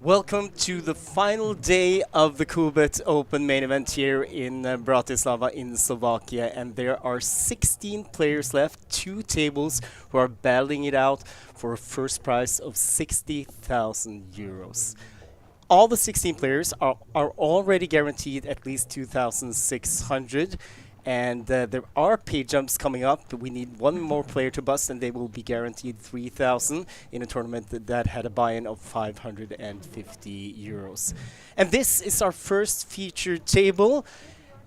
Welcome to the final day of the Coolbet Open Main Event here in Bratislava in Slovakia, and there are 16 players left, 2 tables who are battling it out for a first prize of 60,000 euros. All the 16 players are already guaranteed at least 2,600. And there are pay jumps coming up. We need one more player to bust, and they will be guaranteed 3,000 in a tournament that had a buy-in of 550 euros. And this is our first featured table.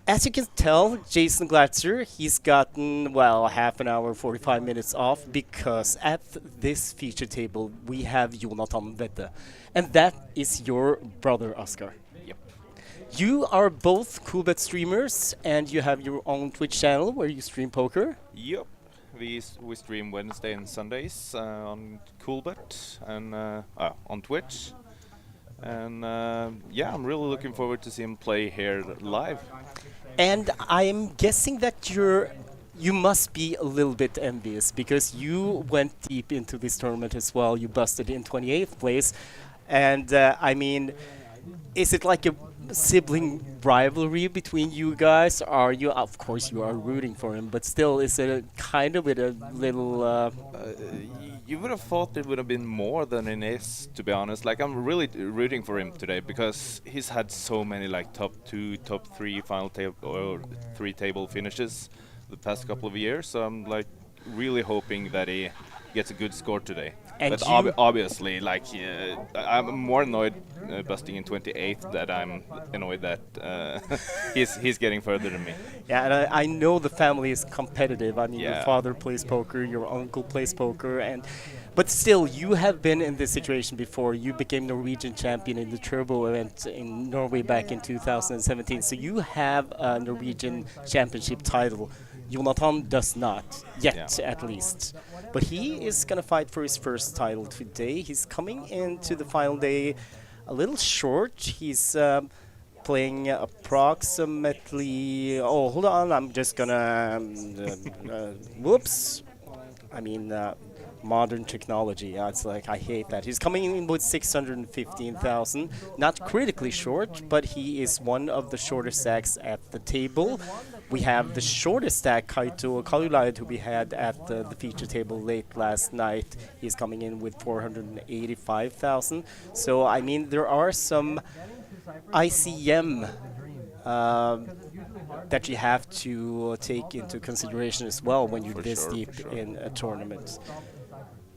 As you can tell, Jason Glatzer, he's gotten, well, half an hour, 45 minutes off, because at this feature table, we have Jonathan Vedde. And that is your brother, Oscar. You are both Coolbet streamers, and you have your own Twitch channel where you stream poker. Yep, we stream Wednesday and Sundays on Coolbet and on Twitch. And yeah, I'm really looking forward to see him play here live. And I'm guessing that you must be a little bit envious, because you went deep into this tournament as well. You busted in 28th place, and I mean, is it like a sibling rivalry between you guys? Are you, of course you are rooting for him, but still, is it a kind of with a little you would have thought it would have been more than it is, to be honest. Like, I'm really rooting for him today, because he's had so many like top 2, top 3 final table or 3 table finishes the past couple of years, so I'm like really hoping that he gets a good score today. And but obviously, like, I'm more annoyed busting in 28th that I'm annoyed that he's getting further than me. Yeah, and I know the family is competitive. I mean, Yeah. your father plays poker, your uncle plays poker, but still, you have been in this situation before. You became Norwegian champion in the Turbo event in Norway back in 2017, so you have a Norwegian championship title. Jonathan does not, yet at least. But he is going to fight for his first title today. He's coming into the final day a little short. He's playing approximately... Oh, hold on. I'm just going to... whoops. I mean... modern technology. It's like, I hate that. He's coming in with 615,000. Not critically short, but he is one of the shortest stacks at the table. We have the shortest stack, Kaito Kalulaid, who we had at the feature table late last night. He's coming in with 485,000. So, I mean, there are some ICM that you have to take into consideration as well when you're this deep in a tournament.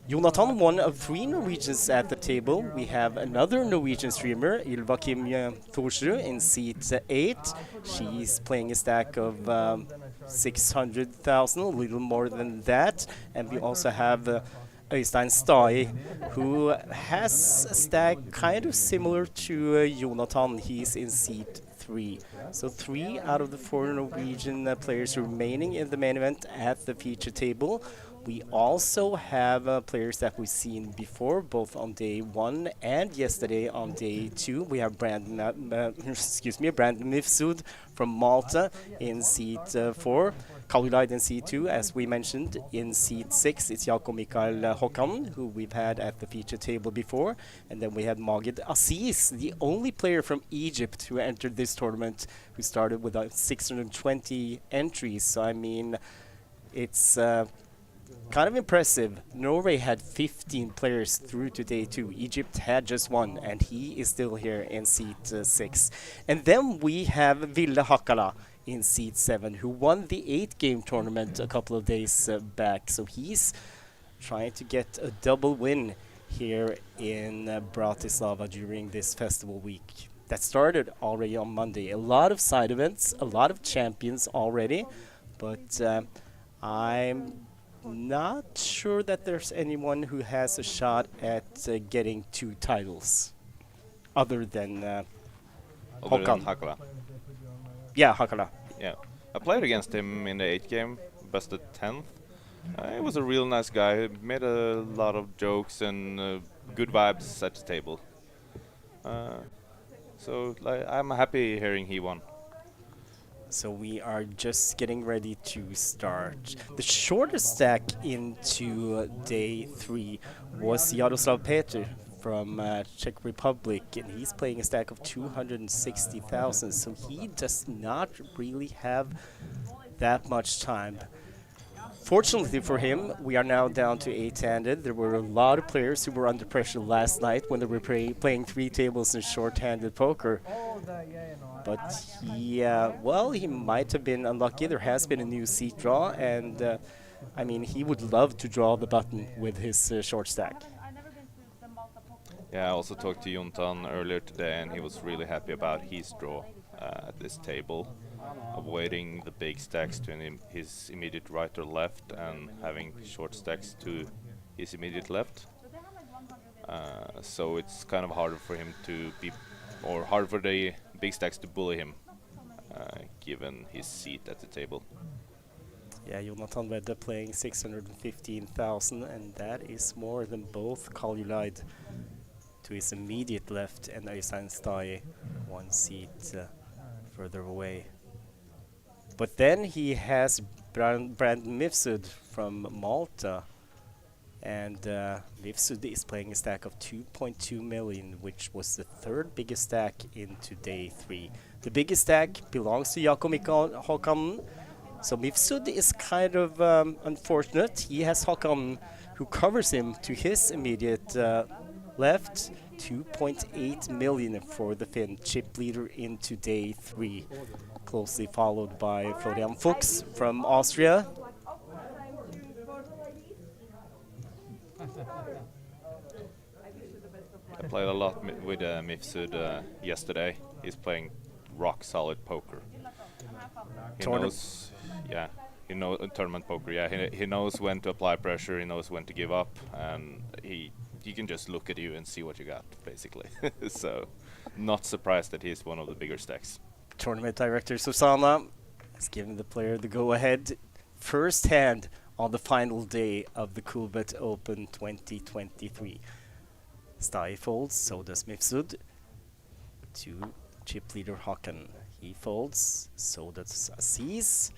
Jonathan, one of 3 Norwegians at the table. We have another Norwegian streamer, Ylva Kim Thorsrud, in seat 8. She's playing a stack of 600,000, a little more than that. And we also have Øystein Stai, who has a stack kind of similar to Jonathan. He's in seat 3. So 3 out of the 4 Norwegian players remaining in the main event at the feature table. We also have players that we've seen before, both on day 1 and yesterday on day 2. We have Brandon Mifsud from Malta in seat 4. Kalulaid in seat 2, as we mentioned. In seat 6, it's Jakob Mikael Håkan, who we've had at the feature table before. And then we had Magid Aziz, the only player from Egypt who entered this tournament, who started with 620 entries. So, I mean, it's... kind of impressive. Norway had 15 players through to day 2. Egypt had just 1, and he is still here in seat 6. And then we have Ville Hakala in seat 7, who won the 8-game tournament a couple of days back. So he's trying to get a double win here in Bratislava during this festival week. That started already on Monday. A lot of side events, a lot of champions already, but I'm not sure that there's anyone who has a shot at getting 2 titles other than Håkan. Hakala. Yeah, Hakala. Yeah, I played against him in the 8th game, busted 10th. He was a real nice guy, made a lot of jokes and good vibes at the table. So I'm happy hearing he won. So we are just getting ready to start. The shortest stack into day 3 was Jaroslav Petr from Czech Republic, and he's playing a stack of 260,000. So he does not really have that much time. Fortunately for him, we are now down to 8-handed. There were a lot of players who were under pressure last night when they were playing 3 tables in short-handed poker. But he, well, he might have been unlucky. There has been a new seat draw, and I mean, he would love to draw the button with his short stack. Yeah, I also talked to Jontan earlier today, and he was really happy about his draw at this table, avoiding the big stacks to his immediate right or left, and having short stacks to his immediate left. So it's kind of harder for him to be, or hard for the big stacks to bully him, given his seat at the table. Yeah, Jonathan Vedde playing 615,000, and that is more than both Kaljulaid to his immediate left and Øystein Stai 1 seat further away. But then he has Brandon Mifsud from Malta, and Mifsud is playing a stack of 2.2 million, which was the 3rd biggest stack into day 3. The biggest stack belongs to Jakob Håkan, so Mifsud is kind of unfortunate. He has Håkan who covers him to his immediate left. 2.8 million for the Finn, chip leader into day 3, closely followed by Florian Fuchs from Austria. I played a lot with Mifsud yesterday. He's playing rock solid poker. He knows, yeah, tournament poker. Yeah, he knows when to apply pressure. He knows when to give up, and he can just look at you and see what you got, basically. So, not surprised that he's one of the bigger stacks. Tournament director Susanna has given the player the go-ahead first hand on the final day of the Coolbet Open 2023. Stai folds, so does Mifsud. To chip leader Håkan. He folds, so does Aziz.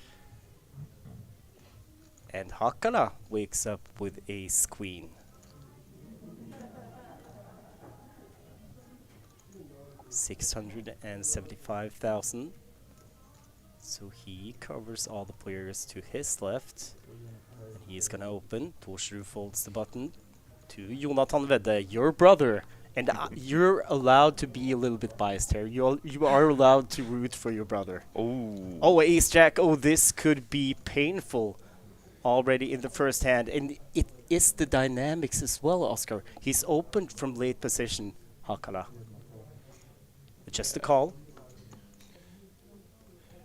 And Hakala wakes up with ace queen. 675,000. So he covers all the players to his left. And he's gonna open. Torsrud folds the button to Jonathan Vedde, your brother. And you're allowed to be a little bit biased here. You are allowed to root for your brother. Oh, ace jack. Oh, this could be painful already in the first hand. And it is the dynamics as well, Oscar. He's opened from late position, Hakala. Just a call.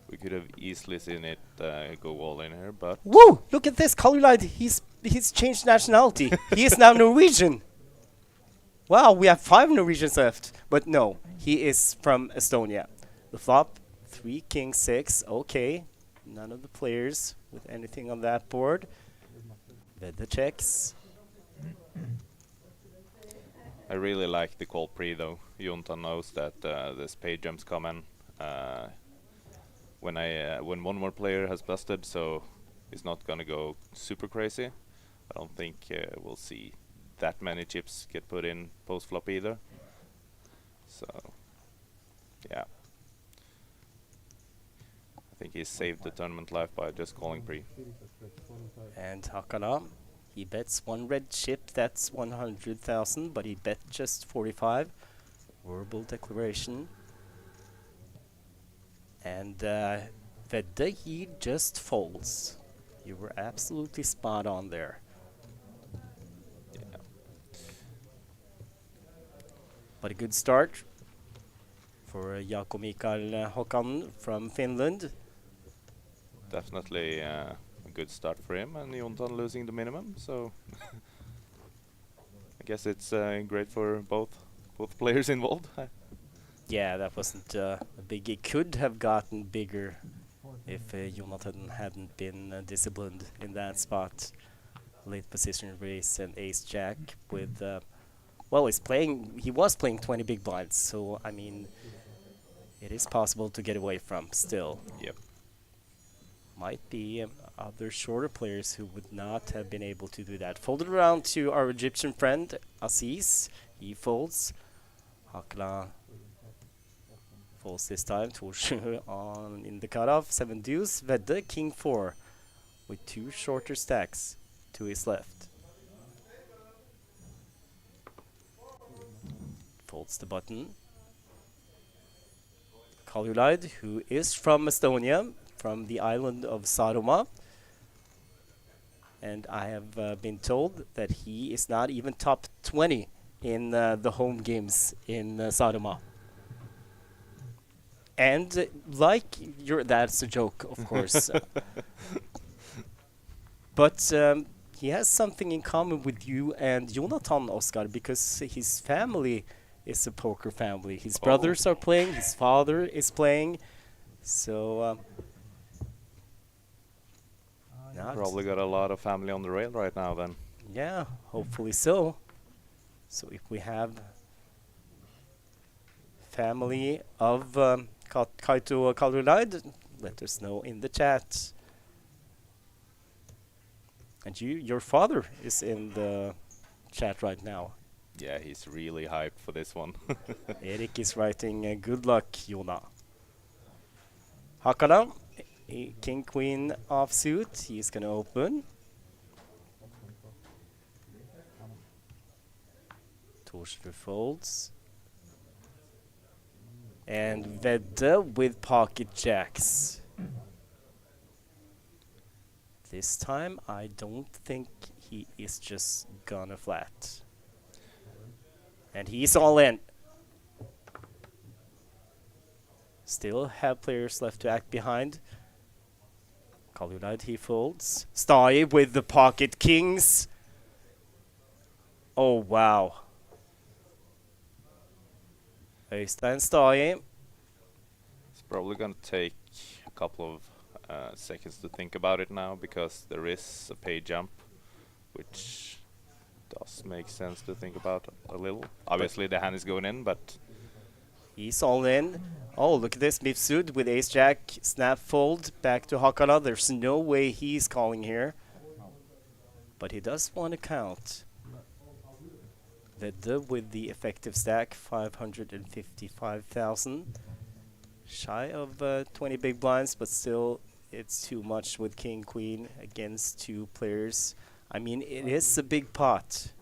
We could have easily seen it go all in here, but... Woo! Look at this, Kaljulaid. He's changed nationality. He is now Norwegian. Wow, we have 5 Norwegians left. But no, he is from Estonia. The flop, 3 king 6. Okay, none of the players with anything on that board. Vedde checks. I really like the call pre though. Jontan knows that the spade jump's coming when one more player has busted, so he's not gonna go super crazy. I don't think we'll see that many chips get put in post flop either. So yeah, I think he saved the tournament life by just calling pre. And Hakala. He bets 1 red chip, that's 100,000, but he bet just 45. Verbal declaration. And Vedde, he just folds. You were absolutely spot on there. Yeah. But a good start for Jakob Mikael Håkan from Finland. Definitely a good start for him, and Jontan losing the minimum, so I guess it's great for both players involved. Yeah, that wasn't a big. It could have gotten bigger if Jonathan hadn't been disciplined in that spot. Late position raise and ace jack with well, he was playing 20 big blinds, so I mean it is possible to get away from still. Yep. Might be other shorter players who would not have been able to do that. Folded around to our Egyptian friend, Aziz. He folds. Hakla folds this time. Torsjö on in the cutoff. 7 deuce. Vedde, king 4. With 2 shorter stacks to his left. Folds the button. Kaljulaid, who is from Estonia, from the island of Saaremaa. And I have been told that he is not even top 20 in the home games in Saaremaa. And like that's a joke, of course. But he has something in common with you and Jonathan, Oscar, because his family is a poker family. His brothers are playing, his father is playing. So probably got a lot of family on the rail right now then. Yeah, hopefully so. So if we have family of Kaito Kaljulaid, let us know in the chat. And your father is in the chat right now. Yeah, he's really hyped for this one. Erik is writing, good luck, Jona. Hakala, king queen offsuit, he's gonna open. Torsjö folds. And Vedde with pocket jacks. This time, I don't think he is just gonna flat. And he's all in. Still have players left to act behind. Kaljulaid, he folds. Stai with the pocket kings. Oh, wow. Øystein Stai. It's probably going to take a couple of seconds to think about it now, because there is a pay jump, which does make sense to think about a little. Obviously, the hand is going in, but he's all in. Oh, look at this. Mifsud with ace-jack, snap fold, back to Hakala. There's no way he's calling here. But he does want to count. Vedde with the effective stack, 555,000. Shy of 20 big blinds, but still it's too much with king, queen against 2 players. I mean, it is a big pot.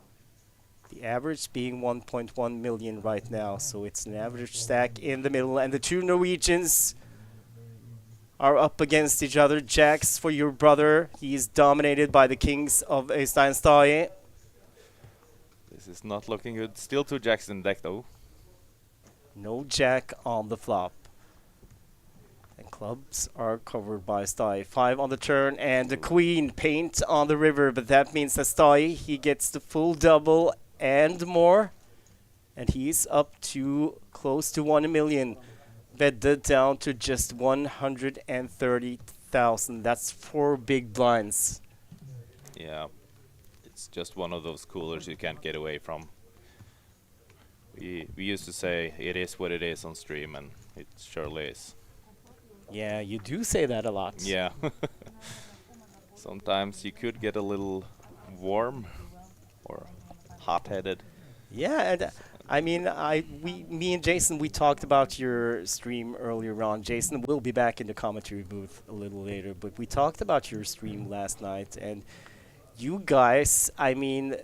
The average being 1.1 million right now, so it's an average stack in the middle, and the 2 Norwegians are up against each other. Jacks for your brother. He is dominated by the kings of Øystein Stai. this is not looking good. Still 2 jacks in deck though. No jack on the flop. And clubs are covered by Stai. 5 on the turn, and the queen paint on the river, but that means that Stai, he gets the full double and more, and he's up to close to 1 million. Vedde down to just 130,000. That's 4 big blinds. Yeah, it's just one of those coolers you can't get away from. We used to say it is what it is on stream, and it surely is. Yeah, you do say that a lot. Yeah. Sometimes you could get a little warm or hot-headed. Yeah, and I mean, me and Jason, we talked about your stream earlier on. Jason will be back in the commentary booth a little later, but we talked about your stream last night, and you guys, I mean,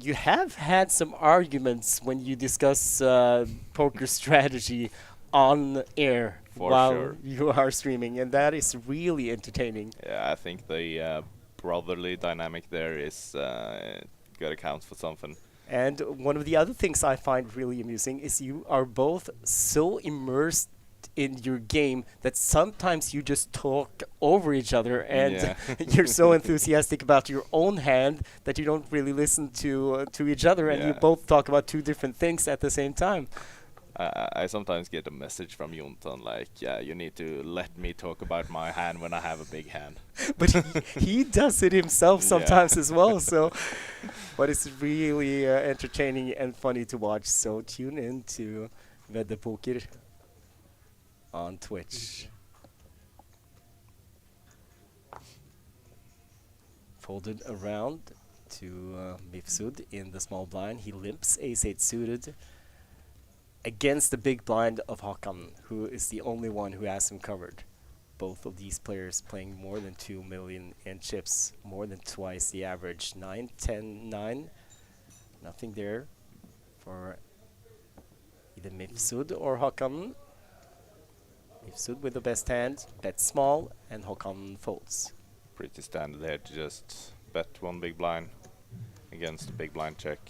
you have had some arguments when you discuss poker strategy on air while you are streaming, and that is really entertaining. Yeah, I think the brotherly dynamic there is gotta count for something. And one of the other things I find really amusing is you are both so immersed in your game that sometimes you just talk over each other, and you're so enthusiastic about your own hand that you don't really listen to each other, and you both talk about 2 different things at the same time. I sometimes get a message from Jonathan like, yeah, you need to let me talk about my hand when I have a big hand. But he does it himself sometimes as well. So, but it's really entertaining and funny to watch. So tune in to Vedde Poker on Twitch. folded around to Mifsud in the small blind. He limps ace-8 suited against the big blind of Hakan, who is the only one who has him covered. Both of these players playing more than 2 million in chips, more than twice the average. 9, 10, 9. Nothing there for either Mifsud or Hakan. Mifsud with the best hand, bets small, and Hakan folds. Pretty standard there to just bet one big blind against a big blind check.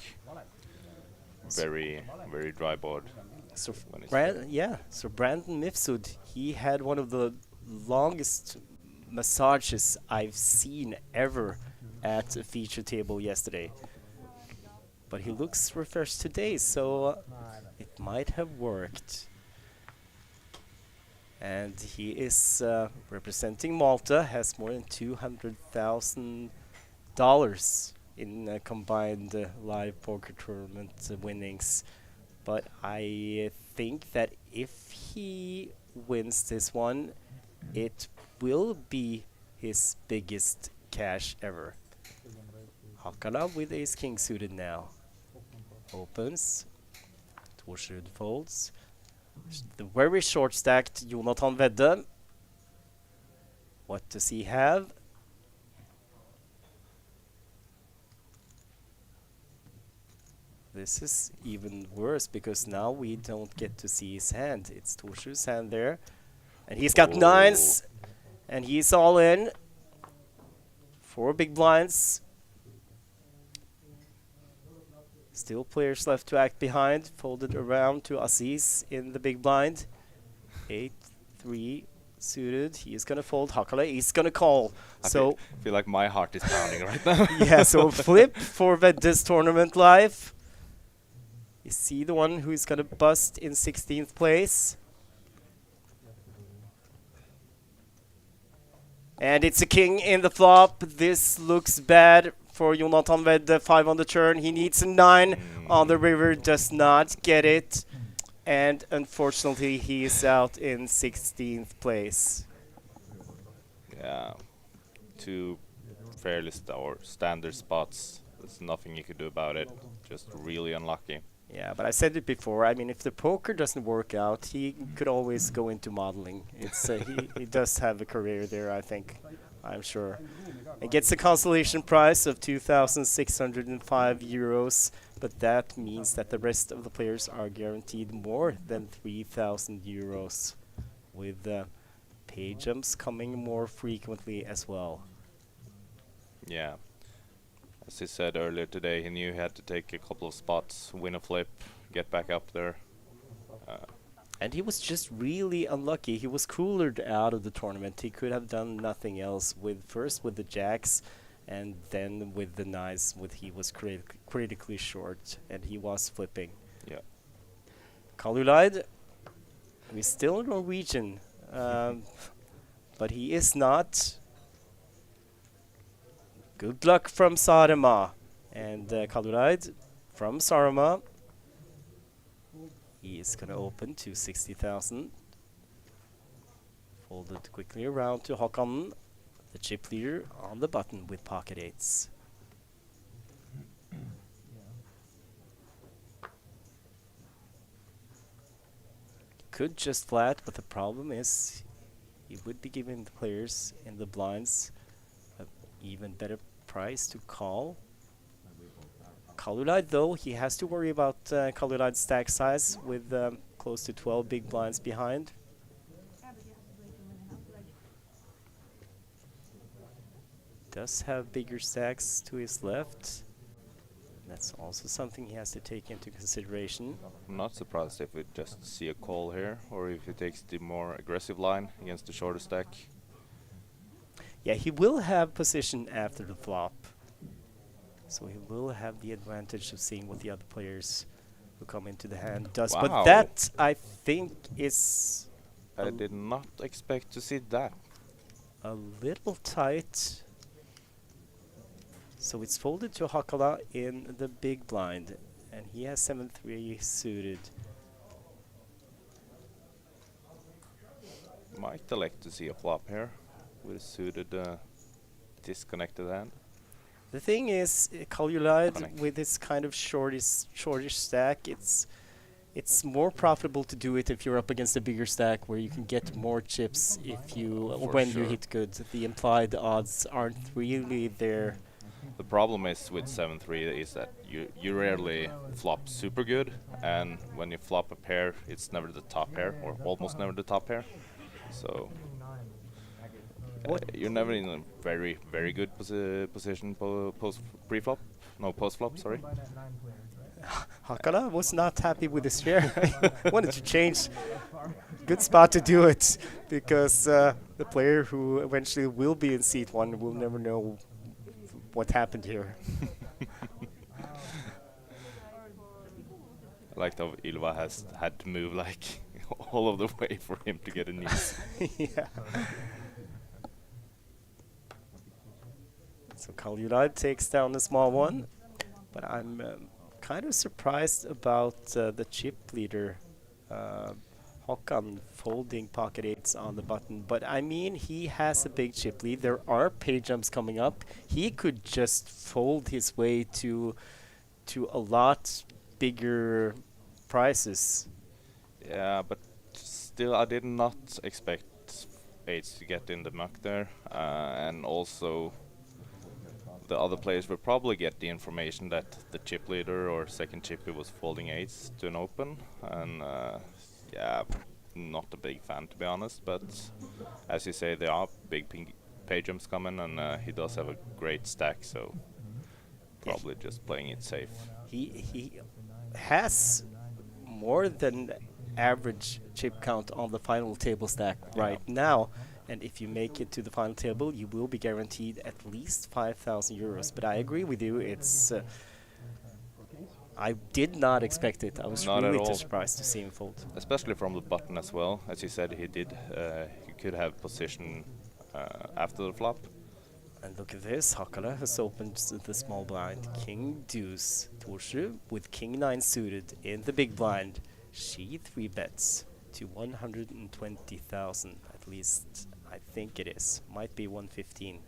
Very, very dry board. So so Brandon Mifsud, he had one of the longest massages I've seen ever at a feature table yesterday. But he looks refreshed today, so it might have worked. And he is representing Malta, has more than $200,000 in combined live poker tournament winnings. But I think that if he wins this one, it will be his biggest cash ever. Hakala with ace-king suited now. Opens. Torsrud folds. The very short stacked Jonathan Vedde. What does he have? This is even worse because now we don't get to see his hand. It's Torsrud's hand there. And he's got nines. And he's all in. 4 big blinds. Still players left to act behind. Folded around to Aziz in the big blind. 8-3 suited. He is going to fold. Hakala is going to call. I So feel like my heart is pounding right now. yeah, so flip for Vedde's tournament live. Is he the one who is going to bust in 16th place? And it's a king in the flop. This looks bad for Jonathan Vedde. 5 on the turn. He needs a 9 on the river. Does not get it. And unfortunately, he is out in 16th place. Yeah, 2 fairly standard spots. There's nothing you could do about it. Just really unlucky. Yeah, but I said it before. I mean, if the poker doesn't work out, he could always go into modeling. It's he does have a career there, I think. I'm sure. He gets a consolation prize of 2,605 euros, but that means that the rest of the players are guaranteed more than 3,000 euros, with pay jumps coming more frequently as well. Yeah. As he said earlier today, he knew he had to take a couple of spots, win a flip, get back up there. And he was just really unlucky. He was coolered out of the tournament. He could have done nothing else first with the jacks and then with the nines. He was critically short and he was flipping. Yeah. Kalulaid, he's still Norwegian, but he is not. Good luck from Sarema. And Kalulaid from Sarema. He is going to open to 60,000. Folded quickly around to Hakan, the chip leader on the button with pocket eights. Could just flat, but the problem is he would be giving the players in the blinds an even better price to call. Kalulaid, though, he has to worry about Kalulaid's stack size with close to 12 big blinds behind. Does have bigger stacks to his left. That's also something he has to take into consideration. I'm not surprised if we just see a call here, or if he takes the more aggressive line against the shorter stack. Yeah, he will have position after the flop. So he will have the advantage of seeing what the other players who come into the hand does. Wow. But that, I think, is I did not expect to see that. a little tight. So it's folded to Hakala in the big blind. And he has 7-3 suited. Might elect to see a flop here with a suited disconnected hand. The thing is, Calulight Connect. with its kind of shortish stack, it's more profitable to do it if you're up against a bigger stack where you can get more chips if you For when you sure. hit good. The implied odds aren't really there. The problem is with 7-3 is that you rarely flop super good, and when you flop a pair, it's never the top pair, or almost never the top pair. So What you're never in a very good position post pre-flop, no post-flop. Sorry. Hakala was not happy with his share. Wanted to change. Good spot to do it because the player who eventually will be in seat one will never know what happened here. I like how Ylva has had to move like all of the way for him to get a niece. Yeah. So Calulight takes down the small one, but I'm kind of surprised about the chip leader, Håkan, folding pocket eights on the button. But I mean, he has a big chip lead. There are pay jumps coming up. He could just fold his way to a lot bigger prices. Yeah, but still, I did not expect eights to get in the muck there, and also the other players will probably get the information that the chip leader or second chippy was folding eights to an open, and yeah, not a big fan to be honest. But as you say, there are big pay jumps coming, and he does have a great stack, so probably just playing it safe. He has more than average chip count on the final table stack right now. And if you make it to the final table, you will be guaranteed at least 5,000 euros. But I agree with you. It's I did not expect it. I was Not at really all. surprised to see him fold. Especially from the button as well. As you said, he did. He could have position after the flop. And look at this. Hakala has opened the small blind. King deuce. Torshu with king 9 suited in the big blind. She 3 bets to 120,000 at least. I think it is. Might be 115.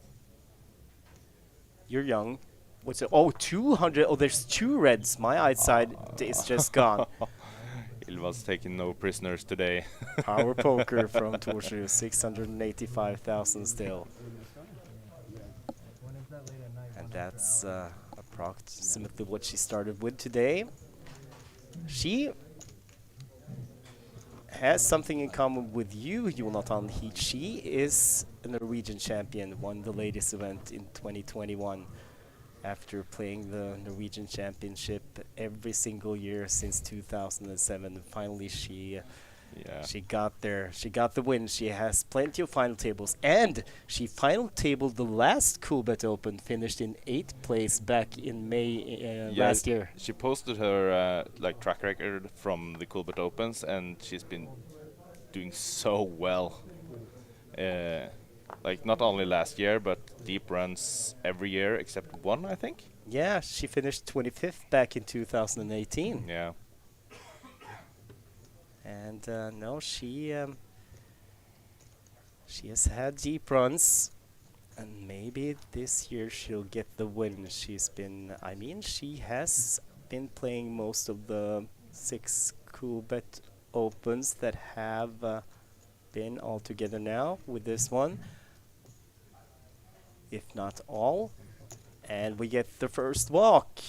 You're young. What's it? Oh, 200. Oh, there's 2 reds. My eyesight is just gone. Ylva's taking no prisoners today. Power poker from Torshu. 685,000 still. And that's approximately what she started with today. She has something in common with you, Jonathan. She is a Norwegian champion, won the latest event in 2021 after playing the Norwegian Championship every single year since 2007. Finally, she got there. She got the win. She has plenty of final tables, and she final tabled the last Coolbet Open, finished in 8th place back in May last year. She posted her like track record from the Coolbet Opens, and she's been doing so well. Like not only last year, but deep runs every year except one, I think. Yeah, she finished 25th back in 2018. Yeah. And no, she has had deep runs, and maybe this year she'll get the win. She's been, I mean, she has been playing most of the 6 Coolbet Opens that have been all together now with this one, if not all. And we get the first walk,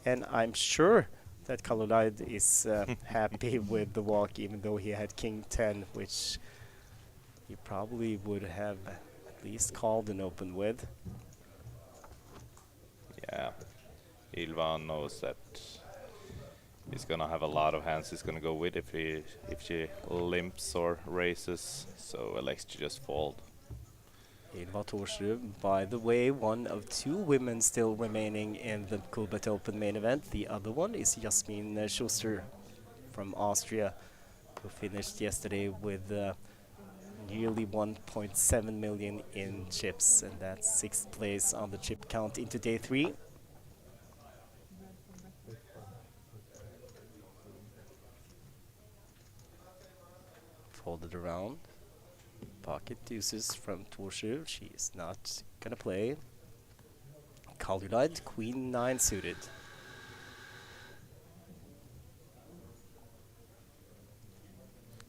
and I'm sure that Calulight is happy with the walk, even though he had king 10, which he probably would have at least called an open with. Yeah. Ylva knows that he's gonna have a lot of hands he's gonna go with if she limps or races, so elects to just fold. Ylva Torsrud, by the way, one of 2 women still remaining in the Coolbet Open main event. The other one is Jasmin Schuster from Austria, who finished yesterday with nearly 1.7 million in chips, and that's 6th place on the chip count into day 3. Folded around. Pocket deuces from Torshu. She is not gonna play. Calulite, queen 9 suited.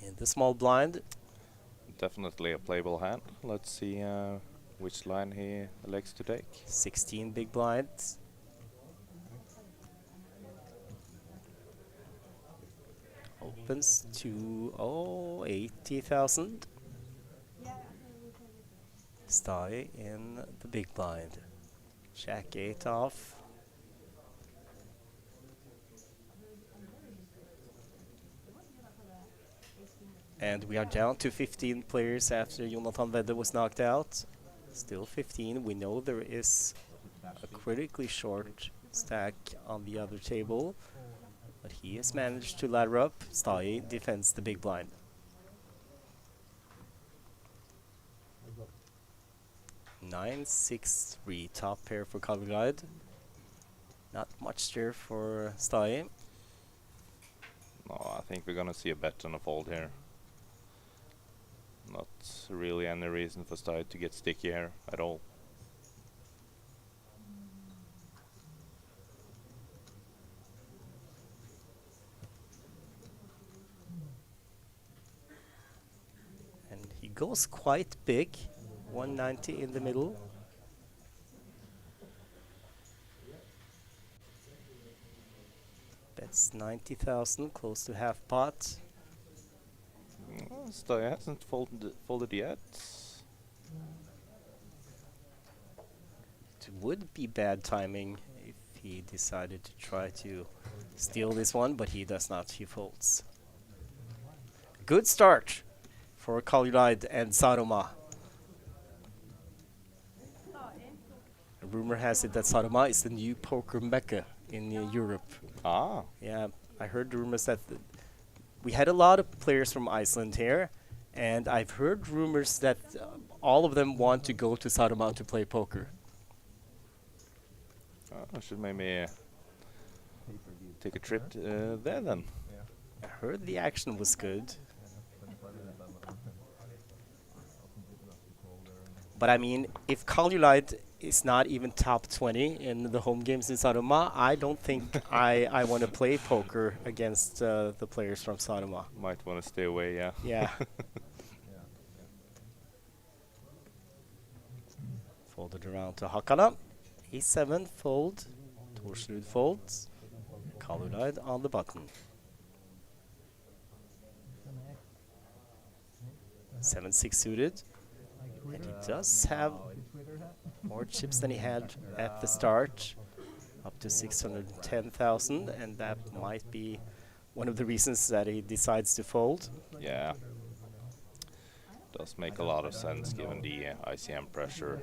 In the small blind, Definitely a playable hand. Let's see which line he elects to take. 16 big blinds. Opens to 80,000. Stay in the big blind. Jack 8 off. And we are down to 15 players after Jonathan Vedde was knocked out. Still 15. We know there is a critically short stack on the other table, but he has managed to ladder up. Stai defends the big blind. Nine, 6, 3. Top pair for Calulite. Not much there for Stai. No, I think we're gonna see a bet and a fold here. Not really any reason for Stai to get sticky here at all. And he goes quite big. 190 in the middle. Bets 90,000, close to half pot. Stai hasn't folded yet. It would be bad timing if he decided to try to steal this one, but he does not. He folds. Good start for Calulite and Saroma. Rumor has it that Saroma is the new poker mecca in Europe. Ah, Yeah, I heard rumors that we had a lot of players from Iceland here, and I've heard rumors that all of them want to go to Saroma to play poker. I should maybe take a trip there then. I heard the action was good. But I mean, if Calulite is not even top 20 in the home games in Saroma, I don't think I want to play poker against the players from Saroma. Might want to stay away, yeah. Yeah. Folded around to Hakana. E7 fold. Torsrud folds. Calulite on the button. 7-6 suited. And he does have more chips than he had at the start, up to 610,000, and that might be one of the reasons that he decides to fold. Yeah. Does make a lot of sense given the ICM pressure.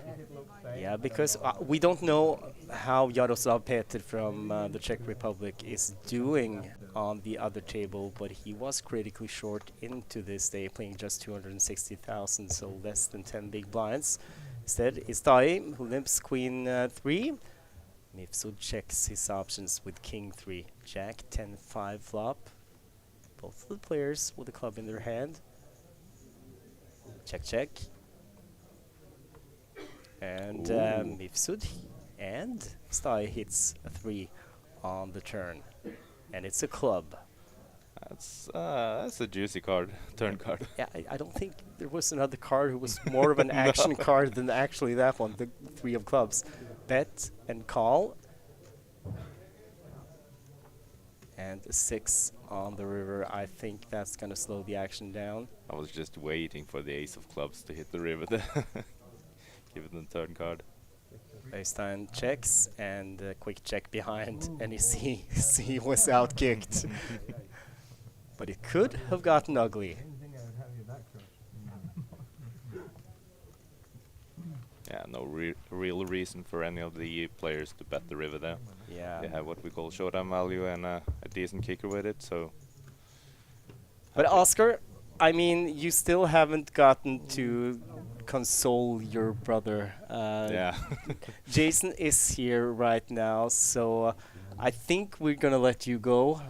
Yeah, because we don't know how Jaroslav Petr from the Czech Republic is doing on the other table, but he was critically short into this day, playing just 260,000, so less than 10 big blinds. Instead, is Stai, who limps queen 3. Mifsud checks his options with king 3. Jack 10-5 flop. Both of the players with a club in their hand. Check, check. And Mifsud and Stai hits a 3 on the turn. And it's a club. That's a juicy card, turn card. Yeah, I don't think there was another card who was more of an action card than actually that one, the 3 of clubs. Bet and call. And a 6 on the river. I think that's going to slow the action down. I was just waiting for the ace of clubs to hit the river there. Give it the turn card. Øystein checks and a quick check behind, and he was outkicked. But it could have gotten ugly. Yeah, no real reason for any of the players to bet the river there. Yeah. They have what we call showdown value and a decent kicker with it, so... But Oscar, I mean, you still haven't gotten to console your brother. yeah. Jason is here right now, so I think we're gonna let you go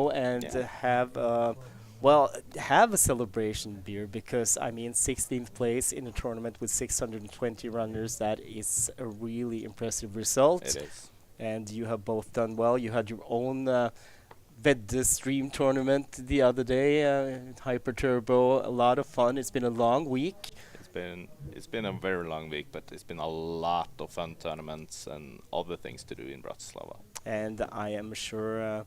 and have a Well, have a celebration beer because I mean 16th place in a tournament with 620 runners. That is a really impressive result, It is. and you have both done well. You had your own Vedde stream tournament the other day, Hyper Turbo. A lot of fun. It's been a long week. It's been a very long week, but it's been a lot of fun tournaments and other things to do in Bratislava. And I am sure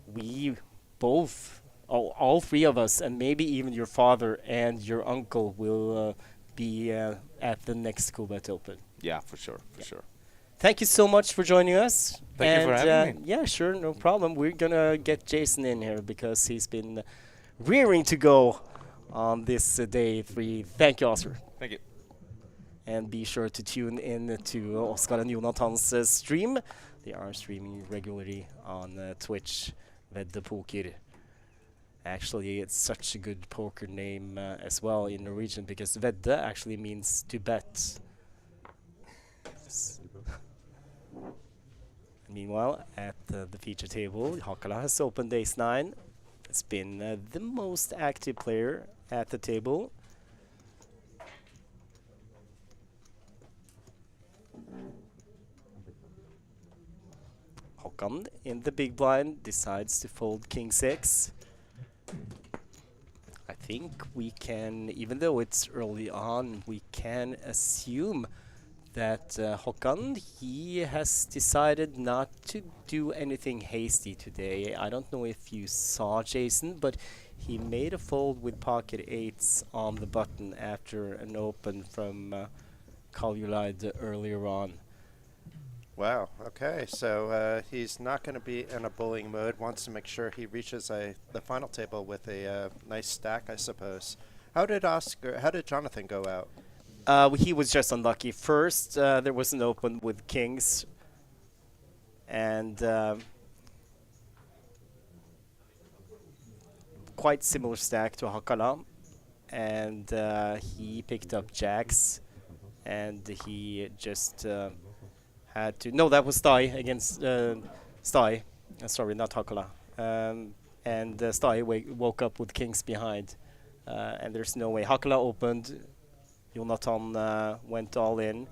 we both, all three of us, and maybe even your father and your uncle will be at the next Coolbet Open. Yeah, for sure, for sure. Thank you so much for joining us. Thank you for having me. Yeah, sure, no problem. We're gonna get Jason in here because he's been rearing to go on this day 3. Thank you, Oscar. Thank you. And be sure to tune in to Oscar and Jonathan's stream. They are streaming regularly on Twitch, Vedde Poker. Actually, it's such a good poker name as well in Norwegian because Vedde actually means to bet. Meanwhile, at the feature table, Hakala has opened ace-9. It's been the most active player at the table. Håkan in the big blind decides to fold king 6. I think we can, even though it's early on, we can assume that Håkan, he has decided not to do anything hasty today. I don't know if you saw Jason, but he made a fold with pocket 8s on the button after an open from Kaljulaid earlier on. Wow, okay, so he's not going to be in a bullying mode, wants to make sure he reaches the final table with a nice stack, I suppose. How did Jonathan go out? He was just unlucky. First, there was an open with kings, and quite similar stack to Hakala, and he picked up jacks, and he just had to. No, that was Stai against Stai. Sorry, not Hakala. And Stai woke up with kings behind, and there's no way. Hakala opened. Jonathan went all in.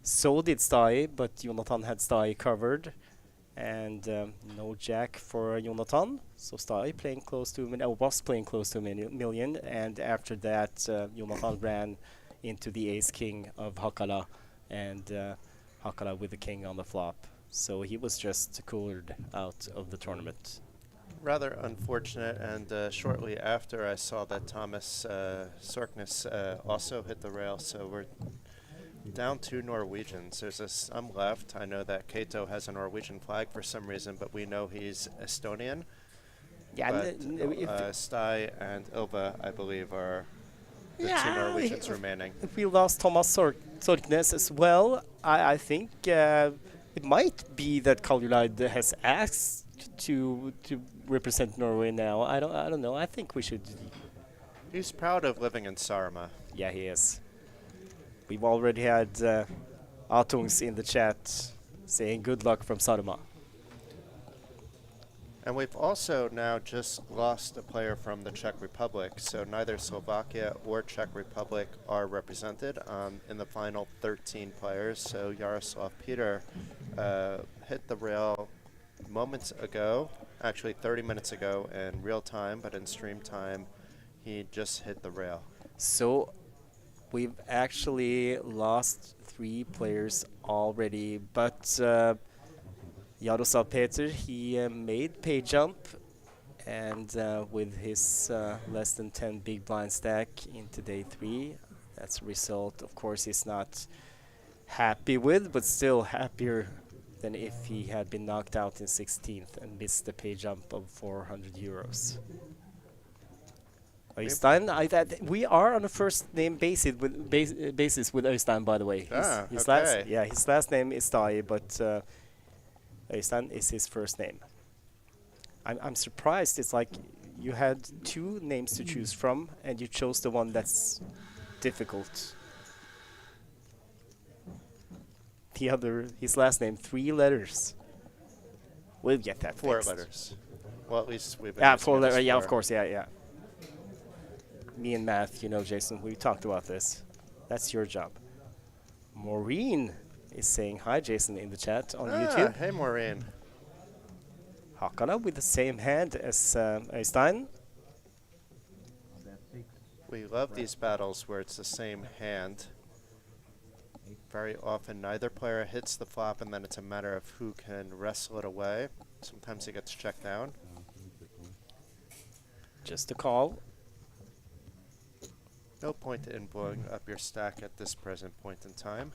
So did Stai, but Jonathan had Stai covered. And no jack for Jonathan. So Stai playing close to was playing close to a million. And after that, Jonathan ran into the ace-king of Hakala. And Hakala with the king on the flop. So he was just coolered out of the tournament. Rather unfortunate, and shortly after I saw that Thomas Sorkness also hit the rail, so we're down 2 Norwegians. There's some left. I know that Kato has a Norwegian flag for some reason, but we know he's Estonian. Yeah, but Stai and Ilva, I believe, are the 2 Norwegians remaining. If we lost Thomas Sorkness as well, I think it might be that Kaljulaid has asked to represent Norway now. I don't know. I think we should. He's proud of living in Sarma. Yeah, he is. We've already had Atungs in the chat saying good luck from Sarma. And we've also now just lost a player from the Czech Republic, so neither Slovakia or Czech Republic are represented in the final 13 players. So Yaroslav Peter hit the rail moments ago, actually 30 minutes ago in real time, but in stream time, he just hit the rail. So we've actually lost 3 players already, but Yaroslav Peter, he made pay jump, and with his less than 10 big blind stack into day 3, that's a result, of course, he's not happy with, but still happier than if he had been knocked out in 16th and missed the pay jump of 400 euros. Øystein, we are on a first name basis with Øystein, by the way. His last name is Stai, but Øystein is his first name. I'm surprised. It's like you had 2 names to choose from, and you chose the one that's difficult. His last name, 3 letters. We'll get that 4 fixed. letters. Well, at least we've been Yeah, using it as yeah, of 4. course, yeah. Me and math, you know, Jason, we talked about this. That's your job. Maureen is saying hi, Jason, in the chat on YouTube. Hey, Maureen. Hakala with the same hand as Øystein. We love these battles where it's the same hand. Very often, neither player hits the flop, and then it's a matter of who can wrestle it away. Sometimes it gets checked down. Just a call. No point in blowing up your stack at this present point in time.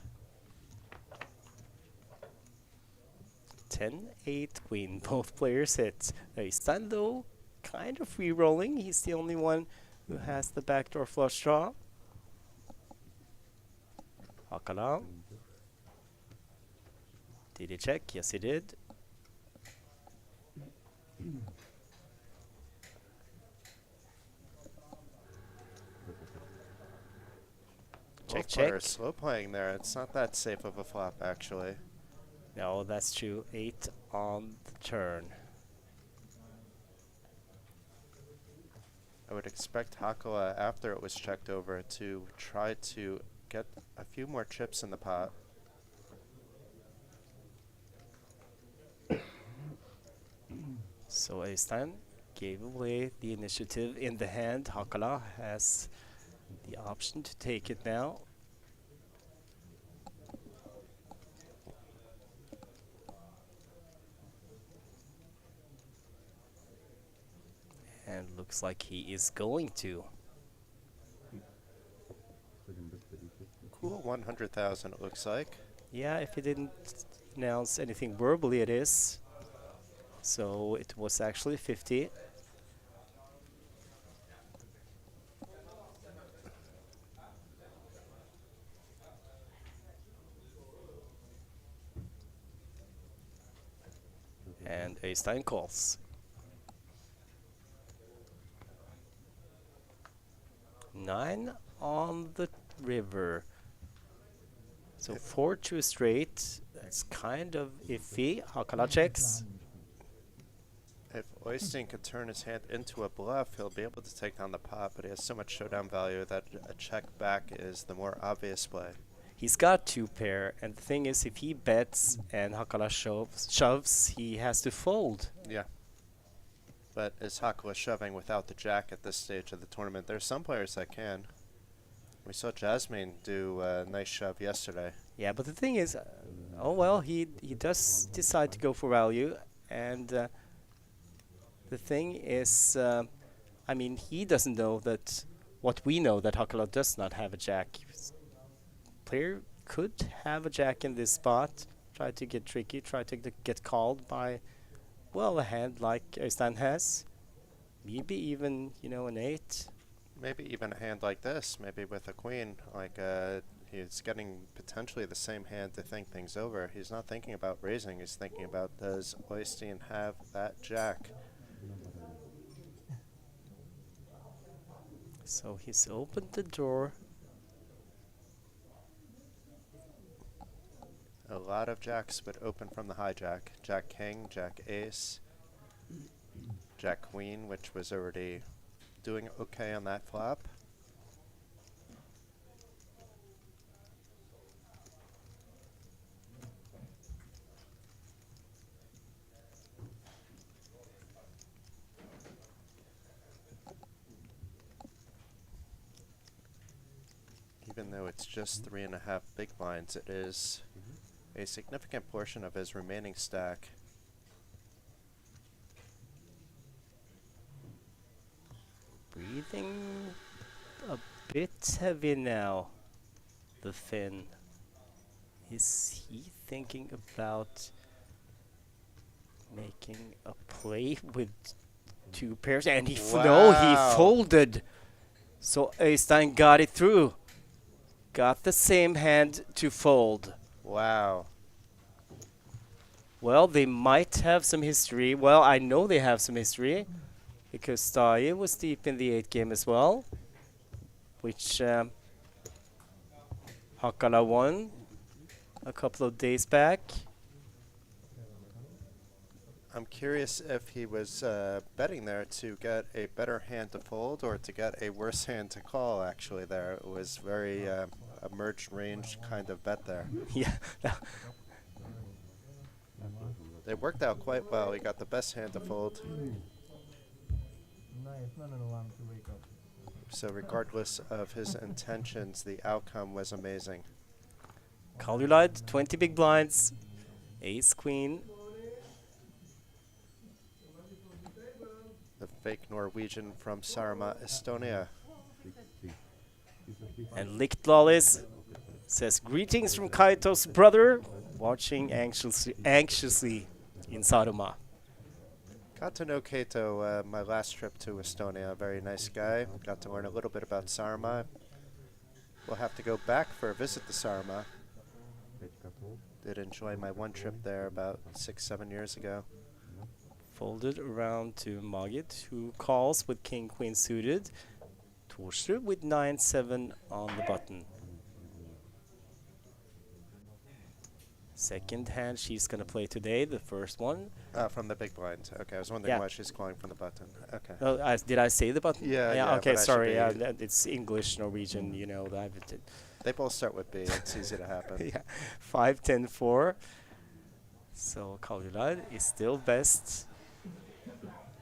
10-8 queen. Both players hit. Øystein, though, kind of re-rolling. He's the only one who has the backdoor flush draw. Hakala. Did he check? Yes, he did. Check, Both players check. slow playing there. It's not that safe of a flop, actually. No, that's true. 8 on the turn. I would expect Hakala, after it was checked over, to try to get a few more chips in the pot. So Øystein gave away the initiative in the hand. Hakala has the option to take it now. And looks like he is going to. Cool, 100,000 it looks like. Yeah, if he didn't announce anything verbally, it is. So it was actually 50. And Øystein calls. 9 on the river. So 4 to a straight. That's kind of iffy. Hakala checks. If Øystein could turn his hand into a bluff, he'll be able to take down the pot, but he has so much showdown value that a check back is the more obvious play. He's got 2 pair, and the thing is, if he bets and Hakala shoves, he has to fold. Yeah. But is Hakala shoving without the jack at this stage of the tournament? There's some players that can. We saw Jasmine do a nice shove yesterday. Yeah, but the thing is, oh well, he does decide to go for value, and the thing is, I mean, he doesn't know that what we know, that Hakala does not have a jack. Player could have a jack in this spot, try to get tricky, try to get called by, well, a hand like Øystein has. Maybe even, you know, an 8. Maybe even a hand like this, maybe with a queen, like he's getting potentially the same hand to think things over. He's not thinking about raising, he's thinking about, does Øystein have that jack? So he's opened the door. A lot of jacks would open from the hijack. Jack king, jack ace, jack queen, which was already doing okay on that flop. Even though it's just 3.5 big blinds, it is a significant portion of his remaining stack. Breathing a bit heavy now, the Finn. Is he thinking about making a play with 2 pairs? And he no, he folded. So Øystein got it through. Got the same hand to fold. Wow. Well, they might have some history. Well, I know they have some history, because Staje was deep in the 8 game as well, which Hakala won a couple of days back. I'm curious if he was betting there to get a better hand to fold or to get a worse hand to call, actually, there. It was very a merged range kind of bet there. Yeah. It worked out quite well. He got the best hand to fold. So regardless of his intentions, the outcome was amazing. Kaljulaid, 20 big blinds, ace queen. The fake Norwegian from Saaremaa, Estonia. And Lichtlalis says, greetings from Kaito's brother, watching anxiously in Saaremaa. Got to know Kaito my last trip to Estonia. A very nice guy. Got to learn a little bit about Saaremaa. We'll have to go back for a visit to Saaremaa. Did enjoy my one trip there about 6-7 years ago. Folded around to Magit, who calls with king queen suited. Torsrud with 9-7 on the button. Second hand she's gonna play today, the first one. From the big blind. Okay, I was wondering why she's calling from the button. Okay. Oh, did I say the button? Yeah, okay, but sorry. It's English, Norwegian, you know. They both start with B. It's easy to happen. Yeah, 5-10-4. So Kaljulaid is still best.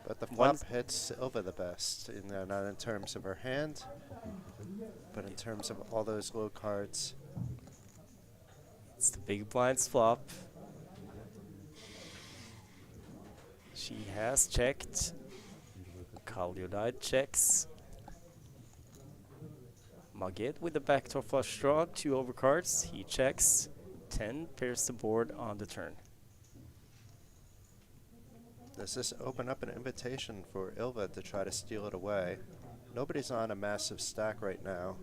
But the flop hits Silva the best, not in terms of her hand, but in terms of all those low cards. It's the big blinds flop. She has checked. Kaljulaid checks. Magit with the backdoor flush draw, 2 overcards. He checks. 10 pairs the board on the turn. Does this open up an invitation for Ilva to try to steal it away? Nobody's on a massive stack right now.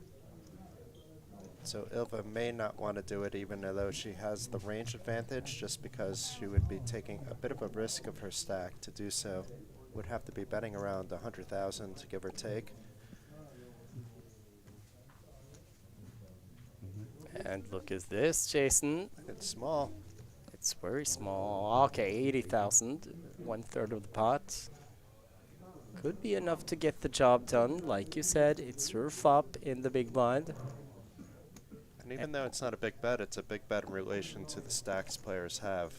So Ilva may not want to do it even though she has the range advantage, just because she would be taking a bit of a risk of her stack to do so. Would have to be betting around 100,000 to give or take. And look at this, Jason. It's small. It's very small. Okay, 80,000, 1/3 of the pot. Could be enough to get the job done. Like you said, it's her flop in the big blind. And even though it's not a big bet, it's a big bet in relation to the stacks players have.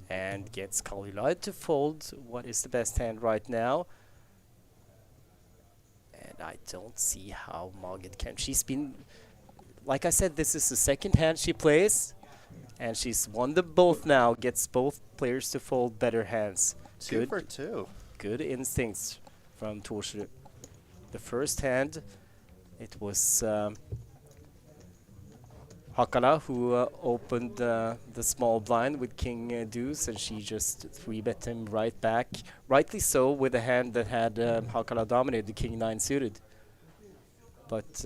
And gets Kaljulaid to fold. What is the best hand right now? And I don't see how Margit can. She's been, like I said, this is the second hand she plays. And she's won them both now. Gets both players to fold better hands. 2 for 2. Good instincts from Torsrud. The first hand, it was Hakala who opened the small blind with King Deuce, and she just 3-bet him right back. Rightly so, with a hand that had Hakala dominated, the King 9 suited. But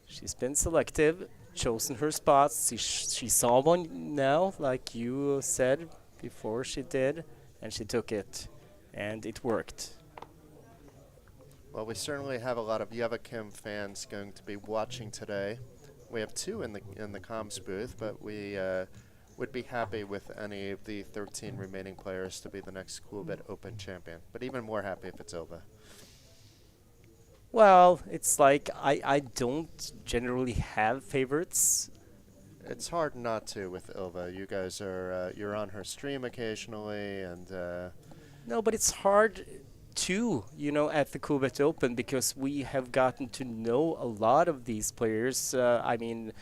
she's been selective, chosen her spots. She saw one now, like you said before she did, and she took it, and it worked. Well, we certainly have a lot of Yeva Kim fans going to be watching today. We have 2 in the comms booth, but we would be happy with any of the 13 remaining players to be the next Coolbet Open champion. But even more happy if it's Ilva. Well, it's like I don't generally have favorites. It's hard not to with Ilva. You guys are you're on her stream occasionally, and no, but it's hard too, you know, at the Coolbet Open, because we have gotten to know a lot of these players. I mean,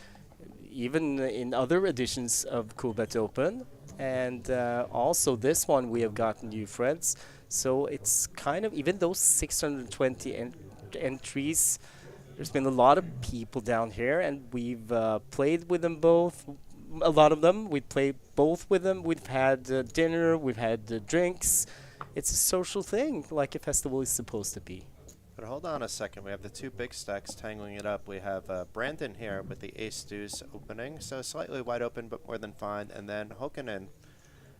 even in other editions of Coolbet Open, and also this one we have gotten new friends. So it's kind of, even those 620 entries, there's been a lot of people down here, and we've played with them both. A lot of them, we played both with them. We've had dinner, we've had drinks. It's a social thing, like a festival is supposed to be. But hold on a second. We have the 2 big stacks tangling it up. We have Brandon here with the ace deuce opening, so slightly wide open, but more than fine. And then Hokanen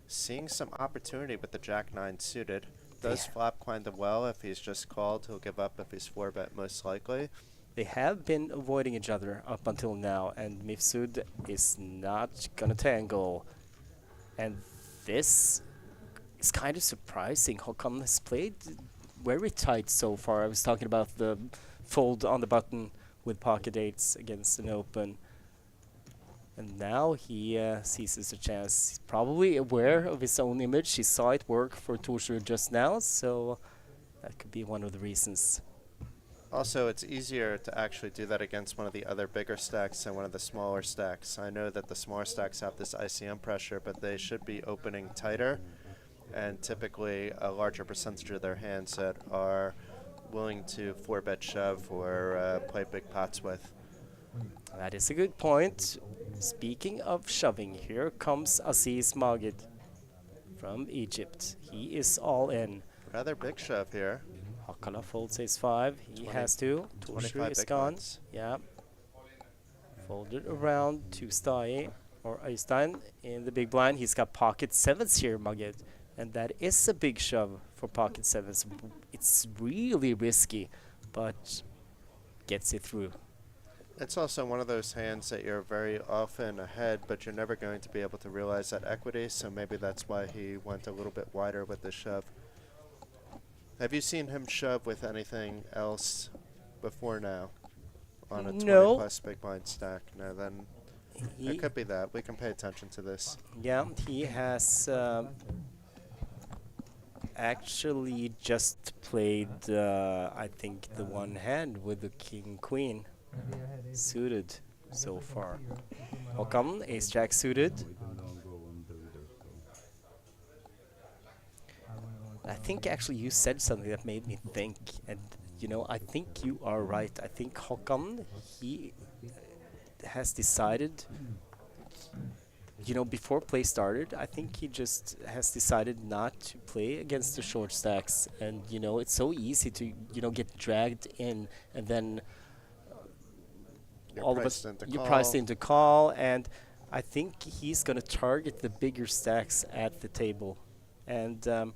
seeing some opportunity with the jack 9 suited. Does flop kind of well. If he's just called, he'll give up if he's 4-bet most likely. They have been avoiding each other up until now, and Mifsud is not gonna tangle. And this is kind of surprising. Håkon has played very tight so far. I was talking about the fold on the button with pocket eights against an open. And now he seizes a chance. He's probably aware of his own image. He saw it work for Torsrud just now, so that could be one of the reasons. Also, it's easier to actually do that against one of the other bigger stacks than one of the smaller stacks. I know that the smaller stacks have this ICM pressure, but they should be opening tighter, and typically a larger percentage of their hands that are willing to 4-bet shove or play big pots with. That is a good point. Speaking of shoving, here comes Aziz Magid from Egypt. He is all in. Rather big shove here. Hakala folds ace 5. He 20 has to. Torsrud is big gone. blinds. Yeah. Folded around to Stai or Øystein in the big blind. He's got pocket 7s here, Magid. And that is a big shove for pocket 7s. It's really risky, but gets it through. It's also one of those hands that you're very often ahead, but you're never going to be able to realize that equity, so maybe that's why he went a little bit wider with the shove. Have you seen him shove with anything else before now on a 20 plus big blind stack? No, then it could be that. We can pay attention to this. Yeah, he has actually just played, I think, the one hand with the king-queen suited so far. Håkon, ace-jack suited. I think actually you said something that made me think, and you know, I think you are right. I think Håkon, he has decided, you know, before play started, I think he just has decided not to play against the short stacks. And, you know, it's so easy to, you know, get dragged in and then all of us, you're priced into call. And I think he's going to target the bigger stacks at the table. And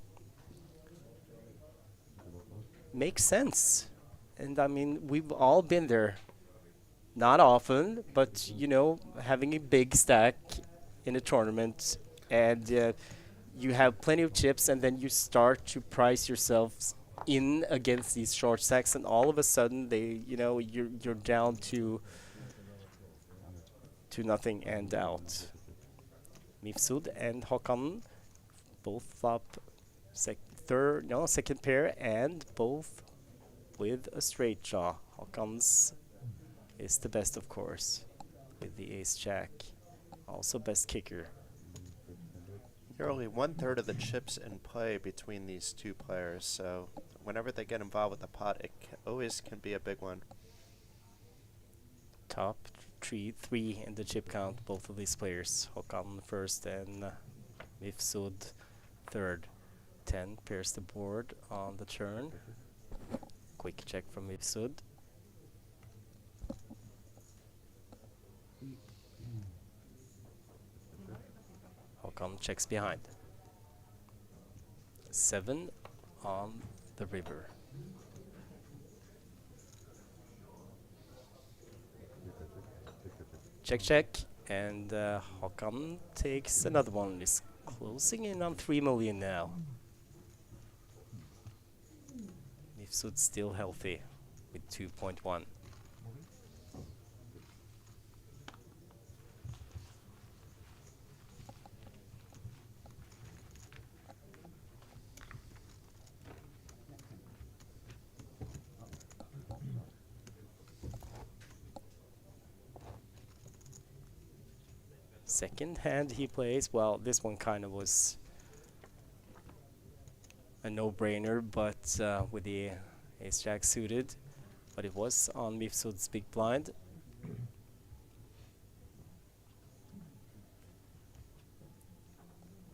makes sense. And I mean, we've all been there. Not often, but, you know, having a big stack in a tournament and you have plenty of chips and then you start to price yourselves in against these short stacks and all of a sudden they, you know, you're down to nothing and out. Mifsud and Håkon both flop second pair and both with a straight draw. Håkon's is the best, of course, with the ace-jack. Also best kicker. You're only 1/3 of the chips in play between these two players, so whenever they get involved with the pot, it always can be a big one. Top three in the chip count, both of these players. Håkon first and Mifsud third. 10 pairs the board on the turn. Quick check from Mifsud. Håkon checks behind. 7 on the river. Check, check. And Håkon takes another one. Is closing in on 3 million now. Mifsud's still healthy with 2.1. Second hand he plays, well, this one kind of was a no-brainer, but with the ace-jack suited, but it was on Mifsud's big blind.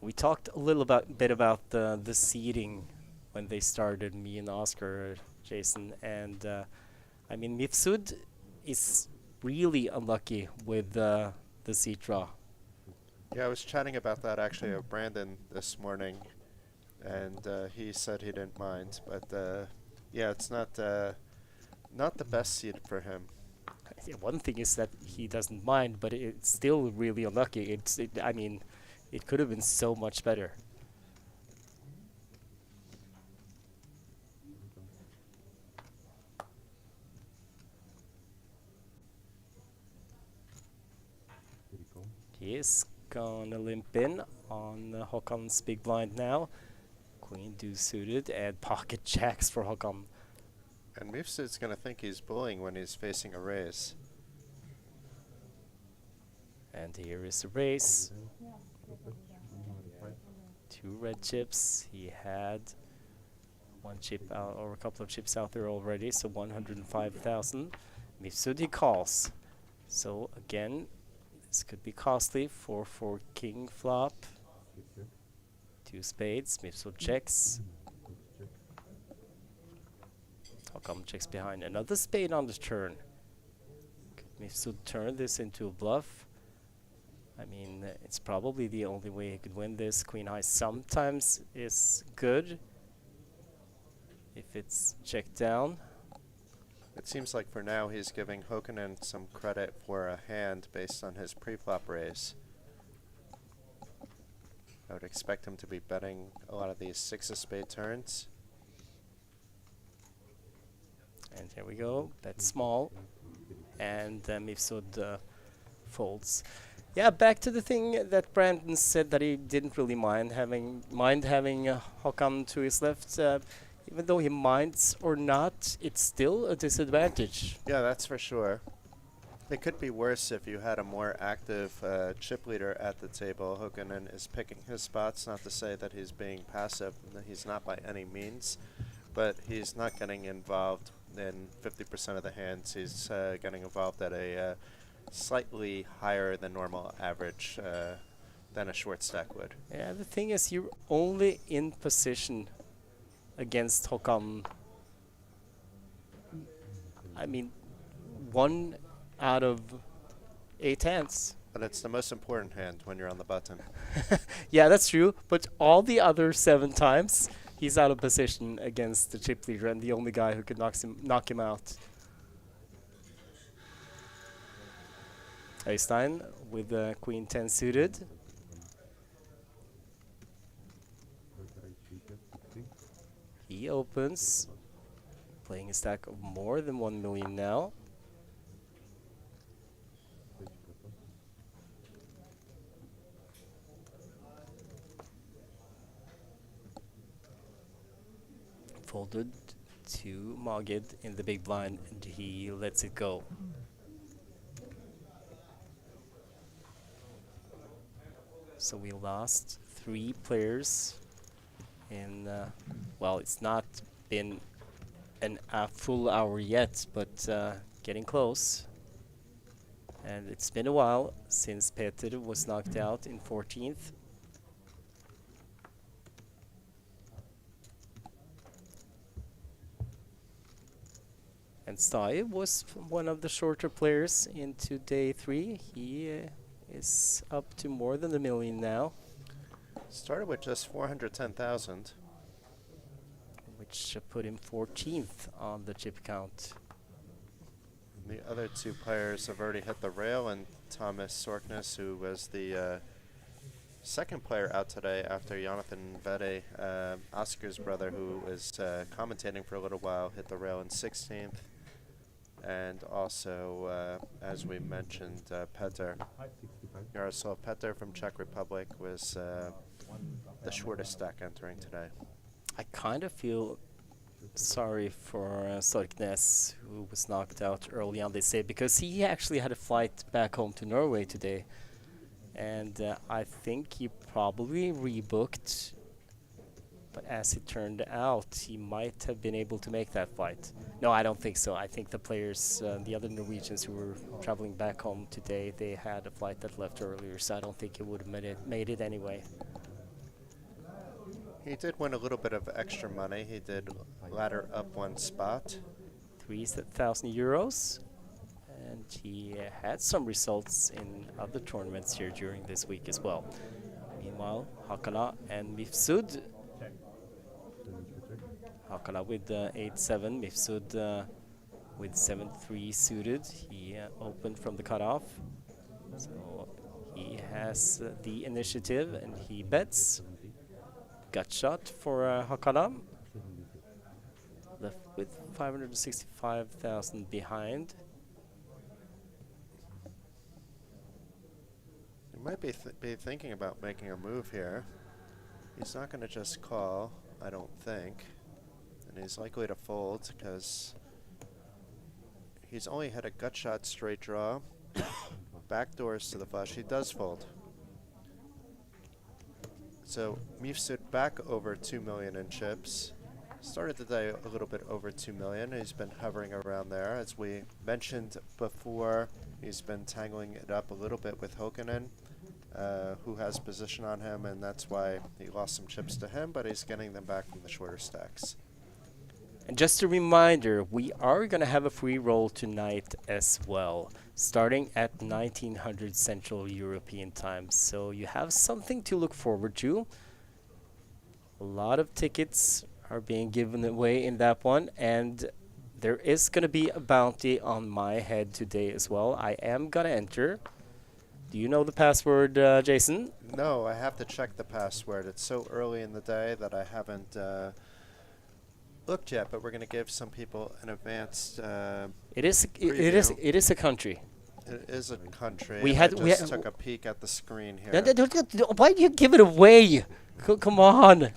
We talked a little bit about the seeding when they started, me and Oscar, Jason, and I mean, Mifsud is really unlucky with the seed draw. Yeah, I was chatting about that actually with Brandon this morning, and he said he didn't mind. But yeah, it's not Not the best seed for him. Yeah, one thing is that he doesn't mind, but it's still really unlucky. I mean, it could have been so much better. He is gonna limp in on Håkon's big blind now. Queen deuce suited and pocket jacks for Håkon. And Mifsud's going to think he's bullying when he's facing a raise. And here is the race. 2 red chips. He had 1 chip out, or a couple of chips out there already, so 105,000. Mifsud he calls. So again, this could be costly for king flop. 2 spades. Mifsud checks. Håkon checks behind. Another spade on the turn. Could Mifsud turn this into a bluff? I mean, it's probably the only way he could win this. Queen high sometimes is good if it's checked down. It seems like for now he's giving Håkonen some credit for a hand based on his pre-flop raise. I would expect him to be betting a lot of these 6 of spade turns. And here we go, bet small, and Mifsud folds. Yeah, back to the thing that Brandon said, that he didn't really mind having Håkon to his left. Even though he minds or not, it's still a disadvantage. Yeah, that's for sure. It could be worse if you had a more active chip leader at the table. Håkonen is picking his spots, not to say that he's being passive. He's not by any means, but he's not getting involved in 50% of the hands. He's getting involved at a slightly higher than normal average than a short stack would. Yeah, the thing is, you're only in position against Håkon. I mean, 1 out of 8 hands. But it's the most important hand when you're on the button. Yeah, that's true. But all the other 7 times, he's out of position against the chip leader and the only guy who could knock him out. Øystein with the Queen 10 suited. He opens, playing a stack of more than 1 million now. Folded to Magid in the big blind, and he lets it go. So we lost 3 players in, well, it's not been a full hour yet, but getting close. And it's been a while since Peter was knocked out in 14th. And Stai was one of the shorter players into day 3. He is up to more than $1 million now. Started with just 410,000. Which put him 14th on the chip count. The other 2 players have already hit the rail, and Thomas Sorkness, who was the second player out today after Jonathan Vede, Oscar's brother, who was commentating for a little while, hit the rail in 16th. And also, as we mentioned, Petr, Jaroslav Petr from Czech Republic was the shortest stack entering today. I kind of feel sorry for Sorknes, who was knocked out early on, they say, because he actually had a flight back home to Norway today. And I think he probably rebooked, but as it turned out, he might have been able to make that flight. No, I don't think so. I think the players, the other Norwegians who were traveling back home today, they had a flight that left earlier, so I don't think it would have made it anyway. He did win a little bit of extra money. He did ladder up 1 spot. 3,000 euros. And he had some results in other tournaments here during this week as well. Meanwhile, Hakala and Mifsud. Hakala with 8-7, Mifsud with 7-3 suited. He opened from the cutoff. So he has the initiative and he bets. Gut shot for Hakana. Left with 565,000 behind. He might be thinking about making a move here. He's not going to just call, I don't think. And he's likely to fold because he's only had a gut shot straight draw. Backdoors to the flush. He does fold. So Mifsud back over 2 million in chips. Started the day a little bit over 2 million. He's been hovering around there. As we mentioned before, he's been tangling it up a little bit with Hokanen, who has position on him, and that's why he lost some chips to him, but he's getting them back from the shorter stacks. And just a reminder, we are going to have a free roll tonight as well, starting at 1900 Central European time. So you have something to look forward to. A lot of tickets are being given away in that one, and there is going to be a bounty on my head today as well. I am going to enter. Do you know the password, Jason? No, I have to check the password. It's so early in the day that I haven't looked yet, but we're going to give some people an advanced It is a country. It is a country. We I had took a peek at the screen here. Why do you give it away? Come on,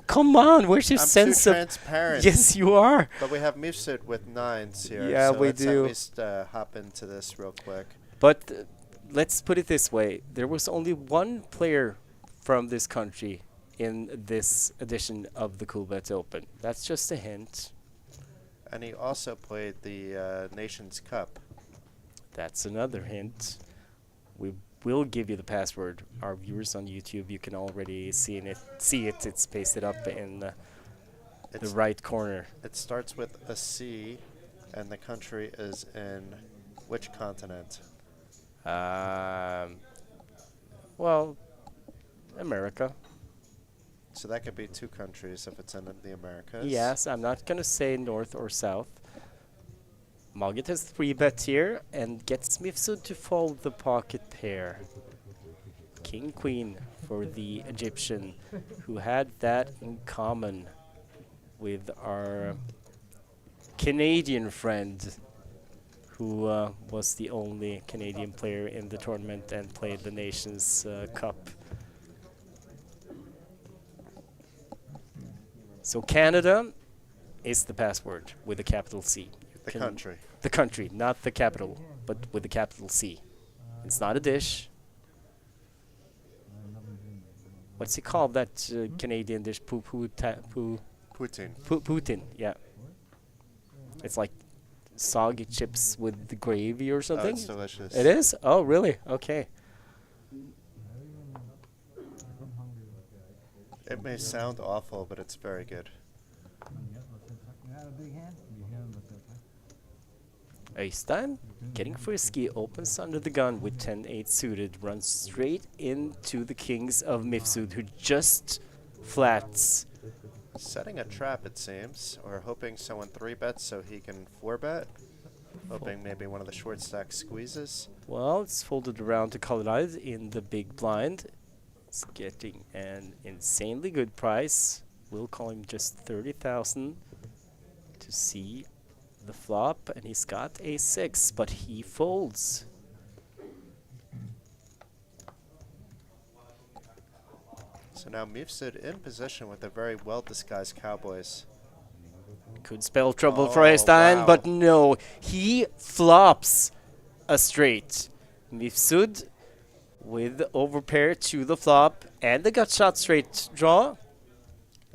where's your I'm sense too of? transparent. Yes, you are. But we have Mifsud with 9s here. Yeah, so we let's do. at least hop into this real quick. But let's put it this way: there was only one player from this country in this edition of the Coolbet Open. That's just a hint. And he also played the Nations Cup. That's another hint. We will give you the password. Our viewers on YouTube, you can already see it. It's pasted up in the right corner. It starts with a C, and the country is in which continent? Well, America. So that could be 2 countries if it's in the Americas. Yes, I'm not going to say north or south. Margit has 3 bets here and gets Mifsud to fold the pocket pair. King Queen for the Egyptian, who had that in common with our Canadian friend, who was the only Canadian player in the tournament and played the Nations Cup. So Canada is the password with a capital C. The country. The country, not the capital, but with a capital C. It's not a dish. What's it called, that Canadian dish? Putin. Putin, yeah. It's like soggy chips with the gravy or something? Oh, it's delicious. It is? Oh, really? Okay. It may sound awful, but it's very good. Øystein, getting frisky, opens under the gun with 10-8 suited, runs straight into the kings of Mifsud, who just flats. Setting a trap, it seems, or hoping someone 3-bets so he can 4-bet. Hoping maybe one of the short stack squeezes. Well, it's folded around to Colorado in the big blind. It's getting an insanely good price. We'll call him just 30,000 to see the flop, and he's got a 6, but he folds. So now Mifsud in position with a very well-disguised Cowboys. Could spell trouble for Oh, Øystein, wow. but no, he flops a straight. Mifsud with overpair to the flop and the gut shot straight draw.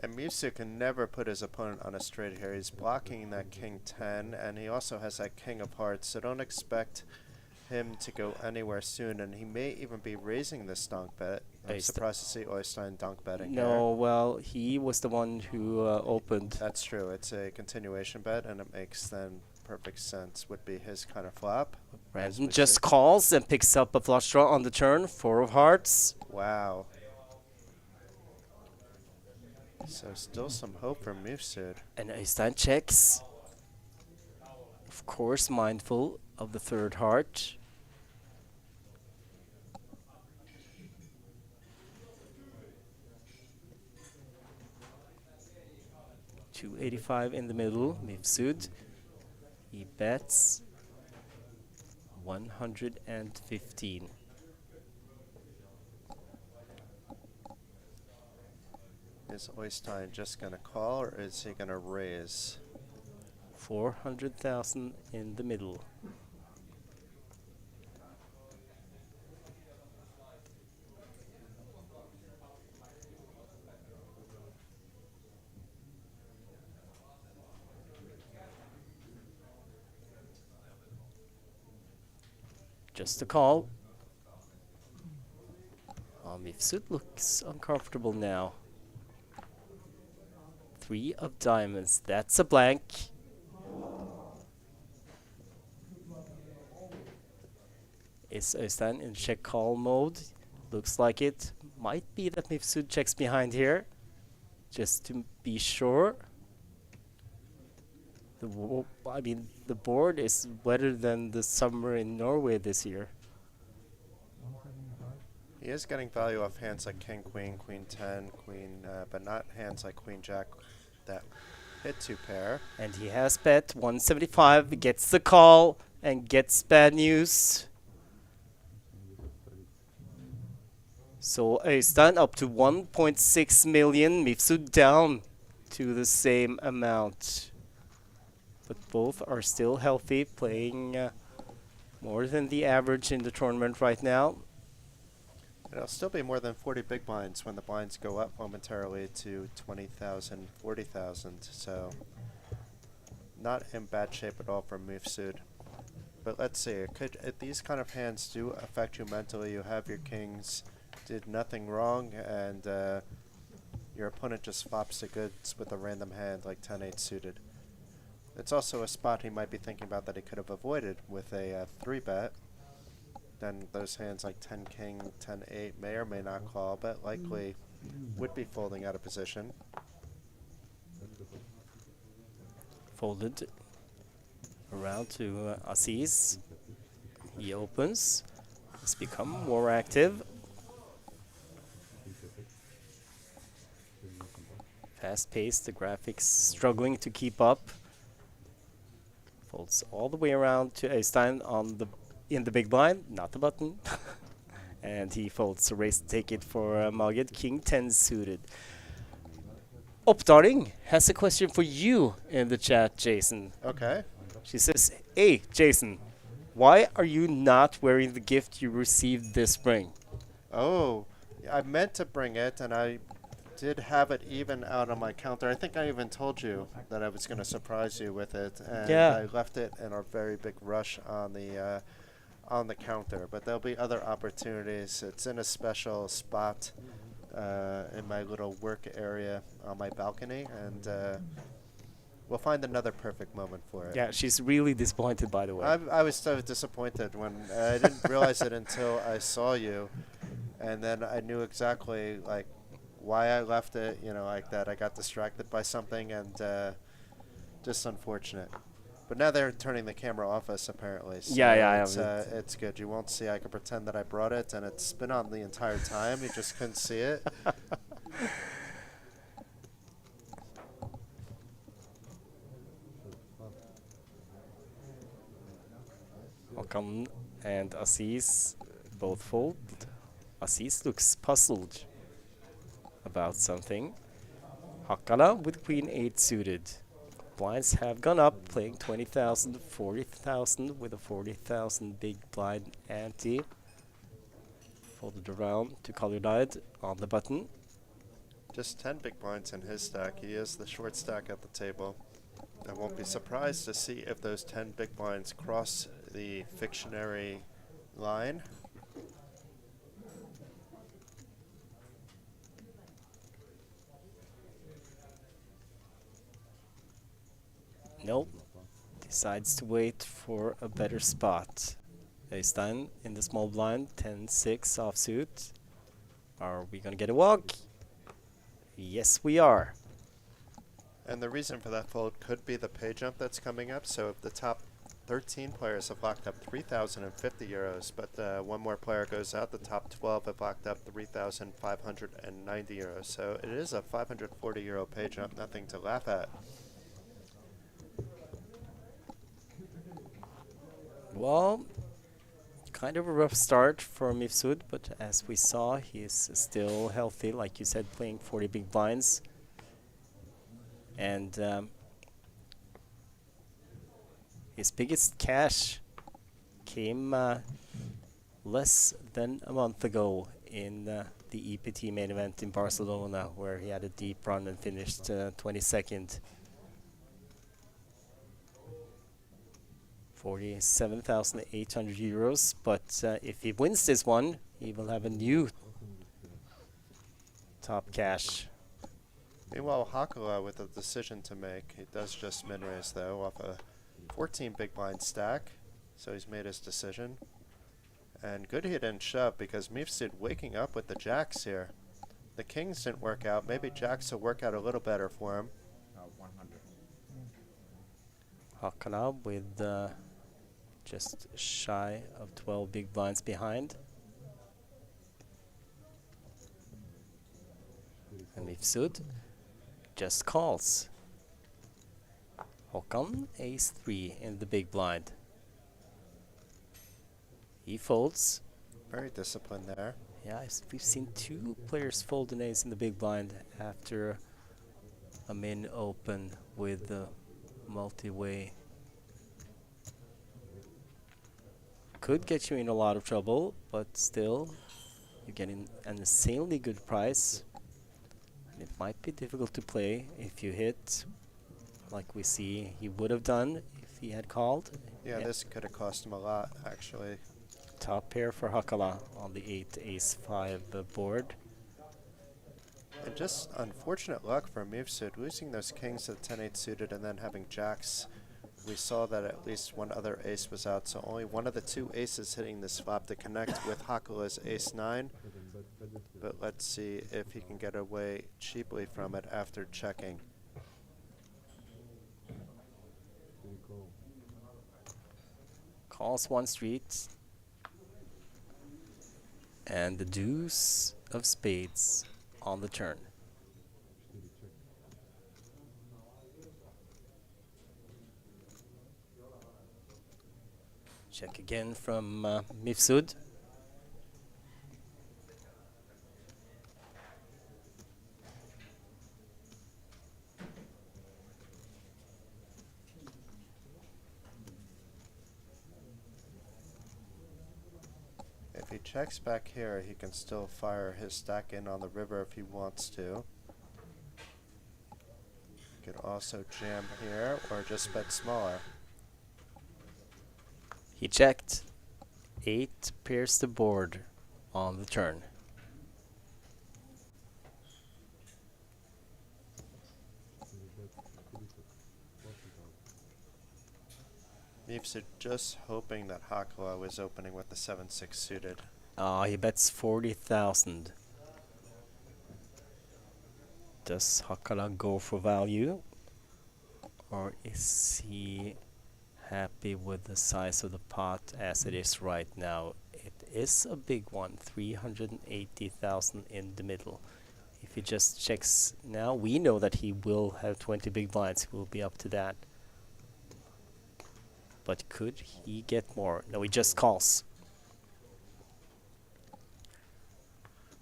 And Mifsud can never put his opponent on a straight here. He's blocking that King 10, and he also has that King of Hearts, so don't expect him to go anywhere soon, and he may even be raising this donk bet. I'm surprised to see Øystein donk betting No, here. well, he was the one who opened. That's true. It's a continuation bet, and it makes then perfect sense. Would be his kind of flop. Random just calls and picks up a flush draw on the turn. 4 of hearts. Wow. So still some hope for Mifsud. And Øystein checks. Of of course mindful of the third heart. $285 in the middle, Mifsud. He bets 115. Is Oystein just going to call, or is he going to raise? 400,000 in the middle. Just a call. Mifsud looks uncomfortable now. 3 of diamonds. That's a blank. Is Øystein in check call mode? Looks like it. Might be that Mifsud checks behind here. Just to be sure. I mean, the board is wetter than the summer in Norway this year. He is getting value off hands like King, Queen, Queen 10, Queen, but not hands like Queen Jack that hit 2 pair. And he has bet 175, gets the call, and gets bad news. So Øystein up to 1.6 million, Mifsud down to the same amount. But both are still healthy, playing more than the average in the tournament right now. It'll still be more than 40 big blinds when the blinds go up momentarily to 20,000, 40,000. So not in bad shape at all for Mifsud. But let's see, these kind of hands do affect you mentally. You have your kings, did nothing wrong, and your opponent just flops the goods with a random hand like 10-8 suited. It's also a spot he might be thinking about that he could have avoided with a 3-bet. Then those hands like 10-king, 10-8 may or may not call, but likely would be folding out of position. Folded around to Aziz. He opens. He's become more active. Fast-paced, the graphics struggling to keep up. Folds all the way around to Øystein on in the big blind, not the button. And he folds a raise to take it for Magid, King 10 suited. Oppdaring has a question for you in the chat, Jason. Okay. She says, hey, Jason, why are you not wearing the gift you received this spring? Oh, I meant to bring it, and I did have it even out on my counter. I think I even told you that I was going to surprise you with it, and I left it in a very big rush on the counter. But there'll be other opportunities. It's in a special spot in my little work area on my balcony, and we'll find another perfect moment for it. Yeah, she's really disappointed, by the way. I was so disappointed when I didn't realize it until I saw you, and then I knew exactly like why I left it, you know, like that. I got distracted by something, and just unfortunate. But now they're turning the camera off us, apparently. So it's good. You won't see. I can pretend that I brought it, and it's been on the entire time. You just couldn't see it. Håkan and Aziz both fold. Aziz looks puzzled about something. Hakala with Queen 8 suited. Blinds have gone up, playing 20,000, 40,000 with a 40,000 big blind ante. Folded around to Kaljulaid on the button. Just 10 big blinds in his stack. He is the short stack at the table. I won't be surprised to see if those 10 big blinds cross the fictionary line. Nope. Decides to wait for a better spot. Øystein in the small blind, 10-6 offsuit. Are we gonna get a walk? Yes, we are. And the reason for that fold could be the pay jump that's coming up. So if the top 13 players have locked up 3,050 euros, but one more player goes out. The top 12 have locked up 3,590 euros. So it is a 540 euro pay jump, nothing to laugh at. Well, kind of a rough start for Mifsud, but as we saw, he is still healthy, like you said, playing 40 big blinds. And his biggest cash came less than a month ago in the EPT main event in Barcelona, where he had a deep run and finished 22nd. 47,800 euros, but if he wins this one, he will have a new top cash. Meanwhile, Hakala with a decision to make. He does just min-raise, though, off a 14 big blind stack, so he's made his decision. And good he didn't shove, because Mifsud waking up with the jacks here. The kings didn't work out. Maybe jacks will work out a little better for him. 100. Hakala with just shy of 12 big blinds behind. And Mifsud just calls. Håkan, ace 3 in the big blind. He folds. Very disciplined there. Yeah, we've seen 2 players fold an ace in the big blind after a min open with the multi-way. Could get you in a lot of trouble, but still, you're getting an insanely good price. And it might be difficult to play if you hit, like we see he would have done if he had called. Yeah, this could have cost him a lot, actually. Top pair for Hakala on the 8 ace 5 board. And just unfortunate luck for Mifsud, losing those kings to the 10-8 suited and then having jacks. We saw that at least one other ace was out, so only one of the 2 aces hitting this flop to connect with Hakala's ace 9. But let's see if he can get away cheaply from it after checking. Calls one street. And the deuce of spades on the turn. Check again from Mifsud. If he checks back here, he can still fire his stack in on the river if he wants to. He could also jam here or just bet smaller. He checked. 8 pairs the board on the turn. Mifsud just hoping that Hakala was opening with the 7-6 suited. He bets 40,000. Does Hakala go for value? Or is he happy with the size of the pot as it is right now? It is a big one, 380,000 in the middle. If he just checks now, we know that he will have 20 big blinds. He will be up to that. But could he get more? No, he just calls.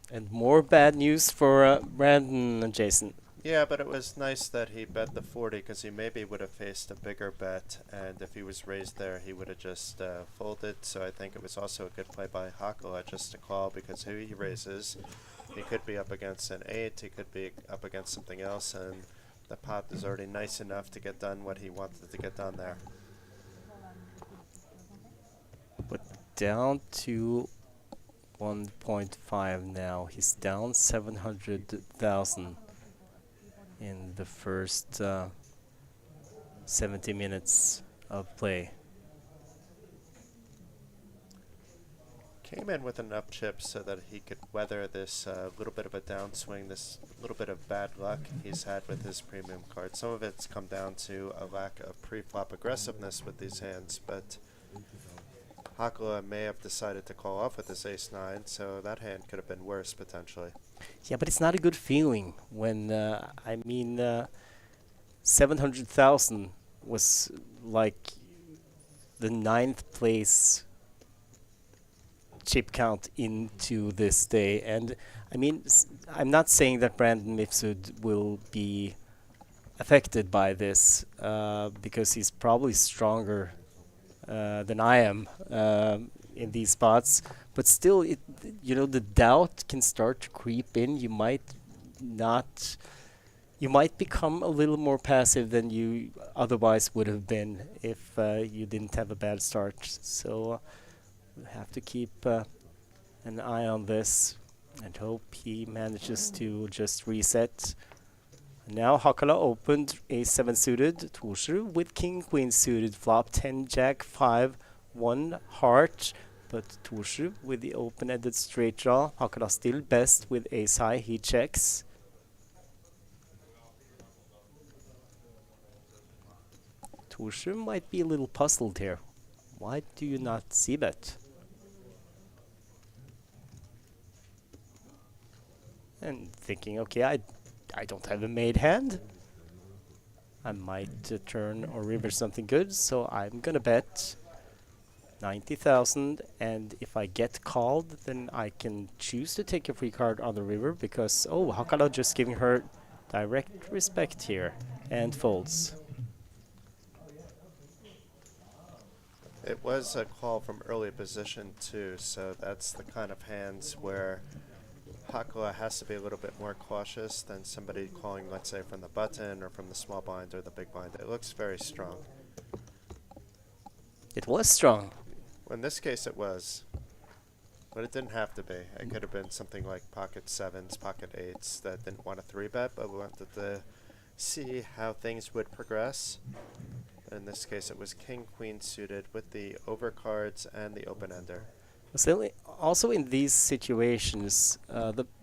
And more bad news for Brandon and Jason. Yeah, but it was nice that he bet the 40 because he maybe would have faced a bigger bet, and if he was raised there, he would have just folded. So I think it was also a good play by Hakala just to call, because who he raises, he could be up against an 8, he could be up against something else, and the pot is already nice enough to get done what he wanted to get done there. But down to 1.5 now. He's down 700,000 in the first 70 minutes of play. Came in with enough chips so that he could weather this little bit of a downswing, this little bit of bad luck he's had with his premium card. Some of it's come down to a lack of pre-flop aggressiveness with these hands, but Hakala may have decided to call off with his ace-9, so that hand could have been worse potentially. Yeah, but it's not a good feeling when, 700,000 was like the 9th place chip count into this day. And I mean, I'm not saying that Brandon Mifsud will be affected by this because he's probably stronger than I am in these spots. But still, the doubt can start to creep in. You might become a little more passive than you otherwise would have been if you didn't have a bad start. So we have to keep an eye on this and hope he manages to just reset. Now Hakala opened ace-7 suited, Torsrud with king-queen suited flop, 10 jack 5 1 heart, but Torsrud with the open-ended straight draw. Hakala still best with ace-high, he checks. Torsrud might be a little puzzled here. Why do you not see bet? And thinking, okay, I don't have a made hand. I might turn or river something good, so I'm gonna bet 90,000, and if I get called, then I can choose to take a free card on the river because, oh, Hakala just giving her direct respect here and folds. It was a call from early position too, so that's the kind of hands where Hakala has to be a little bit more cautious than somebody calling, let's say, from the button or from the small blind or the big blind. It looks very strong. It was strong. Well, in this case it was, but it didn't have to be. It could have been something like pocket 7s, pocket 8s that didn't want to 3-bet, but we wanted to see how things would progress. In this case it was king-queen suited with the overcards and the open-ender. So also in these situations,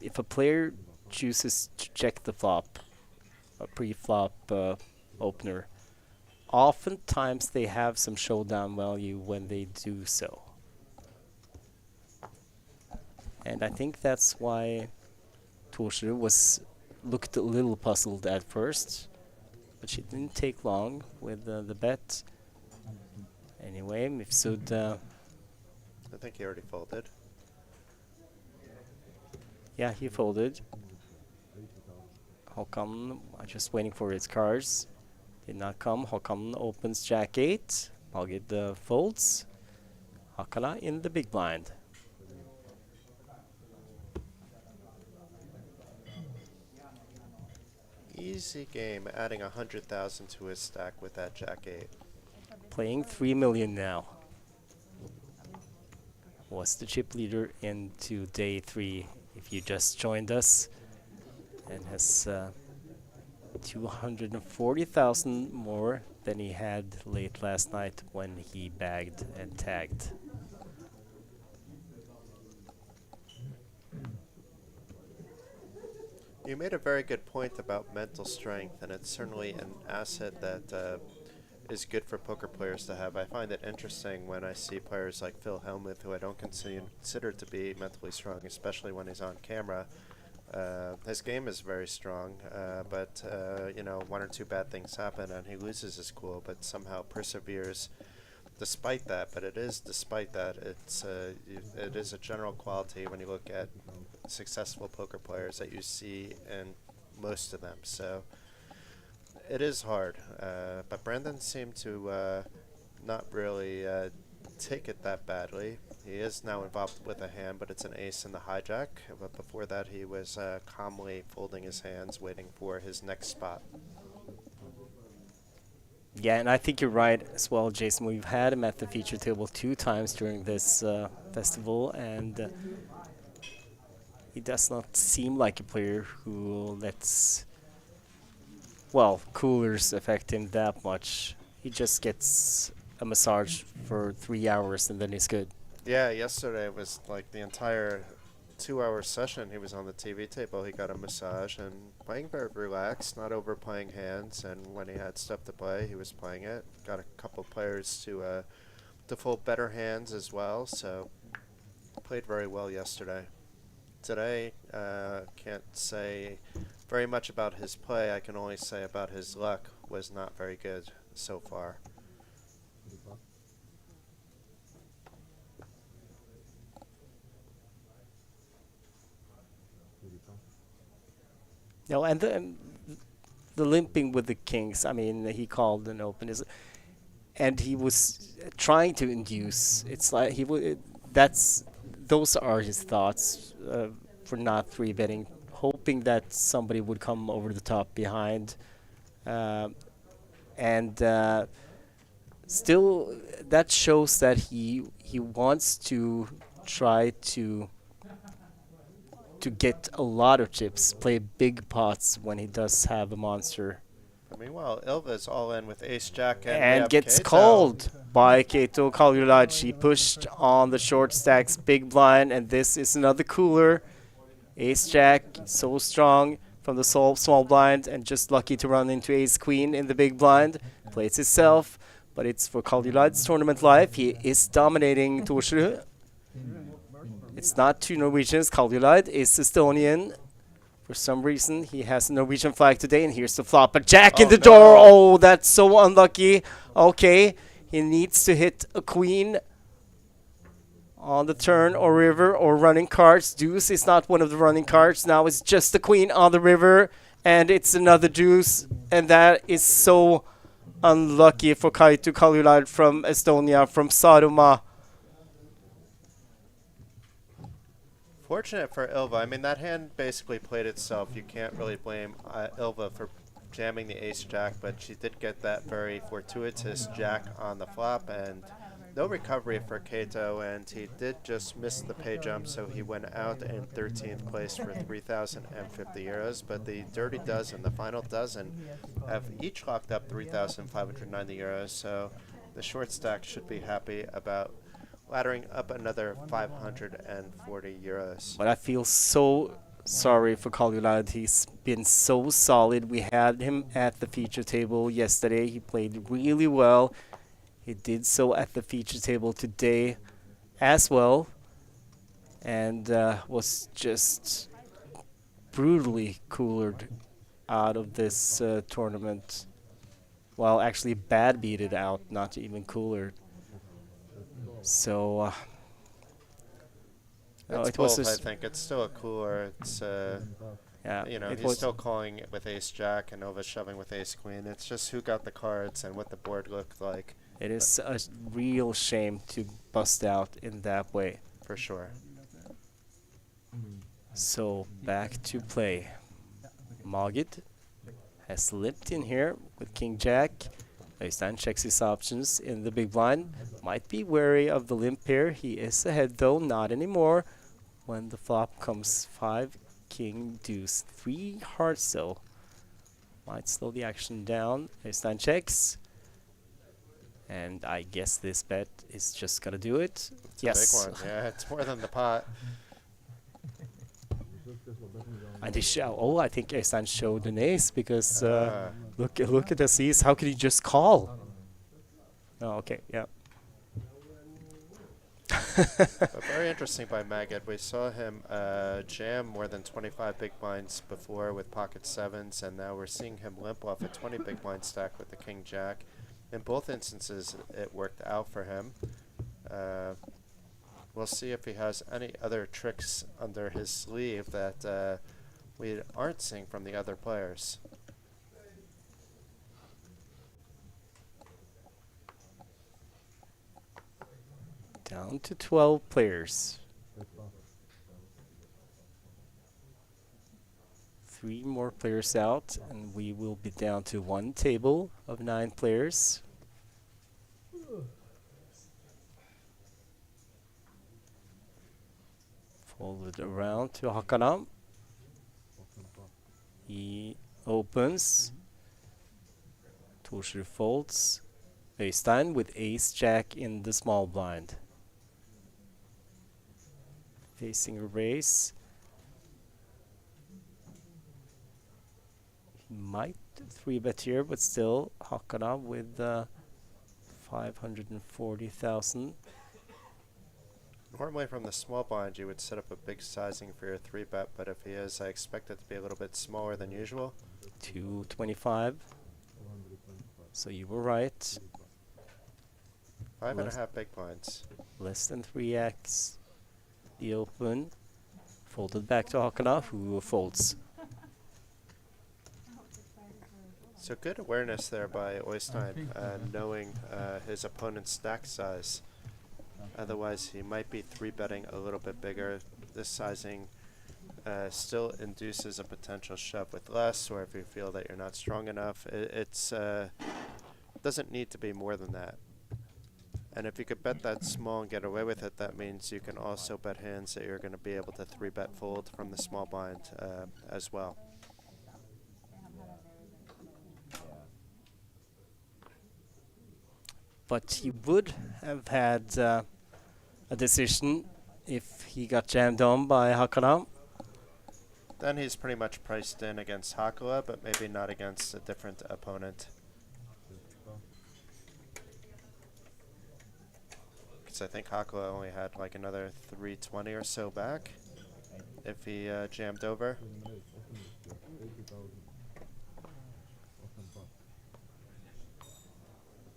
if a player chooses to check the flop, a pre-flop opener, oftentimes they have some showdown value when they do so. And I think that's why Torsrud looked a little puzzled at first, but she didn't take long with the bet. Anyway, Mifsud... I think he already folded. Yeah, he folded. Håkan just waiting for his cards. Did not come. Håkan opens jack 8. Magid folds. Hakala in the big blind. Easy game, adding 100,000 to his stack with that jack 8. Playing 3 million now. Was the chip leader into day 3 if you just joined us, and has 240,000 more than he had late last night when he bagged and tagged. You made a very good point about mental strength, and it's certainly an asset that is good for poker players to have. I find it interesting when I see players like Phil Hellmuth, who I don't consider to be mentally strong, especially when he's on camera. His game is very strong, but one or two bad things happen and he loses his cool, but somehow perseveres despite that. But it is despite that. It is a general quality when you look at successful poker players that you see in most of them. So it is hard, but Brandon seemed to not really take it that badly. He is now involved with a hand, but it's an ace in the hijack. But before that, he was calmly folding his hands, waiting for his next spot. Yeah, and I think you're right as well, Jason. We've had him at the feature table 2 times during this festival, and he does not seem like a player who lets, well, coolers affect him that much. He just gets a massage for 3 hours and then he's good. Yeah, yesterday was like the entire 2-hour session. He was on the TV table. He got a massage and playing very relaxed, not overplaying hands. And when he had stuff to play, he was playing it. Got a couple players to fold better hands as well. So played very well yesterday. Today, can't say very much about his play. I can only say about his luck was not very good so far. No, and the limping with the kings. I mean, he called an open is, and he was trying to induce. It's like he would. That's those are his thoughts for not three betting, hoping that somebody would come over the top behind, uh, and still that shows that he wants to try to get a lot of chips, play big pots when he does have a monster. Meanwhile, Ilva's all in with Ace Jack and we And have gets Kato. called by Keito Kalulaj. He pushed on the short stacks big blind, and this is another cooler. Ace Jack, so strong from the small blind, and just lucky to run into Ace Queen in the big blind. Plays itself, but it's for Kalulaj's tournament life. He is dominating Torsrud. It's not two Norwegians. Kalulaj is Estonian. For some reason, he has a Norwegian flag today, and here's the flop. A jack in the door. Oh, that's so unlucky. Okay, he needs to hit a queen on the turn or river or running cards. Deuce is not one of the running cards. Now it's just the queen on the river, and it's another deuce, and that is so unlucky for Kaitu Kalulaj from Estonia, from Saruma. Fortunate for Ilva. I mean, that hand basically played itself. You can't really blame Ilva for jamming the ace jack, but she did get that very fortuitous jack on the flop, and no recovery for Kato, and he did just miss the pay jump, so he went out in 13th place for 3,050 euros. But the dirty dozen, the final dozen, have each locked up 3,590 euros, so the short stack should be happy about laddering up another 540 euros. But I feel so sorry for Kalulaj. He's been so solid. We had him at the feature table yesterday. He played really well. He did so at the feature table today as well, and was just brutally coolered out of this tournament. Well, actually bad beat it out, not even coolered. So It's it was both, I just, think. It's still a cooler. It's yeah, you know, it he's was still calling with ace jack and Nova shoving with ace queen. It's just who got the cards and what the board looked like. it is a real shame to bust out in that way. For sure. So back to play. Magid has slipped in here with king jack. Øystein checks his options in the big blind. Might be wary of the limp here. He is ahead though, not anymore. When the flop comes 5 king deuce 3 hearts though. Might slow the action down. Øystein checks. And I guess this bet is just gonna do it. It's Yes. a big one. Yeah, it's more than the pot. And he I think Øystein showed an ace because look at the ace. How could he just call? Oh, okay, yeah. But very interesting by Magid. We saw him jam more than 25 big blinds before with pocket sevens, and now we're seeing him limp off a 20 big blind stack with the king jack. In both instances, it worked out for him. We'll see if he has any other tricks under his sleeve that we aren't seeing from the other players. Down to 12 players. 3 more players out, and we will be down to 1 table of 9 players. Fold it around to Hakana. He opens. Torsrud folds. Øystein with ace jack in the small blind. facing a raise. He might 3-bet here, but still Hakana with 540,000. Normally from the small blind you would set up a big sizing for your 3-bet, but if he is, I expect it to be a little bit smaller than usual. 225. So you were right. 5.5 big blinds. Less than 3x. The open. Folded back to Hakana, who folds. So good awareness there by Oystein, knowing his opponent's stack size. Otherwise, he might be 3-betting a little bit bigger. This sizing still induces a potential shove with less, or if you feel that you're not strong enough, it's doesn't need to be more than that. And if you could bet that small and get away with it, that means you can also bet hands that you're going to be able to 3-bet fold from the small blind as well. But he would have had a decision if he got jammed on by Hakana. Then he's pretty much priced in against Hakala, but maybe not against a different opponent. Because I think Hakala only had like another 320 or so back if he jammed over.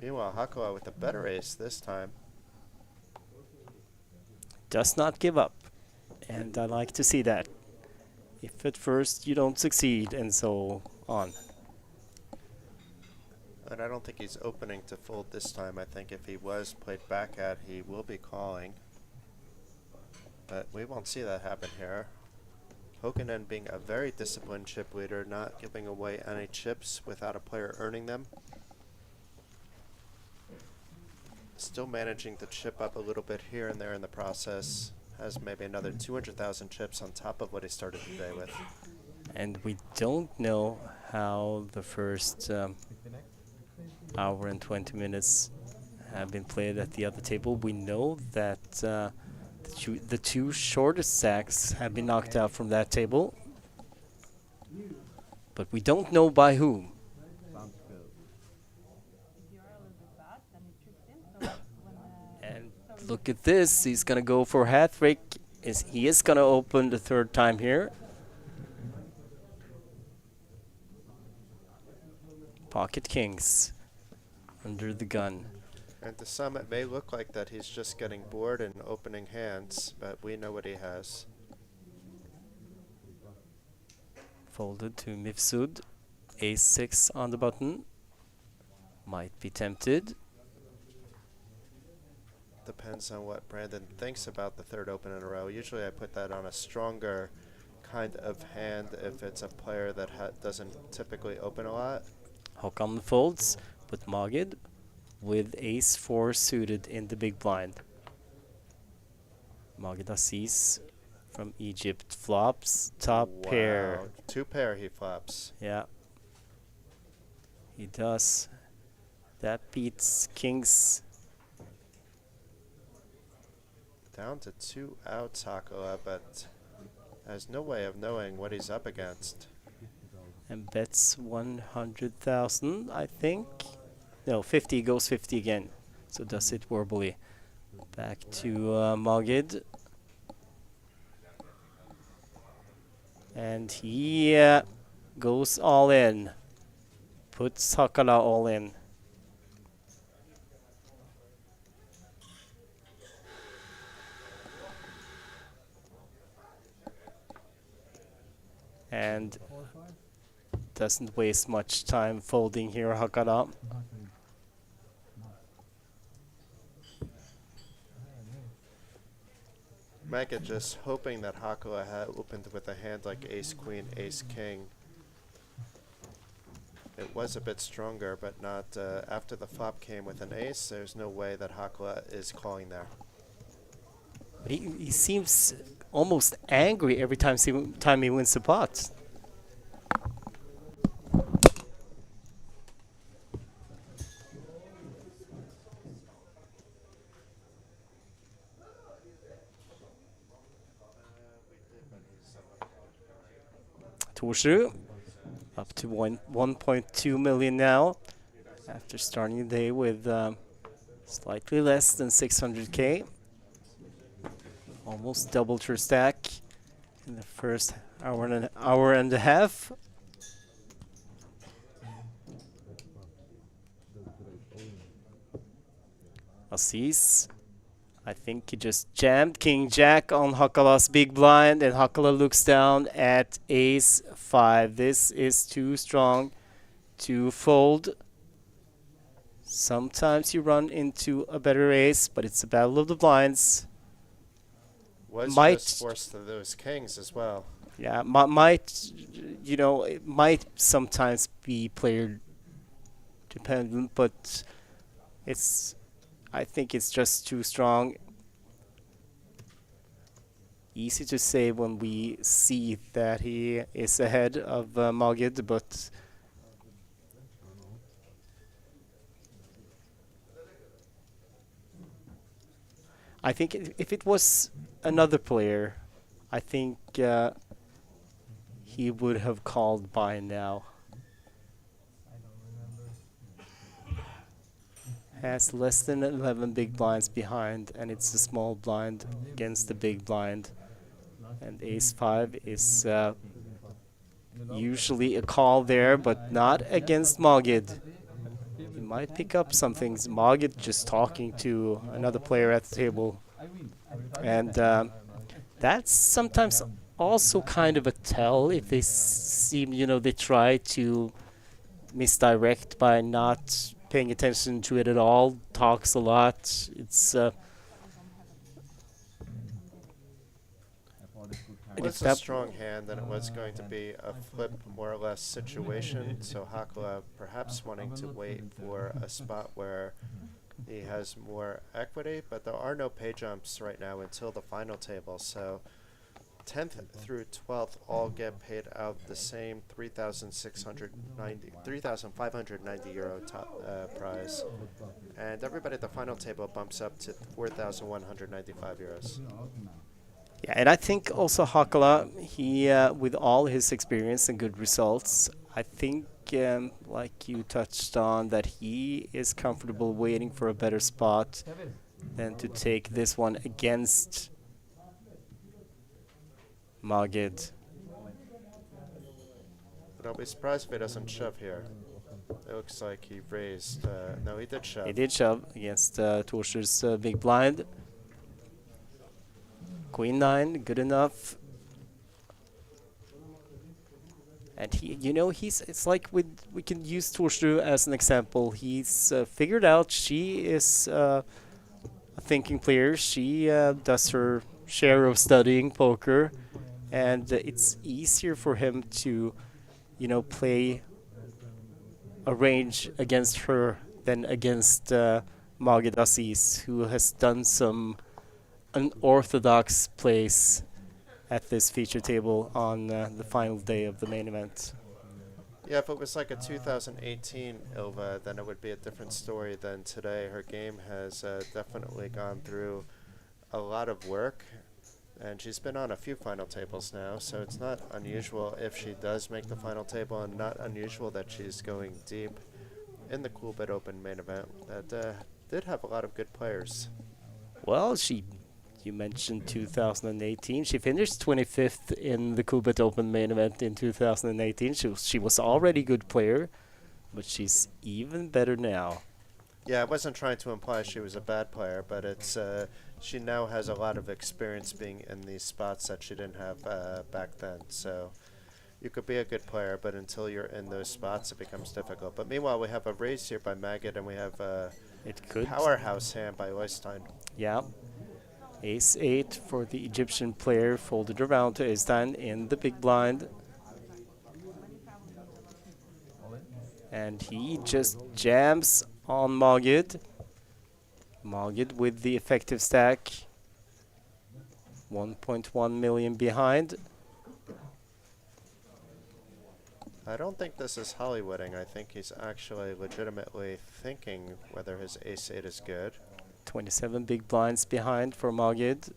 Meanwhile, Hakala with a better ace this time. Does not give up. And I like to see that. If at first you don't succeed, and so on. And I don't think he's opening to fold this time. I think if he was played back at, he will be calling. But we won't see that happen here. Hokunen being a very disciplined chip leader, not giving away any chips without a player earning them. Still managing to chip up a little bit here and there in the process. Has maybe another 200,000 chips on top of what he started the day with. And we don't know how the first hour and 20 minutes have been played at the other table. We know that the two shortest stacks have been knocked out from that table. But we don't know by whom. And look at this, he's gonna go for hat-trick. He is gonna open the third time here. Pocket kings under the gun. And to some it may look like that he's just getting bored and opening hands, but we know what he has. Folded to Mifsud. Ace-6 on the button. Might be tempted. Depends on what Brandon thinks about the third open in a row. Usually I put that on a stronger kind of hand if it's a player that doesn't typically open a lot. Håkan folds, but Magid with ace-4 suited in the big blind. Magid Aziz from Egypt flops, top pair. 2 pair he flops. Yeah. He does. That beats kings. Down to 2 outs, Hakala, but has no way of knowing what he's up against. And bets 100,000, I think. No, 50, goes 50 again. So does it verbally. Back to Magid. And he goes all in. Puts Hakala all in. And doesn't waste much time folding here, Hakala. Mega just hoping that Hakala had opened with a hand like ace-queen, ace-king. It was a bit stronger, but not after the flop came with an ace. There's no way that Hakala is calling there. He seems almost angry every time he wins the pot. Torsrud up to 1.2 million now after starting the day with slightly less than 600k. Almost doubled her stack in the first hour and a half. Assis, I think he just jammed King Jack on Hakala's big blind, and Hakala looks down at Ace 5. This is too strong to fold. Sometimes you run into a better ace, but it's a battle of the blinds. Was Might just forced to those kings as well. Yeah, might, you know, it might sometimes be player dependent, but I think it's just too strong. Easy to say when we see that he is ahead of Magid, but I think if it was another player, I think he would have called by now. Has less than 11 big blinds behind, and it's a small blind against the big blind. And Ace 5 is usually a call there, but not against Magid. He might pick up something. Magid just talking to another player at the table. And that's sometimes also kind of a tell if they seem, you know, they try to misdirect by not paying attention to it at all, talks a lot. It's It was a strong hand, and it was going to be a flip, more or less, situation. So Hakala perhaps wanting to wait for a spot where he has more equity, but there are no pay jumps right now until the final table. So 10th through 12th all get paid out the same 3,590 euro top prize, and everybody at the final table bumps up to 4,195 euros. Yeah, and I think also Hakala, he with all his experience and good results, I think like you touched on, that he is comfortable waiting for a better spot than to take this one against Magid. But I'll be surprised if he doesn't shove here. It looks like he raised. No, he did shove. He did shove against Torsrud's big blind. Queen 9, good enough. And he, you know, it's like we can use Torsrud as an example. He's figured out she is a thinking player. She does her share of studying poker, and it's easier for him to, you know, play a range against her than against Magid Aziz, who has done some unorthodox plays at this feature table on the final day of the main event. Yeah, if it was like a 2018 Ilva, then it would be a different story than today. Her game has definitely gone through a lot of work, and she's been on a few final tables now, so it's not unusual if she does make the final table, and not unusual that she's going deep in the Coolbet Open Main Event that did have a lot of good players. Well, you mentioned 2018. She finished 25th in the Coolbet Open Main Event in 2018. She was already a good player, but she's even better now. Yeah, I wasn't trying to imply she was a bad player, but it's she now has a lot of experience being in these spots that she didn't have back then. So you could be a good player, but until you're in those spots, it becomes difficult. But meanwhile, we have a raise here by Magid, and we have a powerhouse hand by Oystein. Yeah. Ace 8 for the Egyptian player, folded around to Oystein in the big blind. And he just jams on Magid. Magid with the effective stack. 1.1 million behind. I don't think this is Hollywooding. I think he's actually legitimately thinking whether his Ace 8 is good. 27 big blinds behind for Magid.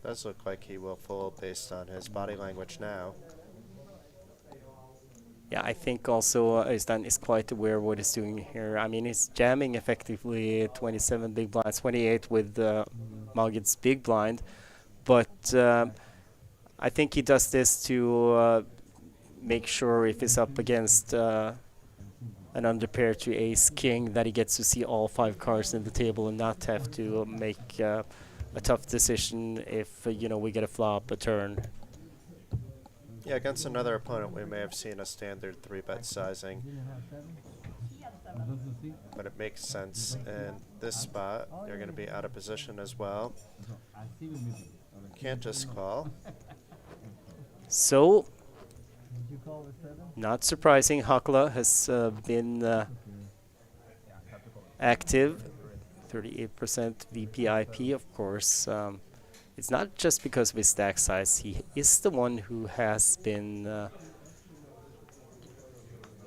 Does look like he will fold based on his body language now. Yeah, I think also Øystein is quite aware of what he's doing here. I mean, he's jamming effectively 27 big blinds, 28 with Magid's big blind. But I think he does this to make sure if he's up against an underpair to ace-king that he gets to see all 5 cards in the table and not have to make a tough decision if, you know, we get a flop, a turn. Yeah, against another opponent, we may have seen a standard 3-bet sizing. But it makes sense in this spot. You're going to be out of position as well. Can't just call. So, not surprising, Hakala has been active. 38% VPIP, of course. It's not just because of his stack size. He is the one who has been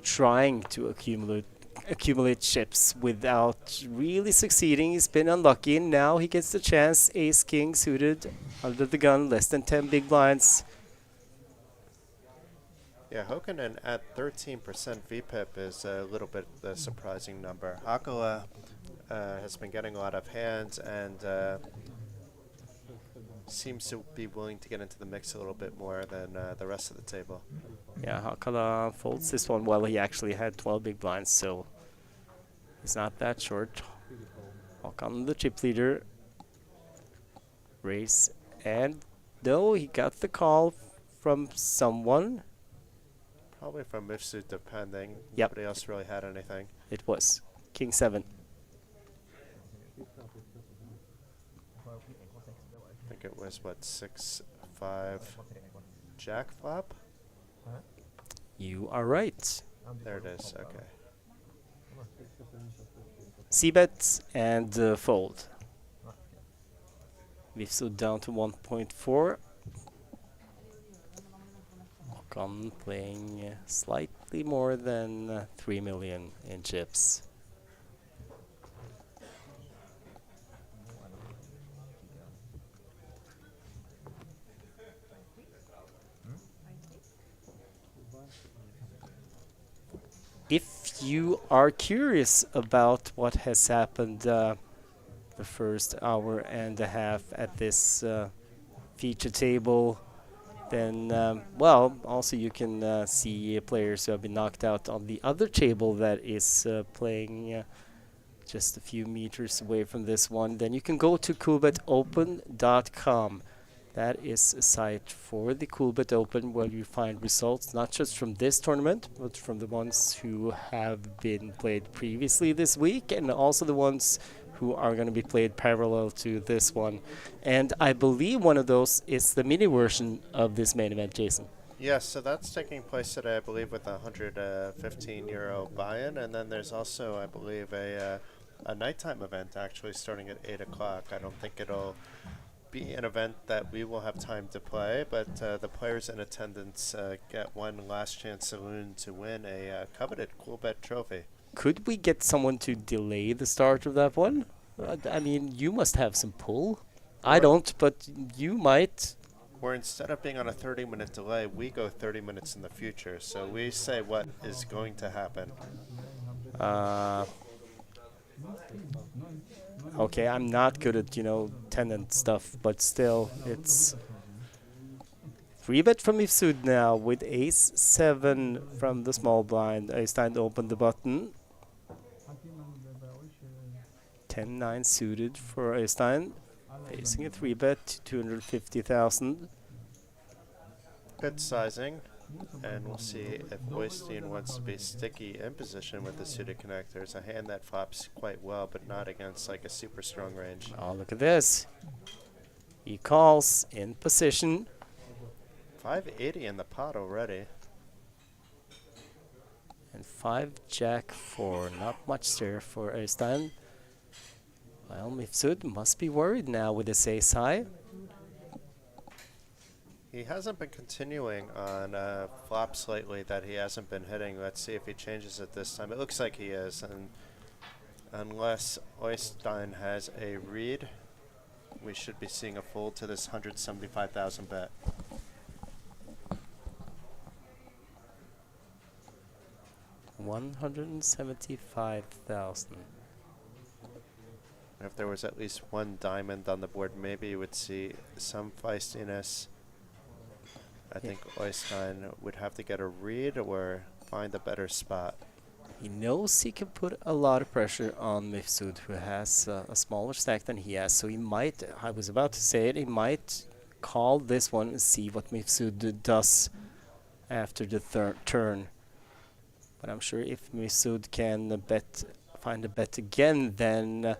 trying to accumulate chips without really succeeding. He's been unlucky, and now he gets the chance. Ace-king suited, under the gun, less than 10 big blinds. Yeah, Hokunen at 13% VPIP is a little bit the surprising number. Hakala has been getting a lot of hands and seems to be willing to get into the mix a little bit more than the rest of the table. Yeah, Hakala folds this one. Well, he actually had 12 big blinds, so he's not that short. Håkan, the chip leader. Raise, and no, he got the call from someone. Probably from Mifsud, depending. Yep. Nobody else really had anything. It was King 7. I think it was, what, 6-5 Jack flop? You are right. There it is, okay. C-bet and fold. Mifsud down to 1.4. Håkan playing slightly more than 3 million in chips. If you are curious about what has happened the first hour and a half at this feature table, then, well, also you can see players who have been knocked out on the other table that is playing just a few meters away from this one. Then you can go to coolbetopen.com. That is a site for the Coolbet Open where you find results not just from this tournament, but from the ones who have been played previously this week, and also the ones who are going to be played parallel to this one. And I believe one of those is the mini version of this main event, Jason. Yes, so that's taking place today, I believe, with a €115 buy-in, and then there's also, I believe, a nighttime event actually starting at 8 o'clock. I don't think it'll be an event that we will have time to play, but the players in attendance get one last chance saloon to win a coveted Coolbet trophy. Could we get someone to delay the start of that one? I mean, you must have some pull. I don't, but you might. Where instead of being on a 30-minute delay, we go 30 minutes in the future. So we say what is going to happen. Okay, I'm not good at, tenant stuff, but still, it's 3-bet from Mifsud now with ace-7 from the small blind. Øystein opened the button. 10-9 suited for Øystein, facing a 3-bet, 250,000. Good sizing, and we'll see if Øystein wants to be sticky in position with the suited connectors. A hand that flops quite well, but not against like a super strong range. Oh, look at this. He calls in position. 580 in the pot already. And 5-Jack-4, not much there for Øystein. Well, Mifsud must be worried now with his ace high. He hasn't been continuing on flops lately that he hasn't been hitting. Let's see if he changes it this time. It looks like he is, and unless Øystein has a read, we should be seeing a fold to this 175,000 bet. $175,000. If there was at least one diamond on the board, maybe you would see some feistiness. I think Oystein would have to get a read or find a better spot. He knows he can put a lot of pressure on Mifsud, who has a smaller stack than he has. So he might, I was about to say it, he might call this one and see what Mifsud does after the third turn. But I'm sure if Mifsud can find a bet again, then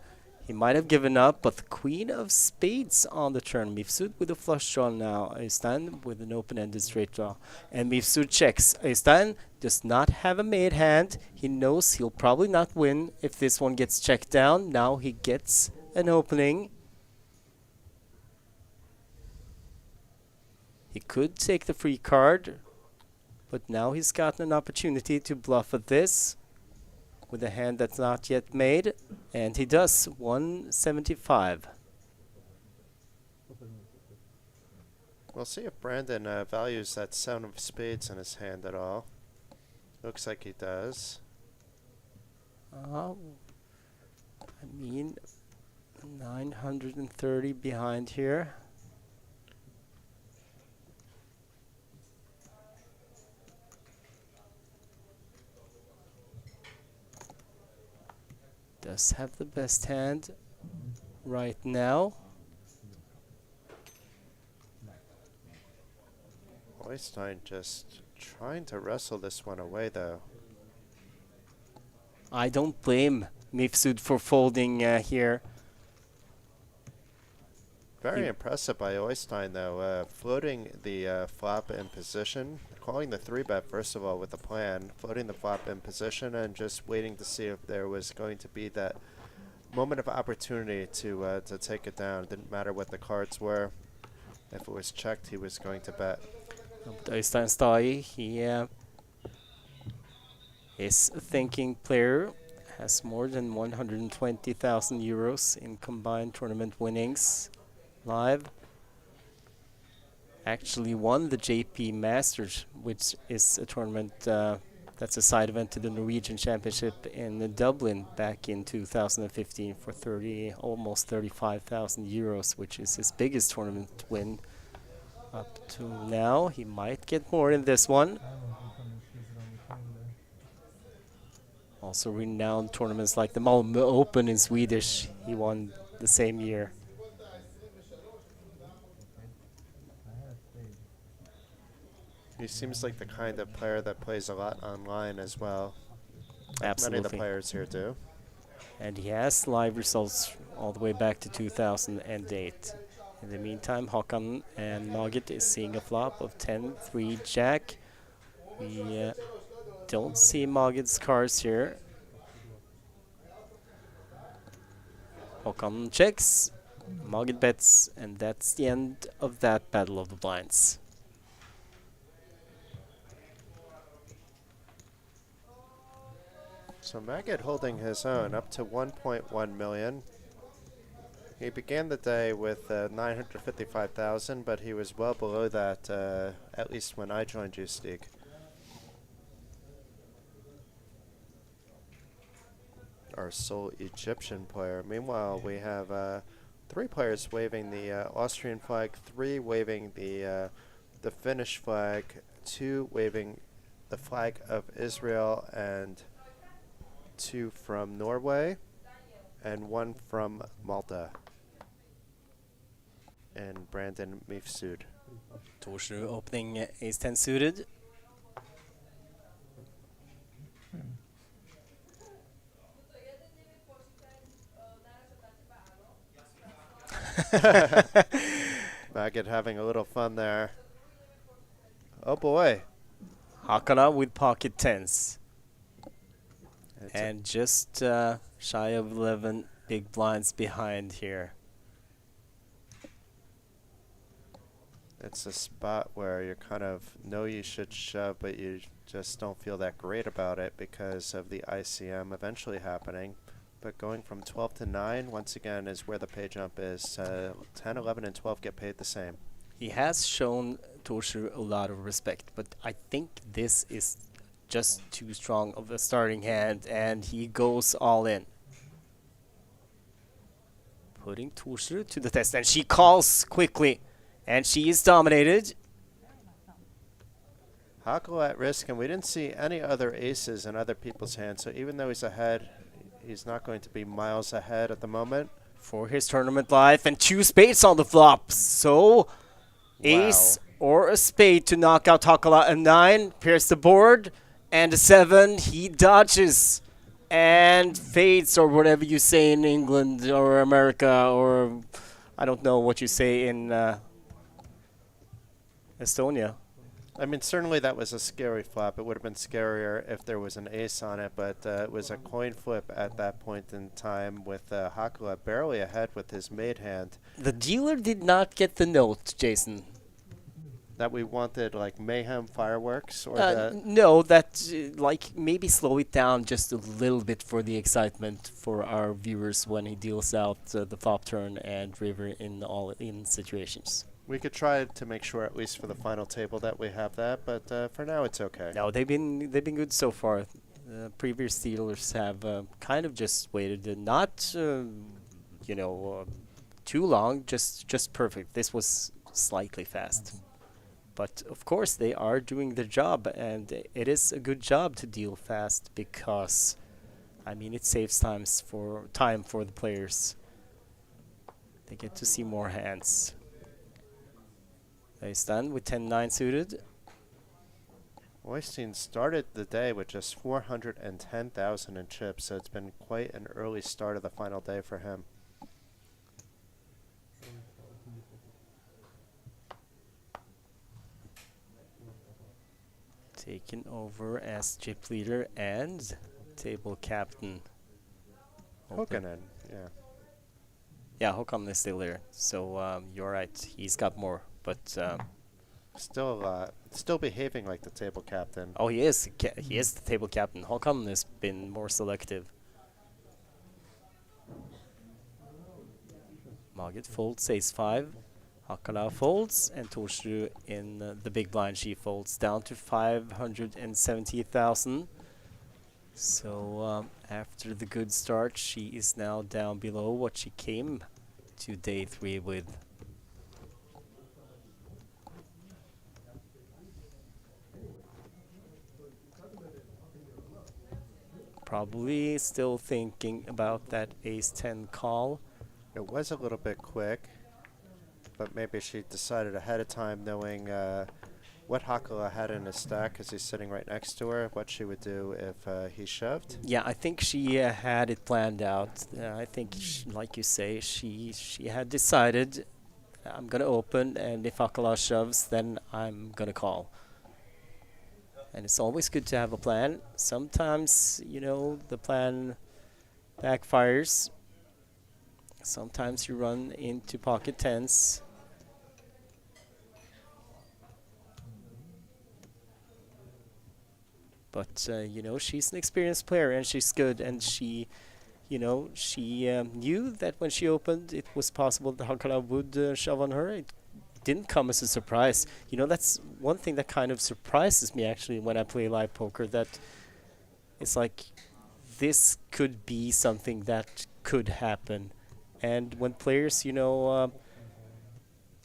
he might have given up. But the Queen of Spades on the turn. Mifsud with a flush draw now. Øystein with an open-ended straight draw. And Mifsud checks. Øystein does not have a made hand. He knows he'll probably not win if this one gets checked down. Now he gets an opening. He could take the free card, but now he's gotten an opportunity to bluff at this with a hand that's not yet made, and he does. 175. We'll see if Brandon values that 7 of spades in his hand at all. Looks like he does. I mean, 930 behind here. Does have the best hand right now. Oystein just trying to wrestle this one away, though. I don't blame Mifsud for folding here. Very impressive by Oystein, though. Floating the flop in position, calling the 3-bet first of all with a plan, floating the flop in position, and just waiting to see if there was going to be that moment of opportunity to take it down. Didn't matter what the cards were. If it was checked, he was going to bet. Øystein Stai, he is a thinking player, has more than 120,000 euros in combined tournament winnings live. Actually won the JP Masters, which is a tournament that's a side event to the Norwegian Championship in Dublin back in 2015 for almost 35,000 euros, which is his biggest tournament win up to now. He might get more in this one. Also renowned tournaments like the Malmö Open in Swedish, he won the same year. He seems like the kind of player that plays a lot online as well. Absolutely. Many of the players here do. And he has live results all the way back to 2008. In the meantime, Håkan and Margit is seeing a flop of 10-3 Jack. We don't see Margit's cards here. Håkan checks, Margit bets, and that's the end of that battle of the blinds. So Maggot holding his own up to 1.1 million. He began the day with 955,000, but he was well below that, at least when I joined you, Stig. Our sole Egyptian player. Meanwhile, we have 3 players waving the Austrian flag, 3 waving the Finnish flag, 2 waving the flag of Israel, and 2 from Norway, and 1 from Malta. And Brandon Mifsud. Torsrud opening ace-10 suited. Maggot having a little fun there. Oh boy. Hakana with pocket tens. It's And just shy of 11 big blinds behind here. It's a spot where you kind of know you should shove, but you just don't feel that great about it because of the ICM eventually happening. But going from 12 to 9, once again, is where the pay jump is. 10, 11, and 12 get paid the same. He has shown Torshu a lot of respect, but I think this is just too strong of a starting hand, and he goes all in. Putting Torshu to the test, and she calls quickly, and she is dominated. Hakala at risk, and we didn't see any other aces in other people's hands, so even though he's ahead, he's not going to be miles ahead at the moment. For his tournament life, and 2 spades on the flop, so ace or a spade to knock out Hakala. A 9 pierce the board, and a 7 he dodges and fades, or whatever you say in England or America, or I don't know what you say in Estonia. I mean, certainly that was a scary flop. It would have been scarier if there was an ace on it, but it was a coin flip at that point in time with Hakala barely ahead with his made hand. The dealer did not get the note, Jason. That we wanted like mayhem fireworks, or no, that like maybe slow it down just a little bit for the excitement for our viewers when he deals out the flop turn and river in all in situations. we could try to make sure, at least for the final table, that we have that. But for now, it's okay. No, they've been good so far. Previous dealers have kind of just waited, not you know too long, just perfect. This was slightly fast. But of course they are doing their job, and it is a good job to deal fast because, I mean, it saves time for the players. They get to see more hands. They stand with 10-9 suited. Oystein started the day with just 410,000 in chips, so it's been quite an early start of the final day for him. Taken over as chip leader and table captain. Hokanen, yeah. Yeah, Håkan is still there. So you're right. He's got more, but still behaving like the table captain. oh, he is. He is the table captain. Håkan has been more selective. Margit folds ace-5. Hakala folds, and Torshu in the big blind, she folds down to 570,000. So after the good start, she is now down below what she came to day 3 with. Probably still thinking about that ace-10 call. It was a little bit quick, but maybe she decided ahead of time, knowing what Hakala had in his stack, because he's sitting right next to her, what she would do if he shoved. Yeah, I think she had it planned out. I think, like you say, she had decided, I'm going to open, and if Hakala shoves, then I'm going to call. And it's always good to have a plan. Sometimes, you know, the plan backfires. Sometimes you run into pocket tens. But, you know, she's an experienced player, and she's good, and she, you know, she knew that when she opened, it was possible that Hakala would shove on her. It didn't come as a surprise. You know, that's one thing that kind of surprises me, actually, when I play live poker, that it's like, this could be something that could happen. And when players, you know,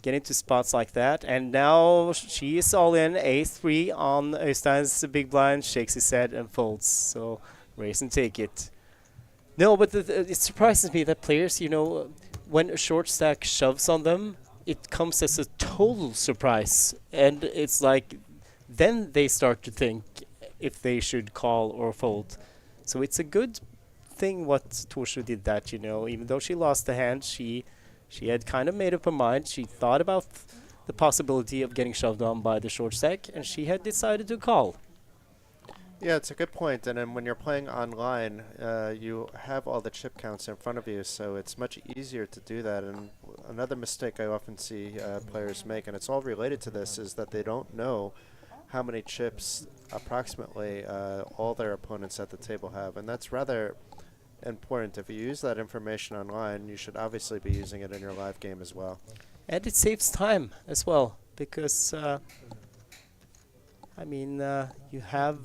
get into spots like that, and now she is all in, a3 on Øystein's big blind, shakes his head and folds. So raise and take it. No, but it surprises me that players, you know, when a short stack shoves on them, it comes as a total surprise, and it's like then they start to think if they should call or fold. So it's a good thing what Torshu did that, you know, even though she lost the hand, she had kind of made up her mind. She thought about the possibility of getting shoved on by the short stack, and she had decided to call. Yeah, it's a good point. And then when you're playing online, you have all the chip counts in front of you, so it's much easier to do that. And another mistake I often see players make, and it's all related to this, is that they don't know how many chips approximately all their opponents at the table have. And that's rather important. If you use that information online, you should obviously be using it in your live game as well. And it saves time as well, because I mean, you have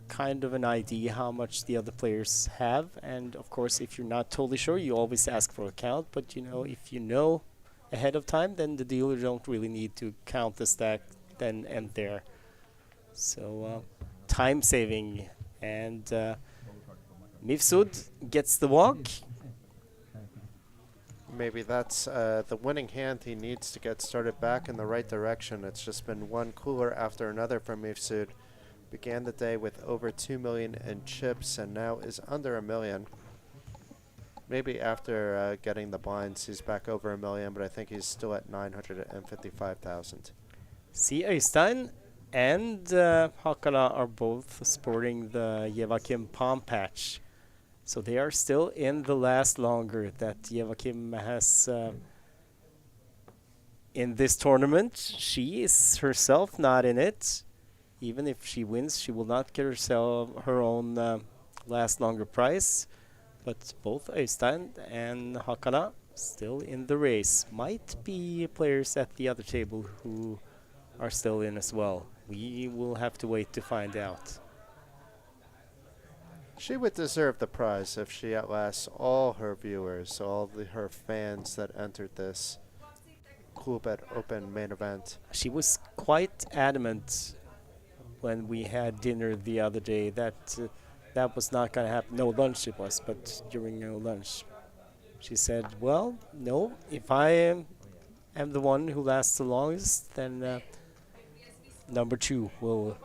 kind of an idea how much the other players have, and of course, if you're not totally sure, you always ask for a count. But you know, if you know ahead of time, then the dealer don't really need to count the stack then and there. So time saving, and Mifsud gets the walk. Maybe that's the winning hand he needs to get started back in the right direction. It's just been one cooler after another from Mifsud. Began the day with over 2 million in chips and now is under 1 million. Maybe after getting the blinds, he's back over 1 million, but I think he's still at 955,000. See, Øystein and Hakala are both sporting the Jevakim palm patch. So they are still in the last longer that Jevakim has in this tournament. She is herself not in it. Even if she wins, she will not get herself her own last longer prize. But both Øystein and Hakala still in the race. Might be players at the other table who are still in as well. We will have to wait to find out. She would deserve the prize if she outlasts all her viewers, her fans that entered this Coolbet Open Main Event. She was quite adamant when we had dinner the other day that that was not going to happen. No, lunch it was, but during no lunch. She said, well, no, if I am the one who lasts the longest, then number 2 will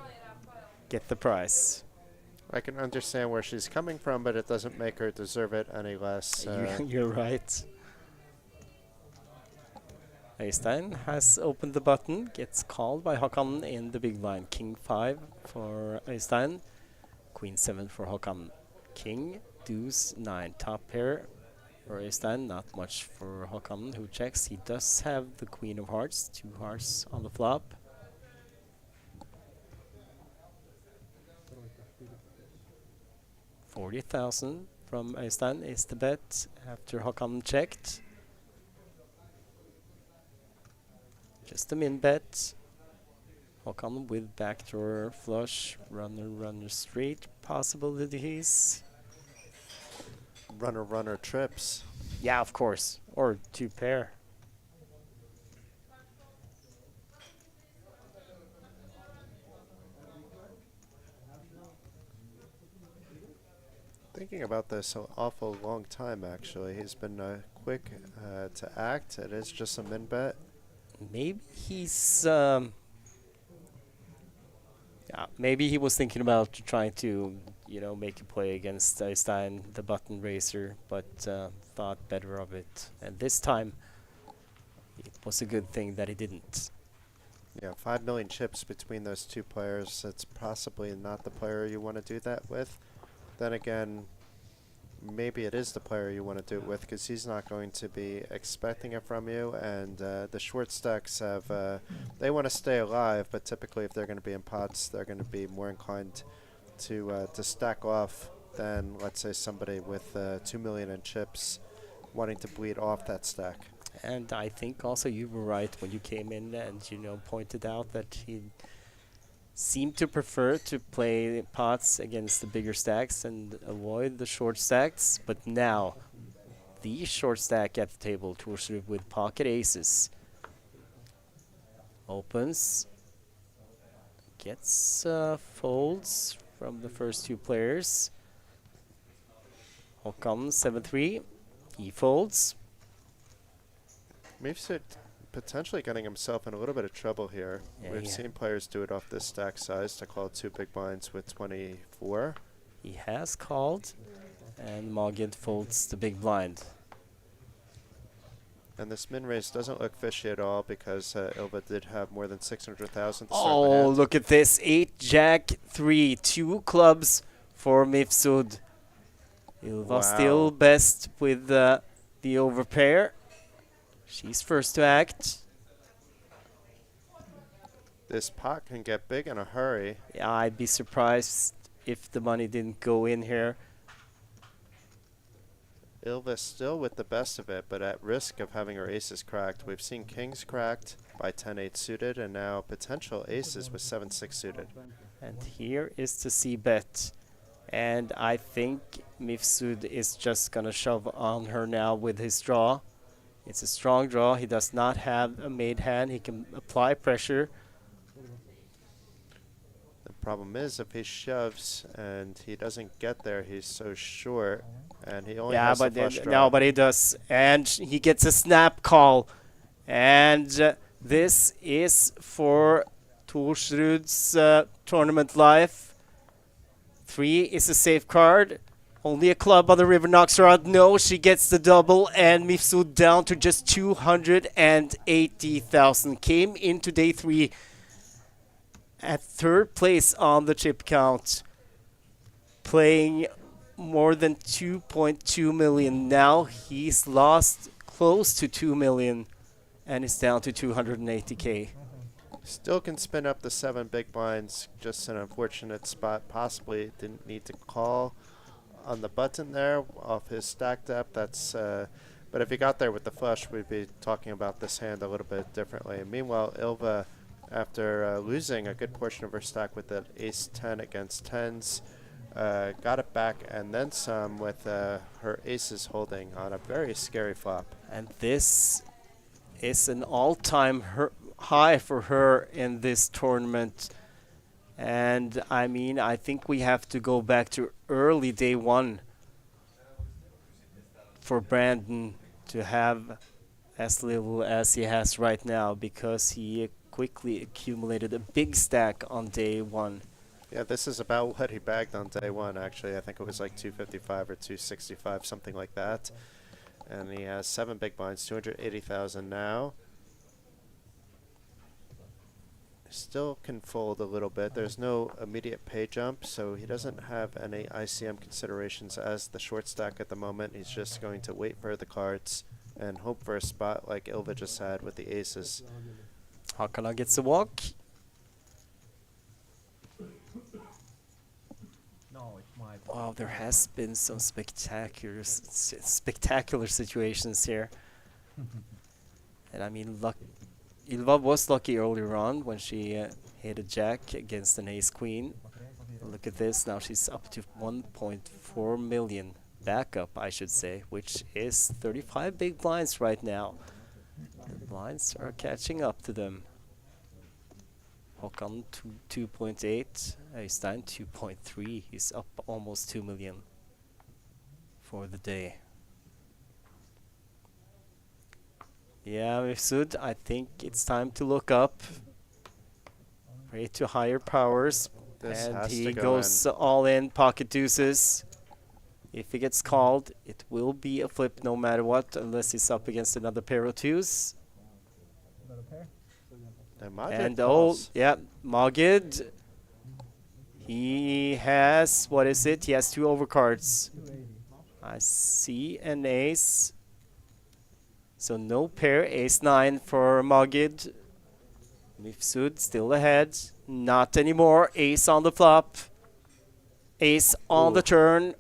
get the prize. I can understand where she's coming from, but it doesn't make her deserve it any less. You're right. Øystein has opened the button, gets called by Håkan in the big blind. King 5 for Øystein, Queen 7 for Håkan. King, deuce 9, top pair for Øystein, not much for Håkan who checks. He does have the Queen of Hearts, 2 hearts on the flop. $40,000 from Øystein is the bet after Håkan checked. Just a min bet. Håkan with backdoor flush, runner straight possibilities. Runner trips. Yeah, of course. Or 2 pair. Thinking about this an awful long time, actually. He's been quick to act. It is just a min bet. Maybe he's maybe he was thinking about trying to, you know, make a play against Øystein, the button racer, but thought better of it. And this time, it was a good thing that he didn't. Yeah, 5 million chips between those 2 players. It's possibly not the player you want to do that with. Then again, maybe it is the player you want to do it with because he's not going to be expecting it from you. And the short stacks have, they want to stay alive, but typically if they're going to be in pots, they're going to be more inclined to stack off than, let's say, somebody with 2 million in chips wanting to bleed off that stack. And I think also you were right when you came in and, you know, pointed out that he seem to prefer to play pots against the bigger stacks and avoid the short stacks. But now, the short stack at the table, Torsrud with pocket aces. Opens. Gets folds from the first 2 players. Håkan 7-3. He folds. Mifsud potentially getting himself in a little bit of trouble here. Yeah, We've seen players do it off this stack size to call 2 big blinds with 24. He has called, and Magid folds the big blind. And this min raise doesn't look fishy at all because Ilva did have more than 600,000 to start the Oh, hand. look at this. 8 Jack 3, 2 clubs for Mifsud. Ilva Wow. still best with the overpair. She's first to act. This pot can get big in a hurry. Yeah, I'd be surprised if the money didn't go in here. Ilva still with the best of it, but at risk of having her aces cracked. We've seen kings cracked by 10-8 suited, and now potential aces with 7-6 suited. And here is the c-bet. And I think Mifsud is just going to shove on her now with his draw. It's a strong draw. He does not have a made hand. He can apply pressure. The problem is if he shoves and he doesn't get there, he's so short, and he only has a flush draw. No, but he does. And he gets a snap call. And this is for Torsrud's tournament life. 3 is a safe card. Only a club on the river knocks her out. No, she gets the double, and Mifsud down to just 280,000. Came into day 3 at 3rd place on the chip count, playing more than 2.2 million. Now he's lost close to 2 million and is down to 280K. Still can spin up the 7 big blinds, just an unfortunate spot. Possibly didn't need to call on the button there off his stack depth. That's but if he got there with the flush, we'd be talking about this hand a little bit differently. And meanwhile, Ilva, after losing a good portion of her stack with the ace 10 against 10s, got it back and then some with her aces holding on a very scary flop. And this is an all-time high for her in this tournament. And I mean, I think we have to go back to early day 1 for Brandon to have as little as he has right now, because he quickly accumulated a big stack on day 1. Yeah, this is about what he bagged on day 1, actually. I think it was like 255 or 265, something like that. And he has 7 big blinds, 280,000 now. Still can fold a little bit. There's no immediate pay jump, so he doesn't have any ICM considerations as the short stack at the moment. He's just going to wait for the cards and hope for a spot like Ilva just had with the aces. Hakana gets a walk. Wow, there has been some spectacular situations here. And I mean, Ylva was lucky earlier on when she hit a jack against an ace-queen. Look at this, now she's up to 1.4 million. Backup, I should say, which is 35 big blinds right now. The blinds are catching up to them. Håkan 2.8, Øystein 2.3. He's up almost 2 million for the day. Yeah, Mifsud, I think it's time to look up. Pray to higher powers. This and has he to go goes all in, pocket deuces. If he gets called, it will be a flip no matter what, unless he's up against another pair of twos. And yeah, Magid. He has, what is it? He has 2 overcards. I see an ace. So no pair, ace-9 for Magid. Mifsud still ahead. Not anymore. Ace on the flop. Ace on the turn.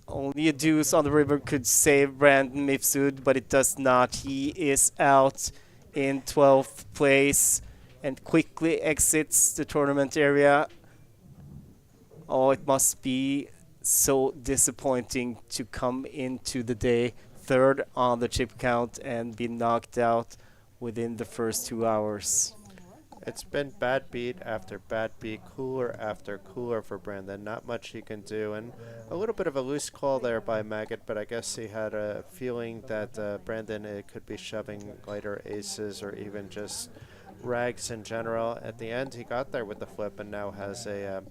Only a deuce on the river could save Brandon Mifsud, but it does not. He is out in 12th place and quickly exits the tournament area. Oh, it must be so disappointing to come into the day 3rd on the chip count and be knocked out within the first 2 hours. It's been bad beat after bad beat, cooler after cooler for Brandon. Not much he can do, and a little bit of a loose call there by Maggot, but I guess he had a feeling that Brandon could be shoving lighter aces or even just rags in general. At the end, he got there with the flip and now has a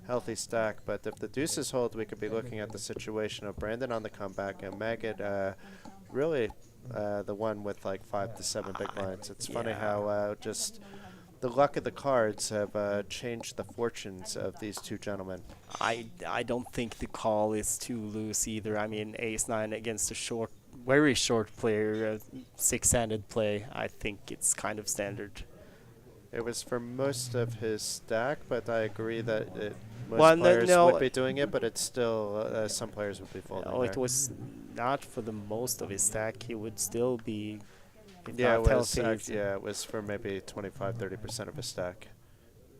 healthy stack. But if the deuces hold, we could be looking at the situation of Brandon on the comeback and Maggot really the one with like 5 to 7 big blinds. It's funny how just the luck of the cards have changed the fortunes of these two gentlemen. I don't think the call is too loose either. I mean, ace-9 against a short, very short player, 6-handed play. I think it's kind of standard. It was for most of his stack, but I agree that most players would be doing it, but it's still some players would be folding. No, it was. not for the most of his stack. He would still be, if Yeah, not it was, healthy. yeah, it was for maybe 25-30% of his stack.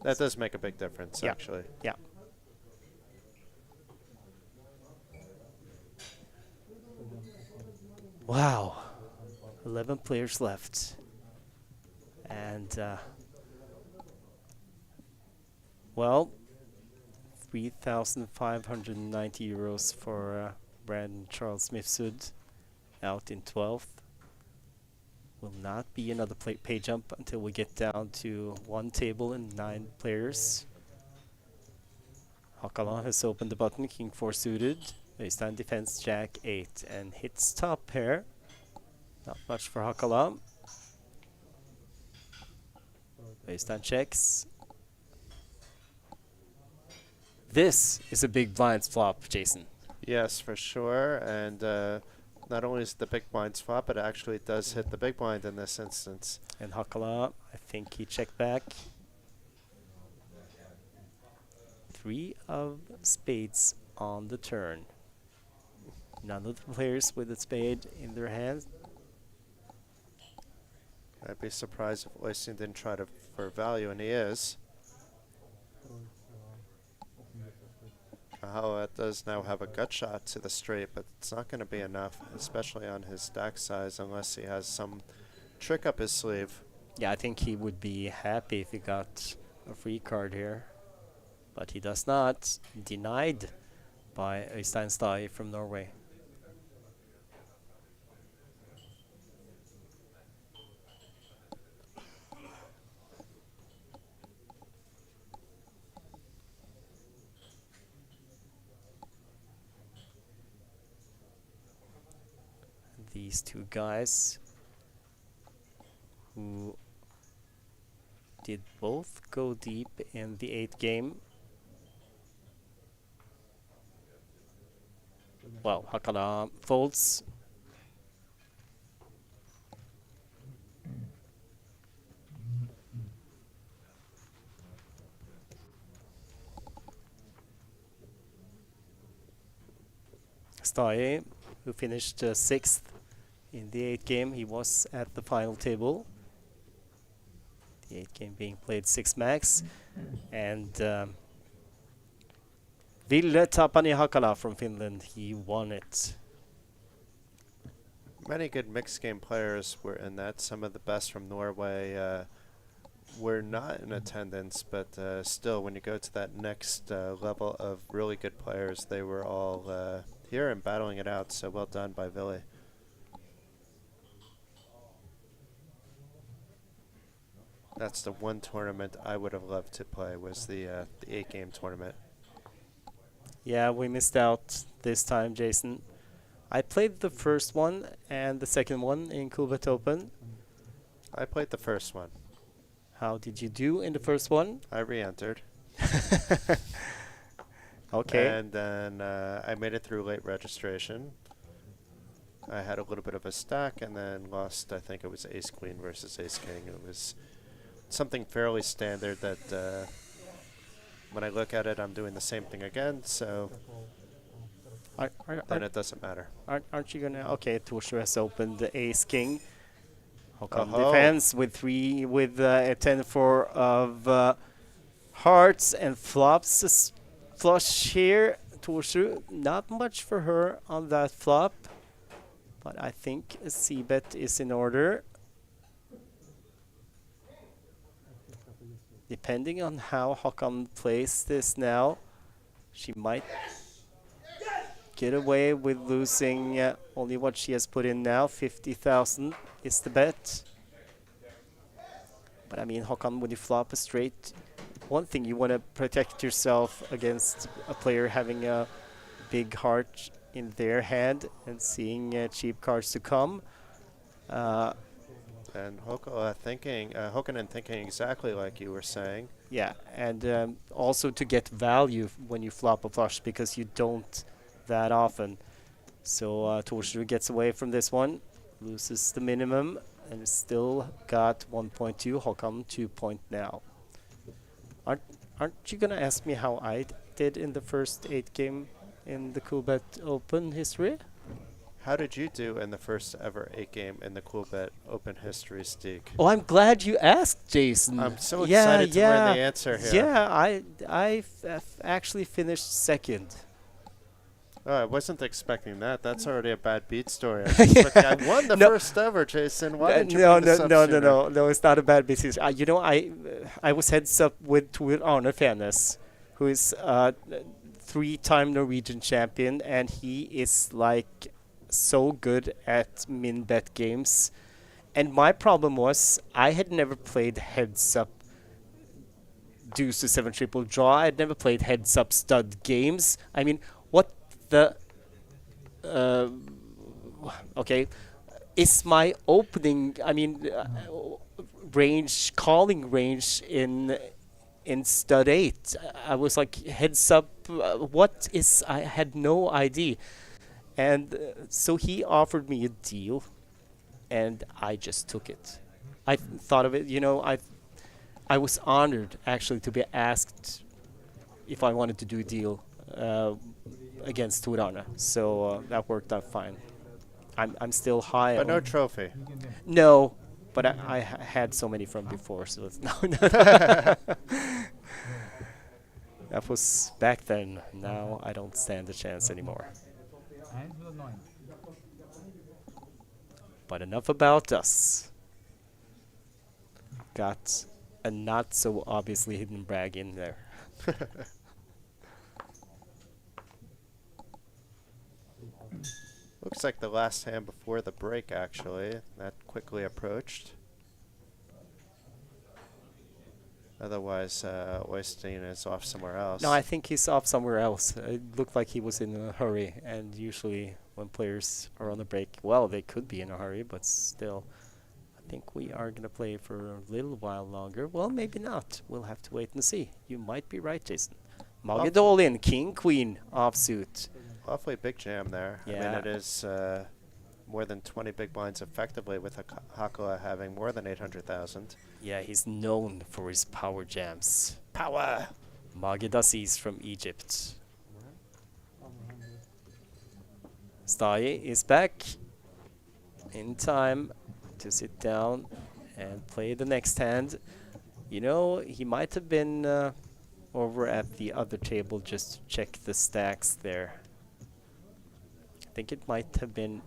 That does make a big difference, Yeah. actually. Yeah. Wow. 11 players left. And, well, 3,590 euros for Brandon Charles Mifsud out in 12th. Will not be another pay jump until we get down to one table and 9 players. Hakala has opened the button, King 4 suited. Øystein defense Jack 8 and hits top pair. Not much for Hakala. Øystein checks. This is a big blinds flop, Jason. Yes, for sure. And not only is it the big blinds flop, but it actually does hit the big blind in this instance. And Hakala, I think he checked back. 3 of spades on the turn. None of the players with a spade in their hands. I'd be surprised if Øystein didn't try to for value, and he is. Kahala does now have a gut shot to the straight, but it's not going to be enough, especially on his stack size, unless he has some trick up his sleeve. Yeah, I think he would be happy if he got a free card here. But he does not. Denied by Øystein Stai from Norway. These two guys who did both go deep in the 8th game. Well, Hakala folds. Stai, who finished 6th in the 8th game, he was at the final table. The 8th game being played 6 max. And Ville Tapani Hakala from Finland, he won it. Many good mixed game players were in that. Some of the best from Norway were not in attendance, but still, when you go to that next level of really good players, they were all here and battling it out. So well done by Ville. That's the one tournament I would have loved to play, was the 8-game tournament. Yeah, we missed out this time, Jason. I played the first one and the second one in Coolbet Open. I played the first one. How did you do in the first one? I re-entered. Okay. And then I made it through late registration. I had a little bit of a stack and then lost, I think it was ace-queen versus ace-king. It was something fairly standard that when I look at it, I'm doing the same thing again, so then it doesn't matter. Aren't you gonna? Okay, Torshu has opened the ace king. Håkon Oh-ho. defends with a 10-4 of hearts and flops flush here. Torshu, not much for her on that flop, but I think a c-bet is in order. Depending on how Håkon plays this now, she might get away with losing only what she has put in now. 50,000 is the bet. But I mean, Håkon, when you flop a straight, one thing, you want to protect yourself against a player having a big heart in their hand and seeing cheap cards to come. And Håkonen thinking exactly like you were saying. Yeah, and also to get value when you flop a flush, because you don't that often. So Torsrud gets away from this one, loses the minimum, and still got 1.2. Håkon 2 point now. Aren't you gonna ask me how I did in the first 8 game in the Coolbet Open history? How did you do in the first ever 8-game in the Coolbet Open history, Steek? Oh, I'm glad you asked, Jason. I'm so excited to learn the answer here. Yeah, I actually finished second. Oh, I wasn't expecting that. That's already a bad beat story. I won the first ever, Jason. Why didn't you bring this up sooner? No, it's not a bad business. You know, I was heads up with Arne Fenes, who is 3-time Norwegian champion, and he is like so good at min bet games. And my problem was I had never played heads up deuce to 7 triple draw. I had never played heads up stud games. I mean, what the okay, is my opening, I mean, range, calling range in stud 8. I was like, heads up, what is, I had no idea. And so he offered me a deal, and I just took it. I thought of it, you know, I was honored actually to be asked if I wanted to do a deal against Turana, so that worked out fine. I'm still high. But no trophy. No, but I had so many from before, so it's no. That was back then. Now I don't stand a chance anymore. But enough about us. Got a not so obviously hidden brag in there. Looks like the last hand before the break, actually. That quickly approached. Otherwise, Oystein is off somewhere else. No, I think he's off somewhere else. It looked like he was in a hurry, and usually when players are on the break, well, they could be in a hurry, but still, I think we are going to play for a little while longer. Well, maybe not. We'll have to wait and see. You might be right, Jason. Magid all in, king, queen, offsuit. Awfully big jam there. Yeah. I mean, it is more than 20 big blinds effectively, with Hakala having more than 800,000. Yeah, he's known for his power jams. Power! Magid Aziz from Egypt. Staye is back in time to sit down and play the next hand. You know, he might have been over at the other table just to check the stacks there. I think it might have been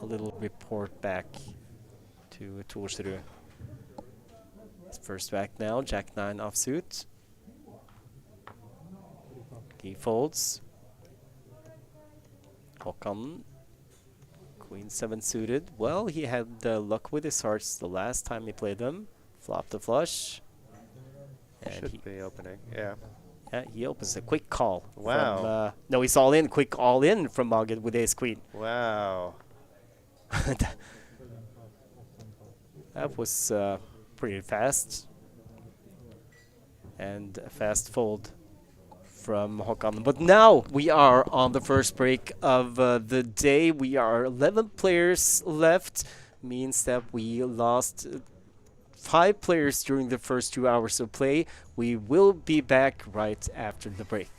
a little report back to Torsrud. His first back now, Jack 9 offsuit. He folds. Håkan, Queen 7 suited. Well, he had luck with his hearts the last time he played them. Flopped the flush. And Should be opening, yeah. Yeah, he opens a quick call. Wow. From, no, he's all in. Quick all in from Magid with ace queen. Wow. That was pretty fast. And a fast fold from Håkan. But now we are on the first break of the day. We are 11 players left. Means that we lost 5 players during the first 2 hours of play. We will be back right after the break.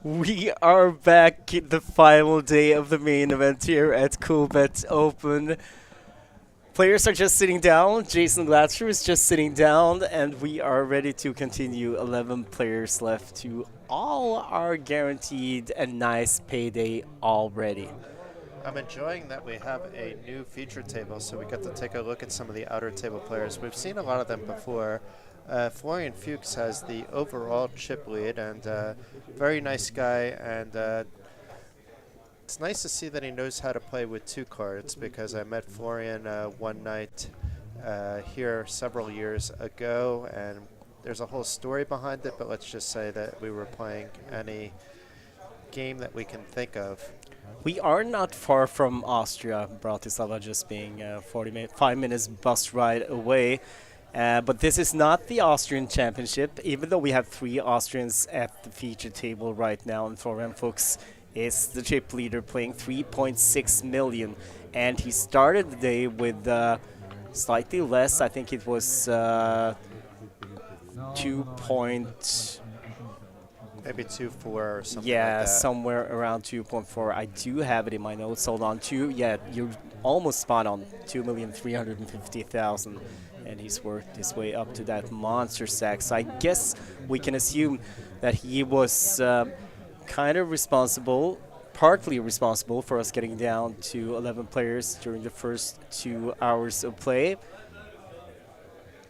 We are back in the final day of the main event here at Coolbet Open. Players are just sitting down. Jason Glatzer is just sitting down, and we are ready to continue. 11 players left to all are guaranteed a nice payday already. I'm enjoying that we have a new feature table, so we get to take a look at some of the outer table players. We've seen a lot of them before. Florian Fuchs has the overall chip lead, and very nice guy, and it's nice to see that he knows how to play with two cards, because I met Florian one night here several years ago, and there's a whole story behind it, but let's just say that we were playing any game that we can think of. We are not far from Austria, Bratislava just being 5 minutes bus ride away. But this is not the Austrian Championship, even though we have 3 Austrians at the feature table right now, and Florian Fuchs is the chip leader playing 3.6 million. And he started the day with slightly less. I think it was 2. Maybe 2.4 or something like Yeah, that. somewhere around 2.4. I do have it in my notes. Hold on. Yeah, you're almost spot on. 2,350,000. And he's worked his way up to that monster stack. So I guess we can assume that he was kind of responsible, partly responsible for us getting down to 11 players during the first 2 hours of play.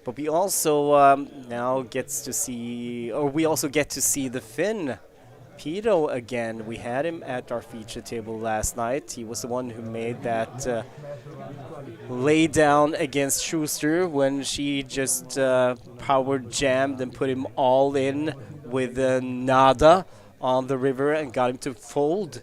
But we also now gets to see, or we also get to see the Finn, Pito again. We had him at our feature table last night. He was the one who made that lay down against Schuster when she just power jammed and put him all in with nada on the river and got him to fold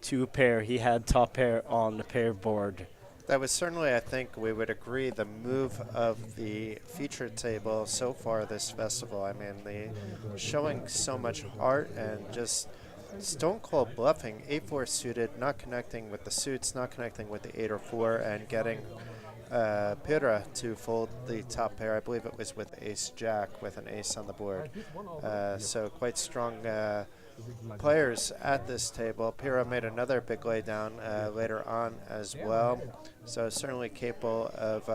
2 pair. He had top pair on the pair board. That was certainly, I think we would agree, the move of the feature table so far this festival. I mean, showing so much heart and just stone cold bluffing. 8-4 suited, not connecting with the suits, not connecting with the 8 or 4, and getting Pira to fold the top pair. I believe it was with ace-jack with an ace on the board. So quite strong players at this table. Pira made another big laydown later on as well. So certainly capable of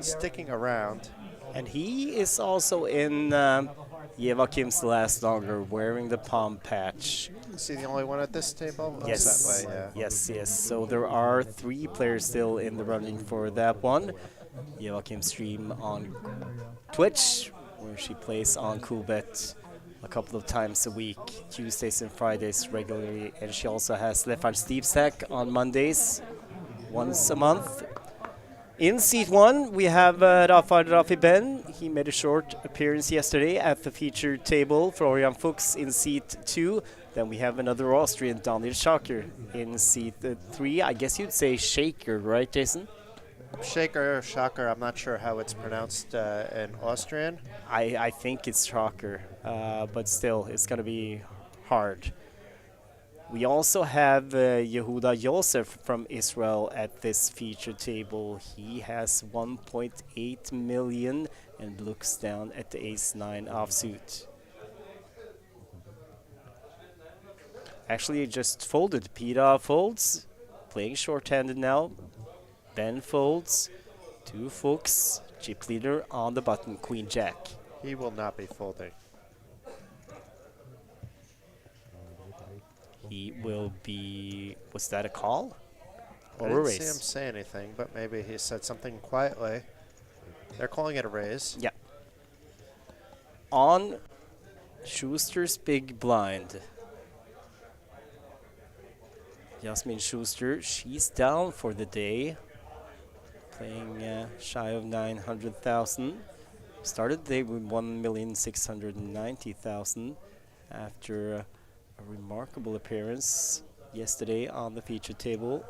sticking around. And he is also in Joachim's last longer, wearing the palm patch. Is he the only one at this table? Looks Yes. that way, yeah. Yes. So there are 3 players still in the running for that one. Joachim stream on Twitch, where she plays on Coolbet a couple of times a week, Tuesdays and Fridays regularly. And she also has Lefard Steve Stack on Mondays, once a month. In seat 1, we have Rafi Ben. He made a short appearance yesterday at the featured table. Florian Fuchs in seat 2. Then we have another Austrian, Daniel Schaker, in seat 3. I guess you'd say Shaker, right, Jason? Shaker, Shocker, I'm not sure how it's pronounced in Austrian. I think it's Schaker, but still, it's going to be hard. We also have Yehuda Yosef from Israel at this feature table. He has 1.8 million and looks down at the ace-9 offsuit. Actually, it just folded. Pita folds, playing short-handed now. Ben folds, 2 Fuchs, chip leader on the button, Queen-Jack. He will not be folding. He will be, was that a call? I Or a didn't see him raise? say anything, but maybe he said something quietly. They're calling it a raise. Yeah. On Schuster's big blind. Yasmin Schuster, she's down for the day. Playing shy of 900,000. Started the day with 1,690,000 after a remarkable appearance yesterday on the feature table.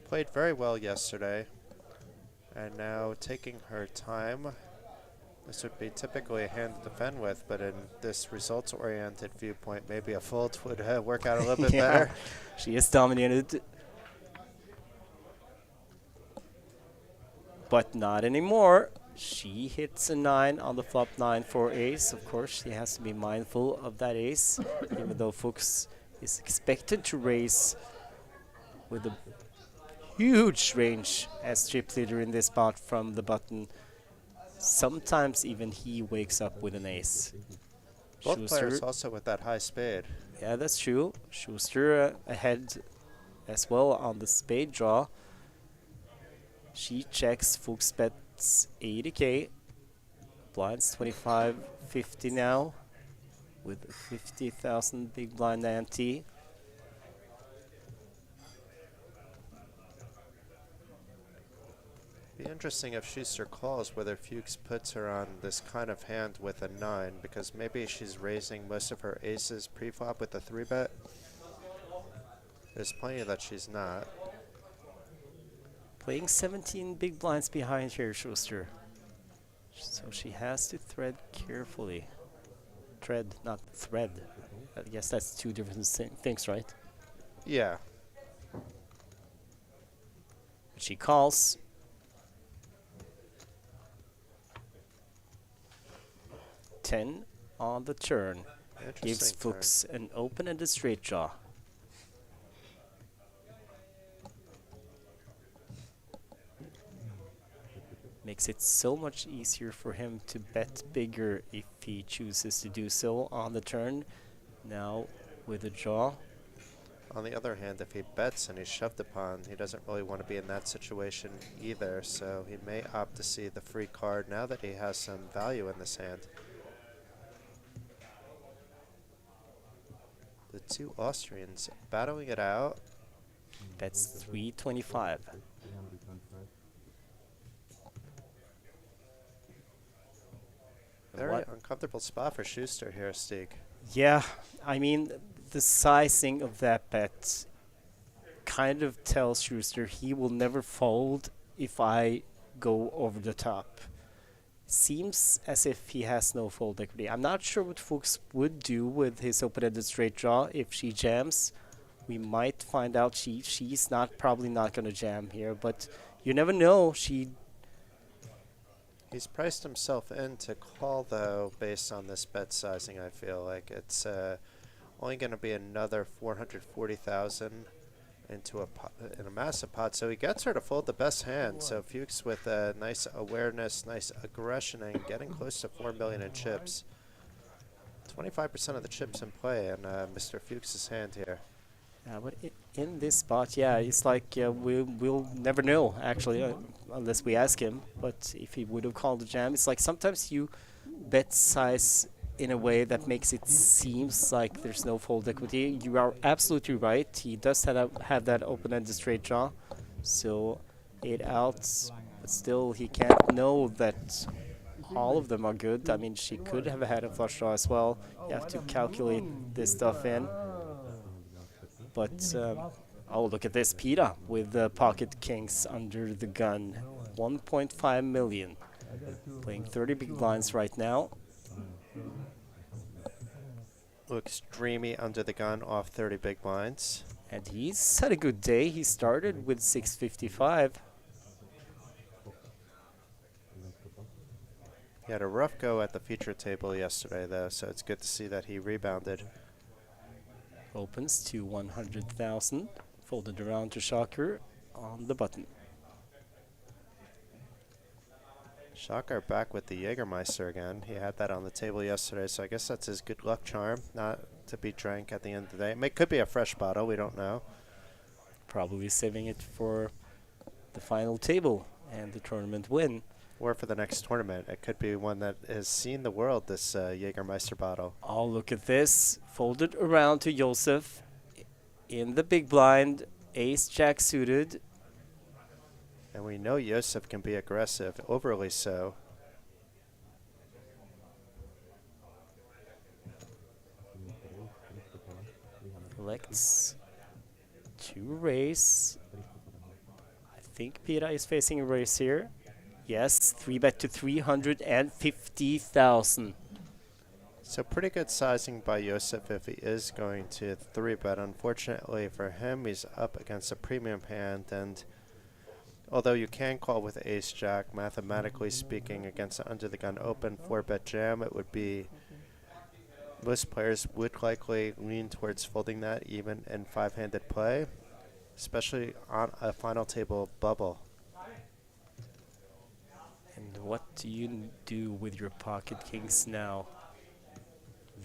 Played very well yesterday. And now taking her time. This would be typically a hand to defend with, but in this results-oriented viewpoint, maybe a fold would work out a little bit better. She is dominated. But not anymore. She hits a 9 on the flop 9 for ace. Of course, she has to be mindful of that ace, even though Fuchs is expected to raise with a huge range as chip leader in this spot from the button. Sometimes even he wakes up with an ace. Both players Schuster, also with that high spade. yeah, that's true. Schuster ahead as well on the spade draw. She checks, Fuchs bets 80k. Blinds 25, 50 now, with 50,000 big blind ante. Be interesting if Schuster calls whether Fuchs puts her on this kind of hand with a 9, because maybe she's raising most of her aces pre-flop with a 3-bet. There's plenty that she's not. Playing 17 big blinds behind here, Schuster. So she has to thread carefully. Tread, not thread. I guess that's two different things, right? Yeah. She calls. Ten on the turn. Gives Interesting turn. Fuchs an open-ended straight draw. Makes it so much easier for him to bet bigger if he chooses to do so on the turn. Now with a draw. On the other hand, if he bets and he's shoved upon, he doesn't really want to be in that situation either, so he may opt to see the free card now that he has some value in this hand. The two Austrians battling it out. Bets 325. Very What? uncomfortable spot for Schuster here, Stig. Yeah, I mean, the sizing of that bet kind of tells Schuster he will never fold if I go over the top. Seems as if he has no fold equity. I'm not sure what Fuchs would do with his open-ended straight draw if she jams. We might find out she's probably not going to jam here, but you never know. He's priced himself in to call, though, based on this bet sizing, I feel like. It's only going to be another 440,000 into in a massive pot, so he gets her to fold the best hand. So Fuchs with nice awareness, nice aggression, and getting close to 4 million in chips. 25% of the chips in play in Mr. Fuchs's hand here. Yeah, but in this spot, yeah, it's like we'll never know, actually, unless we ask him. But if he would have called the jam, it's like sometimes you bet size in a way that makes it seems like there's no fold equity. You are absolutely right. He does have that open-ended straight draw, so 8 outs, but still he can't know that all of them are good. I mean, she could have had a flush draw as well. You have to calculate this stuff in. But, oh, look at this. Peta with the pocket kings under the gun. 1.5 million. Playing 30 big blinds right now. Looks dreamy under the gun off 30 big blinds. And he's had a good day. He started with 655. He had a rough go at the feature table yesterday, though, so it's good to see that he rebounded. Opens to 100,000. Folded around to Shocker on the button. Shocker back with the Jägermeister again. He had that on the table yesterday, so I guess that's his good luck charm, not to be drank at the end of the day. It could be a fresh bottle, we don't know. Probably saving it for the final table and the tournament win. Or for the next tournament. It could be one that has seen the world, this Jägermeister bottle. Oh, look at this. Folded around to Josef in the big blind. Ace-Jack suited. And we know Josef can be aggressive, overly so. Elects to raise. I think Peta is facing a raise here. Yes, 3-bet to 350,000. So pretty good sizing by Josef if he is going to 3-bet. Unfortunately for him, he's up against a premium hand, and Although you can call with ace-jack, mathematically speaking, against an under-the-gun open 4-bet jam, it would be... Most players would likely lean towards folding that even in 5-handed play, especially on a final table bubble. And what do you do with your pocket kings now?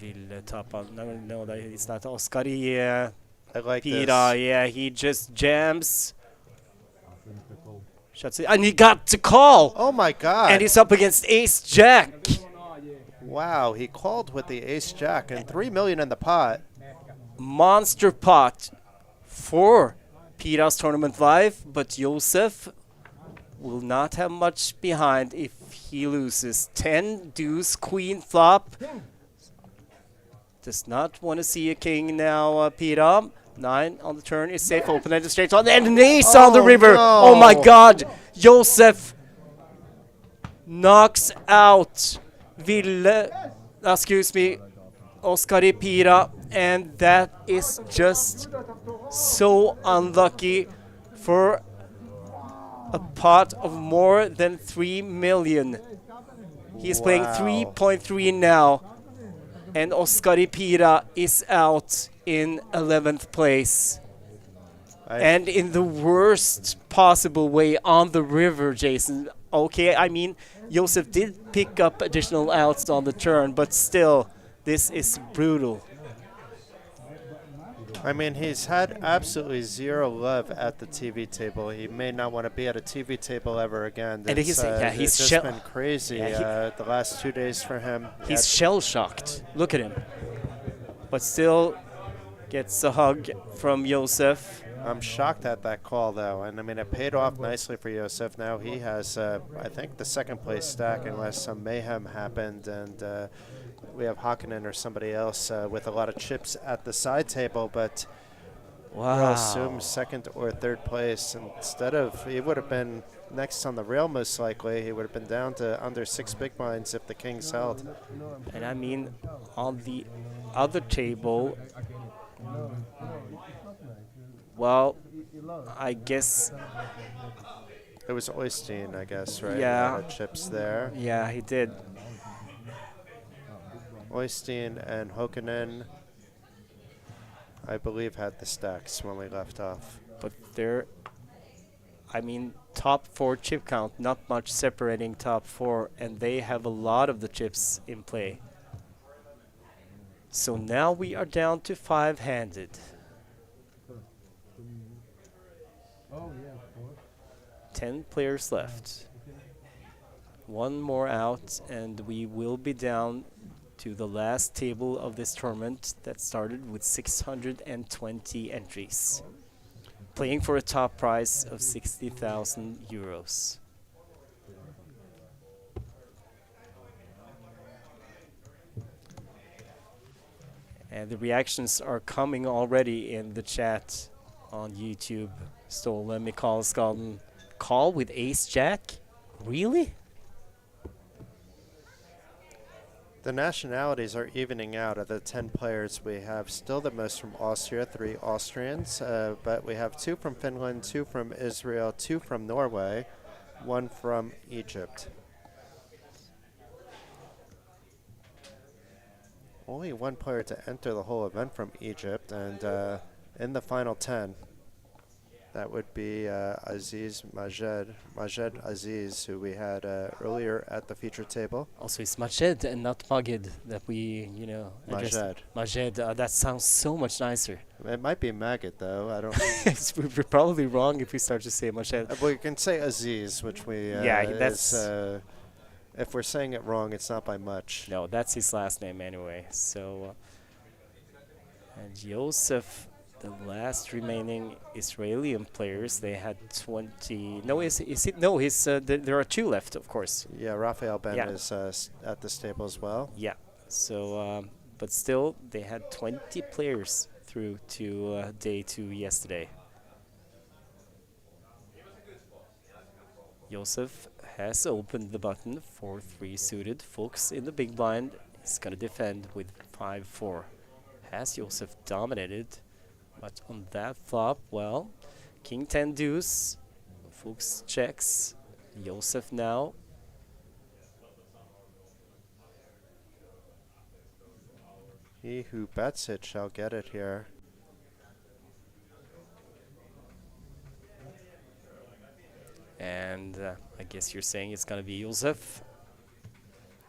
Will top on? No, it's not Oskari. I like Pira, this. yeah, he just jams. Shuts it, and he got to call. Oh my god! And he's up against Ace Jack. Wow, he called with the ace-jack and 3 million in the pot. Monster pot for Pira's Tournament Live, but Josef will not have much behind if he loses. 10 deuce queen flop. Does not want to see a king now, Pira. 9 on the turn is safe. Open-ended straight on and an ace on the river. No. Oh my god. Josef knocks out Oskari Pira, and that is just so unlucky for a pot of more than 3 million. He's playing 3.3 now, and Oskari Pira is out in 11th place. And in the worst possible way on the river, Jason. Okay, I mean, Josef did pick up additional outs on the turn, but still, this is brutal. I mean, he's had absolutely zero love at the TV table. He may not want to be at a TV table ever again. And he's it's just been crazy the last 2 days for him. He's shell-shocked. Look at him. But still gets a hug from Josef. I'm shocked at that call, though. And, I mean, it paid off nicely for Josef. Now he has, I think, the second-place stack unless some mayhem happened. And we have Hakkinen or somebody else with a lot of chips at the side table. But we'll assume second or third place. Instead of, he would have been next on the rail most likely. He would have been down to under 6 big blinds if the kings held. And, I mean, on the other table... Well, I guess... It was Oystein, I guess, right? Yeah. He had chips there. Yeah, he did. Oystein and Hakkinen, I believe, had the stacks when we left off. But they're... I mean, top 4 chip count, not much separating top 4, and they have a lot of the chips in play. So now we are down to 5-handed. 10 players left. One more out, and we will be down to the last table of this tournament that started with 620 entries, playing for a top prize of 60,000 euros. And the reactions are coming already in the chat on YouTube. Ståle Mikalskallen, call with ace-jack? Really? The nationalities are evening out. Of the 10 players we have, still the most from Austria, 3 Austrians, but we have 2 from Finland, 2 from Israel, 2 from Norway, 1 from Egypt. Only 1 player to enter the whole event from Egypt, and in the final 10, that would be Majed Aziz, who we had earlier at the feature table. Also, it's Majed and not Magid that we, Majed. Majed, that sounds so much nicer. It might be Magid, though. I don't. We're probably wrong if we start to say Majed. Well, you can say Aziz, which we. That's. If we're saying it wrong, it's not by much. No, that's his last name anyway. So, and Josef, the last remaining Israeli players, they had 20. No, is it? No, there are 2 left, of course. Yeah, Raphael Ben is at this table as well. Yeah. So, but still, they had 20 players through to day 2 yesterday. Josef has opened the button for 3 suited. Fuchs in the big blind is going to defend with 5-4. Has Josef dominated, but on that flop, well, King 10 deuce Fuchs checks. Josef now. He who bets it shall get it here. And I guess you're saying it's going to be Josef.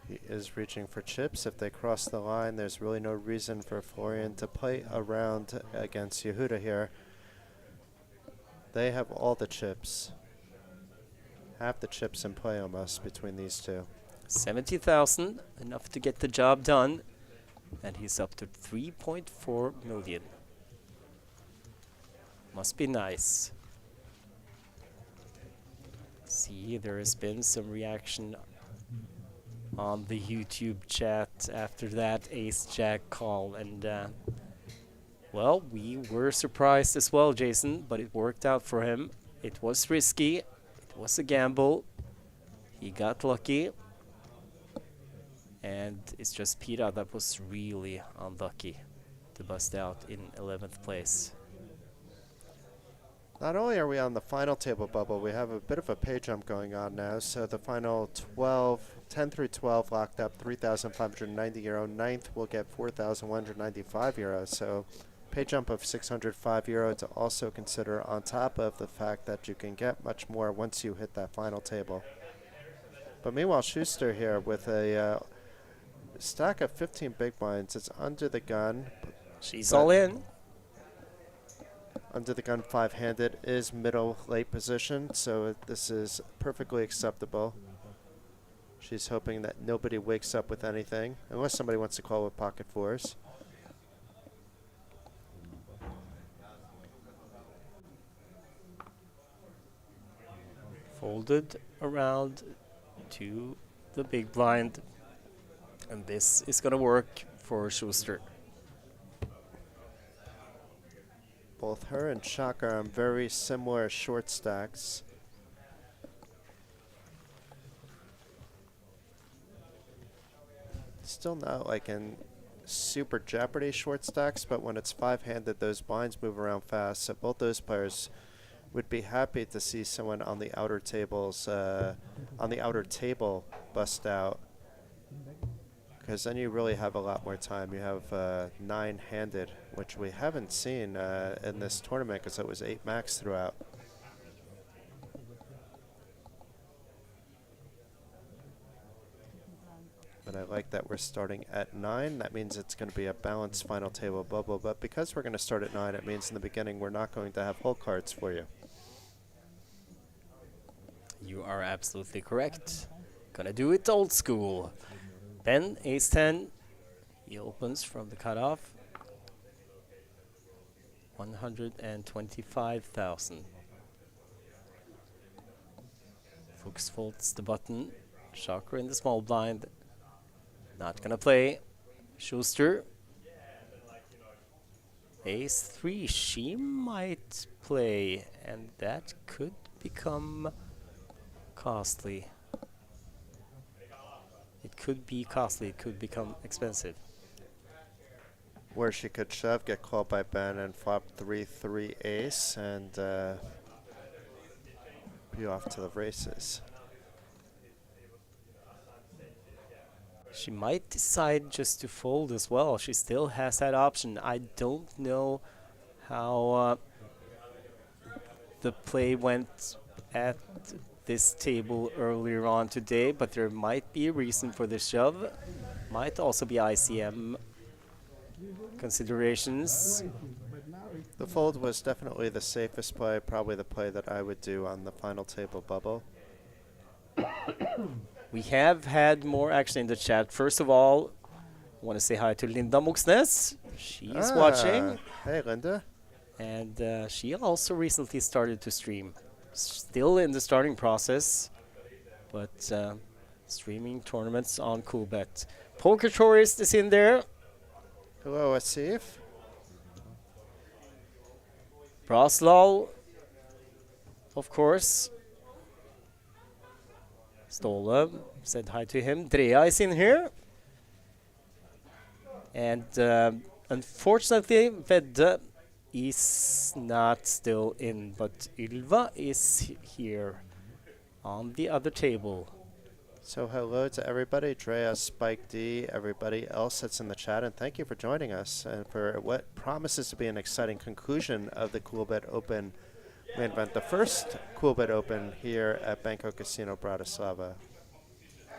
He is reaching for chips. If they cross the line, there's really no reason for Florian to play around against Yehuda here. They have all the chips. Half the chips in play almost between these two. 70,000, enough to get the job done. And he's up to 3.4 million. Must be nice. See, there has been some reaction on the YouTube chat after that ace-jack call. And, well, we were surprised as well, Jason, but it worked out for him. It was risky. It was a gamble. He got lucky. And it's just Pira that was really unlucky to bust out in 11th place. Not only are we on the final table bubble, we have a bit of a pay jump going on now. So the final 10 through 12 locked up 3,590 euro. Ninth will get 4,195 euros. So pay jump of 605 euro to also consider on top of the fact that you can get much more once you hit that final table. But meanwhile, Schuster here with a stack of 15 big blinds. It's under the gun. She's all in. Under the gun 5-handed is middle late position, so this is perfectly acceptable. She's hoping that nobody wakes up with anything, unless somebody wants to call with pocket fours. Folded around to the big blind. And this is going to work for Schuster. Both her and Shaka are on very similar short stacks. Still not like in super Jeopardy short stacks, but when it's 5-handed, those blinds move around fast. So both those players would be happy to see someone on the outer tables, on the outer table bust out. Because then you really have a lot more time. You have 9-handed, which we haven't seen in this tournament because it was 8 max throughout. But I like that we're starting at 9. That means it's going to be a balanced final table bubble. But because we're going to start at 9, it means in the beginning we're not going to have whole cards for you. You are absolutely correct. Gonna do it old school. Ben, ace-10. He opens from the cutoff. 125,000. Fuchs folds the button. Shocker in the small blind. Not gonna play. Schuster. Ace-3. She might play. And that could become costly. It could be costly, it could become expensive. Where she could shove, get called by Ben, and flop 3-3 ace, and be off to the races. She might decide just to fold as well. She still has that option. I don't know how the play went at this table earlier on today, but there might be a reason for the shove. Might also be ICM considerations. The fold was definitely the safest play, probably the play that I would do on the final table bubble. We have had more action in the chat. First of all, I want to say hi to Linda Moxnes. She's watching. Hey, Linda. And she also recently started to stream. Still in the starting process, but streaming tournaments on Coolbet. Poker Tourist is in there. Hello, Asif. Braslal, of course. Ståle said hi to him. Drea is in here. And unfortunately, Vedde is not still in, but Ylva is here on the other table. So hello to everybody, Drea, Spike D, everybody else that's in the chat, and thank you for joining us and for what promises to be an exciting conclusion of the Coolbet Open Main Event, the first Coolbet Open here at Banco Casino Bratislava.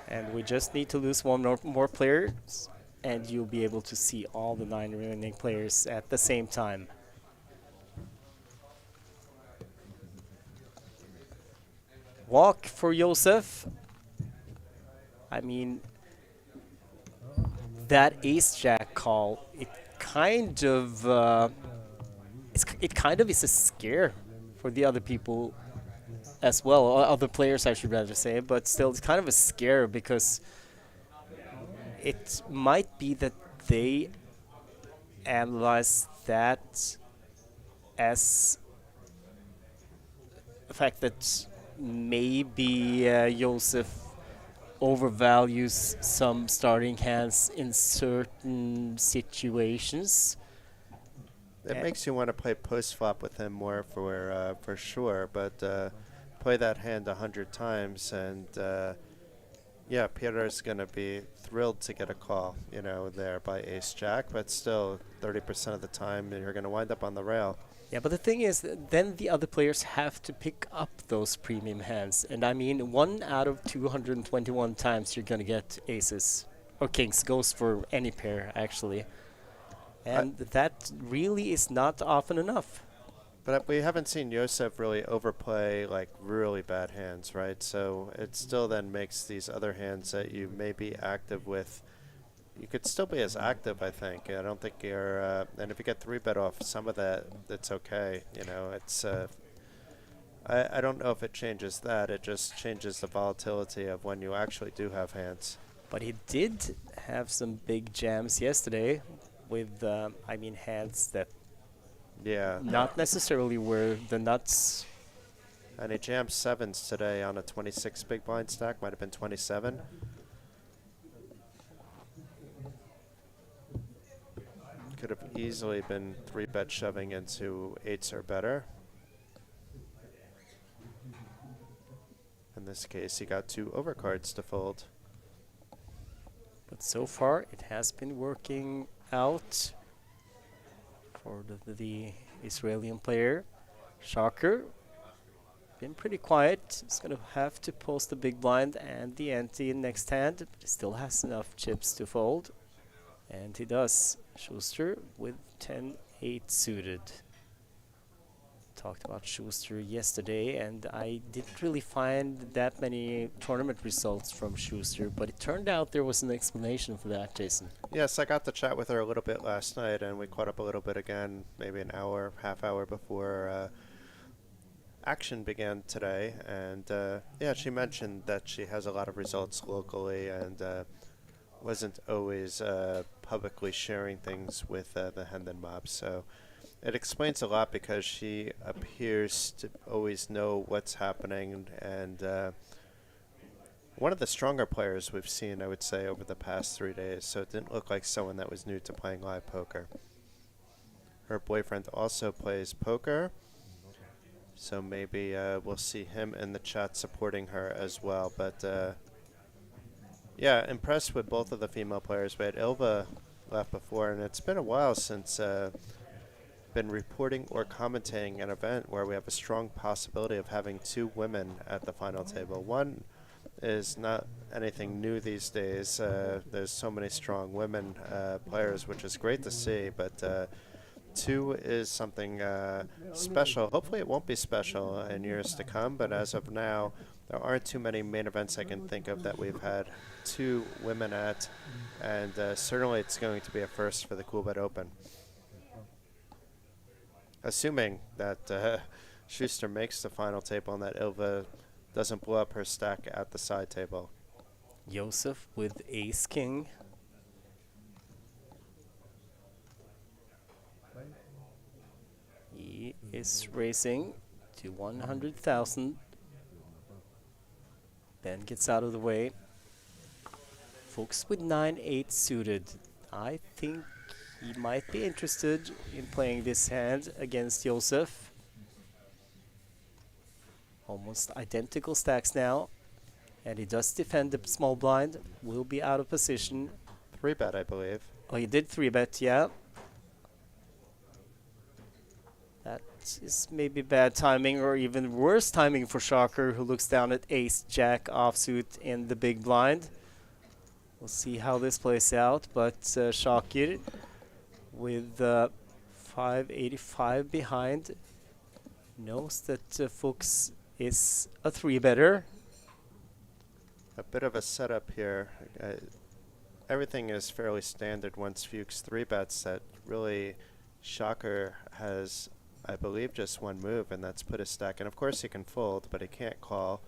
And we just need to lose one more players, and you'll be able to see all the 9 remaining players at the same time. Walk for Josef. I mean, that ace-jack call, it kind of is a scare for the other people as well, or other players I should rather say, but still it's kind of a scare because it might be that they analyze that as the fact that maybe Josef overvalues some starting hands in certain situations. It makes you want to play post-flop with him more for sure, but play that hand 100 times, and yeah, Peter's going to be thrilled to get a call, you know, there by ace-jack, but still 30% of the time you're going to wind up on the rail. Yeah, but the thing is, then the other players have to pick up those premium hands. And I mean, 1 out of 221 times you're going to get aces. Or kings, goes for any pair, actually. And that really is not often enough. But we haven't seen Josef really overplay, like, really bad hands, right? So it still then makes these other hands that you may be active with, you could still be as active, I think. I don't think you're, and if you get 3-bet off some of that, it's okay. You know, it's, I don't know if it changes that. It just changes the volatility of when you actually do have hands. But he did have some big jams yesterday with, I mean, hands that not necessarily were the nuts. And he jammed 7s today on a 26 big blind stack, might have been 27. Could have easily been 3-bet shoving into 8s or better. In this case, he got 2 overcards to fold. But so far, it has been working out for the Israeli player. Shocker. Been pretty quiet. He's going to have to post the big blind and the ante in next hand, but he still has enough chips to fold. And he does. Schuster with 10-8 suited. Talked about Schuster yesterday, and I didn't really find that many tournament results from Schuster, but it turned out there was an explanation for that, Jason. Yes, I got to chat with her a little bit last night, and we caught up a little bit again, maybe an hour, half hour before action began today. And yeah, she mentioned that she has a lot of results locally and wasn't always publicly sharing things with the Hendon mob. So it explains a lot because she appears to always know what's happening, and one of the stronger players we've seen, I would say, over the past 3 days. So it didn't look like someone that was new to playing live poker. Her boyfriend also plays poker, so maybe we'll see him in the chat supporting her as well. But yeah, impressed with both of the female players. We had Ilva left before, and it's been a while since been reporting or commentating an event where we have a strong possibility of having 2 women at the final table. One is not anything new these days. There's so many strong women players, which is great to see, but 2 is something special. Hopefully it won't be special in years to come, but as of now, there aren't too many main events I can think of that we've had 2 women at, and certainly it's going to be a first for the Coolbet Open. Assuming that Schuster makes the final table and that Ilva doesn't blow up her stack at the side table. Josef with ace-king. He is racing to 100,000. Then gets out of the way. Folks with 9-8 suited. I think He might be interested in playing this hand against Josef. Almost identical stacks now. And he does defend the small blind. Will be out of position. 3-bet, I believe. Oh, he did 3-bet, yeah. That is maybe bad timing or even worse timing for Shocker, who looks down at ace-jack offsuit in the big blind. We'll see how this plays out, but Shocker with 585 behind knows that Fuchs is a 3-better. A bit of a setup here. Everything is fairly standard once Fuchs 3-bets. That really Shocker has, I believe, just one move, and that's put a stack. And of course he can fold, but he can't call.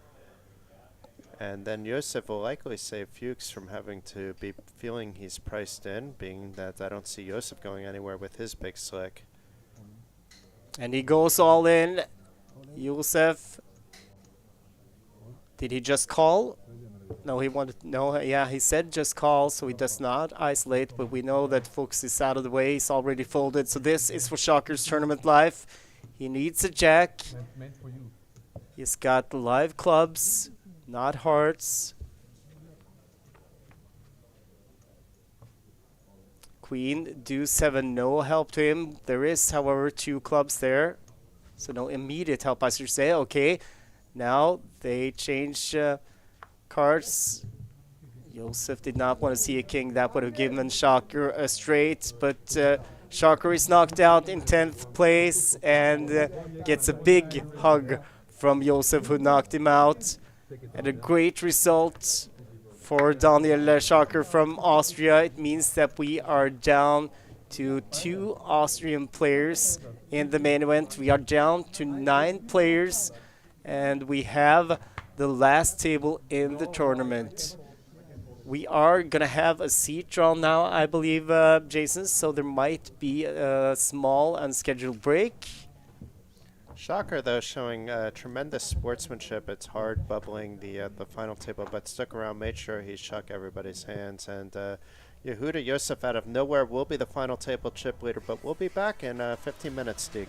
And then Josef will likely save Fuchs from having to be feeling he's priced in, being that I don't see Josef going anywhere with his big slick. And he goes all in. Josef. Did he just call? No, he wanted, no, yeah, he said just call, so he does not isolate, but we know that Fuchs is out of the way, he's already folded, so this is for Shocker's tournament life. He needs a jack. He's got live clubs, not hearts. Queen, deuce 7, no help to him. There is, however, 2 clubs there, so no immediate help, I should say. Okay, now they change cards. Josef did not want to see a king. That would have given Shocker a straight, but Shocker is knocked out in 10th place and gets a big hug from Josef, who knocked him out. And a great result for Daniel Shocker from Austria. It means that we are down to 2 Austrian players in the main event. We are down to 9 players, and we have the last table in the tournament. We are going to have a seat draw now, I believe, Jason, so there might be a small unscheduled break. Shocker, though, showing tremendous sportsmanship. It's hard bubbling the final table, but stuck around, made sure he shook everybody's hands. And Yehuda Josef out of nowhere will be the final table chip leader, but we'll be back in 15 minutes, Stig.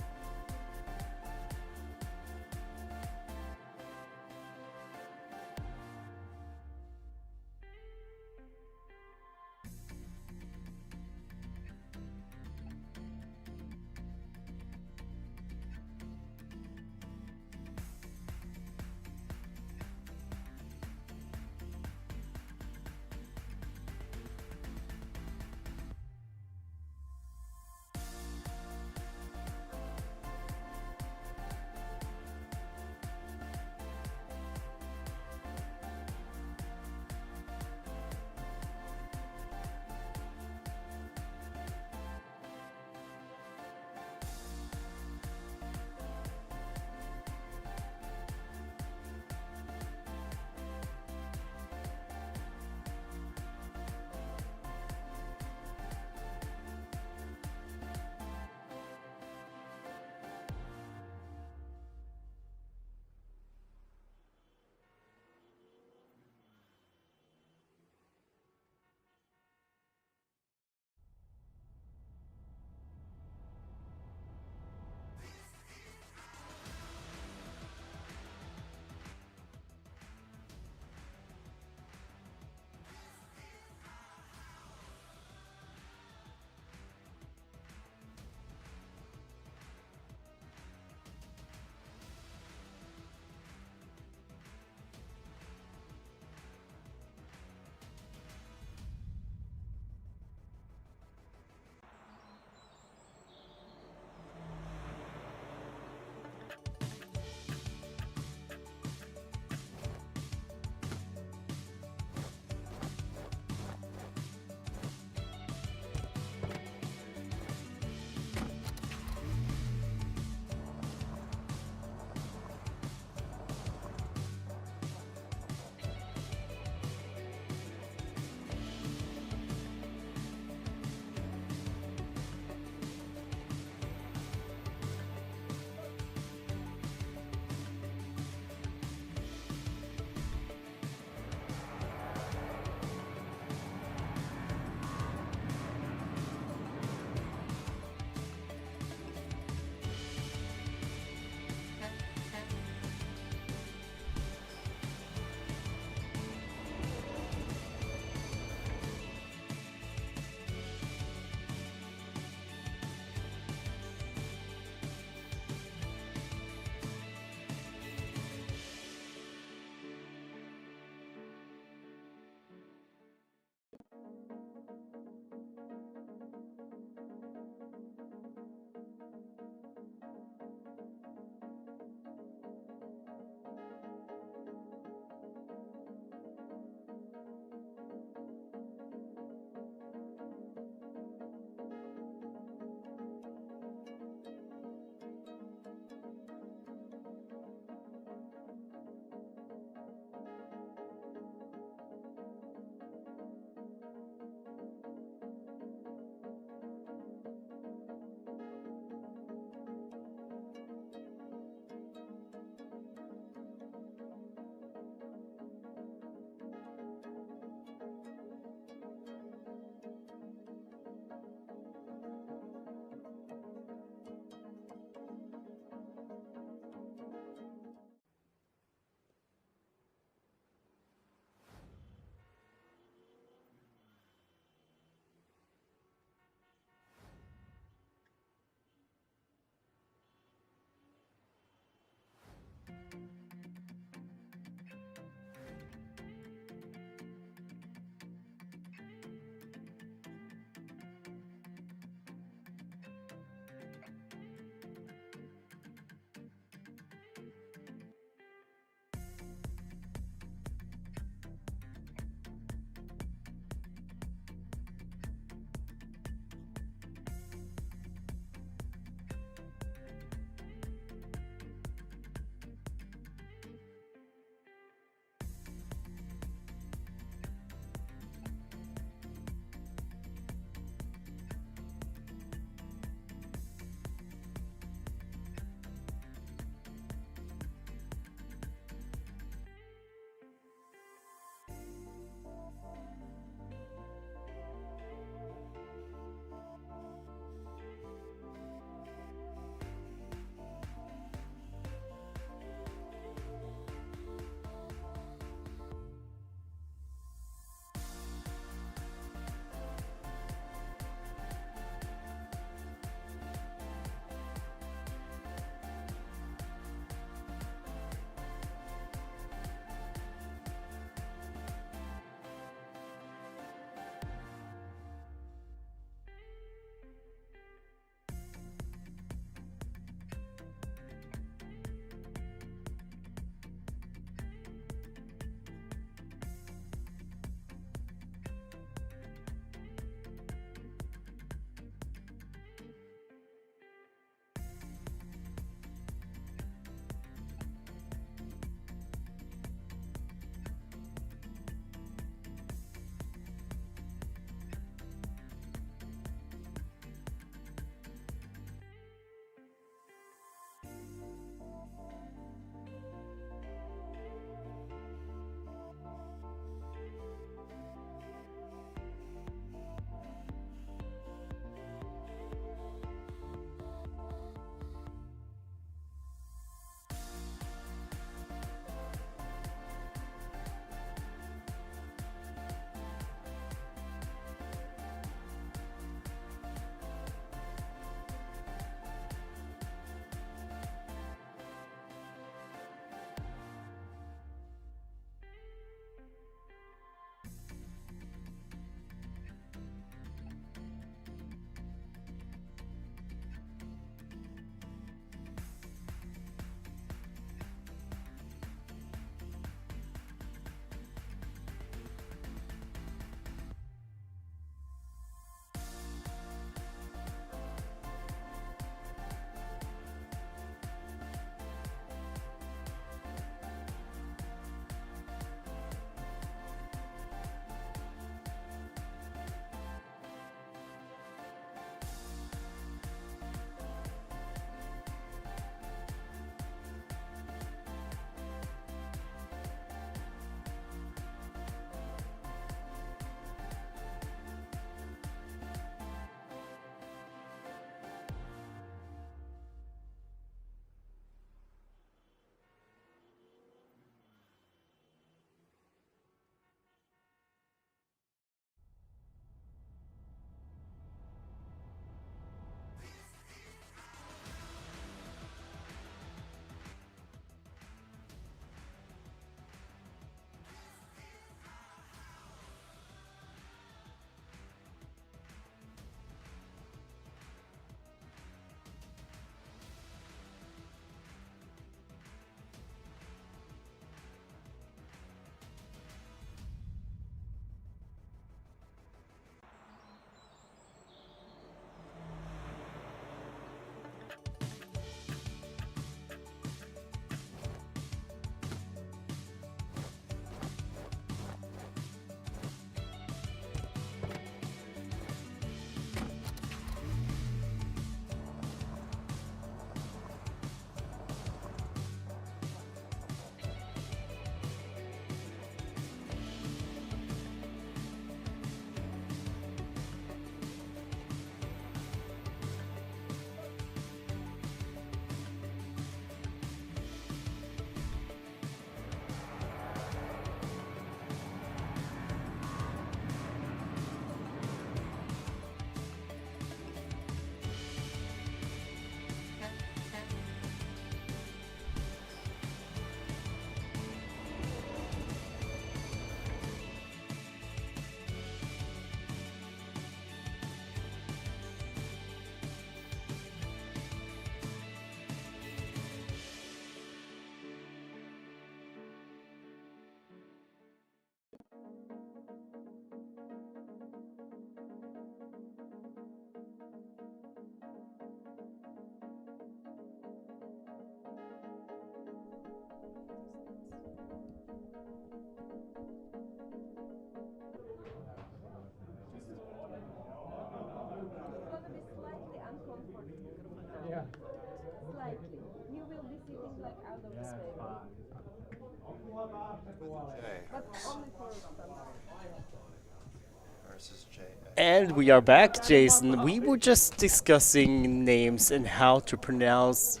Versus J. And we are back, Jason. We were just discussing names and how to pronounce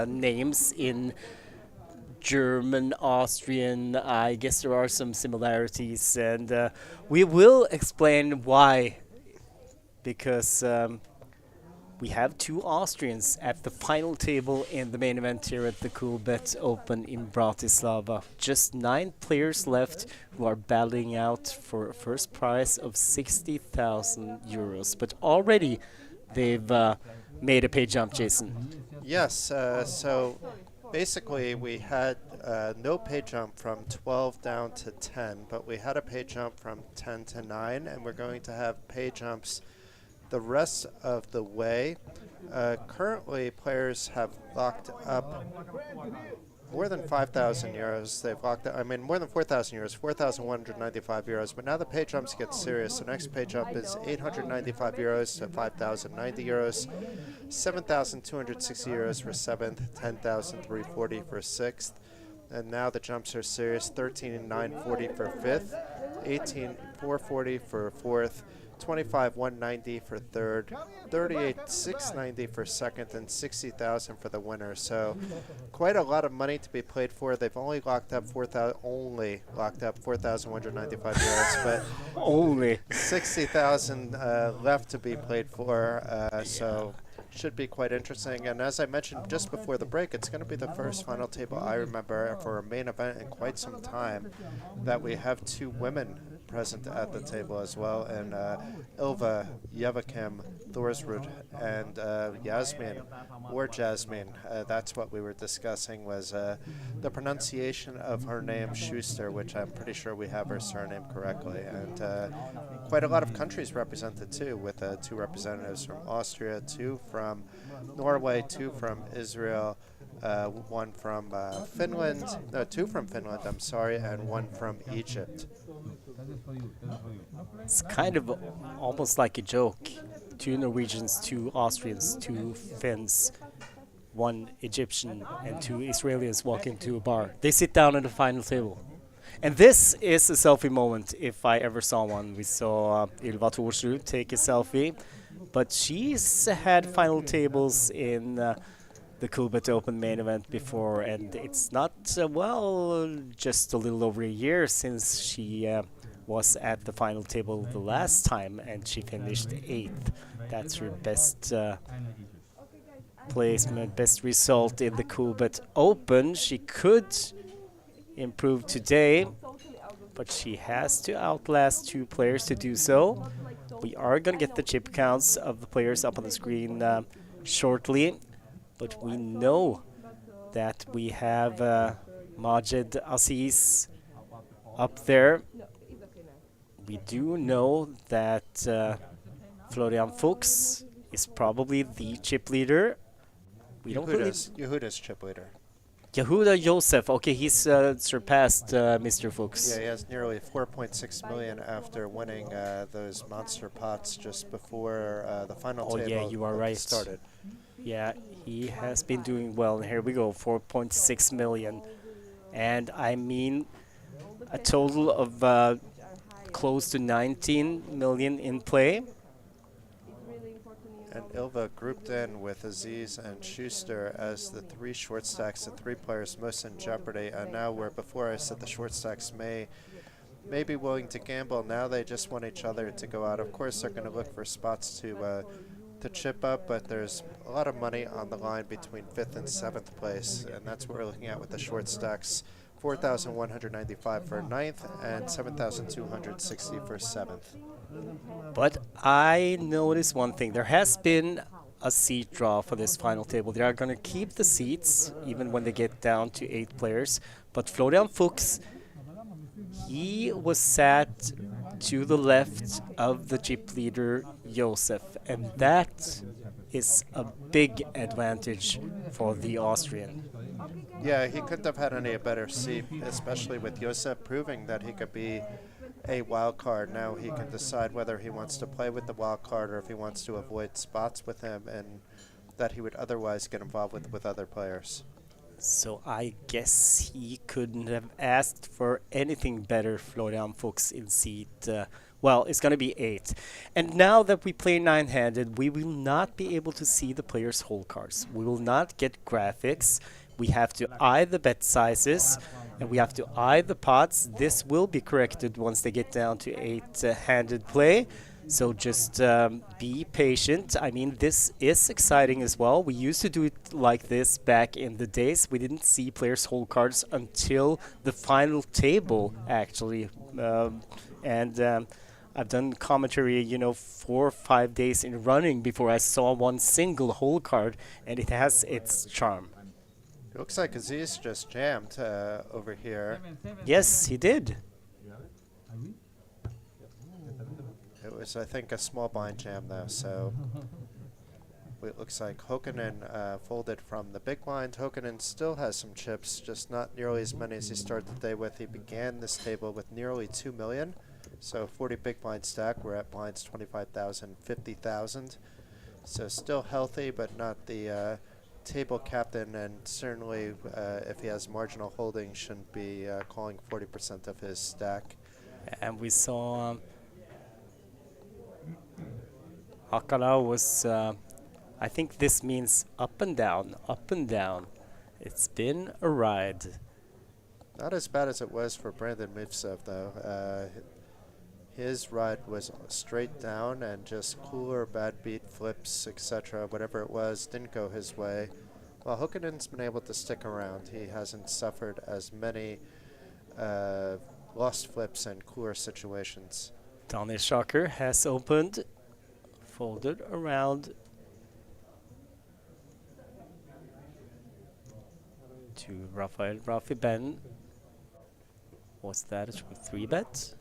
names in German, Austrian. I guess there are some similarities, and we will explain why. Because we have two Austrians at the final table in the main event here at the Coolbet Open in Bratislava. Just 9 players left who are battling out for a first prize of 60,000 euros. But already they've made a pay jump, Jason. Yes, so basically we had no pay jump from 12 down to 10, but we had a pay jump from 10 to 9, and we're going to have pay jumps the rest of the way. Currently, players have locked up more than 5,000 euros. They've locked up, I mean, more than 4,000 euros, 4,195 euros. But now the pay jumps get serious. The next pay jump is 895 euros to 5,090 euros, 7,260 euros for 7th, 10,340 for 6th. And now the jumps are serious, 13,940 for 5th, 18,440 for 4th, 25,190 for 3rd, 38,690 for 2nd, and 60,000 for the winner. So quite a lot of money to be played for. They've only locked up 4,195 euros, but Only 60,000 left to be played for. So should be quite interesting. And as I mentioned just before the break, it's going to be the first final table I remember for a main event in quite some time that we have 2 women present at the table as well, and Ilva, Yevakim, Thorsrud, and Yasmin, or Jasmine. That's what we were discussing, was the pronunciation of her name, Schuster, which I'm pretty sure we have her surname correctly. And quite a lot of countries represented too, with 2 representatives from Austria, 2 from Norway, 2 from Israel, 1 from Finland, no, 2 from Finland, I'm sorry, and 1 from Egypt. it's kind of almost like a joke. 2 Norwegians, 2 Austrians, 2 Finns, 1 Egyptian, and 2 Israelis walk into a bar. They sit down at the final table. And this is a selfie moment, if I ever saw one. We saw Ylva Thorsrud take a selfie, but she's had final tables in the Coolbet Open Main Event before, and it's not, just a little over a year since she was at the final table the last time, and she finished 8th. That's her best placement, best result in the Coolbet Open. She could improve today, but she has to outlast 2 players to do so. We are going to get the chip counts of the players up on the screen shortly, but we know that we have Majed Aziz up there. We do know that Florian Fuchs is probably the chip leader. We don't believe Yehuda's chip leader. Yehuda Joseph. Okay, he's surpassed Mr. Fuchs. Yeah, he has nearly 4.6 million after winning those monster pots just before the final table yeah, you are right. started. Yeah, he has been doing well. And here we go, 4.6 million. And I mean, a total of close to 19 million in play. And Ilva grouped in with Aziz and Schuster as the 3 short stacks, the 3 players most in jeopardy. And now, where before I said the short stacks may be willing to gamble, now they just want each other to go out. Of course, they're going to look for spots to chip up, but there's a lot of money on the line between 5th and 7th place, and that's what we're looking at with the short stacks. 4,195 for 9th and 7,260 for 7th. But I noticed one thing. There has been a seat draw for this final table. They are going to keep the seats even when they get down to 8 players. But Florian Fuchs, he was sat to the left of the chip leader, Josef. And that is a big advantage for the Austrian. Yeah, he couldn't have had any better seat, especially with Josef proving that he could be a wild card. Now he can decide whether he wants to play with the wild card or if he wants to avoid spots with him and that he would otherwise get involved with other players. So I guess he couldn't have asked for anything better, Florian Fuchs in seat. Well, it's going to be 8. And now that we play 9-handed, we will not be able to see the player's hole cards. We will not get graphics. We have to eye the bet sizes, and we have to eye the pots. This will be corrected once they get down to 8-handed play. So just be patient. I mean, this is exciting as well. We used to do it like this back in the days. We didn't see players' hole cards until the final table, actually. I've done commentary, 4 or 5 days in running before I saw one single hole card, and it has its charm. It looks like Aziz just jammed over here. Yes, he did. It was, I think, a small blind jam, though, so it looks like Hokanen folded from the big blind. Hokanen still has some chips, just not nearly as many as he started the day with. He began this table with nearly 2 million, so 40 big blind stack. We're at blinds 25,000, 50,000. So still healthy, but not the table captain, and certainly if he has marginal holding, shouldn't be calling 40% of his stack. And we saw Hakala was, I think this means up and down, up and down. It's been a ride. Not as bad as it was for Brandon Mivsov, though. His ride was straight down, and just cooler, bad beat, flips, etc., whatever it was, didn't go his way. While Hokanen's been able to stick around, he hasn't suffered as many lost flips and cooler situations. Daniel Schaker has opened, folded around to Rafael Rafi Ben. Was that a 3-bet?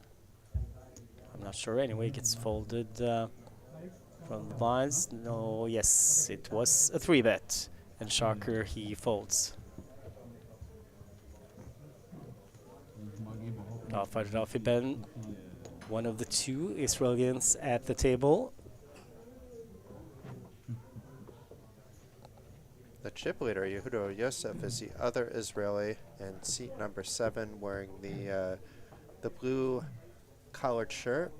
I'm not sure. Anyway, it gets folded from the blinds. No, yes, it was a 3-bet. And Schaker, he folds. Rafael Rafi Ben, one of the 2 Israelis at the table. The chip leader, Yehuda Yosef, is the other Israeli in seat number 7, wearing the blue collared shirt.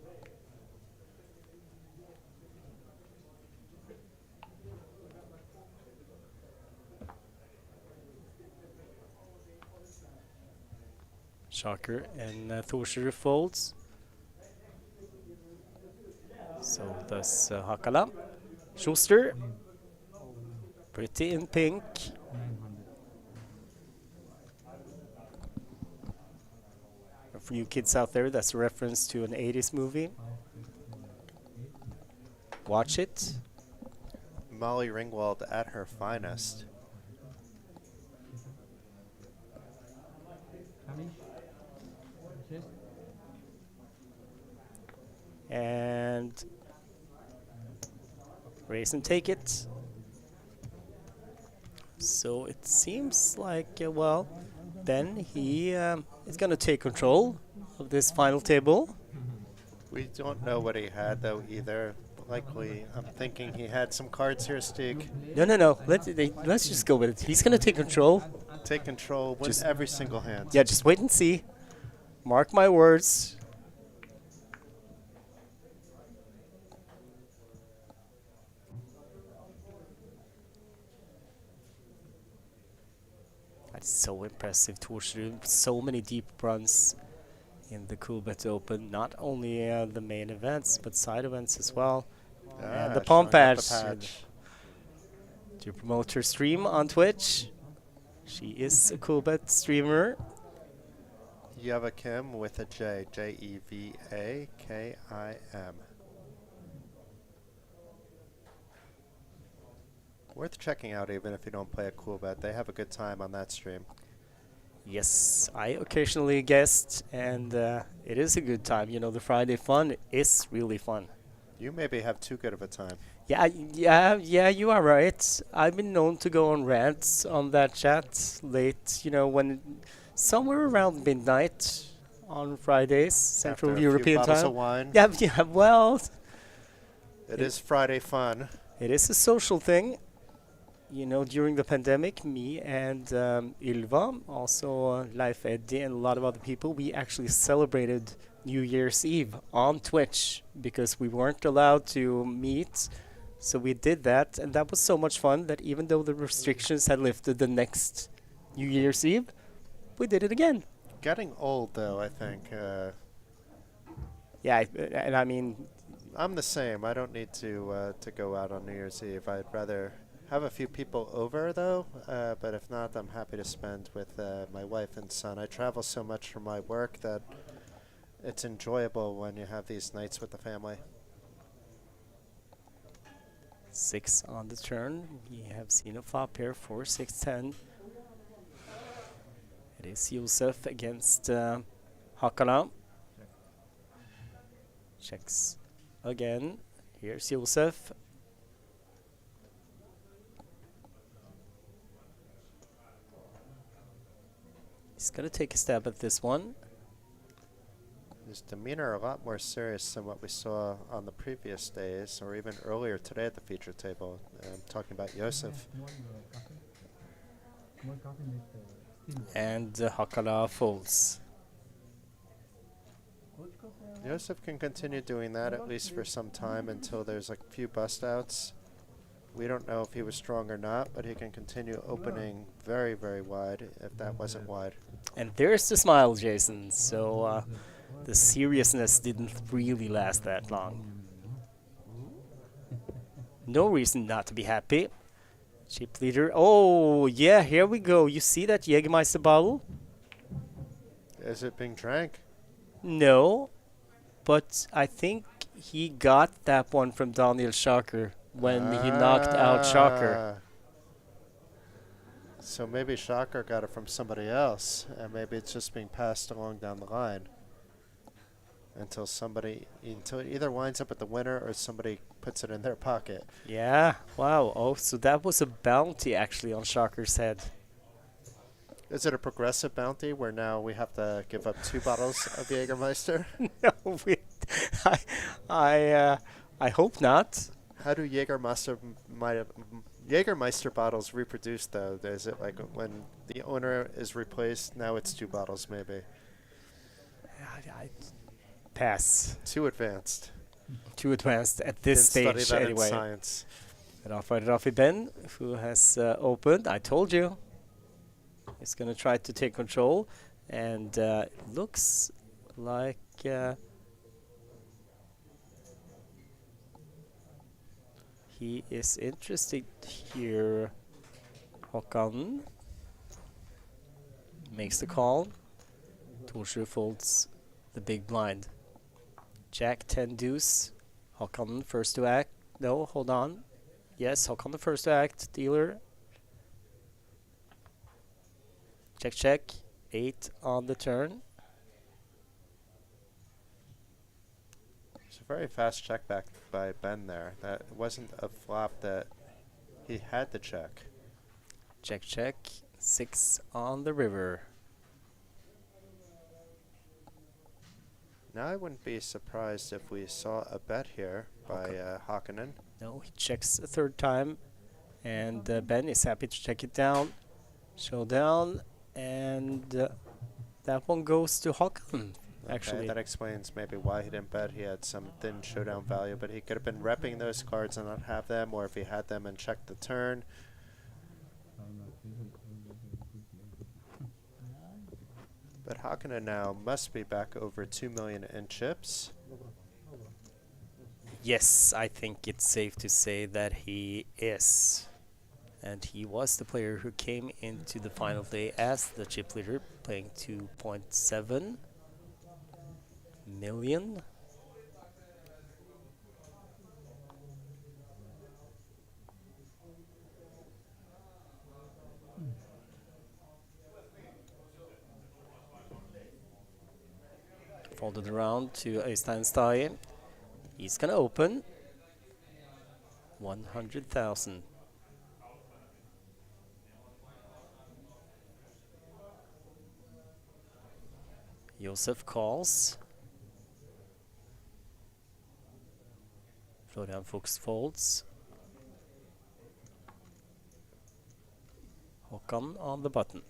Schaker and Thorsrud folds. So does Hakala. Schuster, pretty in pink. For you kids out there, that's a reference to an 80s movie. Watch it. Molly Ringwald at her finest. And raise and take it. So it seems like, well, Ben, he is going to take control of this final table. We don't know what he had, though, either. Likely, I'm thinking he had some cards here, Stig. No. Let's just go with it. He's going to take control. Take control, win every single hand. Yeah, just wait and see. Mark my words. That's so impressive, Thorsrud. So many deep runs in the Coolbet Open. Not only the main events, but side events as well. And the palm patch. To promote her stream on Twitch. She is a Coolbet streamer. Yeva Kim with a J. Jevakim. Worth checking out even if you don't play a Coolbet. They have a good time on that stream. Yes, I occasionally guest, and it is a good time. You know, the Friday fun is really fun. You maybe have too good of a time. Yeah, you are right. I've been known to go on rants on that chat late, when somewhere around midnight on Fridays, Central After European a few bottles time. of wine. Yeah, well, It is Friday fun. it is a social thing. You know, during the pandemic, me and Ylva, also Life Eddie, and a lot of other people, we actually celebrated New Year's Eve on Twitch because we weren't allowed to meet. So we did that, and that was so much fun that even though the restrictions had lifted the next New Year's Eve, we did it again. Getting old, though, I think. Yeah, and I mean, I'm the same. I don't need to go out on New Year's Eve. I'd rather have a few people over, though. But if not, I'm happy to spend with my wife and son. I travel so much for my work that it's enjoyable when you have these nights with the family. 6 on the turn. We have seen a flop here for 6-10. It is Josef against Hakala. Checks again. Here's Josef. He's gonna take a stab at this one. His demeanor a lot more serious than what we saw on the previous days, or even earlier today at the feature table. I'm talking about Josef. And Hakala folds. Josef can continue doing that at least for some time until there's a few bust outs. We don't know if he was strong or not, but he can continue opening very, very wide if that wasn't wide. And there's the smile, Jason. So the seriousness didn't really last that long. No reason not to be happy. Chip leader. Oh, yeah, here we go. You see that Jägermeister bottle? Is it being drank? No, but I think he got that one from Daniel Schaker when he knocked out Schaker. So maybe Shocker got it from somebody else, and maybe it's just being passed along down the line until it either winds up at the winner or somebody puts it in their pocket. Yeah, wow. Oh, so that was a bounty actually on Schaker's head. Is it a progressive bounty where now we have to give up 2 bottles of Jägermeister? No, I hope not. How do Jägermeister bottles reproduce, though? Is it like when the owner is replaced, now it's 2 bottles maybe? I pass. Too advanced. Too advanced at this Didn't stage study that anyway. in science. Rafi Ben, who has opened. I told you. He's going to try to take control. And it looks like... he is interested here. Håkan makes the call. Torsrud folds the big blind. Jack 10 deuce. Håkan first to act. No, hold on. Yes, Håkan the first to act. Dealer. Check, check. 8 on the turn. It's a very fast check back by Ben there. That wasn't a flop that he had to check. Check, check. 6 on the river. Now I wouldn't be surprised if we saw a bet here by Hakanen. No, he checks a third time. And Ben is happy to check it down. Showdown. And that one goes to Håkan. Actually, okay, that explains maybe why he didn't bet. He had some thin showdown value, but he could have been repping those cards and not have them, or if he had them and checked the turn. But Hakana now must be back over 2 million in chips. yes, I think it's safe to say that he is. And he was the player who came into the final day as the chip leader, playing 2.7 million. Folded around to Øystein Stai. He's gonna open 100,000. Josef calls. Florian Fuchs folds. Håkon on the button.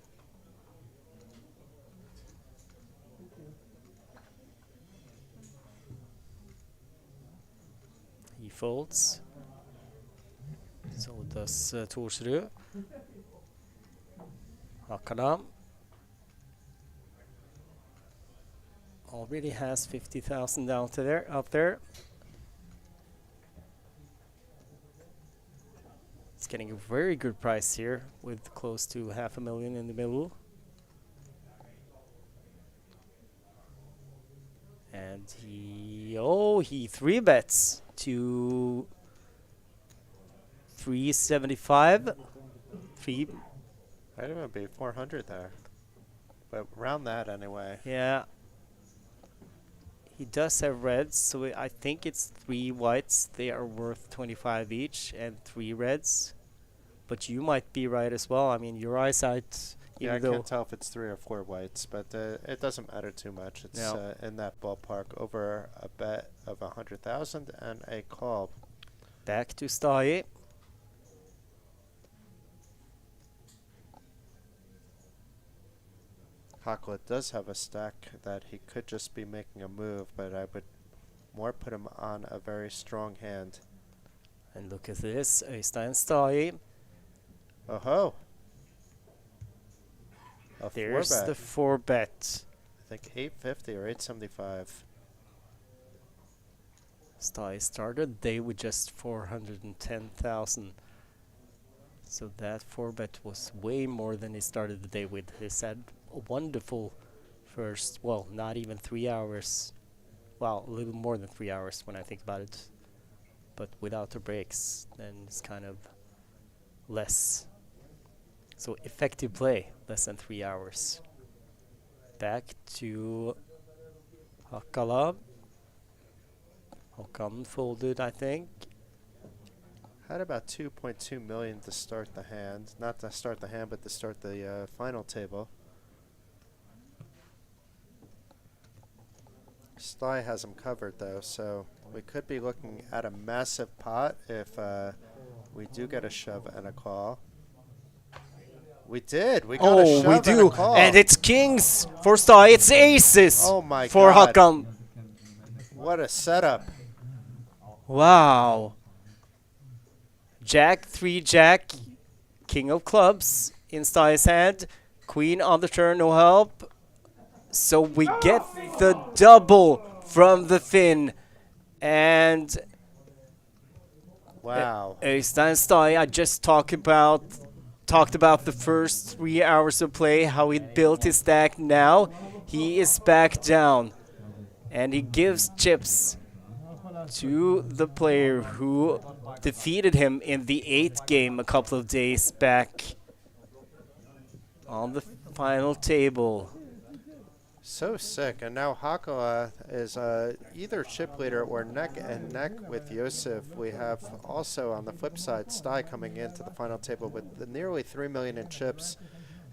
He folds. So does Thorsrud. Hakala already has 50,000 out there, up there. It's getting a very good price here with close to 500,000 in the middle. And he 3-bets to 375. Might even be 400 there. But around that anyway. Yeah. He does have reds, so I think it's 3 whites. They are worth 25 each, and 3 reds. But you might be right as well. I mean, your eyesight, Yeah, I even though can't tell if it's 3 or 4 whites, but it doesn't matter too much. It's No. In that ballpark, over a bet of 100,000 and a call. back to Stai. Hakala does have a stack that he could just be making a move, but I would more put him on a very strong hand. And look at this, Øystein Stai. Oh ho! A There's 4-bet. the 4-bet. I think 850 or 875. Stai started the day with just 410,000. So that 4-bet was way more than he started the day with. He's had a wonderful first, well, not even 3 hours. Well, a little more than 3 hours when I think about it. But without the breaks, then it's kind of less. So effective play, less than 3 hours. Back to Hakala. Håkon folded, I think. Had about 2.2 million to start the hand. Not to start the hand, but to start the final table. Sly has him covered though, so we could be looking at a massive pot if we do get a shove and a call. We did. We got a shove we and do. a call. And it's kings for Stai. It's aces Oh my for God. Håkon. What a setup. Wow. Jack, 3 Jack, king of clubs in Stai's hand. Queen on the turn, no help. So we get the double from the Finn. And Wow. Øystein Stai, I just talked about the first 3 hours of play, how he built his stack. Now he is back down. And he gives chips to the player who defeated him in the 8th game a couple of days back on the final table. So sick. And now Hakala is either chip leader or neck and neck with Yosef. We have also on the flip side Stai coming into the final table with nearly 3 million in chips.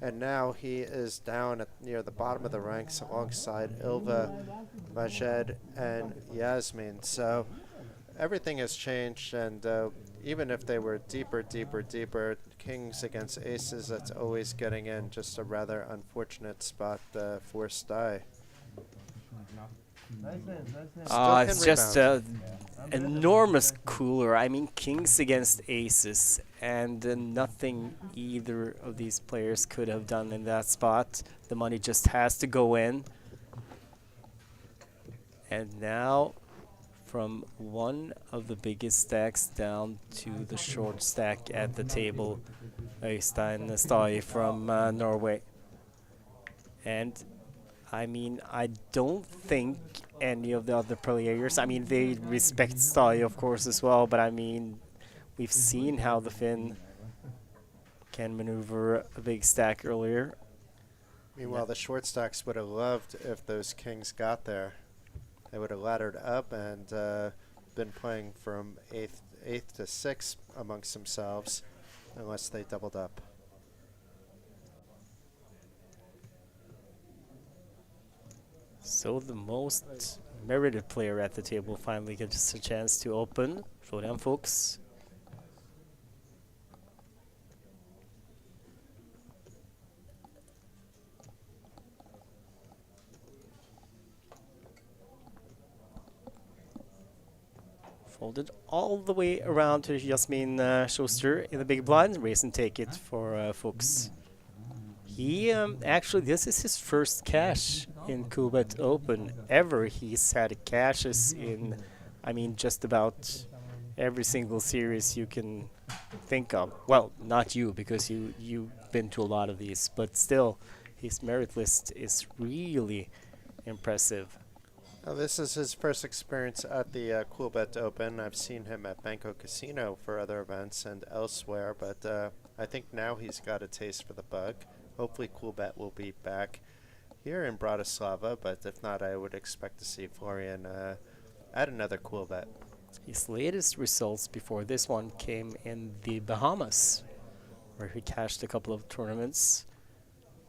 And now he is down near the bottom of the ranks alongside Ilva, Majed, and Yasmin. So everything has changed, and even if they were deeper, kings against aces, that's always getting in. Just a rather unfortunate spot for Stai. It's just an enormous cooler. I mean, kings against aces, and nothing either of these players could have done in that spot. The money just has to go in. And now, from one of the biggest stacks down to the short stack at the table, Øystein Stai from Norway. And I mean, I don't think any of the other players, I mean, they respect Stai, of course, as well, but I mean, we've seen how the Finn can maneuver a big stack earlier. Meanwhile, the short stacks would have loved if those kings got there. They would have laddered up and been playing from 8th to 6th amongst themselves, unless they doubled up. So the most merited player at the table finally gets a chance to open. Florian Fuchs. Folded all the way around to Jasmine Schuster in the big blind. Raise and take it for Fuchs. He actually, this is his first cash in Coolbet Open ever. He's had cashes in, I mean, just about every single series you can think of. Well, not you, because you've been to a lot of these, but still, his merit list is really impressive. Now, this is his first experience at the Coolbet Open. I've seen him at Banco Casino for other events and elsewhere, but I think now he's got a taste for the bug. Hopefully Coolbet will be back here in Bratislava, but if not, I would expect to see Florian at another Coolbet. His latest results before this one came in the Bahamas, where he cashed a couple of tournaments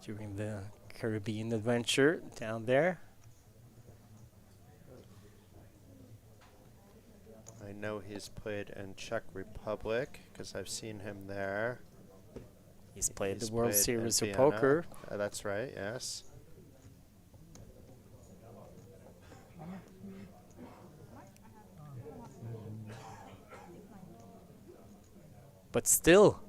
during the Caribbean adventure down there. I know he's played in Czech Republic because I've seen him there. He's played He's the World played Series in of Vienna. Poker. That's right, yes. But still,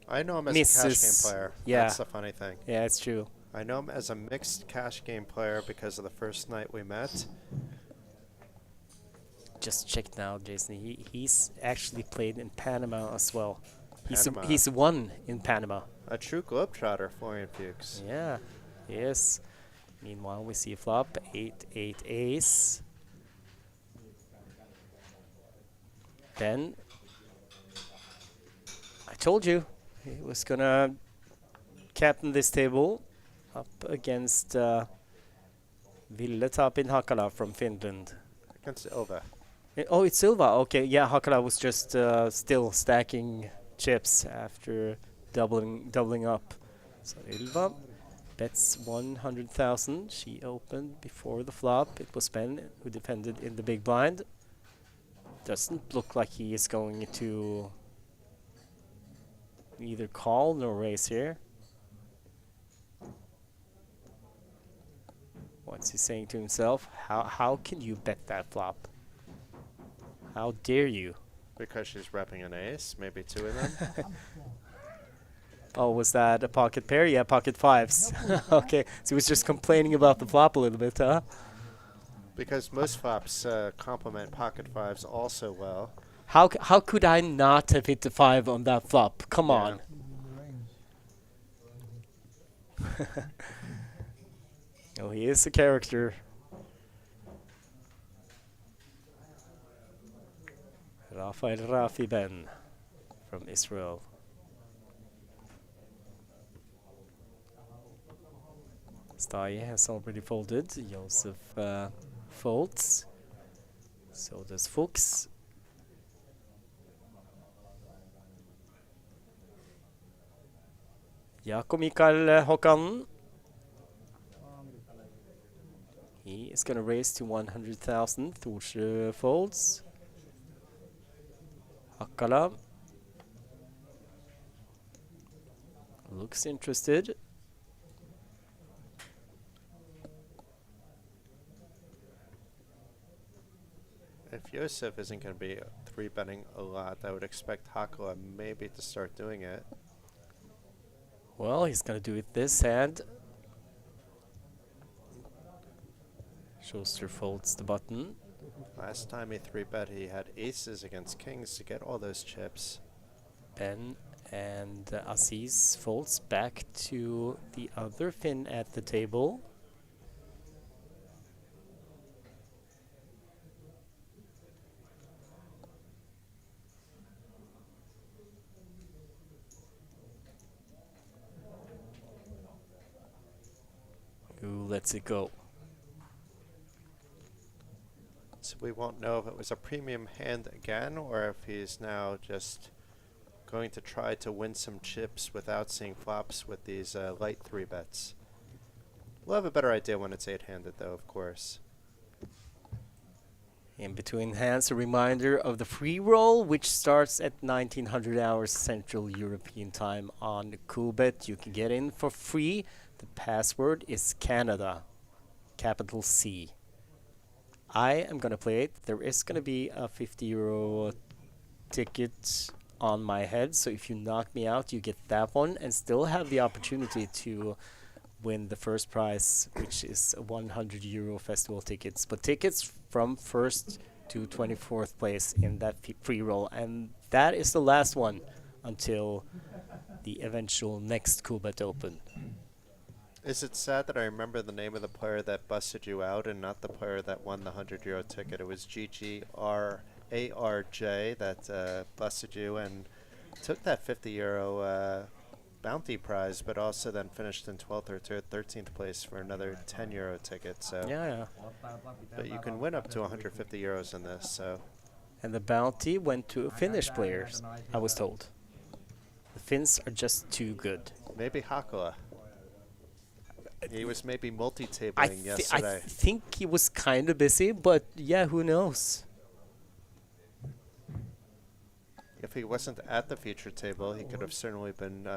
I know him as a cash misses. game player. Yeah. That's the funny thing. Yeah, it's true. I know him as a mixed cash game player because of the first night we met. Just check now, Jason. He's actually played in Panama as well. Panama. He's won in Panama. A true globetrotter, Florian Fuchs. Yeah, yes. Meanwhile, we see flop 8-8 ace. Then I told you he was gonna captain this table up against Ville Tapin Hakala from Finland. Against Ilva. Oh, it's Silva. Okay, yeah, Hakala was just still stacking chips after doubling up. So Ylva bets 100,000. She opened before the flop. It was Ben who defended in the big blind. Doesn't look like he is going to either call nor raise here. What's he saying to himself? How can you bet that flop? How dare you? Because she's repping an ace, maybe two of them. Oh, was that a pocket pair? Yeah, pocket fives. Okay, so he was just complaining about the flop a little bit, huh? Because most flops complement pocket fives also well. How could I not have hit the 5 on that flop? Come Yeah. on. Oh, he is a character. Rafael Rafi Ben from Israel. Stai has already folded. Josef folds. So does Fuchs. Jakob Mikael Håkan. He is going to raise to 100,000. Thorsjö folds. Hakala looks interested. If Josef isn't going to be 3-betting a lot, I would expect Hakala maybe to start doing it. Well, he's going to do it this hand. Schuster folds the button. Last time he 3-bet, he had aces against kings to get all those chips. Ben and Aziz folds back to the other Finn at the table. Who lets it go? So we won't know if it was a premium hand again or if he's now just going to try to win some chips without seeing flops with these light 3-bets. We'll have a better idea when it's 8-handed though, of course. In between hands, a reminder of the free roll, which starts at 1900 hours Central European Time on Coolbet. You can get in for free. The password is Canada, capital C. I am gonna play it. There is gonna be a 50 euro ticket on my head, so if you knock me out, you get that one and still have the opportunity to win the first prize, which is a 100 euro festival tickets. But tickets from first to 24th place in that free roll, and that is the last one until the eventual next Coolbet Open. Is it sad that I remember the name of the player that busted you out and not the player that won the 100 euro ticket? It was GGRARJ that busted you and took that 50 euro bounty prize, but also then finished in 12th or 13th place for another 10 euro ticket. So Yeah. but you can win up to 150 euros in this. So And the bounty went to Finnish players, I was told. The Finns are just too good. maybe Hakala. He was maybe I multi-tabling yesterday. think he was kind of busy, but yeah, who knows? If he wasn't at the feature table, he could have certainly been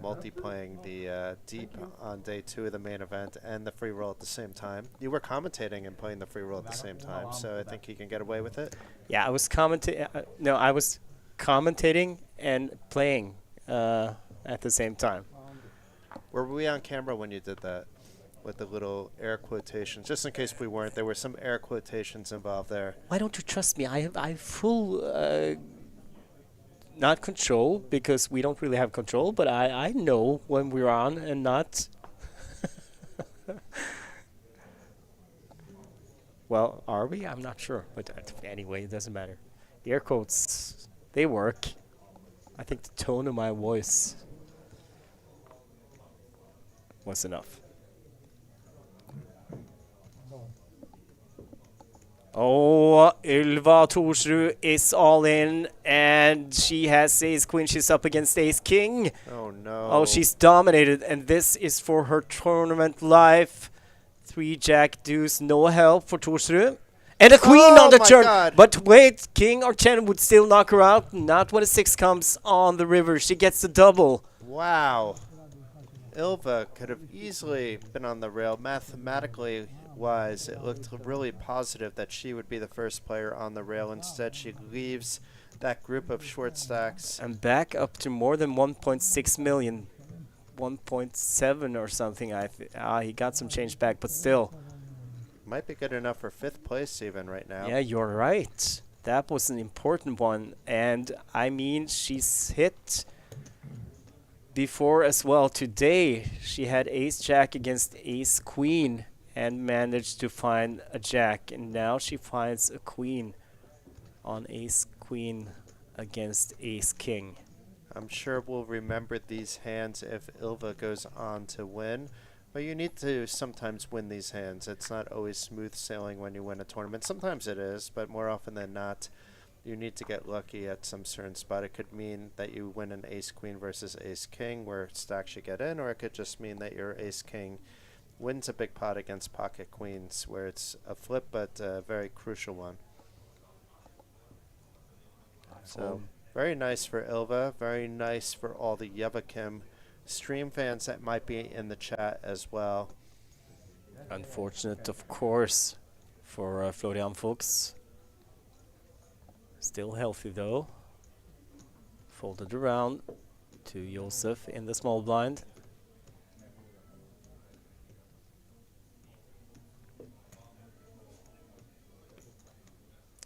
multi-playing the deep on day 2 of the main event and the free roll at the same time. You were commentating and playing the free roll at the same time, so I think he can get away with it. Yeah, I was commentating. No, I was commentating and playing at the same time. Were we on camera when you did that? With the little air quotations, just in case we weren't, there were some air quotations involved there. Why don't you trust me? I have full not control, because we don't really have control, but I know when we're on and not. Well, are we? I'm not sure, but anyway, it doesn't matter. The air quotes, they work. I think the tone of my voice was enough. Oh, Ylva Thorsrud is all in, and she has ace queen. She's up against ace king. Oh no. Oh, she's dominated, and this is for her tournament life. 3 jack deuce, no help for Thorsrud. And a queen on the my turn. God. But wait, king or 10 would still knock her out. Not when a 6 comes on the river. She gets the double. Wow. Ylva could have easily been on the rail. Mathematically wise, it looked really positive that she would be the first player on the rail. Instead, she leaves that group of short stacks. And back up to more than 1.6 million. 1.7 or something. He got some change back, but still. Might be good enough for 5th place even right now. Yeah, you're right. That was an important one. And I mean, she's hit before as well. Today, she had ace jack against ace queen and managed to find a jack. And now she finds a queen on ace queen against ace king. I'm sure we'll remember these hands if Ylva goes on to win. But you need to sometimes win these hands. It's not always smooth sailing when you win a tournament. Sometimes it is, but more often than not, you need to get lucky at some certain spot. It could mean that you win an ace-queen versus ace-king where stacks you get in, or it could just mean that your ace-king wins a big pot against pocket queens where it's a flip, but a very crucial one. So very nice for Ylva. Very nice for all the Yevakim stream fans that might be in the chat as well. Unfortunate, of course, for Florian Fuchs. Still healthy though. Folded around to Josef in the small blind.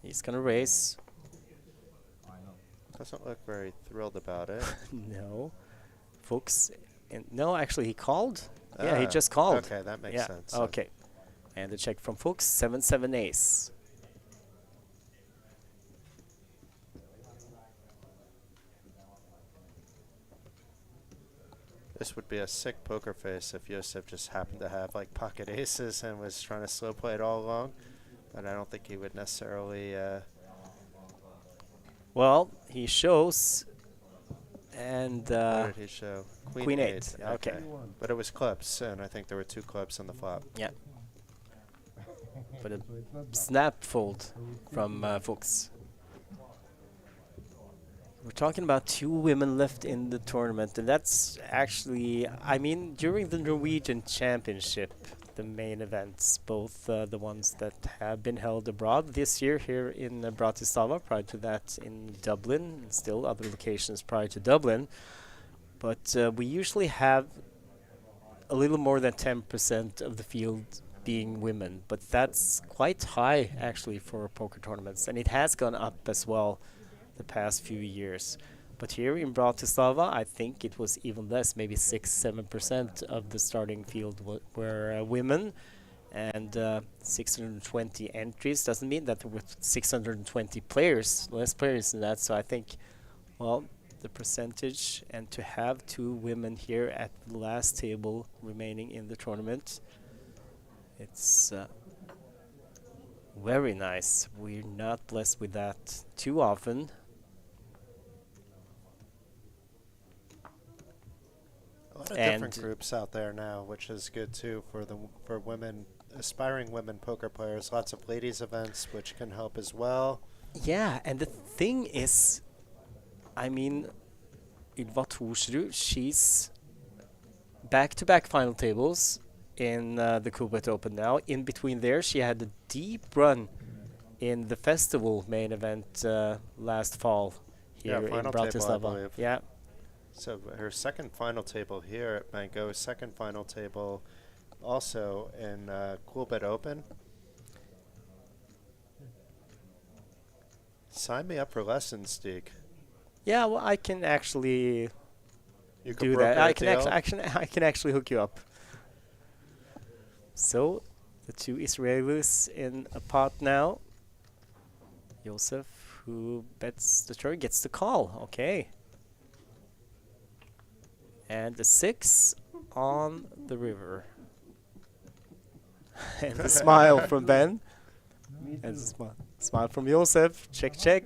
He's gonna raise. Doesn't look very thrilled about it. No. Fuchs. No, actually he called. Yeah, he just called. Okay, that makes Yeah, sense. okay. And the check from Fuchs, 7-7 ace. This would be a sick poker face if Josef just happened to have like pocket aces and was trying to slow play it all along. But I don't think he would necessarily. Well, he shows, and What did he show? Queen eight. Okay. But it was clubs, and I think there were 2 clubs on the flop. yeah. But a snap fold from Fuchs. We're talking about 2 women left in the tournament, and that's actually, I mean, during the Norwegian Championship, the main events, both the ones that have been held abroad this year here in Bratislava, prior to that in Dublin, and still other locations prior to Dublin. But we usually have a little more than 10% of the field being women, but that's quite high actually for poker tournaments, and it has gone up as well the past few years. But here in Bratislava, I think it was even less, maybe 6-7% of the starting field were women, and 620 entries doesn't mean that there were 620 players, less players than that. So I think, well, the percentage, and to have 2 women here at the last table remaining in the tournament, it's very nice. We're not blessed with that too often. A lot of different groups out there now, which is good too for women, aspiring women poker players. Lots of ladies events, which can help as well. Yeah, and the thing is, I mean, Ylva Thorsrud, she's back-to-back final tables in the Coolbet Open now. In between there, she had a deep run in the festival main event last fall here in Bratislava. Yeah. So her second final table here at Banco, second final table also in Coolbet Open. Sign me up for lessons, Stig. Yeah, well, I can actually do that. I can actually hook you up. So, the 2 Israelis in a pot now. Josef, who bets the turn, gets the call. Okay. And the 6 on the river. And a smile from Ben. And a smile from Josef. Check, check.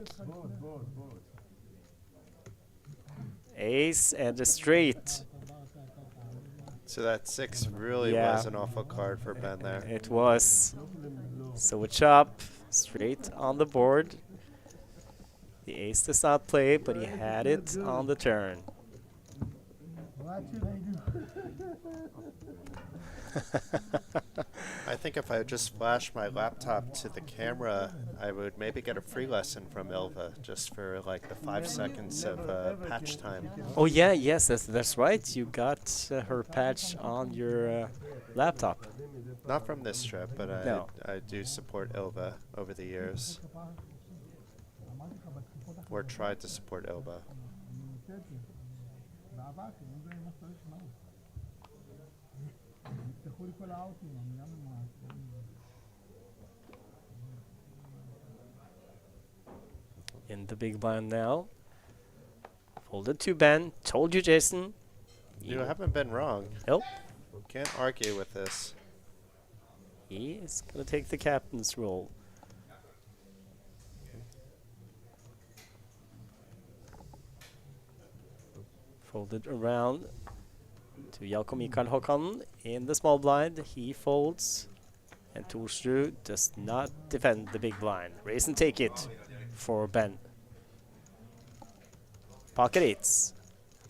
Ace and a straight. So that 6 really was an awful card for Ben there. It was. So a chop, straight on the board. The ace does not play, but he had it on the turn. I think if I just flash my laptop to the camera, I would maybe get a free lesson from Ylva just for like the 5 seconds of patch time. Oh yeah, yes, that's right. You got her patch on your laptop. Not from this trip, but No. I do support Ylva over the years. Or tried to support Ylva. In the big blind now. Folded to Ben. Told you, Jason. You haven't been wrong. Nope. Can't argue with this. He is going to take the captain's role. Folded around to Jakob Mikael Håkan in the small blind. He folds. And Thorsrud does not defend the big blind. Raise and take it for Ben. Pocket eights.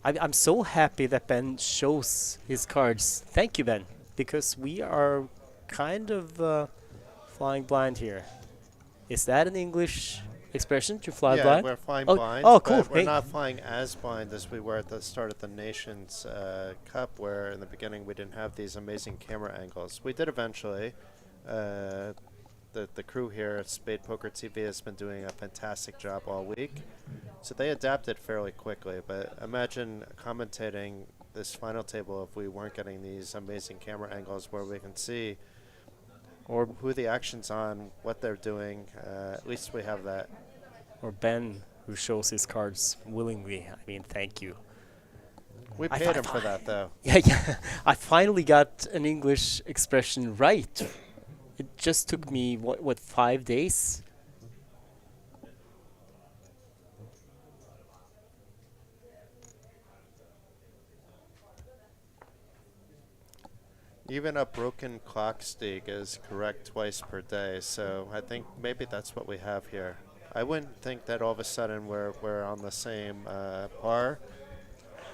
I'm so happy that Ben shows his cards. Thank you, Ben, because we are kind of flying blind here. Is that an English expression, to fly blind? Yeah, we're flying blind. Oh, cool. But we're not flying as blind as we were at the start of the Nations Cup, where in the beginning we didn't have these amazing camera angles. We did eventually. The crew here at Spade Poker TV has been doing a fantastic job all week. So they adapted fairly quickly, but imagine commentating this final table if we weren't getting these amazing camera angles where we can see or who the action's on, what they're doing. At least we have that. Or Ben, who shows his cards willingly. I mean, thank you. We paid him for that, though. Yeah. I finally got an English expression right. It just took me, what 5 days? Even a broken clock, Stig, is correct twice per day, so I think maybe that's what we have here. I wouldn't think that all of a sudden we're on the same par.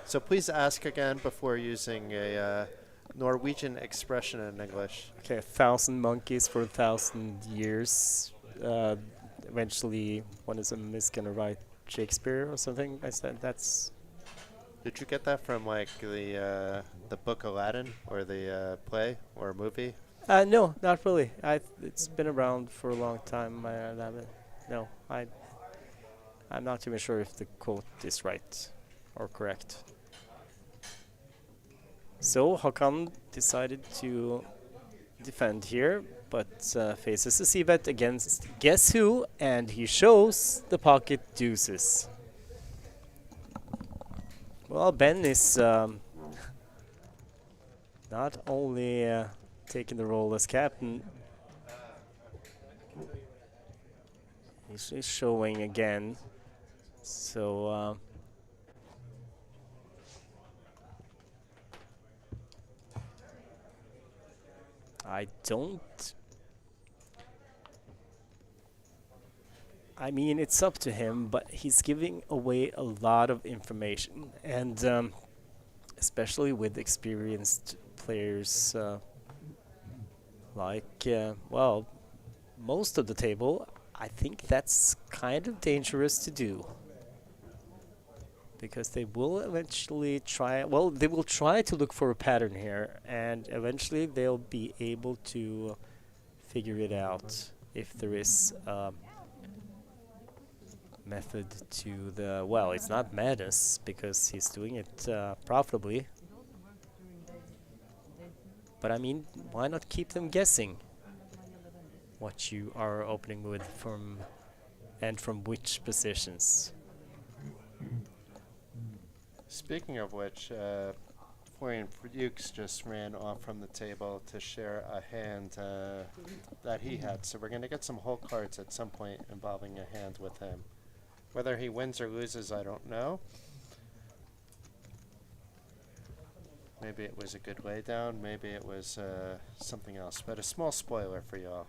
So please ask again before using a Norwegian expression in English. Okay, 1,000 monkeys for 1,000 years. Eventually, one of them is gonna write Shakespeare or something. I said that's. Did you get that from like the book Aladdin or the play or movie? No, not really. It's been around for a long time. No, I'm not even sure if the quote is right or correct. So Hakan decided to defend here, but faces a c-bet against guess who, and he shows the pocket deuces. Well, Ben is not only taking the role as captain, he's showing again. So I mean, it's up to him, but he's giving away a lot of information, and especially with experienced players well, most of the table, I think that's kind of dangerous to do. Because they will eventually they will try to look for a pattern here, and eventually they'll be able to figure it out if there is method to the, well, it's not madness because he's doing it profitably. But I mean, why not keep them guessing what you are opening with from which positions? Speaking of which, Florian Fuchs just ran off from the table to share a hand that he had. So we're going to get some whole cards at some point involving a hand with him. Whether he wins or loses, I don't know. Maybe it was a good laydown. Maybe it was something else. But a small spoiler for y'all.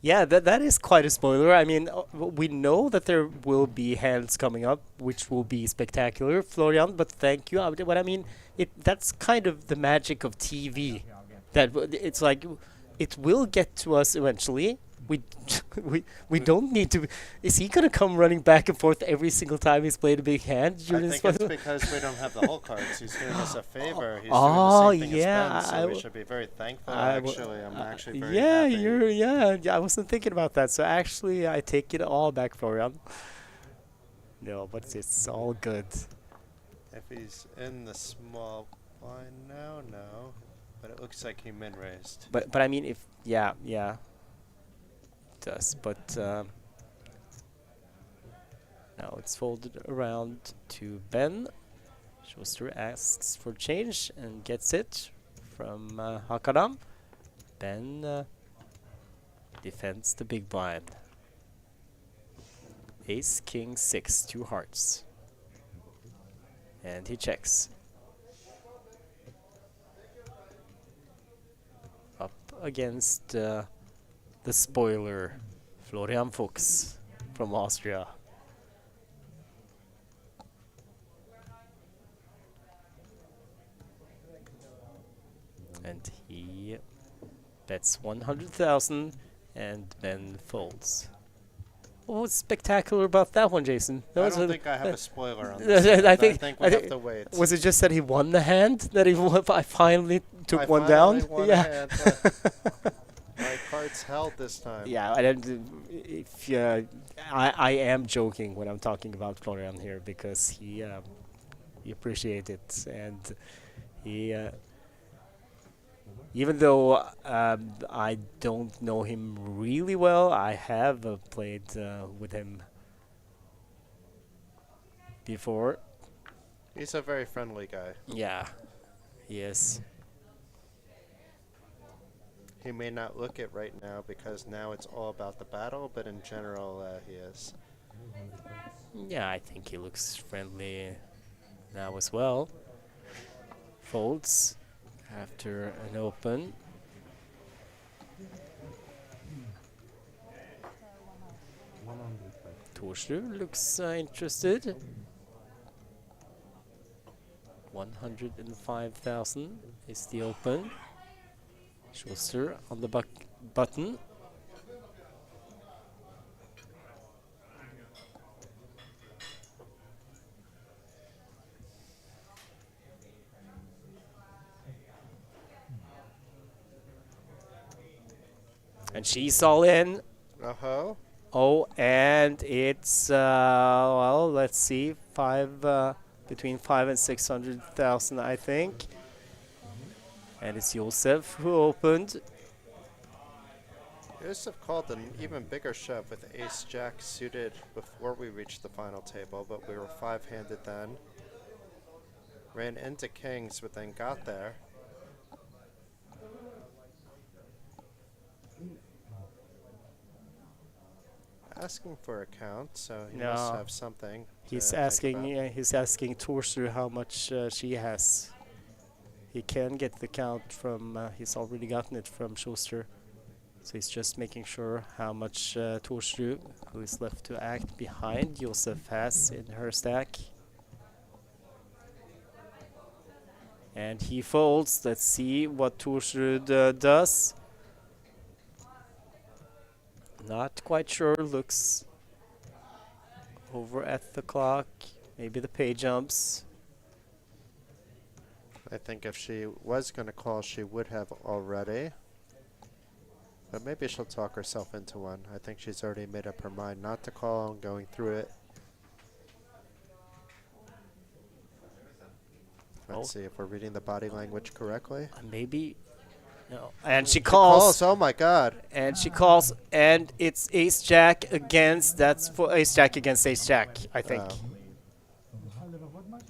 Yeah, that is quite a spoiler. I mean, we know that there will be hands coming up, which will be spectacular, Florian. But thank you. But I mean, that's kind of the magic of TV. It's like it will get to us eventually. We don't need to. Is he gonna come running back and forth every single time he's played a big hand? I think it's because we don't have the whole cards. He's doing us a favor. He's oh, doing the same thing yeah, as Ben, so we should be very thankful. Actually, I'm actually very happy. I wasn't thinking about that. So actually, I take it all back, Florian. No, but it's all good. If he's in the small blind now, no. But it looks like he min-raised. But I mean, if yeah. Does, but now it's folded around to Ben. Schuster asks for change and gets it from Hakaram. Ben defends the big blind. Ace, king, 6, 2 hearts. And he checks. Up against the spoiler, Florian Fuchs from Austria. And he bets 100,000 and then folds. What was spectacular about that one, Jason? I don't think I have a spoiler on this. I think we have to wait. Was it just that he won the hand? That I finally took one down? Won a hand, my cards held this time. Yeah, I am joking when I'm talking about Florian here because he appreciates it, and he even though I don't know him really well, I have played with him before. He's a very friendly guy. Yeah, he is. He may not look it right now because now it's all about the battle, but in general, he is. Yeah, I think he looks friendly now as well. Folds after an open. Torsrud looks interested. 105,000 is the open. Schuster on the button. And she's all in. Uh-huh. Oh, and it's well, let's see, between 5 and 600,000, I think. And it's Josef who opened. Josef called an even bigger shove with ace-jack suited before we reached the final table, but we were 5-handed then. Ran into kings, but then got there. Asking for a count, so he must have something. He's to asking. think about. He's asking Torster how much she has. He can get the count from. He's already gotten it from Schuster, so he's just making sure how much Torster, who is left to act behind Josef, has in her stack. And he folds. Let's see what Torster does. Not quite sure. Looks over at the clock. Maybe the pay jumps. I think if she was going to call, she would have already. But maybe she'll talk herself into one. I think she's already made up her mind not to call and going through it. Let's see if we're reading the body language correctly. Maybe. No. And she calls. Oh my God. And she calls. And it's ace jack against. That's for ace jack against ace jack, I think.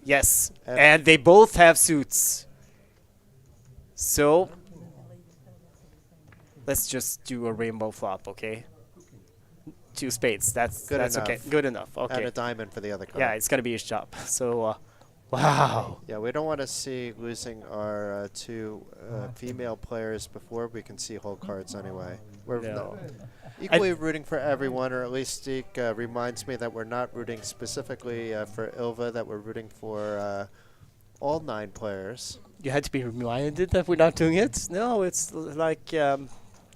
Yes. And they both have suits. So let's just do a rainbow flop, okay? 2 spades. That's okay. Good enough. Okay. And a diamond for the other card. Yeah, it's gonna be his job. So, wow. Yeah, we don't want to see losing our 2 female players before we can see whole cards anyway. We're equally rooting for everyone, or at least Steek reminds me that we're not rooting specifically for Ilva, that we're rooting for all 9 players. You had to be reminded that we're not doing it? No, it's like...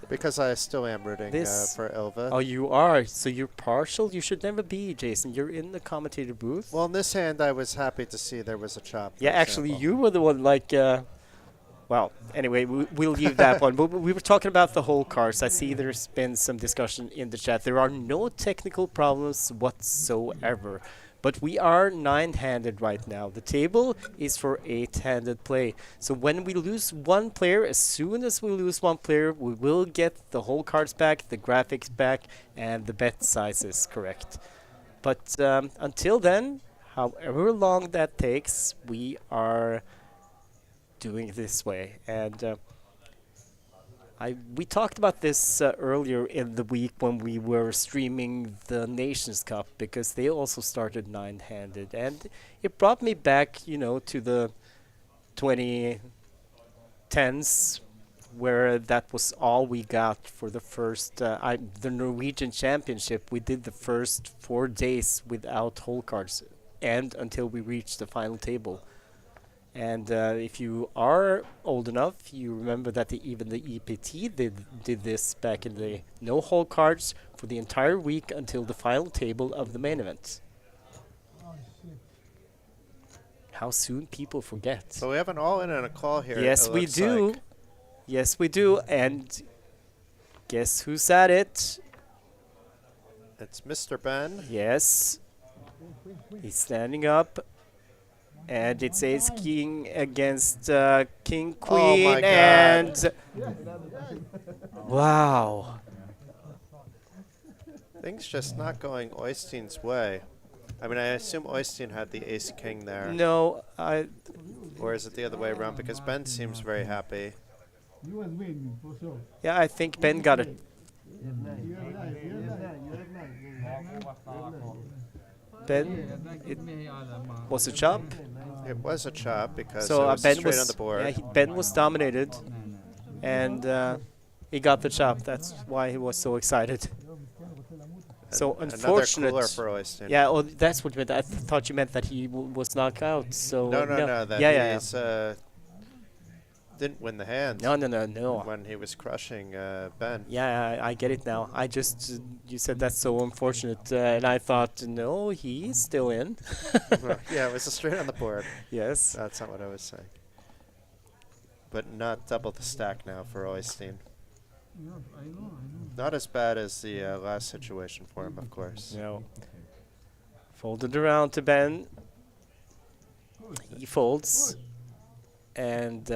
because I still am rooting for Ilva. Oh, you are? So you're partial? You should never be, Jason. You're in the commentator booth. Well, in this hand, I was happy to see there was a chop. Yeah, actually, you were the one like... well, anyway, we'll leave that one. But we were talking about the whole cards. I see there's been some discussion in the chat. There are no technical problems whatsoever. But we are 9-handed right now. The table is for 8-handed play. So when we lose one player, as soon as we lose one player, we will get the whole cards back, the graphics back, and the bet sizes correct. But until then, however long that takes, we are doing it this way. And we talked about this earlier in the week when we were streaming the Nations Cup, because they also started 9-handed, and it brought me back, you know, to the 2010s, where that was all we got for the first the Norwegian Championship. We did the first 4 days without hole cards, and until we reached the final table. And if you are old enough, you remember that even the EPT did this back in the day. No hole cards for the entire week until the final table of the main event. How soon people forget. So we have an all-in and a call here. Yes, we do. Yes, we do. And guess who's at it? It's Mr. Ben. Yes. He's standing up. And it's ace king against king queen. Oh my God. And wow. Things just not going Oystein's way. I mean, I assume Oystein had the ace king there. No, Or is it the other way around? Because Ben seems very happy. yeah, I think Ben got it. Ben, it was a chop. It was a chop because So it was Ben straight was on the board. yeah, Ben was dominated, and he got the chop. That's why he was so excited. So Another unfortunate. cooler for Oystein. Yeah, oh, that's what you meant. I thought you meant that he was knocked out. So No. That yeah. he's didn't win the hand. No. When he was crushing Ben. Yeah, I get it now. I just you said that's so unfortunate, and I thought no, he's still in. Yeah, it was a straight on the board. Yes. That's not what I was saying. But not double the stack now for Oystein. Yeah, I know. Not as bad as the last situation for him, of course. No. Folded around to Ben. He folds, and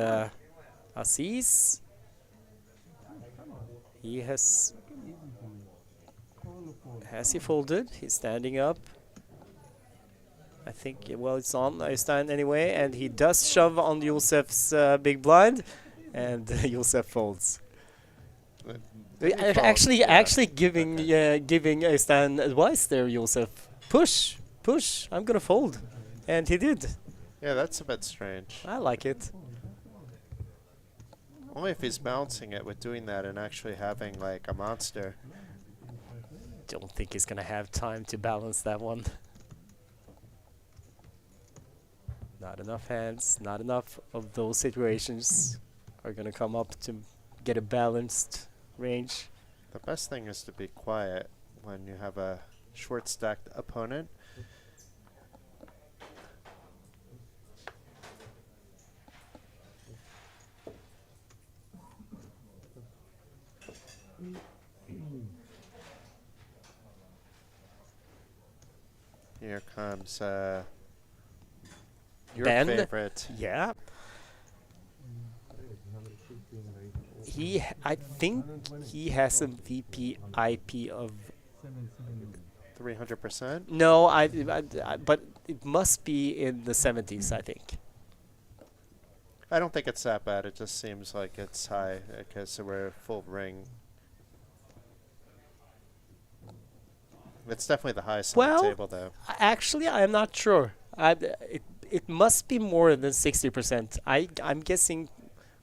Aziz. He has he folded? He's standing up. I think, well, it's on Øystein anyway, and he does shove on Josef's big blind, and Josef folds. Actually giving giving Øystein advice there, Josef. Push, I'm gonna fold. And he did. Yeah, that's a bit strange. I like it. Only if he's balancing it with doing that and actually having like a monster. Don't think he's gonna have time to balance that one. Not enough hands, not enough of those situations are gonna come up to get a balanced range. The best thing is to be quiet when you have a short stacked opponent. Here comes your Ben. favorite. Yeah. I think he has a VPIP of 300%. no, but it must be in the 70s, I think. I don't think it's that bad. It just seems like it's high because we're full ring. It's definitely the highest on the table, though. Actually, I'm not sure. It must be more than 60%. I'm guessing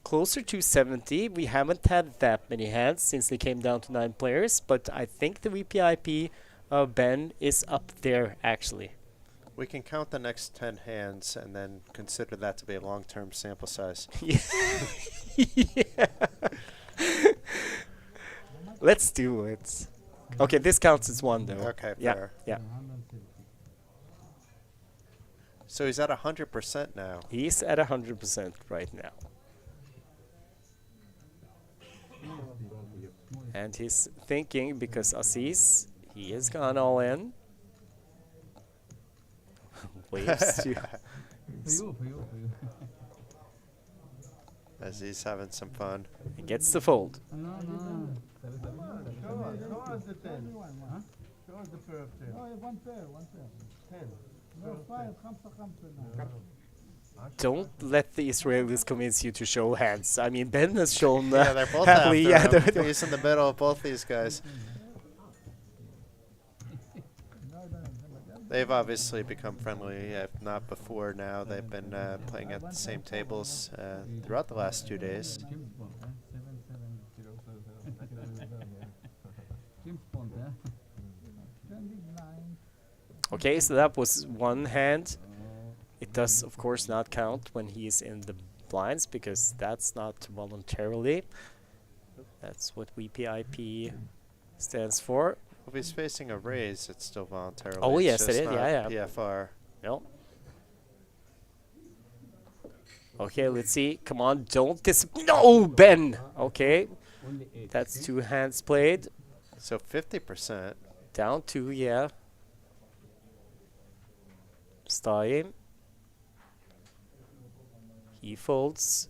closer to 70. We haven't had that many hands since they came down to 9 players, but I think the VPIP of Ben is up there, actually. We can count the next 10 hands and then consider that to be a long-term sample size. Yeah. Let's do it. Okay, this counts as one, though. Okay, Yeah, fair. yeah. So he's at 100% now. He's at 100% right now. And he's thinking, because Aziz, he has gone all in. Waves to... As he's having some fun. He gets the fold. No. Show us the 10. Huh? Show us the pair of 10. Oh, one pair. 10. No, 5. Don't let the Israelis convince you to show hands. I mean, Ben has shown Yeah, they're both happily. after him. they're- He's in the middle of both these guys. They've obviously become friendly, if not before now. They've been playing at the same tables throughout the last 2 days. Okay, so that was one hand. It does, of course, not count when he's in the blinds because that's not voluntarily. That's what VPIP stands for. If he's facing a raise, it's still voluntarily. Oh, it's yes, it just is. not Yeah. PFR. No. Okay, let's see. Come on, don't No, Ben! Okay, that's 2 hands played. So 50%. Down 2, yeah. Stein. He folds.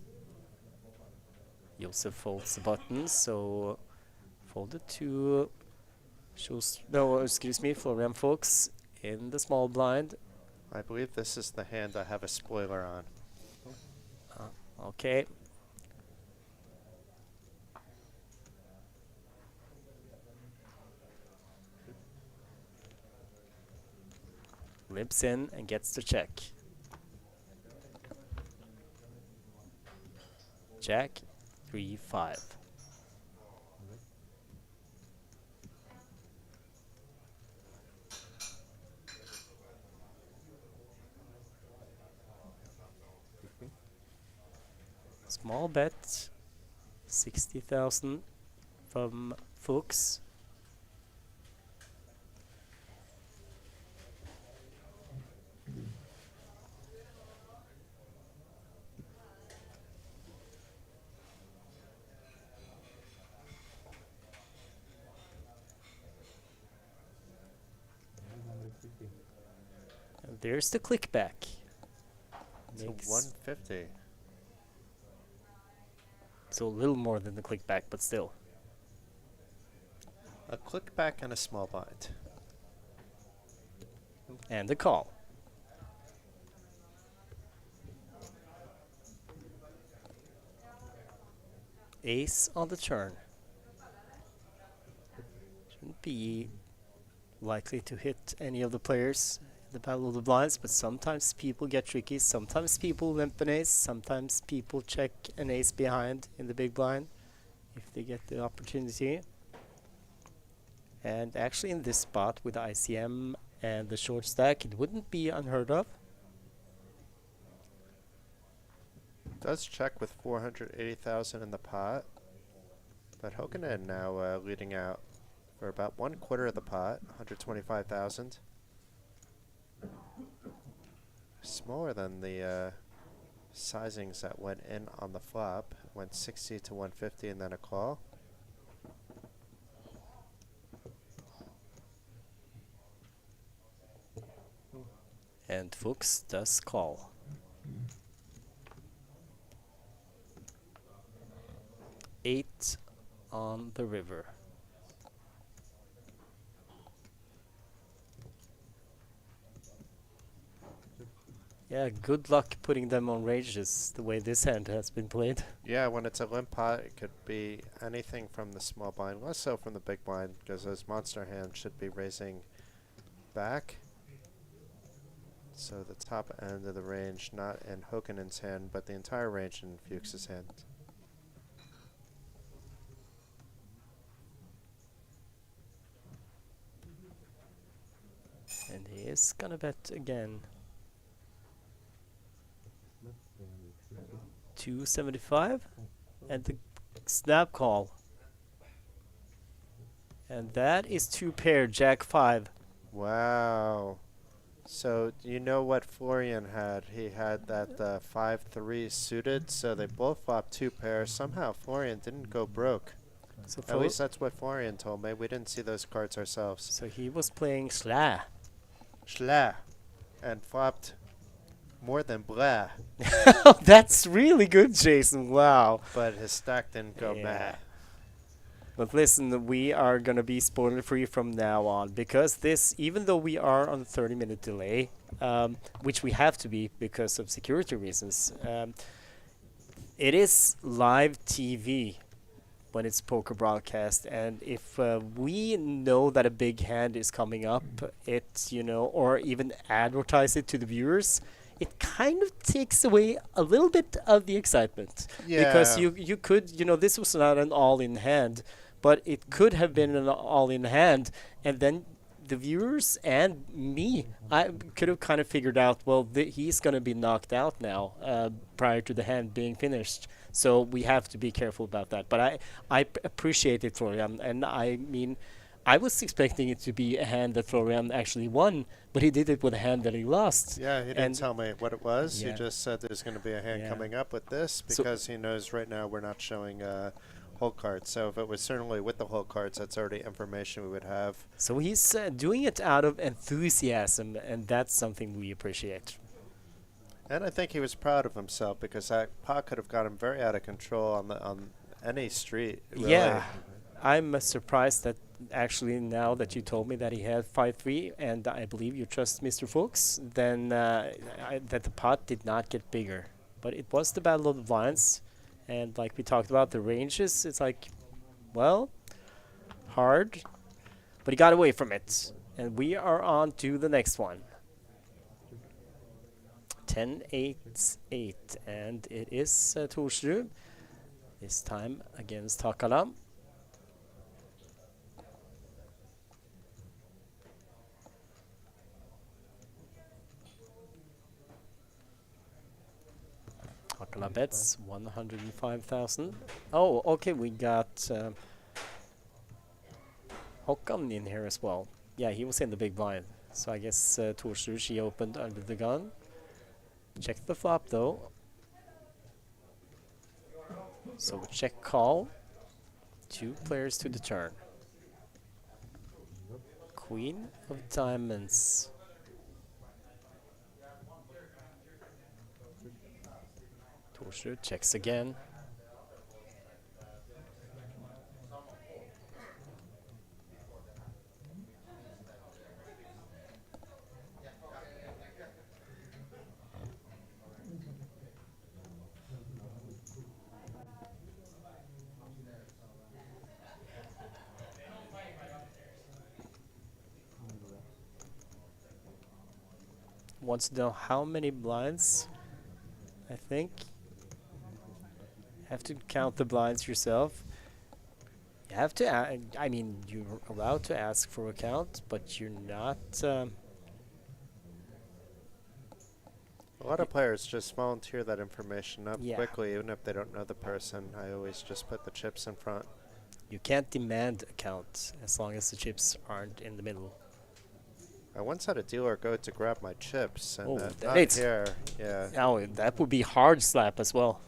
Josef folds the button, so folded to Florian Fuchs in the small blind. I believe this is the hand I have a spoiler on. Okay. Limps in and gets the check. Jack, 3-5. Small bet, 60,000 from Fuchs. And there's the click back. It's a Makes 150. so a little more than the click back, but still. A click back and a small blind. And the call. Ace on the turn. Shouldn't be likely to hit any of the players in the Battle of the Blinds, but sometimes people get tricky. Sometimes people limp an ace. Sometimes people check an ace behind in the big blind if they get the opportunity. And actually in this spot with the ICM and the short stack, it wouldn't be unheard of. Does check with 480,000 in the pot, but Hokunen now leading out for about 1/4 of the pot, 125,000. Smaller than the sizings that went in on the flop. Went 60 to 150 and then a call. And Fuchs does call. 8 on the river. Yeah, good luck putting them on ranges the way this hand has been played. Yeah, when it's a limp pot, it could be anything from the small blind, less so from the big blind, because those monster hands should be raising back. So the top end of the range, not in Hokunen's hand, but the entire range in Fuchs's hand. And he is gonna bet again. 275 and the snap call. And that is 2 pair, Jack 5. Wow. So you know what Florian had? He had that 5-3 suited, so they both flopped 2 pairs. Somehow Florian didn't go broke. So At least that's what Florian told me. We didn't see those cards ourselves. so he was playing Schla. Schla. And flopped more than blah. That's really good, Jason. Wow. But his stack didn't go Yeah. meh. But listen, we are going to be spoiler free from now on, because this, even though we are on a 30-minute delay, which we have to be because of security reasons, it is live TV when it's poker broadcast. And if we know that a big hand is coming up, it's, you know, or even advertise it to the viewers, it kind of takes away a little bit of the excitement. Because you could, you know, this was not an all-in hand, but it could have been an all-in hand, and then the viewers and me, I could have kind of figured out, well, he's going to be knocked out now prior to the hand being finished. So we have to be careful about that. But I appreciate it, Florian, and I mean, I was expecting it to be a hand that Florian actually won, but he did it with a hand that he lost. Yeah, he didn't tell me what it was. Yeah. He just said there's going to be a hand Yeah. coming up with this, So- because he knows right now we're not showing hole cards. So if it was certainly with the hole cards, that's already information we would have. So he's doing it out of enthusiasm, and that's something we appreciate. And I think he was proud of himself, because that pot could have got him very out of control on any street. Really. Yeah, I'm surprised that actually now that you told me that he had 5-3, and I believe you trust Mr. Fuchs, then that the pot did not get bigger. But it was the Battle of the Blinds, and like we talked about, the ranges, it's like, well, hard, but he got away from it. And we are on to the next one. 10-8-8, and it is Torsrud, this time against Takala. Hakala bets 105,000. Oh, okay, we got Håkan in here as well. Yeah, he was in the big blind. So I guess Torsrud, she opened under the gun. Check the flop though. So check call. 2 players to the turn. Queen of diamonds. Torsrud checks again. Wants to know how many blinds, I think. Have to count the blinds yourself. You have to, I mean, you're allowed to ask for a count, but you're not. A lot of players just volunteer that information up quickly, even if they don't know the person. I always just put the chips in front. You can't demand a count as long as the chips aren't in the middle. I once had a dealer go to grab my chips, and not it's here. Yeah. Oh, that would be hard slap as well.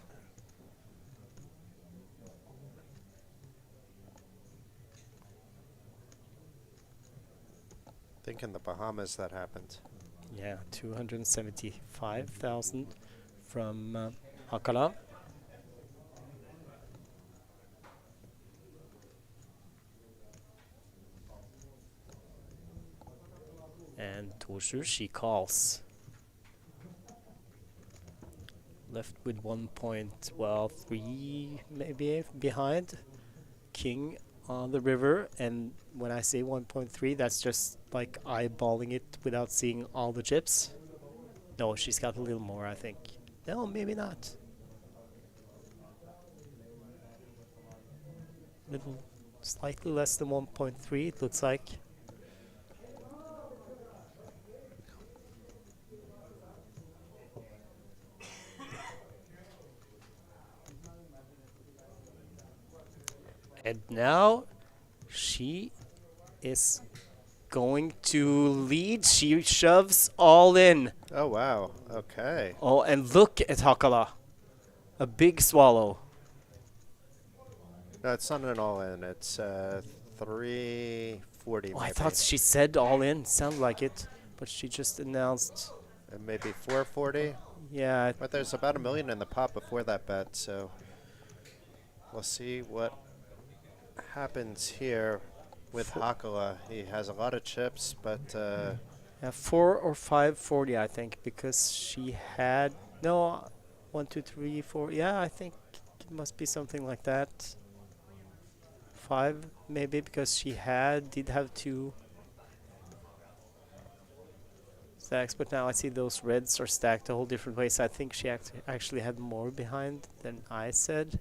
I think in the Bahamas that happened. Yeah, 275,000 from Hakala. And Torsrud, she calls. Left with 1.3 maybe behind. King on the river, and when I say 1.3, that's just like eyeballing it without seeing all the chips. No, she's got a little more, I think. No, maybe not. Little, slightly less than 1.3, it looks like. And now she is going to lead. She shoves all in. Oh, wow. Okay. Oh, and look at Hakala. A big swallow. No, it's not an all-in. It's 340. Oh, I thought she said all in. Sounded like it. But she just announced. And maybe 440. Yeah. But there's about $1 million in the pot before that bet, so we'll see what happens here with Hakala. He has a lot of chips, but yeah, 4 or 540, I think, because she had 1, 2, 3, 4. Yeah, I think it must be something like that. 5 maybe, because she did have 2 stacks, but now I see those reds are stacked a whole different way, so I think she actually had more behind than I said.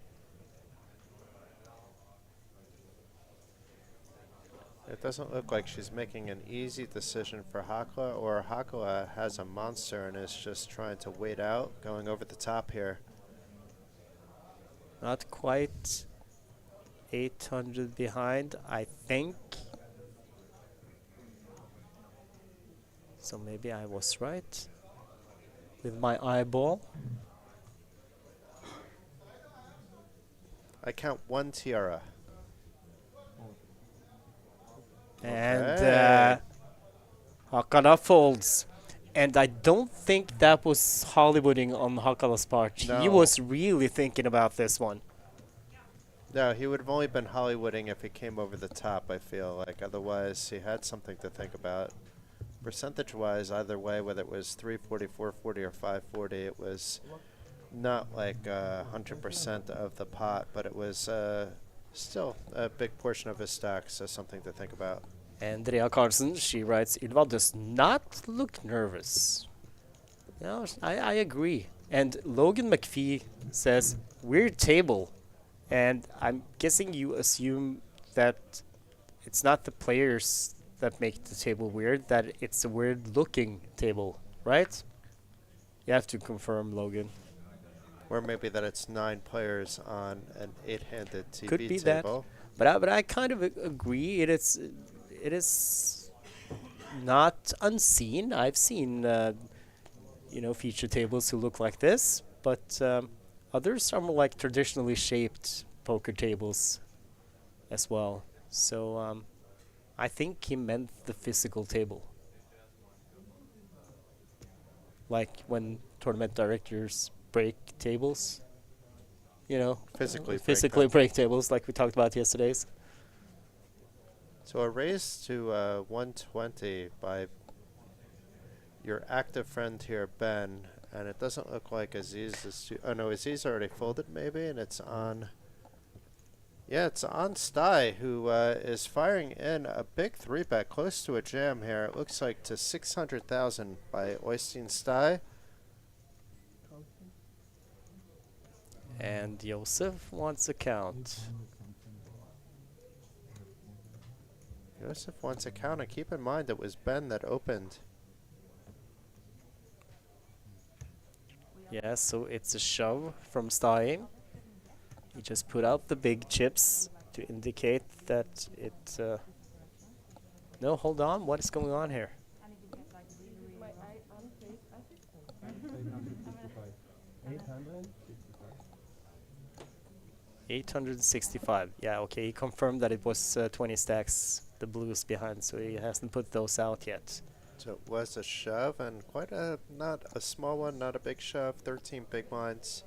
it doesn't look like she's making an easy decision for Hakala, or Hakala has a monster and is just trying to wait out, going over the top here. Not quite 800 behind, I think. So maybe I was right with my eyeball. I count 1 tiara. And Hakala folds. And I don't think that was Hollywooding on Hakala's part. No. He was really thinking about this one. No, he would have only been Hollywooding if he came over the top, I feel like. Otherwise, he had something to think about. Percentage-wise, either way, whether it was 340, 440, or 540, it was not like 100% of the pot, but it was still a big portion of his stack, so something to think about. Andrea Carlson, she writes, Ylva does not look nervous. No, I agree. And Logan McPhee says, weird table. And I'm guessing you assume that it's not the players that make the table weird, that it's a weird looking table, right? You have to confirm, Logan. Or maybe that it's 9 players on an 8-handed TV Could be table. that, but I kind of agree. It is not unseen. I've seen feature tables who look like this, but others are more like traditionally shaped poker tables as well. So I think he meant the physical table, like when tournament directors break tables. Physically break tables like we talked about yesterday's. So a raise to 120 by your active friend here, Ben, and it doesn't look like Aziz is too... Oh no, Aziz already folded maybe, and it's on... Yeah, it's on Sty, who is firing in a big 3-bet, close to a jam here. It looks like to 600,000 by Oystein Sty. And Josef wants a count. Joseph wants a count, and keep in mind it was Ben that opened. Yeah, so it's a shove from Sty. He just put out the big chips to indicate that it... No, hold on. What is going on here? 865. Yeah, okay. He confirmed that it was 20 stacks, the blues behind, so he hasn't put those out yet. So it was a shove, and quite a... Not a small one, not a big shove. 13 big blinds.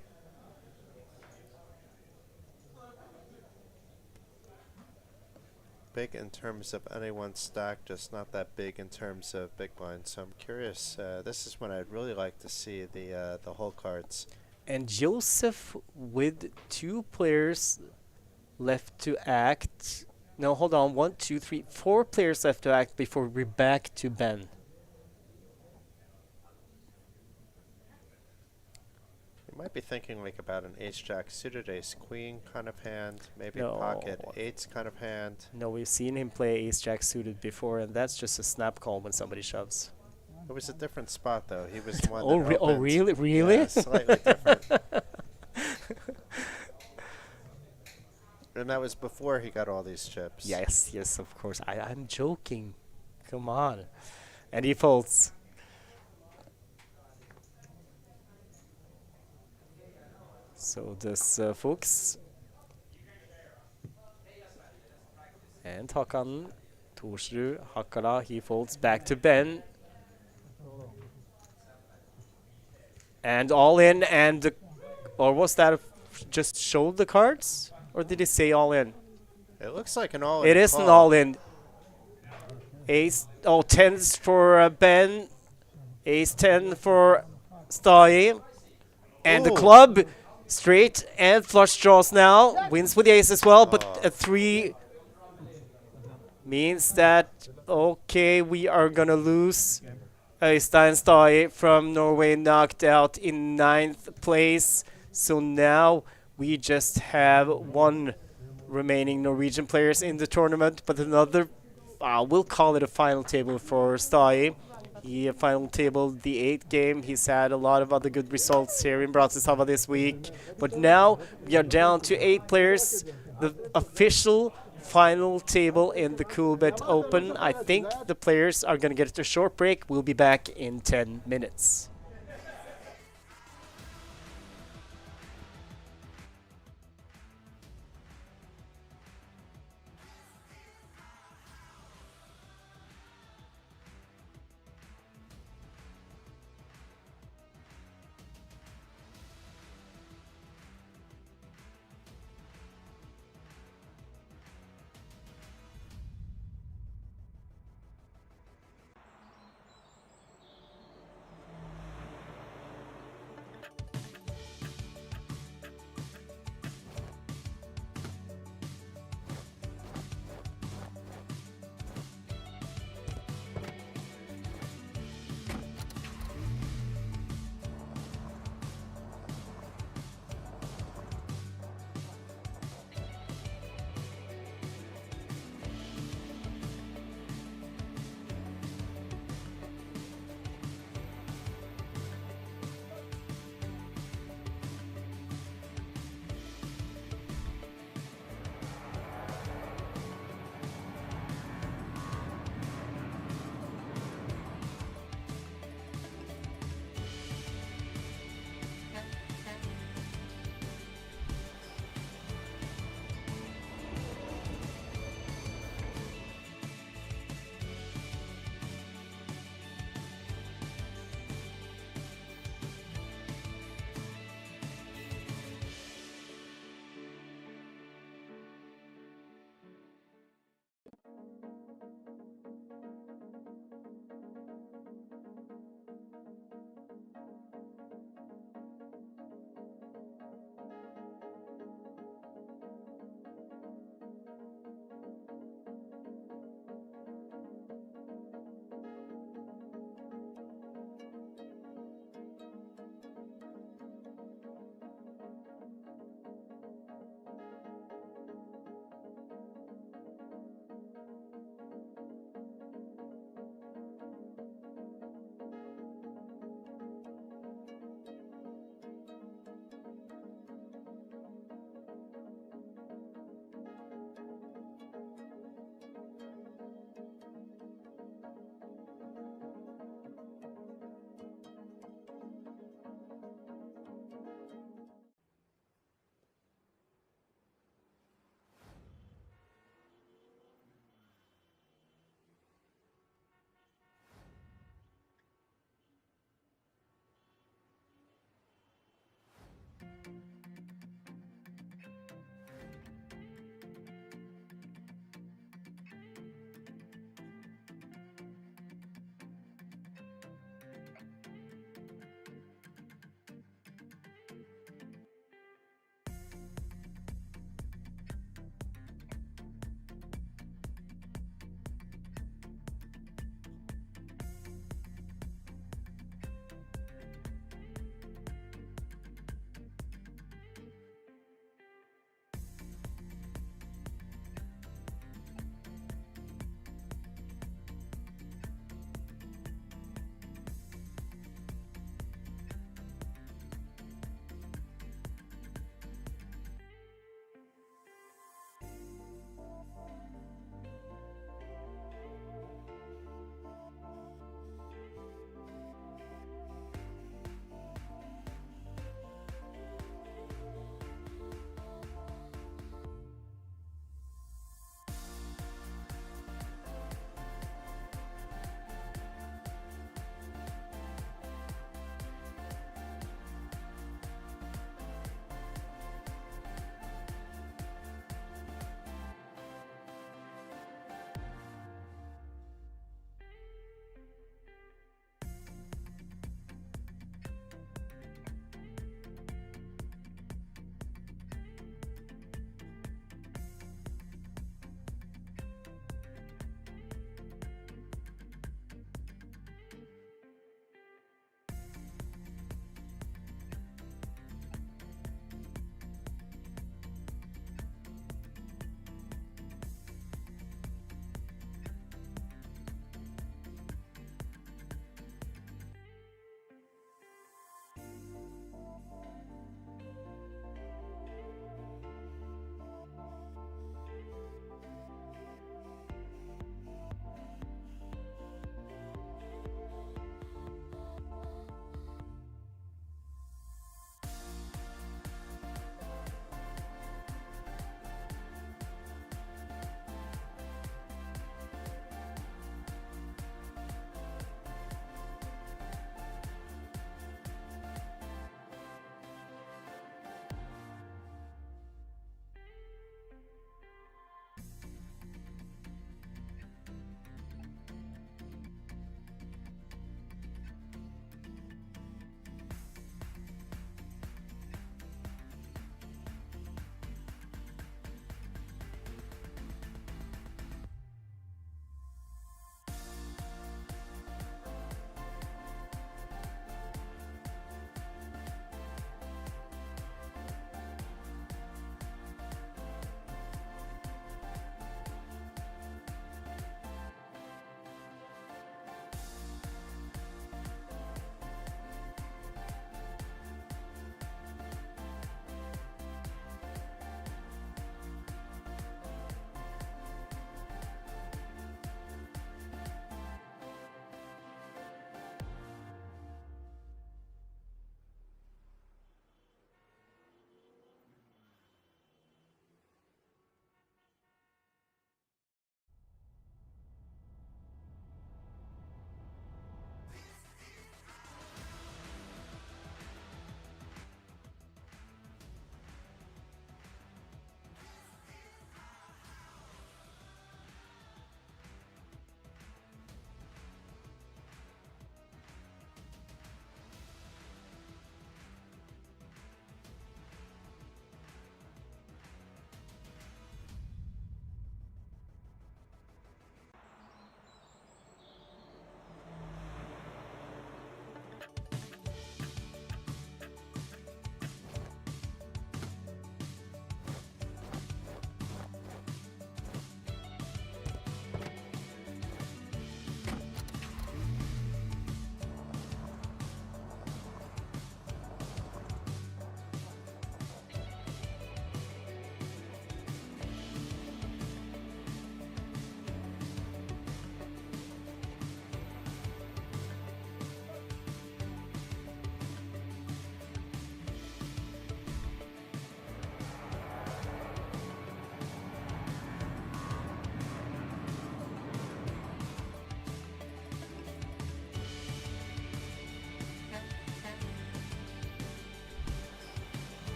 Big in terms of anyone's stack, just not that big in terms of big blinds. So I'm curious. This is when I'd really like to see the whole cards. And Joseph with 2 players left to act. No, hold on. 1, 2, 3, 4 players left to act before we're back to Ben. You might be thinking like about an ace-jack suited, ace-queen kind of hand, maybe No. pocket eights kind of hand. No, we've seen him play ace-jack suited before, and that's just a snap call when somebody shoves. It was a different spot though. He was one Oh, that opened. really? Really? Yeah, slightly different. And that was before he got all these chips. Yes, yes, of course. I'm joking. Come on. And he folds. So does Fuchs. And Hakan. Torsrud, Hakala, he folds back to Ben. And all in, and or was that just showed the cards? Or did he say all in? It looks like an all-in. It is an all in. Ace, tens for Ben. Ace 10 for Stai. And the club, straight and flush draws now. Wins with the ace as well, but a 3 means that, okay, we are gonna lose. Øystein Stai from Norway knocked out in 9th place. So now we just have 1 remaining Norwegian players in the tournament, but another, we'll call it a final table for Stai. He final tabled the 8th game. He's had a lot of other good results here in Bratislava this week. But now we are down to 8 players. The official final table in the Coolbet Open. I think the players are going to get a short break. We'll be back in 10 minutes.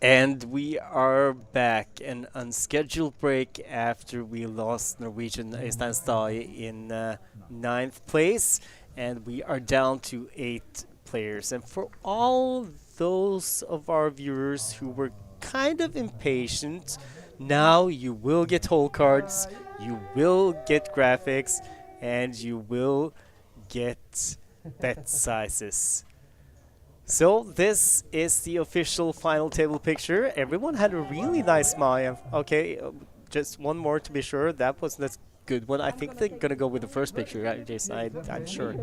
And we are back, an unscheduled break after we lost Norwegian Øystein Stai in ninth place, and we are down to 8 players. And for all those of our viewers who were kind of impatient, now you will get hole cards, you will get graphics, and you will get bet sizes. So this is the official final table picture. Everyone had a really nice smile. Okay, just one more to be sure. That's good one. I think they're gonna go with the first picture, right, Jason? I'm sure.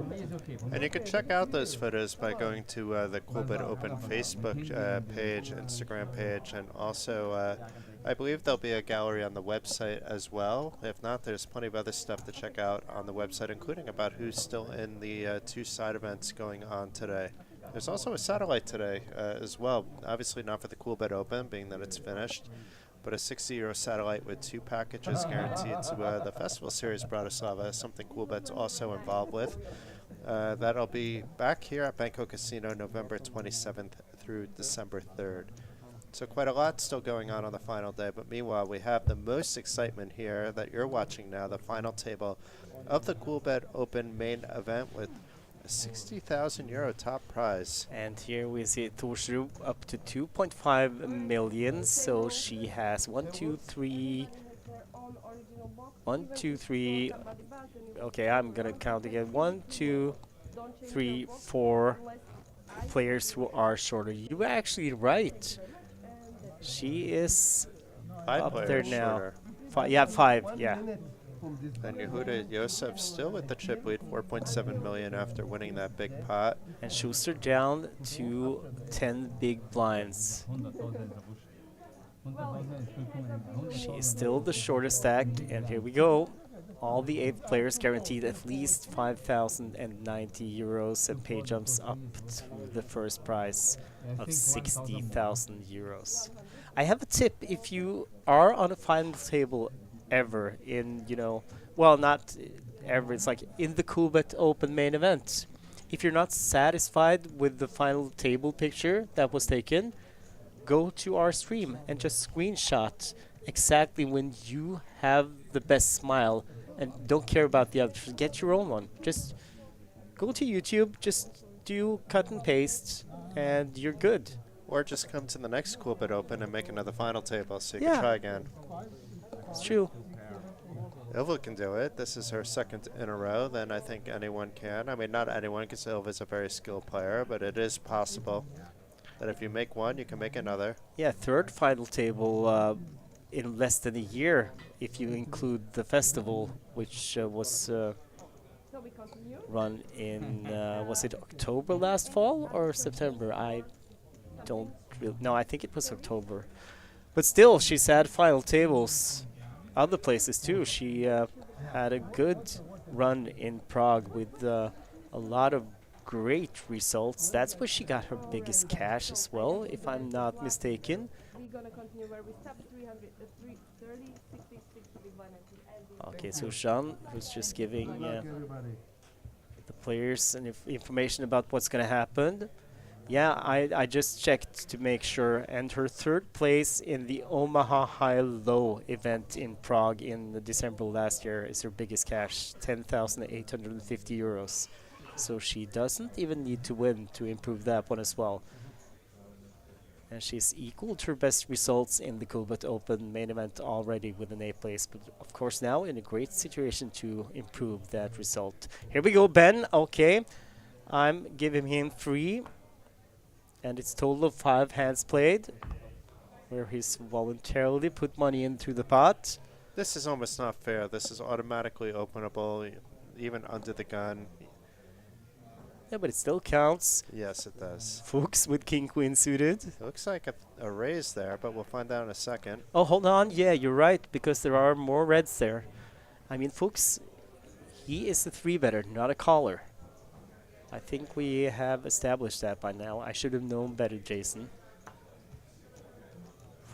And you can check out those photos by going to the Coolbet Open Facebook page, Instagram page, and also I believe there'll be a gallery on the website as well. If not, there's plenty of other stuff to check out on the website, including about who's still in the 2 side events going on today. There's also a satellite today as well. Obviously not for the Coolbet Open, being that it's finished, but a €60 satellite with 2 packages guaranteed to the Festival Series Bratislava, something Coolbet's also involved with. That'll be back here at Banco Casino November 27th through December 3rd. So quite a lot still going on the final day, but meanwhile we have the most excitement here that you're watching now, the final table of the Coolbet Open Main Event with a €60,000 top prize. And here we see Torsrud up to 2.5 million. So she has 1, 2, 3. Okay, I'm gonna count again. 1, 2, 3, 4 players who are shorter. You were actually right. She is 5 up players there now. shorter. Yeah, 5. Yeah. And Yehuda Yosef still with the chip lead, 4.7 million after winning that big pot. And Schuster down to 10 big blinds. She is still the shortest stacked, and here we go. All the 8 players guaranteed at least €5,090 and pay jumps up to the first prize of €60,000. I have a tip: if you are on a final table ever in, well, not ever, it's like in the Coolbet Open Main Event, if you're not satisfied with the final table picture that was taken, go to our stream and just screenshot exactly when you have the best smile and don't care about the others. Get your own one. Just go to YouTube, just do cut and paste, and you're good. Or just come to the next Coolbet Open and make another final table so you Yeah. can try again. It's true. Ilva can do it. This is her second in a row. Then I think anyone can. I mean, not anyone, because Ilva's a very skilled player, but it is possible that if you make one, you can make another. Yeah, third final table in less than a year, if you include the festival, which was run in, was it October last fall or September? I don't really, no, I think it was October. But still, she's had final tables other places too. She had a good run in Prague with a lot of great results. That's where she got her biggest cash as well, if I'm not mistaken. We're gonna continue where we stopped, 330, 60, 61, and Okay, so Jean, who's just giving Good luck, everybody. the players and information about what's going to happen. Yeah, I just checked to make sure, and her third place in the Omaha High-Low event in Prague in December last year is her biggest cash, €10,850. So she doesn't even need to win to improve that one as well. And she's equal to her best results in the Coolbet Open Main Event already with an A place, but of course now in a great situation to improve that result. Here we go, Ben. Okay, I'm giving him 3. And it's total of 5 hands played, where he's voluntarily put money into the pot. This is almost not fair. This is automatically openable, even under the gun. Yeah, but it still counts. Yes, it does. Fuchs with king queen suited. It looks like a raise there, but we'll find out in a second. Oh, hold on. Yeah, you're right, because there are more reds there. I mean, Fuchs, he is a 3-better, not a caller. I think we have established that by now. I should have known better, Jason.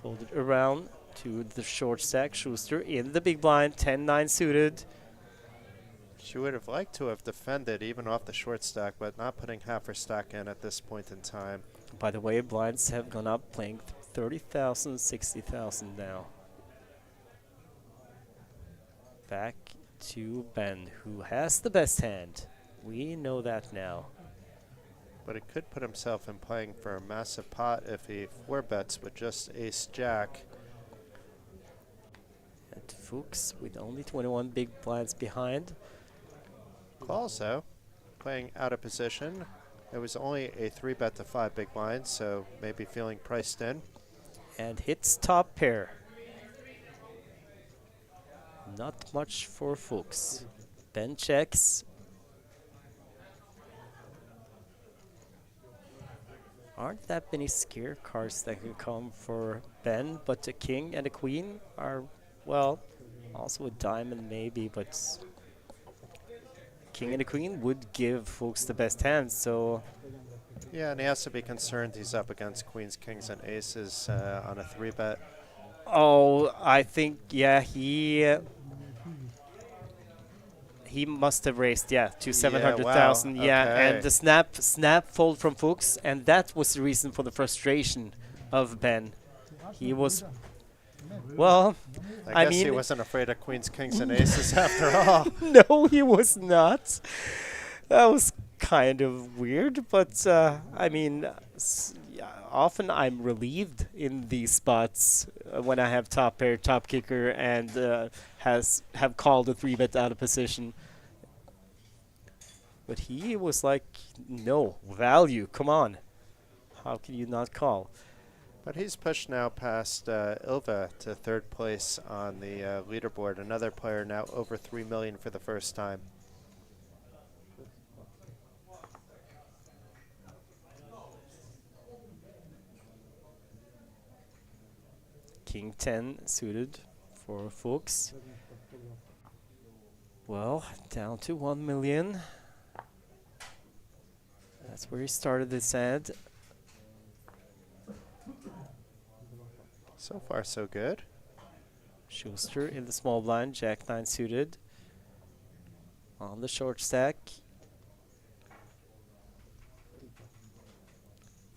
Folded around to the short stack. Schuster in the big blind, 10-9 suited. She would have liked to have defended even off the short stack, but not putting half her stack in at this point in time. By the way, blinds have gone up, playing 30,000, 60,000 now. Back to Ben, who has the best hand. We know that now. But he could put himself in playing for a massive pot if he 4-bets with just ace-jack. And Fuchs with only 21 big blinds behind. Calls though, playing out of position. It was only a 3-bet to 5 big blinds, so maybe feeling priced in. And hits top pair. Not much for Fuchs. Ben checks. Aren't that many scare cards that can come for Ben, but the king and the queen are, well, also a diamond maybe, but king and the queen would give Fuchs the best hand, so... Yeah, and he has to be concerned he's up against queens, kings, and aces on a 3-bet. Oh, I think, yeah, he must have raised, yeah, to 700,000, wow, yeah, okay. and the snap fold from Fuchs, and that was the reason for the frustration of Ben. He was, well, I guess mean, he wasn't afraid of queens, kings, and aces after all. no, he was not. That was kind of weird, but I mean, yeah, often I'm relieved in these spots when I have top pair, top kicker, and have called a 3-bet out of position. But he was like, no, value, come on. How can you not call? But he's pushed now past Ilva to 3rd place on the leaderboard. Another player now over 3 million for the first time. King 10 suited for Fuchs. Well, down to 1 million. That's where he started this ad. So far, so good. Schuster in the small blind, Jack 9 suited. On the short stack.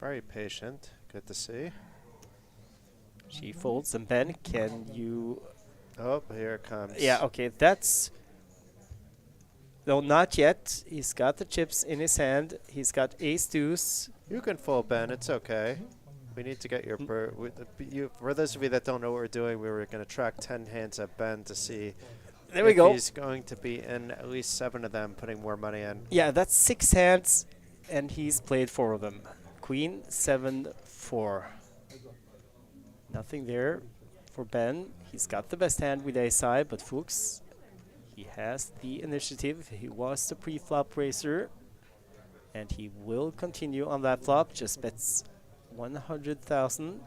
Very patient. Good to see. She folds, and Ben, can you... Oh, here it comes. Yeah, okay, that's... No, not yet. He's got the chips in his hand. He's got ace deuce. You can fold, Ben. It's okay. We need to get your bird. For those of you that don't know what we're doing, we were going to track 10 hands at Ben to see There we go. he's going to be in at least 7 of them, putting more money in. Yeah, that's 6 hands, and he's played 4 of them. Queen, 7, 4. Nothing there for Ben. He's got the best hand with ace high, but Fuchs, he has the initiative. He was the pre-flop racer, and he will continue on that flop. Just bets 100,000.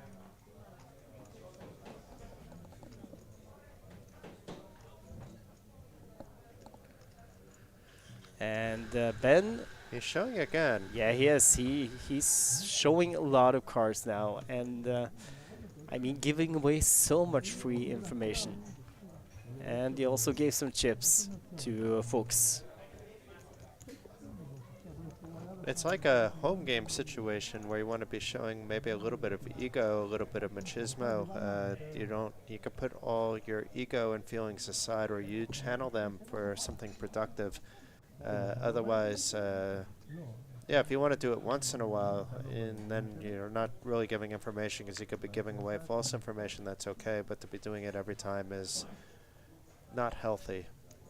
And Ben, He's showing again. yeah, he is. He's showing a lot of cards now, and I mean, giving away so much free information. And he also gave some chips to Fuchs. It's like a home game situation where you want to be showing maybe a little bit of ego, a little bit of machismo. You can put all your ego and feelings aside, or you channel them for something productive. Otherwise, yeah, if you want to do it once in a while, and then you're not really giving information because you could be giving away false information, that's okay. But to be doing it every time is not healthy.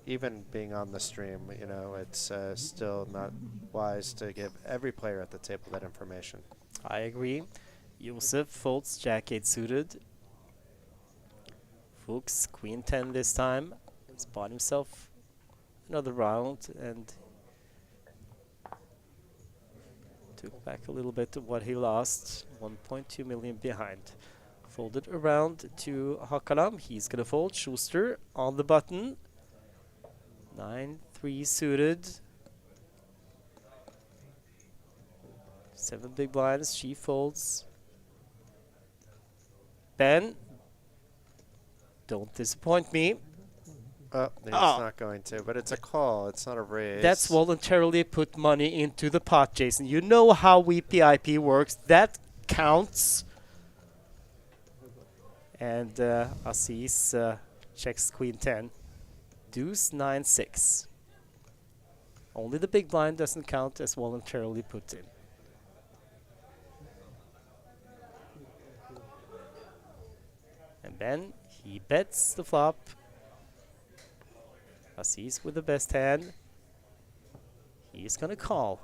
Even being on the stream, you know, it's still not wise to give every player at the table that information. I agree. Josef folds Jack 8 suited. Fuchs Queen 10 this time. He's bought himself another round and took back a little bit of what he lost. 1.2 million behind. Folded around to Hakalam. He's gonna fold. Schuster on the button. 9-3 suited. 7 big blinds. She folds. Ben, don't disappoint me. Oh, he's not going to, but it's a call. It's not a raise. That's voluntarily put money into the pot, Jason. You know how WPIP works. That counts. And Aziz checks queen 10. Deuce 9-6. Only the big blind doesn't count as voluntarily put in. And then he bets the flop. Aziz with the best hand. He's gonna call.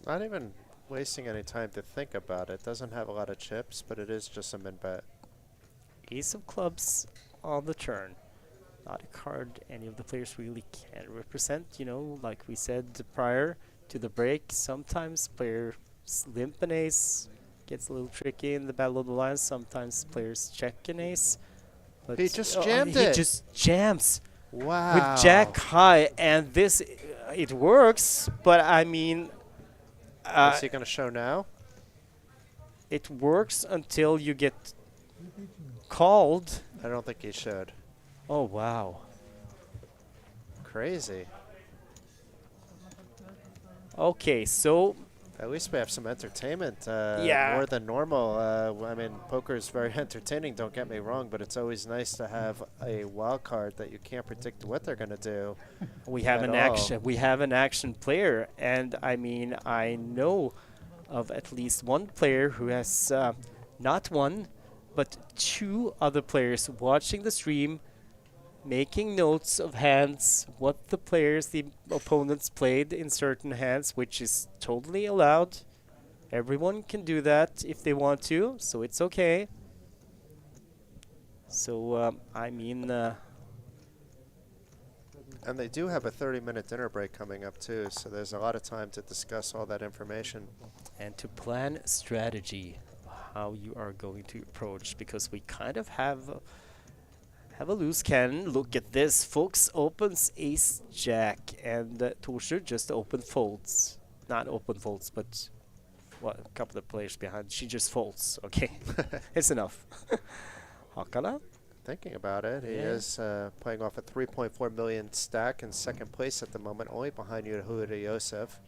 Not even wasting any time to think about it. Doesn't have a lot of chips, but it is just a min bet. Ace of clubs on the turn. Not a card any of the players really can represent. You know, like we said prior to the break, sometimes players limp an ace. Gets a little tricky in the Battle of the Lions. Sometimes players check an ace. But He just jammed he it. just jams Wow. with Jack high. And this, it works, but I mean... What's he going to show now? it works until you get called. I don't think he should. Oh, wow. Crazy. Okay, so At least we have some entertainment. Yeah. More than normal. I mean, poker is very entertaining, don't get me wrong, but it's always nice to have a wild card that you can't predict what they're going to do. we have At an all. action. We have an action player, and I mean, I know of at least one player who has not one, but two other players watching the stream, making notes of hands, what the players, the opponents played in certain hands, which is totally allowed. Everyone can do that if they want to, so it's okay. So, I mean, And they do have a 30-minute dinner break coming up, too, so there's a lot of time to discuss all that information. and to plan strategy, how you are going to approach, because we kind of have a loose cannon. Look at this, folks. Opens ace jack, and Torsher just open folds. Not open folds, but what, a couple of players behind. She just folds. Okay, it's enough. Hakala. Thinking about it, he Yeah. is playing off a 3.4 million stack in second place at the moment, only behind Yehuda Yosef.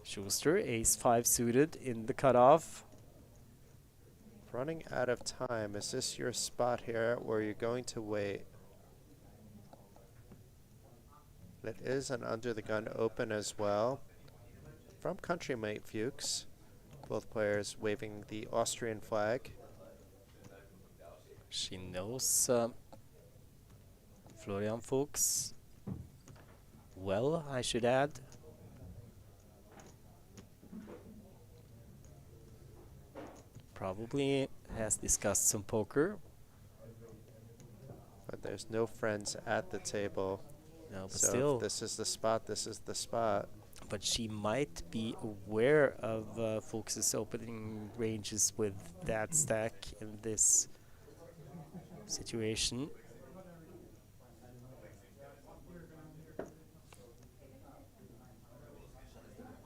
Schuster, ace 5 suited in the cutoff. Running out of time. Is this your spot here, or are you going to wait? It is an under the gun open as well. From Countrymate Fuchs. Both players waving the Austrian flag. She knows Florian Fuchs well, I should add. Probably has discussed some poker. But there's no friends at the table. No, but So still. if this is the spot, this is the spot. But she might be aware of Fuchs's opening ranges with that stack in this situation.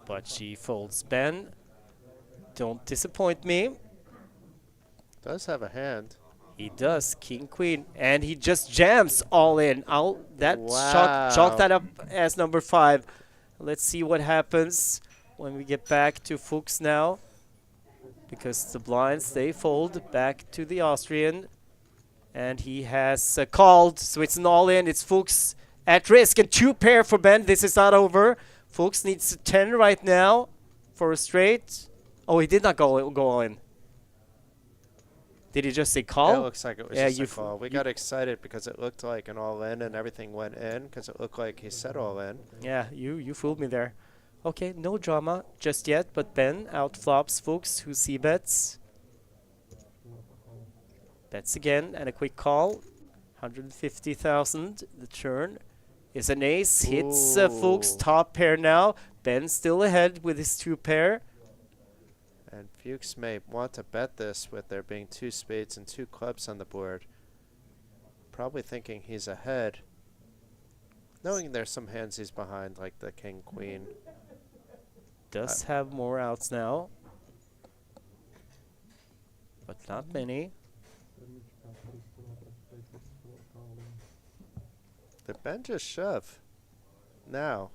But she folds Ben. Don't disappoint me. Does have a hand. He does, king, queen, and he just jams all in. That chalk Wow. that up as number 5. Let's see what happens when we get back to Fuchs now, because the blinds, they fold back to the Austrian, and he has called, so it's an all in. It's Fuchs at risk, and 2 pair for Ben. This is not over. Fuchs needs a 10 right now for a straight. Oh, he did not go all in. Did he just say call? It looks like it was Yeah, just a you call. We got excited because it looked like an all in and everything went in because it looked like he said all in. Yeah, you fooled me there. Okay, no drama just yet, but Ben outflops Fuchs, who c-bets. Bets again, and a quick call. 150,000. The turn is an ace. Hits Fuchs, Ooh. top pair now. Ben still ahead with his 2 pair. And Fuchs may want to bet this with there being 2 spades and 2 clubs on the board. Probably thinking he's ahead. Knowing there's some hands he's behind, like the king, queen. Does have more outs now, but not many. Did Ben just shove? Now.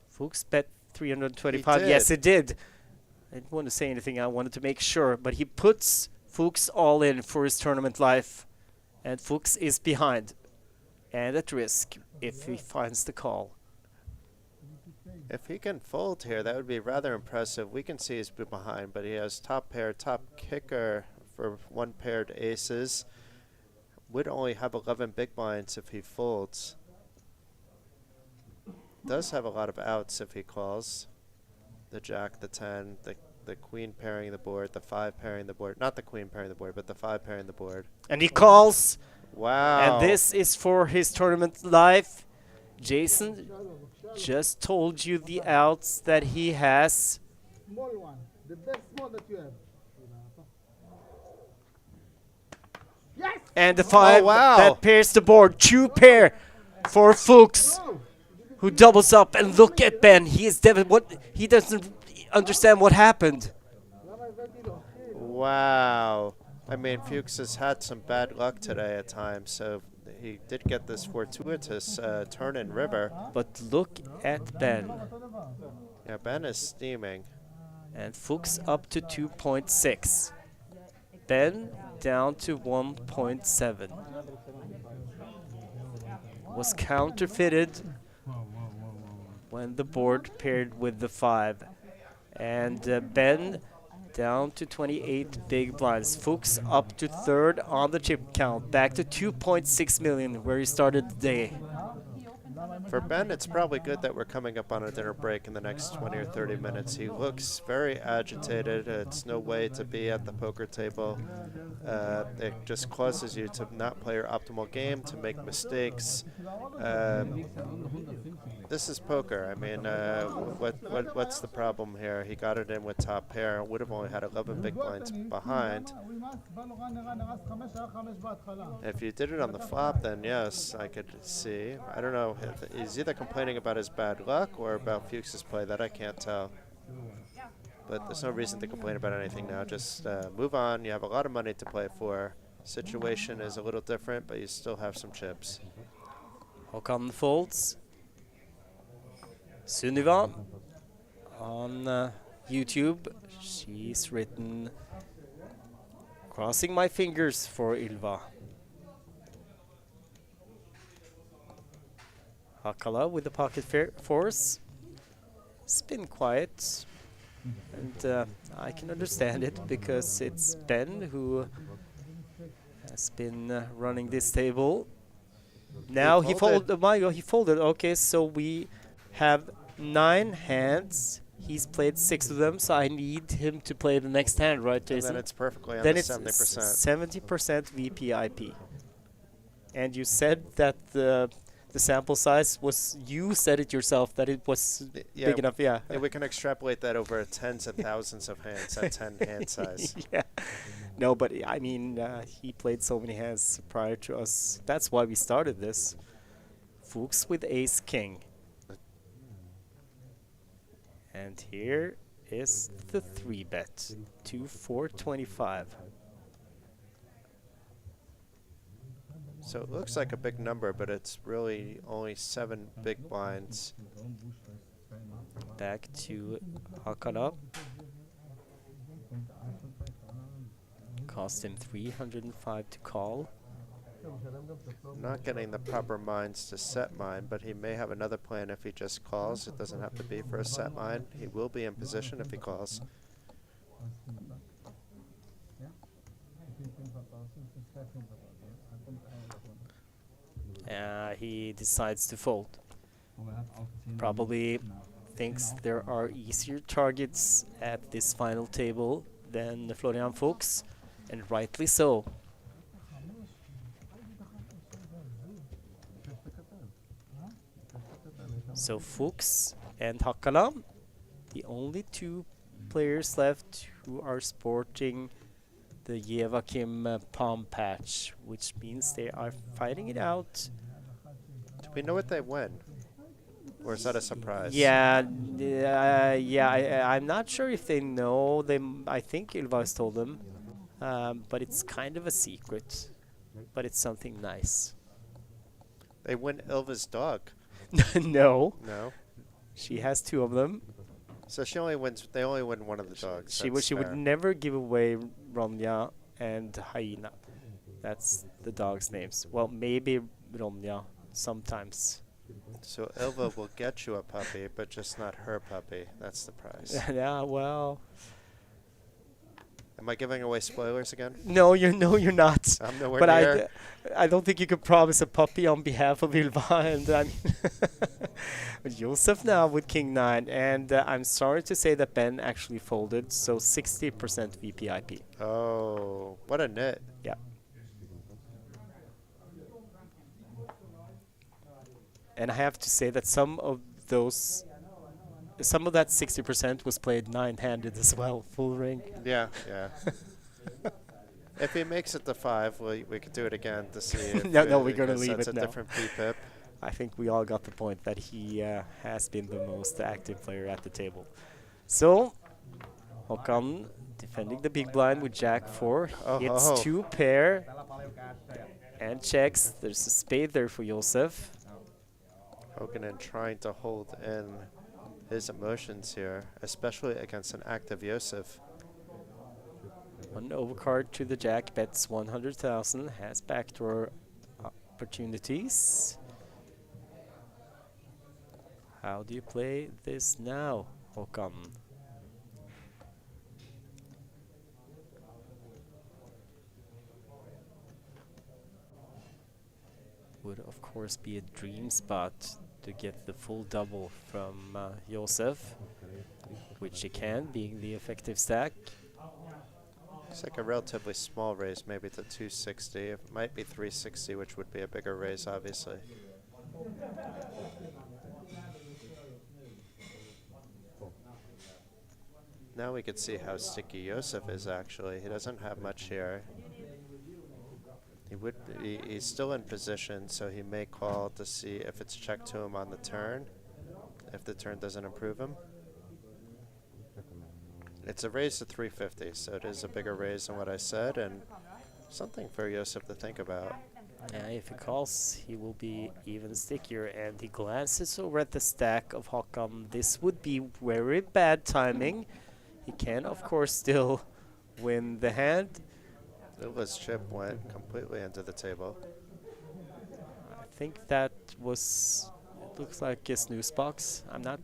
Fuchs bet 325. He Yes, did. it did. didn't want to say anything. I wanted to make sure, but he puts Fuchs all in for his tournament life, and Fuchs is behind and at risk if he finds the call. If he can fold here, that would be rather impressive. We can see he's behind, but he has top pair, top kicker for one paired aces. Would only have 11 big blinds if he folds. Does have a lot of outs if he calls. The jack, the 10, the queen pairing the board, the 5 pairing the board. Not the queen pairing the board, but the 5 pairing the board. And he calls. Wow. And this is for his tournament life. Jason just told you the outs that he has. Small one. The best small that you have. Yes! And the 5 wow. that pairs the board. 2 pair for Fuchs, who doubles up. And look at Ben. He is he doesn't understand what happened. Wow. I mean, Fuchs has had some bad luck today at times, so he did get this fortuitous turn in river. But look at Ben. Yeah, Ben is steaming. And Fuchs up to 2.6. Ben down to 1.7. Was counterfeited when the board paired with the 5. And Ben down to 28 big blinds. Fuchs up to 3rd on the chip count. Back to 2.6 million where he started the day. For Ben, it's probably good that we're coming up on a dinner break in the next 20 or 30 minutes. He looks very agitated. It's no way to be at the poker table. It just causes you to not play your optimal game, to make mistakes. This is poker. I mean, what's the problem here? He got it in with top pair. Would have only had 11 big blinds behind. If you did it on the flop, then yes, I could see. I don't know. He's either complaining about his bad luck or about Fuchs's play. That I can't tell. But there's no reason to complain about anything now. Just move on. You have a lot of money to play for. Situation is a little different, but you still have some chips. Håkan folds. Sunniva on YouTube. She's written, crossing my fingers for Ylva. Hakala with the pocket force. It's been quiet. And I can understand it because it's Ben who has been running this table. Now he folded. Oh my God, he folded. Okay, so we have 9 hands. He's played 6 of them, so I need him to play the next hand, right, Jason? And then it's perfectly on then the it's 70%. 70% VPIP. And you said that the sample size was, you said it yourself, that it was big enough, yeah. Yeah, we can extrapolate that over tens of thousands of hands at 10 hand size. Yeah. No, but I mean, he played so many hands prior to us. That's why we started this. Fuchs with ace king. And here is the 3-bet to 425. So it looks like a big number, but it's really only 7 big blinds. Back to Hakala. Cost him 305 to call. Not getting the proper minds to set mine, but he may have another plan if he just calls. It doesn't have to be for a set mine. He will be in position if he calls. He decides to fold. Probably thinks there are easier targets at this final table than Florian Fuchs, and rightly so. So Fuchs and Hakala, the only 2 players left who are sporting the Jevakim palm patch, which means they are fighting it out. Do we know what they win? Or is that a surprise? Yeah, I'm not sure if they know. I think Ylva told them, but it's kind of a secret. But it's something nice. They win Ylva's dog. No. No? She has 2 of them. So she only wins. They only win one of the dogs. She That's would fair. never give away Ronja and Hyena. That's the dog's names. Well, maybe Ronja sometimes. So Ilva will get you a puppy, but just not her puppy. That's the prize. Yeah, well, Am I giving away spoilers again? no, you're not. I'm nowhere But near. I don't think you could promise a puppy on behalf of Ylva. And I mean, Joseph now with King 9, and I'm sorry to say that Ben actually folded, so 60% VPIP. Oh, what a nit. Yeah. And I have to say that some of that 60% was played 9-handed as well, full ring. Yeah, yeah. If he makes it to 5, we could do it again to see. If No, we're gonna because leave that's it a now. different PPIP. I think we all got the point that he has been the most active player at the table. So, Håkan defending the big blind with Jack 4. Oh, Hits oh. 2 pair and checks. There's a spade there for Josef. Hoganen trying to hold in his emotions here, especially against an active Yosef. One overcard to the Jack, bets 100,000, has backdoor opportunities. How do you play this now, Håkan? Would of course be a dream spot to get the full double from Josef, which he can, being the effective stack. It's like a relatively small raise, maybe to 260. It might be 360, which would be a bigger raise, obviously. Now we could see how sticky Josef is, actually. He doesn't have much here. He's still in position, so he may call to see if it's checked to him on the turn, if the turn doesn't improve him. It's a raise to 350, so it is a bigger raise than what I said, and something for Josef to think about. Yeah, if he calls, he will be even stickier, and he glances over at the stack of Håkan. This would be very bad timing. He can, of course, still win the hand. Ilva's chip went completely into the table. I think that was, it looks like a snooze box. I'm not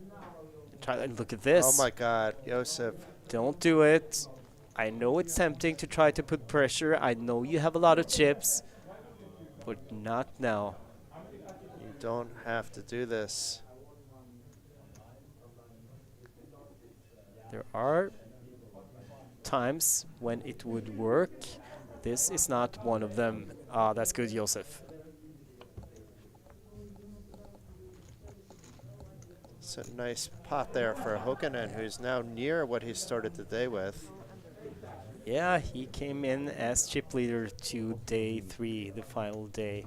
trying to look at this. Oh my god, Josef. Don't do it. I know it's tempting to try to put pressure. I know you have a lot of chips, but not now. You don't have to do this. There are times when it would work. This is not one of them. Ah, that's good, Josef. It's a nice pot there for Hoganen, who's now near what he started the day with. Yeah, he came in as chip leader to day 3, the final day.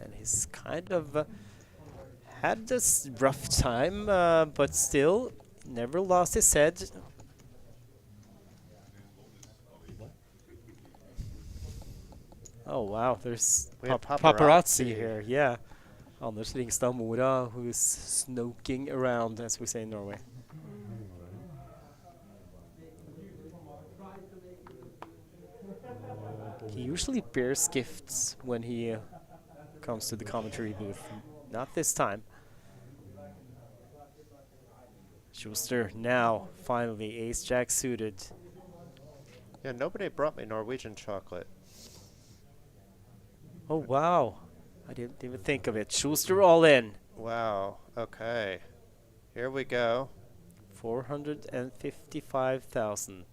And he's kind of had this rough time, but still never lost his head. Oh wow, there's We have paparazzi paparazzi. here, yeah. Anders Ringstad Mora, who's snoking around, as we say in Norway. He usually bears gifts when he comes to the commentary booth. Not this time. Schuster now, finally, ace-jack suited. Yeah, nobody brought me Norwegian chocolate. Oh wow, I didn't even think of it. Schuster all in. Wow, okay. Here we go. 455,000.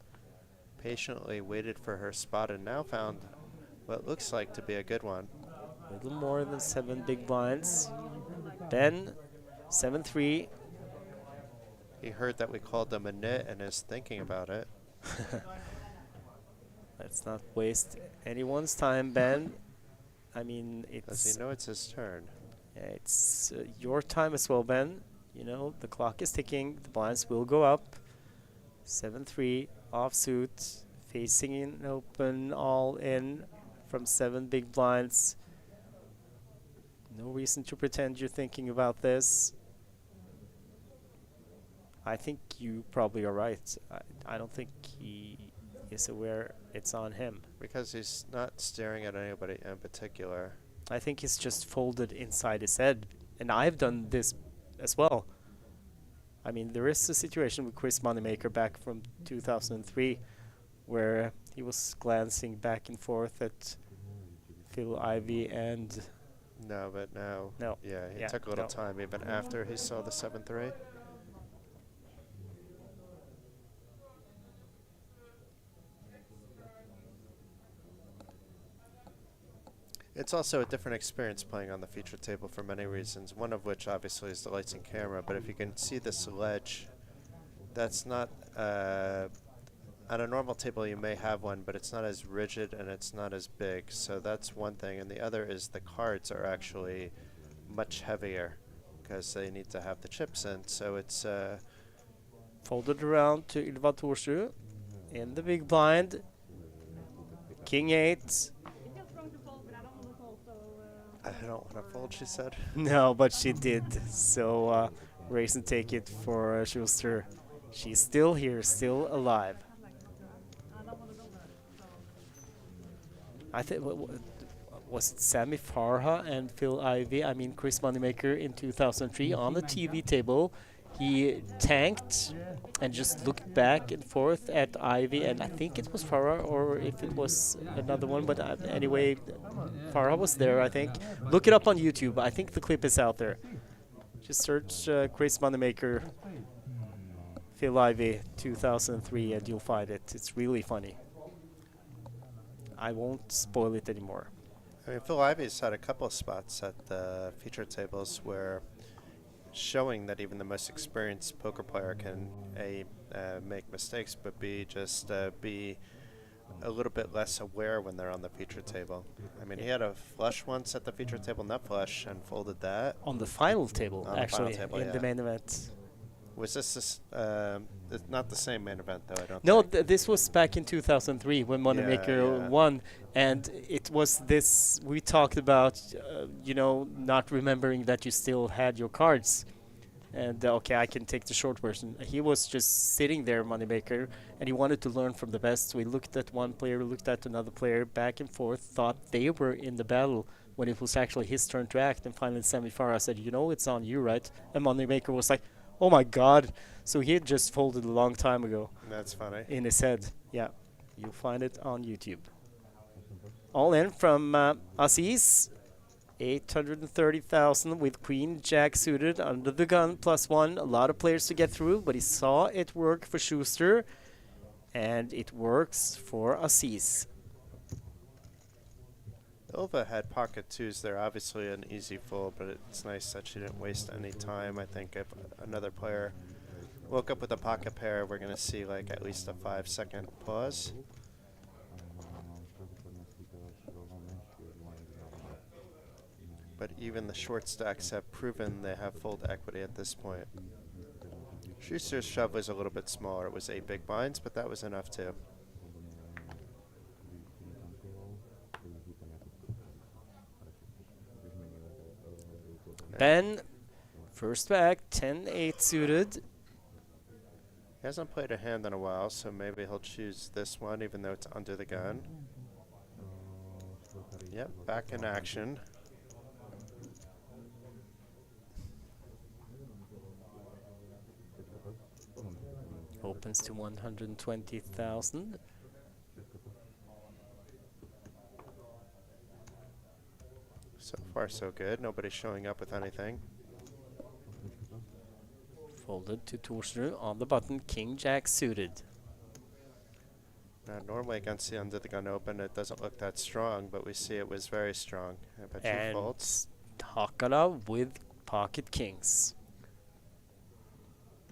Patiently waited for her spot and now found what looks like to be a good one. A little more than 7 big blinds. Ben, 7-3. He heard that we called them a nit and is thinking about it. Let's not waste anyone's time, Ben. I mean, Does it's he know it's his turn? your time as well, Ben. You know, the clock is ticking. The blinds will go up. 7-3, offsuit, facing in open, all in from 7 big blinds. No reason to pretend you're thinking about this. I think you probably are right. I don't think he is aware it's on him. Because he's not staring at anybody in particular. I think he's just folded inside his head. And I've done this as well. I mean, there is a situation with Chris Moneymaker back from 2003 where he was glancing back and forth at Phil Ivey and... No, but now, No. yeah, he Yeah, took a little no. time even after he saw the 7-3. It's also a different experience playing on the feature table for many reasons, one of which obviously is the lights and camera, but if you can see this ledge, that's not, on a normal table you may have one, but it's not as rigid and it's not as big, so that's one thing. And the other is the cards are actually much heavier because they need to have the chips in, so it's folded around to Ylva Torsrud in the big blind. King 8. It feels wrong to fold, but I don't want to fold, so... I don't want to fold, she said. No, but she did. So raise and take it for Schuster. She's still here, still alive. I don't want to go there, so... I think was it Sammy Farha and Phil Ivey? I mean Chris Moneymaker in 2003 on the TV table. He tanked and just looked back and forth at Ivy, and I think it was Farah, or if it was another one, but anyway, Farah was there, I think. Look it up on YouTube. I think the clip is out there. Just search Chris Moneymaker, Phil Ivey, 2003, and you'll find it. It's really funny. I won't spoil it anymore. I mean, Phil Ivey's had a couple of spots at the feature tables where showing that even the most experienced poker player can make mistakes, but B, just be a little bit less aware when they're on the feature table. I mean, he had a flush once at the feature table, nut flush, and folded that. On the final table, On the final actually, table, in yeah. the main event. Was this not the same main event, though, I don't No, think. this was back in 2003 when Moneymaker yeah. won, and it was this, we talked about, you know, not remembering that you still had your cards. And okay, I can take the short version. He was just sitting there, Moneymaker, and he wanted to learn from the best. So he looked at one player, looked at another player, back and forth, thought they were in the battle when it was actually his turn to act. And finally, Sammy Farah said, you know, it's on you, right? And Moneymaker was like, oh my god. So he had just folded a long time ago That's funny. in his head. Yeah, you'll find it on YouTube. All in from Aziz. 830,000 with Queen Jack suited under the gun +1. A lot of players to get through, but he saw it work for Schuster, and it works for Aziz. Ilva had pocket twos there, obviously an easy fold, but it's nice that she didn't waste any time. I think if another player woke up with a pocket pair, we're going to see like at least a 5-second pause. But even the short stacks have proven they have fold equity at this point. Schuster's shove was a little bit smaller. It was 8 big blinds, but that was enough too. Ben, first back, 10-8 suited. He hasn't played a hand in a while, so maybe he'll choose this one, even though it's under the gun. Yep, back in action. Opens to 120,000. So far, so good. Nobody's showing up with anything. Folded to Torsrud on the button, King Jack suited. Now, normally against the under the gun open, it doesn't look that strong, but we see it was very strong. I bet you And folds. Hakala with pocket kings.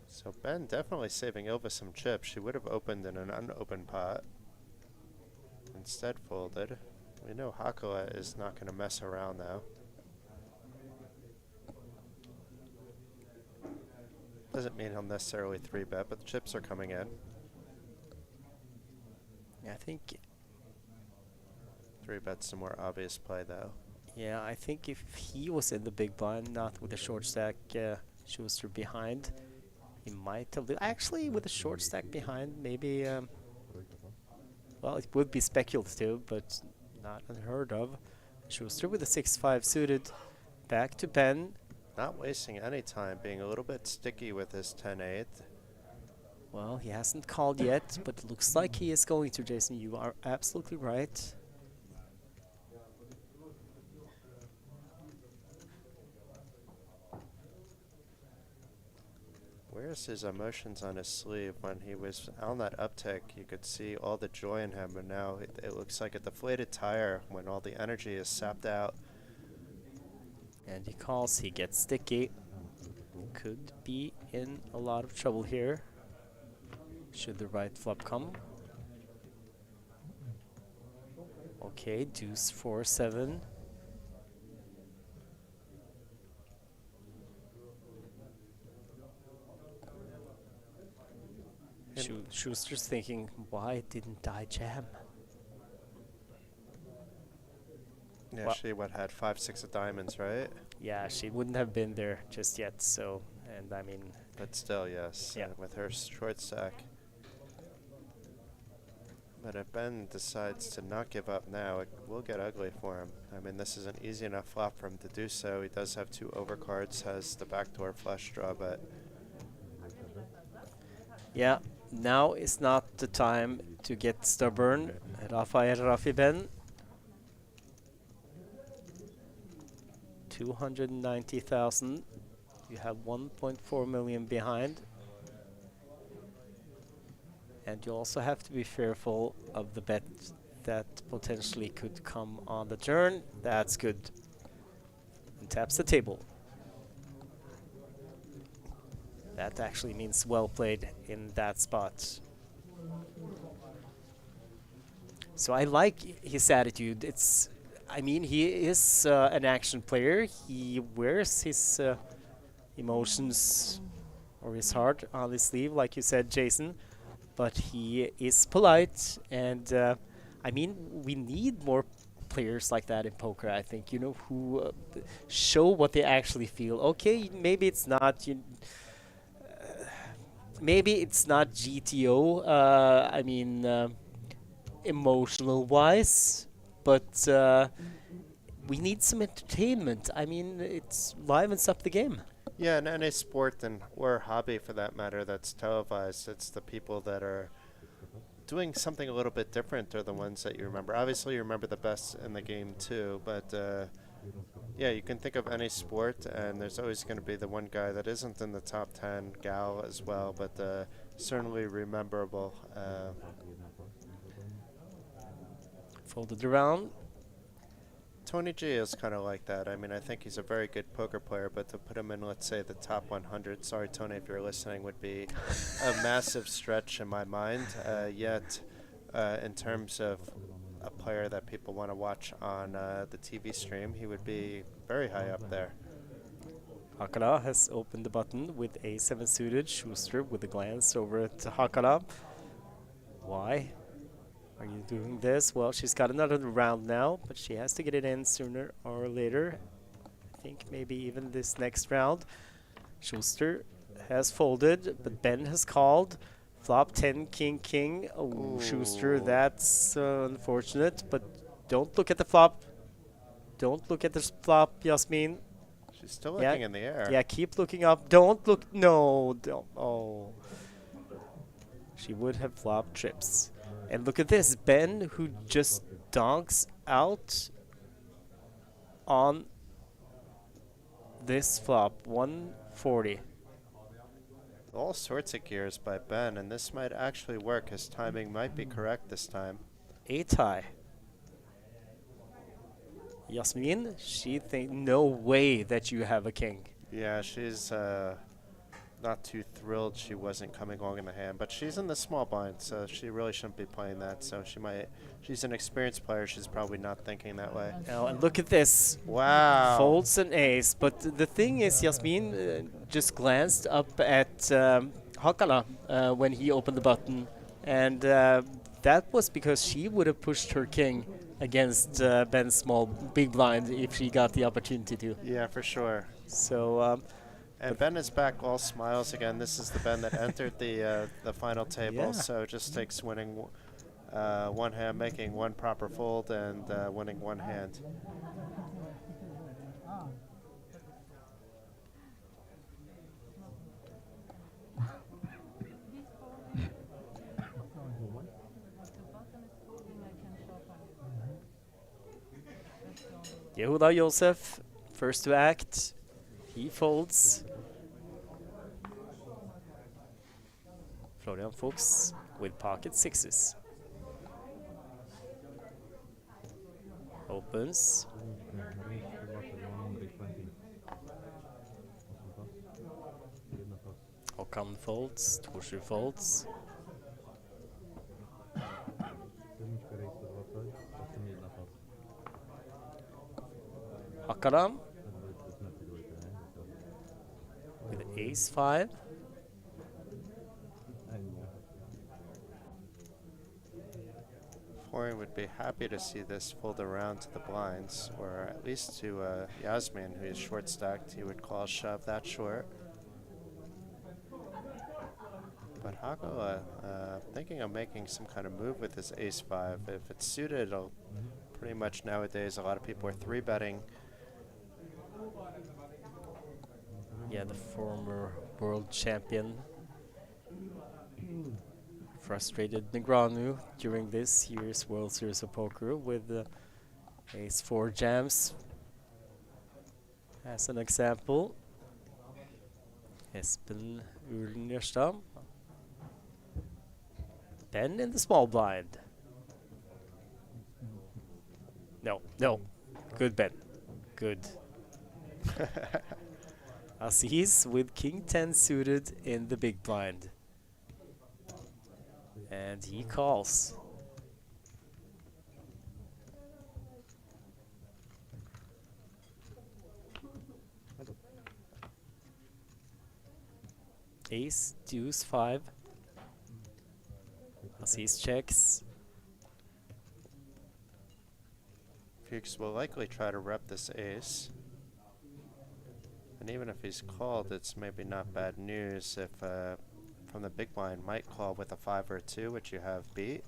So Ben definitely saving Ilva some chips. She would have opened in an unopened pot. Instead folded. We know Hakala is not going to mess around though. Doesn't mean he'll necessarily 3-bet, but the chips are coming in. I think 3-bet's the more obvious play though. Yeah, I think if he was in the big blind, not with a short stack Schuster behind, He might have actually with a short stack behind, maybe. Well, it would be speculative, but not unheard of. Schuster with a 6-5 suited, back to Ben. Not wasting any time, being a little bit sticky with his 10-8. Well, he hasn't called yet, but it looks like he is going to, Jason. You are absolutely right. Where's his emotions on his sleeve? When he was on that uptick, you could see all the joy in him, and now it looks like a deflated tire when all the energy is sapped out. And he calls, he gets sticky. Could be in a lot of trouble here. Should the right flop come. Okay, deuce 4-7. Schuster's thinking, why didn't I jam? Yeah, she had 5-6 of diamonds, right? Yeah, she wouldn't have been there just yet, so, and I mean... But still, yes, Yeah. with her short stack. But if Ben decides to not give up now, it will get ugly for him. I mean, this is an easy enough flop for him to do so. He does have 2 overcards, has the backdoor flush draw, but... Yeah, now is not the time to get stubborn. Rafi Ben. 290,000. You have 1.4 million behind. And you also have to be fearful of the bet that potentially could come on the turn. That's good. And taps the table. That actually means well played in that spot. So I like his attitude. It's, I mean, he is an action player. He wears his emotions or his heart on his sleeve, like you said, Jason. But he is polite, and I mean, we need more players like that in poker. I think, you know, who show what they actually feel. Okay, maybe it's not. Maybe it's not GTO. I mean, emotional-wise, but we need some entertainment. I mean, it's livens up the game. Yeah, in any sport or hobby for that matter that's televised, it's the people that are doing something a little bit different are the ones that you remember. Obviously, you remember the best in the game too, but yeah, you can think of any sport, and there's always going to be the one guy that isn't in the top 10, gal as well, but certainly rememberable. Folded around. Tony G is kind of like that. I mean, I think he's a very good poker player, but to put him in, let's say, the top 100, sorry, Tony, if you're listening, would be a massive stretch in my mind. Yet, in terms of a player that people want to watch on the TV stream, he would be very high up there. Hakala has opened the button with A7 suited. Schuster with a glance over at Hakala. Why are you doing this? Well, she's got another round now, but she has to get it in sooner or later. I think maybe even this next round. Schuster has folded, but Ben has called. Flop 10, king, king. Oh, Schuster, that's unfortunate, but don't look at the flop. Don't look at the flop, Yasmin. She's still looking in the air. Yeah, keep looking up. Don't look. No, don't. Oh. She would have flopped trips. And look at this, Ben, who just donks out on this flop, 140. All sorts of gears by Ben, and this might actually work. His timing might be correct this time. 8 high. Yasmin, she think no way that you have a king. Yeah, she's not too thrilled she wasn't coming along in the hand, but she's in the small blind, so she really shouldn't be playing that. So she's an experienced player. She's probably not thinking that way. Oh, and look at this. Wow. Folds an ace, but the thing is, Yasmin just glanced up at Hakala when he opened the button, and that was because she would have pushed her king against Ben's small big blind if she got the opportunity to. Yeah, for sure. So And Ben is back, all smiles again. This is the Ben that entered the final table, Yeah. so just takes winning one hand, making one proper fold, and winning one hand. Yehuda Josef, first to act. He folds. Florian Fuchs with pocket sixes. Opens. Håkan folds. Torsur folds. Hakaram with ace 5. Florian would be happy to see this fold around to the blinds, or at least to Yasmin, who is short stacked. He would call shove that short. But Hako thinking of making some kind of move with his ace 5. If it's suited, pretty much nowadays a lot of people are 3-betting. Yeah, the former world champion frustrated Negreanu during this year's World Series of Poker with ace 4 jams as an example. Espen Ulnjørstad. Ben in the small blind. No, no. Good Ben. Good. Aziz with king 10 suited in the big blind. And he calls. Ace, deuce 5. Aziz checks. Fuchs will likely try to rep this ace. And even if he's called, it's maybe not bad news if from the big blind might call with a 5 or a 2, which you have beat.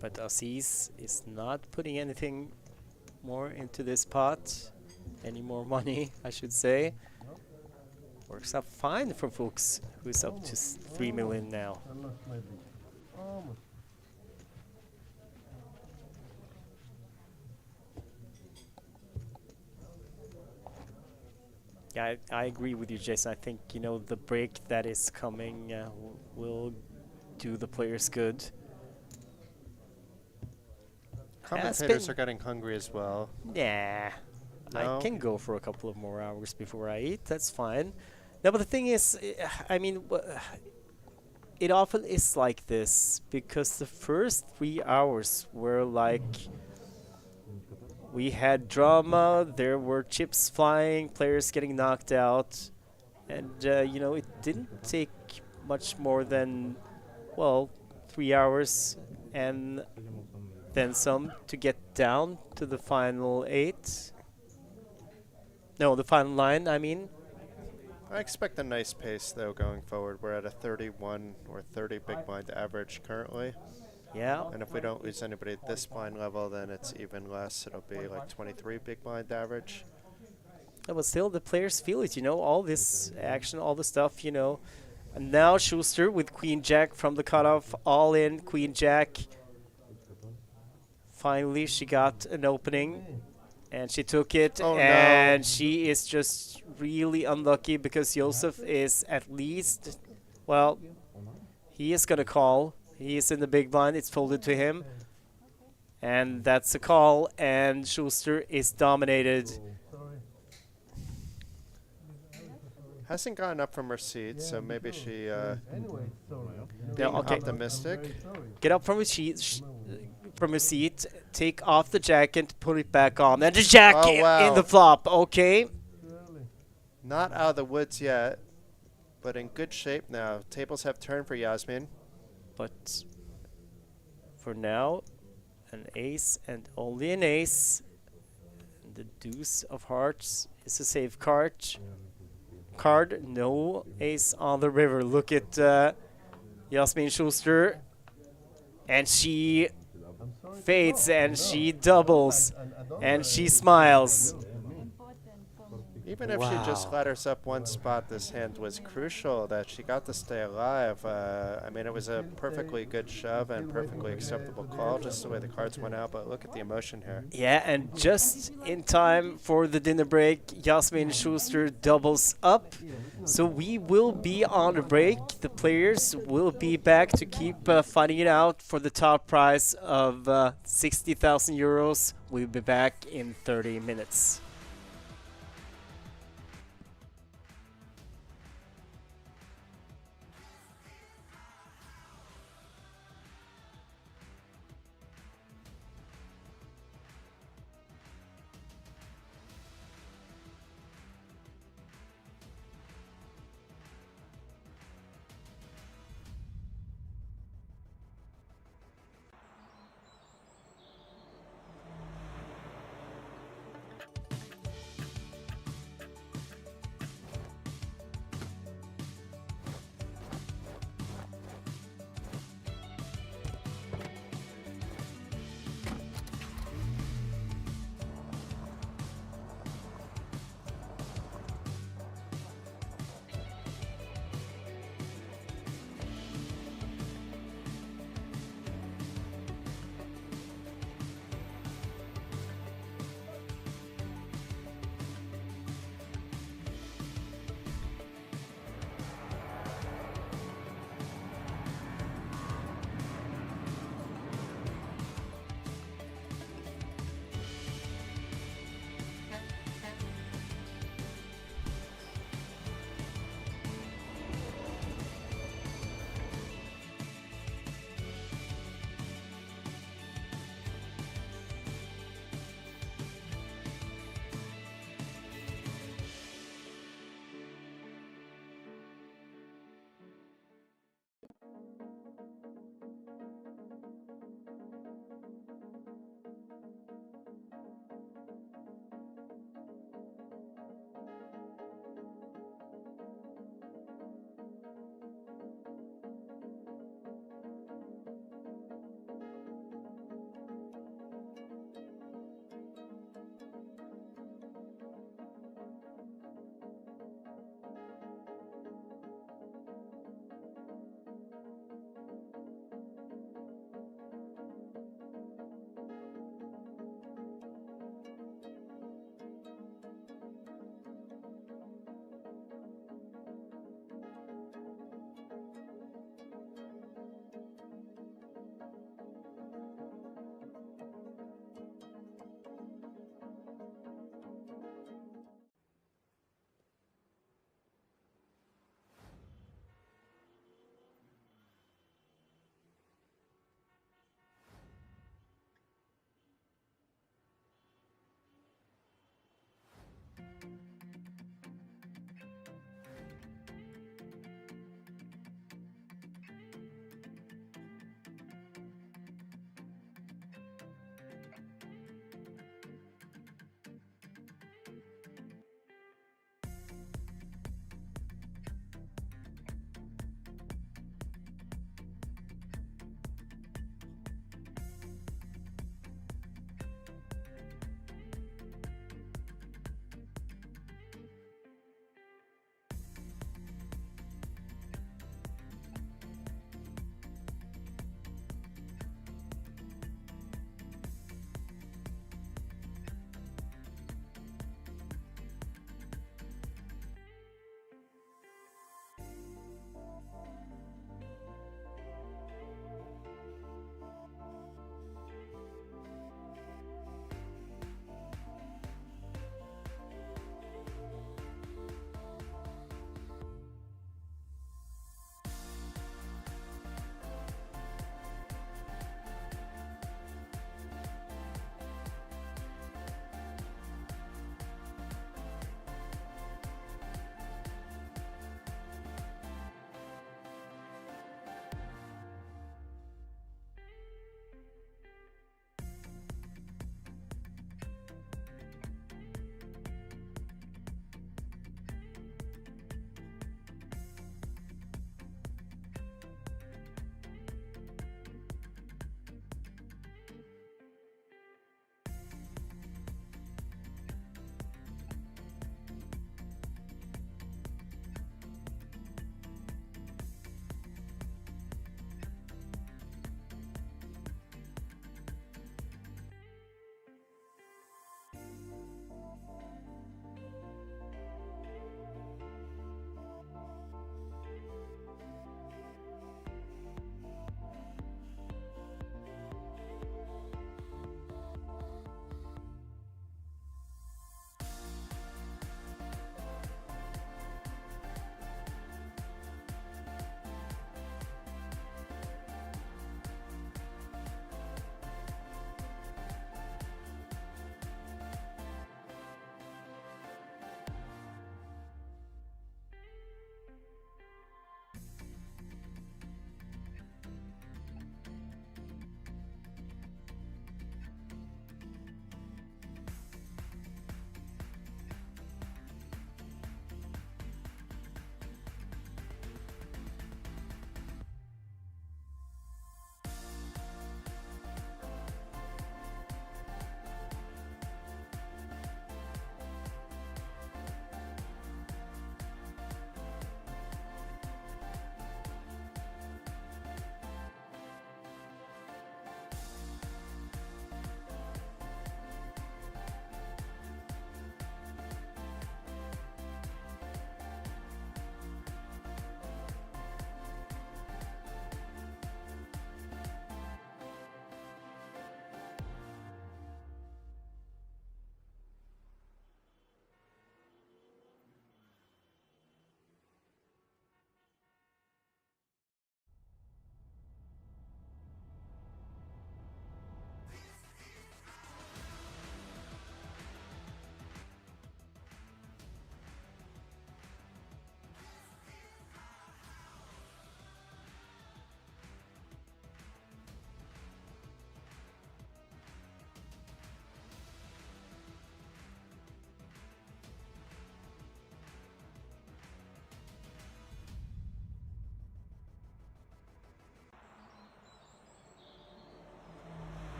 But Aziz is not putting anything more into this pot. Any more money, I should say. Works out fine for Fuchs, who's up to 3 million now. Yeah, I agree with you, Jason. I think, you know, the break that is coming will do the players good. Commentators are getting hungry as well. Yeah, No? I can go for a couple of more hours before I eat. That's fine. No, but the thing is, I mean, it often is like this because the first 3 hours were like, we had drama, there were chips flying, players getting knocked out, and you know, it didn't take much more than, well, 3 hours and then some to get down to the final 8. No, the final 9, I mean. I expect a nice pace, though, going forward. We're at a 31 or 30 big blind average currently. Yeah. And if we don't lose anybody at this blind level, then it's even less. It'll be like 23 big blind average. Yeah, but still, the players feel it, you know, all this action, all the stuff, you know. And now Schuster with Queen Jack from the cutoff, all in, Queen Jack. Finally, she got an opening, and she took it, Oh, and no. she is just really unlucky because Josef is at least, well, he is going to call. He is in the big blind. It's folded to him. And that's a call, and Schuster is dominated. Hasn't gotten up from her seat, so maybe she Yeah, being okay. optimistic. Get up from your seat, take off the jacket, put it back on. And the jack Oh, wow. in the flop, okay. Not out of the woods yet, but in good shape now. Tables have turned for Yasmin. But for now, an ace and only an ace. And the deuce of hearts It's a safe card. No ace on the river. Look at Yasmin Schuster. And she fades and she doubles. And she smiles. Even if she just let us up one spot, this hand was crucial that she got to stay alive. I mean, it was a perfectly good shove and perfectly acceptable call, just the way the cards went out, but look at the emotion here. Yeah, and just in time for the dinner break, Yasmin Schuster doubles up. So we will be on a break. The players will be back to keep fighting it out for the top prize of 60,000 euros. We'll be back in 30 minutes.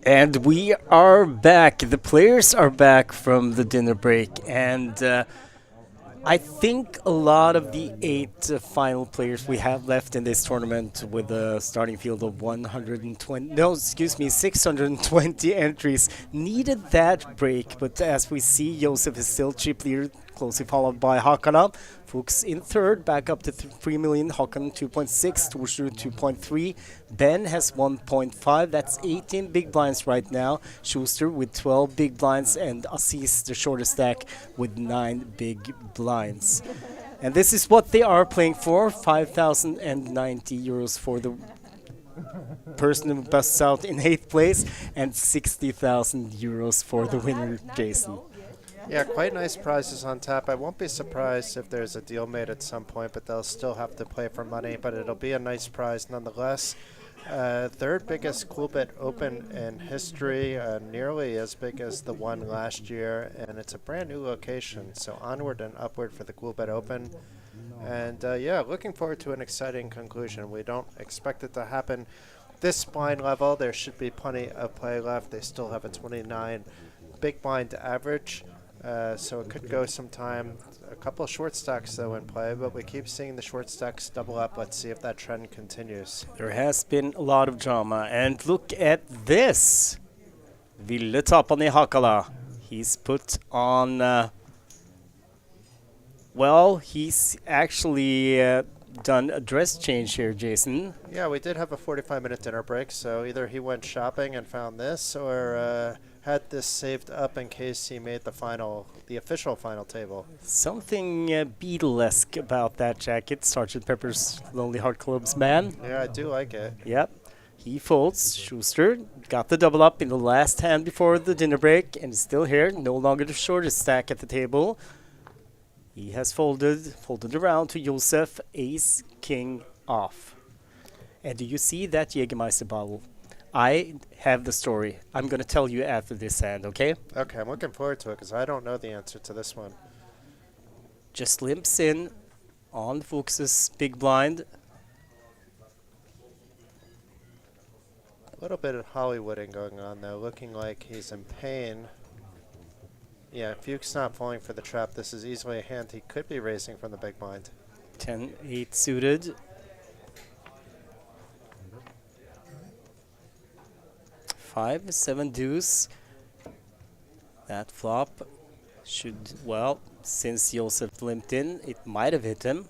And we are back. The players are back from the dinner break, and I think a lot of the 8 final players we have left in this tournament with a starting field of 120, no, excuse me, 620 entries needed that break. But as we see, Josef is still chip leader, closely followed by Hakana. Fuchs in third, back up to 3 million. Hakan 2.6, Torsrud 2.3. Ben has 1.5. That's 18 big blinds right now. Schuster with 12 big blinds, and Assis, the shortest stack, with 9 big blinds. And this is what they are playing for: 5,090 euros for the person who busts out in 8th place, and 60,000 euros for the winner, Jason. Yeah, quite nice prizes on tap. I won't be surprised if there's a deal made at some point, but they'll still have to play for money, but it'll be a nice prize nonetheless. Third biggest Coolbet Open in history, nearly as big as the one last year, and it's a brand new location, so onward and upward for the Coolbet Open. And yeah, looking forward to an exciting conclusion. We don't expect it to happen this blind level. There should be plenty of play left. They still have a 29 big blind average. So it could go some time. A couple of short stacks though in play, but we keep seeing the short stacks double up. Let's see if that trend continues. There has been a lot of drama, and look at this. Ville Tapani Hakala. He's put on, well, he's actually done a dress change here, Jason. Yeah, we did have a 45-minute dinner break, so either he went shopping and found this, or had this saved up in case he made the official final table. Something Beatle-esque about that jacket, Sgt. Pepper's Lonely Heart Club's man. Yeah, I do like it. Yep. He folds. Schuster got the double up in the last hand before the dinner break, and is still here. No longer the shortest stack at the table. He has folded around to Josef, ace, king, off. And do you see that Jägermeister bottle? I have the story. I'm going to tell you after this hand, okay? Okay, I'm looking forward to it because I don't know the answer to this one. Just limps in on Fuchs's big blind. A little bit of Hollywooding going on though, looking like he's in pain. Yeah, Fuchs not falling for the trap. This is easily a hand he could be raising from the big blind. 10-8 suited. 5-7 deuce. That flop should, well, since Josef limped in, it might have hit him.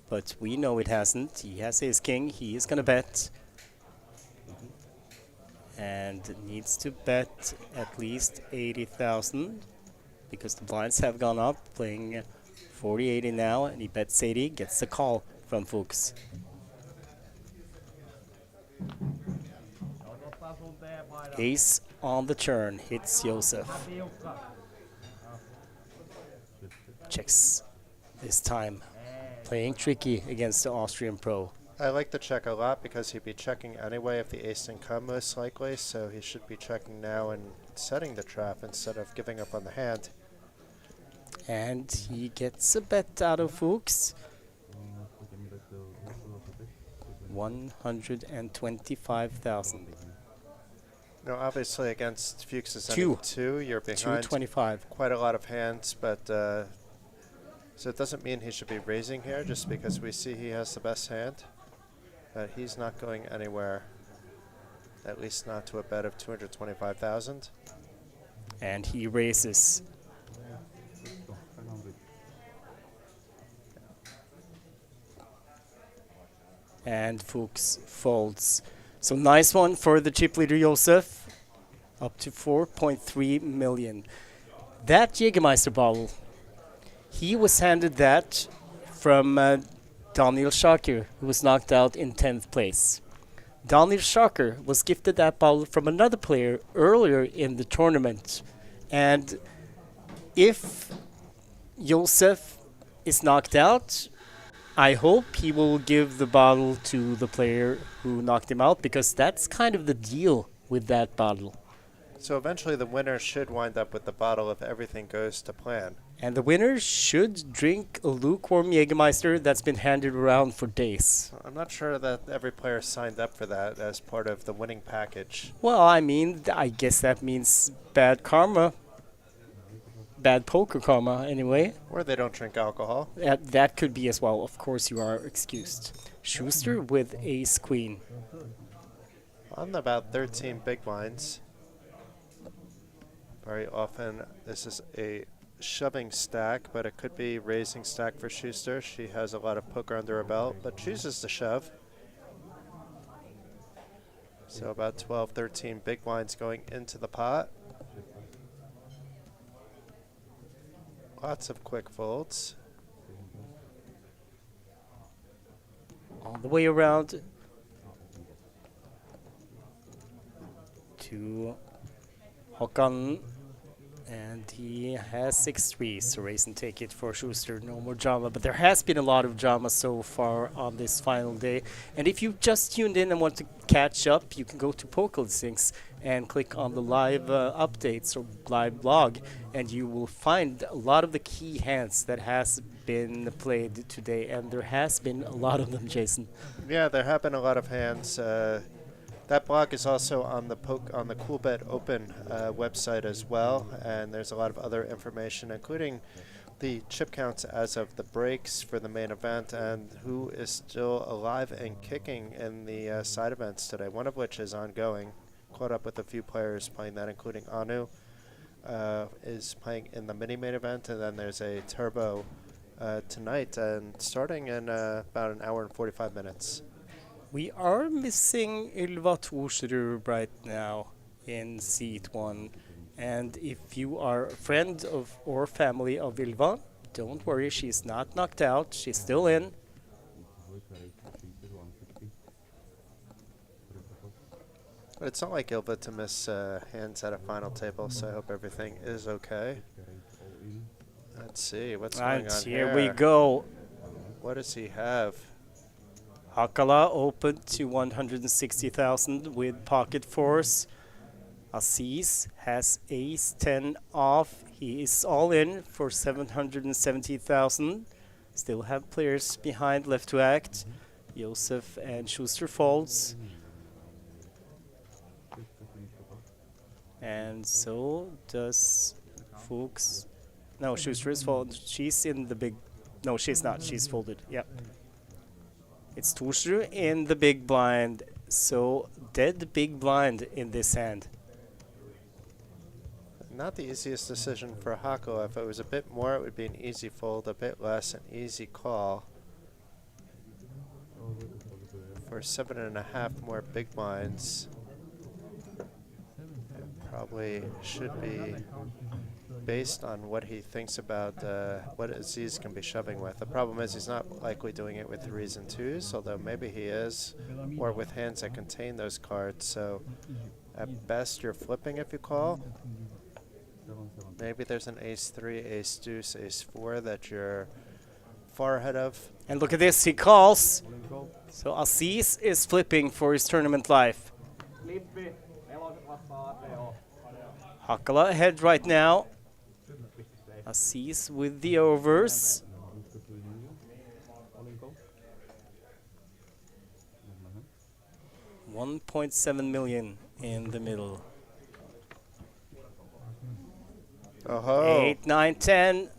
But we know it hasn't. He has ace king. He is going to bet. And needs to bet at least 80,000 because the blinds have gone up, playing 40-80 now, and he bets 80, gets the call from Fuchs. Ace on the turn, hits Josef. Checks this time, playing tricky against the Austrian pro. I like the check a lot because he'd be checking anyway if the ace didn't come most likely, so he should be checking now and setting the trap instead of giving up on the hand. And he gets a bet out of Fuchs. 125,000. No, obviously against Fuchs's Two. two, you're behind 225. quite a lot of hands, but so it doesn't mean he should be raising here just because we see he has the best hand. But he's not going anywhere, at least not to a bet of 225,000. And he raises. And Fuchs folds. So nice one for the chip leader Josef, up to 4.3 million. That Jägermeister bottle, he was handed that from Daniel Schaker, who was knocked out in 10th place. Daniel Schaker was gifted that bottle from another player earlier in the tournament. And if Josef is knocked out, I hope he will give the bottle to the player who knocked him out, because that's kind of the deal with that bottle. So eventually the winner should wind up with the bottle if everything goes to plan. And the winner should drink a lukewarm Jägermeister that's been handed around for days. I'm not sure that every player signed up for that as part of the winning package. Well, I mean, I guess that means bad karma. Bad poker karma, anyway. Or they don't drink alcohol. That could be as well. Of course, you are excused. Schuster with ace queen. On about 13 big blinds. Very often this is a shoving stack, but it could be raising stack for Schuster. She has a lot of poker under her belt, but chooses to shove. So about 12, 13 big blinds going into the pot. Lots of quick folds. All the way around to Håkan. And he has 6-3, so raise and take it for Schuster. No more drama, but there has been a lot of drama so far on this final day. And if you just tuned in and want to catch up, you can go to Poker Listings and click on the live updates or live blog, and you will find a lot of the key hands that has been played today. And there has been a lot of them, Jason. Yeah, there have been a lot of hands. That blog is also on the Coolbet Open website as well, and there's a lot of other information, including the chip counts as of the breaks for the main event and who is still alive and kicking in the side events today, one of which is ongoing. Caught up with a few players playing that, including Anu is playing in the mini main event, and then there's a turbo tonight and starting in about an hour and 45 minutes. We are missing Ylva Torsrud right now in seat 1. And if you are a friend of or family of Ylva, don't worry, she's not knocked out. She's still in. But it's not like Ylva to miss hands at a final table, so I hope everything is okay. Let's see, what's going on here? Here we go. What does he have? Hakala open to 160,000 with pocket fours. Aziz has ace 10 off. He is all in for 770,000. Still have players behind left to act. Josef and Schuster folds. And so does Fuchs. No, Schuster is folded. She's in the big... No, she's not. She's folded. Yep. It's Torsrud in the big blind, so dead big blind in this hand. Not the easiest decision for Hako. If it was a bit more, it would be an easy fold, a bit less, an easy call. For 7.5 more big blinds, it probably should be based on what he thinks about what Aziz can be shoving with. The problem is he's not likely doing it with 3s and 2s, although maybe he is, or with hands that contain those cards. So at best you're flipping if you call. Maybe there's an ace 3, ace deuce, ace 4 that you're far ahead of. And look at this, he calls. So Aziz is flipping for his tournament life. Hakala ahead right now. Aziz with the overs. $1.7 million in the middle. 8, 9, 10.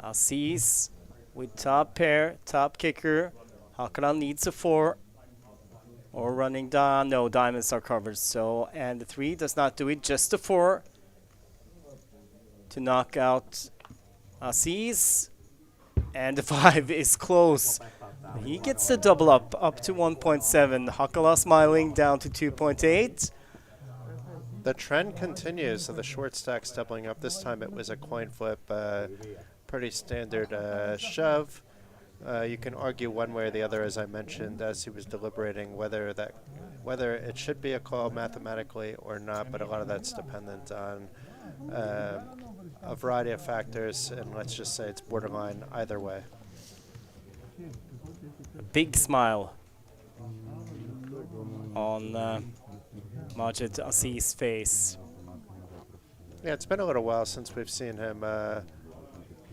Aziz with top pair, top kicker. Hakala needs a 4. Or running down. No, diamonds are covered. So, and the 3 does not do it, just a 4. To knock out Aziz, and the 5 is close. He gets the double up to 1.7. Hakala smiling down to 2.8. The trend continues, so the short stack's doubling up. This time it was a coin flip, pretty standard shove. You can argue one way or the other, as I mentioned, as he was deliberating whether it should be a call mathematically or not, but a lot of that's dependent on a variety of factors, and let's just say it's borderline either way. A big smile on Majid Aziz's face. Yeah, it's been a little while since we've seen him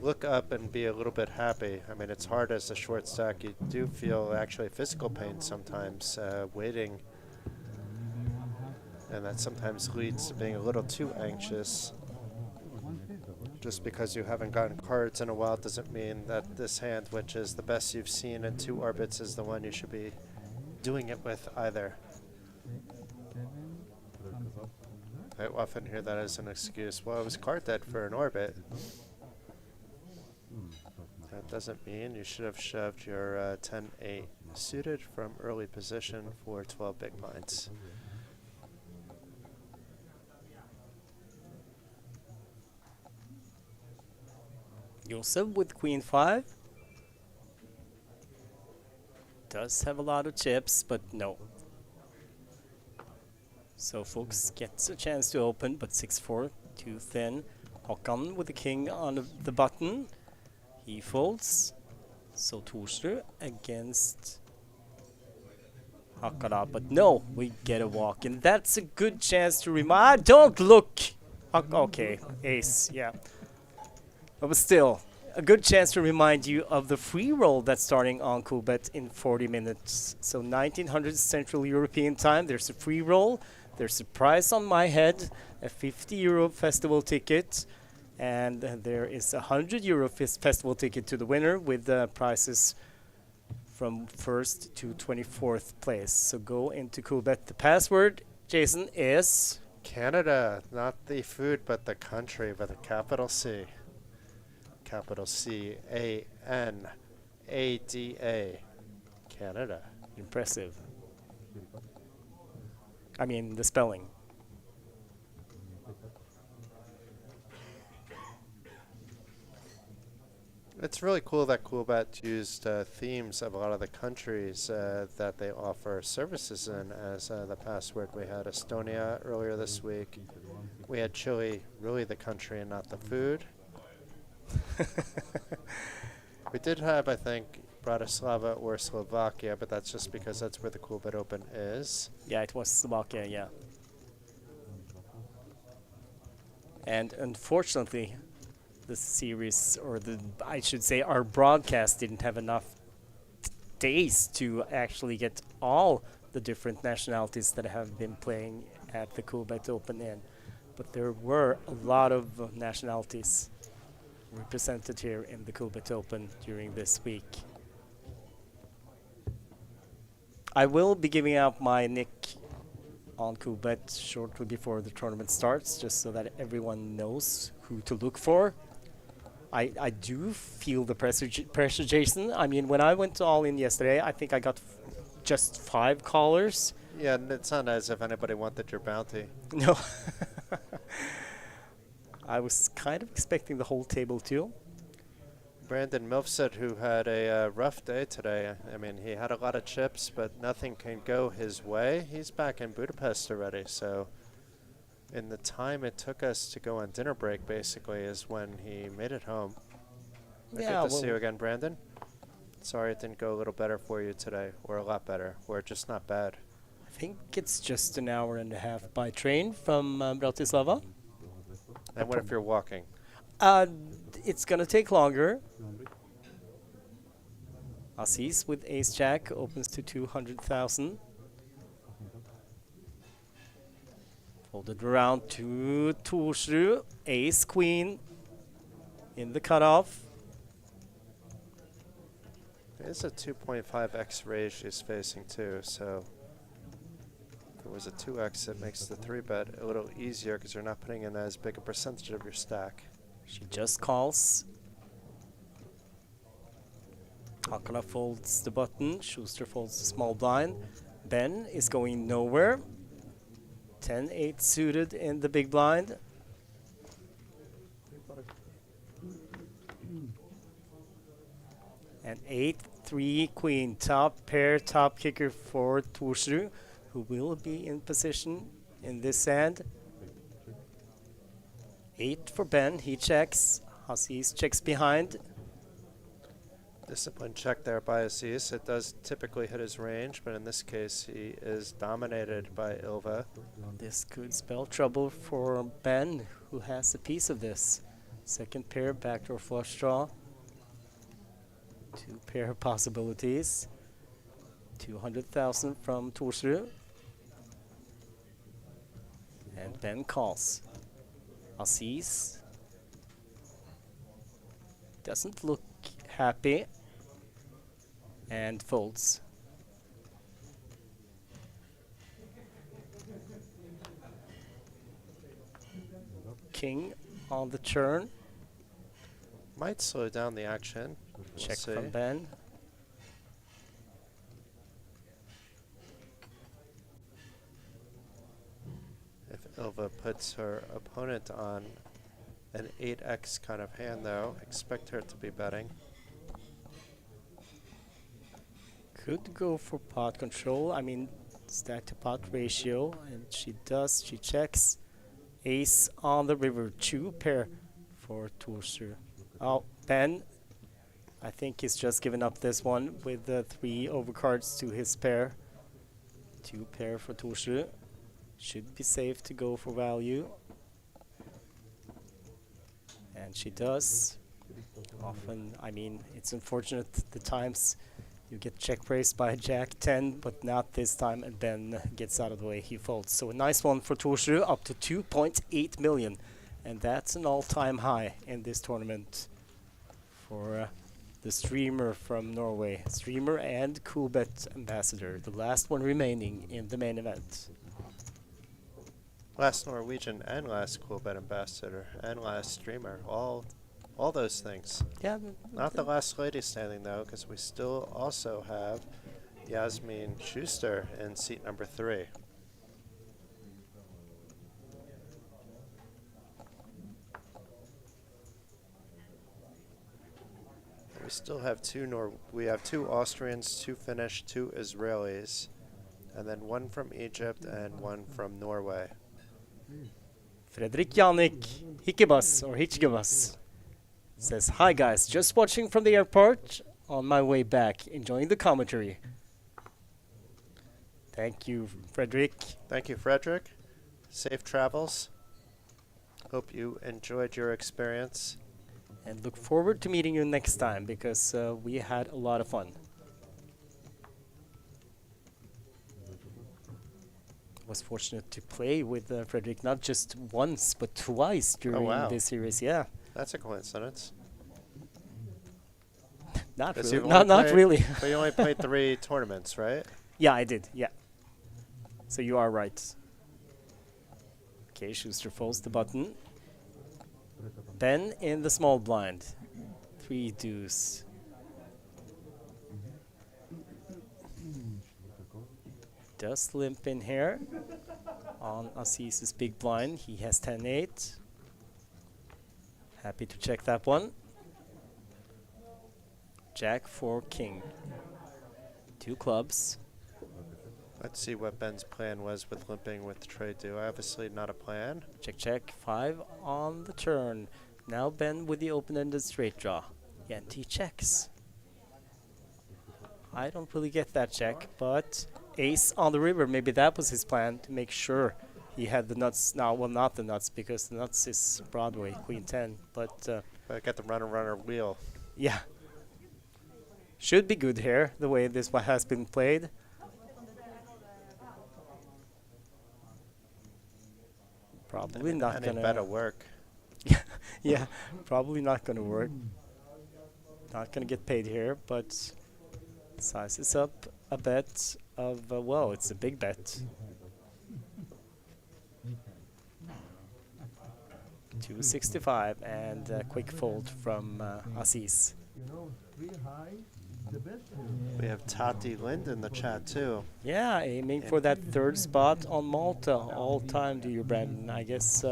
look up and be a little bit happy. I mean, it's hard as a short stack. You do feel actually physical pain sometimes waiting, and that sometimes leads to being a little too anxious. Just because you haven't gotten cards in a while doesn't mean that this hand, which is the best you've seen in 2 orbits, is the one you should be doing it with either. I often hear that as an excuse. Well, I was card dead for an orbit. That doesn't mean you should have shoved your 10-8 suited from early position for 12 big blinds. Joseph with Queen 5. Does have a lot of chips, but no. So Fuchs gets a chance to open, but 6-4, too thin. Håkan with the king on the button. He folds. So Torsrud against Hakara, but no, we get a walk, and that's a good chance to remind. Don't look! Okay, ace, yeah. But still, a good chance to remind you of the free roll that's starting on Coolbet in 40 minutes. So 1900 Central European time, there's a free roll. There's a prize on my head, a €50 festival ticket, and there is a €100 festival ticket to the winner with prizes from 1st to 24th place. So go into Coolbet. The password, Jason, is Canada, not the food, but the country with a capital C. Capital C-A-N-A-D-A. Canada. impressive. I mean, the spelling. It's really cool that Coolbet used themes of a lot of the countries that they offer services in as the password. We had Estonia earlier this week. We had Chile, really the country and not the food. We did have, I think, Bratislava or Slovakia, but that's just because that's where the Coolbet Open is. Yeah, it was Slovakia, yeah. And unfortunately, the series, or I should say our broadcast, didn't have enough days to actually get all the different nationalities that have been playing at the Coolbet Open in. But there were a lot of nationalities represented here in the Coolbet Open during this week. I will be giving out my nick on Coolbet shortly before the tournament starts, just so that everyone knows who to look for. I do feel the pressure, Jason. I mean, when I went all in yesterday, I think I got just 5 callers. Yeah, and it's not as if anybody wanted your bounty. No. I was kind of expecting the whole table too. Brandon Milfset, who had a rough day today. I mean, he had a lot of chips, but nothing can go his way. He's back in Budapest already, so in the time it took us to go on dinner break, basically, is when he made it home. Yeah, Good to see you again, Brandon. Sorry it didn't go a little better for you today, or a lot better, or just not bad. I think it's just an hour and a half by train from Bratislava. And what if you're walking? It's gonna take longer. Aziz with Ace Jack opens to 200,000. Folded around to Torsrud, Ace Queen in the cutoff. It's a 2.5x raise she's facing too, so if it was a 2x, it makes the 3-bet a little easier because you're not putting in as big a percentage of your stack. She just calls. Hakala folds the button. Schuster folds the small blind. Ben is going nowhere. 10-8 suited in the big blind. And 8-3 queen. Top pair, top kicker for Torsrud, who will be in position in this hand. 8 for Ben, he checks. Aziz checks behind. Discipline check there by Aziz. It does typically hit his range, but in this case he is dominated by Ilva. This could spell trouble for Ben, who has a piece of this. Second pair, backdoor flush draw. Two pair possibilities. 200,000 from Torsrud. And Ben calls. Aziz doesn't look happy and folds. King on the turn. Might slow down the action. We'll Check see. from Ben. If Ilva puts her opponent on an 8x kind of hand, though, expect her to be betting. Could go for pot control. I mean, stack to pot ratio, and she does. She checks. Ace on the river. Two pair for Torsrud. Oh, Ben, I think he's just given up this one with the 3 overcards to his pair. 2 pair for Torsrud. Should be safe to go for value. And she does. Often, I mean, it's unfortunate the times you get check raised by Jack 10, but not this time, and Ben gets out of the way, he folds. So a nice one for Torsrud, up to 2.8 million. And that's an all-time high in this tournament for the streamer from Norway. Streamer and Coolbet ambassador, the last one remaining in the main event. Last Norwegian and last Coolbet ambassador and last streamer, all those things. Yeah, Not the last lady standing though, because we still also have Yasmin Schuster in seat number 3. We still have we have 2 Austrians, 2 Finnish, 2 Israelis, and then 1 from Egypt and 1 from Norway. Fredrik Janik Hickebus or Hitchgebus says, "Hi guys, just watching from the airport on my way back, enjoying the commentary." Thank you, Fredrik. Thank you, Frederick. Safe travels. Hope you enjoyed your experience. And look forward to meeting you next time, because we had a lot of fun. Was fortunate to play with Frederick not just once but twice during wow. this series. Yeah, That's a coincidence. not 'Cause really. you've only Not played- really. But you only played 3 tournaments, right? Yeah, I did. Yeah. So you are right. Okay, Schuster folds the button. Ben in the small blind. 3 deuce. Does limp in here on Aziz's big blind. He has 10-8. Happy to check that one. Jack for king. 2 clubs. Let's see what Ben's plan was with limping with trade do. Obviously not a plan. Check, check. 5 on the turn. Now Ben with the open-ended straight draw. And he checks. I don't really get that check, but ace on the river. Maybe that was his plan, to make sure he had the nuts. No, well, not the nuts, because the nuts is Broadway, Queen 10. But But get the runner wheel. yeah. Should be good here, the way this one has been played. Probably not Any gonna. better work. Yeah, probably not gonna work. Not gonna get paid here, but sizes up a bet of well, it's a big bet. 265 and a quick fold from Aziz. You know, 3 high, the best. We have Tati Lind in the chat too. Yeah, aiming for that 3rd spot on Malta all time. Do you, Brandon? I guess.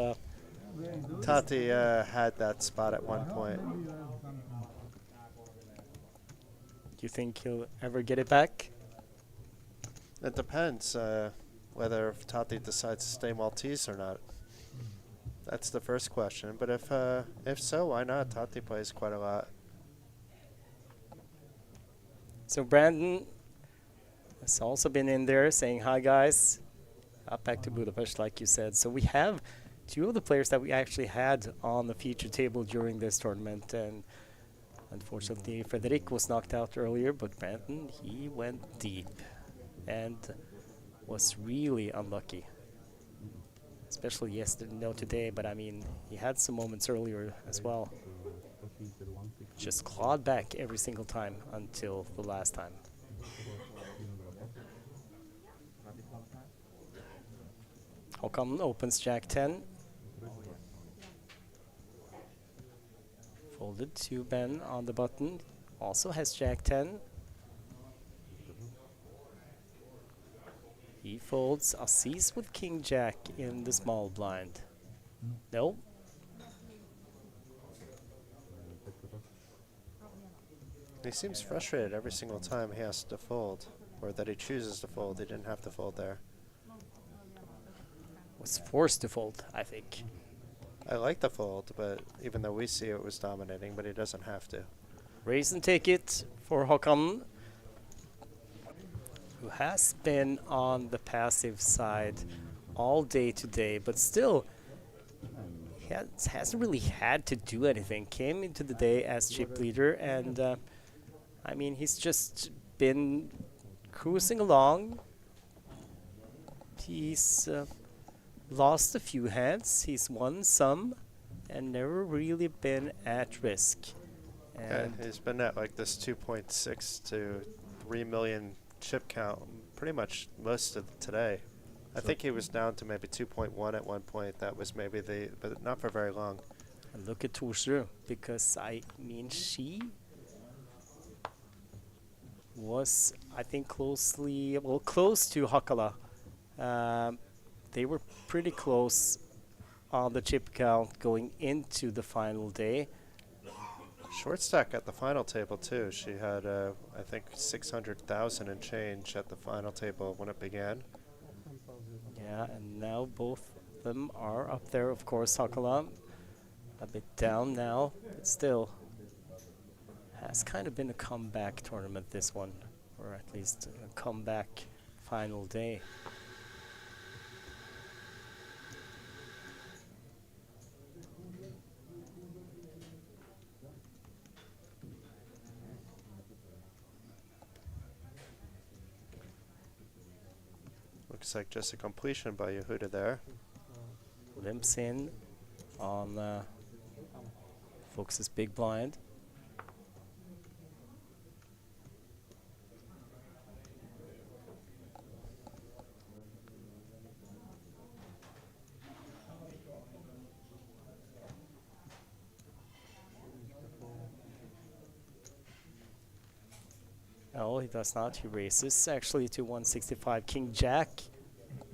Tati had that spot at one point. Do you think he'll ever get it back? It depends whether if Tati decides to stay Maltese or not. That's the first question. But if so, why not? Tati plays quite a lot. So Brandon has also been in there saying hi, guys. Up back to Budapest, like you said. So we have two of the players that we actually had on the feature table during this tournament, and unfortunately Frederic was knocked out earlier, but Brandon, he went deep and was really unlucky. Especially yesterday, no today, but I mean, he had some moments earlier as well. Just clawed back every single time until the last time. Håkon opens Jack 10. Folded to Ben on the button. Also has Jack 10. He folds Aziz with King Jack in the small blind. No. He seems frustrated every single time he has to fold, or that he chooses to fold. He didn't have to fold there. Was forced to fold, I think. I like the fold, but even though we see it was dominating, but he doesn't have to. Raise and take it for Håkon, who has been on the passive side all day today, but still he hasn't really had to do anything. Came into the day as chip leader, and I mean, he's just been cruising along. He's lost a few hands, he's won some, and never really been at risk. And he's been at like this 2.6 to 3 million chip count pretty much most of today. I think he was down to maybe 2.1 at one point. That was maybe but not for very long. And look at Torsrud, because I mean, she was, I think, close to Hakala. They were pretty close on the chip count going into the final day. Short stack at the final table too. She had, I think, 600,000 and change at the final table when it began. Yeah, and now both of them are up there. Of course, Hakala a bit down now, but still has kind of been a comeback tournament, this one, or at least a comeback final day. Looks like just a completion by Yehuda there. Limps in on Fuchs's big blind. No, he does not. He races actually to 165 King Jack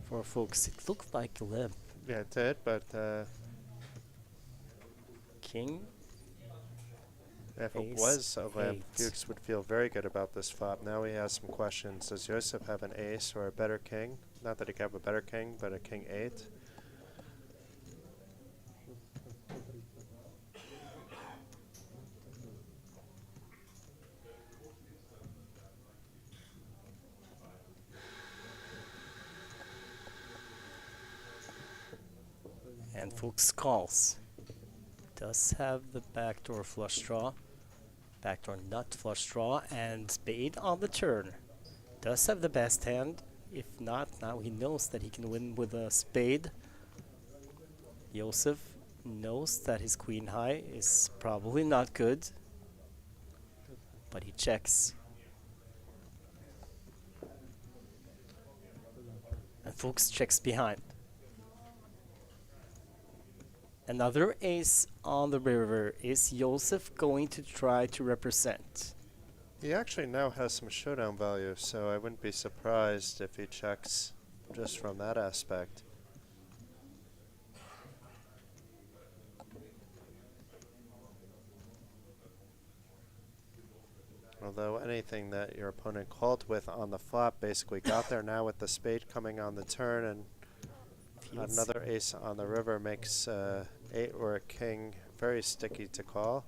for Fuchs. It looked like a limp. Yeah, it did, but King. if it Ace, was a limp, 8. Fuchs would feel very good about this flop. Now he has some questions. Does Joseph have an ace or a better king? Not that he could have a better king, but a king 8. And Fuchs calls. Does have the backdoor flush draw. Backdoor nut flush draw and spade on the turn. Does have the best hand. If not, now he knows that he can win with a spade. Josef knows that his queen high is probably not good, but he checks. And Fuchs checks behind. Another ace on the river. Is Josef going to try to represent? He actually now has some showdown value, so I wouldn't be surprised if he checks just from that aspect. Although anything that your opponent called with on the flop basically got there now with the spade coming on the turn, and another ace on the river makes 8 or a king very sticky to call.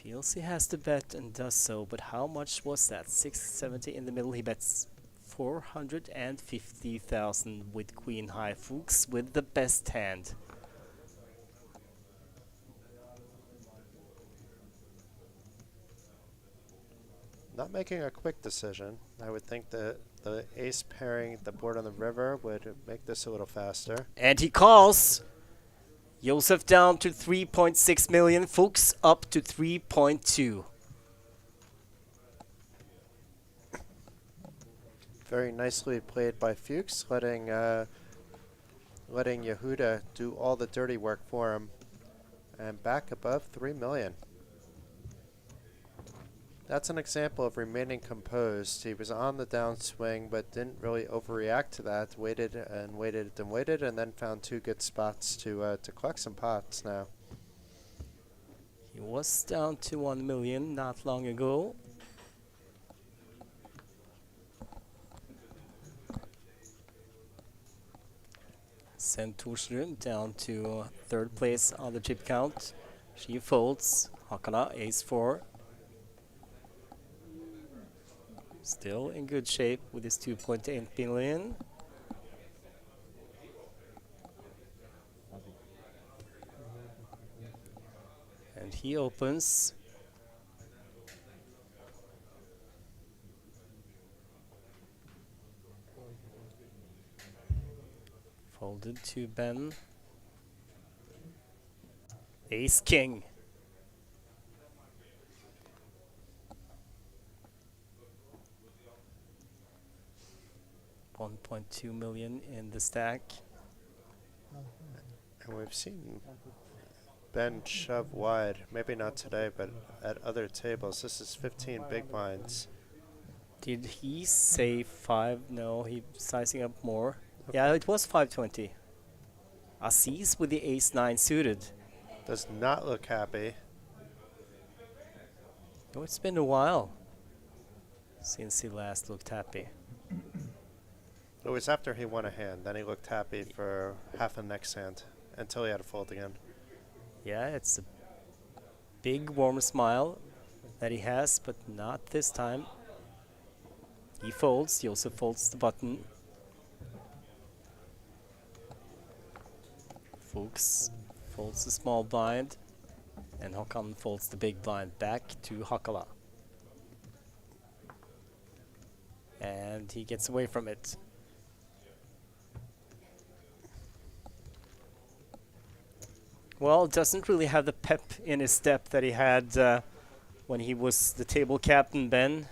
Feels he has to bet and does so, but how much was that? 670 in the middle. He bets 450,000 with queen high. Fuchs with the best hand. Not making a quick decision. I would think that the ace pairing the board on the river would make this a little faster. And he calls. Josef down to 3.6 million. Fuchs up to 3.2. Very nicely played by Fuchs, letting Yehuda do all the dirty work for him, and back above 3 million. That's an example of remaining composed. He was on the downswing, but didn't really overreact to that. Waited and waited and waited, and then found two good spots to collect some pots now. He was down to 1 million not long ago. Send Torsrud down to third place on the chip count. She folds. Hakala, ace 4. Still in good shape with his 2.8 billion. And he opens. Folded to Ben. Ace King. 1.2 million in the stack. And we've seen Ben shove wide, maybe not today, but at other tables. This is 15 big blinds. Did he say 5? No, he's sizing up more. Yeah, it was 520. Aziz with the ace 9 suited. Does not look happy. Oh, it's been a while since he last looked happy. It was after he won a hand. Then he looked happy for half a next hand until he had to fold again. Yeah, it's a big warm smile that he has, but not this time. He folds. He also folds the button. Fuchs folds the small blind, and Håkan folds the big blind back to Hakala. And he gets away from it. Well, doesn't really have the pep in his step that he had when he was the table captain, Ben.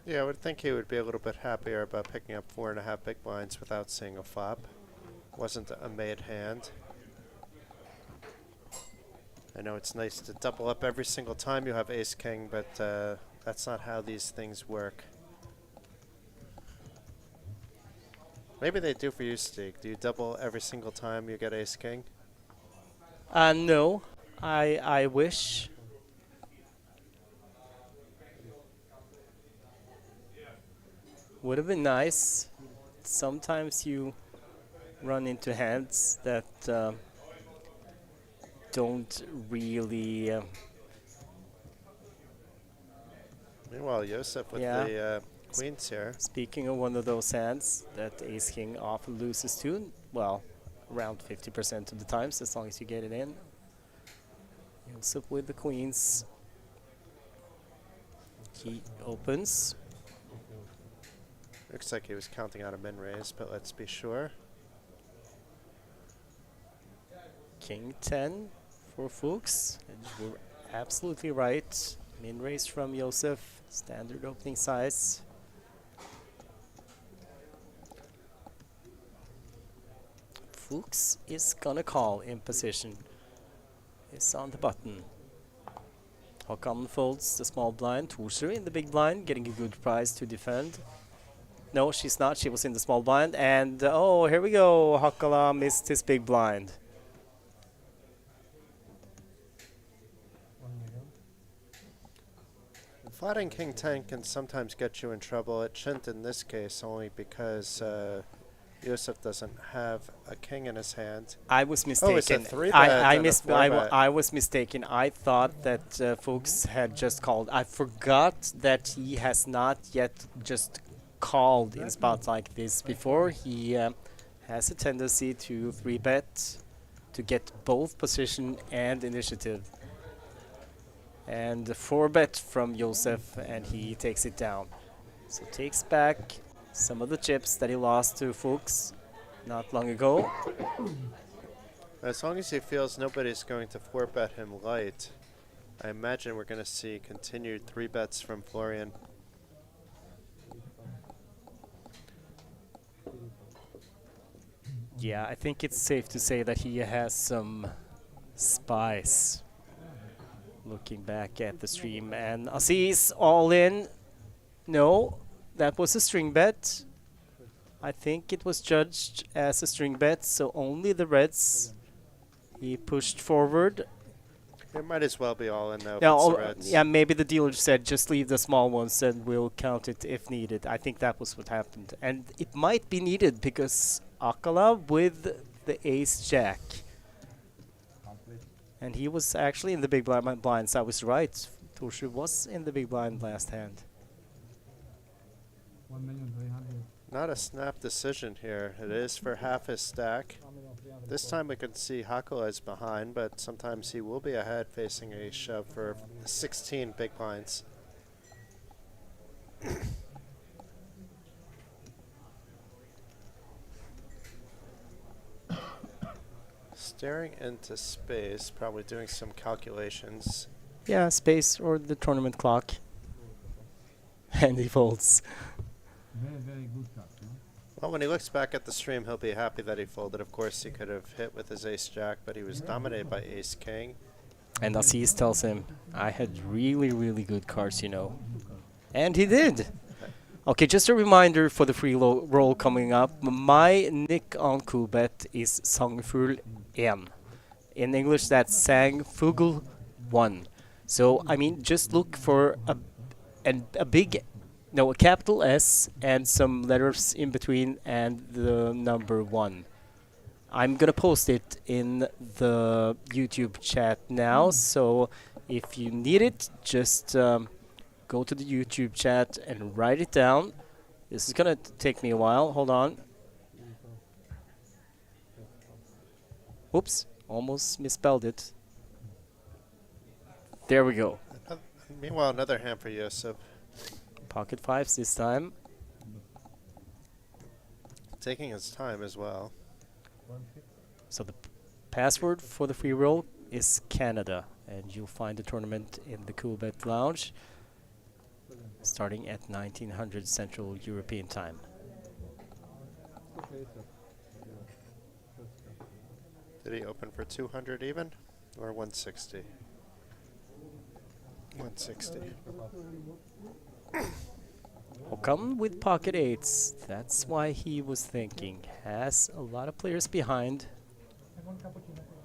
Yeah, I would think he would be a little bit happier about picking up 4.5 big blinds without seeing a flop. Wasn't a made hand. I know it's nice to double up every single time you have ace-king, but that's not how these things work. Maybe they do for you, Stig. Do you double every single time you get ace-king? No, I wish. Would have been nice. Sometimes you run into hands that don't really... Meanwhile, Josef with the queens here. Speaking of one of those hands that ace-king often loses to, well, around 50% of the times, as long as you get it in. Josef with the queens. He opens. Looks like he was counting out a min raise, but let's be sure. King 10 for Fuchs. And you're absolutely right. Min raise from Josef. Standard opening size. Fuchs is gonna call in position. It's on the button. Håkan folds the small blind. Torsrud in the big blind, getting a good prize to defend. No, she's not. She was in the small blind. And, oh, here we go. Hakala missed his big blind. Flatting King 10 can sometimes get you in trouble. It shouldn't in this case, only because Yosef doesn't have a king in his hand. I was mistaken. Oh, it's a 3-bet I and a 4-bet. I was mistaken. I thought that Fuchs had just called. I forgot that he has not yet just called in spots like this before. He has a tendency to 3-bet to get both position and initiative. And 4-bet from Josef, and he takes it down. So takes back some of the chips that he lost to Fuchs not long ago. As long as he feels nobody's going to 4-bet him light, I imagine we're going to see continued 3-bets from Florian. Yeah, I think it's safe to say that he has some spice. Looking back at the stream, and Aziz all in. No, that was a string bet. I think it was judged as a string bet, so only the reds. He pushed forward. It might as well be all in though. Yeah, If it's the Reds. yeah, maybe the dealer said just leave the small ones and we'll count it if needed. I think that was what happened. And it might be needed because Akala with the ace-jack. And he was actually in the big blinds. I was right. Torshu was in the big blind last hand. 1,300,000. Not a snap decision here. It is for half his stack. This time we can see Hakala is behind, but sometimes he will be ahead facing a shove for 16 big blinds. Staring into space, probably doing some calculations. Yeah, space or the tournament clock. And he folds. Very, very good cut. No? Well, when he looks back at the stream, he'll be happy that he folded. Of course, he could have hit with his ace-jack, but he was dominated by ace-king. And Aziz tells him, I had really, really good cards, you know. And he did. Okay, just a reminder for the free roll coming up. My nick on Coolbet is Sangfugl 1. In English, that's Sangfugl 1. So, I mean, just look for a big, no, a capital S and some letters in between and the number 1. I'm gonna post it in the YouTube chat now, so if you need it, just go to the YouTube chat and write it down. This is gonna take me a while. Hold on. Whoops, almost misspelled it. There we go. Meanwhile, another hand for Yosef. Pocket fives this time. Taking his time as well. So the password for the free roll is Canada, and you'll find the tournament in the Coolbet Lounge starting at 1900 Central European Time. Did he open for 200 even or 160? 160. Håkan with pocket eights. That's why he was thinking. Has a lot of players behind.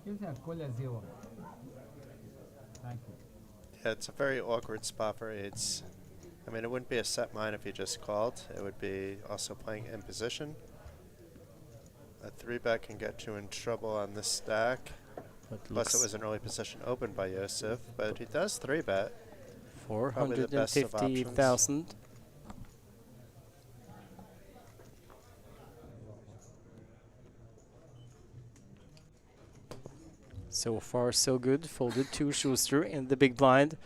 Give me a cola zero. Thank you. Yeah, it's a very awkward spot for eights. I mean, it wouldn't be a set mine if he just called. It would be also playing in position. A 3-bet can get you in trouble on this stack. Plus, it was an early position opened by Yosef, but he does 3-bet. 450,000. So far, so good. Folded to Schuster in the big blind.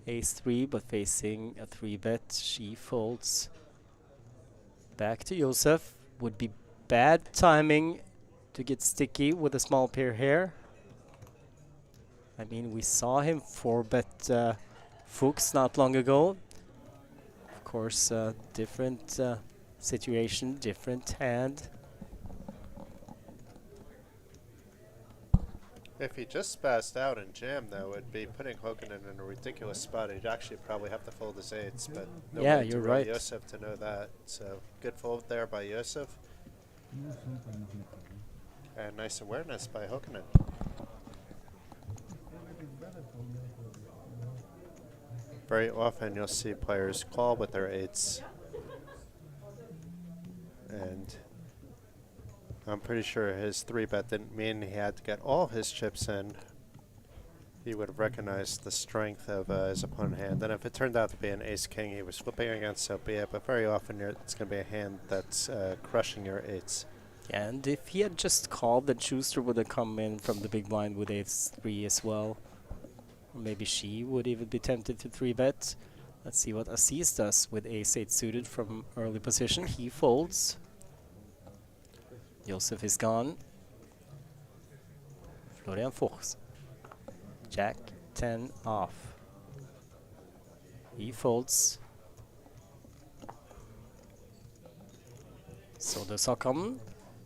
Ace-3, but facing a 3-bet. She folds. Back to Josef. Would be bad timing to get sticky with a small pair here. I mean, we saw him 4-bet Fuchs not long ago. Of course, different situation, different hand. If he just spazzed out and jammed, though, it'd be putting Hokunen in a ridiculous spot. He'd actually probably have to fold his eights, but no Yeah, way to you're roll right. Yosef to know that. So good fold there by Yosef, and nice awareness by Hokunen. Very often you'll see players call with their eights, and I'm pretty sure his 3-bet didn't mean he had to get all his chips in. He would have recognized the strength of his opponent hand. And if it turned out to be an ace-king he was flipping against, so be it. But very often it's going to be a hand that's crushing your eights. And if he had just called, then Schuster would have come in from the big blind with ace-3 as well. Or maybe she would even be tempted to 3-bet. Let's see what Aziz does with ace-8 suited from early position. He folds. Josef is gone. Florian Fuchs. Jack 10 off. He folds. So does Håkon.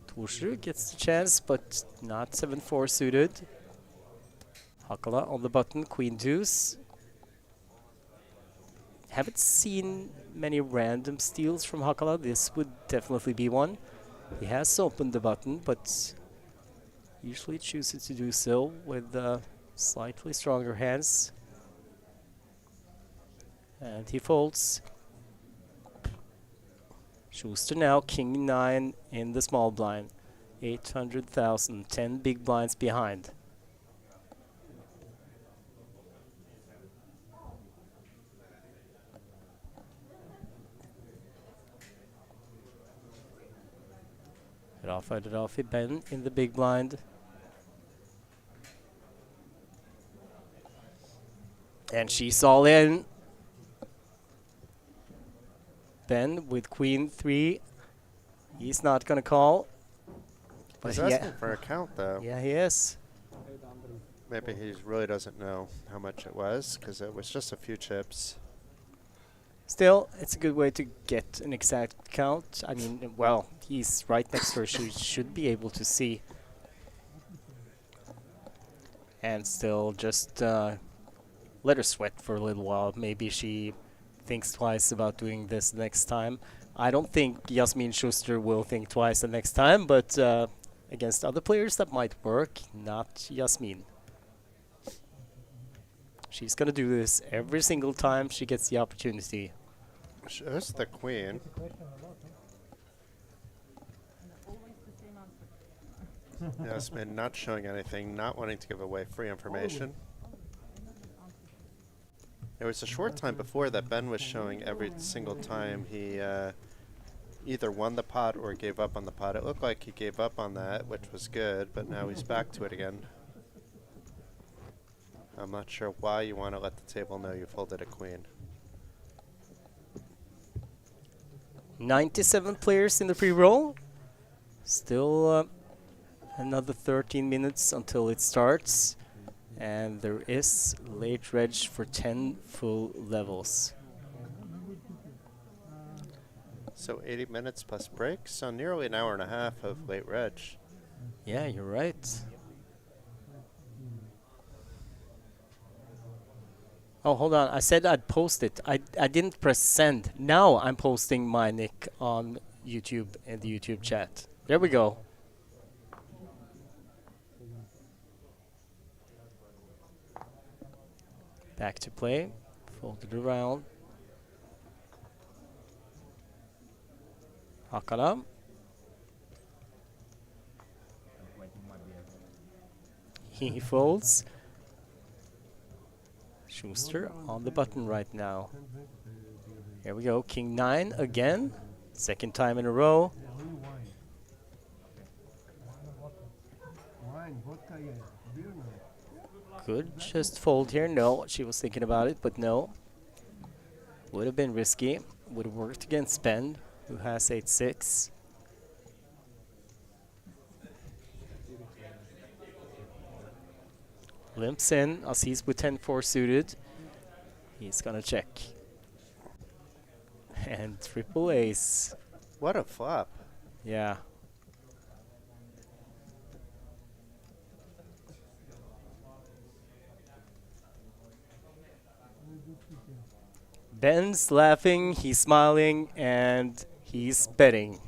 Torsrud gets the chance, but not 7-4 suited. Hakala on the button, queen deuce. Haven't seen many random steals from Hakala. This would definitely be one. He has opened the button, but usually chooses to do so with slightly stronger hands. And he folds. Schuster now, king 9 in the small blind. 800,000, 10 big blinds behind. Head off, Ben in the big blind. And she's all in. Ben with queen 3. He's not gonna call. But He's asking for a count, though. Yeah, he is. Maybe he really doesn't know how much it was, because it was just a few chips. Still, it's a good way to get an exact count. I mean, well, he's right next to her, so he should be able to see. And still just let her sweat for a little while. Maybe she thinks twice about doing this next time. I don't think Yasmin Schuster will think twice the next time, but against other players that might work, not Yasmin. She's gonna do this every single time she gets the opportunity. Shows the queen. Yasmin not showing anything, not wanting to give away free information. There was a short time before that Ben was showing every single time he either won the pot or gave up on the pot. It looked like he gave up on that, which was good, but now he's back to it again. I'm not sure why you want to let the table know you folded a queen. 97 players in the pre-roll. Still another 13 minutes until it starts. And there is late reg for 10 full levels. So 80 minutes plus break, so nearly an hour and a half of late reg. Yeah, you're right. Oh, hold on. I said I'd post it. I didn't press send. Now I'm posting my nick on YouTube in the YouTube chat. There we go. Back to play. Fold it around. Hakala. He folds. Schuster on the button right now. Here we go. King 9 again. Second time in a row. Could just fold here. No, she was thinking about it, but no. Would have been risky. Would have worked against Ben, who has 8-6. Limps in, Aziz with 10-4 suited. He's gonna check. And triple ace. What a flop. Yeah. Ben's laughing, he's smiling, and he's betting.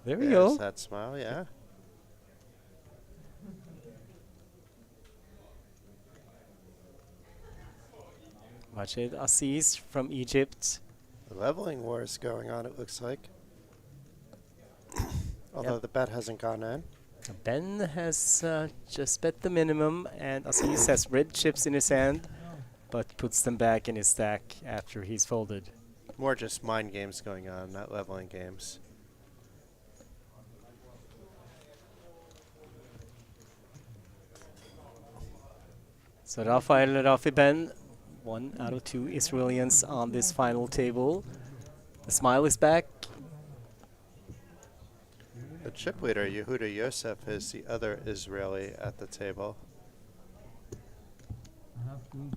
There we There's go. that smile, yeah. Majid Aziz from Egypt. The leveling war is going on, it looks like. Although the bet hasn't gone in. Ben has just bet the minimum, and Aziz has red chips in his hand, but puts them back in his stack after he's folded. More just mind games going on, not leveling games. So Rafael Rafi Ben, 1 out of 2 Israelis on this final table. The smile is back. The chip leader, Yehuda Yosef, is the other Israeli at the table.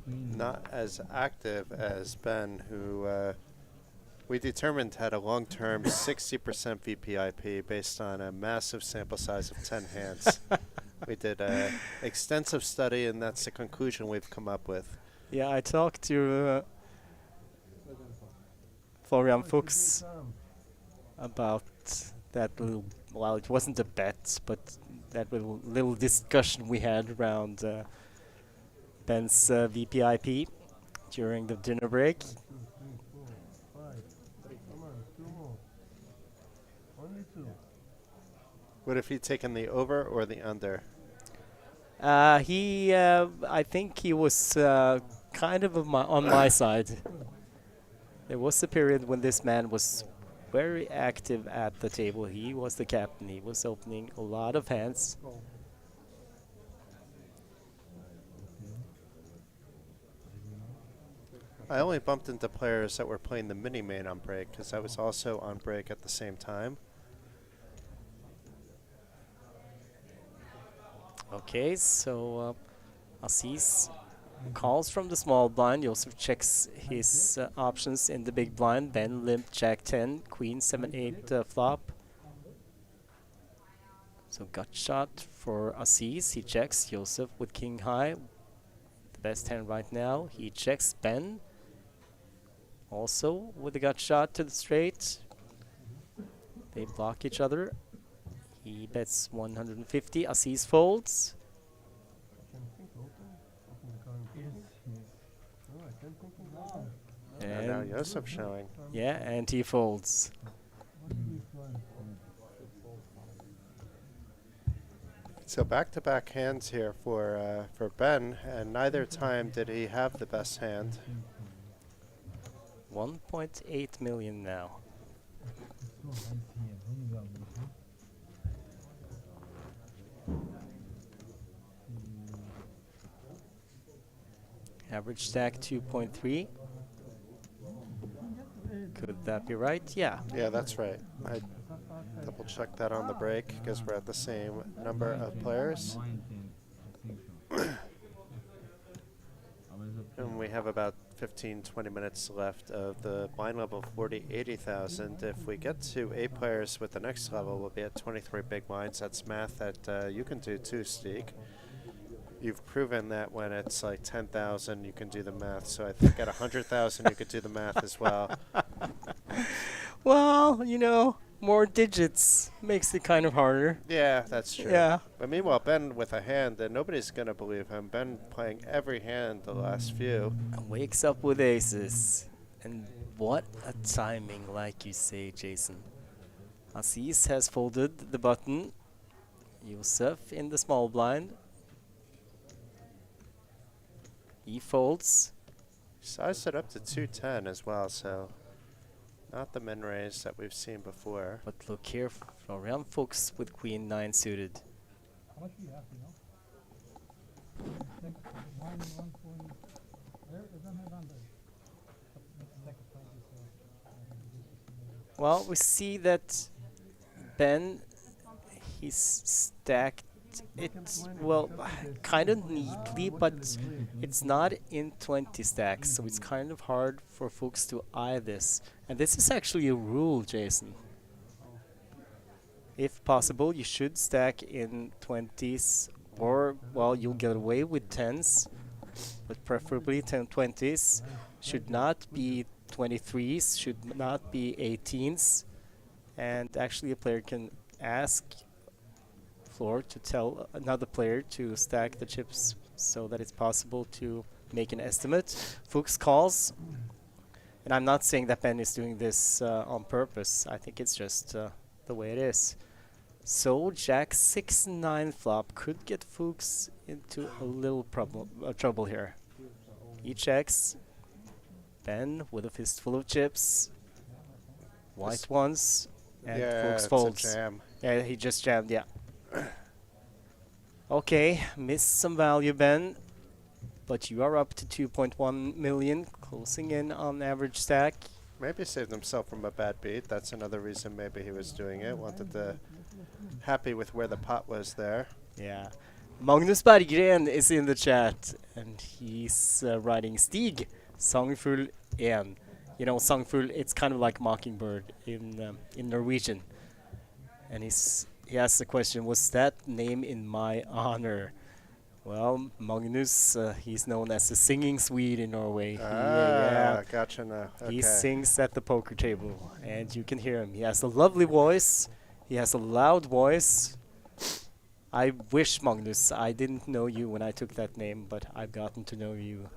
Not as active as Ben, who we determined had a long-term 60% VPIP based on a massive sample size of 10 hands. We did an extensive study, and that's the conclusion we've come up with. Yeah, I talked to Florian Fuchs about that little, well, it wasn't a bet, but that little discussion we had around Ben's VPIP during the dinner break. What if he'd taken the over or the under? I think he was kind of on my side. There was a period when this man was very active at the table. He was the captain. He was opening a lot of hands. I only bumped into players that were playing the mini main on break because I was also on break at the same time. Okay, so Aziz calls from the small blind. He also checks his options in the big blind. Ben limp Jack 10, Queen 7-8 flop. So gut shot for Aziz. He checks Joseph with King High, the best hand right now. He checks Ben, also with a gut shot to the straight. They block each other. He bets 150. Aziz folds. And now Yosef showing. Yeah, and he folds. So back-to-back hands here for Ben, and neither time did he have the best hand. 1.8 million now. Average stack 2.3. Could that be right? Yeah. Yeah, that's right. I double-checked that on the break because we're at the same number of players. And we have about 15-20 minutes left of the blind level 40-80,000. If we get to 8 players with the next level, we'll be at 23 big blinds. That's math that you can do too, Steek. You've proven that when it's like 10,000, you can do the math. So I think at 100,000, you could do the math as well. Well, you know, more digits makes it kind of harder. Yeah, that's true. Yeah. But meanwhile, Ben with a hand, and nobody's going to believe him. Ben playing every hand the last few. And wakes up with aces. And what a timing, like you say, Jason. Aziz has folded the button. Yusuf in the small blind. He folds. Sized it up to 210 as well, so not the min raise that we've seen before. But look here, Florian Fuchs with Queen 9 suited. How much do you have, you know? One point. It doesn't have under. Well, we see that Ben, he's stacked it, well, kind of neatly, but it's not in 20 stacks, so it's kind of hard for folks to eye this. And this is actually a rule, Jason. If possible, you should stack in 20s, or, well, you'll get away with 10s, but preferably 20s. Should not be 23s, should not be 18s. And actually, a player can ask floor to tell another player to stack the chips so that it's possible to make an estimate. Fuchs calls. And I'm not saying that Ben is doing this on purpose. I think it's just the way it is. So Jack 6-9 flop could get Fuchs into a little trouble here. He checks. Ben with a fistful of chips. White ones. And Yeah, Fuchs it's folds. a jam. Yeah, he just jammed, yeah. Okay, missed some value, Ben. But you are up to 2.1 million, closing in on average stack. Maybe saved himself from a bad beat. That's another reason maybe he was doing it. Wanted to happy with where the pot was there. Yeah. Magnus Berggren is in the chat, and he's writing Stig, Sangfull 1. You know, Sangfull, it's kind of like Mockingbird in Norwegian. And he asks the question, was that name in my honor? Well, Magnus, he's known as the singing Swede in Norway. Ah, gotcha now. Okay. He sings at the poker table, and you can hear him. He has a lovely voice. He has a loud voice. I wish, Magnus, I didn't know you when I took that name, but I've gotten to know you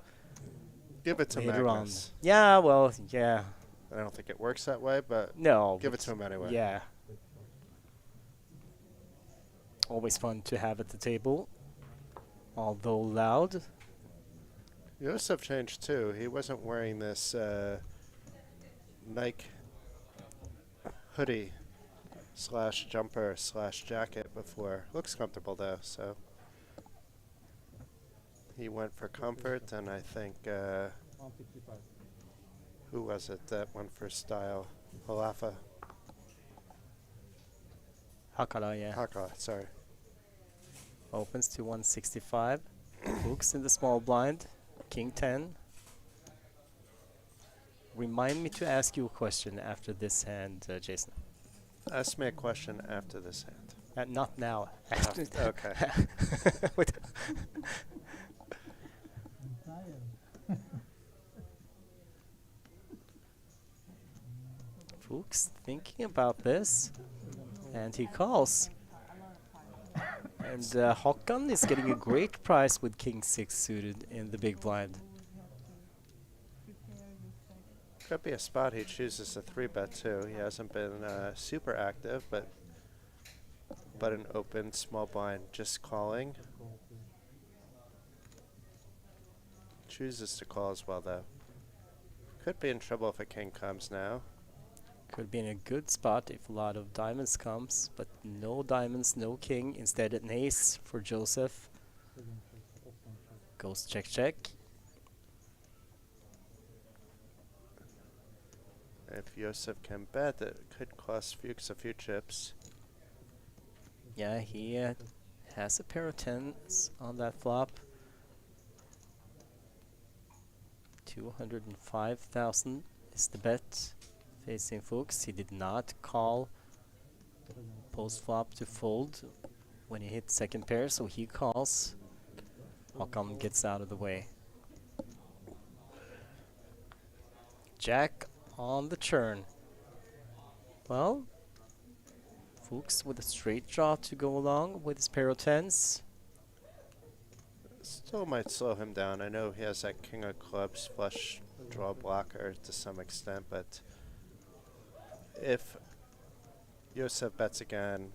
Give it to later on. Magnus. Yeah, well, yeah. I don't think it works that way, but No. give it to him anyway. Yeah. Always fun to have at the table, although loud. Josef changed too. He wasn't wearing this Nike hoodie / jumper / jacket before. Looks comfortable though, so he went for comfort, and I think who was it that went for style? Halafa. Hakala, yeah. Haka, sorry. Opens to 165. Hooks in the small blind. King 10. Remind me to ask you a question after this hand, Jason. Ask me a question after this hand. Not now. Okay. Wait. Fuchs thinking about this, and he calls. And Håkan is getting a great price with King 6 suited in the big blind. Could be a spot he chooses to 3-bet too. He hasn't been super active, but an open small blind just calling. Chooses to call as well though. Could be in trouble if a king comes now. Could be in a good spot if a lot of diamonds comes, but no diamonds, no king. Instead an ace for Joseph. Goes check check. If Josef can bet, it could cost Fuchs a few chips. Yeah, he has a pair of tens on that flop. 205,000 is the bet. Facing Fuchs, he did not call post flop to fold when he hit second pair, so he calls. Håkan gets out of the way. Jack on the churn. Well, Fuchs with a straight draw to go along with his pair of tens. Still might slow him down. I know he has that king of clubs flush draw blocker to some extent, but if Josef bets again,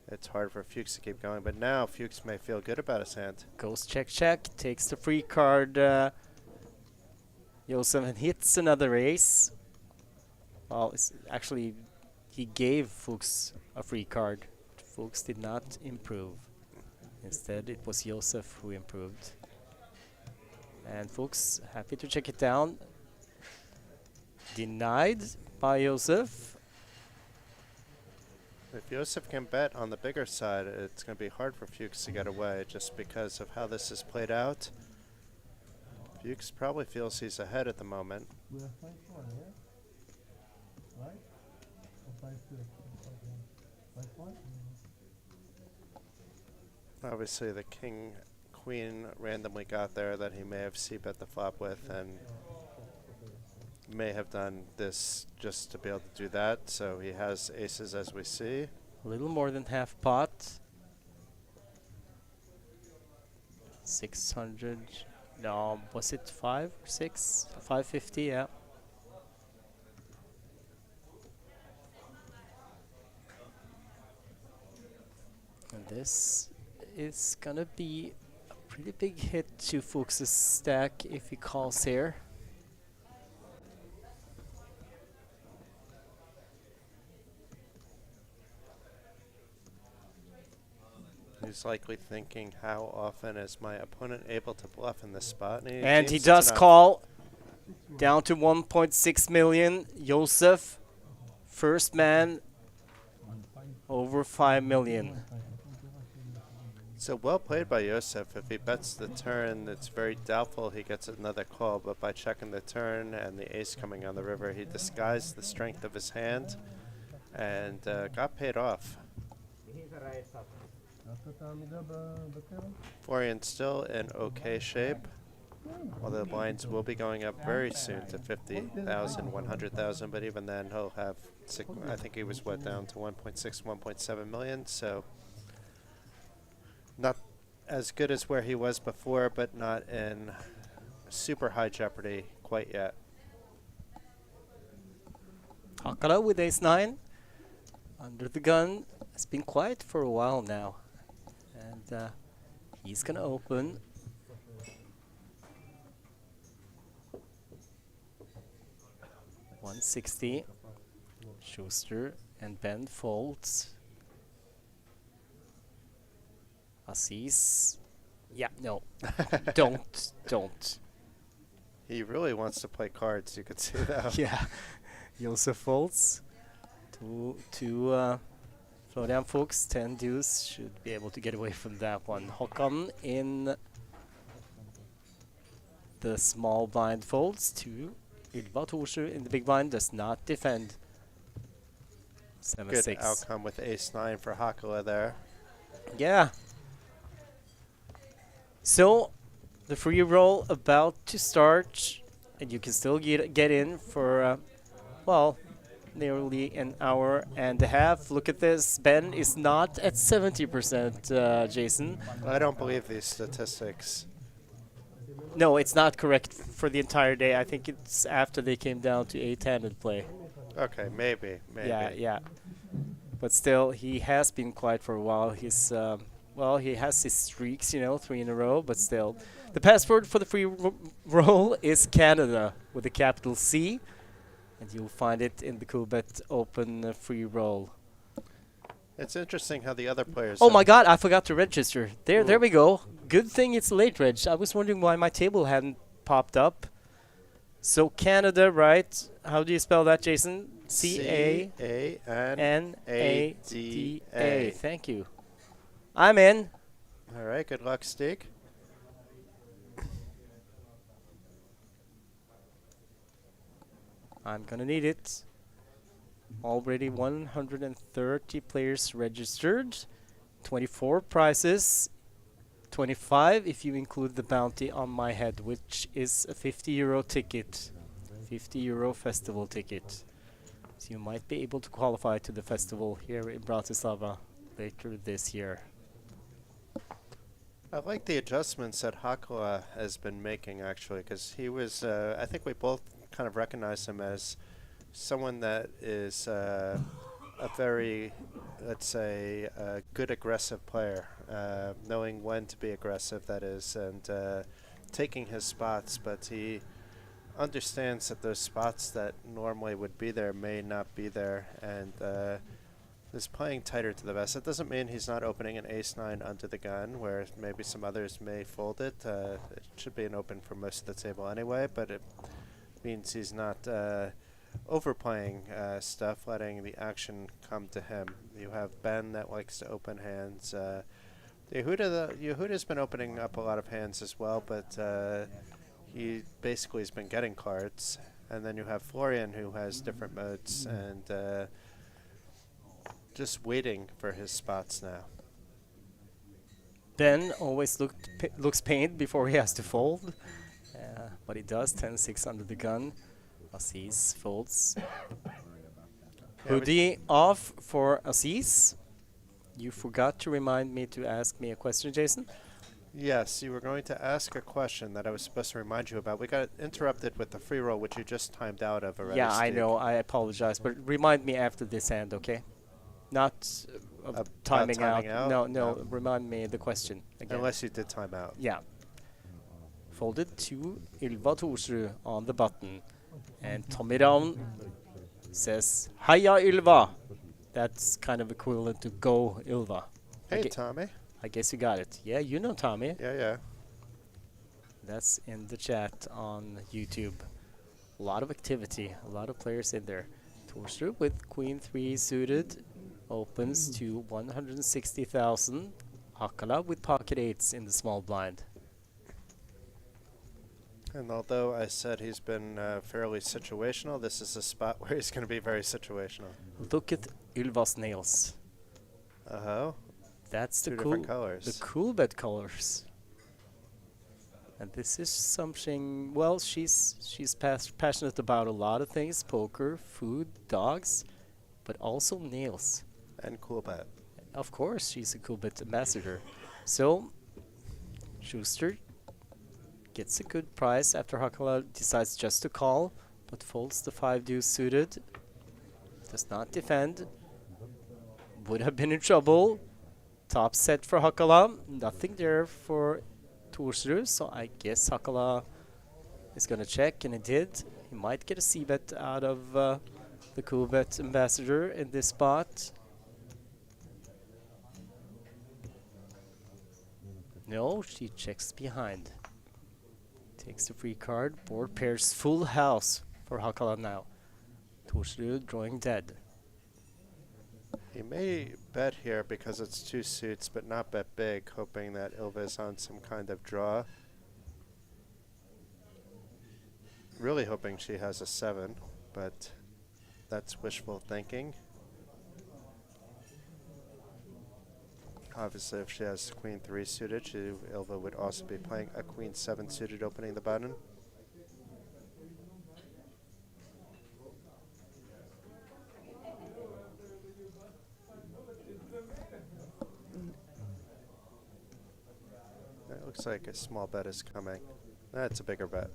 it's hard for Fuchs to keep going. But now Fuchs may feel good about his hand. Goes check check, takes the free card. Josef hits another ace. Well, it's actually, he gave Fuchs a free card. Fuchs did not improve. Instead, it was Josef who improved. And Fuchs happy to check it down. Denied by Josef. If Josef can bet on the bigger side, it's going to be hard for Fuchs to get away just because of how this is played out. Fuchs probably feels he's ahead at the moment. We have 5-4 here, right? Or 5-2? 5-4? Obviously, the king queen randomly got there that he may have c-bet the flop with, and may have done this just to be able to do that. So he has aces as we see. A little more than half pot. 600 No, was it 5 or 6? 550, yeah. And this is gonna be a pretty big hit to Fuchs's stack if he calls here. He's likely thinking, how often is my opponent able to bluff in this spot? And he deems does it's enough. call down to 1.6 million. Josef, first man, over 5 million. So well played by Josef. If he bets the turn, it's very doubtful he gets another call, but by checking the turn and the ace coming on the river, he disguised the strength of his hand and got paid off. Florian still in okay shape, although the blinds will be going up very soon to 50,000, 100,000, but even then he'll have, I think he was what, down to 1.6, 1.7 million, so not as good as where he was before, but not in super high jeopardy quite yet. Hakala with ace-9. Under the gun. It's been quiet for a while now. And he's gonna open. $160. Schuster and Ben folds. Aziz. Yeah, no. Don't. He really wants to play cards, you could see that. Yeah. Josef folds. Two Florian Fuchs, 10 deuce, should be able to get away from that one. Håkan in the small blind folds. 2. Ylva Torsrud in the big blind does not defend. 7-6. Good outcome with ace-9 for Hakala there. Yeah. So, the free roll about to start, and you can still get in for, well, nearly an hour and a half. Look at this. Ben is not at 70%, Jason. I don't believe these statistics. No, it's not correct for the entire day. I think it's after they came down to 8-handed play. Okay, maybe. Yeah. But still, he has been quiet for a while. He's, well, he has his streaks, 3 in a row, but still. The password for the free roll is Canada with a capital C. And you'll find it in the Coolbet Open free roll. It's interesting how the other players... Oh my god, I forgot to register. There we go. Good thing it's late reg. I was wondering why my table hadn't popped up. So Canada, right? How do you spell that, Jason? C-A-N-A-D-A. Thank you. I'm in. All right, good luck, Steak. I'm gonna need it. Already 130 players registered. 24 prizes. 25 if you include the bounty on my head, which is a €50 ticket. €50 festival ticket. So you might be able to qualify to the festival here in Bratislava later this year. I like the adjustments that Hakala has been making, actually, because he was, I think we both kind of recognize him as someone that is a very, let's say, good aggressive player, knowing when to be aggressive, that is, and taking his spots, but he understands that those spots that normally would be there may not be there, and is playing tighter to the vest. It doesn't mean he's not opening an ace-9 under the gun, where maybe some others may fold it. It should be an open for most of the table anyway, but it means he's not overplaying stuff, letting the action come to him. You have Ben that likes to open hands. Yehuda's been opening up a lot of hands as well, but he basically has been getting cards. And then you have Florian, who has different modes, and just waiting for his spots now. Ben always looks pained before he has to fold, but he does. 10-6 under the gun. Aziz folds. Hoodie off for Aziz. You forgot to remind me to ask me a question, Jason. Yes, you were going to ask a question that I was supposed to remind you about. We got interrupted with the free roll, which you just timed out of already. Yeah, I Stig. know. I apologize, but remind me after this hand, okay? Not of About timing timing out. out? No, No. no. Remind me the question again. Unless you did time out. Yeah. Folded to Ylva Thorsrud on the button. And Tommy Ravn says, Hiya Ylva. That's kind of equivalent to go Ylva. Hey, Okay. Tommy. I guess you got it. Yeah, you know Tommy. Yeah, yeah. That's in the chat on YouTube. A lot of activity, a lot of players in there. Thorsrud with Queen 3 suited opens to 160,000. Hakala with pocket 8s in the small blind. And although I said he's been fairly situational, this is a spot where he's going to be very situational. Look at Ylva's nails. Uh-huh. That's the Two cool, different colors. the Coolbet colors. And this is something. Well, she's passionate about a lot of things: poker, food, dogs, but also nails. And Coolbet. Of course, she's a Coolbet ambassador. So Schuster gets a good price after Hakala decides just to call, but folds the 5 deuce suited. Does not defend. Would have been in trouble. Top set for Hakala. Nothing there for Thorsrud, so I guess Hakala is gonna check, and it did. He might get a c-bet out of the Coolbet ambassador in this spot. No, she checks behind. Takes the free card. Board pairs full house for Hakala now. Thorsrud drawing dead. He may bet here because it's 2 suits, but not bet big, hoping that Ylva is on some kind of draw. Really hoping she has a 7, but that's wishful thinking. Obviously, if she has Queen 3 suited, Ylva would also be playing a Queen 7 suited opening the button. It looks like a small bet is coming. That's a bigger bet.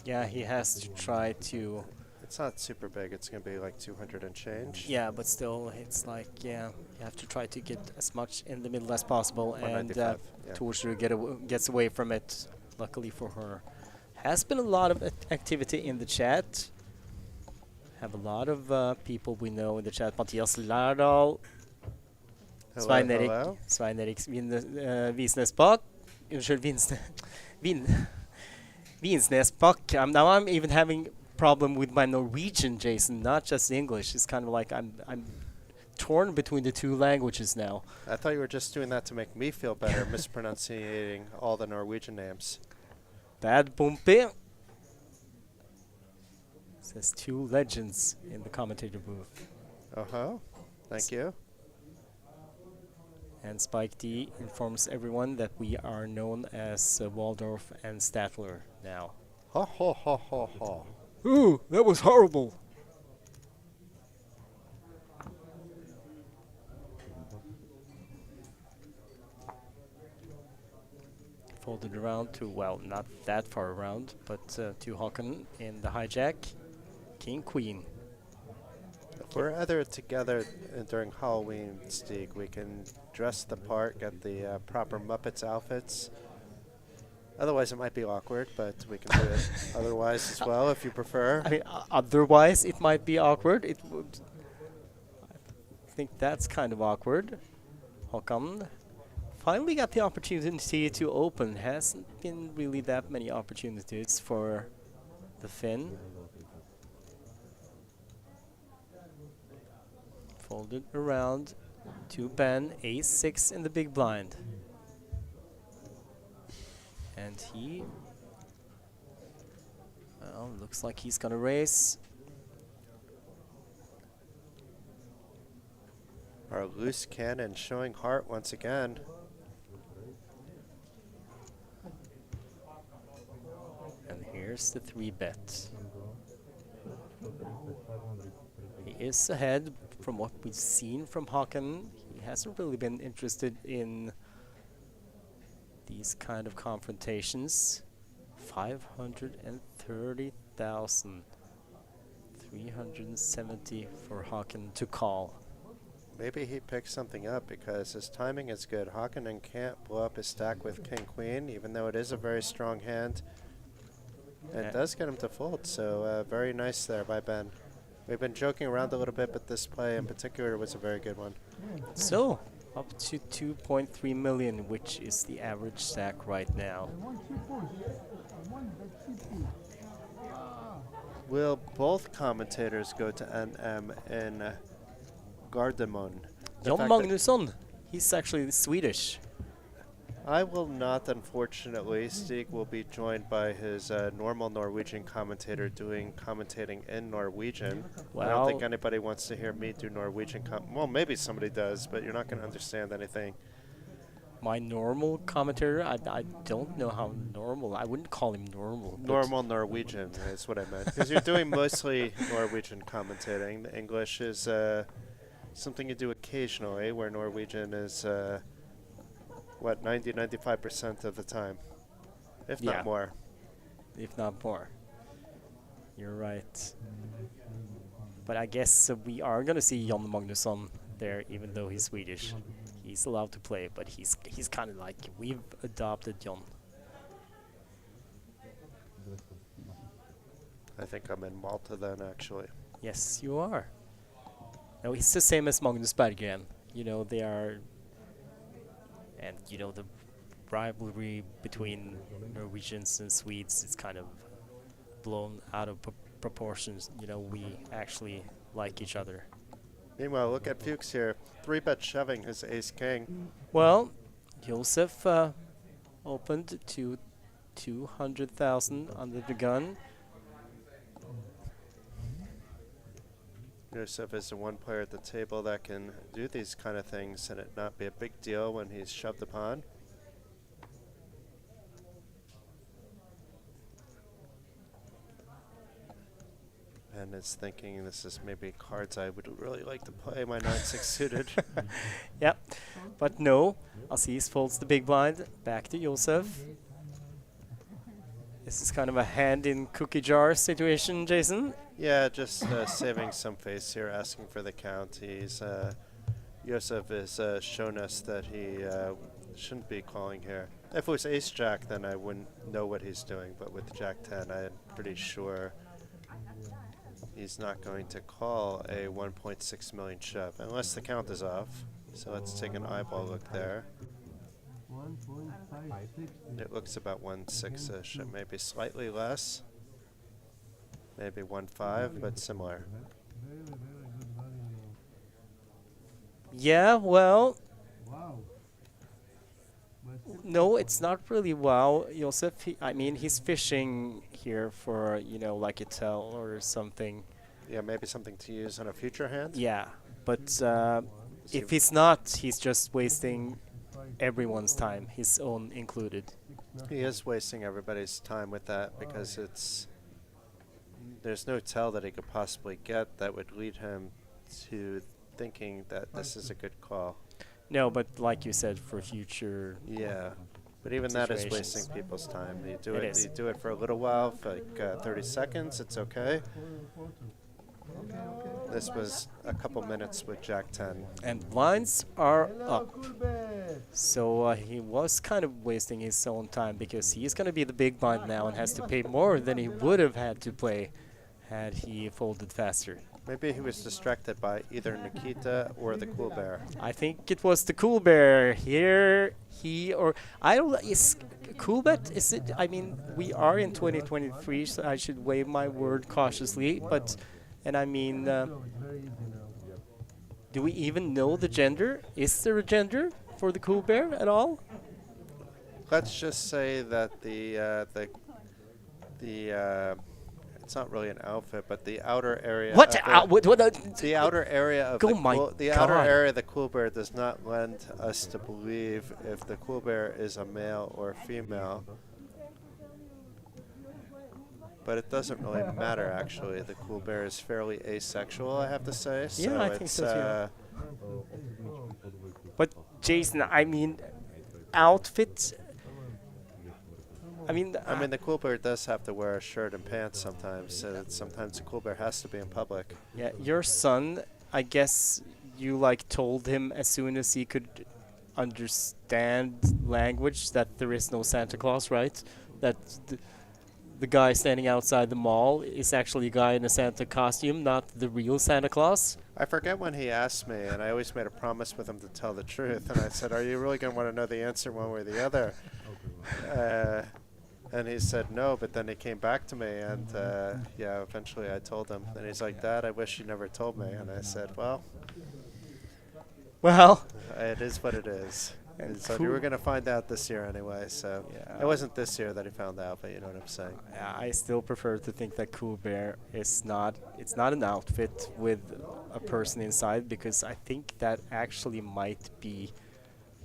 Yeah, he has to try to. It's not super big. It's going to be like 200 and change. Yeah, but still, it's like, yeah, you have to try to get as much in the middle as possible, and 195, yeah. Thorsrud gets away from it, luckily for her. Has been a lot of activity in the chat. Have a lot of people we know in the chat. Mathias Lærdal, Hello. Svein-Erik Visnesbakk. Unnskyld, Vinsnesbakk. Now I'm even having problem with my Norwegian, Jason, not just English. It's kind of like I'm torn between the two languages now. I thought you were just doing that to make me feel better, mispronouncing all the Norwegian names. Bad Bumpy. Says 2 legends in the commentator booth. Uh-huh. Thank you. And Spike D informs everyone that we are known as Waldorf and Statler now. Ha ha ha ha ha. Ooh, that was horrible. Folded around to, well, not that far around, but to Håkon in the hijack. King, Queen. If we're either together during Halloween, Stig, we can dress the part, get the proper Muppets outfits. Otherwise, it might be awkward, but we can do it otherwise as well, if you prefer. I mean, otherwise it might be awkward. It would. I think that's kind of awkward. Håkon finally got the opportunity to open. Hasn't been really that many opportunities for the Finn. Folded around to Ben, ace-6 in the big blind. And he, well, looks like he's gonna raise. Our loose cannon showing heart once again. And here's the 3-bet. He is ahead from what we've seen from Håkon. He hasn't really been interested in these kind of confrontations. 530,000. 370 for Haken to call. Maybe he picks something up because his timing is good. Hakkinen can't blow up his stack with King Queen, even though it is a very strong hand. And it does get him to fold, so very nice there by Ben. We've been joking around a little bit, but this play in particular was a very good one. So, up to 2.3 million, which is the average stack right now. Will both commentators go to NM in Gardermoen? Jon Magnusson, he's actually Swedish. I will not, unfortunately. Stig will be joined by his normal Norwegian commentator commentating in Norwegian. I don't think anybody wants to hear me do Norwegian. Well, maybe somebody does, but you're not going to understand anything. My normal commentator, I don't know how normal. I wouldn't call him normal. Normal Norwegian is what I meant. Because you're doing mostly Norwegian commentating. The English is something you do occasionally, where Norwegian is... 90-95% of the time, if not more. If not more. You're right. But I guess we are going to see Jon Magnusson there, even though he's Swedish. He's allowed to play, but he's kind of like, we've adopted Jon. I think I'm in Malta then, actually. Yes, you are. No, he's the same as Magnus Berggren. You know, they are... And, you know, the rivalry between Norwegians and Swedes is kind of blown out of proportions. You know, we actually like each other. Meanwhile, look at Fuchs here. 3-bet shoving his ace-king. Well, Josef opened to 200,000 under the gun. Josef is the one player at the table that can do these kind of things and it not be a big deal when he's shoved upon. And is thinking this is maybe cards I would really like to play, my 9-6 suited. Yep, but no. Aziz folds the big blind. Back to Josef. This is kind of a hand in cookie jar situation, Jason. Yeah, just saving some face here, asking for the count. He's Josef has shown us that he shouldn't be calling here. If it was ace-jack, then I wouldn't know what he's doing, but with jack-10, I'm pretty sure he's not going to call a 1.6 million shove, unless the count is off. So let's take an eyeball look there. It looks about 1.6-ish, maybe slightly less. Maybe 1.5, but similar. Yeah, well... No, it's not really wow. Josef, I mean, he's fishing here for, you know, like a tell or something. Yeah, maybe something to use on a future hand? Yeah, but if he's not, he's just wasting everyone's time, his own included. He is wasting everybody's time with that because there's no tell that he could possibly get that would lead him to thinking that this is a good call. No, but like you said, for future... Yeah, but even that is wasting people's time. You do It you do it for a little while, for like 30 seconds, it's okay. This was a couple minutes with Jack-10. And blinds are up. So he was kind of wasting his own time because he's going to be the big blind now and has to pay more than he would have had to play had he folded faster. Maybe he was distracted by either Nikita or the Cool Bear. I think it was the Cool Bear here. I don't. Is Coolbet? Is it? I mean, we are in 2023, so I should weigh my word cautiously. But, and I mean, do we even know the gender? Is there a gender for the Cool Bear at all? Let's just say that the it's not really an outfit, but the outer area. What? The outer area of the outer area of the Cool Bear does not lend us to believe if the Cool Bear is a male or female. But it doesn't really matter, actually. The Cool Bear is fairly asexual, I have to say. Yeah, so I think so too. But Jason, I mean, outfit. I mean, the cool bear does have to wear a shirt and pants sometimes, so that sometimes the cool bear has to be in public. yeah, your son, I guess you like told him as soon as he could understand language that there is no Santa Claus, right? That the guy standing outside the mall is actually a guy in a Santa costume, not the real Santa Claus. I forget when he asked me, and I always made a promise with him to tell the truth. And I said, "Are you really going to want to know the answer one way or the other?" And he said no, but then he came back to me, and yeah, eventually I told him. And he's like, "Dad, I wish you never told me." And I said, "Well, it is what it is." And so you were going to find out this year anyway, so Yeah. it wasn't this year that he found out, but you know what I'm saying. I still prefer to think that Cool Bear is not. It's not an outfit with a person inside, because I think that actually might be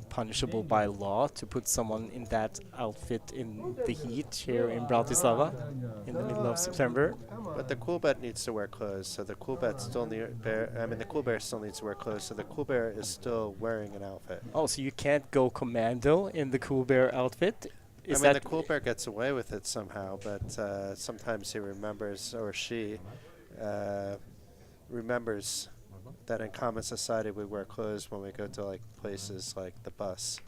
punishable by law to put someone in that outfit in the heat here in Bratislava in the middle of September. But the Coolbet needs to wear clothes, so the Coolbet still the Cool Bear still needs to wear clothes, so the Cool Bear is still wearing an outfit. Oh, so you can't go commando in the Cool Bear outfit? Is the Cool Bear gets away with it somehow, but sometimes he remembers, or she remembers that in common society we wear clothes when we go to like places like the bus.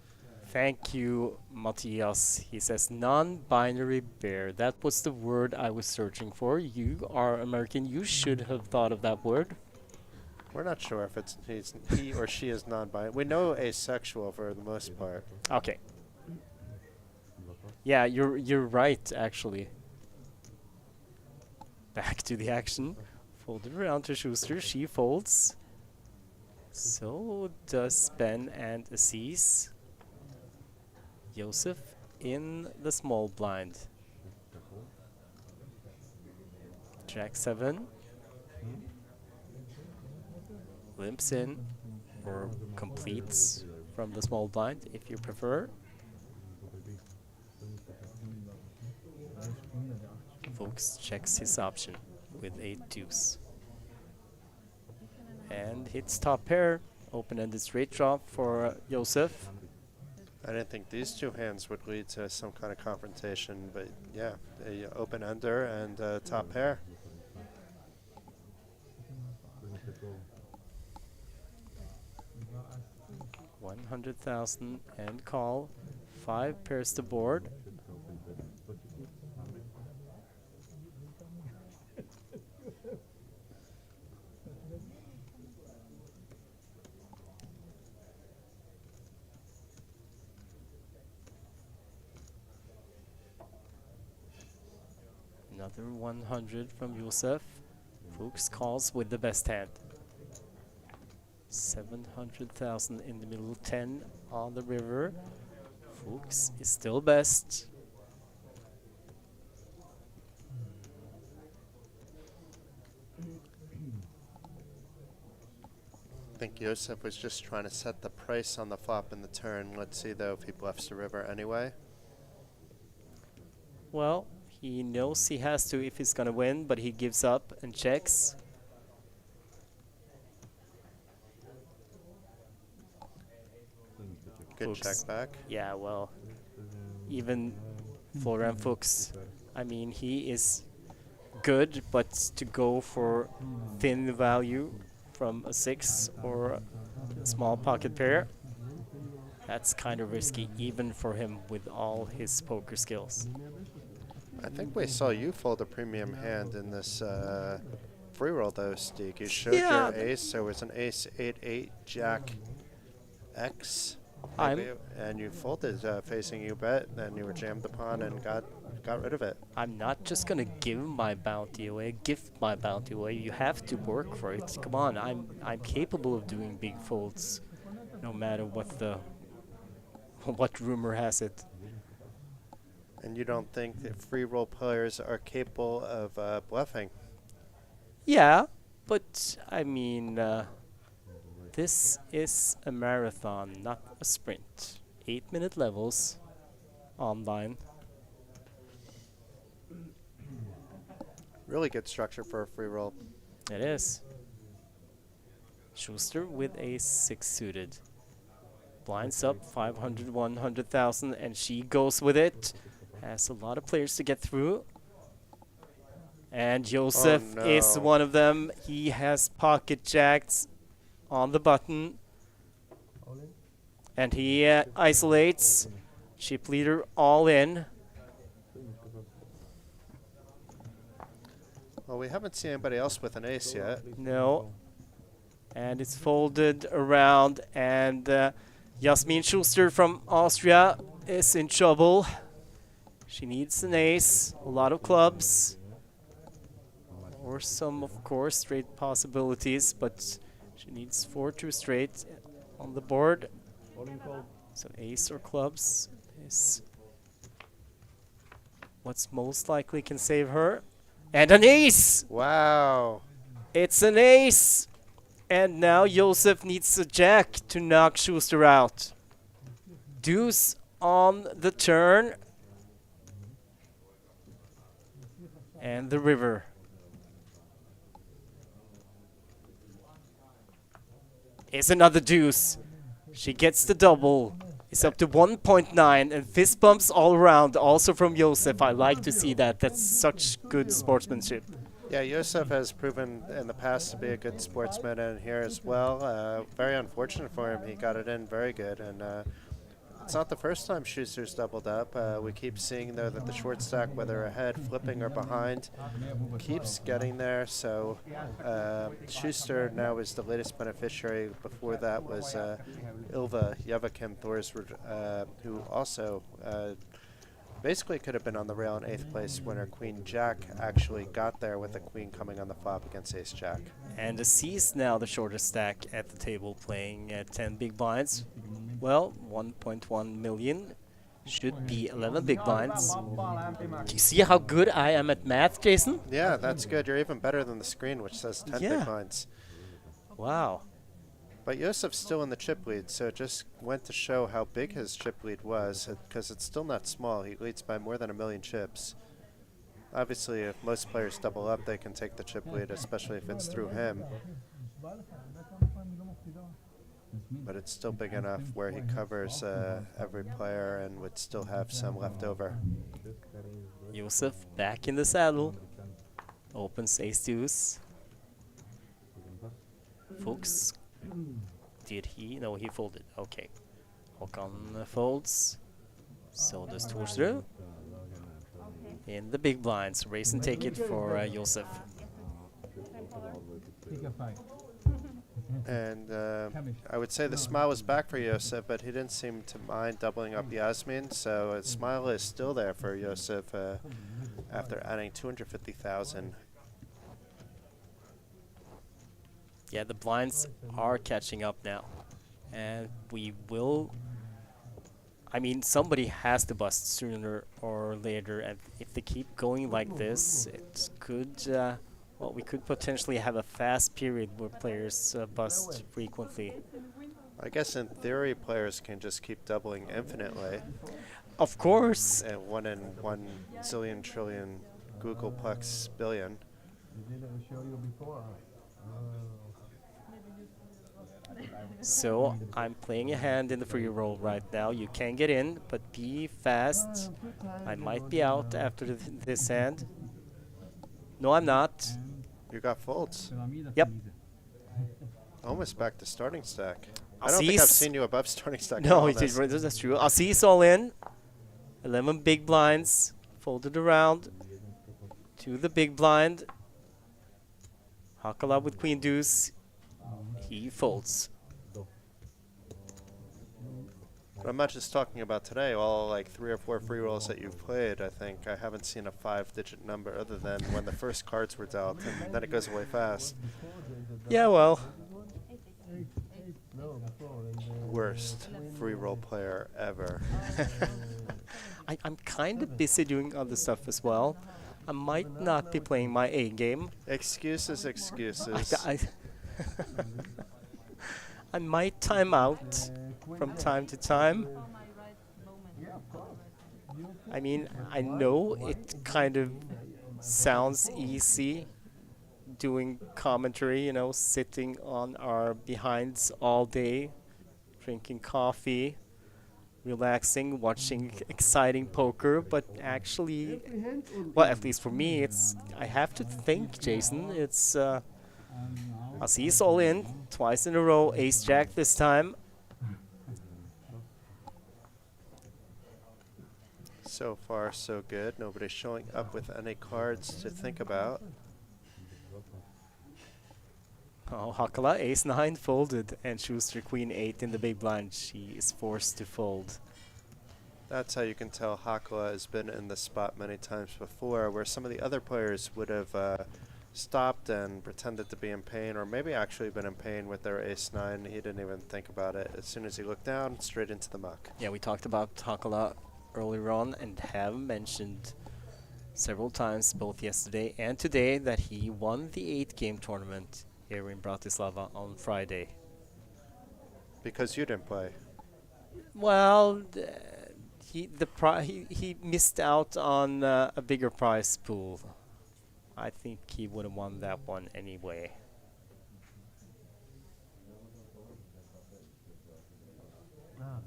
Thank you, Matthias. He says non-binary bear. That was the word I was searching for. You are American. You should have thought of that word. We're not sure if he or she is non-binary. We know asexual for the most part. Okay. Yeah, you're right, actually. Back to the action. Folded around to Schuster. She folds. So does Ben and Assis. Joseph in the small blind. Jack 7. Limps in, or completes from the small blind if you prefer. Fuchs checks his option with 8 deuce. And hits top pair. Open-ended straight draw for Joseph. I didn't think these two hands would lead to some kind of confrontation, but yeah, a open-ender and top pair. $100,000 and call. 5 pairs to board. Another 100 from Josef. Fuchs calls with the best hand. 700,000 in the middle, 10 on the river. Fuchs is still best. I think Josef was just trying to set the price on the flop in the turn. Let's see though if he bluffs the river anyway. Well, he knows he has to if he's gonna win, but he gives up and checks. Good check Fuchs. back. Yeah, well, even Florian Fuchs, I mean, he is good, but to go for thin value from a 6 or a small pocket pair, that's kind of risky, even for him with all his poker skills. I think we saw you fold a premium hand in this free roll though, Steak. You showed your ace. There was an ace 8-8 Jack X. And you folded facing you bet, and you were jammed upon and got rid of it. I'm not just gonna give my bounty away, gift my bounty away. You have to work for it. Come on, I'm capable of doing big folds, no matter what the what rumor has it. And you don't think that free roll players are capable of bluffing? Yeah, but I mean, this is a marathon, not a sprint. 8-minute levels online. Really good structure for a free roll. It is. Schuster with a 6 suited. Blinds up 500, 100,000, and she goes with it. Has a lot of players to get through. And Joseph is no. one of them. He has pocket jacks on the button. All in. And he isolates. Chip leader all in. Well, we haven't seen anybody else with an ace yet. No. And it's folded around. And Jasmin Schuster from Austria is in trouble. She needs an ace. A lot of clubs. Or some, of course, straight possibilities. But she needs 4 true straight on the board. So ace or clubs is what's most likely can save her. And an ace! Wow. It's an ace! And now Joseph needs a jack to knock Schuster out. Deuce on the turn. And the river. Is another deuce. She gets the double. It's up to 1.9 and fist bumps all around, also from Josef. I like to see that. That's such good sportsmanship. Yeah, Josef has proven in the past to be a good sportsman, and here as well. Very unfortunate for him. He got it in very good, and it's not the first time Schuster's doubled up. We keep seeing, though, that the short stack, whether ahead, flipping, or behind, keeps getting there. So Schuster now is the latest beneficiary. Before that was Ilva Jevakim Thorsrud, who also basically could have been on the rail in 8th place when her Queen Jack actually got there with the Queen coming on the flop against Ace Jack. And Aziz now the shortest stack at the table, playing at 10 big blinds. Well, 1.1 million should be 11 big blinds. Do you see how good I am at math, Jason? Yeah, that's good. You're even better than the screen, which says 10 big blinds. Wow. But Josef's still in the chip lead, so it just went to show how big his chip lead was, because it's still not small. He leads by more than 1 million chips. Obviously, if most players double up, they can take the chip lead, especially if it's through him. But it's still big enough where he covers every player and would still have some left over. Josef back in the saddle. Opens ace deuce. Fuchs. Did he? No, he folded. Okay. Håkan folds. So does Thorsrud. In the big blinds. Raise and take it for Josef. And I would say the smile was back for Josef, but he didn't seem to mind doubling up Yasmin. So a smile is still there for Josef after adding 250,000. Yeah, the blinds are catching up now. And we will... I mean, somebody has to bust sooner or later. And if they keep going like this, it could... well, we could potentially have a fast period where players bust frequently. I guess in theory, players can just keep doubling infinitely. Of course. And 1 in 1 zillion trillion Googleplex billion. So I'm playing a hand in the free roll right now. You can get in, but be fast. I might be out after this hand. No, I'm not. You got folds. Yep. Almost back to starting stack. I don't think I've seen you above starting stack. No, that's true. Aziz all in. 11 big blinds. Folded around to the big blind. Hakala with queen deuce. He folds. But I'm not just talking about today. All like 3 or 4 free rolls that you've played, I think I haven't seen a 5-digit number other than when the first cards were dealt, and then it goes away fast. Yeah, well. Worst free roll player ever. I'm kind of busy doing other stuff as well. I might not be playing my A game. Excuses, excuses. I might time out from time to time. I mean, I know it kind of sounds easy doing commentary, you know, sitting on our behinds all day, drinking coffee. relaxing, watching exciting poker, but actually, well, at least for me, it's, I have to think, Jason, it's, as he's all in, twice in a row, ace-jack this time. So far, so good. Nobody's showing up with any cards to think about. Oh, Hakala, ace-9 folded, and Schuster, queen-8 in the big blind. She is forced to fold. That's how you can tell Hakala has been in this spot many times before, where some of the other players would have stopped and pretended to be in pain, or maybe actually been in pain with their ace-9. He didn't even think about it. As soon as he looked down, straight into the muck. Yeah, we talked about Hakala earlier on and have mentioned several times, both yesterday and today, that he won the 8-game tournament here in Bratislava on Friday. Because you didn't play. Well, he missed out on a bigger prize pool. I think he would have won that one anyway.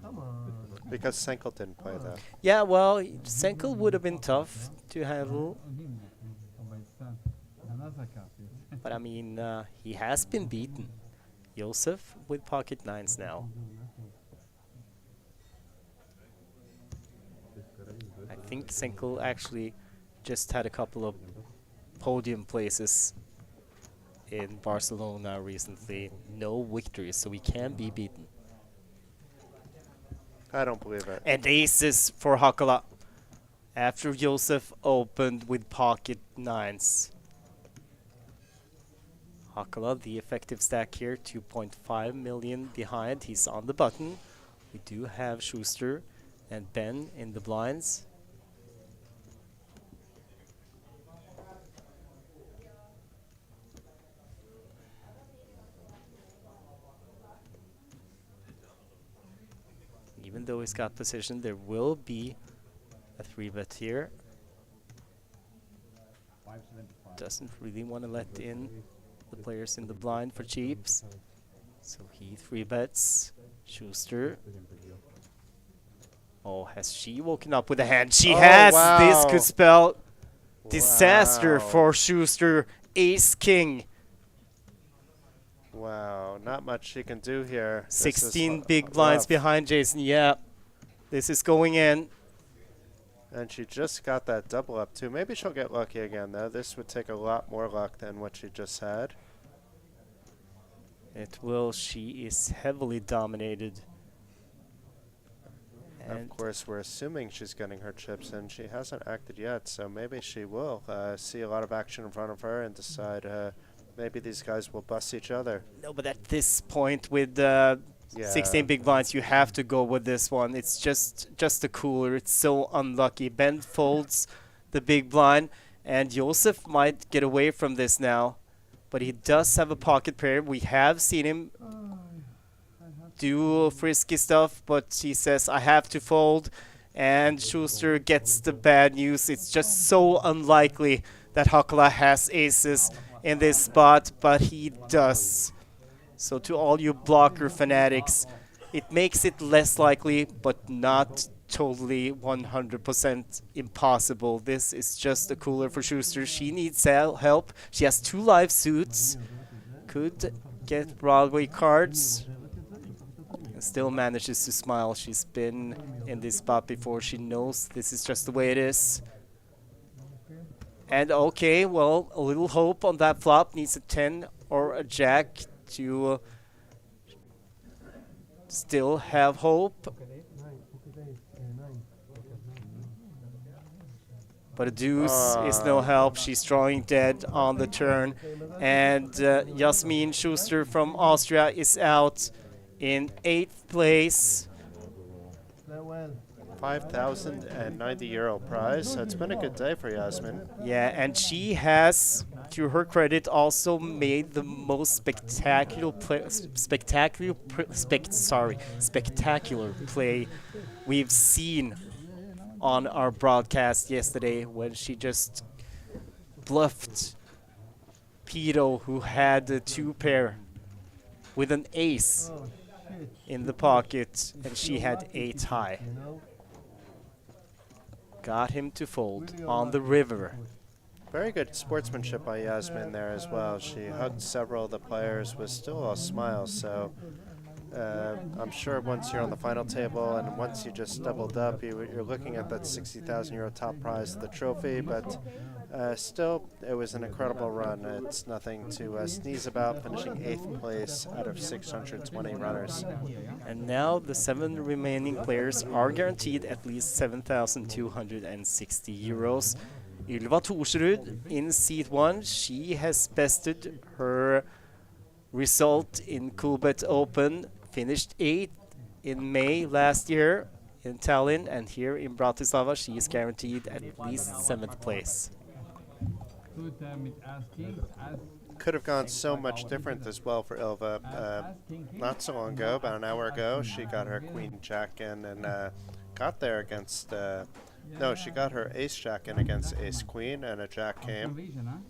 Come on. Because Senkel didn't play that. Yeah, well, Senkel would have been tough to handle, but I mean, he has been beaten. Josef with pocket nines now. I think Senkel actually just had a couple of podium places in Barcelona recently. No victories, so he can be beaten. I don't believe it. And aces for Hakala after Josef opened with pocket nines. Hakala, the effective stack here, 2.5 million behind. He's on the button. We do have Schuster and Ben in the blinds. Even though he's got position, there will be a 3-bet here. Doesn't really want to let in the players in the blind for cheaps. So he 3-bets. Schuster. Oh, has she woken up with a hand? She has! Wow. This could spell disaster Wow. for Schuster. Ace-king. Wow, not much she can do here. This is 16 big blinds rough. behind Jason. Yeah, this is going in. And she just got that double up too. Maybe she'll get lucky again though. This would take a lot more luck than what she just had. It will. She is heavily dominated. And And of course, we're assuming she's getting her chips in. She hasn't acted yet, so maybe she will see a lot of action in front of her and decide maybe these guys will bust each other. no, but at this point with 16 Yeah. big blinds, you have to go with this one. It's just a cooler. It's so unlucky. Ben folds the big blind, and Josef might get away from this now, but he does have a pocket pair. We have seen him do frisky stuff, but he says, I have to fold, and Schuster gets the bad news. It's just so unlikely that Hakala has aces in this spot, but he does. So to all you blocker fanatics, it makes it less likely, but not totally 100% impossible. This is just a cooler for Schuster. She needs help. She has 2 live suits. Could get Broadway cards. And still manages to smile. She's been in this spot before. She knows this is just the way it is. And okay, well, a little hope on that flop. Needs a 10 or a jack to still have hope. But a deuce is no help. She's drawing dead on the turn. And Jasmin Schuster from Austria is out in 8th place. 5,090 euro prize. So it's been a good day for Yasmin. Yeah, and she has, to her credit, also made the most spectacular play we've seen on our broadcast yesterday, when she just bluffed Pito, who had the 2 pair with an ace. in the pocket, and she had 8 high. Got him to fold on the river. Very good sportsmanship by Yasmin there as well. She hugged several of the players with still all smiles. So I'm sure once you're on the final table and once you just doubled up, you're looking at that 60,000 euro top prize of the trophy. But still, it was an incredible run. It's nothing to sneeze about, finishing 8th place out of 620 runners. And now the 7 remaining players are guaranteed at least 7,260 euros. Ylva Thorsrud in seat 1. She has bested her result in Coolbet Open. Finished 8th in May last year in Tallinn, and here in Bratislava she is guaranteed at least 7th place. Could have gone so much different as well for Ylva. Not so long ago, about an hour ago, she got her Queen Jack in and got there against... no, she got her Ace Jack in against Ace Queen, and a Jack came.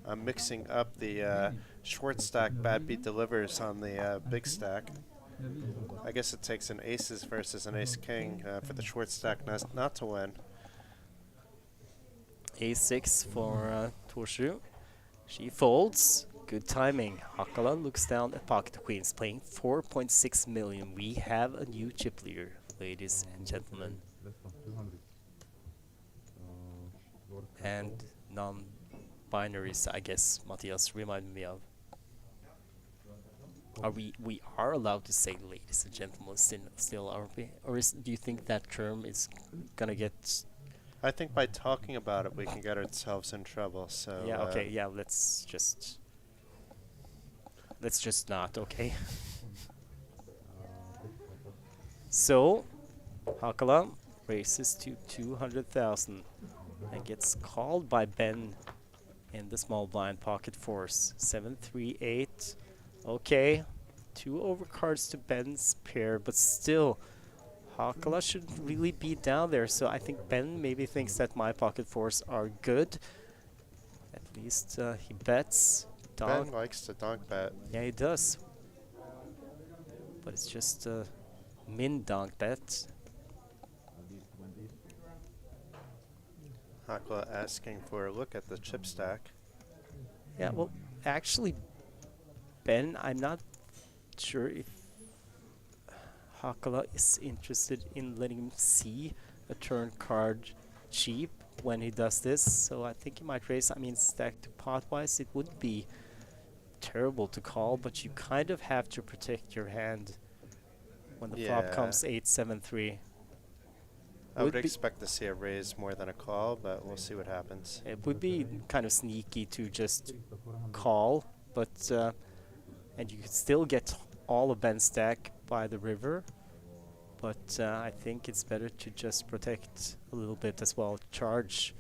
I'm mixing up the short stack bad beat delivers on the big stack. I guess it takes an Aces versus an Ace King for the short stack not to win. A6 for Thorsrud. She folds. Good timing. Hakala looks down at pocket queens, playing 4.6 million. We have a new chip leader, ladies and gentlemen. And non-binaries, I guess, Matthias reminded me of. Are we are allowed to say ladies and gentlemen still, aren't we? Or do you think that term is gonna get... I think by talking about it, we can get ourselves in trouble. So yeah, okay, yeah, let's just not, okay? So, Hakala races to 200,000 and gets called by Ben in the small blind pocket force. 7-3-8. Okay, 2 overcards to Ben's pair, but still, Hakala should really be down there. So I think Ben maybe thinks that my pocket fours are good. At least he bets. Ben likes to donk bet. Yeah, he does. But it's just a min donk bet. Hakala asking for a look at the chip stack. Yeah, well, actually, Ben, I'm not sure if Hakala is interested in letting him see a turn card cheap when he does this. So I think he might raise. I mean, stack to pot wise, it would be terrible to call, but you kind of have to protect your hand when the flop comes 8-7-3. I would expect to see a raise more than a call, but we'll see what happens. It would be kind of sneaky to just call, but and you could still get all of Ben's stack by the river, but I think it's better to just protect a little bit as well, charge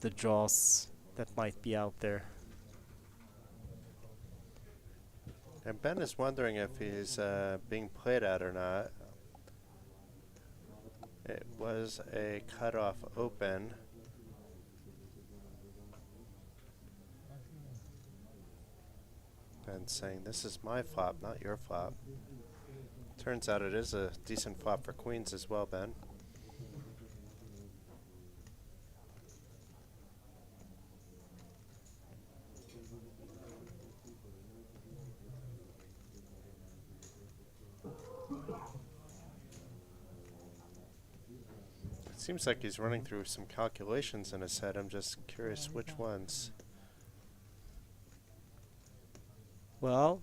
the draws that might be out there. And Ben is wondering if he's being played at or not. It was a cutoff open. Ben saying, this is my flop, not your flop. Turns out it is a decent flop for queens as well, Ben. Seems like he's running through some calculations in his head. I'm just curious which ones. Well,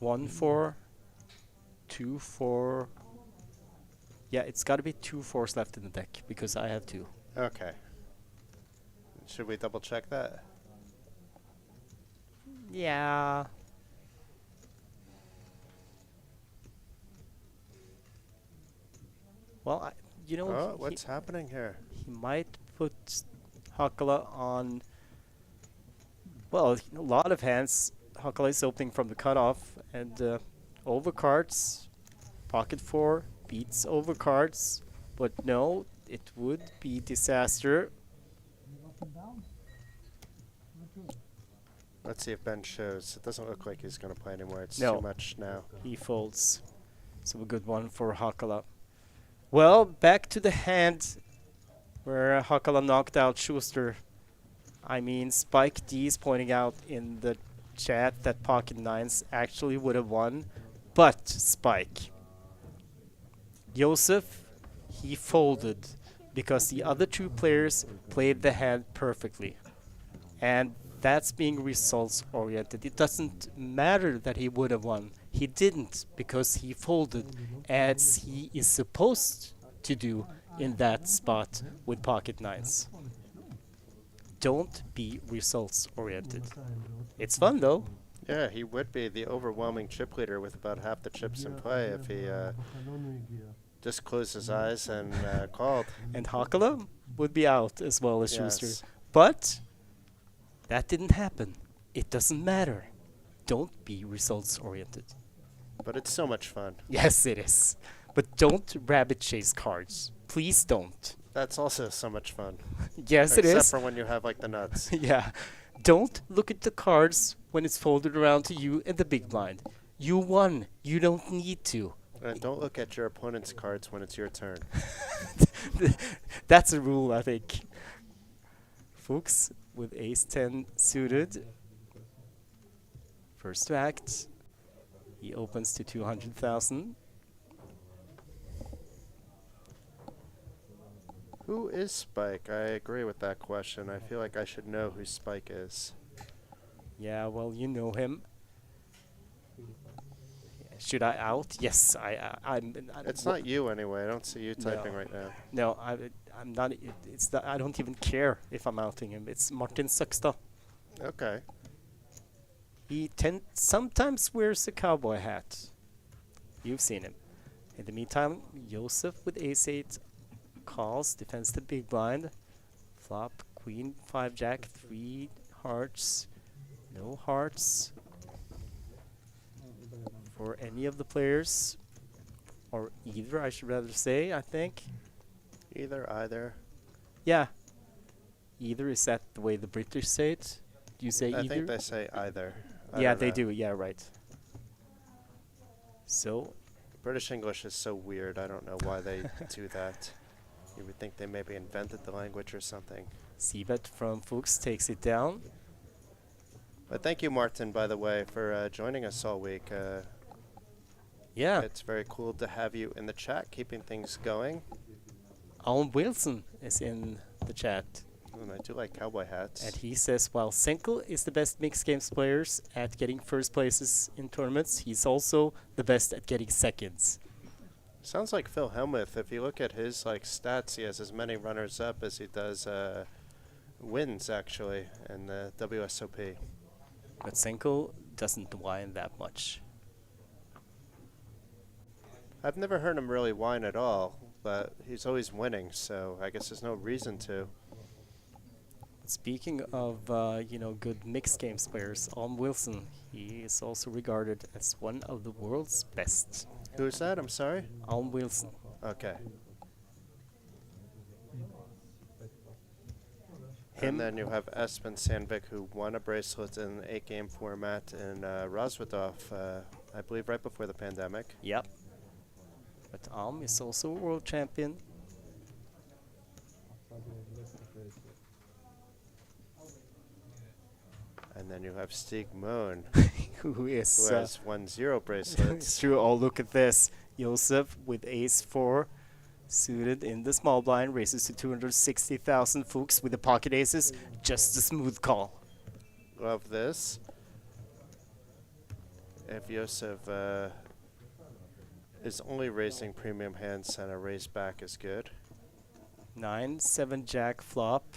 1-4, 2-4. Yeah, it's got to be 2 4s left in the deck because I have 2. Okay. Should we double check that? Yeah. Well, you know, Oh, what's happening here? he might put Hakala on. Well, a lot of hands. Hakala is opening from the cutoff, and overcards, pocket 4 beats overcards, but no, it would be disaster. Let's see if Ben shows. It doesn't look like he's going to play anymore. It's No. too much now. He folds. So a good one for Hakala. Well, back to the hand where Hakala knocked out Schuster. I mean, Spike D is pointing out in the chat that pocket nines actually would have won, but Spike. Joseph, he folded because the other two players played the hand perfectly. And that's being results oriented. It doesn't matter that he would have won. He didn't because he folded as he is supposed to do in that spot with pocket nines. Don't be results oriented. It's fun though. Yeah, he would be the overwhelming chip leader with about half the chips in play if he just closed his eyes and called. And Hakala would be out as well as Schuster. Yes. But that didn't happen. It doesn't matter. Don't be results oriented. But it's so much fun. Yes, it is. But don't rabbit chase cards. Please don't. That's also so much fun. Yes, it Except is. for when you have like the nuts. Yeah. Don't look at the cards when it's folded around to you in the big blind. You won. You don't need to. And don't look at your opponent's cards when it's your turn. That's a rule, I think. Fuchs with ace-10 suited. First to act. He opens to 200,000. Who is Spike? I agree with that question. I feel like I should know who Spike is. Yeah, well, you know him. Should I out? Yes, I'm. It's not you anyway. I don't see you typing No. right now. No, I'm not. It's not, I don't even care if I'm outing him. It's Martin Søkstad. Okay. He sometimes wears a cowboy hat. You've seen him. In the meantime, Joseph with ace-8 calls, defends the big blind. Flop, queen, 5 jack, 3 hearts, no hearts for any of the players, or either, I should rather say, I think. Either. Yeah. Either, is that the way the British say it? Do you say I either? think they say either. I Yeah, don't they know. do. Yeah, right. So, British English is so weird. I don't know why they do that. You would think they maybe invented the language or something. c-bet from Fuchs takes it down. But thank you, Martin, by the way, for joining us all week. Yeah. It's very cool to have you in the chat, keeping things going. Alan Wilson is in the chat. And I do like cowboy hats. And he says, while Senkel is the best mixed games players at getting first places in tournaments, he's also the best at getting seconds. Sounds like Phil Hellmuth. If you look at his stats, he has as many runners up as he does wins, actually, in the WSOP. But Senkel doesn't whine that much. I've never heard him really whine at all, but he's always winning, so I guess there's no reason to. Speaking of, good mixed games players, Alan Wilson, he is also regarded as one of the world's best. Who's that? I'm sorry? Alan Wilson. Okay. Him. And then you have Espen Sandvik, who won a bracelet in an 8-game format in Roswithoff, I believe right before the pandemic. Yep. But Alm is also a world champion. And then you have Stig Moen, Who is... who has won 0 bracelets. It's true. Oh, look at this. Josef with ace-4 suited in the small blind, raises to 260,000. Fuchs with the pocket aces. Just a smooth call. Love this. If Josef is only raising premium hands, and a raise back is good. 9, 7 jack flop.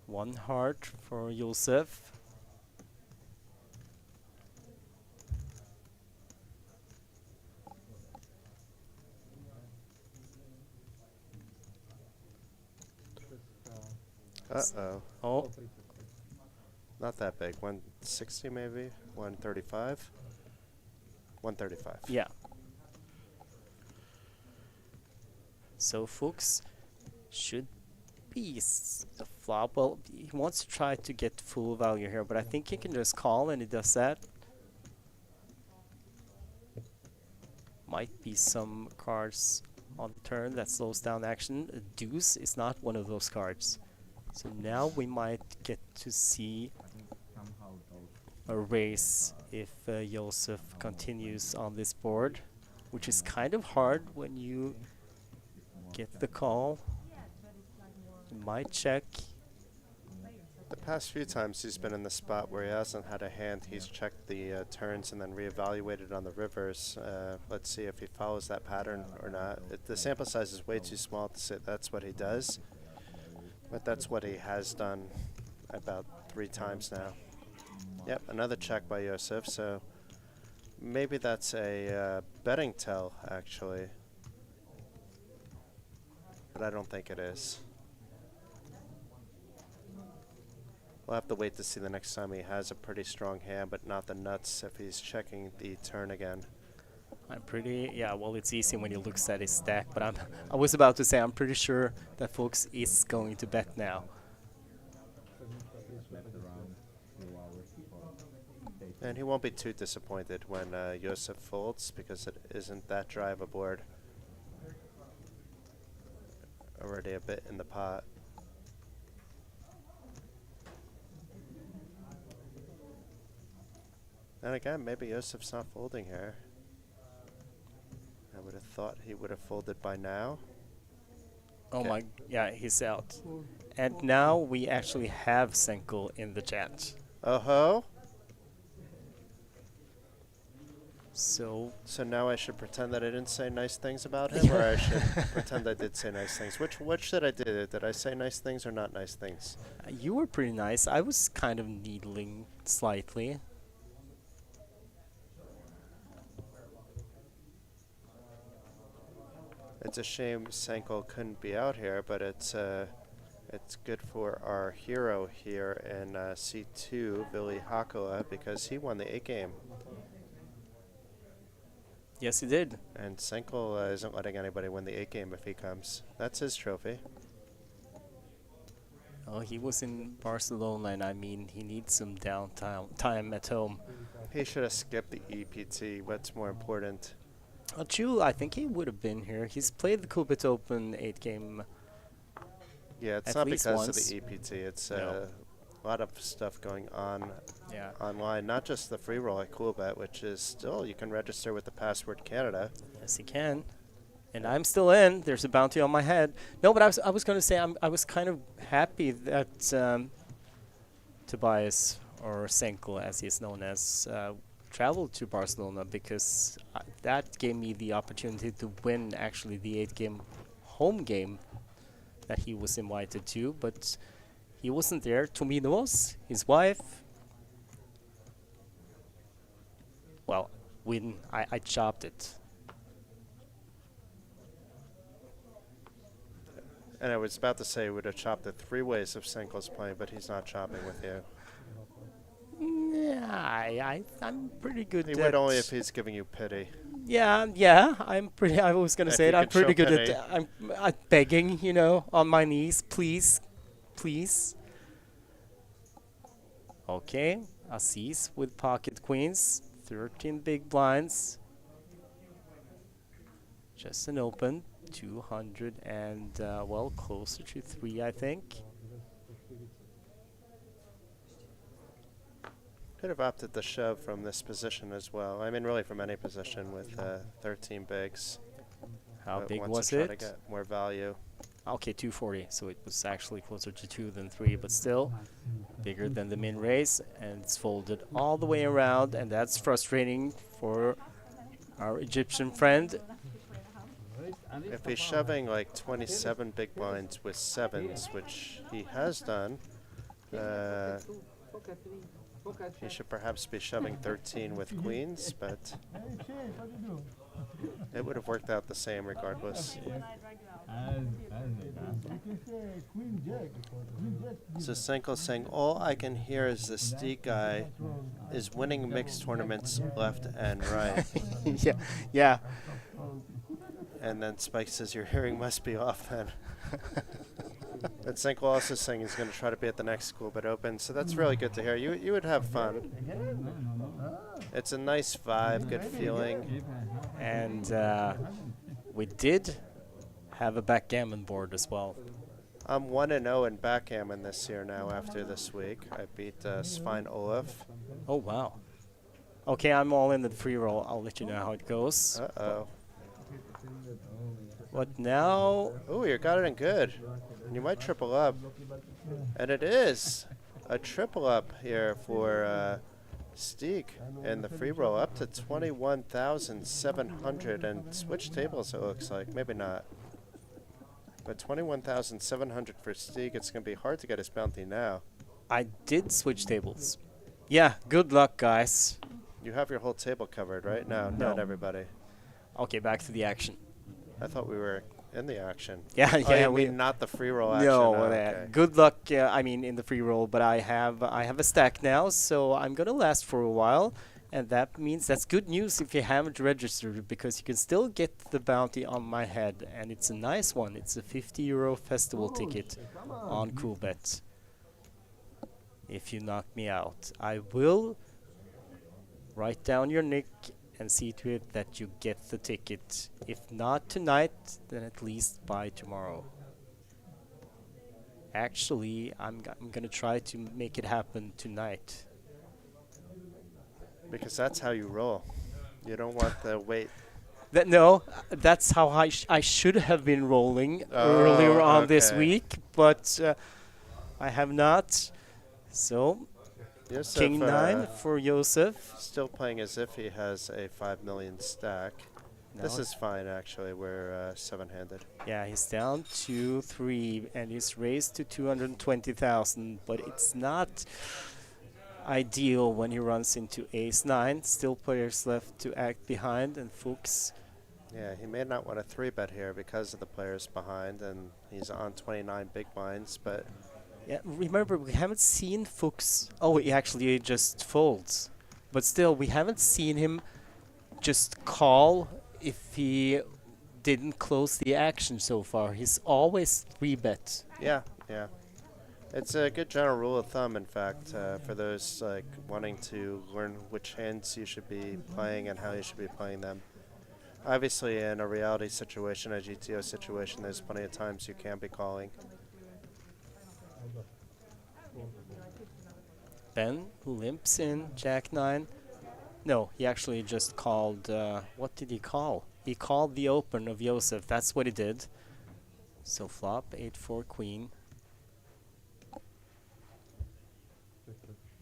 1 heart for Josef. Uh-oh. Oh, Not that big. 160 maybe? 135? 135. yeah. So Fuchs should maybe the flop. Well, he wants to try to get full value here, but I think he can just call, and he does that. Might be some cards on turn that slows down action. A deuce is not one of those cards. So now we might get to see a race if Josef continues on this board, which is kind of hard when you get the call. He might check. The past few times he's been in the spot where he hasn't had a hand, he's checked the turns and then reevaluated on the rivers. Let's see if he follows that pattern or not. The sample size is way too small to say that's what he does, but that's what he has done about 3 times now. Yep, another check by Josef, so maybe that's a betting tell, actually. But I don't think it is. We'll have to wait to see the next time he has a pretty strong hand, but not the nuts if he's checking the turn again. Yeah, well, it's easy when he looks at his stack, but I was about to say I'm pretty sure that folks is going to bet now. And he won't be too disappointed when Josef folds, because it isn't that dry of a board. Already a bit in the pot. And again, maybe Josef's not folding here. I would have thought he would have folded by now. Oh Okay. my, yeah, he's out. And now we actually have Senko in the chat. Oh-ho! So So now I should pretend that I didn't say nice things about him, or I should pretend I did say nice things? Which should I do? Did I say nice things or not nice things? you were pretty nice. I was kind of needling slightly. It's a shame Senko couldn't be out here, but it's good for our hero here in C2, Vili Hakola, because he won the 8 game. Yes, he did. And Senko isn't letting anybody win the 8 game if he comes. That's his trophy. Oh, he was in Barcelona, and I mean, he needs some downtime at home. He should have skipped the EPT. What's more important? Chu, I think he would have been here. He's played the Coolbet Open 8 game. Yeah, it's At not least because once. of the EPT. It's No. a lot of stuff going on Yeah. online. Not just the free roll at Coolbet, which is still, you can register with the password Canada. Yes, he can. And I'm still in. There's a bounty on my head. No, but I was going to say I was kind of happy that Tobias, or Senko as he is known as, traveled to Barcelona, because that gave me the opportunity to win actually the 8 game home game that he was invited to, but he wasn't there. Tomino was, his wife. Well, I chopped it. And I was about to say we would have chopped it 3 ways if Senko's playing, but he's not chopping with you. Yeah, I'm pretty good He at... would only if he's giving you pity. Yeah, I'm pretty... I was going to If say you it. I'm could show pretty good pity. at... I'm begging, you know, on my knees. Please. Please. Okay. Aziz with pocket queens. 13 big blinds. Just an open. 200 and, well, closer to 3, I think. Could have opted the shove from this position as well. I mean, really from any position with 13 bigs. How but big wants was to try to it? get more value. Okay, 240, so it was actually closer to 2 than 3, but still bigger than the min raise, and it's folded all the way around, and that's frustrating for our Egyptian friend. If he's shoving like 27 big blinds with 7s, which he has done, he should perhaps be shoving 13 with queens, but Hey, Chase, what you do? it would have worked out the same regardless. You can say Queen Jack. Queen Jack. So Senko's saying, all I can hear is the Steak guy is winning mixed tournaments left and right. yeah. And then Spike says, your hearing must be off then. And Senko also saying he's going to try to be at the next Coolbet Open, so that's really good to hear. You would have fun. It's a nice vibe, good feeling. And we did have a backgammon board as well. I'm 1-0 in backgammon this year now after this week. I beat Svein Olaf. Oh, wow. Okay, I'm all in the free roll. I'll let you know how it goes. Uh-oh. What now? Oh, you got it in good. You might triple up. And it is a triple up here for Stieg in the free roll, up to 21,700 and switch tables it looks like. Maybe not. But 21,700 for Stieg. It's going to be hard to get his bounty now. I did switch tables. Yeah, good luck, guys. You have your whole table covered, right? No, No. not everybody. Okay, back to the action. I thought we were in the action. Yeah, Oh, yeah, you we mean not the free roll action? no. Oh, okay. Good luck. I mean, in the free roll, but I have a stack now, so I'm gonna last for a while, and that means that's good news if you haven't registered, because you can still get the bounty on my head, and it's a nice one. It's a €50 festival ticket on Coolbet. If you knock me out, I will write down your nick and see to it that you get the ticket. If not tonight, then at least by tomorrow. Actually, I'm gonna try to make it happen tonight. Because that's how you roll. You don't want the weight. No, that's how I should have been rolling Oh, earlier on this okay. week, but I have not. So, Yosef, King 9 for Josef. still playing as if he has a 5 million stack. This Now- is fine, actually. We're 7-handed. Yeah, he's down to 3 and he's raised to 220,000, but it's not ideal when he runs into ace 9. Still players left to act behind, and Fuchs. Yeah, he may not want a 3-bet here because of the players behind, and he's on 29 big blinds, but Yeah, remember, we haven't seen Fuchs. Oh, he actually just folds. But still, we haven't seen him just call if he didn't close the action so far. He's always 3-bet. yeah. It's a good general rule of thumb, in fact, for those like wanting to learn which hands you should be playing and how you should be playing them. Obviously, in a reality situation, a GTO situation, there's plenty of times you can be calling. Ben limps in, Jack 9. No, he actually just called, what did he call? He called the open of Josef, that's what he did. So flop, 8-4 queen.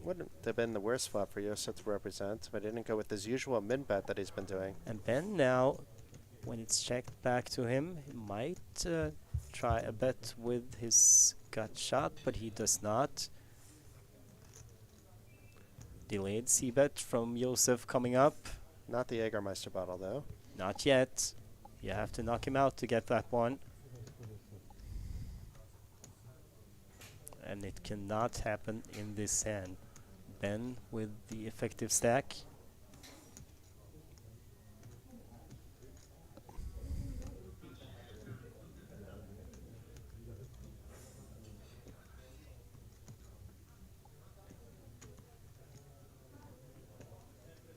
Wouldn't have been the worst flop for Yosef to represent, but he didn't go with his usual min-bet that he's been doing. And Ben now, when it's checked back to him, he might try a bet with his gut shot, but he does not. Delayed c-bet from Josef coming up. Not the Jägermeister bottle, though. Not yet. You have to knock him out to get that one. And it cannot happen in this hand. Ben with the effective stack.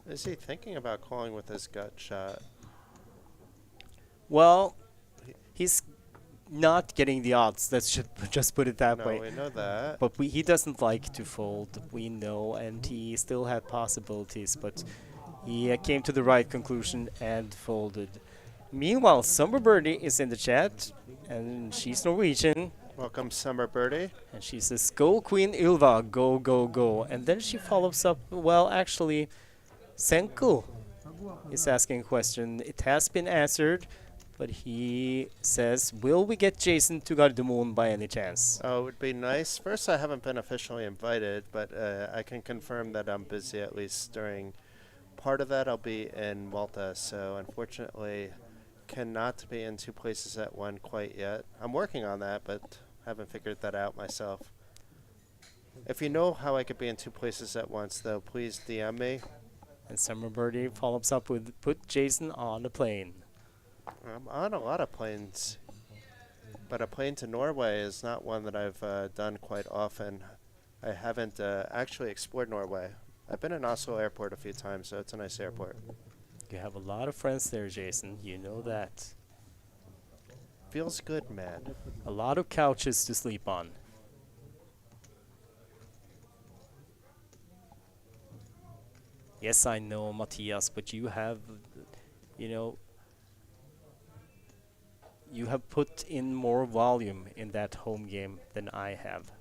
Is he thinking about calling with his gut shot? Well, he's not getting the odds. Let's just put it that No, way. we know that. But he doesn't like to fold, we know, and he still had possibilities, but he came to the right conclusion and folded. Meanwhile, Summer Birdie is in the chat, and she's Norwegian, Welcome, Summer Birdie. and she says, "Go Queen Ylva, go, go, go." And then she follows up, well, actually, Senko is asking a question. It has been answered, but he says, will we get Jason to Gardermoen by any chance? Oh, it would be nice. First, I haven't been officially invited, but I can confirm that I'm busy at least during part of that. I'll be in Malta, so unfortunately cannot be in two places at one quite yet. I'm working on that, but haven't figured that out myself. If you know how I could be in two places at once, though, please DM me. And Summer Birdie follows up with, put Jason on the plane. I'm on a lot of planes. But a plane to Norway is not one that I've done quite often. I haven't actually explored Norway. I've been in Oslo Airport a few times, so it's a nice airport. You have a lot of friends there, Jason. You know that. Feels good, man. A lot of couches to sleep on. Yes, I know, Matthias, but you have, you know, you have put in more volume in that home game than I have.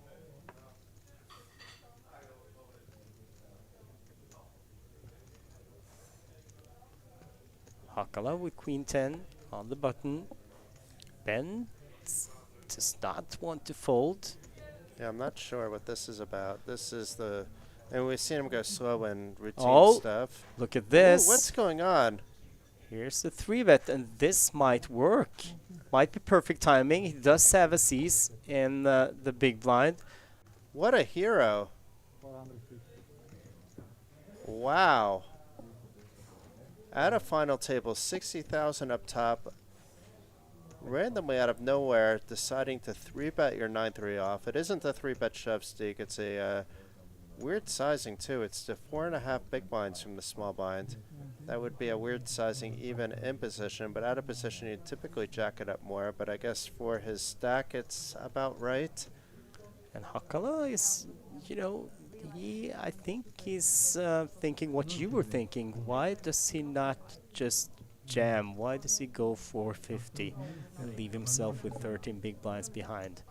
Hakala with queen 10 on the button. Ben does not want to fold. Yeah, I'm not sure what this is about. This is the... And we've seen him go slow in routine Oh, stuff. look at this. Ooh, what's going on? Here's the 3-bet, and this might work. Might be perfect timing. He does have a seize in the big blind. What a hero. 450. Wow. At a final table, 60,000 up top. Randomly out of nowhere, deciding to 3-bet your 9-3 off. It isn't a 3-bet shove steak. It's a weird sizing, too. It's the 4.5 big blinds from the small blind. That would be a weird sizing even in position, but out of position, you'd typically jack it up more. But I guess for his stack, it's about right. And Hakala is, you know, I think he's thinking what you were thinking. Why does he not just jam? Why does he go 450 and leave himself with 13 big blinds behind?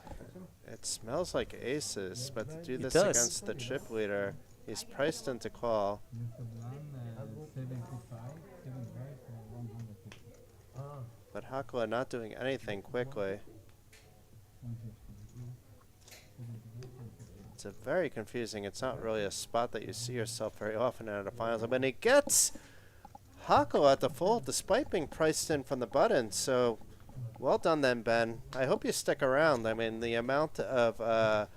It smells like aces, but to do It this does. against the chip leader, he's priced into call. Mr. Blanc, 75 for 150. But Hakala not doing anything quickly. 150. It's a very confusing. It's not really a spot that you see yourself very often at a finals. But he gets Hakala at the fold despite being priced in from the button. So well done then, Ben. I hope you stick around. I mean, the amount of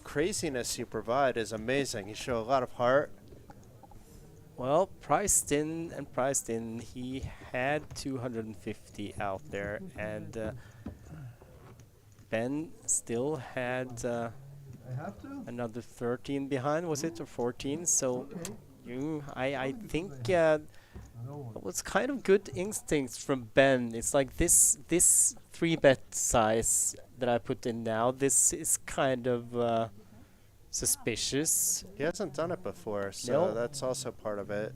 craziness you provide is amazing. You show a lot of heart. Well, priced in and priced in. He had 250 out there, and Ben still had I have to? another 13 behind, was it, or 14? So Okay. I think No. it was kind of good instincts from Ben. It's like this 3-bet size that I put in now. This is kind of suspicious. He hasn't done it before, so No. that's also part of it.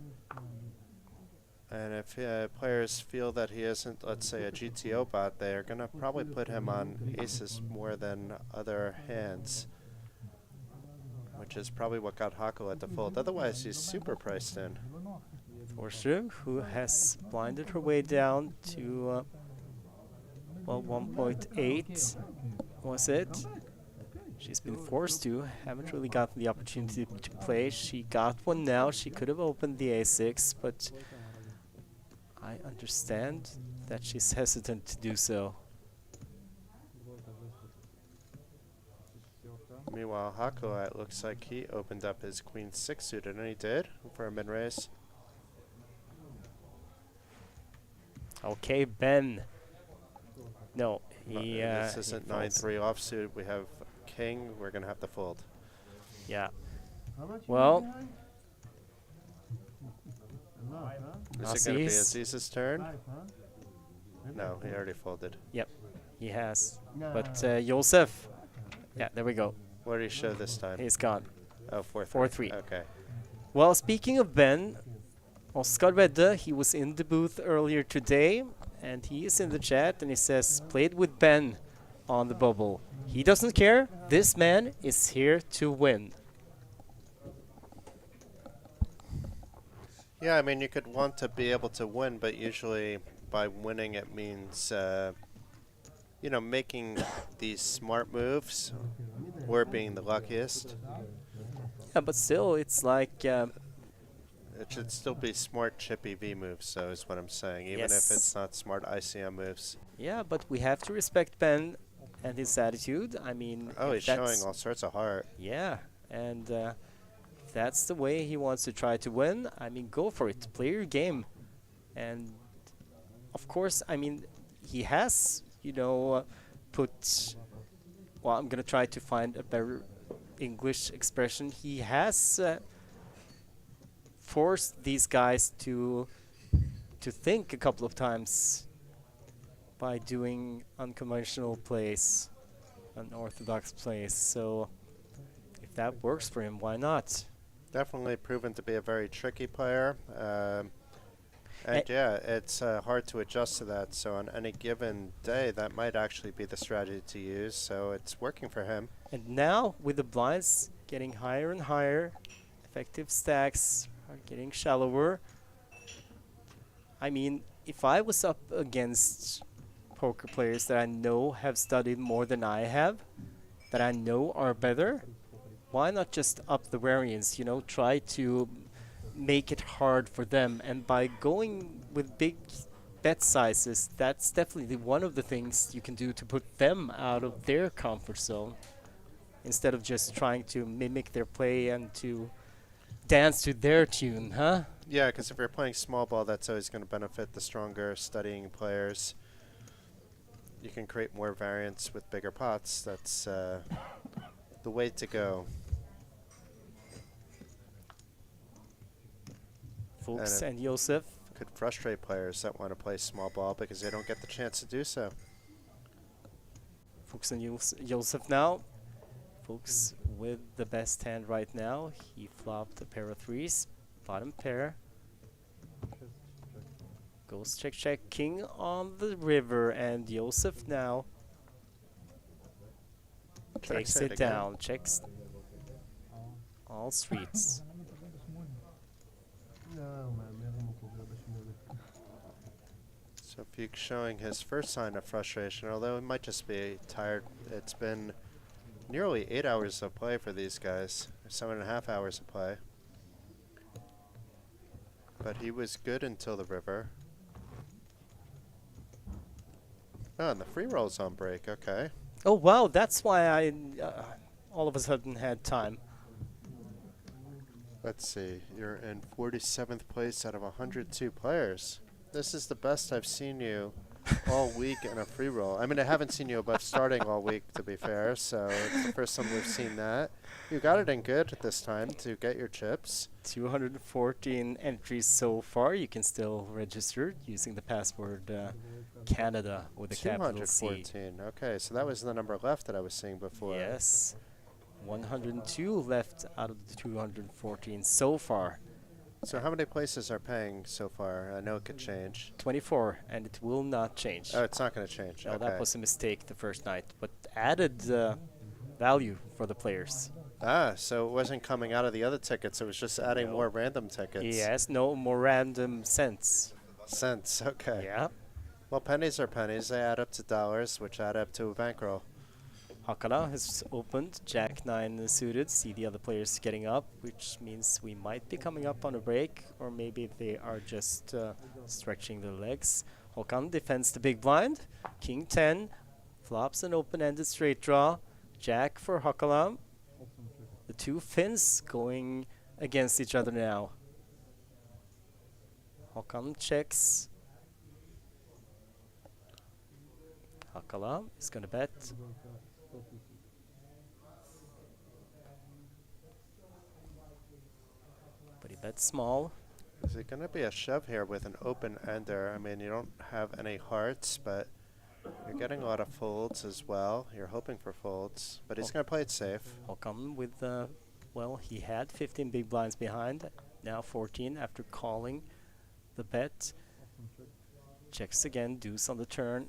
And if players feel that he isn't, let's say, a GTO bot, they're going to probably put him on aces more than other hands, which is probably what got Hakala at the fold. Otherwise, he's super priced in. Forsrud, who has blinded her way down to, well, 1.8, was it? She's been forced to, haven't really gotten the opportunity to play. She got one now, she could have opened the A6, but I understand that she's hesitant to do so. Meanwhile, Hakala, it looks like he opened up his queen 6 suited, and he did for a min raise. Okay, Ben. No, he, This he isn't folds. 9-3 offsuit. We have king. We're going to have to fold. Yeah. How much Well, you behind? A lot, huh? Is it going to be Aziz. Aziz's turn? 5, huh? No, he already folded. he has. Nah. But Josef, yeah, there we go. What did he show this time? He's gone. Oh, 4-3. 4-3. Okay. Well, speaking of Ben, Oskar Wedde, he was in the booth earlier today, and he is in the chat, and he says, played with Ben on the bubble. He doesn't care. This man is here to win. Yeah, I mean, you could want to be able to win, but usually by winning it means, you know, making these smart moves or being the luckiest. Yeah, but still, it's like, It should still be smart chippy V moves, so is what I'm saying, even if Yes. it's not smart ICM moves. yeah, but we have to respect Ben and his attitude. I mean, Oh, if he's showing that's- all sorts of heart. Yeah, and if that's the way he wants to try to win, I mean, go for it. Play your game. And, of course, I mean, he has, you know, put, well, I'm gonna try to find a better English expression. He has forced these guys to think a couple of times by doing unconventional plays, unorthodox plays. So if that works for him, why not? Definitely proven to be a very tricky player. And yeah, it's hard to adjust to that. So on any given day, that might actually be the strategy to use. So it's working for him. And now with the blinds getting higher and higher, effective stacks are getting shallower. I mean, if I was up against poker players that I know have studied more than I have, that I know are better, why not just up the variance, you know, try to make it hard for them. And by going with big bet sizes, that's definitely one of the things you can do to put them out of their comfort zone, instead of just trying to mimic their play and to dance to their tune, huh? Yeah, because if you're playing small ball, that's always going to benefit the stronger studying players. You can create more variance with bigger pots. That's the way to go. Fuchs And and Josef. could frustrate players that want to play small ball because they don't get the chance to do so. Fuchs and Josef now. Fuchs with the best hand right now. He flopped a pair of threes, bottom pair. Goes check, check, king on the river, and Josef now takes it down, checks all streets. So Fuchs showing his first sign of frustration, although he might just be tired. It's been nearly 8 hours of play for these guys, 7.5 hours of play. But he was good until the river. Oh, and the free roll's on break, okay. Oh wow, that's why I all of a sudden had time. Let's see, you're in 47th place out of 102 players. This is the best I've seen you all week in a free roll. I mean, I haven't seen you above starting all week, to be fair, so it's the first time we've seen that. You got it in good this time to get your chips. 214 entries so far. You can still register using the password Canada with a capital C. 214, okay, so that was the number left that I was seeing before. Yes. 102 left out of the 214 so far. So how many places are paying so far? I know it could change. 24, and it will not change. Oh, it's not going to change. No, Okay. that was a mistake the first night, but added value for the players. Ah, so it wasn't coming out of the other tickets. It was just adding No. more random tickets. Yes, no more random cents. Cents. Okay. Yeah. Well, pennies are pennies. They add up to dollars, which add up to a bankroll. Hakala has opened, Jack 9 suited, see the other players getting up, which means we might be coming up on a break, or maybe they are just stretching their legs. Håkan defends the big blind, King 10, flops an open-ended straight draw, Jack for Hakala. The two Finns going against each other now. Håkan checks. Hakala is going to bet. But he bets small. Is it going to be a shove here with an open ender? I mean, you don't have any hearts, but you're getting a lot of folds as well. You're hoping for folds, but he's going to play it safe. Håkan with, well, he had 15 big blinds behind, now 14 after calling the bet. Checks again, deuce on the turn.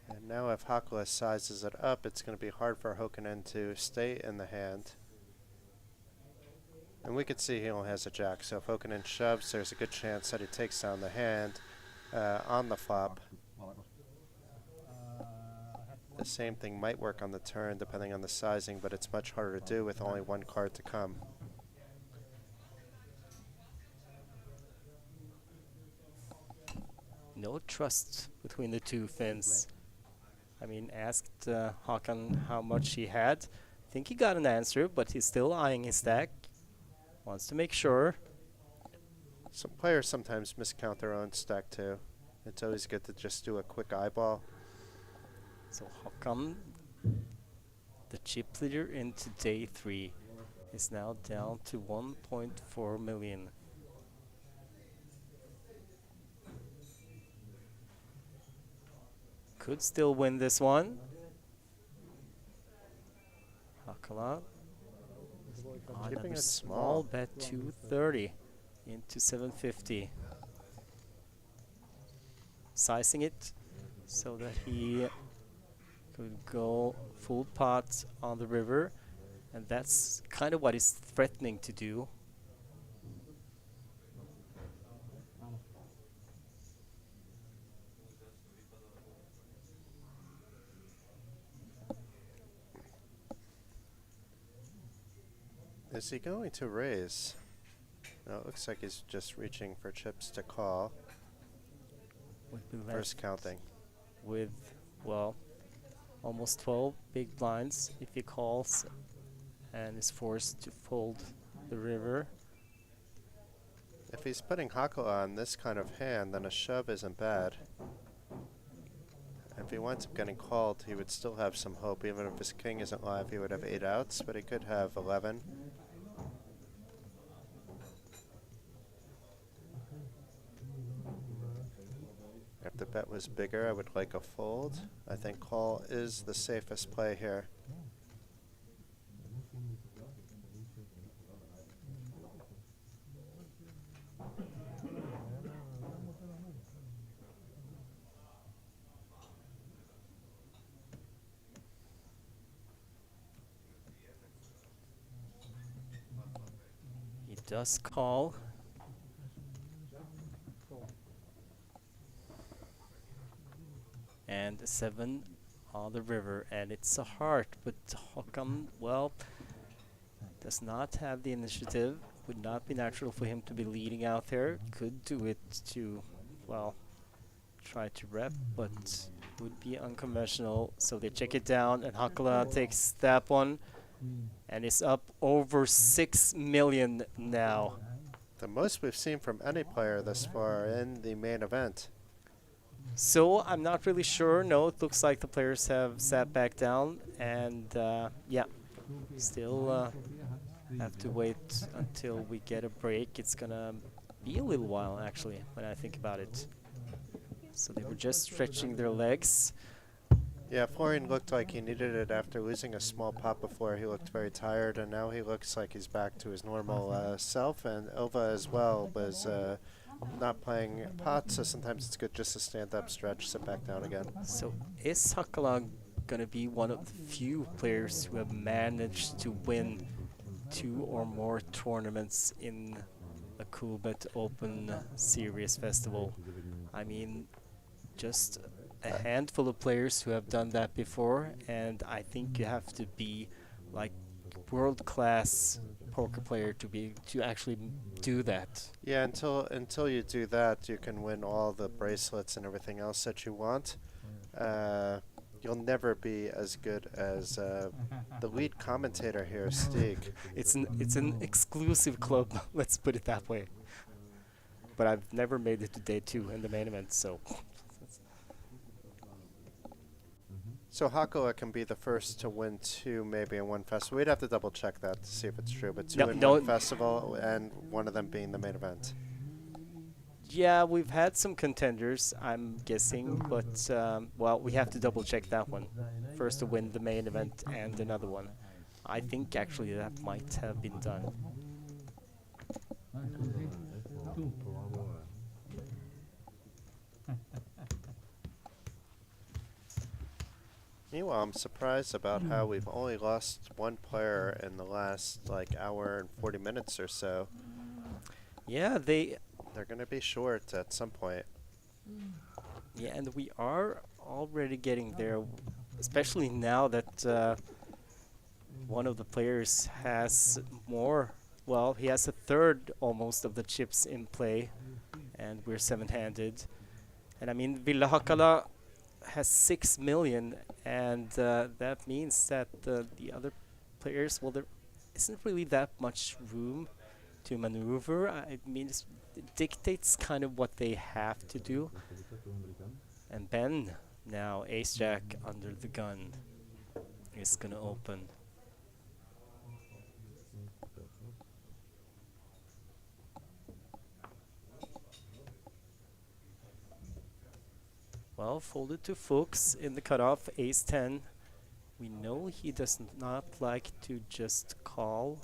And now if Hakala sizes it up, it's going to be hard for Hokanen to stay in the hand. And we could see he only has a jack, so if Hokanen shoves, there's a good chance that he takes down the hand on the flop. The same thing might work on the turn depending on the sizing, but it's much harder to do with only one card to come. No trust between the two Finns. I mean, asked Håkan how much he had. I think he got an answer, but he's still eyeing his stack. Wants to make sure. Some players sometimes miscount their own stack too. It's always good to just do a quick eyeball. So Håkan, the chip leader into day 3, is now down to 1.4 million. Could still win this one. Hakala. Keeping Another it small small. bet 230 into 750. Sizing it so that he could go full pot on the river, and that's kind of what he's threatening to do. Is he going to raise? No, it looks like he's just reaching for chips to call. Would be First left counting. with, well, almost 12 big blinds if he calls and is forced to fold the river. If he's putting Hakala on this kind of hand, then a shove isn't bad. If he winds up getting called, he would still have some hope. Even if his king isn't live, he would have 8 outs, but he could have 11. If the bet was bigger, I would like a fold. I think call is the safest play here. He does call. And a 7 on the river, and it's a heart, but Håkan, well, does not have the initiative. Would not be natural for him to be leading out there. Could do it to, well, try to rep, but would be unconventional. So they check it down, and Hakala takes that one, and is up over 6 million now. The most we've seen from any player this far in the main event. So I'm not really sure. No, it looks like the players have sat back down, and yeah, still have to wait until we get a break. It's gonna be a little while actually when I think about it. So they were just stretching their legs. Yeah, Florian looked like he needed it after losing a small pot before. He looked very tired, and now he looks like he's back to his normal self. And Ilva as well was not playing pots, so sometimes it's good just to stand up, stretch, sit back down again. So is Hakala gonna be one of the few players who have managed to win 2 or more tournaments in a Coolbet Open Series Festival? I mean, just a handful of players who have done that before, and I think you have to be like world-class poker player to actually do that. Yeah, until you do that, you can win all the bracelets and everything else that you want. You'll never be as good as the lead commentator here, Stig. It's an exclusive club, let's put it that way. But I've never made it to day 2 in the main event, so. So Hakala can be the first to win 2 maybe in one festival. We'd have to double check that to see if it's true, but 2 in one festival and one of them being the main event. Yeah, we've had some contenders, I'm guessing, but well, we have to double check that one. First to win the main event and another one. I think actually that might have been done. Meanwhile, I'm surprised about how we've only lost 1 player in the last like hour and 40 minutes or so. Yeah, they're going to be short at some point. Yeah, and we are already getting there, especially now that one of the players has more. Well, he has a third almost of the chips in play, and we're 7-handed. And I mean, Ville Hakala has 6 million, and that means that the other players, well, there isn't really that much room to maneuver. I mean, it dictates kind of what they have to do. And Ben Now ace jack under the gun is gonna open. Well, folded to Fuchs in the cutoff, ace 10. We know he does not like to just call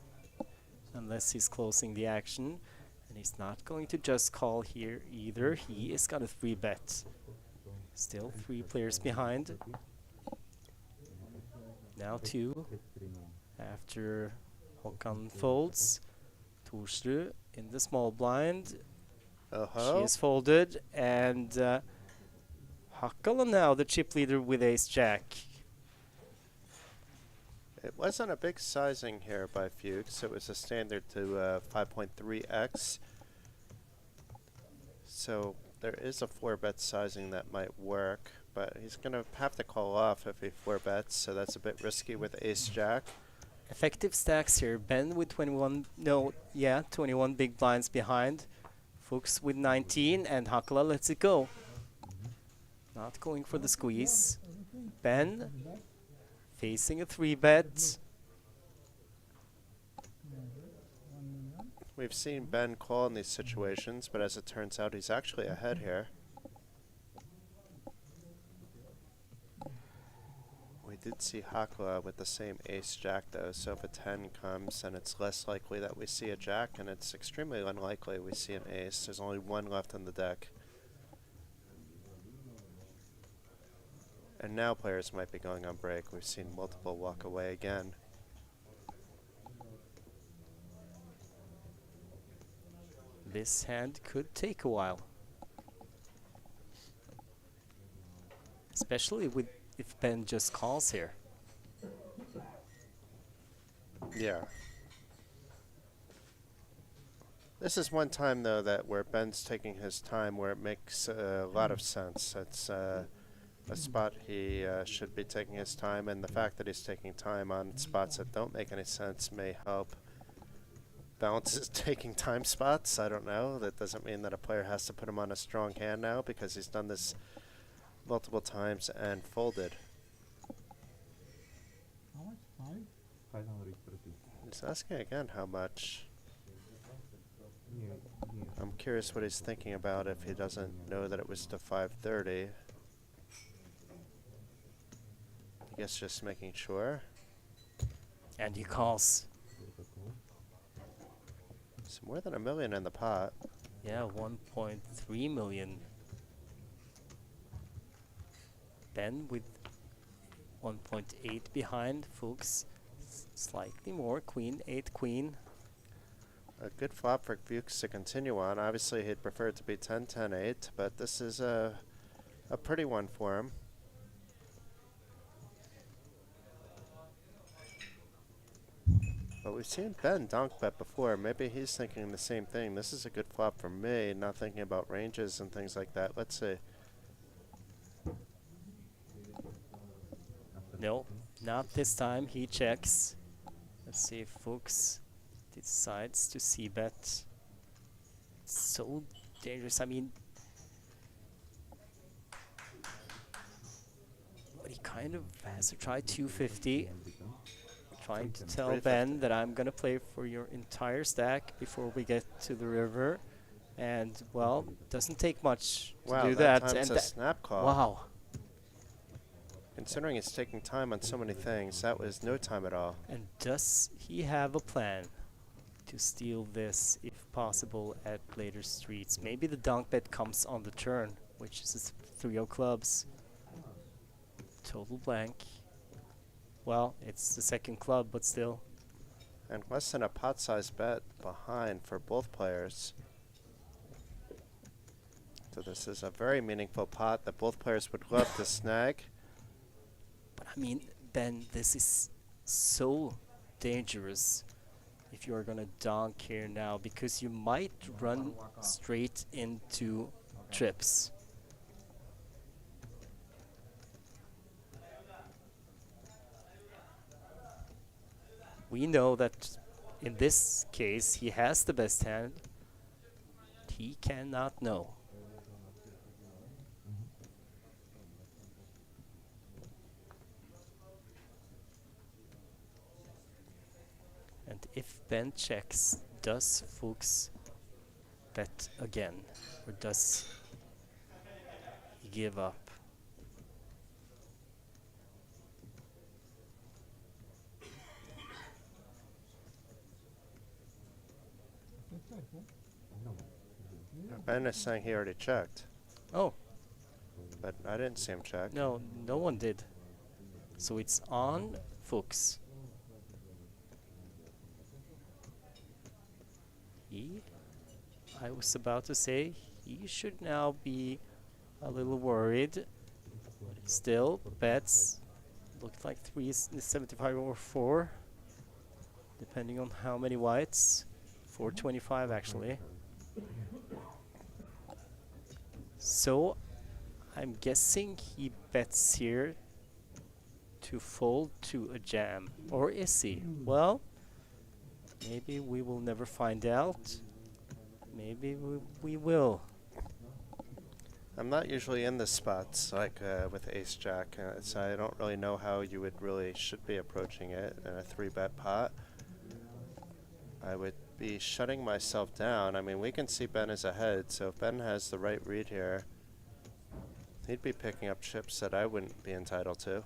unless he's closing the action. And he's not going to just call here either. He is gonna 3-bet. Still 3 players behind. Now 2. After Håkan folds, Torsrud in the small blind. She is folded, and Hakala now the chip leader with ace jack. It wasn't a big sizing here by Fuchs. It was a standard to 5.3x. So there is a 4-bet sizing that might work, but he's going to have to call off if he 4-bets, so that's a bit risky with ace jack. Effective stacks here. Ben with 21, 21 big blinds behind. Fuchs with 19, and Hakala lets it go. Not going for the squeeze. Ben facing a 3-bet. We've seen Ben call in these situations, but as it turns out, he's actually ahead here. We did see Hakala with the same ace-jack, though, so if a 10 comes, then it's less likely that we see a jack, and it's extremely unlikely we see an ace. There's only 1 left on the deck. And now players might be going on break. We've seen multiple walk away again. This hand could take a while. Especially with if Ben just calls here. Yeah. This is one time, though, that where Ben's taking his time, where it makes a lot of sense. It's a spot he should be taking his time, and the fact that he's taking time on spots that don't make any sense may help balance his taking time spots. I don't know. That doesn't mean that a player has to put him on a strong hand now, because he's done this multiple times and folded. How much? 5? He's asking again how much. I'm curious what he's thinking about if he doesn't know that it was to 530. I guess just making sure. And he calls. It's more than $1 million in the pot. Yeah, 1.3 million. Ben with 1.8 behind. Fuchs slightly more. Queen, 8 queen. A good flop for Fuchs to continue on. Obviously, he'd prefer it to be 10, 10, 8, but this is a pretty one for him. But we've seen Ben donk bet before. Maybe he's thinking the same thing. This is a good flop for me, not thinking about ranges and things like that. Let's see. No, not this time. He checks. Let's see if Fuchs decides to c-bet. So dangerous. I mean, but he kind of has to try 250. Trying to tell Ben that I'm gonna play for your entire stack before we get to the river, and well, doesn't take much to do that. Time's And a snap call. wow, Considering he's taking time on so many things, that was no time at all. and does he have a plan to steal this, if possible, at later streets? Maybe the donk bet comes on the turn, which is 3 of clubs. Total blank. Well, it's the second club, but still. And less than a pot-sized bet behind for both players. So this is a very meaningful pot that both players would love to snag. But I mean, Ben, this is so dangerous if you're gonna donk here now, because you might run straight into trips. We know that in this case he has the best hand. He cannot know. if Ben checks, does Fuchs bet again? Or does he give up? Good check, huh? Ben is saying he already checked, Oh, but I didn't see him check. no, no one did. So it's on Fuchs. I was about to say, he should now be a little worried. Still, bets looked like 375 or 4, depending on how many whites. 425 actually. So, I'm guessing he bets here to fold to a jam. Or is he? Well, maybe we will never find out. Maybe we will. I'm not usually in the spots like with Ace Jack, so I don't really know how you would really should be approaching it in a 3-bet pot. I would be shutting myself down. I mean, we can see Ben is ahead, so if Ben has the right read here, he'd be picking up chips that I wouldn't be entitled to.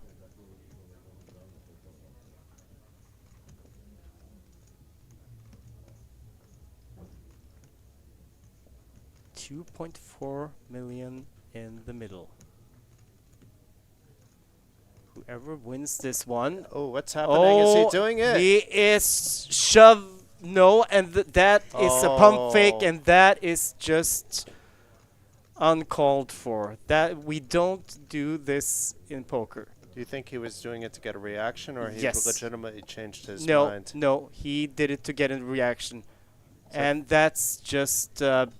$2.4 million in the middle. Whoever wins this one. Oh, what's happening? Is he doing it? He is no, and that is a pump fake, Oh. and that is just uncalled for. That we don't do this in poker. Do you think he was doing it to get a reaction, or he Yes. legitimately changed his No, mind? no, he did it to get a reaction, So- and that's just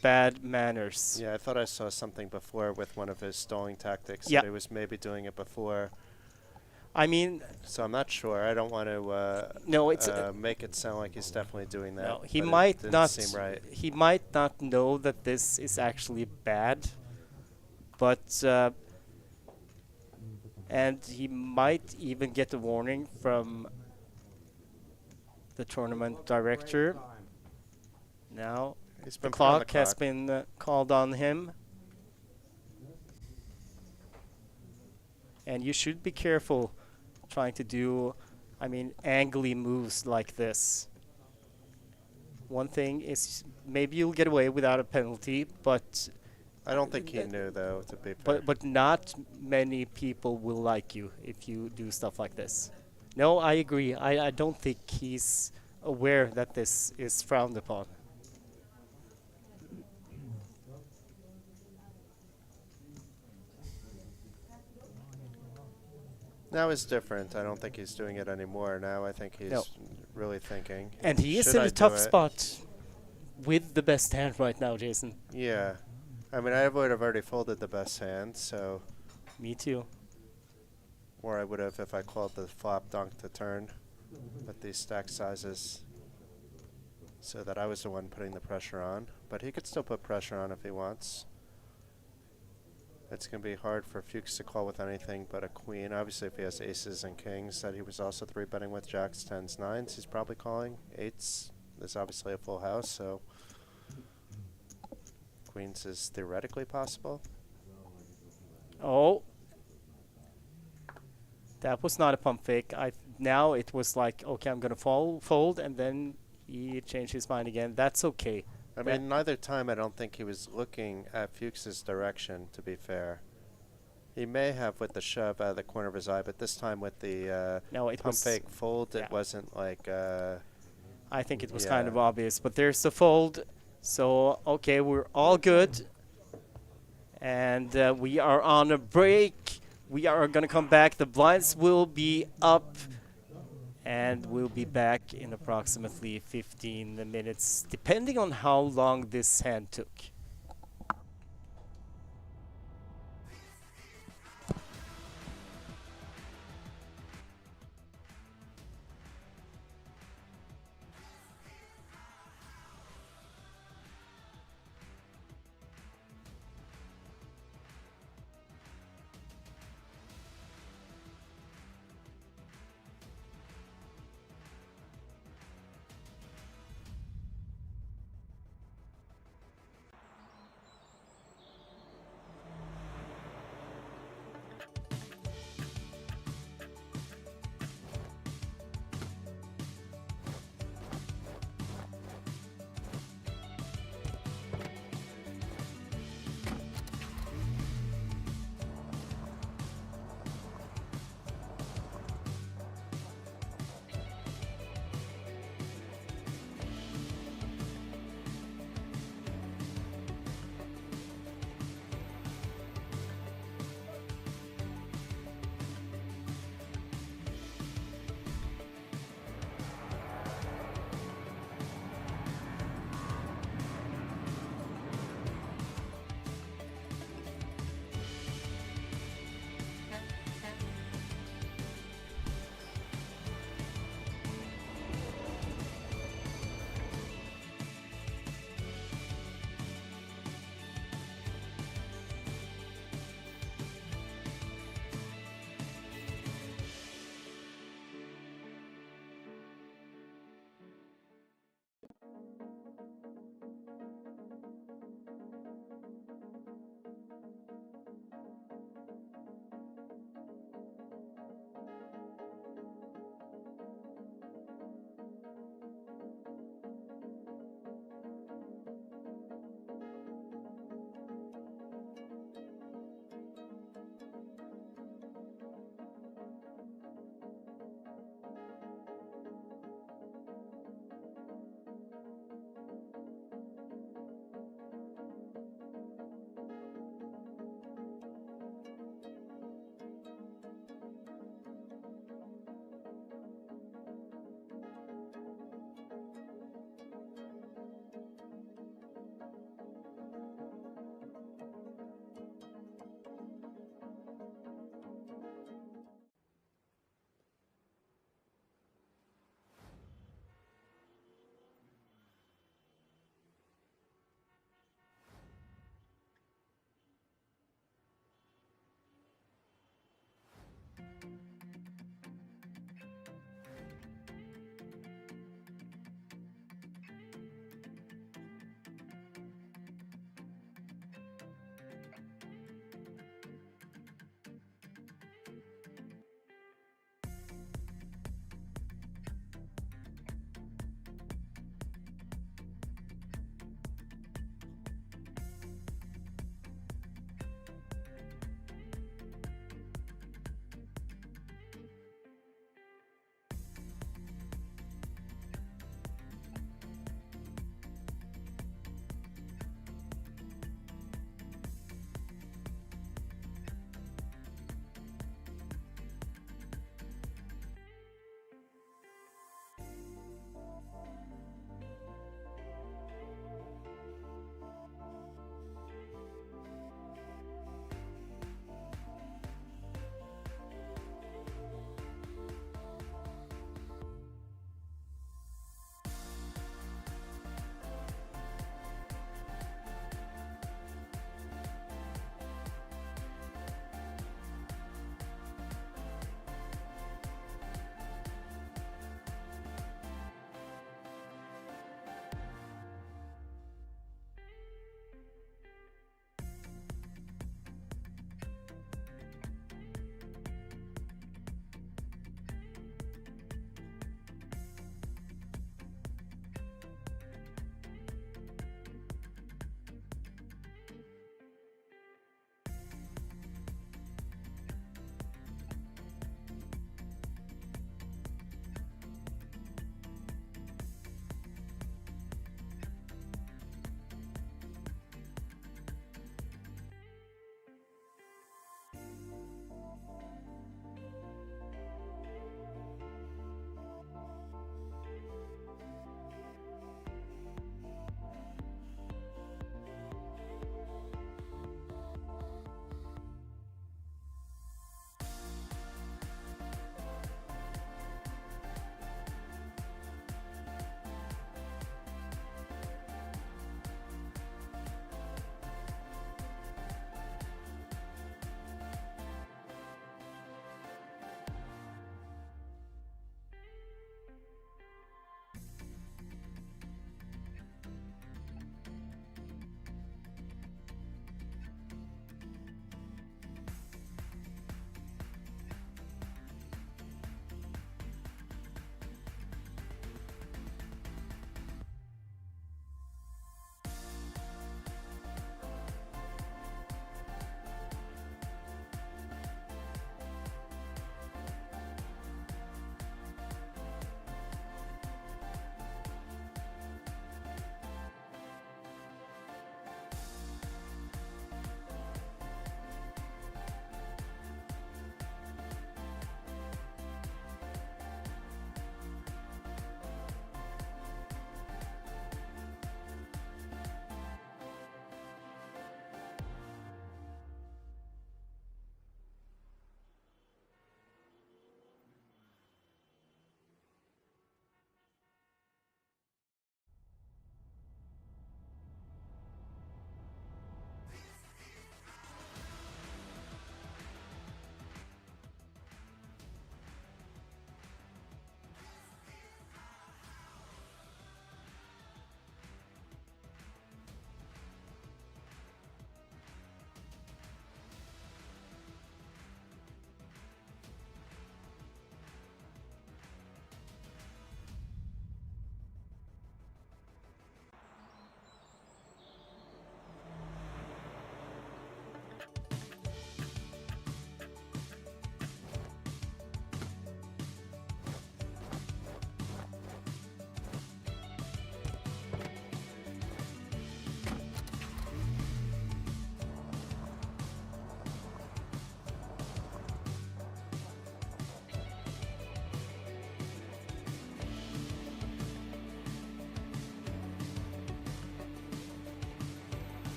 bad manners. Yeah, I thought I saw something before with one of his stalling tactics. Yeah. That he was maybe doing it before. I mean, So I'm not sure. I don't want to no, it's make it sound like he's definitely doing that. no. He but it might didn't not. seem right. He might not know that this is actually bad, but and he might even get a warning from the tournament director. Now He's the been put on clock has been called on him, and you should be careful trying to do, I mean, angly moves like this. One thing is maybe you'll get away without a penalty, but I don't think he knew, though, to be fair. but not many people will like you if you do stuff like this. No, I agree. I don't think he's aware that this is frowned upon. Now is different. I don't think he's doing it anymore. Now I think he's No. really thinking. And he is should in I a do tough it? spot with the best hand right now, Jason. Yeah. I mean, I would have already folded the best hand, so... Me too. Or I would have if I called the flop dunk to turn with these stack sizes, so that I was the one putting the pressure on. But he could still put pressure on if he wants. It's going to be hard for Fuchs to call with anything but a queen. Obviously, if he has aces and kings that he was also 3-betting with, jacks, 10s, 9s, he's probably calling. 8s is obviously a full house, so queens is theoretically possible. Oh. That was not a pump fake. Now it was like, okay, I'm going to fold, and then he changed his mind again. That's okay. I mean, neither time I don't think he was looking at Fuchs's direction, to be fair. He may have with the shove out of the corner of his eye, but this time with the No, it pump was. fake fold, yeah. it wasn't like... I think it was Yeah. kind of obvious, but there's the fold. So, okay, we're all good. And we are on a break. We are going to come back. The blinds will be up. And we'll be back in approximately 15 minutes, depending on how long this hand took.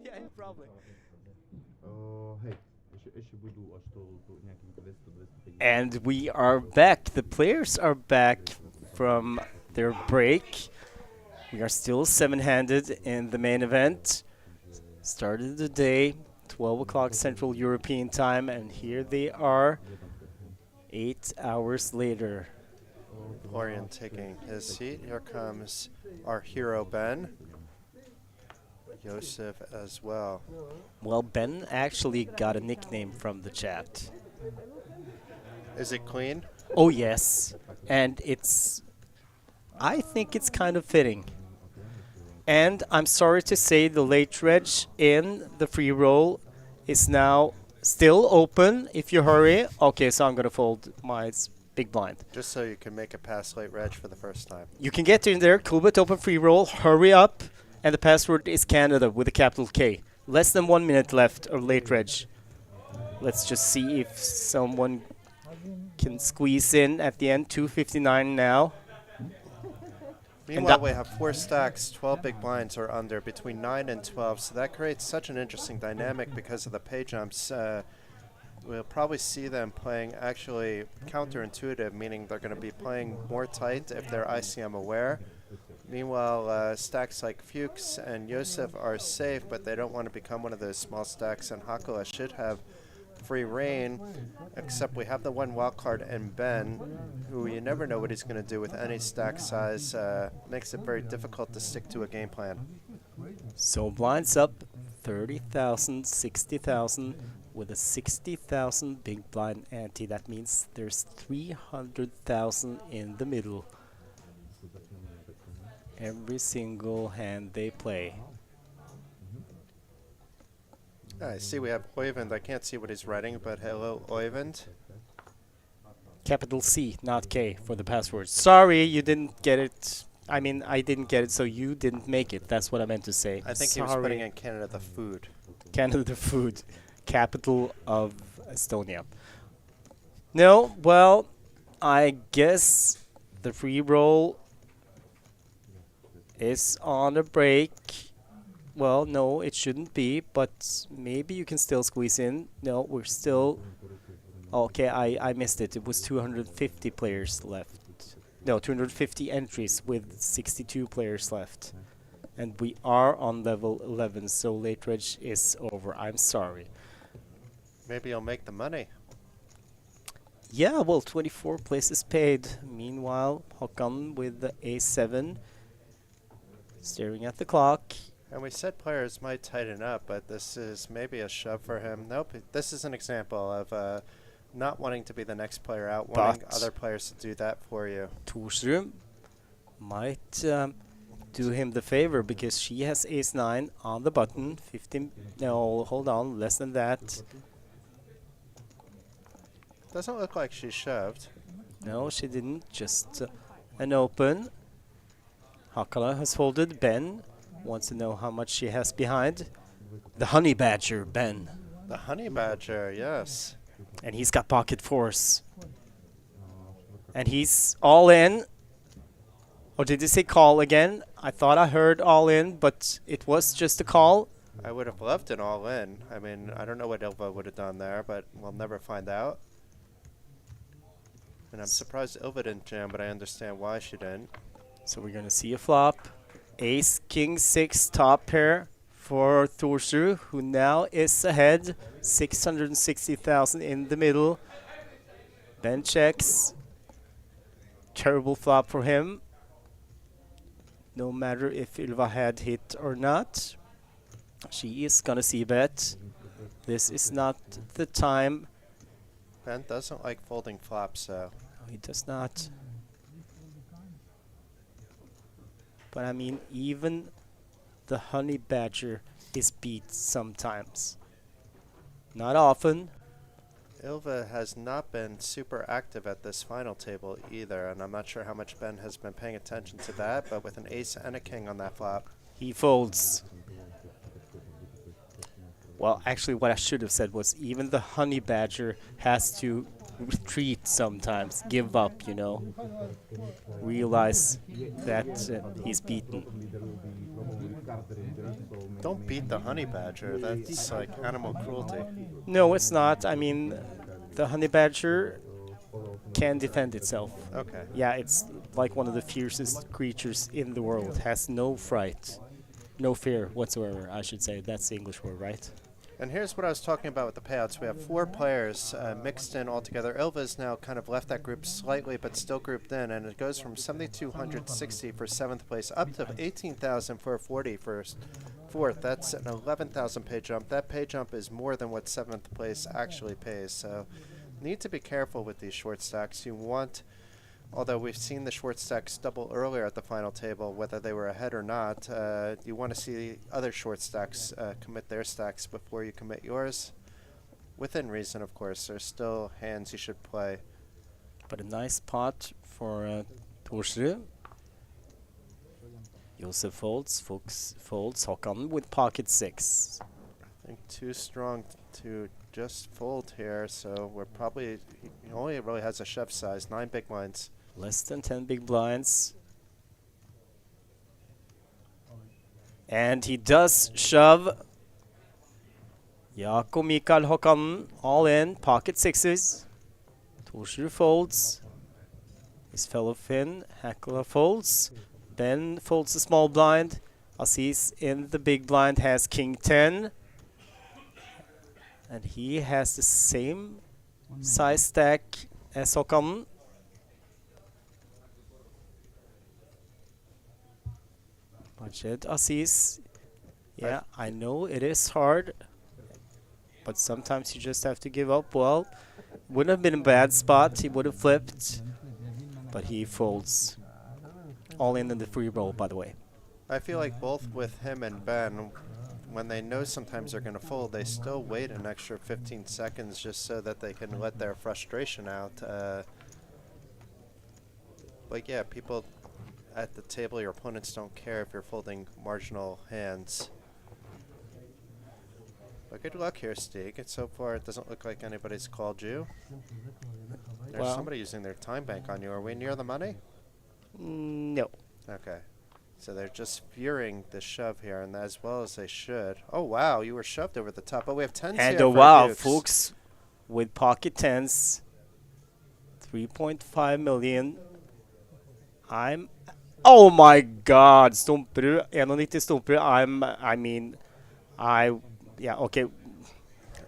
Yeah, probably. Hej, ešte budú až to nejakých 200-250. And we are back. The players are back from their break. We are still seven-handed in the main event. Started the day, 12 o'clock Central European time, and here they are 8 hours later. Florian taking his seat. Here comes our hero Ben. Joseph as well. Well, Ben actually got a nickname from the chat. Is it clean? Oh, yes. And I think it's kind of fitting. And I'm sorry to say the late reg in the free roll is now still open if you hurry. Okay, so I'm going to fold my big blind. Just so you can make it past late reg for the first time. You can get in there, Coolbet Open free roll, hurry up. And the password is Canada with a capital K. Less than 1 minute left or late reg. Let's just see if someone can squeeze in at the end. 2:59 now. Meanwhile, we have 4 stacks, 12 big blinds or under, between 9 and 12. So that creates such an interesting dynamic because of the pay jumps. We'll probably see them playing actually counterintuitive, meaning they're going to be playing more tight if they're ICM aware. Meanwhile, stacks like Fuchs and Josef are safe, but they don't want to become one of those small stacks, and Hakala should have free reign, except we have the one wild card in Ben, who you never know what he's going to do with any stack size. Makes it very difficult to stick to a game plan. So blinds up 30,000, 60,000 with a 60,000 big blind ante. That means there's 300,000 in the middle. Every single hand they play. I see we have Oyvind. I can't see what he's writing, but hello, Oyvind. Capital C, not K, for the password. Sorry, you didn't get it. I mean, I didn't get it, so you didn't make it. That's what I meant to say. I think he was putting in Canada the food. Canada the food, capital of Estonia. No, well, I guess the free roll is on a break. Well, no, it shouldn't be, but maybe you can still squeeze in. No, we're still... Okay, I missed it. It was 250 players left. No, 250 entries with 62 players left. And we are on level 11, so late reg is over. I'm sorry. Maybe you'll make the money. Yeah, well, 24 places paid. Meanwhile, Håkan with the A7, staring at the clock. And we said players might tighten up, but this is maybe a shove for him. Nope, this is an example of not wanting to be the next player out, wanting other players to do that for you. Torsrud might do him the favor because she has ace-9 on the button. 15, no, hold on, less than that. Doesn't look like she shoved. No, she didn't, just an open. Hakala has folded. Ben wants to know how much she has behind. The honey badger, Ben. The honey badger, yes. And he's got pocket force. And he's all in. Or did he say call again? I thought I heard all in, but it was just a call. I would have loved an all in. I mean, I don't know what Ilva would have done there, but we'll never find out. And I'm surprised Ilva didn't jam, but I understand why she didn't. So we're going to see a flop. Ace, King, 6, top pair for Torsrud, who now is ahead. 660,000 in the middle. Ben checks. Terrible flop for him. No matter if Ylva had hit or not. She is going to see bet. This is not the time. Ben doesn't like folding flops, though. No, he does not. But I mean, even the honey badger is beat sometimes. Not often. Ilva has not been super active at this final table either, and I'm not sure how much Ben has been paying attention to that, but with an ace and a king on that flop. He folds. Well, actually what I should have said was even the honey badger has to retreat sometimes, give up, you know, realize that he's beaten. Don't beat the honey badger. That's like animal cruelty. No, it's not. I mean, the honey badger can defend itself. Okay. Yeah, it's like one of the fiercest creatures in the world. Has no fright, no fear whatsoever, I should say. That's the English word, right? And here's what I was talking about with the payouts. We have 4 players mixed in all together. Ilva's now kind of left that group slightly, but still grouped in, and it goes from 7,260 for 7th place up to 18,440 for 4th. That's an 11,000 pay jump. That pay jump is more than what 7th place actually pays. So, need to be careful with these short stacks. You want, although we've seen the short stacks double earlier at the final table, whether they were ahead or not, you want to see other short stacks commit their stacks before you commit yours. Within reason, of course. There's still hands you should play. But a nice pot for Torsrud. Josef folds, Fuchs folds, Håkan with pocket 6. I think too strong to just fold here, so we're probably, he only really has a shove size, 9 big blinds. Less than 10 big blinds. And he does shove. Jakob Mikael Håkan all in, pocket 6s. Torsrud folds. His fellow Finn, Hakala folds. Ben folds the small blind. Aziz in the big blind has king 10. And he has the same size stack as Håkan. Majed Aziz. Yeah, I know it is hard, but sometimes you just have to give up. Well, wouldn't have been a bad spot. He would have flipped, but he folds. All in the free roll, by the way. I feel like both with him and Ben, when they know sometimes they're going to fold, they still wait an extra 15 seconds just so that they can let their frustration out. But yeah, people at the table, your opponents don't care if you're folding marginal hands. But good luck here, Stig. So far, it doesn't look like anybody's called you. There's Well, somebody using their time bank on you. Are we near the money? No. Okay. So they're just fearing the shove here, and as well as they should. Oh, wow, you were shoved over the top. But we have 10s And here for wow, Dukes. Fuchs with pocket 10s. 3.5 million. Oh my god, Stumperud. 91 Stumperud. Yeah, okay.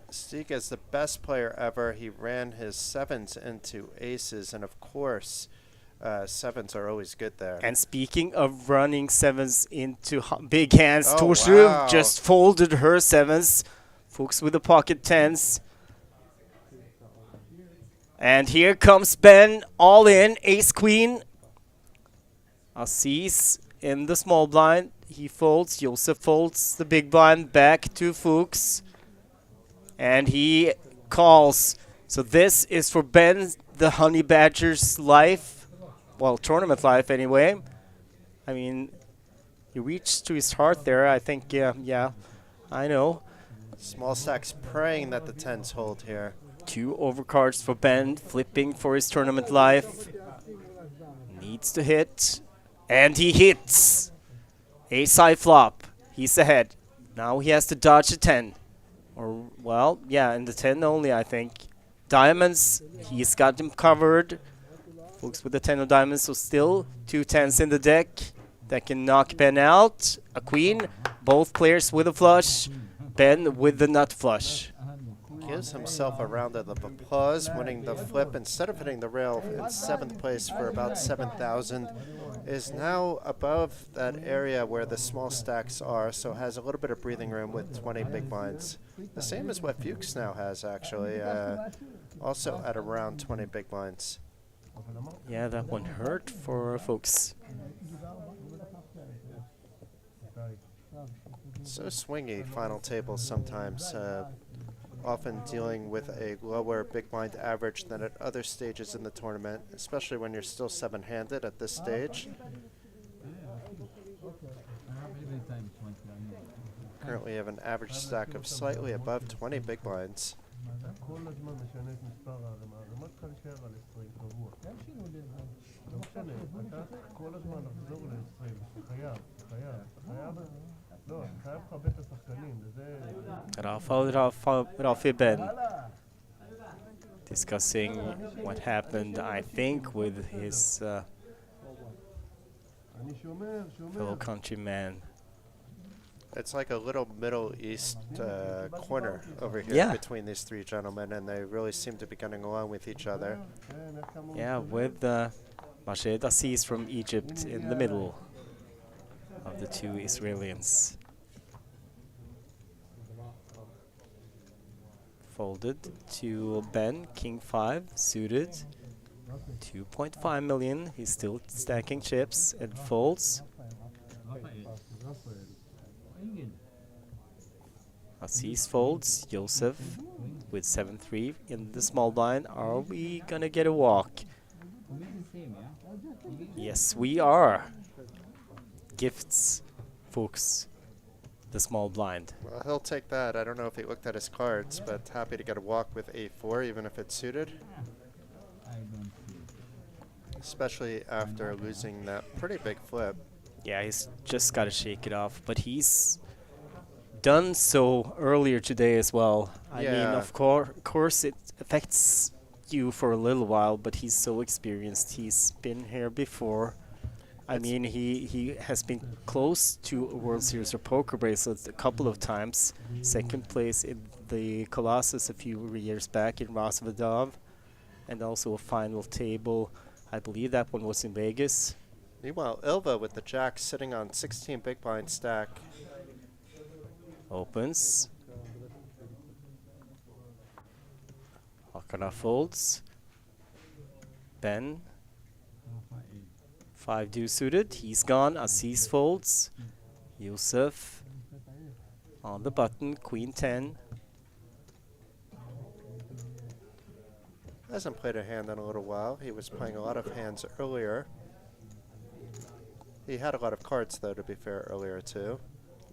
Stig is the best player ever. He ran his 7s into aces, and of course, 7s are always good there. And speaking of running 7s into big hands, Oh, Torsrud wow. just folded her 7s. Fuchs with the pocket 10s. And here comes Ben, all in, ace queen. Aziz in the small blind. He folds. Josef folds the big blind back to Fuchs. And he calls. So this is for Ben, the Honey Badger's life. Well, tournament life anyway. I mean, he reached to his heart there. I think, yeah, I know. Small stacks praying that the 10s hold here. 2 overcards for Ben, flipping for his tournament life. Needs to hit. And he hits. Ace high flop. He's ahead. Now he has to dodge a 10. Or, well, yeah, and the 10 only, I think. Diamonds, he's got him covered. Fuchs with the 10 of diamonds, so still 2 10s in the deck. That can knock Ben out. A queen. Both players with a flush. Ben with the nut flush. Gives himself a round of applause, winning the flip. Instead of hitting the rail in 7th place for about 7,000, is now above that area where the small stacks are, so has a little bit of breathing room with 20 big blinds. The same as what Fuchs now has, actually, also at around 20 big blinds. Yeah, that one hurt for Fuchs. So swingy final tables sometimes. Often dealing with a lower big blind average than at other stages in the tournament, especially when you're still 7-handed at this stage. Currently have an average stack of slightly above 20 big blinds. אתה כל הזמן משנה את מספר הערימה. הערימה צריכה להישאר על 20 קבוע. הם שינו לי את זה. לא משנה, אתה כל הזמן לחזור ל-20. אתה חייב. לא, אתה חייב לכבד את השחקנים, וזה... Rafi Ben discussing what happened, I think, with his אני שומר. fellow countryman. It's like a little Middle East corner over here Yeah. between these three gentlemen, and they really seem to be getting along with each other. Yeah, with Mashed Aziz from Egypt in the middle of the two Israelis. Folded to Ben, King 5, suited. 2.5 million. He's still stacking chips and folds. Aziz folds. Joseph with 7-3 in the small blind. Are we gonna get a walk? Yes, we are. Gifts Fuchs the small blind. Well, he'll take that. I don't know if he looked at his cards, but happy to get a walk with 8-4, even if it's suited. Especially after losing that pretty big flip. Yeah, he's just got to shake it off, but he's done so earlier today as well. I mean, Yeah. of course, it affects you for a little while, but he's so experienced. He's been here before. I mean, he has been close to a World Series of Poker bracelets a couple of times. Second place in the Colossus a few years back in Rosvadov, and also a final table. I believe that one was in Vegas. Meanwhile, Ilva with the jack sitting on 16 big blind stack. Opens. Hakana folds. Ben. 5 deuce suited. He's gone. Aziz folds. Yusuf on the button. Queen 10. Hasn't played a hand in a little while. He was playing a lot of hands earlier. He had a lot of cards, though, to be fair, earlier, too.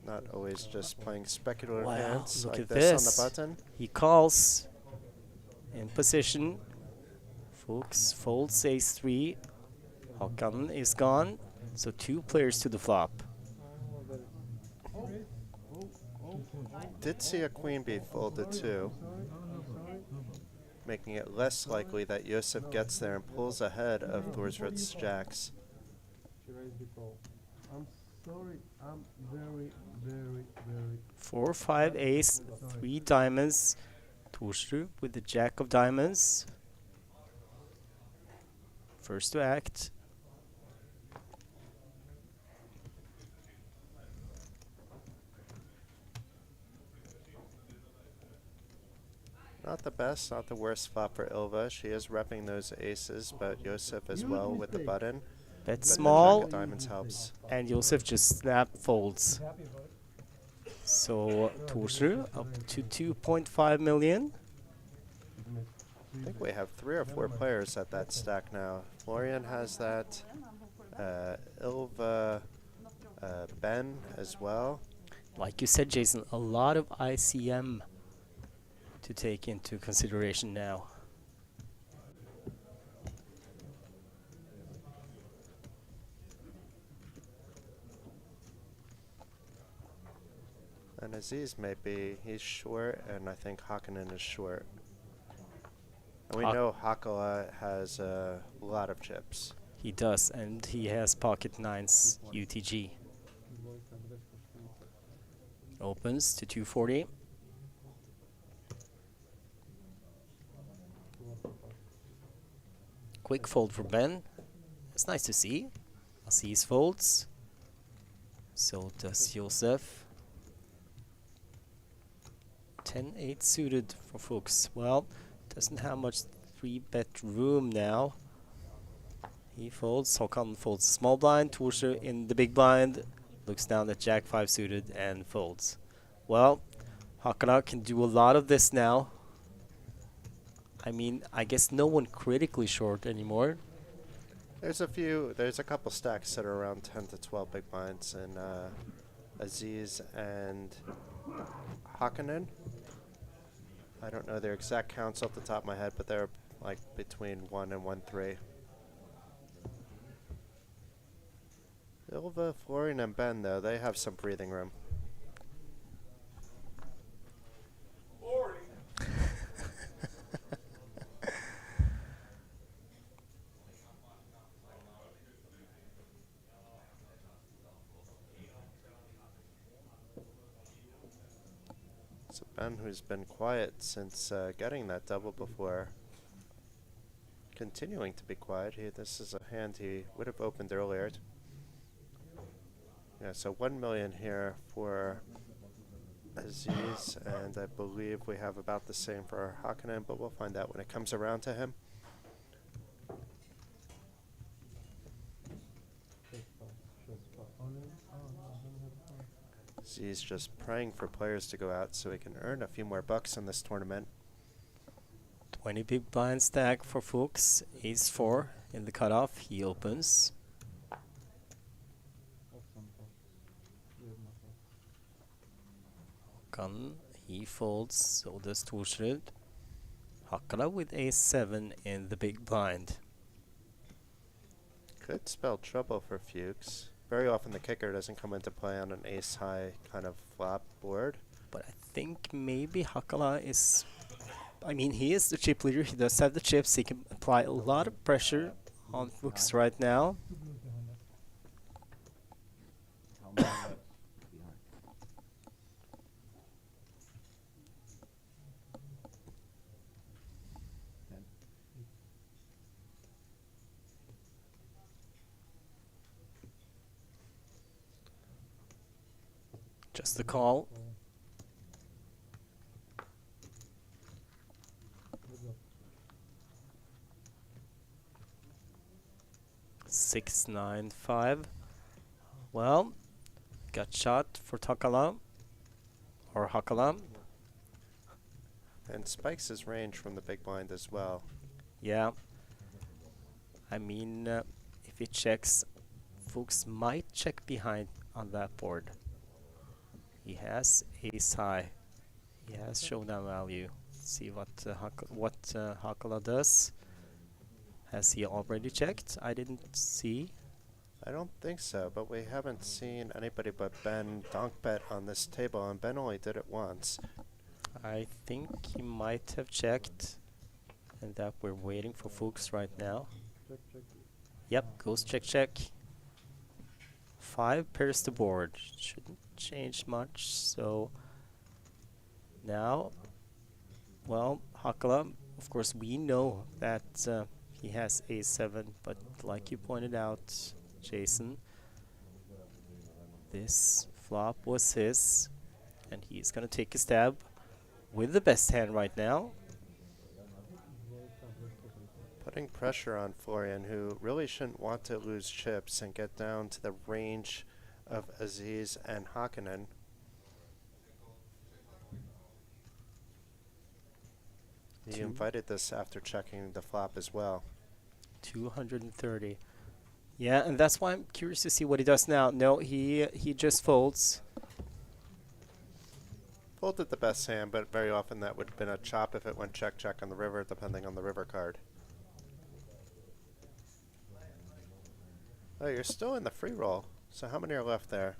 Not always just playing speculative Wow, hands look like at this on this. the button. He calls in position. Fuchs folds ace 3. Håkan is gone. So 2 players to the flop. Did see a queen be folded, too, making it less likely that Yosef gets there and pulls ahead of Thorsrud's jacks. I'm sorry, I'm very 4, 5, ace, 3 diamonds. Torsrud with the jack of diamonds. First to act. Not the best, not the worst flop for Ilva. She is repping those aces, but Yosef as well with the button. Bet But small, the jack of diamonds helps. and Josef just snap folds. So Torsrud up to 2.5 million. I think we have 3 or 4 players at that stack now. Florian has that. Ilva, Ben as well. Like you said, Jason, a lot of ICM to take into consideration now. And Aziz he's short, and I think Hakanen is short. And we know Hakala has a lot of chips. He does, and he has pocket 9s UTG. Opens to 240. Quick fold for Ben. It's nice to see. Aziz folds. So does Josef. 10-8 suited for Fuchs. Well, doesn't have much 3-bet room now. He folds. Håkan folds small blind. Torsrud in the big blind. Looks down at Jack 5 suited and folds. Well, Håkan can do a lot of this now. I mean, I guess no one critically short anymore. There's a couple stacks that are around 10 to 12 big blinds, and Aziz and Hakanen. I don't know their exact counts off the top of my head, but they're like between 1 and 1-3. Ilva, Florian, and Ben, though, they have some breathing room. So Ben, who's been quiet since getting that double before, continuing to be quiet. This is a hand he would have opened earlier. Yeah, so 1 million here for Aziz, and I believe we have about the same for Hakkinen, but we'll find out when it comes around to him. Aziz just praying for players to go out so he can earn a few more bucks in this tournament. 20 big blind stack for Fuchs. Ace 4 in the cutoff. He opens. Håkan, he folds, so does Torsrud. Hakkala with ace 7 in the big blind. Could spell trouble for Fuchs. Very often the kicker doesn't come into play on an ace-high kind of flop board. But I think maybe Hakkala is... I mean, he is the chip leader. He does have the chips. He can apply a lot of pressure on Fuchs right now. Two blues behind us. Just the call. Good luck. 6-9-5. Well, got shot for Takala. Or Hakkala. And spikes his range from the big blind as well. Yeah. I mean, if he checks, Fuchs might check behind on that board. He has ace high. He has showdown value. Let's see what Hakkala does. Has he already checked? I didn't see. I don't think so, but we haven't seen anybody but Ben donk bet on this table, and Ben only did it once. I think he might have checked, and that we're waiting for Fuchs right now. Check, check. Yep, goes check check. 5 pairs the board. Shouldn't change much. So now, well, Hakkala, of course, we know that he has a7, but like you pointed out, Jason, this flop was his, and he's gonna take a stab with the best hand right now. Putting pressure on Florian, who really shouldn't want to lose chips and get down to the range of Aziz and Hakkinen. He invited this after checking the flop as well. 230. Yeah, and that's why I'm curious to see what he does now. No, he just folds. Folded the best hand, but very often that would have been a chop if it went check check on the river, depending on the river card. Oh, you're still in the free roll. So how many are left there?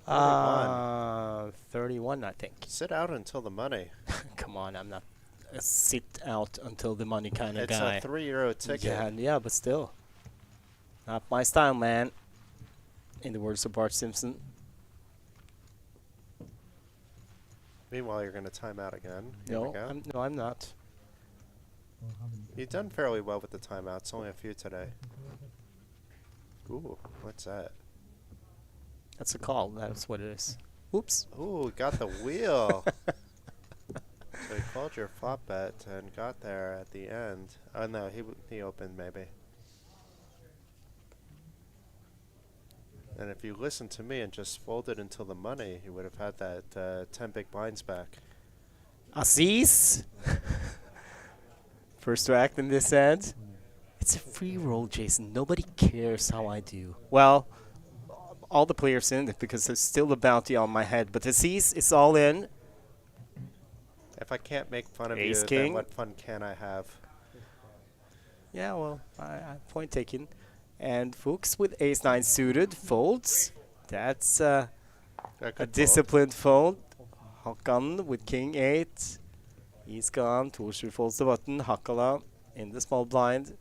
31, I think. Sit out until the money. Come on, I'm not a sit out until the money kind of It's guy. a €3 ticket. Yeah, but still. Not my style, man. In the words of Bart Simpson. Meanwhile, you're going to time out again. Here we go. No, I'm not. Or how many? You've done fairly well with the timeouts. Only a few today. Ooh, what's that? That's a call. That's what it is. Oops. Ooh, got the wheel. So he called your flop bet and got there at the end. Oh no, he opened maybe. And if you listened to me and just folded until the money, you would have had that 10 big blinds back. Aziz. First to act in this end. It's a free roll, Jason. Nobody cares how I do. Well, all the players in it because there's still a bounty on my head. But Aziz is all in. If I can't make fun of Ace you, king. then what fun can I have? Yeah, well, point taken. And Fuchs with ace-9 suited folds. That's I a could fold. disciplined fold. Håkan with king-8. He's gone. Torsrud folds the button. Hakala in the small blind.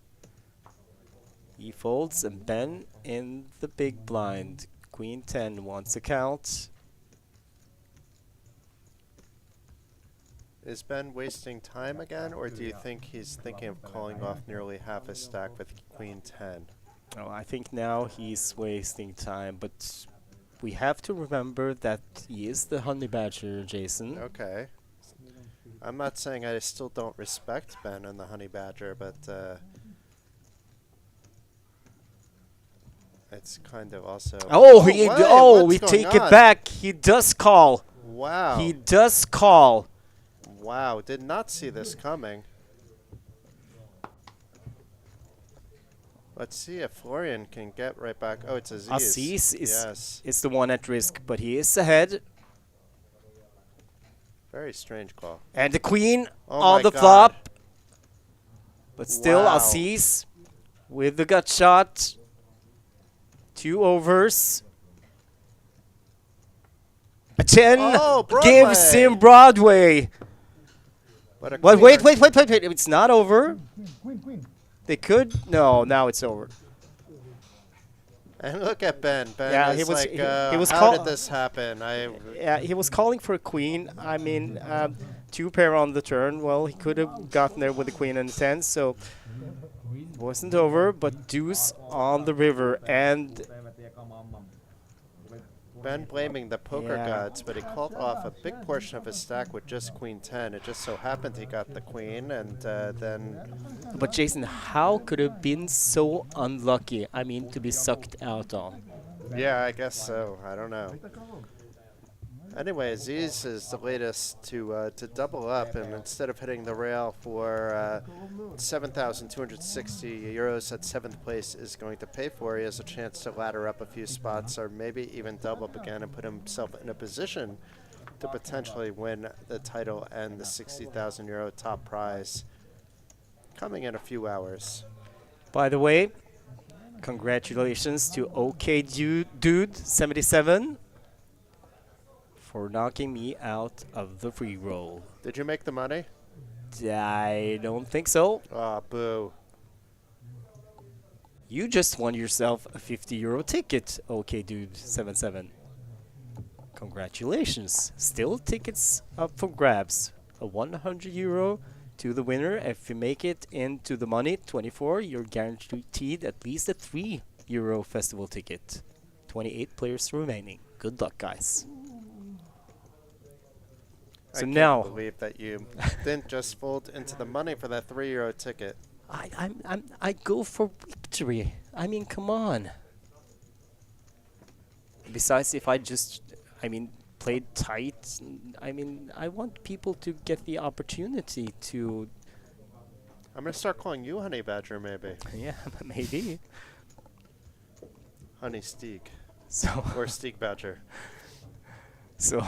He folds, and Ben in the big blind. Queen 10 wants a count. Is Ben wasting time again, or do you think he's thinking of calling off nearly half his stack with Queen 10? Oh, I think now he's wasting time, but we have to remember that he is the honey badger, Jason. Okay. I'm not saying I still don't respect Ben and the honey badger, but it's kind of also... Oh, we what's take going it on? back. He does call. Wow. He does call. Wow, did not see this coming. Let's see if Florian can get right back. Oh, it's Aziz. Aziz Yes. is the one at risk, but he is ahead. Very strange call. And the queen Oh on my the God. flop. But still, Wow. Aziz with the gut shot. 2 overs. A 10 Oh, gives Broadway. him Broadway. But a But queen wait, or- wait. It's not over. Queen. They could. No, now it's over. And look at Ben. Ben Yeah, is he was- like, he was how call- did this happen? Yeah, he was calling for a queen. I mean, 2 pair on the turn. Well, he could have gotten there with the queen and 10, so it wasn't over. But deuce on the river, and Ben blaming the poker Yeah. gods, but he called off a big portion of his stack with just Queen 10. It just so happened he got the queen, and then... but Jason, how could have been so unlucky? I mean, to be sucked out on. Yeah, I guess so. I don't know. Anyway, Aziz is the latest to double up, and instead of hitting the rail for 7,260 euros at 7th place is going to pay for, he has a chance to ladder up a few spots, or maybe even double up again and put himself in a position to potentially win the title and the 60,000 euro top prize coming in a few hours. By the way, congratulations to OK Dude 77 for knocking me out of the free roll. Did you make the money? I don't think so. Ah, boo. You just won yourself a 50 euro ticket, OK Dude 77. Congratulations. Still tickets up for grabs. A 100 euro to the winner. If you make it into the money, 24, you're guaranteed at least a 3 euro festival ticket. 28 players remaining. Good luck, guys. I So can't now, believe that you didn't just fold into the money for that 3 euro ticket. I go for victory. I mean, come on. Besides, if I just, played tight, I want people to get the opportunity to, I'm going to start calling you Honey Badger, maybe. yeah, maybe. Honey Steak. So, Or Steak Badger. so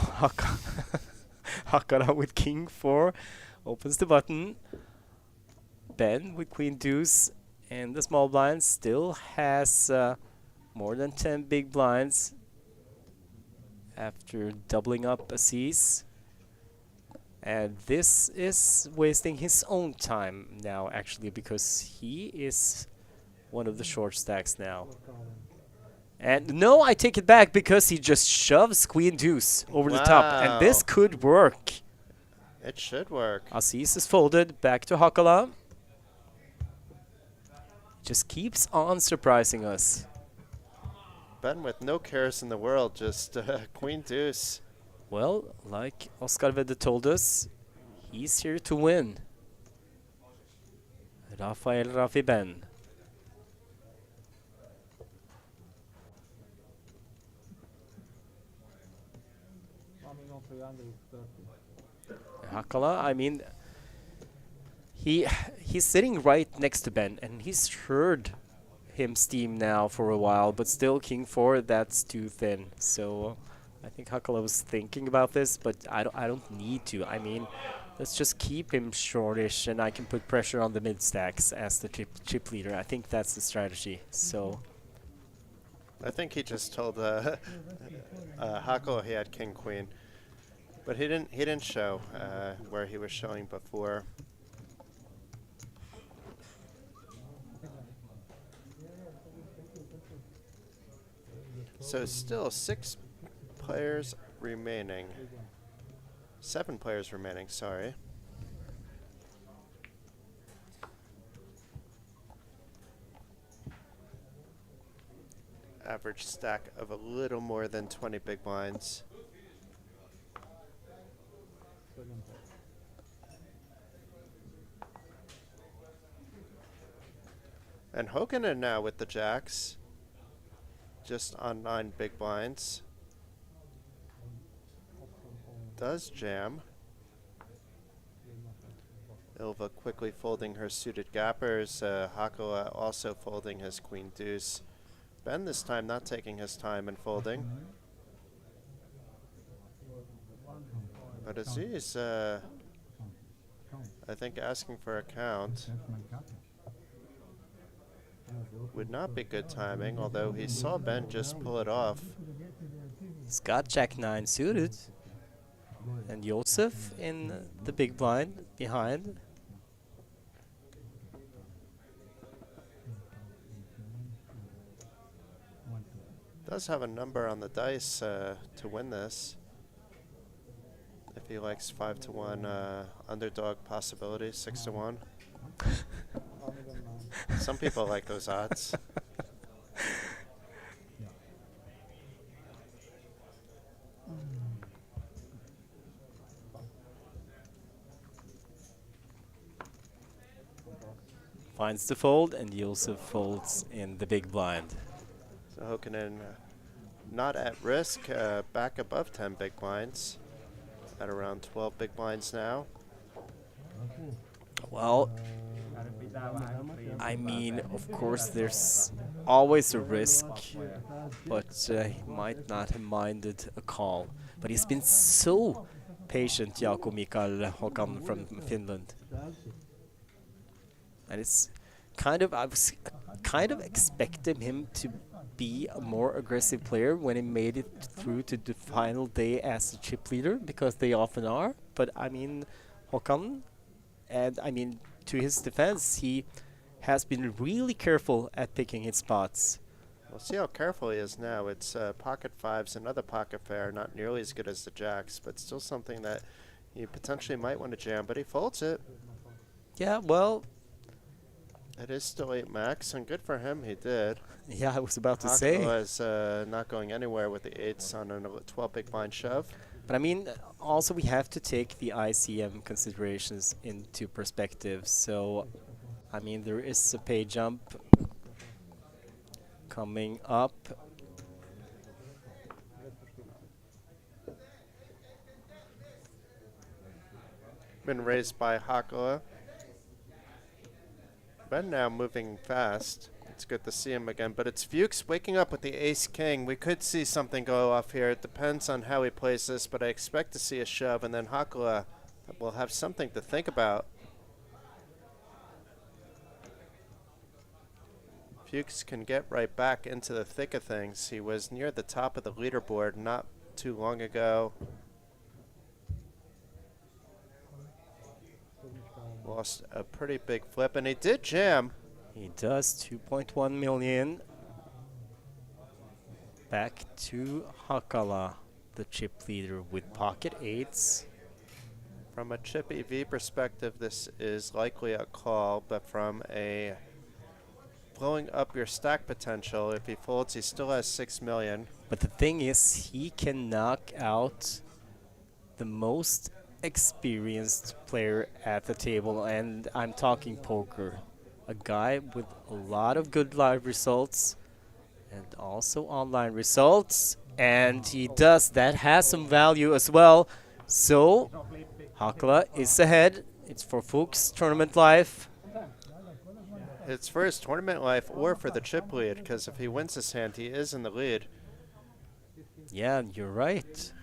Hakara with King 4 opens the button. Ben with Queen Deuce and the small blind still has more than 10 big blinds after doubling up Aziz. And this is wasting his own time now, actually, because he is one of the short stacks now. And no, I take it back, because he just shoves Queen Deuce over the top, and this Wow. could work. It should work. Aziz is folded, back to Hakala. Just keeps on surprising us. Ben with no cares in the world, just Queen Deuce. Well, like Oscar Vedde told us, he's here to win. Rafael Rafi Ben. Hakala, he's sitting right next to Ben, and he's heard him steam now for a while, but still King 4, that's too thin. So I think Hakala was thinking about this, but I don't need to. Let's just keep him shortish, and I can put pressure on the mid stacks as the chip leader. I think that's the strategy. So I think he just told Hako he had king queen, but he didn't show where he was showing before. So still 6 players remaining. 7 players remaining, sorry. Average stack of a little more than 20 big blinds. And Hokanen now with the jacks. Just on 9 big blinds. Does jam. Ilva quickly folding her suited gappers. Hakoa also folding his queen deuce. Ben this time not taking his time and folding. But Aziz, I think asking for a count would not be good timing, although he saw Ben just pull it off. he's got Jack 9 suited. And Josef in the big blind behind. Does have a number on the dice to win this. If he likes 5-1 underdog possibility, 6-1. Some people like those odds. Finds the fold, and Josef folds in the big blind. So Hokanen not at risk, back above 10 big blinds. At around 12 big blinds now. Well, I mean, of course, there's always a risk, but he might not have minded a call. But he's been so patient, Jaakko Mikael Håkan from Finland. And it's kind of, I was kind of expecting him to be a more aggressive player when he made it through to the final day as a chip leader, because they often are. But I mean, Håkan, and I mean, to his defense, he has been really careful at picking his spots. We'll see how careful he is now. It's pocket fives, another pocket pair, not nearly as good as the jacks, but still something that you potentially might want to jam, but he folds it. Yeah, well, it is still 8 max, and good for him, he did. Yeah, I was about to say. Was not going anywhere with the 8s on a 12 big blind shove. But I mean, also we have to take the ICM considerations into perspective. So, I mean, there is a pay jump coming up. Been raised by Hakoa. Ben now moving fast. It's good to see him again, but it's Fuchs waking up with the ace-king. We could see something go off here. It depends on how he plays this, but I expect to see a shove, and then Hakoa will have something to think about. Fuchs can get right back into the thick of things. He was near the top of the leaderboard not too long ago. Lost a pretty big flip, and he did jam. He does 2.1 million. Back to Hakala, the chip leader with pocket 8s. From a chip EV perspective, this is likely a call, but from a blowing up your stack potential, if he folds, he still has 6 million. But the thing is, he can knock out the most experienced player at the table, and I'm talking poker. A guy with a lot of good live results and also online results, and he does. That has some value as well. So Hakala is ahead. It's for Fuchs tournament life. It's for his tournament life or for the chip lead, because if he wins this hand, he is in the lead. Yeah, you're right.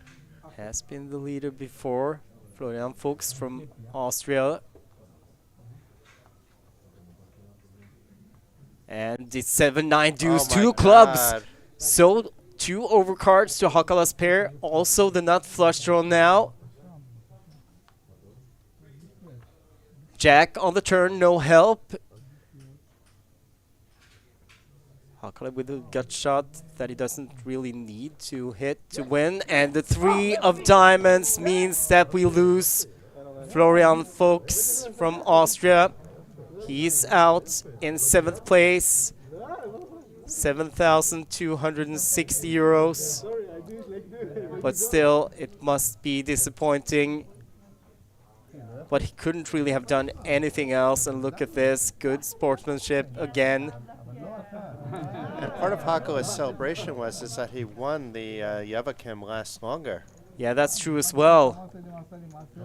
Has been the leader before. Florian Fuchs from Austria. And it's 7-9 deuce, Oh my two clubs. God. So 2 overcards to Hakala's pair. Also the nut flush draw now. Jack on the turn, no help. Hakala with a gut shot that he doesn't really need to hit to win. And the 3 of diamonds means that we lose Florian Fuchs from Austria. He's out in 7th place. 7,260 euros. But still, it must be disappointing. But he couldn't really have done anything else. And look at this, good sportsmanship again. And part of Hakala's celebration was that he won the Yevakim last longer. Yeah, that's true as well.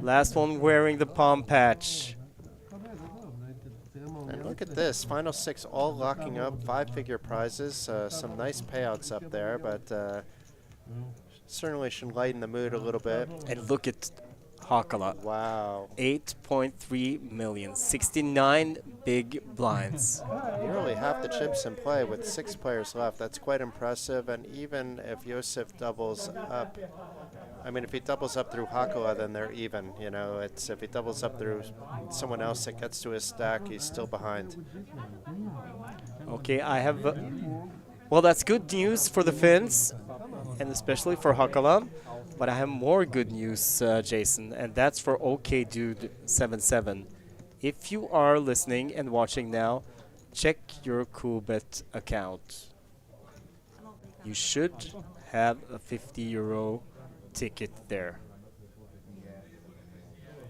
Last one wearing the palm patch. And look at this, final 6 all locking up, 5-figure prizes, some nice payouts up there, but certainly should lighten the mood a little bit. And look at Hakala. Wow. 8.3 million, 69 big blinds. Nearly half the chips in play with 6 players left. That's quite impressive. And even if Josef doubles up, I mean, if he doubles up through Hakala, then they're even. You know, it's if he doubles up through someone else that gets to his stack, he's still behind. Okay, I have... well, that's good news for the Finns, and especially for Hakala. But I have more good news, Jason, and that's for OK Dude 77. If you are listening and watching now, check your Coolbet account. You should have a €50 ticket there.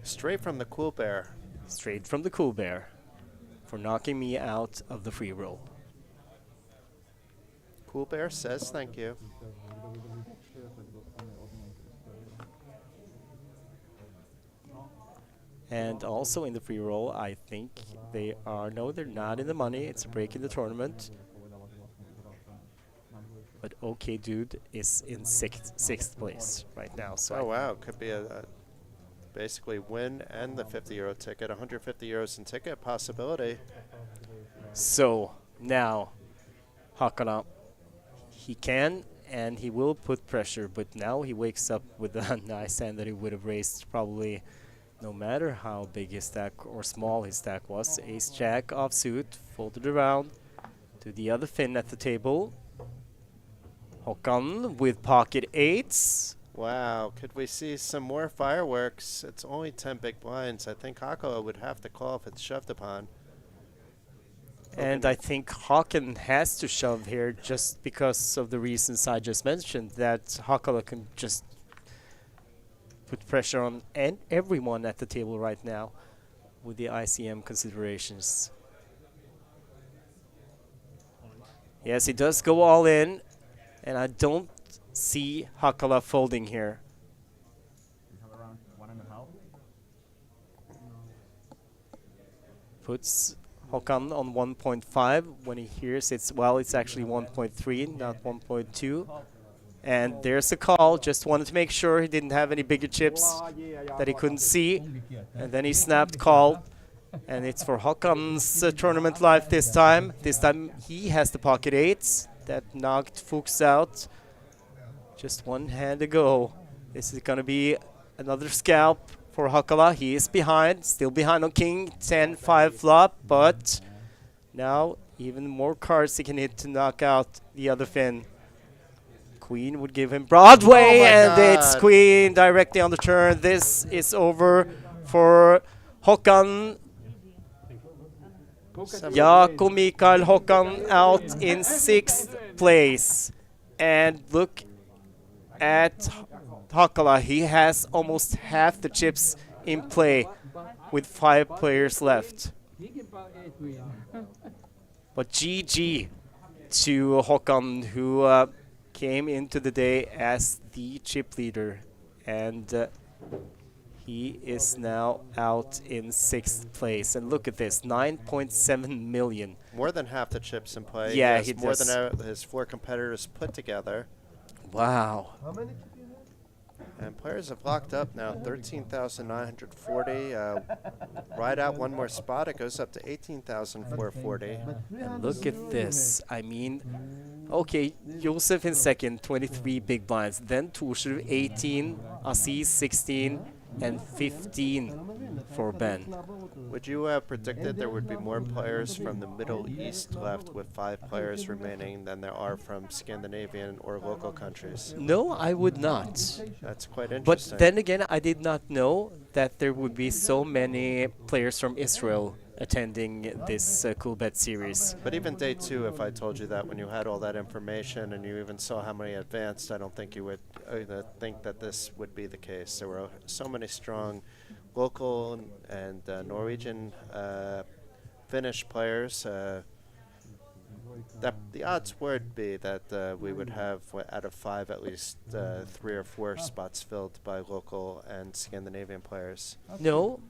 Straight from the Cool Bear. Straight from the Cool Bear for knocking me out of the free roll. Cool Bear says thank you. And also in the free roll, I think they are... no, they're not in the money. It's a break in the tournament. But OK Dude is in sixth place right now. So Oh, wow. Could be a basically win and the €50 ticket. €150 in ticket possibility. So now, Hakala, he can and he will put pressure, but now he wakes up with a nice hand that he would have raised probably no matter how big his stack or small his stack was. Ace-Jack offsuit, folded around to the other Finn at the table. Håkan with pocket 8s. Wow. Could we see some more fireworks? It's only 10 big blinds. I think Hakala would have to call if it's shoved upon. And I think Håkan has to shove here just because of the reasons I just mentioned, that Hakala can just put pressure on everyone at the table right now with the ICM considerations. Yes, he does go all in, and I don't see Hakala folding here. Puts Håkan on 1.5 when he hears it's, well, it's actually 1.3, not 1.2. And there's a call. Just wanted to make sure he didn't have any bigger chips that he couldn't see. And then he snapped call. And it's for Håkan's tournament life this time. This time he has the pocket 8s that knocked Fuchs out. Just one hand to go. This is going to be another scalp for Hakala. He is behind, still behind on King 10-5 flop, but now even more cards he can hit to knock out the other Finn. Queen would give him Broadway, and it's Queen directly on the turn. This is over for Håkan. Jakob Mikael Håkan out in 6th place. And look at Hakala. He has almost half the chips in play with 5 players left. But GG to Håkan, who came into the day as the chip leader, and he is now out in 6th place. And look at this, 9.7 million. More than half the chips in play. Yeah, he he has more does. than his 4 competitors put together. Wow. How many chips you And players have locked up now, 13,940. Right out one more spot, it goes up to 18,440. And look at this. I mean, okay, Josef in second, 23 big blinds. Then Torsrud 18, Aziz 16, and 15 for Ben. Would you have predicted there would be more players from the Middle East left with 5 players remaining than there are from Scandinavian or local countries? No, I would not. That's quite interesting. But then again, I did not know that there would be so many players from Israel attending this Coolbet series. But even day 2, if I told you that when you had all that information and you even saw how many advanced, I don't think you would think that this would be the case. There were so many strong local and Norwegian Finnish players. That the odds would be that we would have, out of 5, at least 3 or 4 spots filled by local and Scandinavian players. No,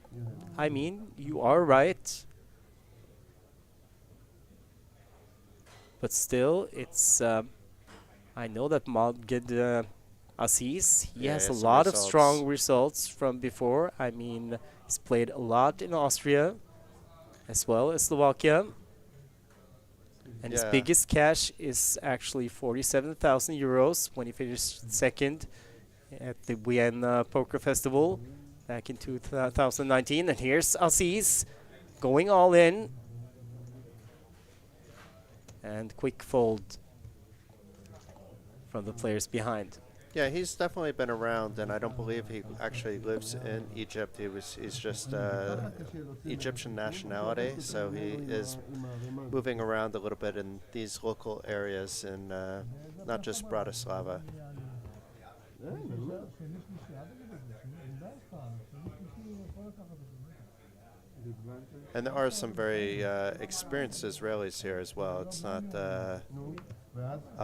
I mean, you are right. But still, it's, I know that Maged Aziz, he Yeah, has he a has some lot of results. strong results from before. I mean, he's played a lot in Austria as well as Slovakia. And his Yeah. biggest cash is actually 47,000 euros when he finished second at the Vienna Poker Festival back in 2019. And here's Aziz going all in. And quick fold from the players behind. Yeah, he's definitely been around, and I don't believe he actually lives in Egypt. He's just Egyptian nationality, so he is moving around a little bit in these local areas, in not just Bratislava. And there are some very experienced Israelis here as well. It's not a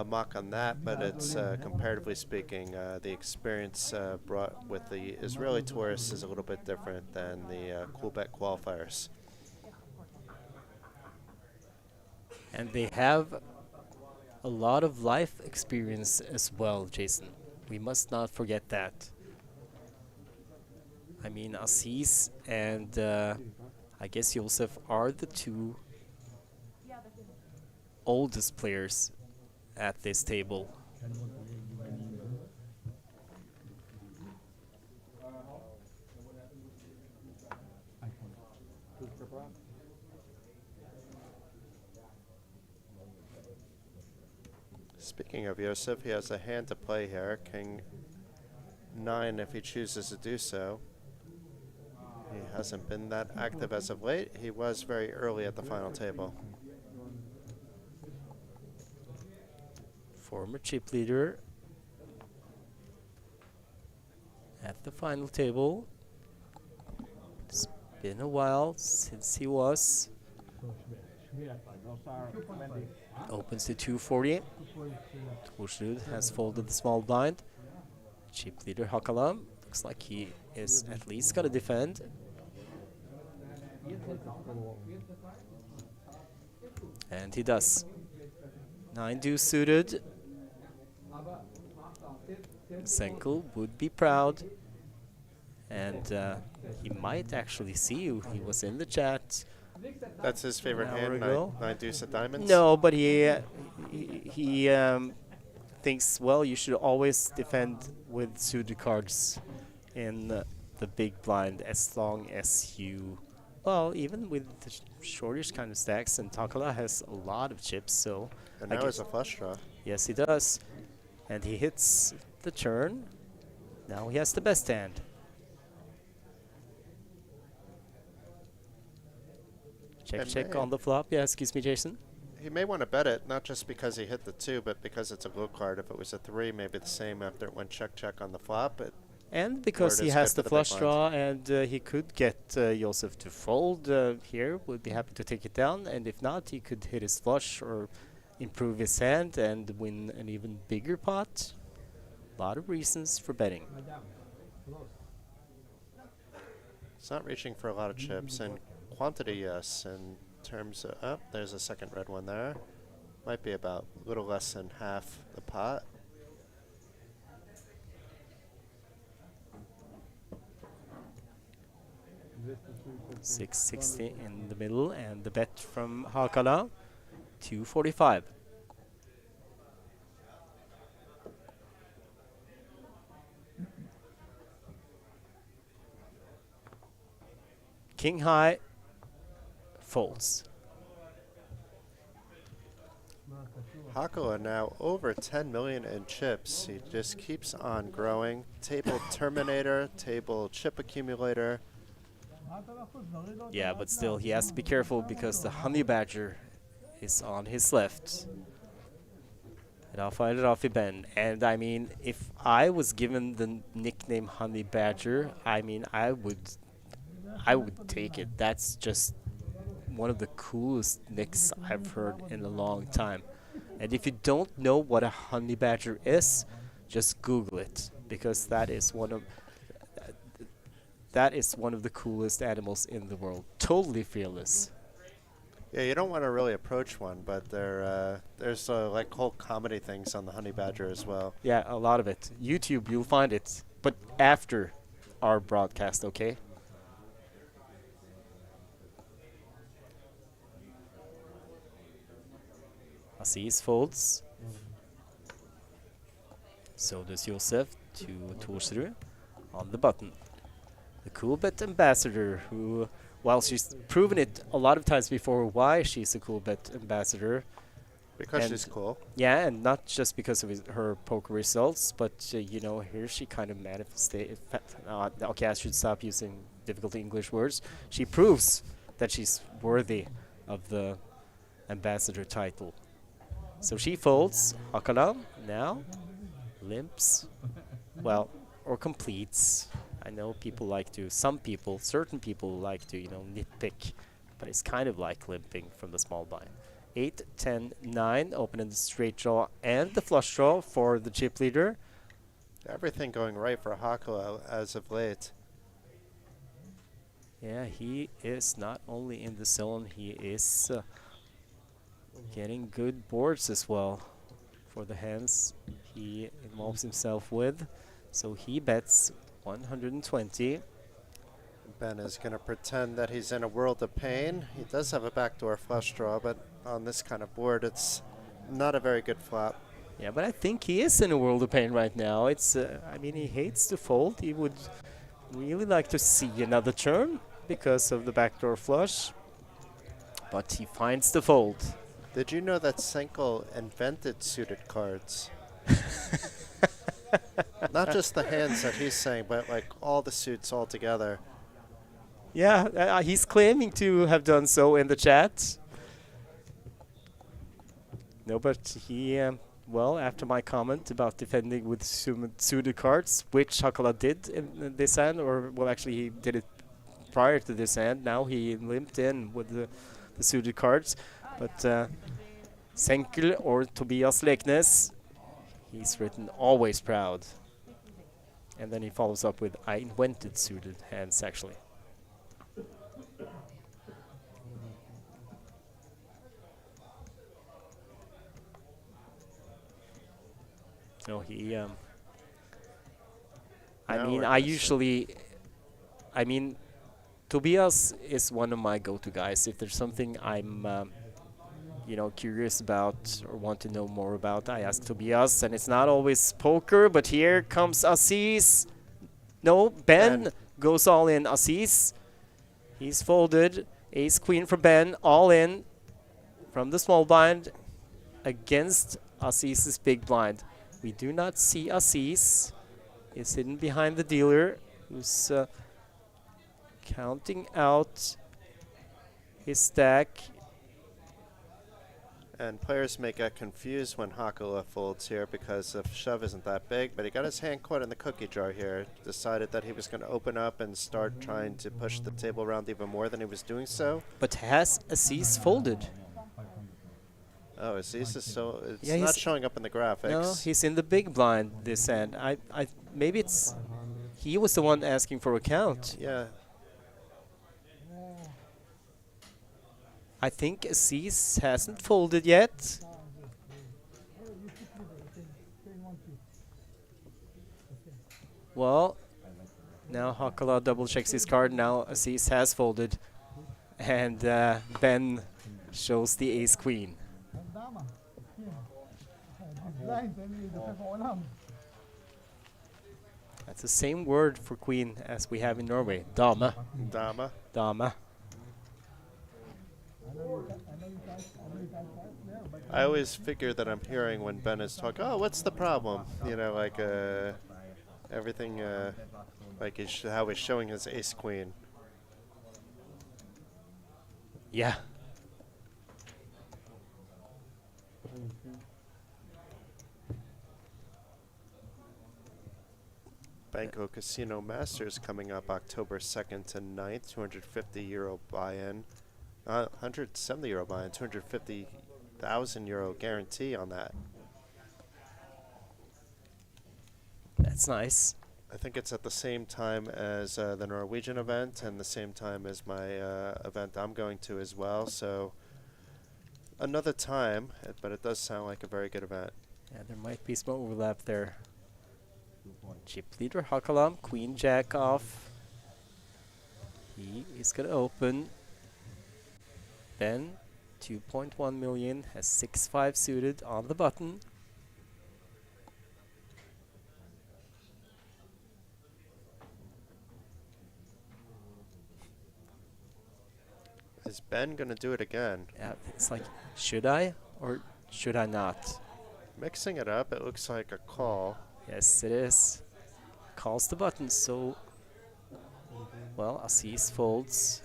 mock on that, but it's comparatively speaking, the experience brought with the Israeli tourists is a little bit different than the Coolbet qualifiers. And they have a lot of life experience as well, Jason. We must not forget that. I mean, Aziz and I guess Josef are the 2 oldest players at this table. Speaking of Yosef, he has a hand to play here. King 9 if he chooses to do so. He hasn't been that active as of late. He was very early at the final table. Former chip leader at the final table. It's been a while since he was. Opens to 240. Torsrud has folded the small blind. Chip leader Hakala looks like he is at least gonna defend. And he does. 9 deuce suited. Senkel would be proud. And he might actually see you. He was in the chat. That's his favorite An hour hand, ago. 9 deuce of diamonds? No, but he thinks, well, you should always defend with suited cards in the big blind as long as you, well, even with the shortish kind of stacks, and Takala has a lot of chips, so And I now guess it's a flush draw. yes, he does. And he hits the turn. Now he has the best hand. Check, And check may- on the flop. Yeah, excuse me, Jason. He may want to bet it, not just because he hit the 2, but because it's a low card. If it was a 3, maybe the same after it went check, check on the flop. And because it he is has good the for the big flush blind. draw, and he could get Josef to fold here, would be happy to take it down. And if not, he could hit his flush or improve his hand and win an even bigger pot. A lot of reasons for betting. It's not reaching for a lot of chips, and quantity, yes. In terms of, oh, there's a second red one there. Might be about a little less than half the pot. 660 in the middle, and the bet from Hakala, 245. King high folds. Hakala now over 10 million in chips. He just keeps on growing. Table Terminator, table chip accumulator. Yeah, but still, he has to be careful because the Honey Badger is on his left. And I'll find it off Ben. And I mean, if I was given the nickname Honey Badger, I mean, I would take it. That's just one of the coolest nicks I've heard in a long time. And if you don't know what a honey badger is, just Google it, because that is one of the coolest animals in the world. Totally fearless. Yeah, you don't want to really approach one, but there's like whole comedy things on the honey badger as well. Yeah, a lot of it. YouTube, you'll find it, but after our broadcast, okay? Aziz folds. So does Josef to Torsrud on the button. The Coolbet ambassador, who, while she's proven it a lot of times before why she's a Coolbet ambassador. Because And she's cool. Yeah, and not just because of her poker results, but you know, here she kind of manifested. Okay, I should stop using difficult English words. She proves that she's worthy of the ambassador title. So she folds. Hakala now limps, well, or completes. I know people like to, certain people like to, you know, nitpick, but it's kind of like limping from the small blind. 8, 10, 9, opening the straight draw and the flush draw for the chip leader. Everything going right for Hakala as of late. Yeah, he is not only in the zone, he is getting good boards as well for the hands he involves himself with. So he bets 120. Ben is going to pretend that he's in a world of pain. He does have a backdoor flush draw, but on this kind of board, it's not a very good flop. Yeah, but I think he is in a world of pain right now. It's, I mean, he hates to fold. He would really like to see another turn because of the backdoor flush, but he finds the fold. Did you know that Senkel invented suited cards? Not just the hands that he's saying, but like all the suits all together. Yeah, he's claiming to have done so in the chat. No, but he, well, after my comment about defending with suited cards, which Hakala did in this hand, or, well, actually he did it prior to this hand. Now he limped in with the suited cards. But Senkel or Tobias Leknes, he's written always proud. And then he follows up with, I invented suited hands, actually. No, he, I mean, Tobias is one of my go-to guys. If there's something I'm, you know, curious about or want to know more about, I ask Tobias, and it's not always poker, but here comes Aziz. No, Ben goes all in. Aziz, he's folded. Ace queen for Ben, all in from the small blind against Aziz's big blind. We do not see Aziz. He's hidden behind the dealer, who's counting out his stack. And players may get confused when Hakala folds here because the shove isn't that big, but he got his hand caught in the cookie jar here. Decided that he was going to open up and start trying to push the table around even more than he was doing so. But has Aziz folded? Oh, Aziz is so, it's Yeah, not showing up in the graphics. No, he's in the big blind this hand. Maybe it's, he was the one asking for a count. Yeah. I think Aziz hasn't folded yet. Well, Now Hakala double checks his card. Now Aziz has folded. And Ben shows the ace queen. Dama. King. This blind, any defense alam. That's the same word for queen as we have in Norway. Dama. Dama. Dama. I always figure that I'm hearing when Ben is talking, oh, what's the problem? You know, like everything, like how he's showing his ace queen. Yeah. Banco Casino Masters coming up October 2nd to 9th, €250 buy-in, €170 buy-in, 250,000 euro guarantee on that. That's nice. I think it's at the same time as the Norwegian event and the same time as my event I'm going to as well. So another time, but it does sound like a very good event. Yeah, there might be some overlap there. Chip leader Hakalam, queen jack off. He is gonna open. Ben, 2.1 million, has 6-5 suited on the button. Is Ben going to do it again? Yeah, it's like, should I or should I not? Mixing it up, it looks like a call. Yes, it is. Calls the button, so... Well, Aziz folds.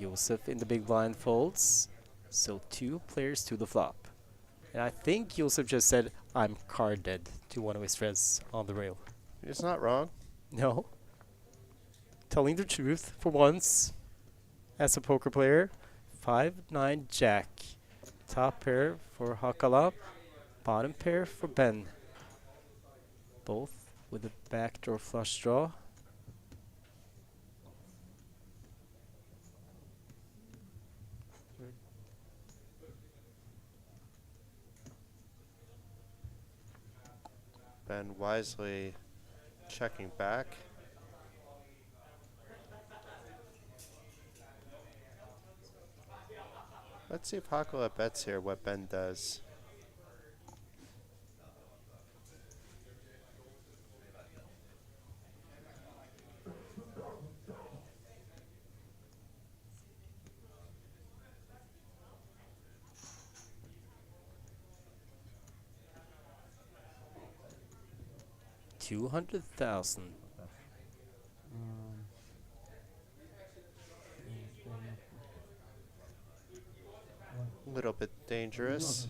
Josef in the big blind folds. So 2 players to the flop. And I think Josef just said, I'm card dead to one of his friends on the rail. He's not wrong. No. Telling the truth for once. As a poker player. 5-9 jack. Top pair for Hakala. Bottom pair for Ben. Both with a backdoor flush draw. Ben wisely checking back. Let's see if Hakala bets here what Ben does. $200,000. A little bit dangerous.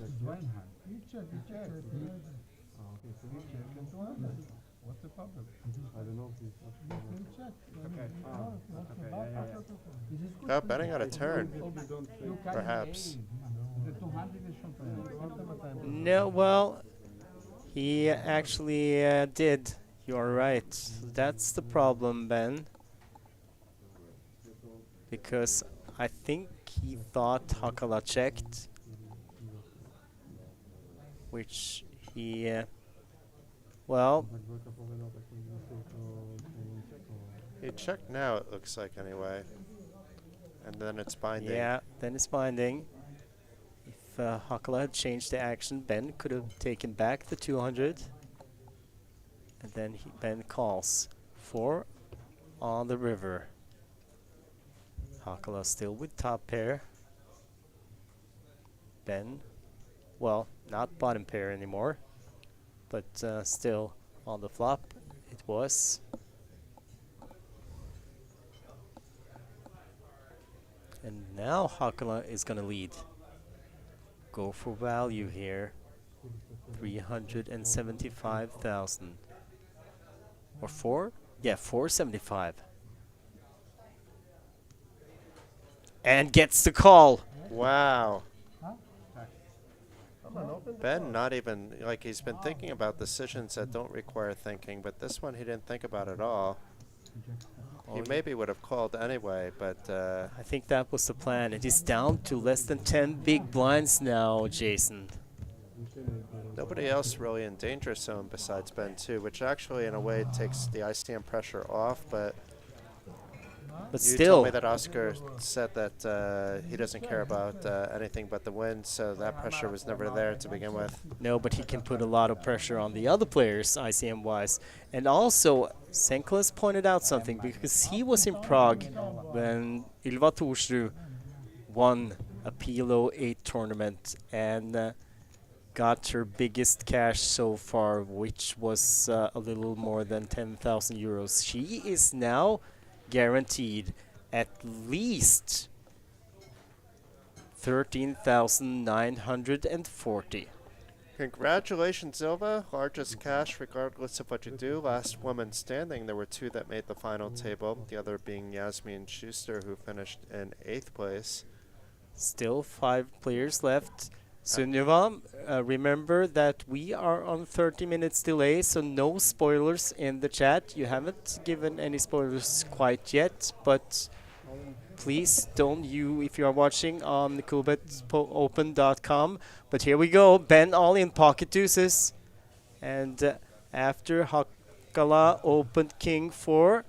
What's the problem? I don't know. Oh, betting out of turn. Perhaps. No, well, he actually did. You're right. That's the problem, Ben. Because I think he thought Hakala checked. Which he... well... He checked now, it looks like, anyway. And then it's binding. yeah, then it's binding. If Hakala had changed the action, Ben could have taken back the 200. And then Ben calls. 4 on the river. Hakala still with top pair. Ben, well, not bottom pair anymore. But still on the flop it was. And now Hakala is gonna lead. Go for value here. 375,000. Or 4? Yeah, 475. And gets the call. Wow. Ben not even, like, he's been thinking about decisions that don't require thinking, but this one he didn't think about at all. He maybe would have called anyway, but I think that was the plan. It is down to less than 10 big blinds now, Jason. Nobody else really in danger zone besides Ben too, which actually in a way takes the ICM pressure off, but But you still, told me that Oscar said that he doesn't care about anything but the win, so that pressure was never there to begin with. no, but he can put a lot of pressure on the other players, ICM-wise. And also, Senkles pointed out something, because he was in Prague when Ylva Torsrud won a PLO 8 tournament and got her biggest cash so far, which was a little more than 10,000 euros. She is now guaranteed at least 13,940. Congratulations, Ilva. Largest cash regardless of what you do. Last woman standing. There were 2 that made the final table, the other being Yasmin Schuster, who finished in 8th place. Still 5 players left. Sunniva, remember that we are on 30 minutes delay, so no spoilers in the chat. You haven't given any spoilers quite yet, but please don't, if you are watching on coolbetopen.com. But here we go, Ben all in pocket deuces. And after Hakala opened king 4,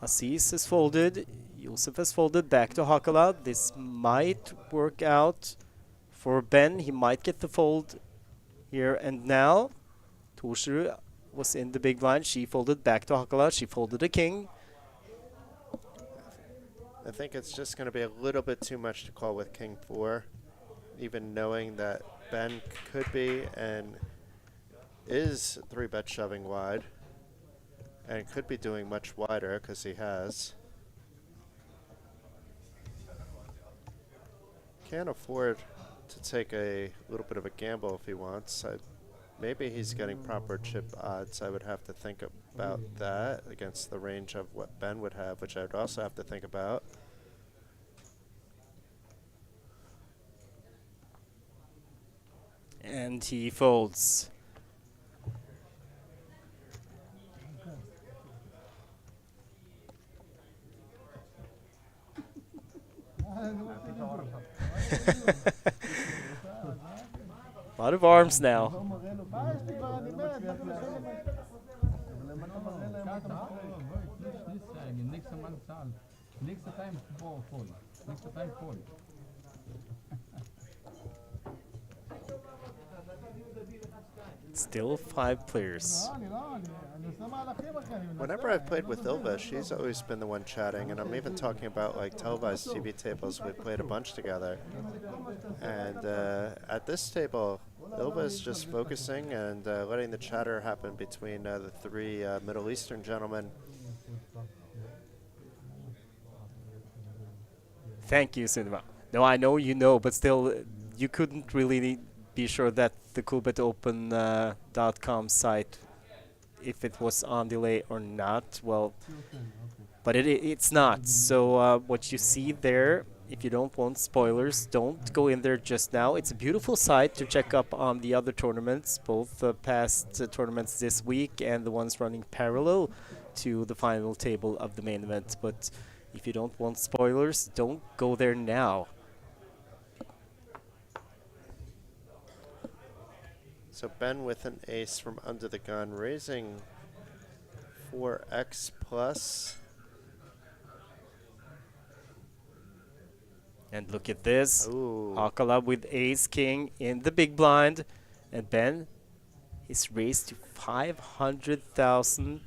Aziz has folded, Yusuf has folded back to Hakala. This might work out for Ben. He might get the fold here and now. Torsrud was in the big blind. She folded back to Hakala. She folded a king. I think it's just going to be a little bit too much to call with king 4, even knowing that Ben could be and is 3-bet shoving wide and could be doing much wider because he has. Can't afford to take a little bit of a gamble if he wants. Maybe he's getting proper chip odds. I would have to think about that against the range of what Ben would have, which I would also have to think about. And he folds. A lot of arms now. Still 5 players. Whenever I've played with Ilva, she's always been the one chatting, and I'm even talking about like televised TV tables. We played a bunch together, and at this table, Ilva is just focusing and letting the chatter happen between the 3 Middle Eastern gentlemen. Thank you, Cinema. No, I know you know, but still, you couldn't really be sure that the coolbetopen.com site, if it was on delay or not. Well, but it's not. So what you see there, if you don't want spoilers, don't go in there just now. It's a beautiful site to check up on the other tournaments, both the past tournaments this week and the ones running parallel to the final table of the main event. But if you don't want spoilers, don't go there now. So Ben with an ace from under the gun, raising 4x plus. And look at this. Ooh. Hakala with ace king in the big blind. And Ben is raised to 500,000.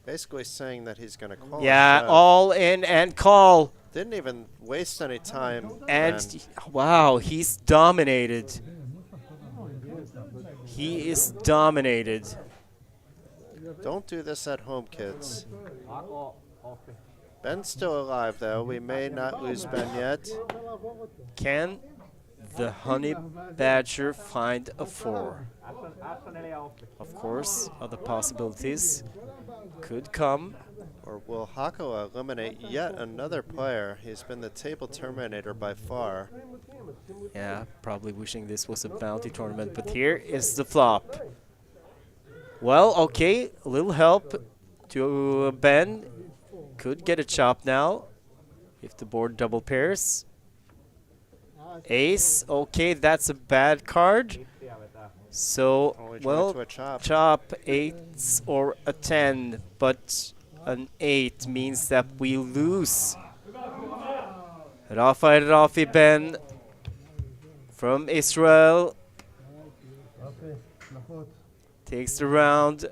Basically saying that he's going to call. Yeah, all in and call. Didn't even waste any time. And wow, he's dominated. He is dominated. Don't do this at home, kids. Ben's still alive, though. We may not lose Ben yet. Can the Honey Badger find a 4? Of course, other possibilities could come. Or will Hakala eliminate yet another player? He's been the table terminator by far. Yeah, probably wishing this was a bounty tournament, but here is the flop. Well, okay, a little help to Ben. Could get a chop now if the board double pairs. Ace. Okay, that's a bad card. So, Only joined well, to a chop. chop 8 or a 10, but an 8 means that we lose. Rafael Rafi Ben from Israel רפי, לחוץ. takes the round.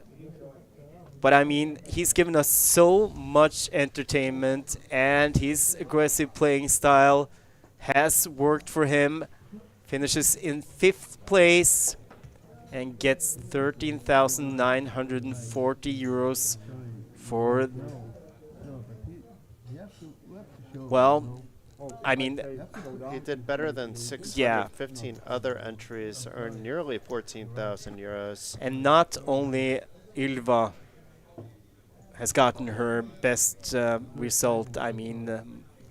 But I mean, he's given us so much entertainment, and his aggressive playing style has worked for him. Finishes in 5th place and gets 13,940 euros for, well, I mean, He did better than 615 other entries, earned nearly 14,000 euros. and not only Ylva has gotten her best result, I mean,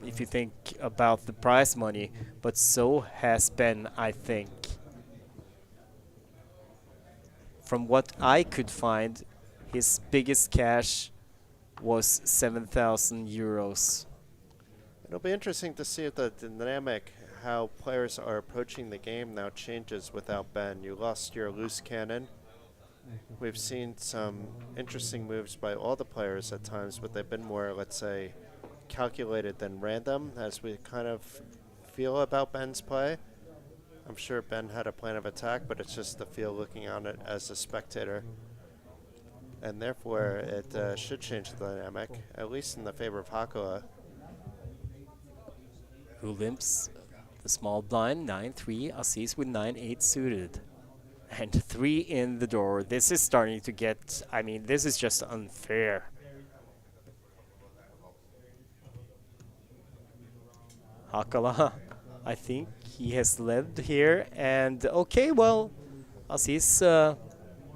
if you think about the prize money, but so has Ben, I think. From what I could find, his biggest cash was 7,000 euros. It'll be interesting to see if the dynamic, how players are approaching the game now changes without Ben. You lost your loose cannon. We've seen some interesting moves by all the players at times, but they've been more, let's say, calculated than random, as we kind of feel about Ben's play. I'm sure Ben had a plan of attack, but it's just the feel looking on it as a spectator. And therefore, it should change the dynamic, at least in the favor of Hakola. Who limps the small blind, 9-3, Aziz with 9-8 suited. And 3 in the door. This is starting to get, I mean, this is just unfair. Hakala, I think he has led here. And okay, well, Aziz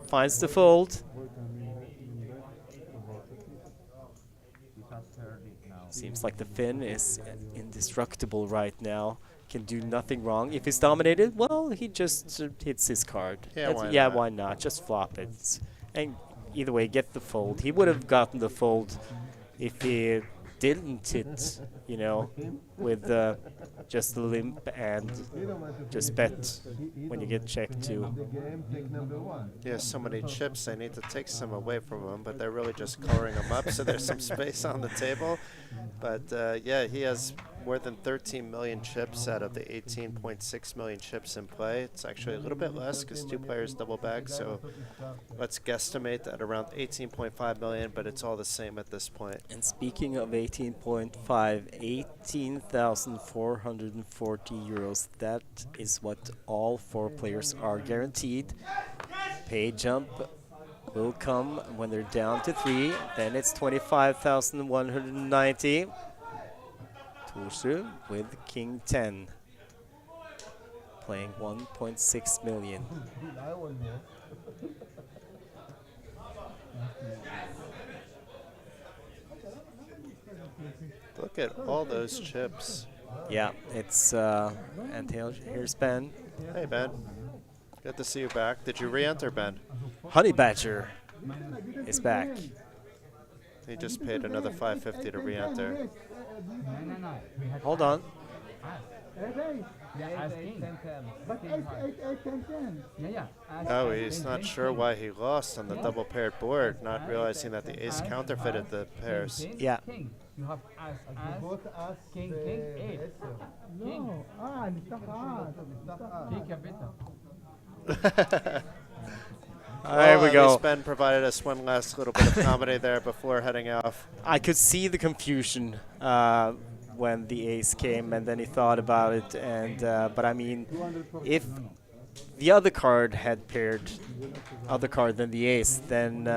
finds the fold. Seems like the Finn is indestructible right now. Can do nothing wrong. If he's dominated, well, he just hits his card. Yeah, why yeah, not? why not? Just flop it. And either way, get the fold. He would have gotten the fold if he didn't hit, you know, with just the limp and just bet when you get checked too. The game, take number 1. He has so many chips, they need to take some away from him, but they're really just coloring him up, so there's some space on the table. But yeah, he has more than 13 million chips out of the 18.6 million chips in play. It's actually a little bit less because 2 players double bag, so let's guesstimate at around 18.5 million, but it's all the same at this point. And speaking of 18.5, 18,440 euros. That is what all 4 players are guaranteed. Pay jump will come when they're down to 3. Then it's 25,190. Torsrud with King 10. Playing 1.6 million. I want more. Look at all those chips. Yeah, it's and here's Ben. Hey, Ben. Good to see you back. Did you re-enter, Ben? Honey Badger is back. He just paid another 550 to re-enter. Hold on. Oh, he's not sure why he lost on the double paired board, not realizing that the ace counterfeited the pairs. Yeah. You have as, Both us, king, the king, 8. עשר. King. נפתח אז. King capital. There we At go. least Ben provided us one last little bit of comedy there before heading off. I could see the confusion when the ace came, and then he thought about it. And but I mean, if the other card had paired other card than the ace, then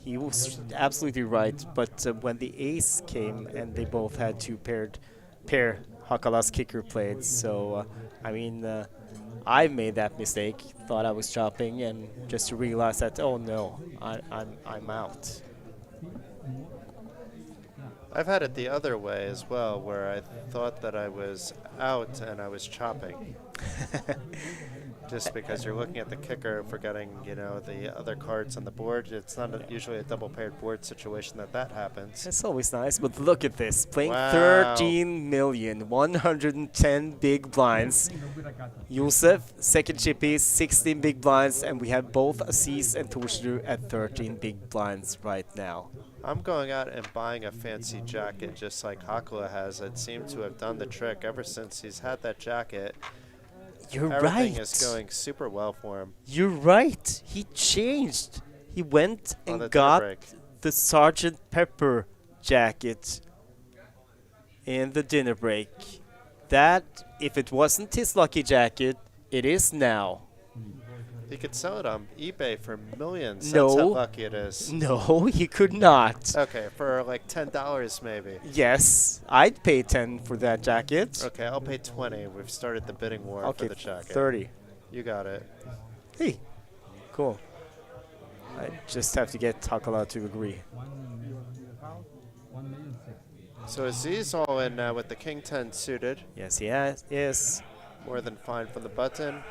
he was absolutely right. But when the ace came and they both had to pair Hakala's kicker played, so I mean. I made that mistake, thought I was chopping, and just to realize that, oh no, I'm out. I've had it the other way as well, where I thought that I was out and I was chopping. just because you're looking at the kicker, forgetting, you know, the other cards on the board. It's not usually a double paired board situation that happens. It's always nice, but look at this. Playing Wow. 13,110 big blinds. Josef, second chippy, 16 big blinds, and we have both Aziz and Torsrud at 13 big blinds right now. I'm going out and buying a fancy jacket just like Hakala has. It seemed to have done the trick ever since he's had that jacket. You're Everything right. is going super well for him. You're right. He changed. He went On the and dinner got break. the Sergeant Pepper jacket in the dinner break. That, if it wasn't his lucky jacket, it is now. He could sell it on eBay for millions. No. That's how lucky it is. No, he could not. Okay, for like $10 maybe. Yes, I'd pay 10 for that jacket. Okay, I'll pay 20. We've started the bidding war I'll for give the jacket. 30. You got it. Hey, cool. I just have to get Takala to agree. 1,000,006. So Aziz all in with the King 10 suited. Yes, he has. Yes. More than fine from the button.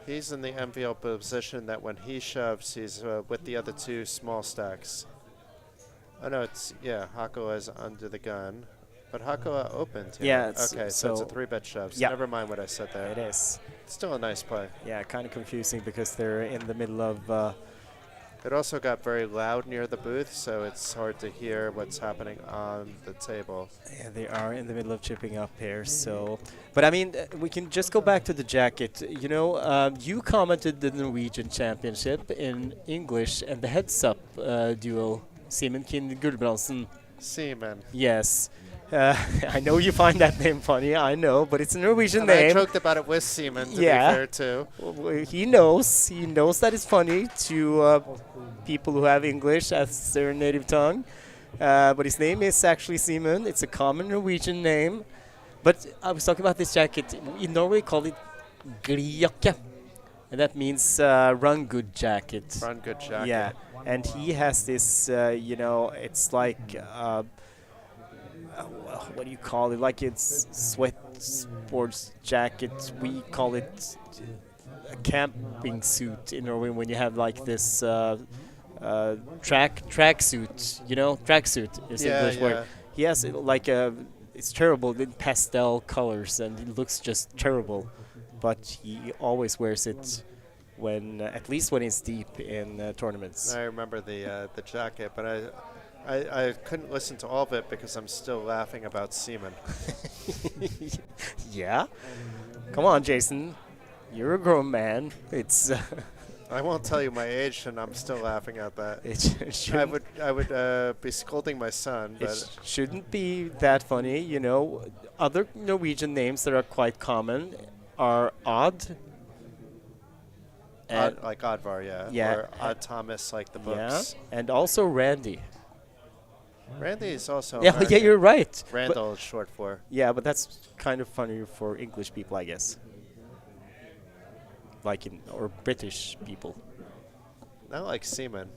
He's in the enviable position that when he shoves, he's with the other two small stacks. Oh no, it's, yeah, Hakoa is under the gun. But Hakoa opened here. Yeah, it's- okay, so it's a so- 3-bet shove. So yeah. never mind what I said there. It is. Still a nice play. Yeah, kind of confusing because they're in the middle of. It also got very loud near the booth, so it's hard to hear what's happening on the table. Yeah, they are in the middle of chipping up here. So, but I mean, we can just go back to the jacket. You know, you commented the Norwegian Championship in English and the heads-up duo, Simen Kind Gulbrandsen. Seaman. Yes. I know you find that name funny, I know, but it's a Norwegian And I name. joked about it with Seaman, to Yeah. be fair, too. He knows that it's funny to people who have English as their native tongue. But his name is actually Simen. It's a common Norwegian name. But I was talking about this jacket. In Norway, we call it grijakke. And that means run good jacket. Run good jacket. Yeah. And he has this, you know, it's like, what do you call it? Like it's sweat sports jacket. We call it a camping suit in Norway when you have like this track suit. You know, track suit is the English word. He has it like a. It's terrible in pastel colors and it looks just terrible, but he always wears it when, at least when he's deep in tournaments. I remember the jacket, but I couldn't listen to all of it because I'm still laughing about Seaman. Yeah? Come on, Jason. You're a grown man. It's I won't tell you my age, and I'm still laughing at that. I would be scolding my son, but shouldn't be that funny, you know. Other Norwegian names that are quite common are Odd. And like Oddvar, yeah. Yeah. Or Odd Thomas, like the books. Yeah, and also Randy. Randy is also Yeah, American. yeah, you're right. Randall is short for. Yeah, but that's kind of funny for English people, I guess. Like or British people. Not like Seaman.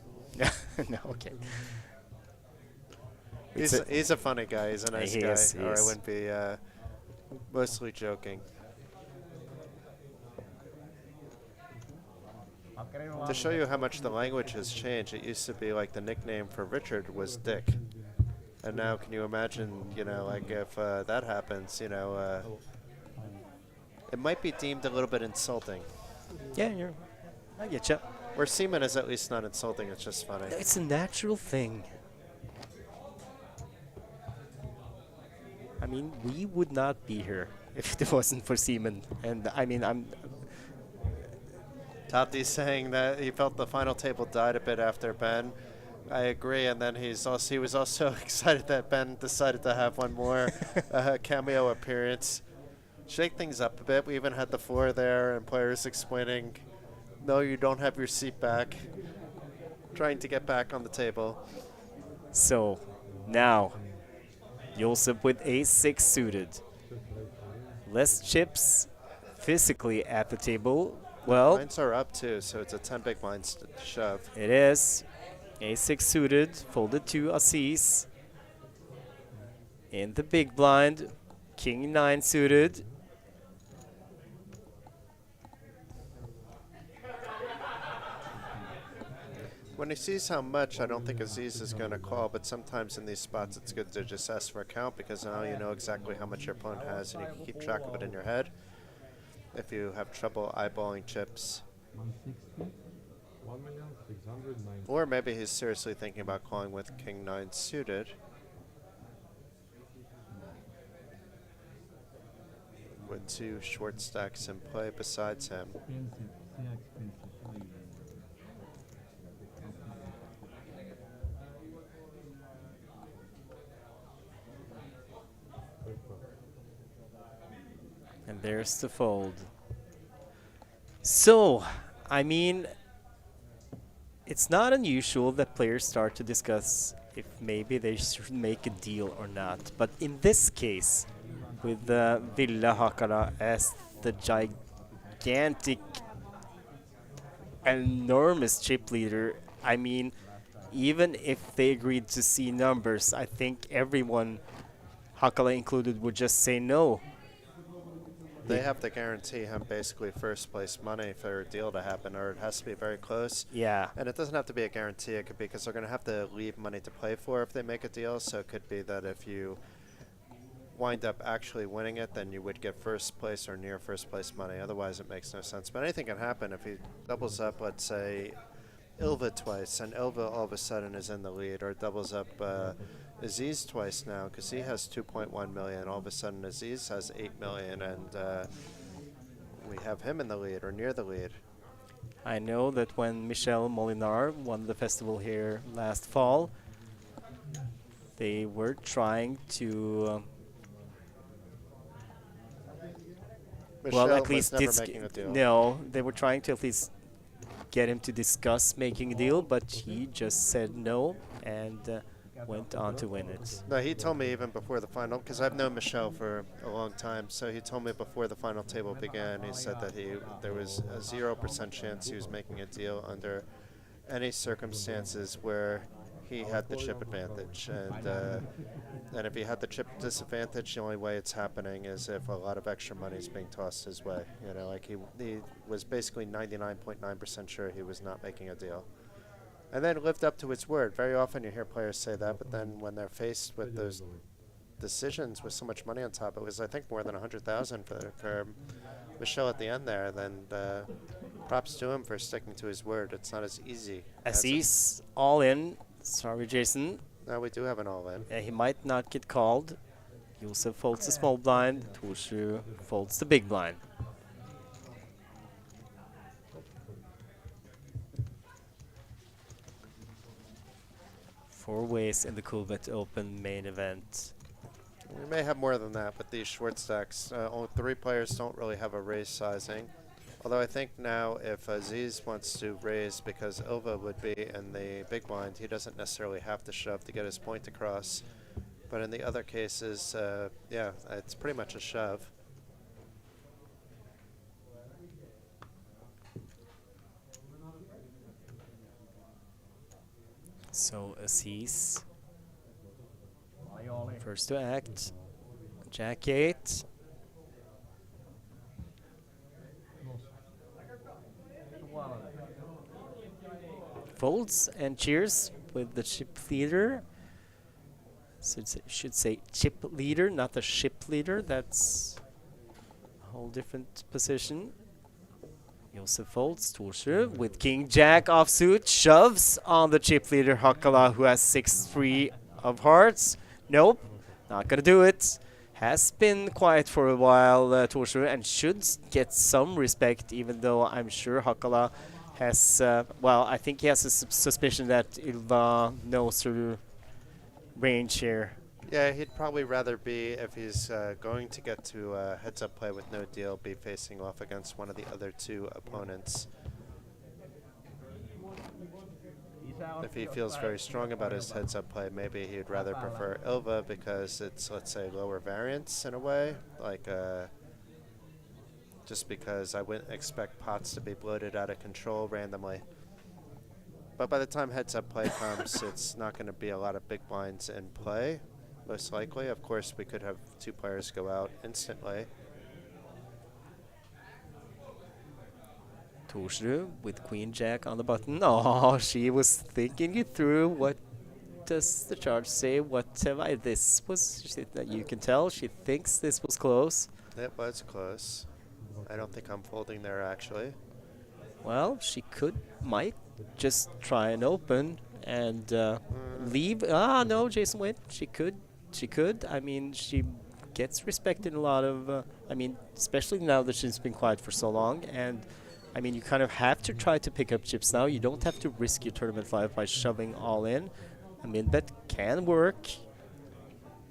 No, okay. He's a funny guy. He's a nice He guy. is, he or I is. wouldn't be mostly joking. To show you how much the language has changed, it used to be like the nickname for Richard was Dick. And now can you imagine, you know, like if that happens, you know, it might be deemed a little bit insulting. Yeah, I get you. Where Seaman is at least not insulting, it's just funny. It's a natural thing. I mean, we would not be here if it wasn't for Seaman. And I mean, Tati saying that he felt the final table died a bit after Ben. I agree, and then he was also excited that Ben decided to have one more cameo appearance. Shake things up a bit. We even had the floor there and players explaining, no, you don't have your seat back. Trying to get back on the table. So, now, Josef with ace-6 suited. Less chips physically at the table. Well, Blinds are up too, so it's a 10 big blind shove. it is. Ace-6 suited, folded to Aziz. In the big blind, King 9 suited. When he sees how much, I don't think Aziz is going to call, but sometimes in these spots it's good to just ask for a count because now you know exactly how much your opponent has and you can keep track of it in your head. If you have trouble eyeballing chips. 160. 1,690,000. Or maybe he's seriously thinking about calling with King 9 suited. With 2 short stacks in play besides him. Expensive. Sehr expensive. And there's the fold. So, I mean, it's not unusual that players start to discuss if maybe they should make a deal or not. But in this case, with Ville Hakala as the gigantic, enormous chip leader, I mean, even if they agreed to see numbers, I think everyone, Hakala included, would just say no. They have to guarantee him basically first place money for a deal to happen, or it has to be very close. Yeah. And it doesn't have to be a guarantee. It could be because they're going to have to leave money to play for if they make a deal. So it could be that if you wind up actually winning it, then you would get first place or near first place money. Otherwise, it makes no sense. But anything can happen. If he doubles up, let's say, Ilva twice, and Ilva all of a sudden is in the lead, or doubles up Aziz twice now, because he has 2.1 million. All of a sudden, Aziz has 8 million, and we have him in the lead or near the lead. I know that when Michel Molinar won the festival here last fall, they were trying to, well, at least no, they were trying to at least get him to discuss making a deal, but he just said no and went on to win it. No, he told me even before the final, because I've known Michel for a long time, so he told me before the final table began, he said that there was a 0% chance he was making a deal under any circumstances where he had the chip advantage. And if he had the chip disadvantage, the only way it's happening is if a lot of extra money is being tossed his way. You know, like he was basically 99.9% sure he was not making a deal. And then lived up to his word. Very often you hear players say that, but then when they're faced with those decisions with so much money on top, it was, I think, more than 100,000 for Michel at the end there. Then props to him for sticking to his word. It's not as easy. Aziz, all in. Sorry, Jason. No, we do have an all-in. He might not get called. Josef folds the small blind. Torshu folds the big blind. Four ways in the Coolbet Open main event. We may have more than that, but these short stacks, only 3 players don't really have a raise sizing. Although I think now if Aziz wants to raise because Ilva would be in the big blind, he doesn't necessarily have to shove to get his point across. But in the other cases, yeah, it's pretty much a shove. So Aziz, first to act, Jack 8. Folds and cheers with the chip leader. So it should say chip leader, not the ship leader. That's a whole different position. Josef folds, Torshu with King Jack offsuit, shoves on the chip leader Hakala, who has 6-3 of hearts. Nope, not gonna do it. Has been quiet for a while, Torshu, and should get some respect, even though I'm sure Hakala has, well, I think he has a suspicion that Ilva knows her range here. Yeah, he'd probably rather be, if he's going to get to heads-up play with no deal, be facing off against one of the other 2 opponents. If he feels very strong about his heads-up play, maybe he'd rather prefer Ilva because it's, let's say, lower variance in a way. Like, just because I wouldn't expect pots to be bloated out of control randomly. But by the time heads-up play comes, it's not going to be a lot of big blinds in play. Most likely. Of course, we could have 2 players go out instantly. Torsrud with Queen Jack on the button. Oh, she was thinking it through. What does the charge say? What have I? This was. You can tell she thinks this was close. It was close. I don't think I'm folding there, actually. Well, she might just try and open and leave. Ah, no, Jason went. She could. I mean, she gets respected a lot of. I mean, especially now that she's been quiet for so long. And I mean, you kind of have to try to pick up chips now. You don't have to risk your tournament life by shoving all in. I mean, that can work.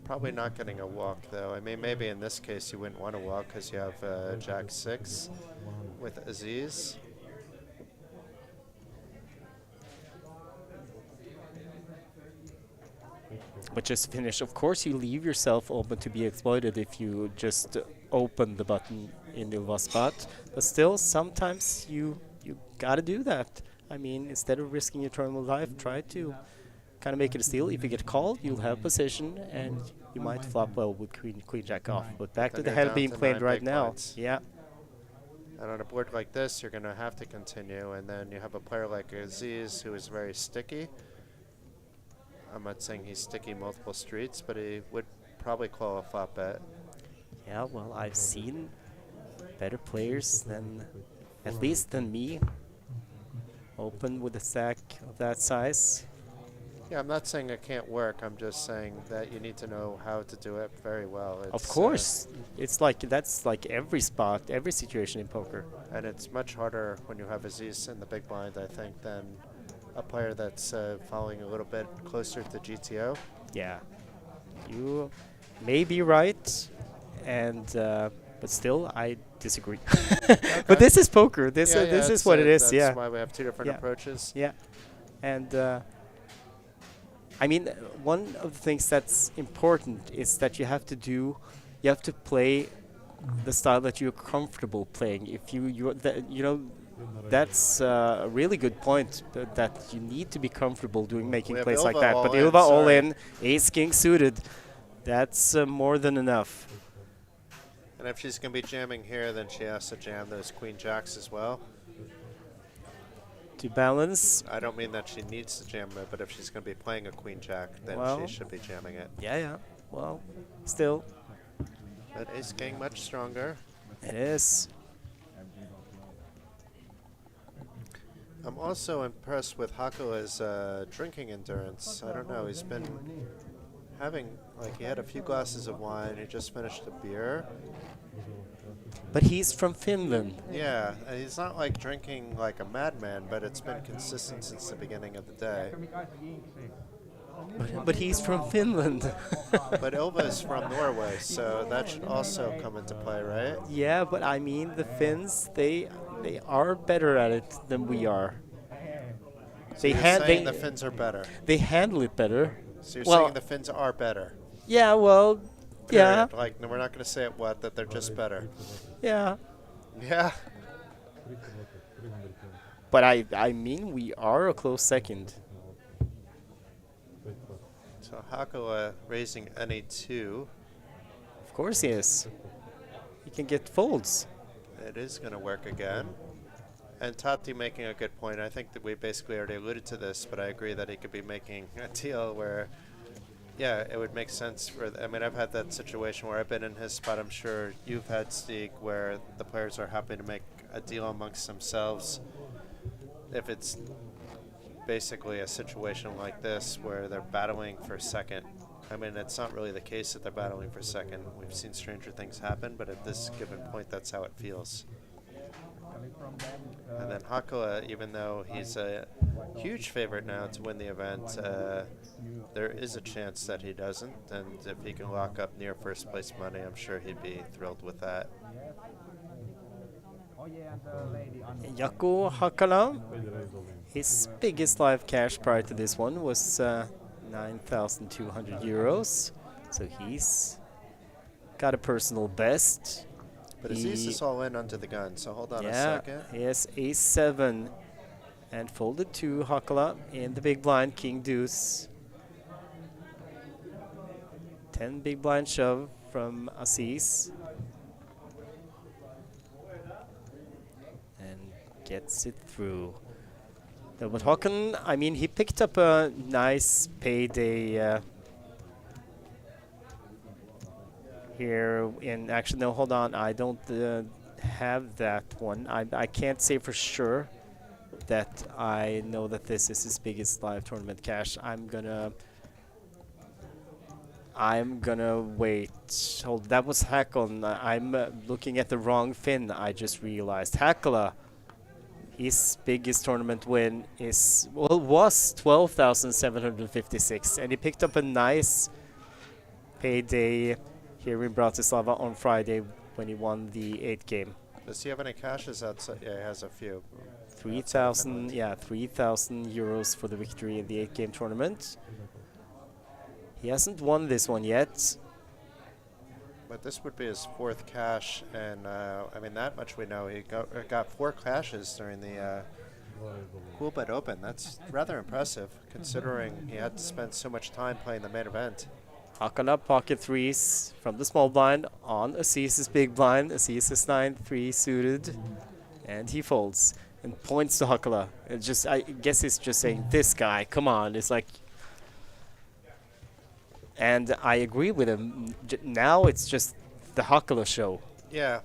Probably not getting a walk, though. I mean, maybe in this case you wouldn't want to walk because you have Jack 6 with Aziz. But just finish. Of course, you leave yourself open to be exploited if you just open the button in Ylva's spot. But still, sometimes you gotta do that. I mean, instead of risking your tournament life, try to kind of make it a steal. If you get called, you'll have position, and you might flop well with Queen Jack off. But back to Then the you're hand down being to played 9 right big now. blinds. Yeah. And on a board like this, you're going to have to continue. And then you have a player like Aziz who is very sticky. I'm not saying he's sticky multiple streets, but he would probably call a flop bet. Yeah, well, I've seen better players than, at least than me, open with a stack of that size. Yeah, I'm not saying it can't work. I'm just saying that you need to know how to do it very well. Of course, it's like that's like every spot, every situation in poker. And it's much harder when you have Aziz in the big blind, I think, than a player that's following a little bit closer to GTO. Yeah, you may be right, and but still, I disagree. But this is poker. This is what it is. That's Yeah, why we have two different approaches. yeah, and I mean, one of the things that's important is that you have to play the style that you're comfortable playing. If that's a really good point, that you need to be comfortable making We have plays like Ylva that. all But in, Ylva all sorry. in, ace king suited, that's more than enough. And if she's going to be jamming here, then she has to jam those queen jacks as well. To balance, I don't mean that she needs to jam it, but if she's going to be playing a queen jack, then Well, she should be jamming it. yeah. Well, still, But ace king much stronger. it is. I'm also impressed with Hako's drinking endurance. I don't know, he's been having, like, he had a few glasses of wine, he just finished a beer. But he's from Finland. Yeah, he's not like drinking like a madman, but it's been consistent since the beginning of the day. But he's from Finland. But Ylva is from Norway, so that should also come into play, right? Yeah, but I mean, the Finns, they are better at it than we are. So you're saying the Finns are better. They handle it better. So you're Well, saying the Finns are better. Yeah, well, yeah, Period. Like, no, we're not going to say it what, that they're just better. yeah. Yeah. But I mean, we are a close second. So Hako raising NA2. Of course he is. He can get folds. It is going to work again. And Tati making a good point. I think that we basically already alluded to this, but I agree that he could be making a deal where, yeah, it would make sense for. I mean, I've had that situation where I've been in his spot. I'm sure you've had, Stieg, where the players are happy to make a deal amongst themselves. If it's basically a situation like this where they're battling for second. I mean, it's not really the case that they're battling for second. We've seen stranger things happen, but at this given point, that's how it feels. And then Hako, even though he's a huge favorite now to win the event, there is a chance that he doesn't. And if he can lock up near first place money, I'm sure he'd be thrilled with that. Jaakko Hakala, his biggest live cash prior to this one was 9,200 euros. So he's got a personal best. But Aziz is all in under the gun, so hold on a Yeah, second. he has ace-7 and folded to Hakala in the big blind, king deuce. 10 big blind shove from Aziz. And gets it through. But Håkon, I mean, he picked up a nice payday here in... Actually, no, hold on. I don't have that one. I can't say for sure that I know that this is his biggest live tournament cash. I'm gonna wait. Hold, that was Hakon. I'm looking at the wrong Finn. I just realized Hakala. His biggest tournament win is, well, was 12,756, and he picked up a nice payday here in Bratislava on Friday when he won the 8th game. Does he have any cashes outside? Yeah, he has a few. 3,000, yeah, 3,000 euros for the victory in the 8-game tournament. He hasn't won this one yet. But this would be his 4th cash, and I mean, that much we know. He got 4 cashes during the Coolbet Open. That's rather impressive, considering he had to spend so much time playing the main event. Hakala pocket threes from the small blind on Assis's big blind. Assis is 9-3 suited, and he folds and points to Hakala. It just, I guess he's just saying, this guy, come on. It's like... And I agree with him. Now it's just the Hakala show. Yeah.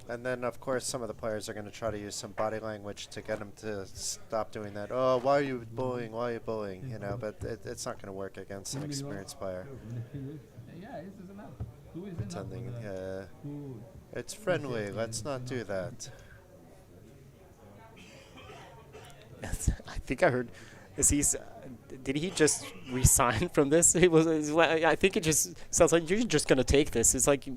And then, of course, some of the players are going to try to use some body language to get him to stop doing that. Oh, why are you bullying? Why are you bullying? You know, but it's not going to work against an experienced player. Pretending, it's friendly. Let's not do that. I think I heard... did he just resign from this? I think it just sounds like you're just gonna take this. It's like,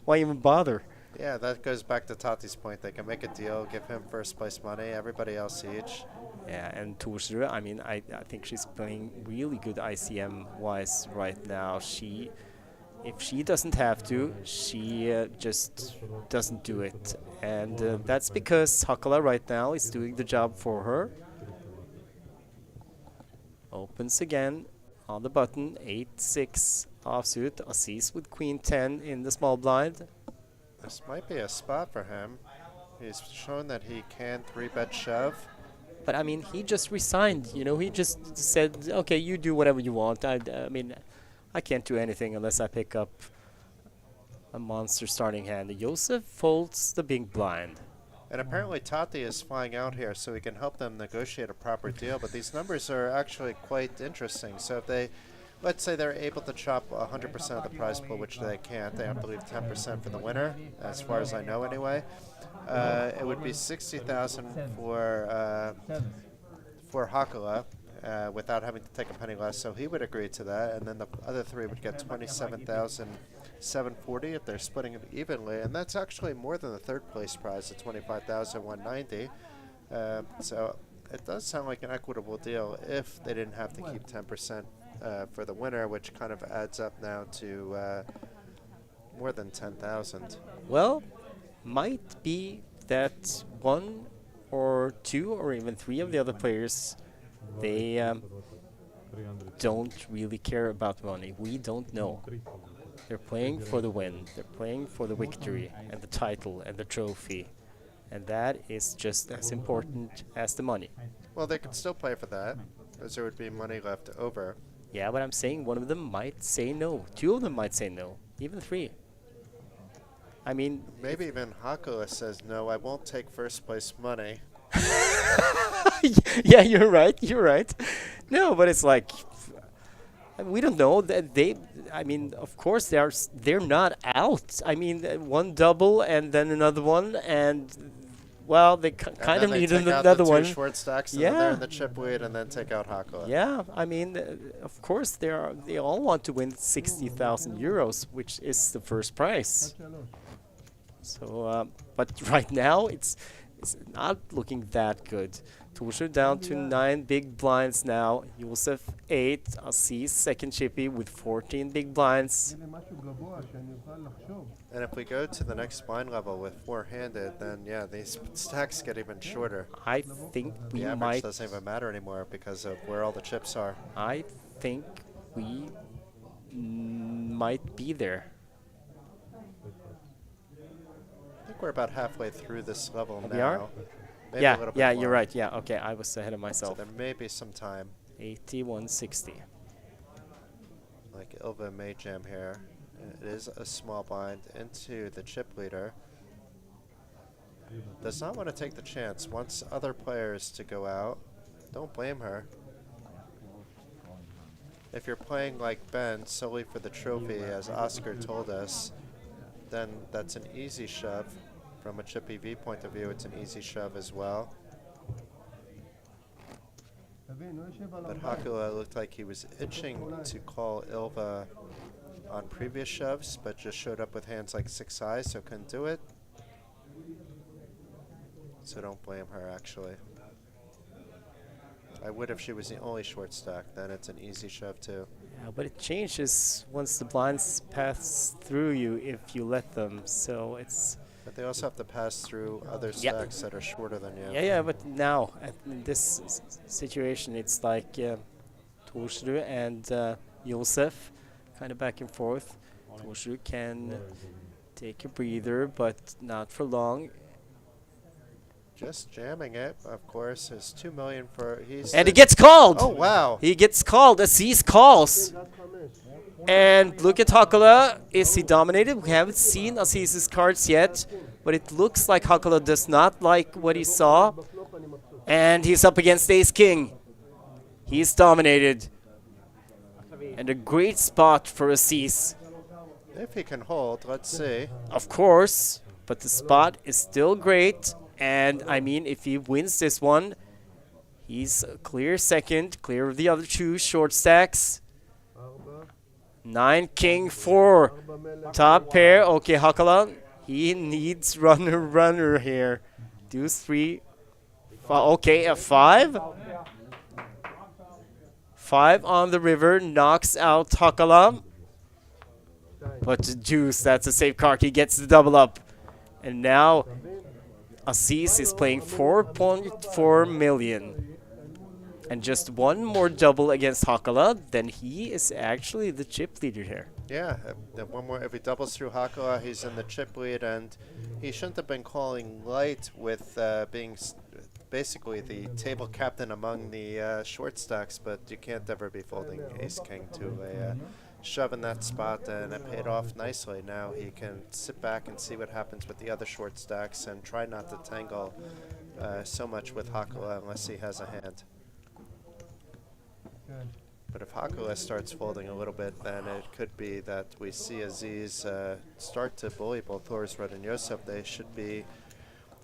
why even bother? Yeah, that goes back to Tati's point. They can make a deal, give him first place money, everybody else each. Yeah, and Torsrud, I mean, I think she's playing really good ICM wise right now. If she doesn't have to, she just doesn't do it, and that's because Hakala right now is doing the job for her. Opens again on the button, 8-6 offsuit. Assis with queen 10 in the small blind. This might be a spot for him. He's shown that he can 3-bet shove. But I mean, he just resigned. You know, he just said, "Okay, you do whatever you want. I mean, I can't do anything unless I pick up a monster starting hand." Josef folds the big blind. And apparently Tati is flying out here so he can help them negotiate a proper deal. But these numbers are actually quite interesting. So if they, let's say they're able to chop 100% of the prize pool, which they can't. They have to leave 10% for the winner, as far as I know anyway. It would be 60,000 for Hakala without having to take a penny less. So he would agree to that. And then the other three would get 27,740 if they're splitting it evenly, and that's actually more than the 3rd place prize at 25,190. So it does sound like an equitable deal if they didn't have to keep 10% for the winner, which kind of adds up now to more than 10,000. Well, might be that 1 or 2 or even 3 of the other players, they don't really care about money. We don't know. They're playing for the win. They're playing for the victory and the title and the trophy. And that is just as important as the money. Well, they could still play for that, as there would be money left over. Yeah, but I'm saying one of them might say no. 2 of them might say no. Even 3. I mean... Maybe even Hakala says, no, I won't take first place money. Yeah, you're right. You're right. No, but it's like... we don't know that they. I mean, of course they're not out. I mean, one double and then another one, and well, they kind of need another one. Short stacks, and yeah, then they're in the chip lead, and then take out Hakala. Yeah, I mean, of course they all want to win 60,000 euros, which is the first prize. So, but right now it's not looking that good. Torsrud down to 9 big blinds now. Josef 8. Assis second chippy with 14 big blinds. And if we go to the next blind level with 4-handed, then yeah, these stacks get even shorter. I think we the average might. Doesn't even matter anymore because of where all the chips are. I think we might be there. I think we're about halfway through this level now. We are? Maybe a Yeah, little bit yeah, more. you're right. Yeah, okay, I was ahead of So myself. there may be some time. 8160. Like Ilva may jam here. It is a small blind into the chip leader. Does not want to take the chance. Wants other players to go out. Don't blame her. If you're playing like Ben solely for the trophy, as Oscar told us, then that's an easy shove. From a chip EV point of view, it's an easy shove as well. But Hakula looked like he was itching to call Ilva on previous shoves, but just showed up with hands like 6-high, so couldn't do it. So don't blame her, actually. I would if she was the only short stack, then it's an easy shove too. Yeah, but it changes once the blinds pass through you if you let them. So it's But they also have to pass through other Yeah. stacks that are shorter than you. yeah. But now in this situation, it's like Torsrud and Josef, kind of back and forth. Torsrud can take a breather, but not for long. Just jamming it, of course. There's 2 million for And he gets called. Oh wow! He gets called. Aziz calls. And look at Hakala. Is he dominated? We haven't seen Aziz's cards yet, but it looks like Hakala does not like what he saw. And he's up against Ace King. He's dominated. And a great spot for Aziz. If he can hold, let's see. Of course, but the spot is still great. And I mean, if he wins this one, he's a clear second, clear of the other two short stacks. 9 King 4 top pair. Okay, Hakala, he needs runner here. Deuce 3. Okay, a 5. 5 on the river knocks out Hakala. But the deuce, that's a safe card. He gets the double up. And now Aziz is playing 4.4 million. And just one more double against Hakala, then he is actually the chip leader here. Yeah, one more. If he doubles through Hakala, he's in the chip lead, and he shouldn't have been calling light with being basically the table captain among the short stacks. But you can't ever be folding Ace King to a shove in that spot, and it paid off nicely. Now he can sit back and see what happens with the other short stacks and try not to tangle so much with Hakala unless he has a hand. But if Hakala starts folding a little bit, then it could be that we see Aziz start to bully both Torsrud and Josef. They should be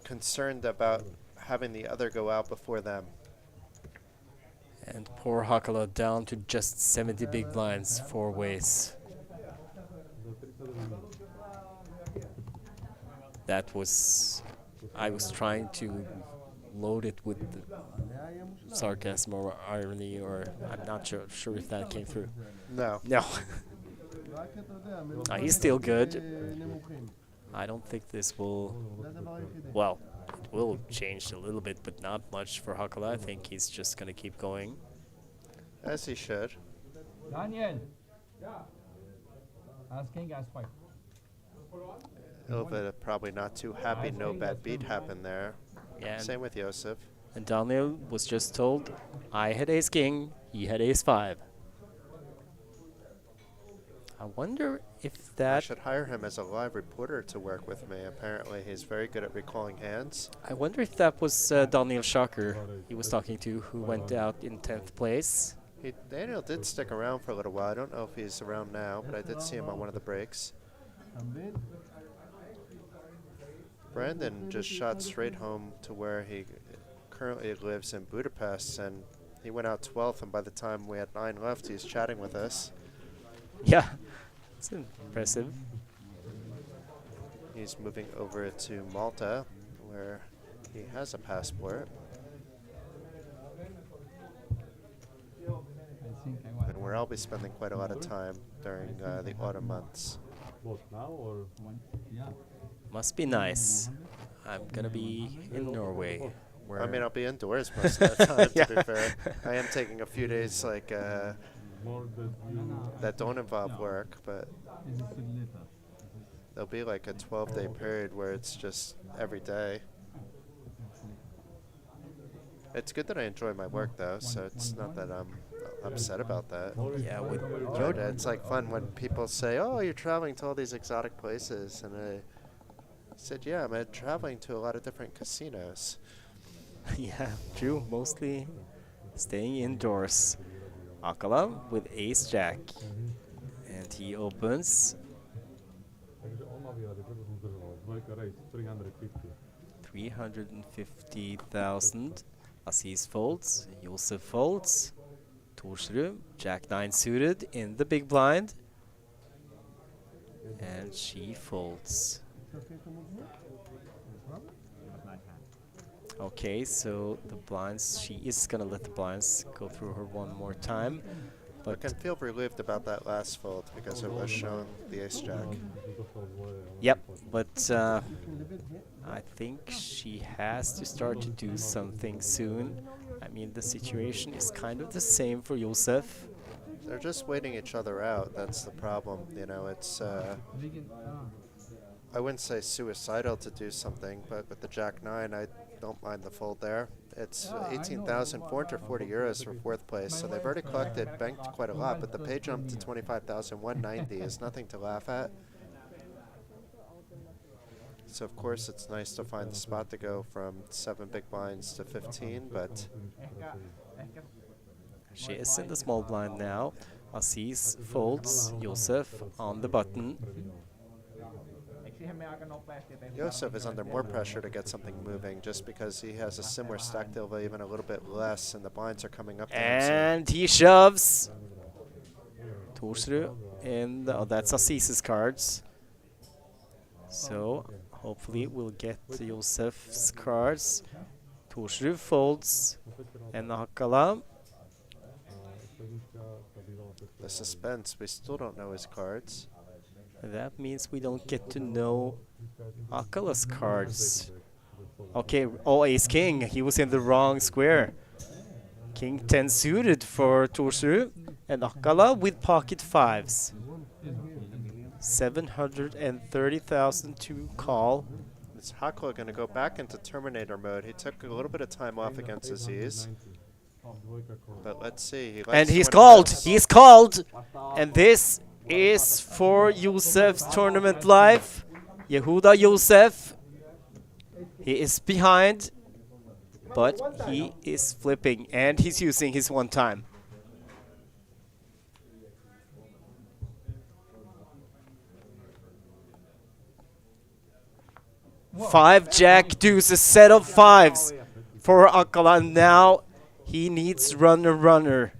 concerned about having the other go out before them. And poor Hakala down to just 70 big blinds, 4 ways. That was... I was trying to load it with sarcasm or irony, or I'm not sure if that came through. No. No. He's still good. I don't think this will... Well, it will change a little bit, but not much for Hakala. I think he's just going to keep going. As he should. Daniel. Asking as 5. Ilva probably not too happy. No bad beat happened there. Yeah. Same with Josef. And Daniel was just told, I had Ace King, he had Ace 5. I wonder if I that... should hire him as a live reporter to work with me. Apparently he's very good at recalling hands. I wonder if that was Daniel Schocker he was talking to, who went out in 10th place. Daniel did stick around for a little while. I don't know if he's around now, but I did see him on one of the breaks. Brandon just shot straight home to where he currently lives in Budapest, and he went out 12th, and by the time we had 9 left, he's chatting with us. Yeah, it's impressive. He's moving over to Malta, where he has a passport. And where I'll be spending quite a lot of time during the autumn months. Both now or? Yeah. Must be nice. I'm gonna be in Norway. Where I mean, I'll be indoors most of the time, Yeah. to be fair. I am taking a few days like More that you that don't involve work, but This is the letter. there'll be like a 12-day period where it's just every day. It's good that I enjoy my work though, so it's not that I'm upset about that. Yeah, with Yoda, it's like fun when people say, "Oh, you're traveling to all these exotic places," and I said, "Yeah, I'm traveling to a lot of different casinos." yeah, true. Mostly staying indoors. Akala with ace jack. And he opens Takže on má výhrady, proto jsem zdržoval. Dvojka race, 350. 350,000. Aziz folds. Josef folds. Torsrud, jack 9 suited in the big blind. And she folds. Okay, so the blinds, she is gonna let the blinds go through her one more time. I But can feel relieved about that last fold because it was shown the ace jack. yep, but I think she has to start to do something soon. I mean, the situation is kind of the same for Josef. They're just waiting each other out. That's the problem. You know, it's I wouldn't say suicidal to do something, but with the jack 9, I don't mind the fold there. It's 18,440 euros for fourth place, so they've already collected, banked quite a lot, but the pay jump to 25,190 is nothing to laugh at. So of course it's nice to find the spot to go from 7 big blinds to 15, but She is in the small blind now. Aziz folds, Josef on the button. Josef is under more pressure to get something moving just because he has a similar stack deal, even a little bit less, and the blinds are coming up to him. So And he shoves. Torsrud in the, oh, that's Aziz's cards. So hopefully we'll get Josef's cards. Torsrud folds. And Hakala. the suspense, we still don't know his cards. That means we don't get to know Akala's cards. Okay, oh, ace king. He was in the wrong square. King 10 suited for Torsrud. And Akala with pocket fives. 730,000 to call. Is Hakla going to go back into Terminator mode? He took a little bit of time off against Aziz. But let's see. He likes And to he's win called. bets. He's called. And this is for Josef's tournament life. Yehuda Josef. He is behind. But he is flipping. And he's using his one time. Five jack deuce, a set of fives for Akala. Now he needs runner.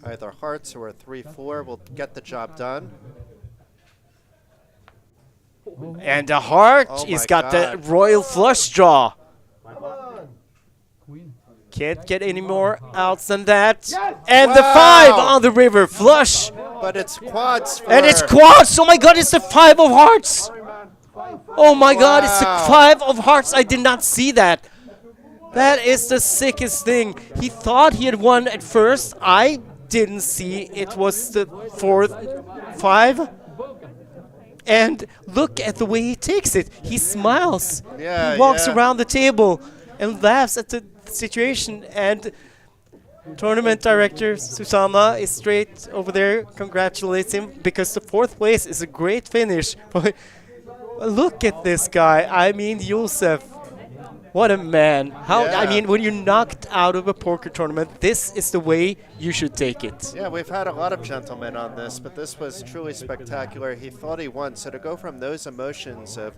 Either hearts or a 3-4 will get the job done. And a heart. Oh He's my got the God. royal flush draw. Queen. Can't get any more outs than that. And the Wow. 5 on the river flush. But it's quads for And it's quads. Oh my god, it's the 5 of hearts. Oh my god, it's the Wow. 5 of hearts. I did not see that. That is the sickest thing. He thought he had won at first. I didn't see it was the 4th 5. And look at the way he takes it. He smiles. Yeah, he walks yeah. around the table and laughs at the situation. And tournament director Susama is straight over there, congratulates him because the 4th place is a great finish. But look at this guy. I mean, Josef. What a man. How I Yeah. mean, when you're knocked out of a poker tournament, this is the way you should take it. Yeah, we've had a lot of gentlemen on this, but this was truly spectacular. He thought he won, so to go from those emotions of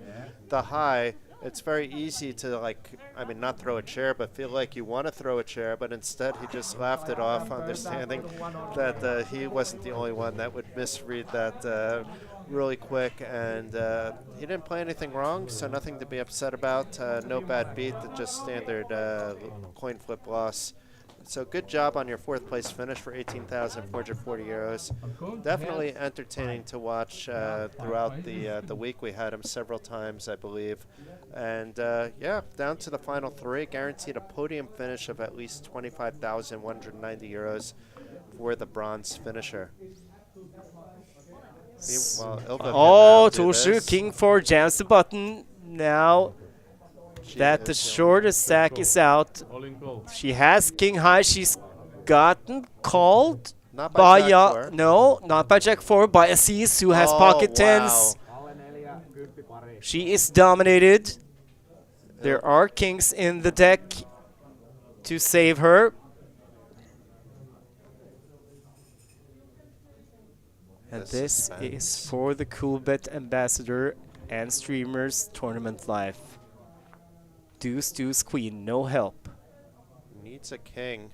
the high, it's very easy to, like, I mean, not throw a chair, but feel like you want to throw a chair, but instead he just laughed it off, understanding that he wasn't the only one that would misread that really quick, and he didn't play anything wrong, so nothing to be upset about. No bad beat, just standard coin flip loss. So good job on your 4th place finish for 18,440 euros. Definitely entertaining to watch throughout the week. We had him several times, I believe. And yeah, down to the final 3, guaranteed a podium finish of at least 25,190 euros for the bronze finisher. Meanwhile, Ilva can Oh, now do Torsrud, this. King 4 jams the button. Now that the shortest stack is out. All in call. She has king high. She's gotten called Not by Jack Ya- 4. no, not by Jack 4, by Aziz, who has Oh, pocket wow. tens. She is dominated. There are kings in the deck to save her. And The this suspense. is for the Coolbet Ambassador and Streamers Tournament Live. Deuce, deuce, queen, no help. Needs a king.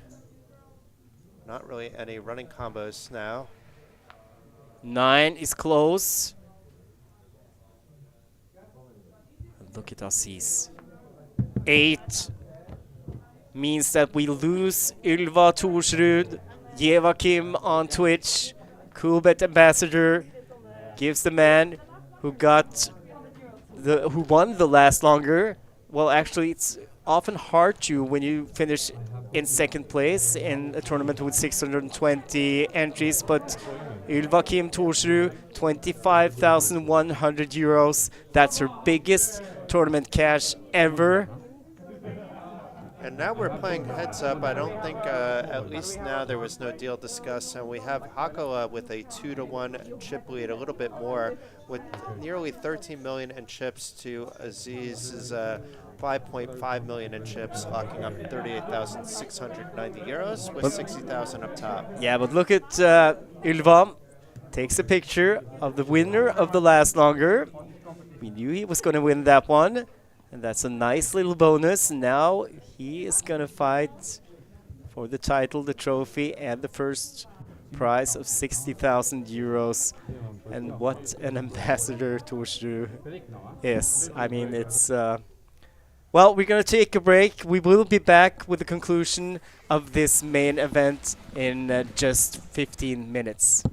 Not really any running combos now. 9 is close. And look at Aziz. 8 means that we lose Ylva Torsrud. Joakim on Twitch. Coolbet Ambassador gives the man who won the last longer. Well, actually, it's often hard to when you finish in second place in a tournament with 620 entries, but Ylvakim Torsrud, 25,100 euros. That's her biggest tournament cash ever. And now we're playing heads up. I don't think, at least now, there was no deal discussed. And we have Hakola with a 2-1 chip lead, a little bit more, with nearly 13 million in chips to Aziz's 5.5 million in chips, locking up 38,690 euros with 60,000 up top. Yeah, but look at Ylva. Takes a picture of the winner of the last longer. We knew he was going to win that one. And that's a nice little bonus. Now he is going to fight for the title, the trophy, and the first prize of 60,000 euros. And what an ambassador Torsrud is. I mean, it's... well, we're going to take a break. We will be back with the conclusion of this main event in just 15 minutes.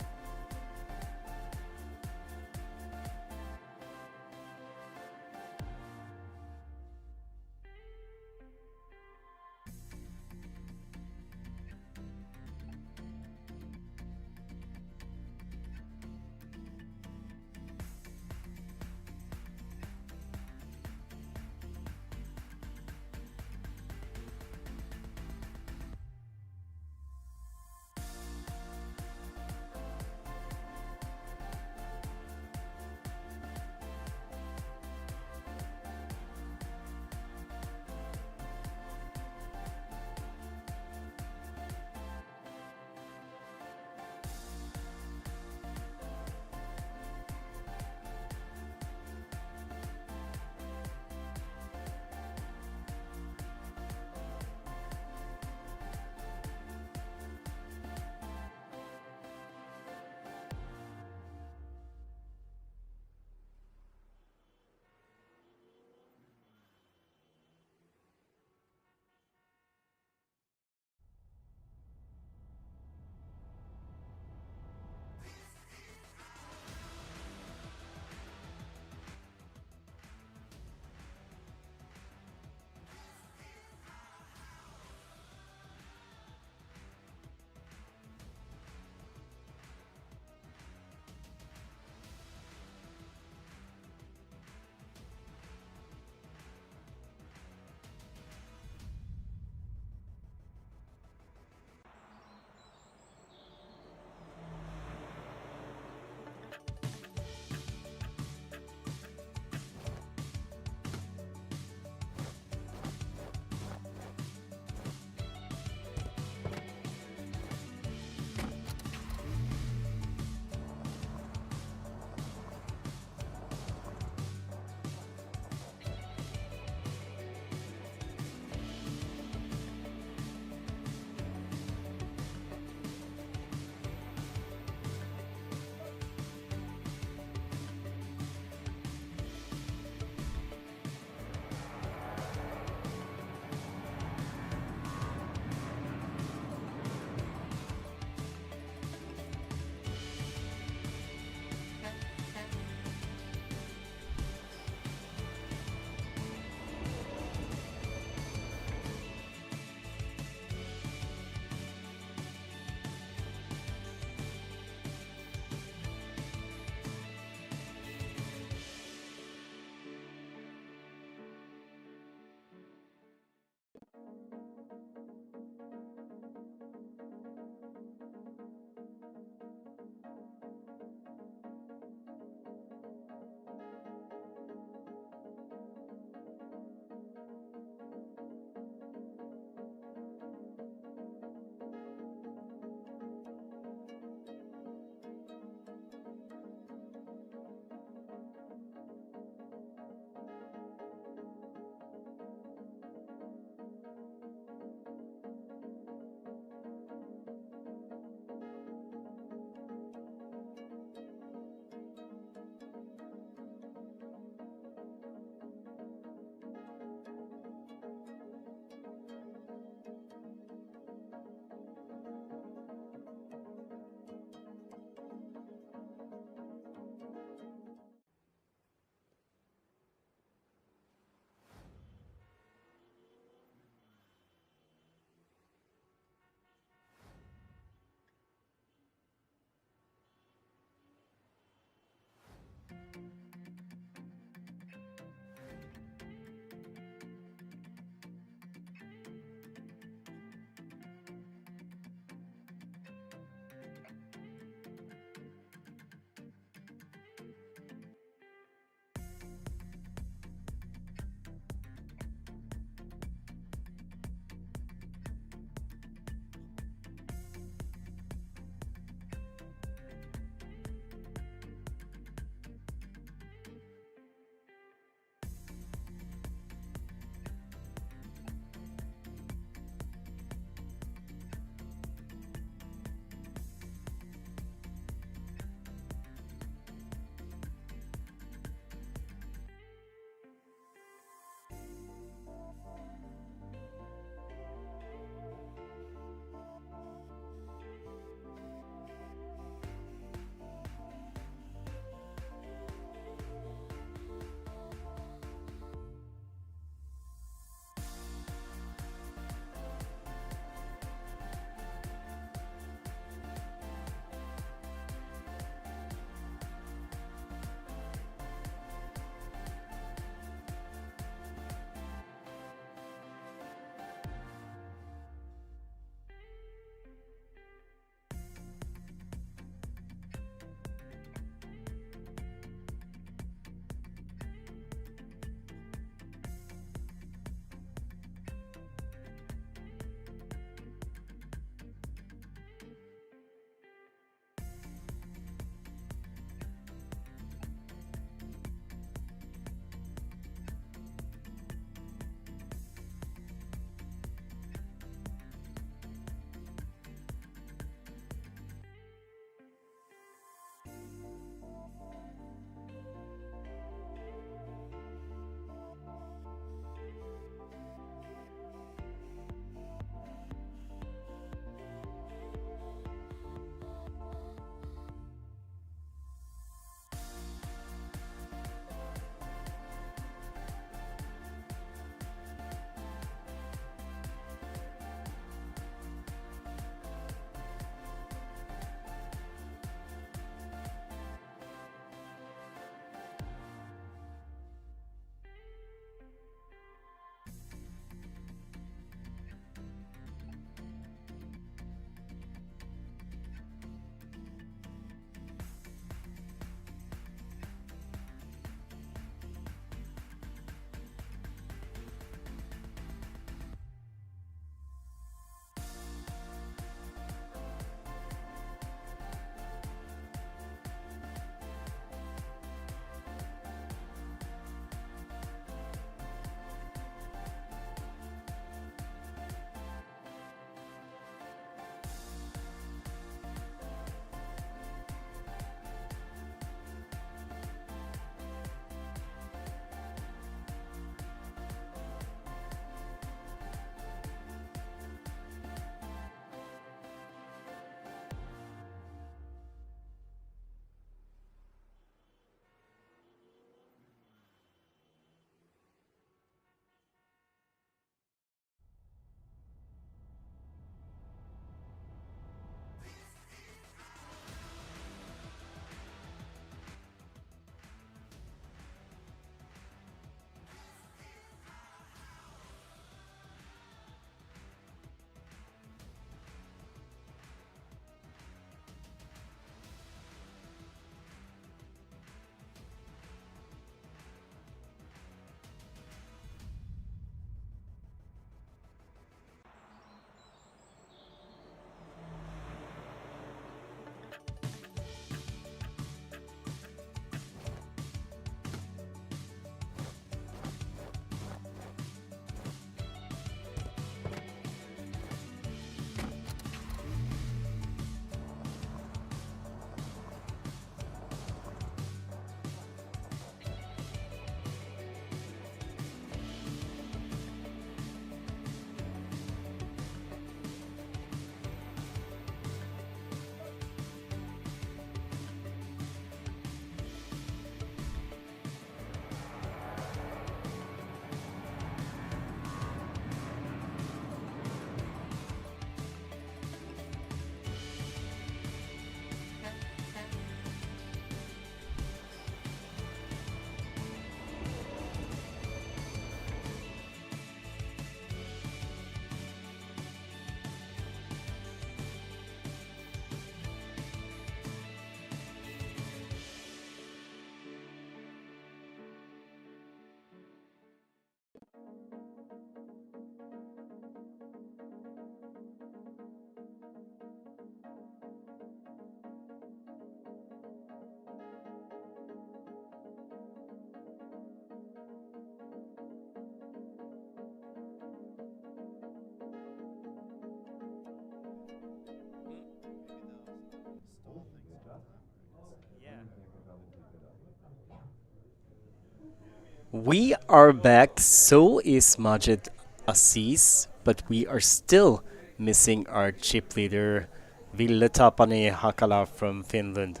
We are back, so is Majid Aziz, but we are still missing our chip leader, Ville Tapani Hakala from Finland.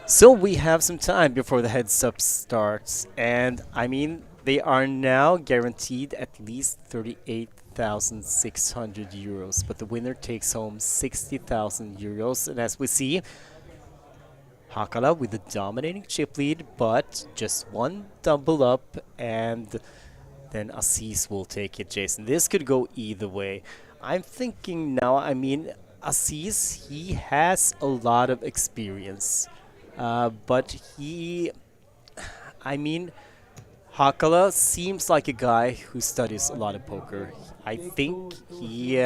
So we have some time before the heads up starts, and I mean, they are now guaranteed at least 38,600 euros, but the winner takes home 60,000 euros. And as we see, Hakala with the dominating chip lead, but just one double up, and then Aziz will take it, Jason. This could go either way. I'm thinking now, I mean, Aziz, he has a lot of experience, but I mean, Hakala seems like a guy who studies a lot of poker. I think he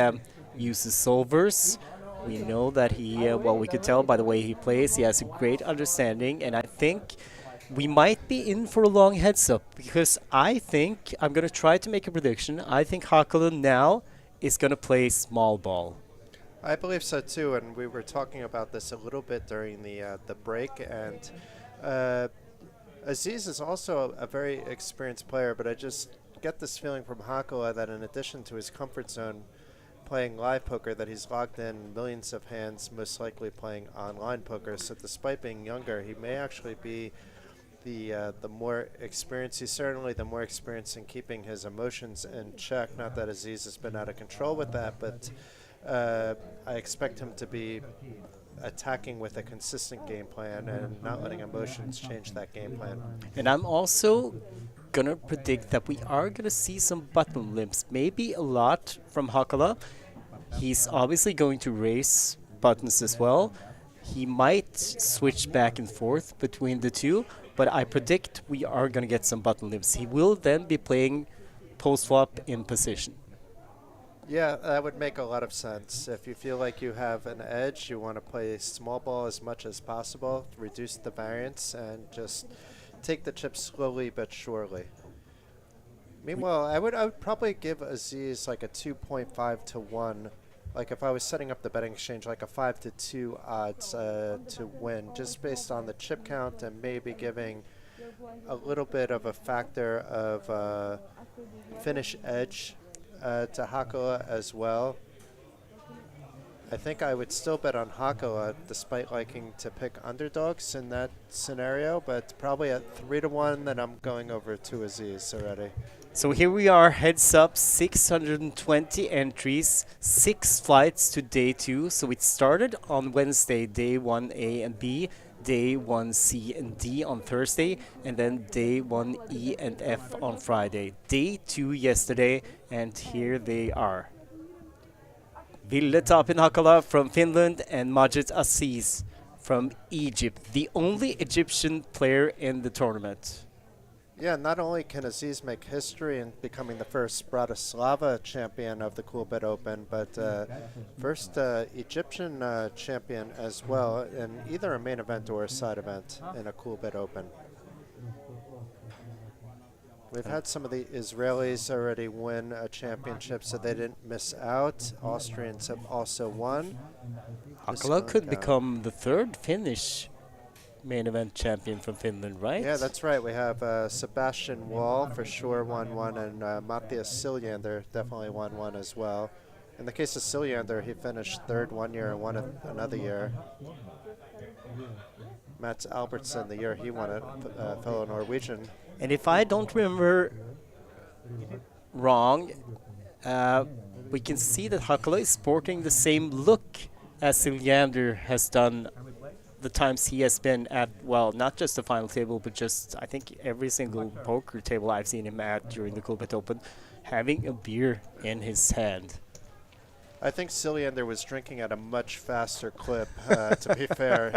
uses solvers. We know that he, well, we could tell by the way he plays, he has a great understanding, and I think we might be in for a long heads up, because I think, I'm going to try to make a prediction, I think Hakala now is going to play small ball. I believe so too, and we were talking about this a little bit during the break, and Aziz is also a very experienced player, but I just get this feeling from Hakala that in addition to his comfort zone playing live poker, that he's logged in millions of hands, most likely playing online poker. So despite being younger, he may actually be the more experienced. He's certainly the more experienced in keeping his emotions in check. Not that Aziz has been out of control with that, but I expect him to be attacking with a consistent game plan and not letting emotions change that game plan. And I'm also gonna predict that we are gonna see some button limps, maybe a lot from Hakala. He's obviously going to raise buttons as well. He might switch back and forth between the two, but I predict we are gonna get some button limps. He will then be playing post flop in position. Yeah, that would make a lot of sense. If you feel like you have an edge, you want to play small ball as much as possible, reduce the variance, and just take the chips slowly but surely. Meanwhile, I would probably give Aziz like a 2.5 to 1. Like if I was setting up the betting exchange, like a 5 to 2 odds to win, just based on the chip count, and maybe giving a little bit of a factor of finish edge to Hakala as well. I think I would still bet on Hakala despite liking to pick underdogs in that scenario, but probably at 3 to 1, then I'm going over to Aziz already. So here we are, heads up, 620 entries, 6 flights to day 2. So it started on Wednesday, day 1A and B, day 1C and D on Thursday, and then day 1E and F on Friday. Day 2 yesterday, and here they are. Ville Tapin Hakala from Finland and Majid Aziz from Egypt, the only Egyptian player in the tournament. Yeah, not only can Aziz make history in becoming the first Bratislava champion of the Coolbet Open, but first Egyptian champion as well in either a main event or a side event in a Coolbet Open. We've had some of the Israelis already win a championship, so they didn't miss out. Austrians have also won. Hakala could become the third Finnish main event champion from Finland, right? Yeah, that's right. We have Sebastian Wall for sure won one, and Matthias Siljander definitely won one as well. In the case of Siljander, he finished third one year and won it another year. Mats Albertsen, the year he won it, fellow Norwegian. And if I don't remember wrong, we can see that Hakala is sporting the same look as Siljander has done the times he has been at, well, not just the final table, but just, I think, every single poker table I've seen him at during the Coolbet Open, having a beer in his hand. I think Siljander was drinking at a much faster clip, to be fair.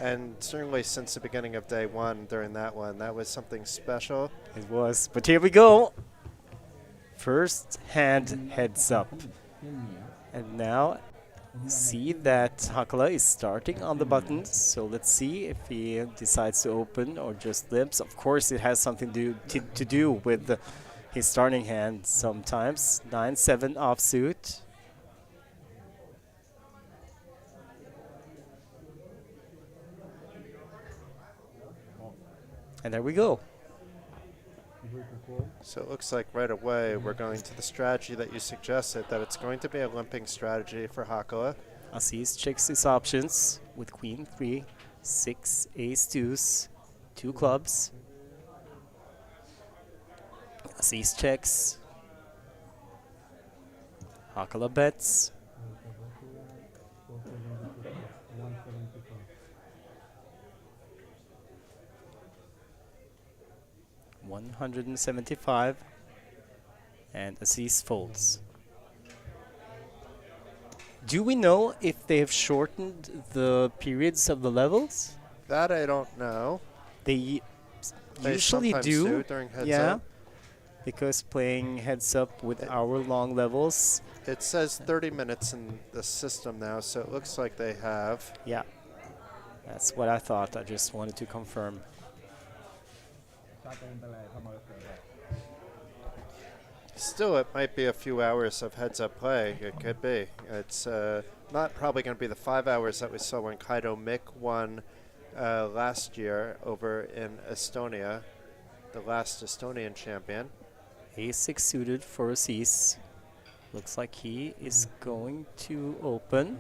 And certainly since the beginning of day one during that one, that was something special. It was. But here we go. First hand heads up. And now see that Hakala is starting on the buttons. So let's see if he decides to open or just limps. Of course, it has something to do with his starting hand sometimes. 9-7 offsuit. And there we go. So it looks like right away we're going to the strategy that you suggested, that it's going to be a limping strategy for Hakala. Aziz checks his options with queen 3, 6 ace deuce, 2 clubs. Aziz checks. Hakala bets. $175, and Aziz folds. Do we know if they have shortened the periods of the levels? That I don't know. They They usually sometimes do. during heads Yeah, up. because playing heads up with hour-long levels. It says 30 minutes in the system now, so it looks like they have. Yeah, that's what I thought. I just wanted to confirm. Still, it might be a few hours of heads-up play. It could be. It's not probably going to be the 5 hours that we saw when Kaido Mick won last year over in Estonia, the last Estonian champion. A6 suited for Aziz. Looks like he is going to open.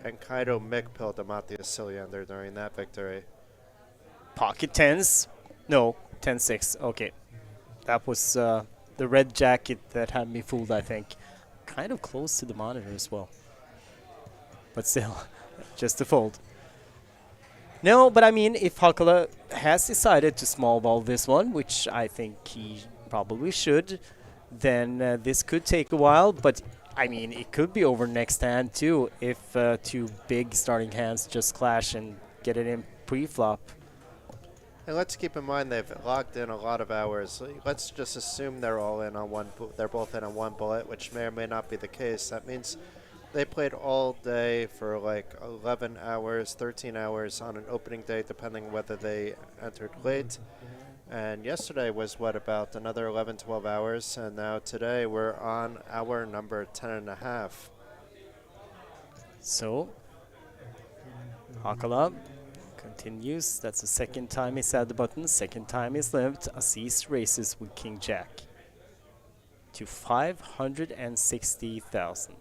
And Kaido Mick pilled Amatya Cylinder during that victory. Pocket tens. No, 10-6. Okay. That was the red jacket that had me fooled, I think. Kind of close to the monitor as well. But still, just a fold. No, but I mean, if Hakala has decided to small ball this one, which I think he probably should, then this could take a while. But I mean, it could be over next hand too, if 2 big starting hands just clash and get it in pre-flop. And let's keep in mind they've logged in a lot of hours. Let's just assume they're all in on one. They're both in on one bullet, which may or may not be the case. That means they played all day for like 11 hours, 13 hours on an opening day, depending whether they entered late. And yesterday was what, about another 11, 12 hours, and now today we're on hour number 10 and a half. So, Hakala continues. That's the second time he's had the button. Second time he's limped. Aziz races with King Jack to 560,000.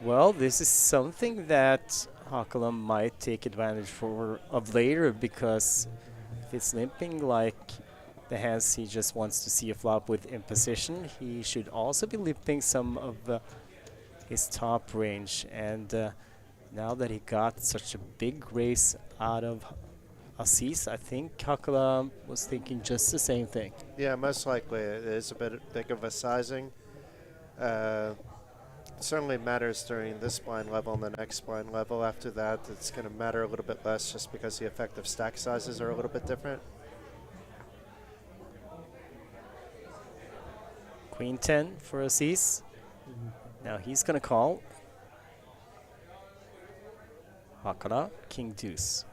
Well, this is something that Hakala might take advantage of later, because if it's limping like the hands he just wants to see a flop with in position, he should also be limping some of his top range. And now that he got such a big race out of Aziz, I think Hakala was thinking just the same thing. Yeah, most likely it is a bit big of a sizing. Certainly matters during this blind level and the next blind level. After that, it's going to matter a little bit less, just because the effective stack sizes are a little bit different. Queen 10 for Aziz. Now he's going to call. Hakala, King Deuce.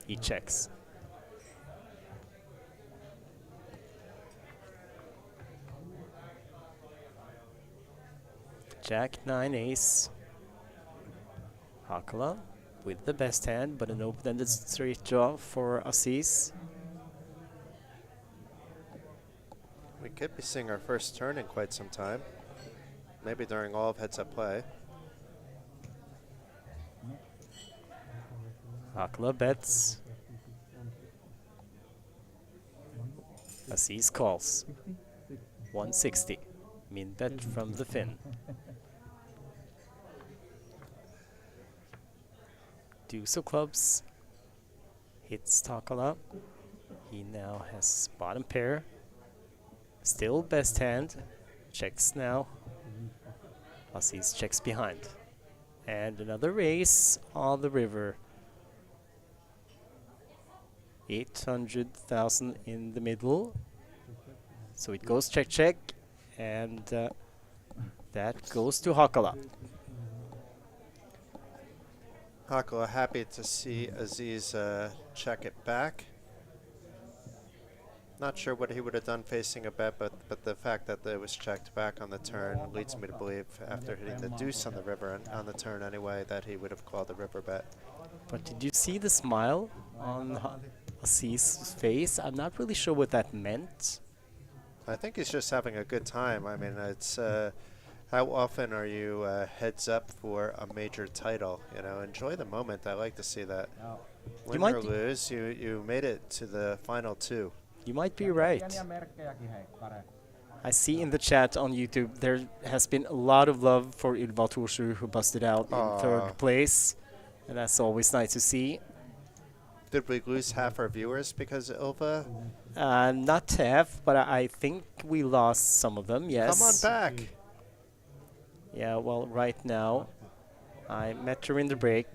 He checks. Jack 9 ace. Hakala with the best hand, but an open-ended straight draw for Aziz. We could be seeing our first turn in quite some time. Maybe during all of heads-up play. Hakala bets. Aziz calls. 160. Min bet from the Finn. Deuce of clubs. Hits Hakala. He now has bottom pair. Still best hand. Checks now. Aziz checks behind. And another race on the river. 800,000 in the middle. So it goes check check. And that goes to Hakala. Hakala happy to see Aziz check it back. Not sure what he would have done facing a bet, but the fact that it was checked back on the turn leads me to believe, after hitting the deuce on the river and on the turn anyway, that he would have called the river bet. But did you see the smile on Asis's face? I'm not really sure what that meant. I think he's just having a good time. I mean, it's how often are you heads up for a major title? You know, enjoy the moment. I like to see that. Win might or be- lose, you made it to the final two. You might be right. I see in the chat on YouTube there has been a lot of love for Ylva Thorsrud, who busted out in Aw. third place. And that's always nice to see. Did we lose half our viewers because of Ilva? Not half, but I think we lost some of them, yes. Come on back. Yeah, well, right now, I met her in the break,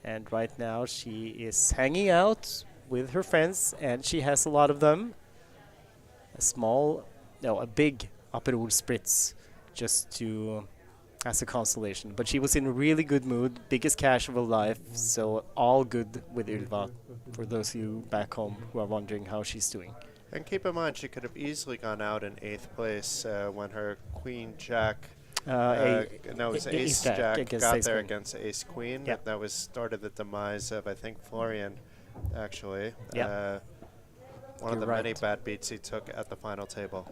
and right now she is hanging out with her friends, and she has a lot of them. A big Aperol Spritz, just to as a consolation. But she was in a really good mood, biggest cash of her life, so all good with Ylva, for those of you back home who are wondering how she's doing. And keep in mind, she could have easily gone out in 8th place when her Queen Jack. No, it was Ace Jack against got Ace there Queen. against Ace Queen. Yeah. That was started the demise of, I think, Florian, actually. Yeah. One of You're the many right. bad beats he took at the final table.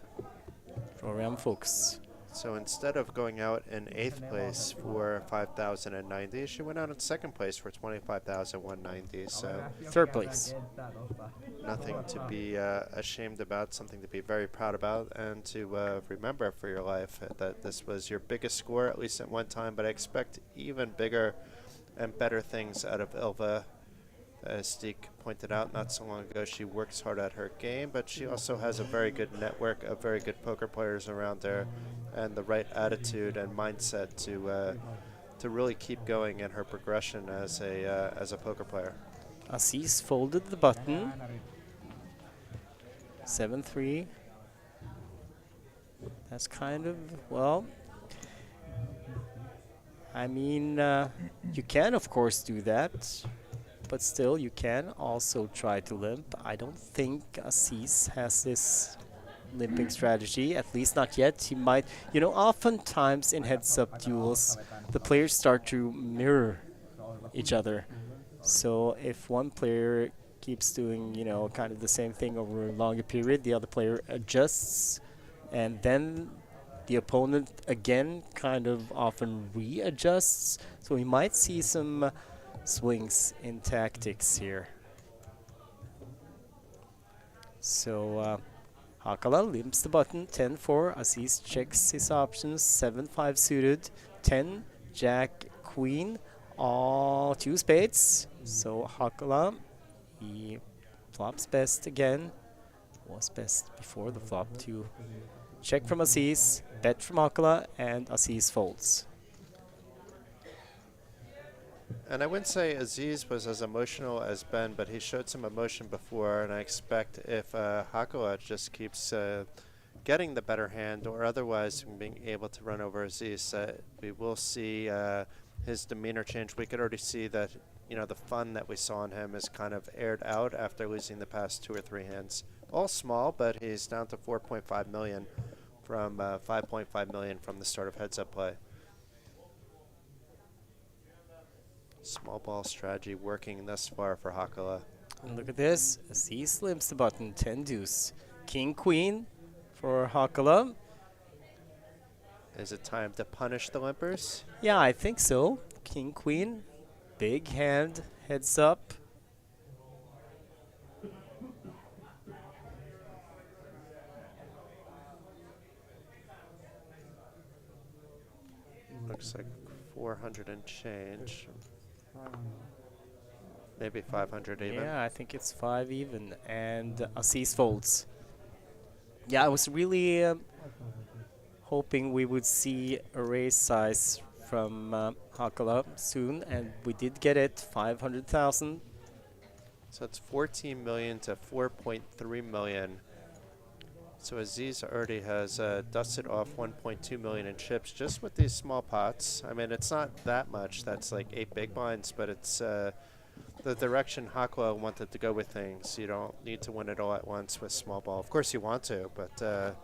Florian Fuchs. So instead of going out in 8th place for 5,090, she went out in 2nd place for 25,190. So Third place. nothing to be ashamed about, something to be very proud about, and to remember for your life that this was your biggest score, at least at one time. But I expect even bigger and better things out of Ilva. As Steek pointed out not so long ago, she works hard at her game, but she also has a very good network of very good poker players around her, and the right attitude and mindset to really keep going in her progression as a poker player. Aziz folded the button. 7-3. That's kind of, well, I mean, you can of course do that, but still you can also try to limp. I don't think Aziz has this limping strategy, at least not yet. He might, you know, oftentimes in heads-up duels, the players start to mirror each other. So if one player keeps doing, you know, kind of the same thing over a longer period, the other player adjusts, and then the opponent again kind of often readjusts. So we might see some swings in tactics here. So Hakala limps the button, 10-4. Aziz checks his options, 7-5 suited, 10, Jack, Queen, all 2 spades. So Hakala, he flops best again. Was best before the flop too. Check from Aziz, bet from Hakala, and Aziz folds. And I wouldn't say Aziz was as emotional as Ben, but he showed some emotion before, and I expect if Hakala just keeps getting the better hand, or otherwise being able to run over Aziz, we will see his demeanor change. We could already see that, you know, the fun that we saw in him is kind of aired out after losing the past 2 or 3 hands. All small, but he's down to 4.5 million from 5.5 million from the start of heads-up play. Small ball strategy working thus far for Hakala. And look at this, Aziz limps the button, 10 deuce. King Queen for Hakala. Is it time to punish the limpers? Yeah, I think so. King Queen, big hand, heads up. Looks like 400 and change. Maybe 500 even. Yeah, I think it's 5 even, and Aziz folds. Yeah, I was really hoping we would see a raise size from Hakala soon, and we did get it, 500,000. So it's 14 million to 4.3 million. So Aziz already has dusted off 1.2 million in chips just with these small pots. I mean, it's not that much. That's like 8 big blinds, but it's the direction Hakala wanted to go with things. You don't need to win it all at once with small ball. Of course you want to, but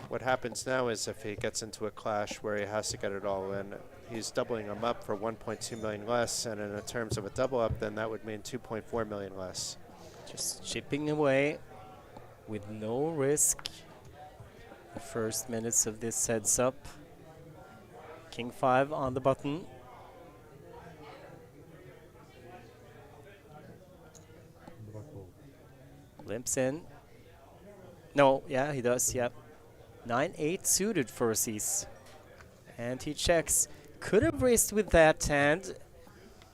what happens now is if he gets into a clash where he has to get it all in, he's doubling them up for 1.2 million less, and in terms of a double up, then that would mean 2.4 million less. Just chipping away with no risk. The first minutes of this heads up. King 5 on the button. Limps in. No, yeah, he does, yep. 9-8 suited for Aziz. And he checks. Could have raised with that hand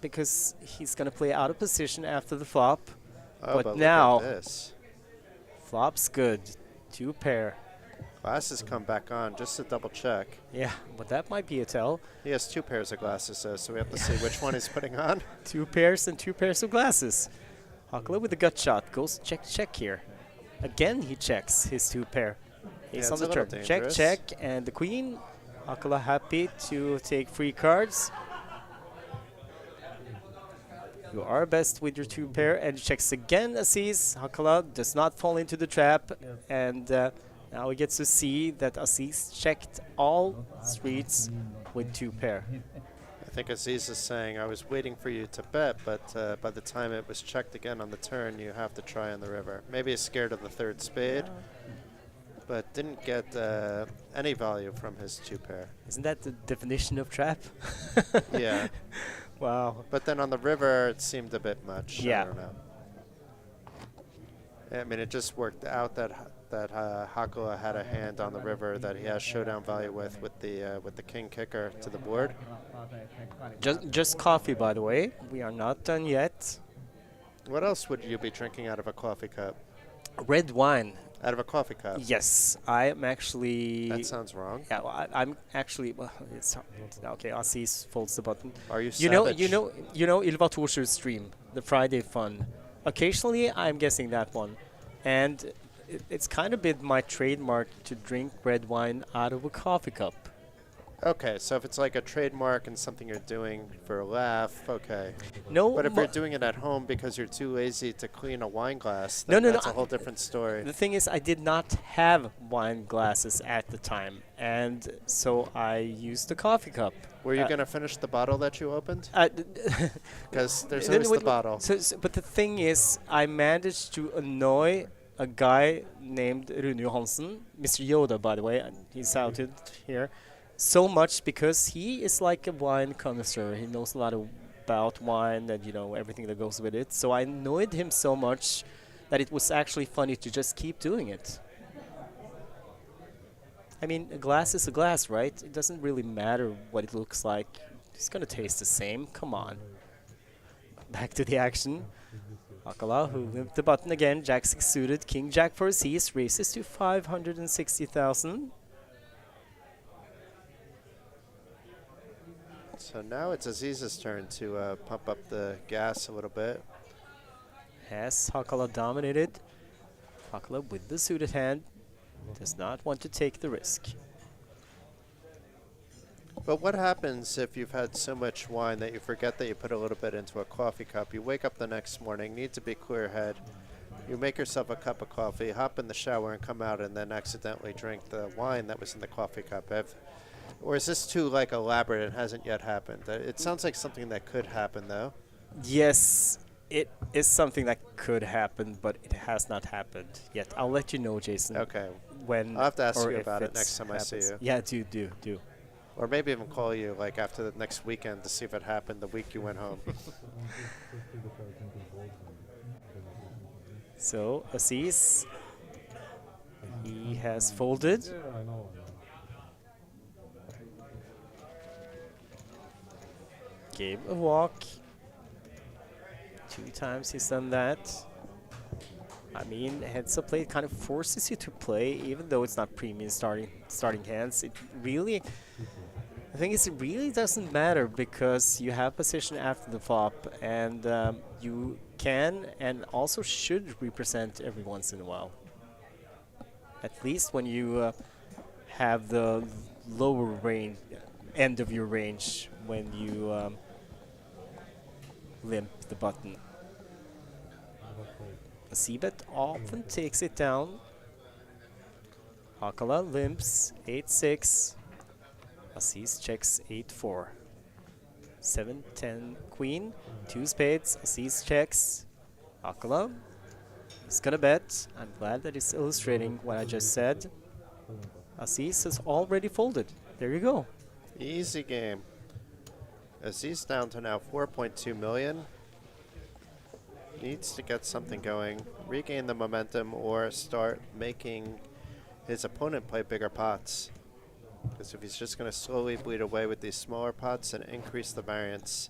because he's going to play out of position after the flop. Oh, but look now, at this. flop's good. 2 pair. Glasses come back on just to double check. Yeah, but that might be a tell. He has 2 pairs of glasses, though, so we have to see which one he's putting on. 2 pairs and 2 pairs of glasses. Hakala with the gut shot goes check, check here. Again, he checks his 2 pair. Ace Yeah, on it's a the turn. little Check, dangerous. check, and the queen. Hakala happy to take free cards. You are best with your 2 pair, and checks again, Aziz. Hakala does not fall into the trap, and now he gets to see that Aziz checked all streets with 2 pair. I think Aziz is saying, I was waiting for you to bet, but by the time it was checked again on the turn, you have to try on the river. Maybe he's scared of the 3rd spade, but didn't get any value from his 2 pair. Isn't that the definition of trap? Yeah. Wow. But then on the river, it seemed a bit much. Yeah. I don't know. I mean, it just worked out that Hakala had a hand on the river that he has showdown value with the king kicker to the board. Just coffee, by the way. We are not done yet. What else would you be drinking out of a coffee cup? Red wine. Out of a coffee cup? Yes, I am actually. That sounds wrong. Yeah, well, I'm actually. Well, it's okay. Aziz folds the button. Are you You know, savage? you know Ylva Torshur's stream, the Friday fun. Occasionally, I'm guessing that one, and it's kind of been my trademark to drink red wine out of a coffee cup. Okay, so if it's like a trademark and something you're doing for a laugh, okay. No, But if you're doing it at home because you're too lazy to clean a wine glass, No, then no, no, that's a whole different story. the thing is, I did not have wine glasses at the time, and so I used a coffee cup. Were you going to finish the bottle that you opened? Because there's No, no, always wait, the wait. bottle. So, but the thing is, I managed to annoy a guy named Rune Johansen, Mr. Yoda, by the way, and he's outed here, so much because he is like a wine connoisseur. He knows a lot about wine and, you know, everything that goes with it. So I annoyed him so much that it was actually funny to just keep doing it. I mean, a glass is a glass, right? It doesn't really matter what it looks like. It's going to taste the same. Come on. Back to the action. Hakala, who limped the button again. Jack 6 suited. King Jack for Aziz. Races to 560,000. So now it's Aziz's turn to pump up the gas a little bit. Has Hakala dominated? Hakala with the suited hand. Does not want to take the risk. But what happens if you've had so much wine that you forget that you put a little bit into a coffee cup? You wake up the next morning, need to be clear head. You make yourself a cup of coffee, hop in the shower and come out and then accidentally drink the wine that was in the coffee cup. Or is this too like elaborate and hasn't yet happened? It sounds like something that could happen though. Yes, it is something that could happen, but it has not happened yet. I'll let you know, Jason. Okay. When I'll have to ask or you if about it it's next time I see happens. you. Yeah, do. Or maybe even call you like after the next weekend to see if it happened the week you went home. So, Aziz, he has folded. I know. Gave a walk. 2 times he's done that. I mean, heads up play kind of forces you to play, even though it's not premium starting hands. It really, the thing is, it really doesn't matter because you have position after the flop, and you can and also should represent every once in a while. At least when you have the lower range, end of your range, when you limp the button. A C-bet often takes it down. Hakala limps 8-6. Aziz checks 8-4. 7, 10, queen, 2 spades, Aziz checks, Hakala. He's gonna bet. I'm glad that he's illustrating what I just said. Aziz has already folded. There you go. Easy game. Aziz down to now 4.2 million. Needs to get something going, regain the momentum, or start making his opponent play bigger pots. Because if he's just going to slowly bleed away with these smaller pots and increase the variance.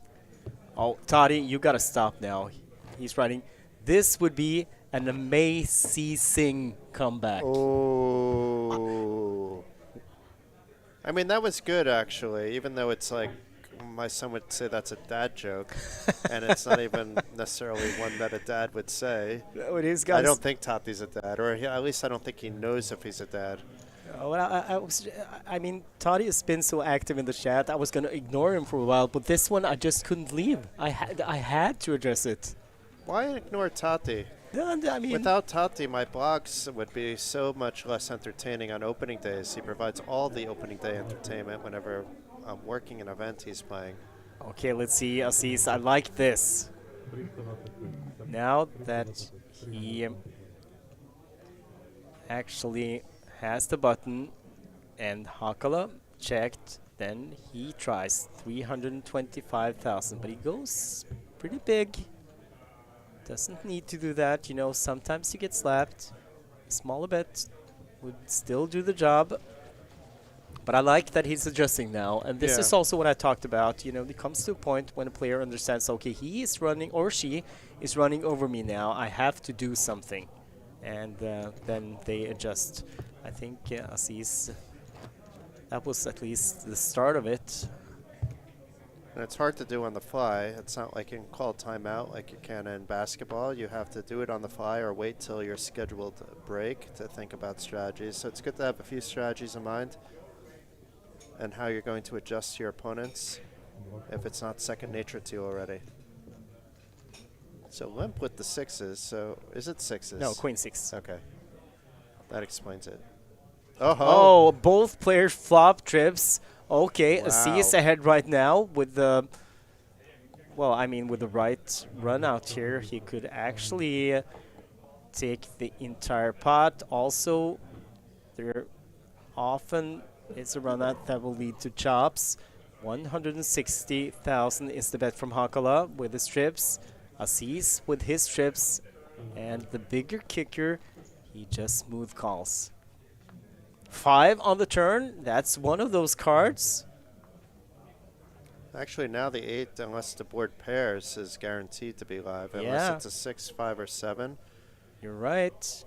Oh, Toddy, you gotta stop now. He's writing, this would be an amazing comeback. Oh. I mean, that was good, actually, even though it's like, my son would say that's a dad joke, and it's not even necessarily one that a dad would say. I don't think Tati's a dad, or at least I don't think he knows if he's a dad. Well, I mean, Toddy has been so active in the chat. I was gonna ignore him for a while, but this one I just couldn't leave. I had to address it. Why ignore Tati? No, I mean, Without Tati, my blogs would be so much less entertaining on opening days. He provides all the opening day entertainment whenever I'm working an event he's playing. okay, let's see, Aziz. I like this. Now that he actually has the button and Hakala checked, then he tries 325,000, but he goes pretty big. Doesn't need to do that, you know, sometimes you get slapped. A smaller bet would still do the job. But I like that he's adjusting now, and this is also what I talked about. You know, it comes to a point when a player understands, okay, he is running, or she is running over me now. I have to do something. And then they adjust. I think Aziz, that was at least the start of it. And it's hard to do on the fly. It's not like you can call timeout like you can in basketball. You have to do it on the fly or wait till your scheduled break to think about strategies. So it's good to have a few strategies in mind and how you're going to adjust to your opponents if it's not second nature to you already. So limp with the sixes. So is it sixes? No, queen six. Okay. That explains it. Oh, Oh, both players flop trips. Okay, Wow. Aziz ahead right now with the, well, I mean, with the right run out here, he could actually take the entire pot. Also, there often is a run out that will lead to chops. 160,000 is the bet from Hakala with the strips. Aziz with his strips, and the bigger kicker, he just smooth calls. 5 on the turn, that's one of those cards. Actually, now the 8, unless the board pairs, is guaranteed to be live. Unless Yeah. it's a 6, 5, or 7. You're right.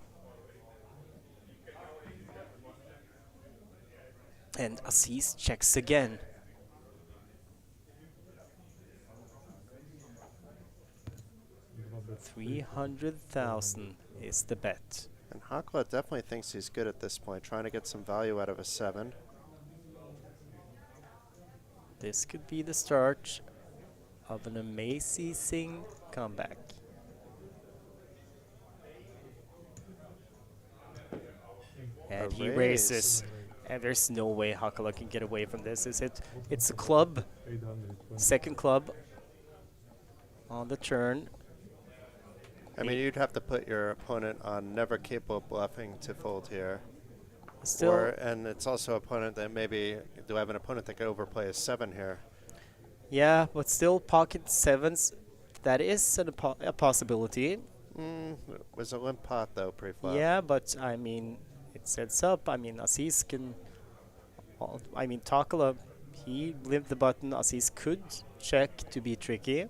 And Aziz checks again. $300,000 is the bet. And Hakla definitely thinks he's good at this point, trying to get some value out of a 7. This could be the start of an amazing comeback. And he raises. And there's no way Hakala can get away from this, is it? It's a club. Second club on the turn. I mean, you'd have to put your opponent on never capable of bluffing to fold here. Still, And it's also opponent that maybe, do I have an opponent that could overplay a 7 here? yeah, but still pocket sevens. That is a possibility. It was a limp pot though, pre-flop. Yeah, but I mean, it sets up. I mean, Aziz can. I mean, Takala, he lived the button. Aziz could check to be tricky.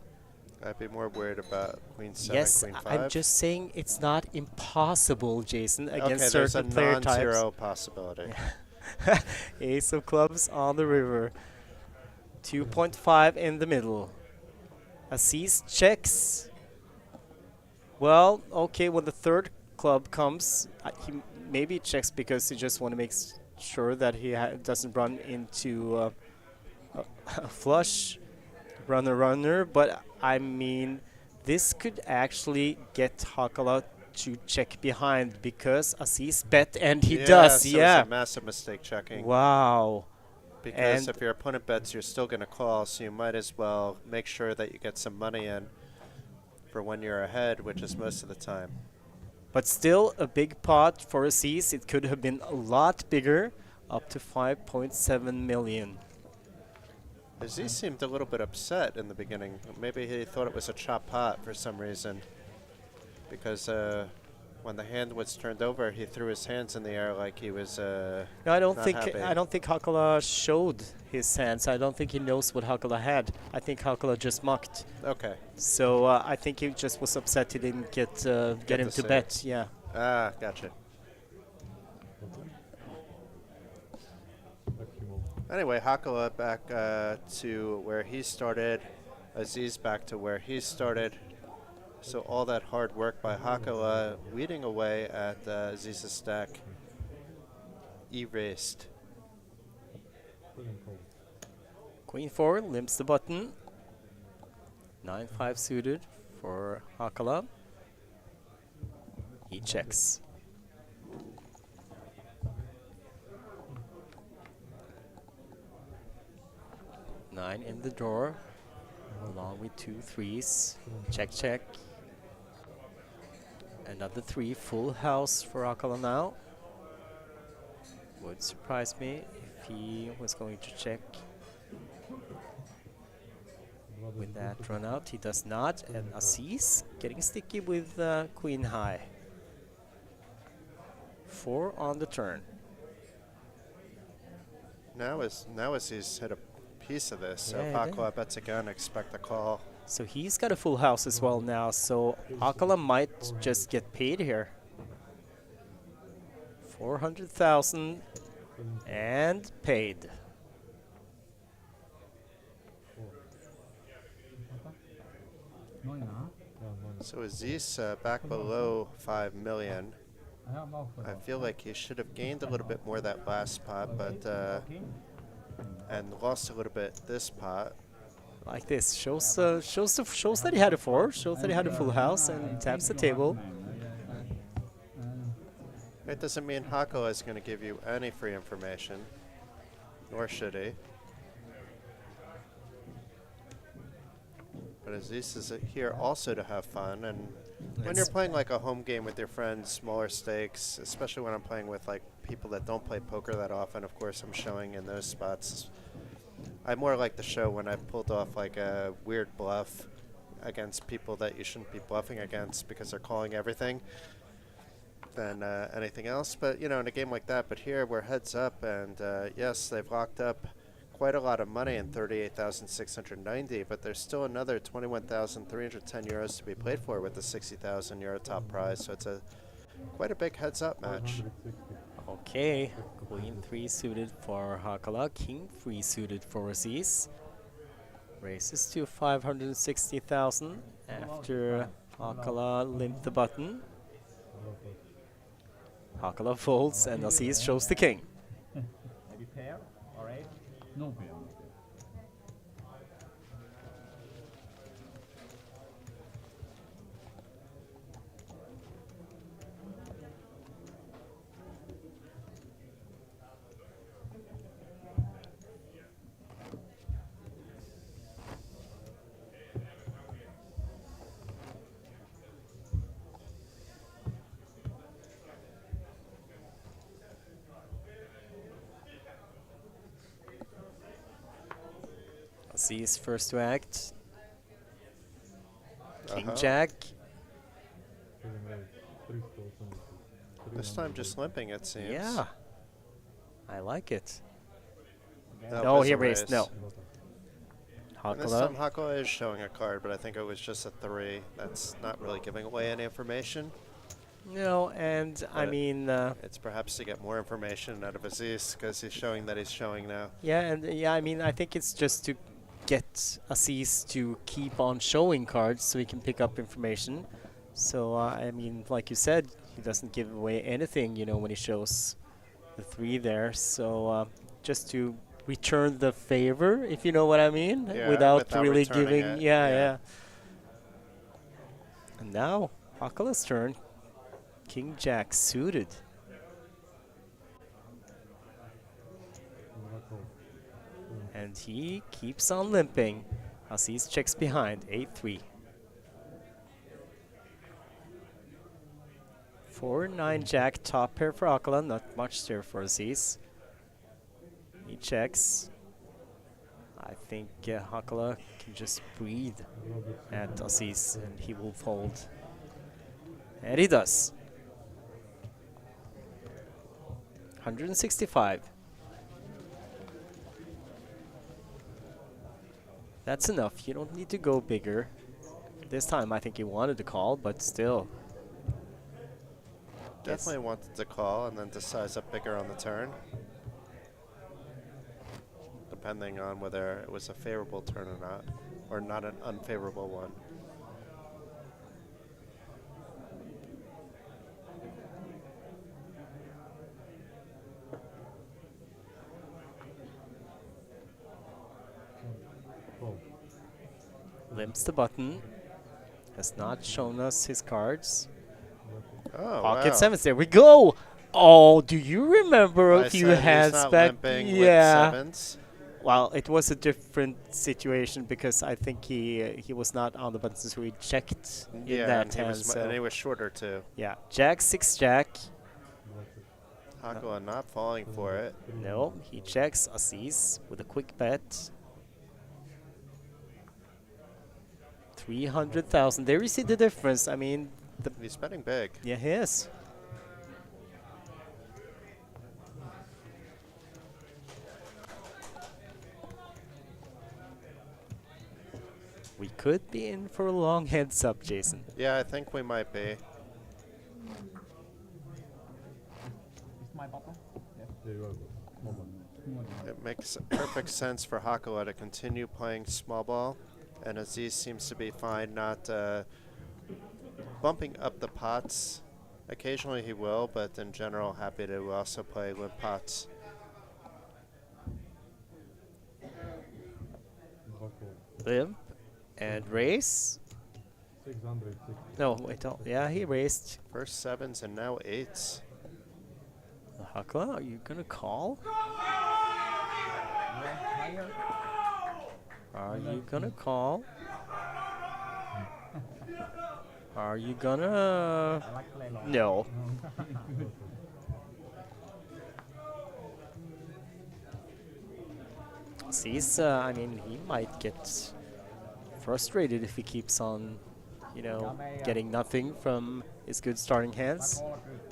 I'd be more worried about queen 7, Yes, queen 5. I'm just saying it's not impossible, Jason, against there's a certain player types. non-zero possibility. Ace of clubs on the river. 2.5 in the middle. Aziz checks. Well, okay, when the third club comes, he maybe checks because he just want to make sure that he doesn't run into a flush runner. But I mean, this could actually get Hakala to check behind because Aziz bet and he does. So Yeah. it's a massive mistake checking. Wow. Because And if your opponent bets, you're still going to call, so you might as well make sure that you get some money in for when you're ahead, which is most of the time. but still a big pot for Aziz. It could have been a lot bigger, up to 5.7 million. Aziz seemed a little bit upset in the beginning. Maybe he thought it was a chop pot for some reason. Because when the hand was turned over, he threw his hands in the air like he was No, I don't not think happy. Hakala showed his hands. I don't think he knows what Hakala had. I think Hakala just mucked. Okay. So I think he just was upset he didn't get him to to see. bet. Yeah. Ah, gotcha. Anyway, Hakala back to where he started. Aziz back to where he started. So all that hard work by Hakala weeding away at Aziz's stack erased. Queen 4 limps the button. 9-5 suited for Hakala. He checks. Nine in the drawer, along with 2 3s. Check, check. Another 3, full house for Hakala now. Would surprise me if he was going to check with that run out. He does not, and Aziz getting sticky with Queen High. 4 on the turn. Now Aziz hit a piece of this, so Yeah, if he did. Hakala bets again, expect a call. So he's got a full house as well now, so Hakala might just get paid here. 400,000 and paid. So Aziz back below 5 million. I feel like he should have gained a little bit more that last spot, but and lost a little bit this pot. Like this, shows that he had a 4, shows that he had a full house, and taps the table. It doesn't mean Hakala is going to give you any free information, nor should he. But Aziz is here also to have fun, and when you're playing like a home game with your friends, smaller stakes, especially when I'm playing with like people that don't play poker that often, of course I'm showing in those spots. I more like the show when I pulled off like a weird bluff against people that you shouldn't be bluffing against because they're calling everything than anything else. But you know, in a game like that, but here we're heads up, and yes, they've locked up quite a lot of money in 38,690, but there's still another 21,310 euros to be played for with the 60,000 euro top prize. So it's quite a big heads up match. Okay, Queen 3 suited for Hakala, King 3 suited for Aziz. Raises to 560,000 after Hakala limped the button. Hakala folds and Aziz shows the king. Maybe pair or 8? No pair. Aziz first to act. King Uh-huh. Jack. This time just limping, it seems. Yeah, I like it. That No, was he a raised. raise. No. And this time Hakala. Hakala is showing a card, but I think it was just a 3. That's not really giving away any information. No, and I But mean, It's perhaps to get more information out of Aziz because he's showing that he's showing now. yeah, and I mean, I think it's just to get Aziz to keep on showing cards so he can pick up information. So I mean, like you said, he doesn't give away anything, you know, when he shows the 3 there. So just to return the favor, if you know what I mean, Yeah, without without really returning giving. it, Yeah, yeah. yeah. And now Hakala's turn. King Jack suited. And he keeps on limping. Aziz checks behind, 8-3. 4-9 jack, top pair for Akala, not much there for Aziz. He checks. I think Akala can just breathe at Aziz and he will fold. And he does. 165. That's enough. You don't need to go bigger. This time I think he wanted to call, but still. Definitely wanted to call and then to size up bigger on the turn. Depending on whether it was a favorable turn or not an unfavorable one. Limps the button. Has not shown us his cards. Oh, Pocket wow. sevens, there we go! Oh, do you remember I a few said he's hands not back? limping with Yeah. sevens. Well, it was a different situation because I think he was not on the button, so he checked in Yeah, that and he, hand. was, So and he was shorter too. yeah, Jack 6 Jack. Hakala not falling for it. No, he checks Aziz with a quick bet. 300,000. There you see the difference. I mean, He's betting big. yeah, he is. We could be in for a long heads up, Jason. Yeah, I think we might be. Is my bottom? Yes. Yeah, you are good. It makes perfect sense for Hakala to continue playing small ball, and Aziz seems to be fine not bumping up the pots. Occasionally he will, but in general happy to also play limp pots. Limp and raise. 600. No, wait, don't. Yeah, he raised. First sevens and now eights. Hakla, are you gonna call? Higher. Are you gonna call? Are you gonna? I like to play long. No. Sees, I mean, he might get frustrated if he keeps on, you know, getting nothing from his good starting hands.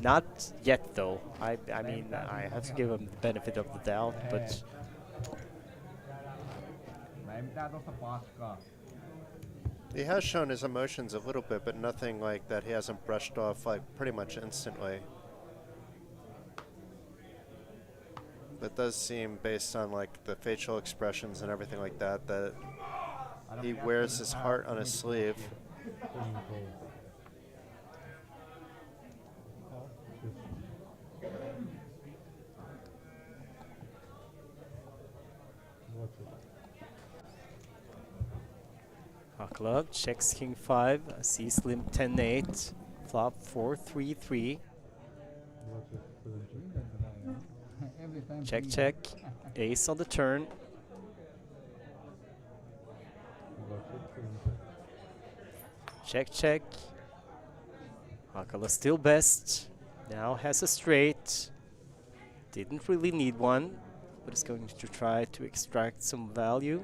Not yet, though. I mean, I have to give him the benefit of the doubt, but Ei mitään tosta paskaa. He has shown his emotions a little bit, but nothing like that he hasn't brushed off like pretty much instantly. It does seem, based on like the facial expressions and everything like that, that he wears his heart on his sleeve. Hakla checks king 5, sees limp 10-8, flop 4-3-3. Check, check. Ace on the turn. Check, check. Hakala still best. Now has a straight. Didn't really need one, but is going to try to extract some value.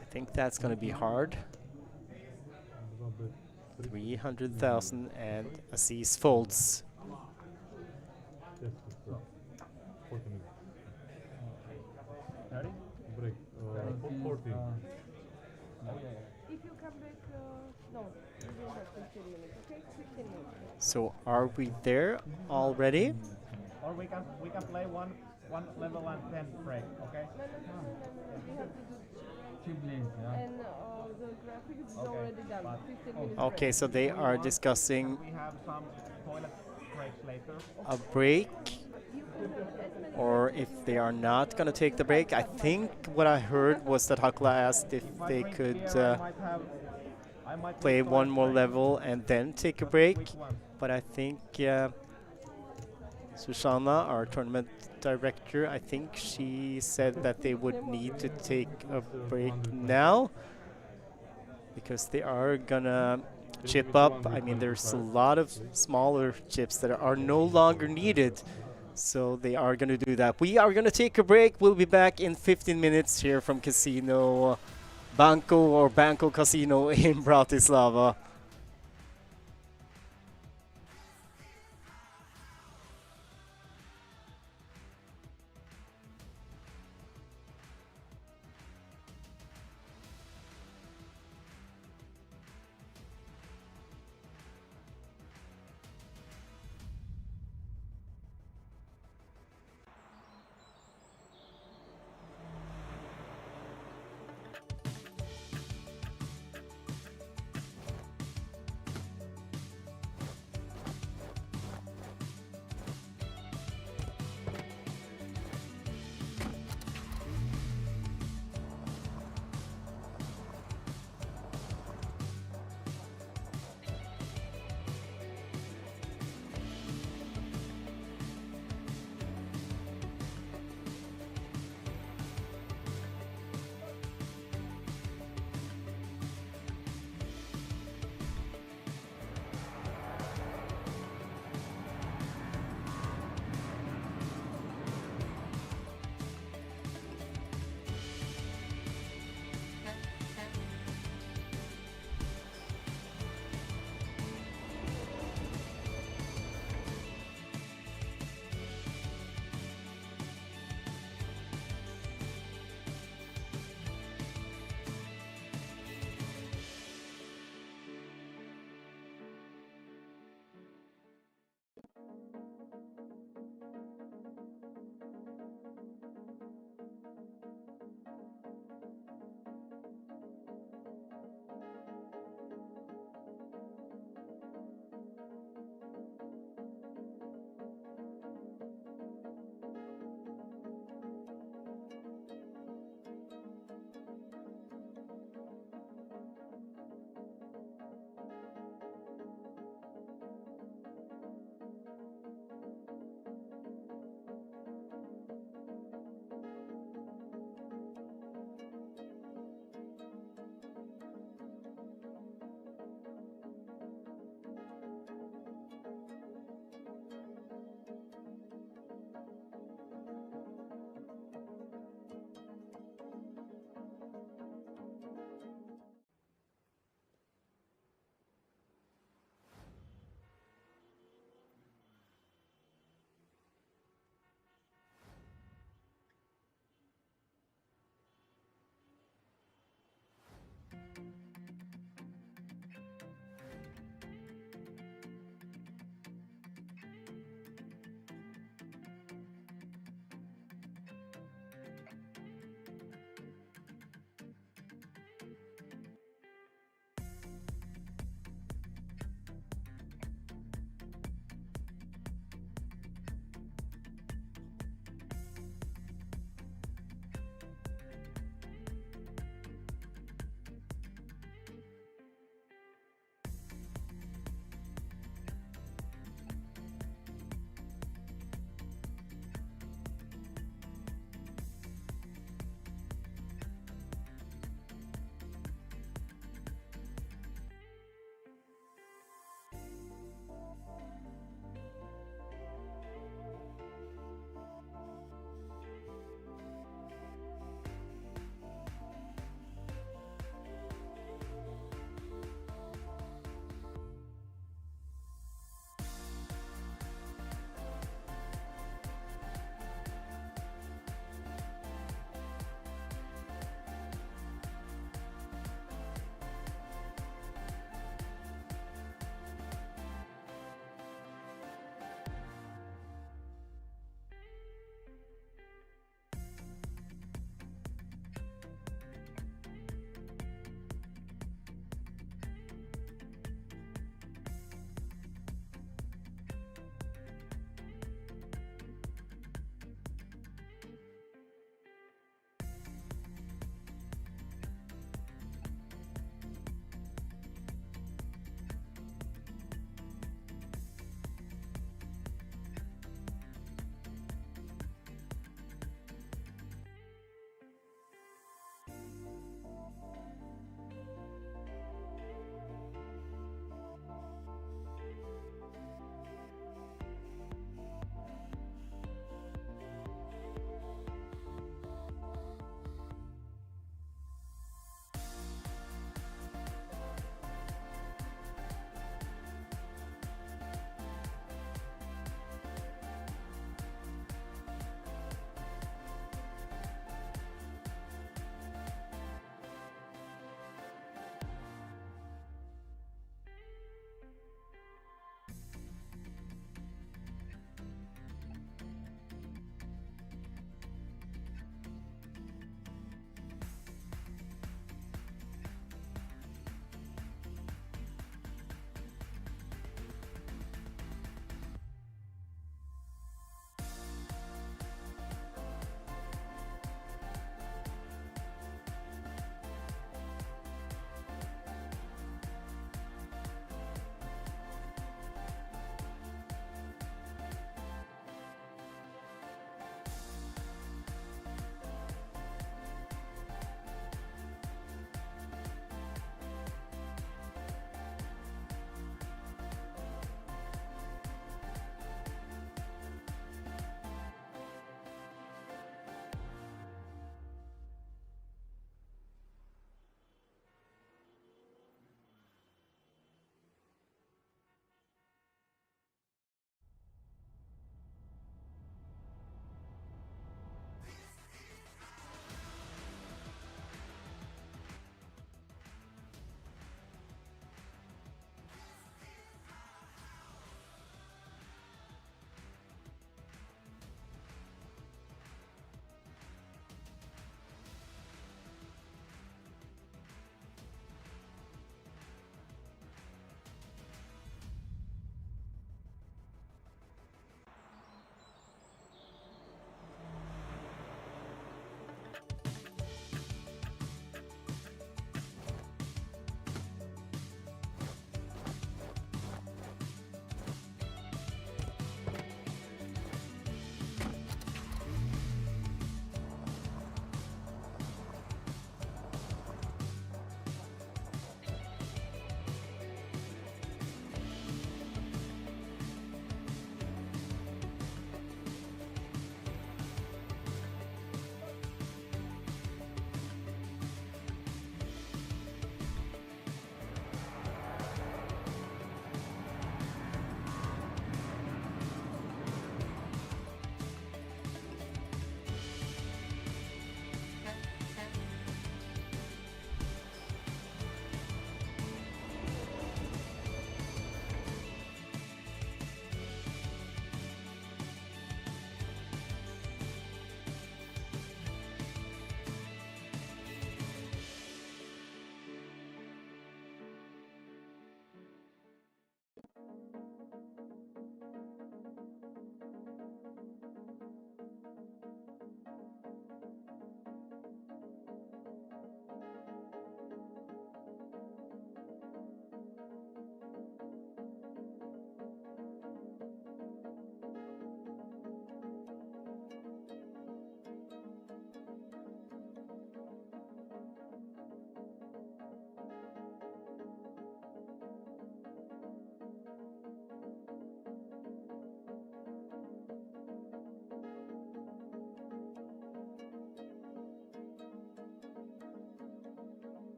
I think that's going to be hard. 300,000 and Aziz folds. Yes, it's 14 minutes. 30? Break. 14. If you come back, no, you will have 15 minutes, okay? 15 minutes. So are we there already? Or we can play one level and 10 break, okay? No. We have to do and the graphic is already done. 15 minutes. Okay, so they are discussing We have some toilet breaks later. a break, or if they are not going to take the break. I think what I heard was that Hakla asked if they could. I might play need one five more breaks. level and then take a Just break. quick ones. But I think Susanna, our tournament director, I think she said that they would need to take a break now because they are gonna chip up. I mean, there's a lot of smaller chips that are no longer needed, so they are gonna do that. We are gonna take a break. We'll be back in 15 minutes here from Casino Banco or Banco Casino in Bratislava.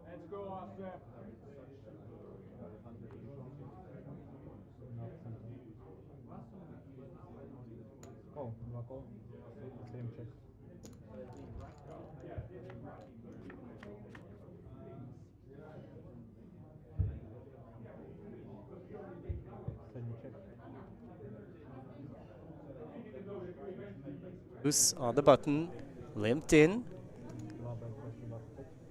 Let's go, Austria. Oh, Banco. Same check. Same check. Deuce on the button, limped in,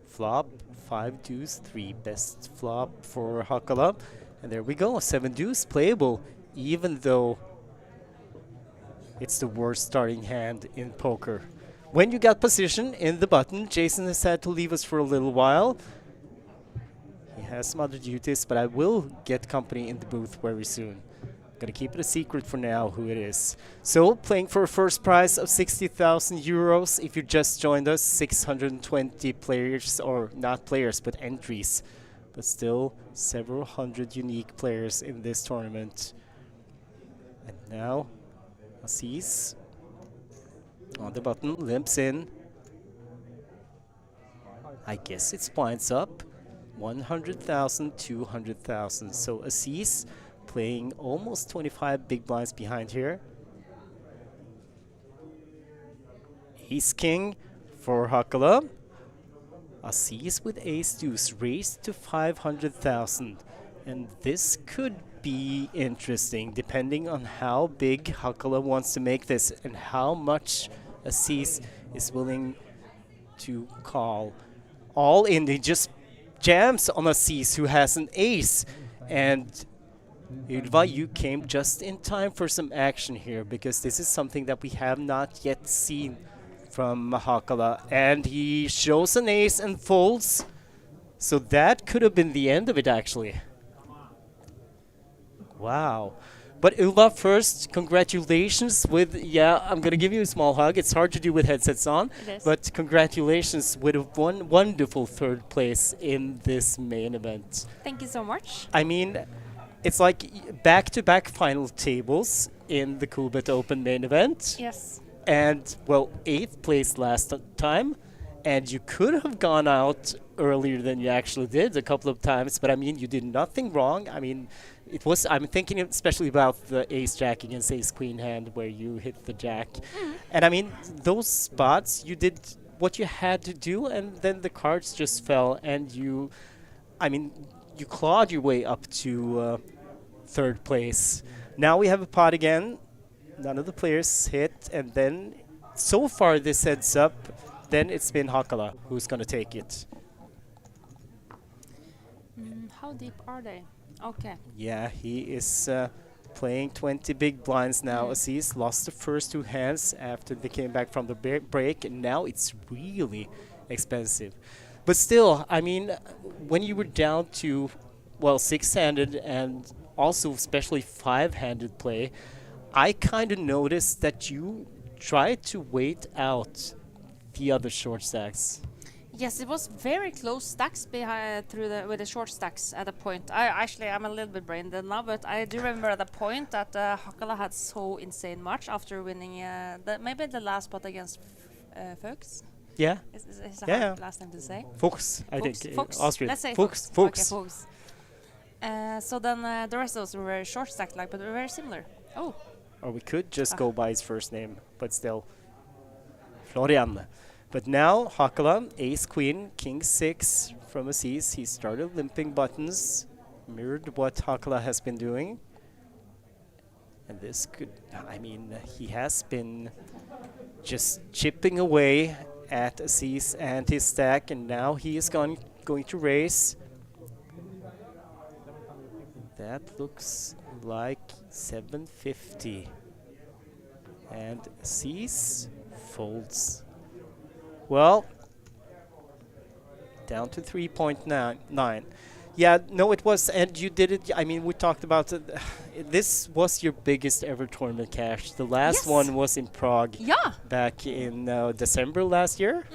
flop, 5 deuce, 3 best flop for Hakala. And there we go, 7 deuce playable, even though it's the worst starting hand in poker. When you got position in the button, Jason has had to leave us for a little while. He has some other duties, but I will get company in the booth very soon. Gonna keep it a secret for now who it is. So, playing for a first prize of 60,000 euros. If you just joined us, 620 players, or not players, but entries. But still, several hundred unique players in this tournament. And now, Aziz on the button, limps in. I guess it's blinds up. 100,000, 200,000. So Aziz playing almost 25 big blinds behind here. Ace King for Hakala. Aziz with Ace Deuce raised to 500,000. And this could be interesting depending on how big Hakala wants to make this and how much Aziz is willing to call. All in, he just jams on Aziz who has an ace. And Ylva, you came just in time for some action here because this is something that we have not yet seen from Hakala. And he shows an ace and folds. So that could have been the end of it actually. Wow. But Ylva, first, congratulations with, yeah, I'm going to give you a small hug. It's hard to do with headsets on. But congratulations with a wonderful third place in this main event. Thank you so much. I mean, it's like back-to-back final tables in the Coolbet Open Main Event. Yes. And, well, 8th place last time. And you could have gone out earlier than you actually did a couple of times. But, I mean, you did nothing wrong. I mean, it was, I'm thinking especially about the ace-jack against ace-queen hand where you hit the jack. And, I mean, those spots, you did what you had to do. And then the cards just fell. And you, I mean, you clawed your way up to third place. Now we have a pot again. None of the players hit. And then, so far this heads up, then it's been Hakala who's going to take it. How deep are they? Okay. Yeah, he is playing 20 big blinds now. Aziz lost the first 2 hands after they came back from the break. And now it's really expensive. But still, I mean, when you were down to, well, 6-handed and also especially 5-handed play, I kind of noticed that you tried to wait out the other short stacks. Yes, it was very close stacks behind with the short stacks at a point. I'm a little bit brain dead now, but I do remember at a point that Hakala had so insane much after winning maybe the last spot against Fuchs. Yeah. Is yeah. Last name to say? Fuchs, I think. Fuchs. Austrian. Let's say Fuchs. Fuchs. Okay, Fuchs. So then the rest of those were very short stacked, like, but were very similar. Oh. Or we could just go by his first name, but still. Florian. But now, Hakala, ace queen, king 6 from Aziz. He started limping buttons, mirrored what Hakala has been doing. And this could, I mean, he has been just chipping away at Aziz and his stack, and now he is going to raise. That looks like 750. And Aziz folds. Well, down to 3.9. Yeah, no, it was, and you did it. I mean, we talked about it. This was your biggest ever tournament cash. The last one was in Prague. Yeah. Back in December last year.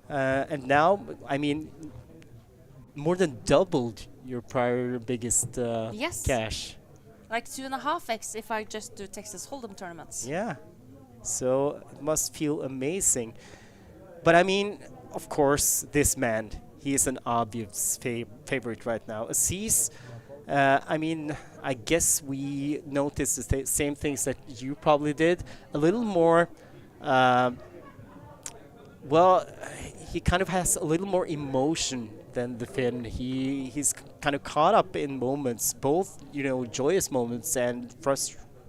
And now, I mean, more than doubled your prior biggest cash. like 2.5x if I just do Texas Hold'em tournaments. Yeah. So it must feel amazing. But I mean, of course, this man, he is an obvious favorite right now. Aziz, I mean, I guess we noticed the same things that you probably did. A little more, well, he kind of has a little more emotion than the Finn. He's kind of caught up in moments, both, you know, joyous moments and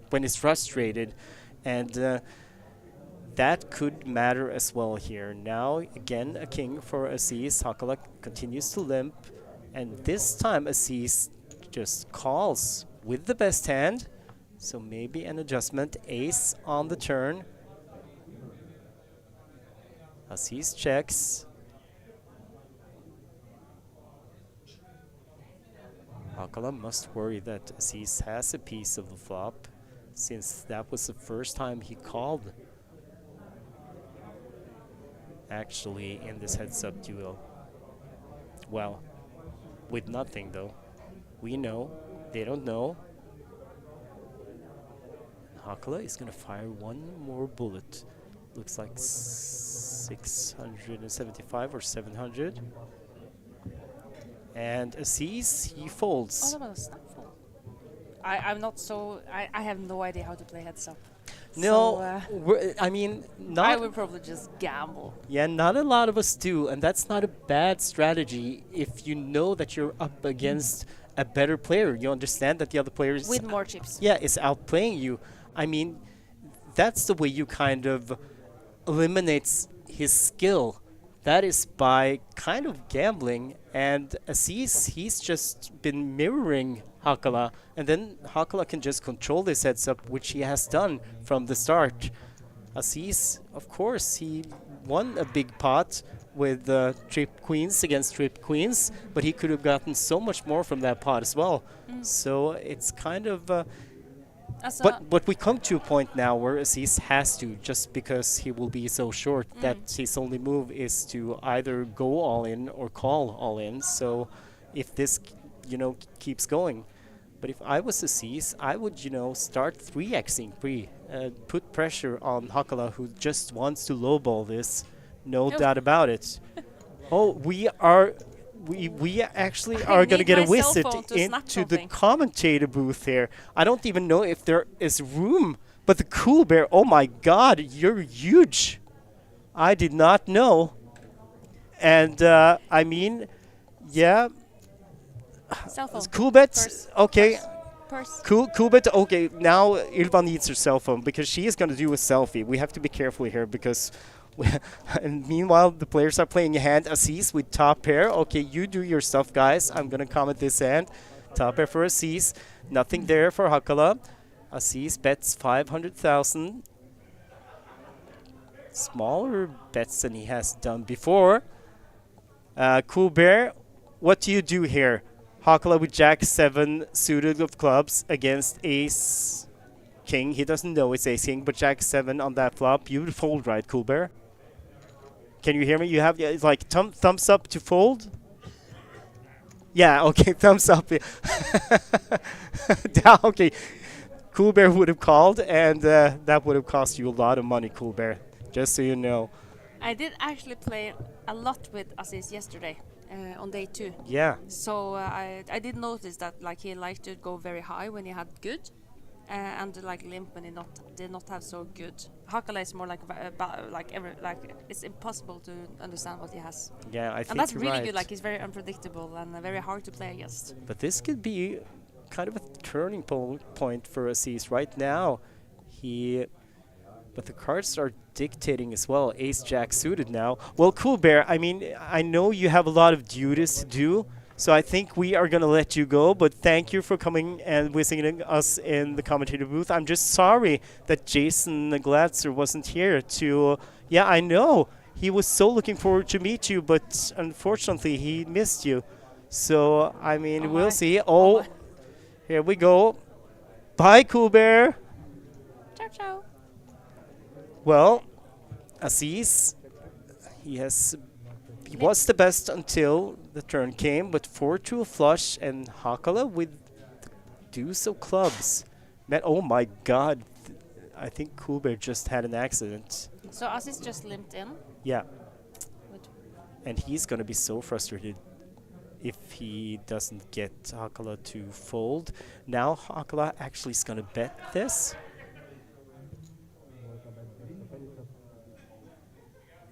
when he's frustrated. And that could matter as well here. Now, again, a king for Aziz. Hakala continues to limp. And this time, Aziz just calls with the best hand. So maybe an adjustment. Ace on the turn. Aziz checks. Hakala must worry that Aziz has a piece of the flop, since that was the first time he called actually in this heads-up duel. Well, with nothing though. We know, they don't know. Hakala is gonna fire one more bullet. Looks like 675 or 700. And Aziz, he folds. Oh, that was a snap fold. I'm not so... I have no idea how to play heads up. No, So, I mean, I not... would probably just gamble. Yeah, not a lot of us do, and that's not a bad strategy if you know that you're up against a better player. You understand that the other player is... With more chips. Yeah, is outplaying you. I mean, that's the way you kind of eliminates his skill. That is by kind of gambling, and Aziz, he's just been mirroring Hakala, and then Hakala can just control this heads up, which he has done from the start. Aziz, of course, he won a big pot with trip queens against trip queens, but he could have gotten so much more from that pot as well. So it's kind of... But we come to a point now where Aziz has to, just because he will be so short, that his only move is to either go all in or call all in. So if this, you know, keeps going. But if I was Aziz, I would, you know, start 3xing pre, put pressure on Hakala, who just wants to lowball this, no doubt about it. Oh, we actually are going to get a visit into the commentator booth here. I don't even know if there is room, but the Cool Bear, oh my god, you're huge. I did not know. And I mean, yeah. Cell phone. Coolbet, okay. Purse. Coolbet, okay. Now Ylva needs her cell phone because she is going to do a selfie. We have to be careful here because... and meanwhile, the players are playing a hand. Aziz with top pair. Okay, you do your stuff, guys. I'm going to comment this hand. Top pair for Aziz. Nothing there for Hakala. Aziz bets 500,000. Smaller bets than he has done before. Cool Bear, what do you do here? Hakala with Jack 7 suited of clubs against Ace King. He doesn't know it's Ace King, but Jack 7 on that flop. You would fold, right, Cool Bear? Can you hear me? You have like thumbs up to fold? Yeah, okay, thumbs up. Okay, Cool Bear would have called, and that would have cost you a lot of money, Cool Bear, just so you know. I did actually play a lot with Aziz yesterday on day 2. Yeah. So I did notice that like he liked to go very high when he had good. And like limp when he did not have so good. Hakala is more like it's impossible to understand what he has. Yeah, I think and that's you're really right. good. Like he's very unpredictable and very hard to play against. But this could be kind of a turning point for Aziz right now. But the cards are dictating as well. Ace Jack suited now. Well, Cool Bear, I mean, I know you have a lot of duties to do. So I think we are going to let you go, but thank you for coming and visiting us in the commentator booth. I'm just sorry that Jason Glatzer wasn't here to... Yeah, I know. He was so looking forward to meet you, but unfortunately he missed you. So, I mean, we'll see. Oh, here we go. Bye, Cool Bear. Ciao, ciao. Well, Aziz, he was the best until the turn came, but 4 to a flush, and Hakala with deuce of clubs. Man, oh my god. I think Coolbet just had an accident. So Aziz just limped in. Yeah. With And he's going to be so frustrated if he doesn't get Hakala to fold. Now Hakala actually is going to bet this.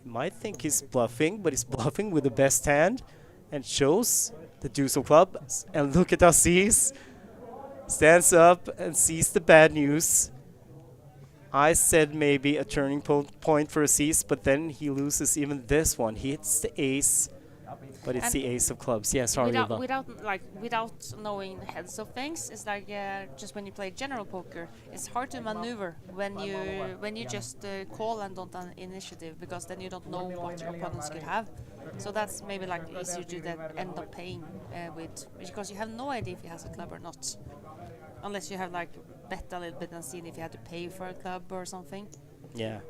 Might think he's bluffing, but he's bluffing with the best hand and shows the deuce of clubs. And look at Aziz. Stands up and sees the bad news. I said maybe a turning point for Aziz, but then he loses even this one. He hits the ace, but it's And the ace of clubs. Yeah, sorry, Ylva. without knowing the heads of things, it's like just when you play general poker, it's hard to maneuver when you just call and don't have initiative, because then you don't know what your opponents could have. So that's maybe like easier to then end up paying with, because you have no idea if he has a club or not, unless you have like bet a little bit and seen if you had to pay for a club or something. Yeah.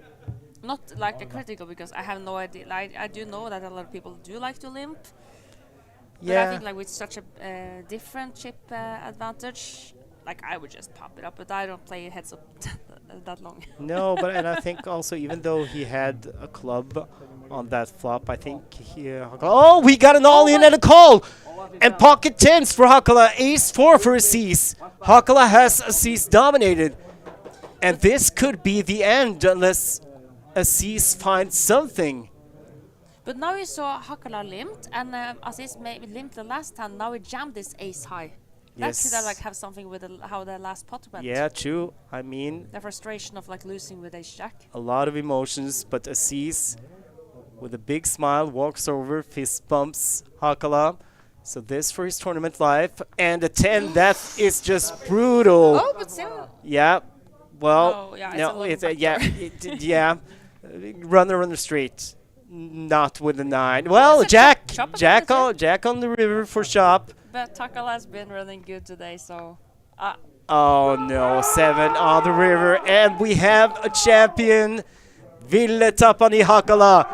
Not like a critical, because I have no idea. Like, I do know that a lot of people do like to limp. But I think like with such a different chip advantage, like I would just pop it up, but I don't play heads up that long. No, but and I think also even though he had a club on that flop, I think he... oh, we got an all-in and a call! And pocket tens for Hakala, ace-4 for Aziz. Hakala has Aziz dominated. And this could be the end unless Aziz finds something. But now you saw Hakala limped, and Aziz maybe limped the last time. Now he jammed this ace high. That could like have something with how the last pot went. Yeah, true. I mean... the frustration of like losing with ace-jack. a lot of emotions, but Aziz, with a big smile, walks over, fist bumps Hakala. So this for his tournament life. And a 10, that is just brutal. Oh, but still... Yeah. Well, oh, yeah, no, it's a, yeah, yeah. Runner on the street, not with a 9. Well, Jack on the river for shop. But Hakala has been running good today, so... oh no, 7 on the river, and we have a champion. Ville Tapani Hakala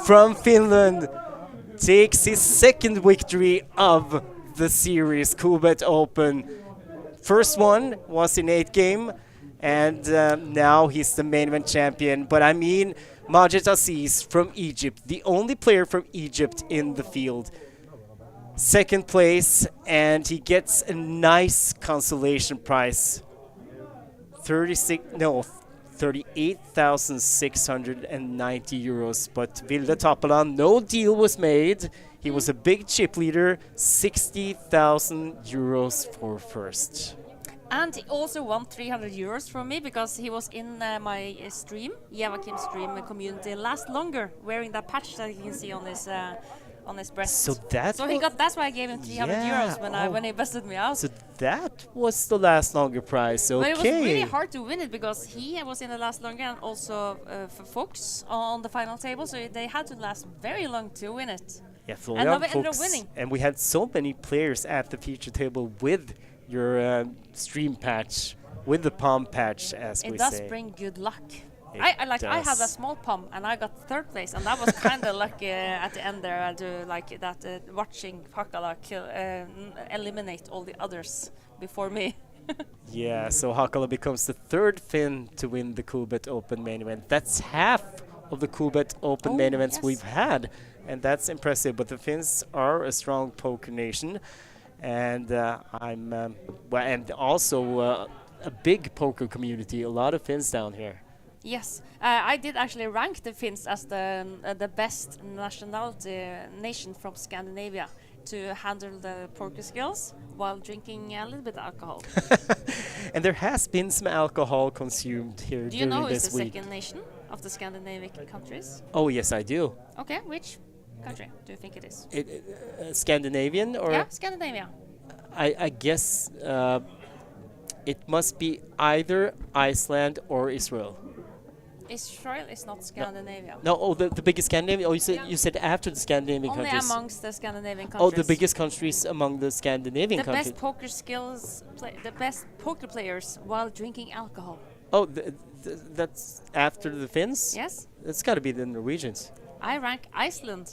from Finland takes his second victory of the series, Coolbet Open. First one was in 8 game, and now he's the main event champion. But I mean, Majid Aziz from Egypt, the only player from Egypt in the field. Second place, and he gets a nice consolation prize. 38,690 euros. But Vilde Tapalan, no deal was made. He was a big chip leader, 60,000 euros for first. And he also won 300 euros from me because he was in my stream, Joachim's stream community, last longer, wearing that patch that you can see on his breast. So that's why I gave him 300 euros when he busted me out. So that was the last longer prize. Okay. But it was really hard to win it because he was in the last longer, and also for Fox on the final table, so they had to last very long to win it. Yeah, and now we ended up winning. And we had so many players at the feature table with your stream patch, with the palm patch, as we say. It does bring good luck. I had a small palm and I got 3rd place, and that was kind of lucky at the end there. Watching Hakala eliminate all the others before me. Yeah, so Hakala becomes the 3rd Finn to win the Coolbet Open Main Event. That's half of the Coolbet Open Main Events we've had, and that's impressive. But the Finns are a strong poker nation, and and also a big poker community. A lot of Finns down here. Yes, I did actually rank the Finns as the best nation from Scandinavia to handle the poker skills while drinking a little bit of alcohol. And there has been some alcohol consumed here during this week. Do you know it's the second nation of the Scandinavian countries? Oh, yes, I do. Okay, which country do you think it is? Scandinavian or? Yeah, Scandinavia. I guess it must be either Iceland or Israel. Israel is not Scandinavia. No, the biggest Scandinavian. Oh, you said after the Scandinavian countries. Only amongst the Scandinavian countries. Oh, the biggest countries among the Scandinavian countries. The best poker skills, the best poker players while drinking alcohol. Oh, that's after the Finns? Yes. That's got to be the Norwegians. I rank Iceland.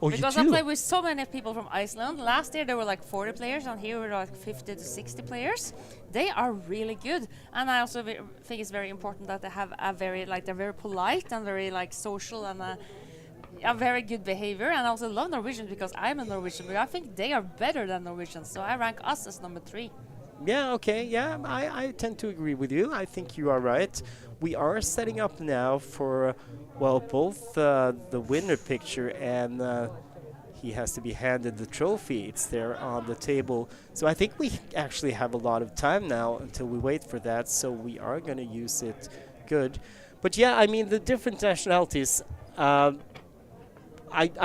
Oh, because you I do? play with so many people from Iceland. Last year there were like 40 players, and here we're like 50 to 60 players. They are really good, and I also think it's very important that they have a very they're very polite and very like social and a very good behavior. And I also love Norwegians because I'm a Norwegian, but I think they are better than Norwegians, so I rank us as number 3. Yeah, okay, yeah, I tend to agree with you. I think you are right. We are setting up now for, well, both the winner picture and he has to be handed the trophy. It's there on the table. So I think we actually have a lot of time now until we wait for that, so we are going to use it good. But yeah, I mean, the different nationalities,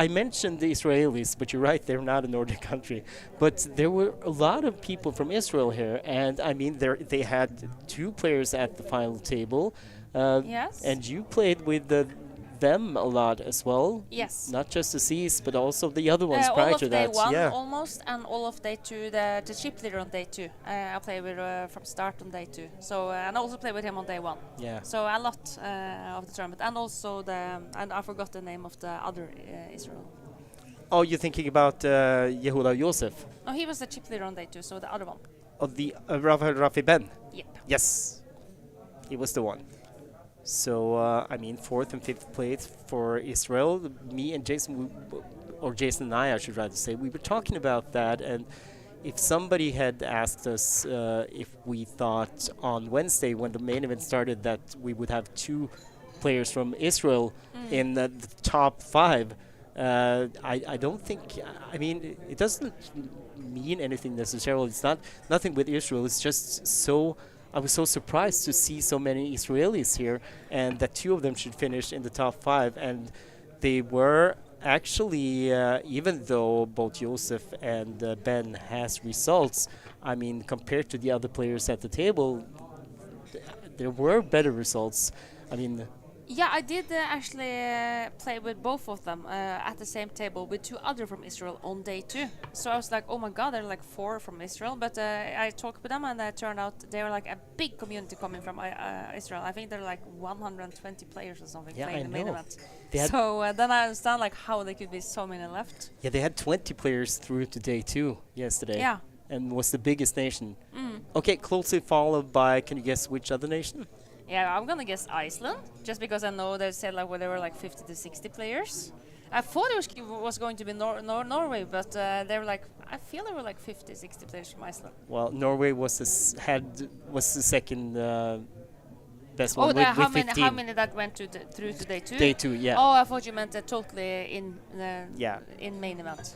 I mentioned the Israelis, but you're right, they're not a Nordic country. But there were a lot of people from Israel here, and I mean, they had 2 players at the final table. Yes. And you played with them a lot as well. Yes. Not just the C's, but also the other ones All prior of to day that. 1 Yeah. almost, and all of day 2, the chip leader on day 2. I play with from start on day 2. So and I also play with him on day 1. Yeah. So a lot of the tournament, and also and I forgot the name of the other Israel. Oh, you're thinking about Yehuda Yosef? No, he was the chip leader on day 2. So the other one. Oh, the Rafi Ben? Yep. Yes. He was the one. So, I mean, 4th and 5th place for Israel. Me and Jason, or Jason and I should rather say, we were talking about that. And if somebody had asked us if we thought on Wednesday when the main event started that we would have 2 players from Israel in the top 5, I don't think, I mean, it doesn't mean anything necessarily. It's not nothing with Israel. It's just so... I was so surprised to see so many Israelis here, and that 2 of them should finish in the top 5. And they were actually, even though both Josef and Ben has results, I mean, compared to the other players at the table, there were better results. I mean... Yeah, I did actually play with both of them at the same table with 2 other from Israel on day 2. So I was like, oh my god, there are like 4 from Israel. But I talked with them, and it turned out they were like a big community coming from Israel. I think there are like 120 players or something playing the main event. So then I understand like how there could be so many left. Yeah, they had 20 players through to day 2 yesterday. Yeah. And was the biggest nation. Okay, closely followed by, can you guess which other nation? Yeah, I'm gonna guess Iceland, just because I know they said like there were like 50 to 60 players. I thought it was going to be Norway, but they were like, I feel there were like 50, 60 players from Iceland. Well, Norway was the second best one with how 15. many that went through to day 2? Day 2, yeah. Oh, I thought you meant totally in main event.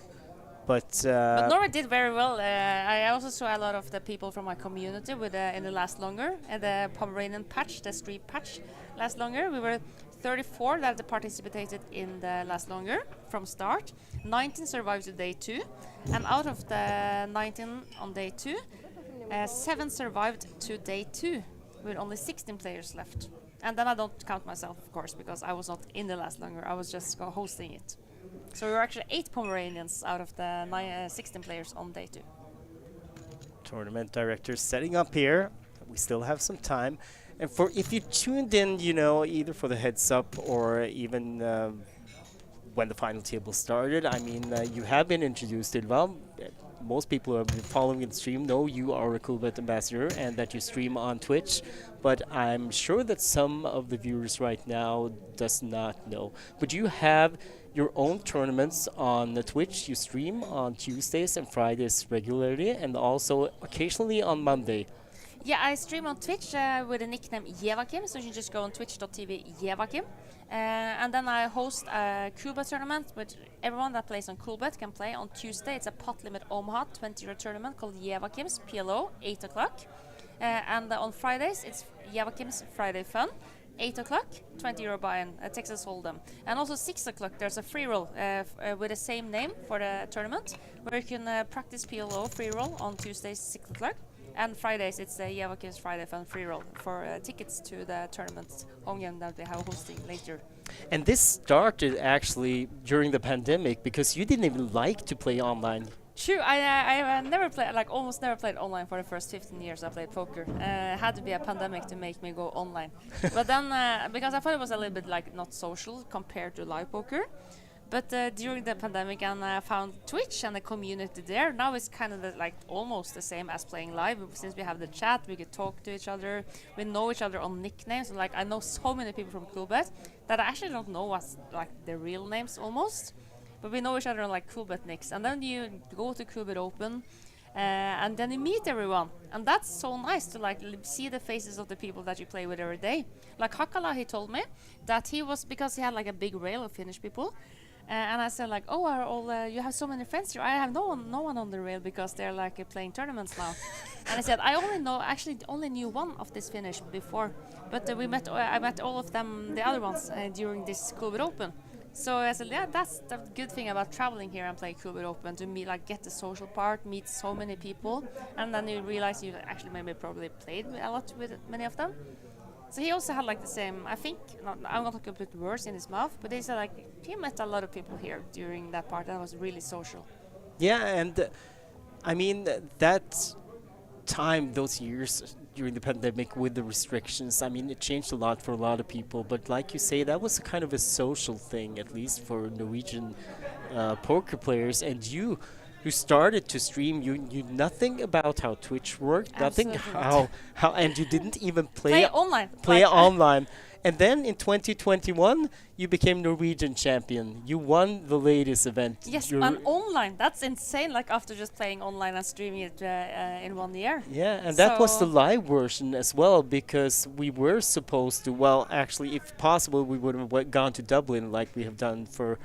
But Norway did very well. I also saw a lot of the people from my community with in the last longer, and the Pomeranian patch, the street patch, last longer. We were 34 that participated in the last longer from start. 19 survived to day 2, and out of the 19 on day 2, 7 survived to day 2, with only 16 players left. And then I don't count myself, of course, because I was not in the last longer. I was just hosting it. So we were actually 8 Pomeranians out of the 16 players on day 2. Tournament director setting up here. We still have some time. And for if you tuned in, you know, either for the heads up or even when the final table started, I mean, you have been introduced to Ilva. Most people who have been following the stream know you are a Coolbet ambassador and that you stream on Twitch. But I'm sure that some of the viewers right now does not know. But you have your own tournaments on the Twitch. You stream on Tuesdays and Fridays regularly, and also occasionally on Monday. Yeah, I stream on Twitch with the nickname Jevakim, so you can just go on twitch.tv Jevakim. And then I host a Coolbet tournament, which everyone that plays on Coolbet can play on Tuesday. It's a pot limit Omaha 20-euro tournament called Jevakim's PLO, 8 o'clock. And on Fridays, it's Jevakim's Friday Fun. 8 o'clock, 20-euro buy-in, Texas Hold'em. And also 6 o'clock, there's a free roll with the same name for the tournament, where you can practice PLO free roll on Tuesdays, 6 o'clock. And Fridays, it's the Jevakim's Friday Fun free roll for tickets to the tournament home game that we have hosting later. And this started actually during the pandemic because you didn't even like to play online. True, I never played, like almost never played online for the first 15 years I played poker. It had to be a pandemic to make me go online. But then, because I thought it was a little bit like not social compared to live poker. But during the pandemic, and I found Twitch and the community there. Now it's kind of like almost the same as playing live. Since we have the chat, we could talk to each other. We know each other on nicknames. Like I know so many people from Coolbet that I actually don't know what's like their real names almost. But we know each other on like Coolbet nicks. And then you go to Coolbet Open. And then you meet everyone, and that's so nice to like see the faces of the people that you play with every day. Like Hakala, he told me that he was, because he had like a big rail of Finnish people, and I said like, oh, are all you have so many friends here? I have no one on the rail because they're like playing tournaments now. And I said I only knew one of this Finnish before, but I met all of them, the other ones, during this Coolbet Open. So I said, yeah, that's the good thing about traveling here and playing Coolbet Open, to meet, like, get the social part, meet so many people, and then you realize you actually maybe probably played a lot with many of them. So he also had like the same, I think, I'm not going to put words in his mouth, but he said like he met a lot of people here during that part, and it was really social. Yeah, and I mean that time, those years during the pandemic with the restrictions, I mean, it changed a lot for a lot of people. But like you say, that was a kind of a social thing, at least for Norwegian poker players. And you, who started to stream, you knew nothing about how Twitch worked, nothing how and you didn't even play online. Online. And then in 2021, you became Norwegian champion. You won the latest event. Yes, and online. That's insane, like after just playing online and streaming it in 1 year. Yeah, and that was the live version as well, because we were supposed to, well, actually, if possible, we would have gone to Dublin like we have done for,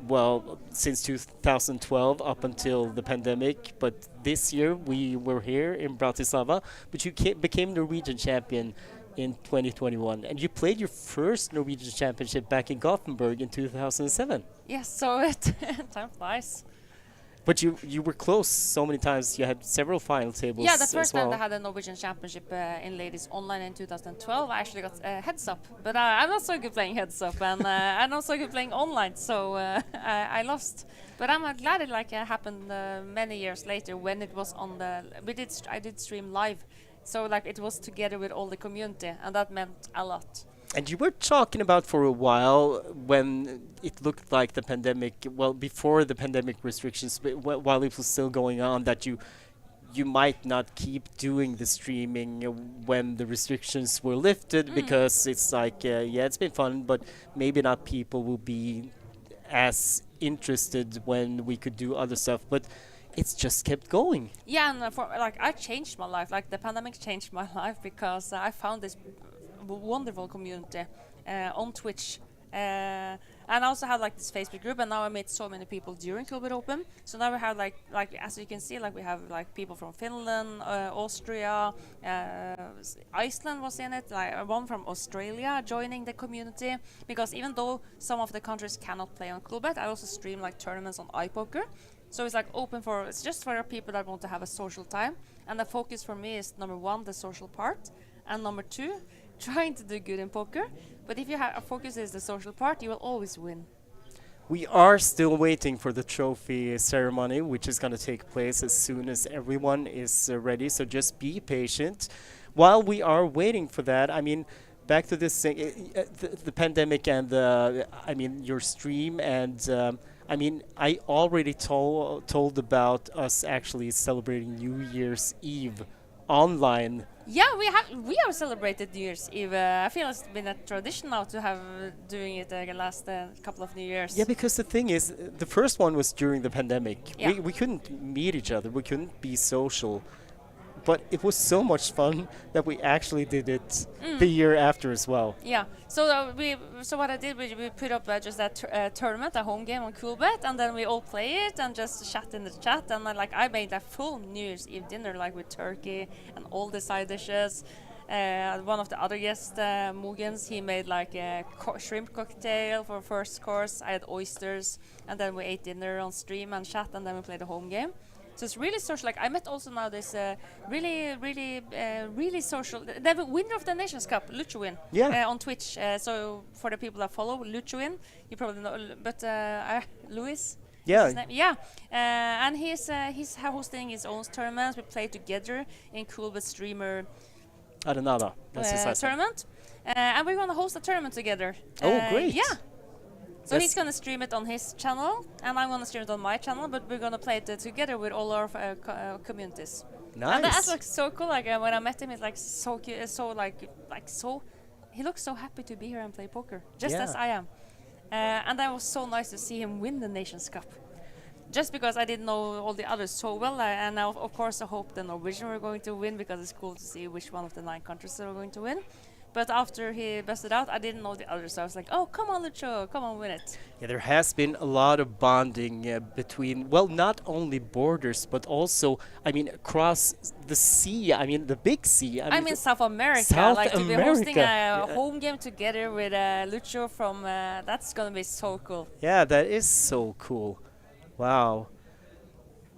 well, since 2012 up until the pandemic. But this year, we were here in Bratislava, but you became Norwegian champion in 2021, and you played your first Norwegian championship back in Gothenburg in 2007. Yes, so time flies. But you were close so many times. You had several final tables. Yeah, the first time well. I had a Norwegian championship in ladies online in 2012, I actually got heads up. But I'm not so good playing heads up, and I'm not so good playing online, so I lost. But I'm glad it happened many years later when it was on the. I did stream live. So like it was together with all the community, and that meant a lot. And you were talking about for a while, when it looked like the pandemic, well, before the pandemic restrictions, while it was still going on, that you might not keep doing the streaming when the restrictions were lifted, because it's like, yeah, it's been fun, but maybe not people will be as interested when we could do other stuff. But it's just kept going. Yeah, and I changed my life. Like the pandemic changed my life because I found this wonderful community on Twitch, and I also had like this Facebook group. And now I met so many people during Coolbet Open. So now we have like as you can see, like we have like people from Finland, Austria, Iceland was in it. Like one from Australia joining the community, because even though some of the countries cannot play on Coolbet, I also stream like tournaments on iPoker. So it's like it's just for people that want to have a social time. And the focus for me is number 1, the social part, and number 2, trying to do good in poker. But if you have a focus is the social part, you will always win. We are still waiting for the trophy ceremony, which is going to take place as soon as everyone is ready. So just be patient. While we are waiting for that, I mean, back to this thing, the pandemic and your stream and. I mean, I already told about us actually celebrating New Year's Eve online. Yeah, we have celebrated New Year's Eve. I feel it's been a tradition now to have doing it the last couple of New Years. Yeah, because the thing is, the first one was during the pandemic. Yeah. We couldn't meet each other. We couldn't be social. But it was so much fun that we actually did it the year after as well. Yeah. So what I did, we put up just that tournament, a home game on Coolbet, and then we all play it and just chat in the chat. And I made a full New Year's Eve dinner, like with turkey and all the side dishes. One of the other guests, Mugens, he made like a shrimp cocktail for first course. I had oysters, and then we ate dinner on stream and chat, and then we played a home game. So it's really social. Like I met also now this really social. The winner of the Nations Cup, Luchowin, on Twitch. So for the people that follow Luchowin, you probably know. But Louis. Yeah. Yeah. And he's hosting his own tournaments. We play together in Coolbet streamer. Arenada. That's his tournament. And we're gonna host a tournament together. Oh, great! Yeah. So he's gonna stream it on his channel, and I'm gonna stream it on my channel. But we're gonna play it together with all our communities. Nice. And that looks so cool. Like when I met him, it's like so cute. So so. He looks so happy to be here and play poker, just as I am. And that was so nice to see him win the Nations Cup. Just because I didn't know all the others so well, and now of course I hope the Norwegian were going to win because it's cool to see which one of the 9 countries they were going to win. But after he busted out, I didn't know the others, so I was like, oh, come on, Lucho, come on, win it. Yeah, there has been a lot of bonding between, well, not only borders, but also, I mean, across the sea, I mean, the big sea. I mean, South America. South like, to be America. hosting a home game together with Lucho from, that's going to be so cool. Yeah, that is so cool. Wow.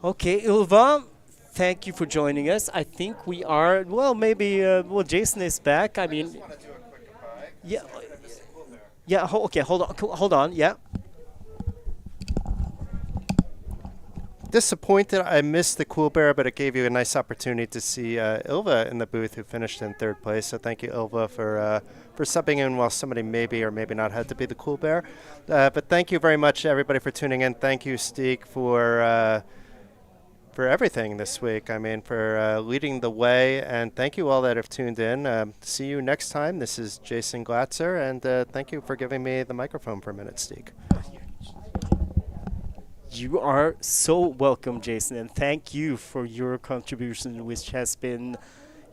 Okay, Ylva, thank you for joining us. I think we are, well, maybe, well, Jason is back. I mean, yeah, yeah. Okay, hold on. Yeah. Disappointed I missed the Cool Bear, but it gave you a nice opportunity to see Ylva in the booth, who finished in 3rd place. So thank you, Ylva, for subbing in while somebody maybe or maybe not had to be the Cool Bear. But thank you very much, everybody, for tuning in. Thank you, Steek, for everything this week. I mean, for leading the way, and thank you all that have tuned in. See you next time. This is Jason Glatzer, and thank you for giving me the microphone for a minute, Steek. You are so welcome, Jason, and thank you for your contribution, which has been,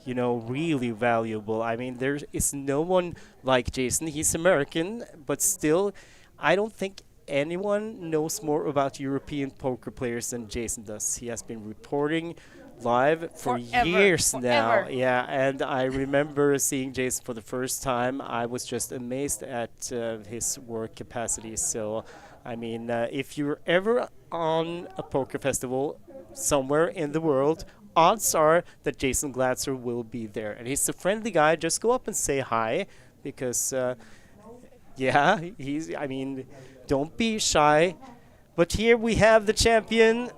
you know, really valuable. I mean, there is no one like Jason. He's American, but still, I don't think anyone knows more about European poker players than Jason does. He has been reporting live for years now. Yeah, and I remember seeing Jason for the first time. I was just amazed at his work capacity. So, I mean, if you're ever on a poker festival somewhere in the world, odds are that Jason Glatzer will be there. And he's a friendly guy. Just go up and say hi because, yeah, I mean, don't be shy. But here we have the champion.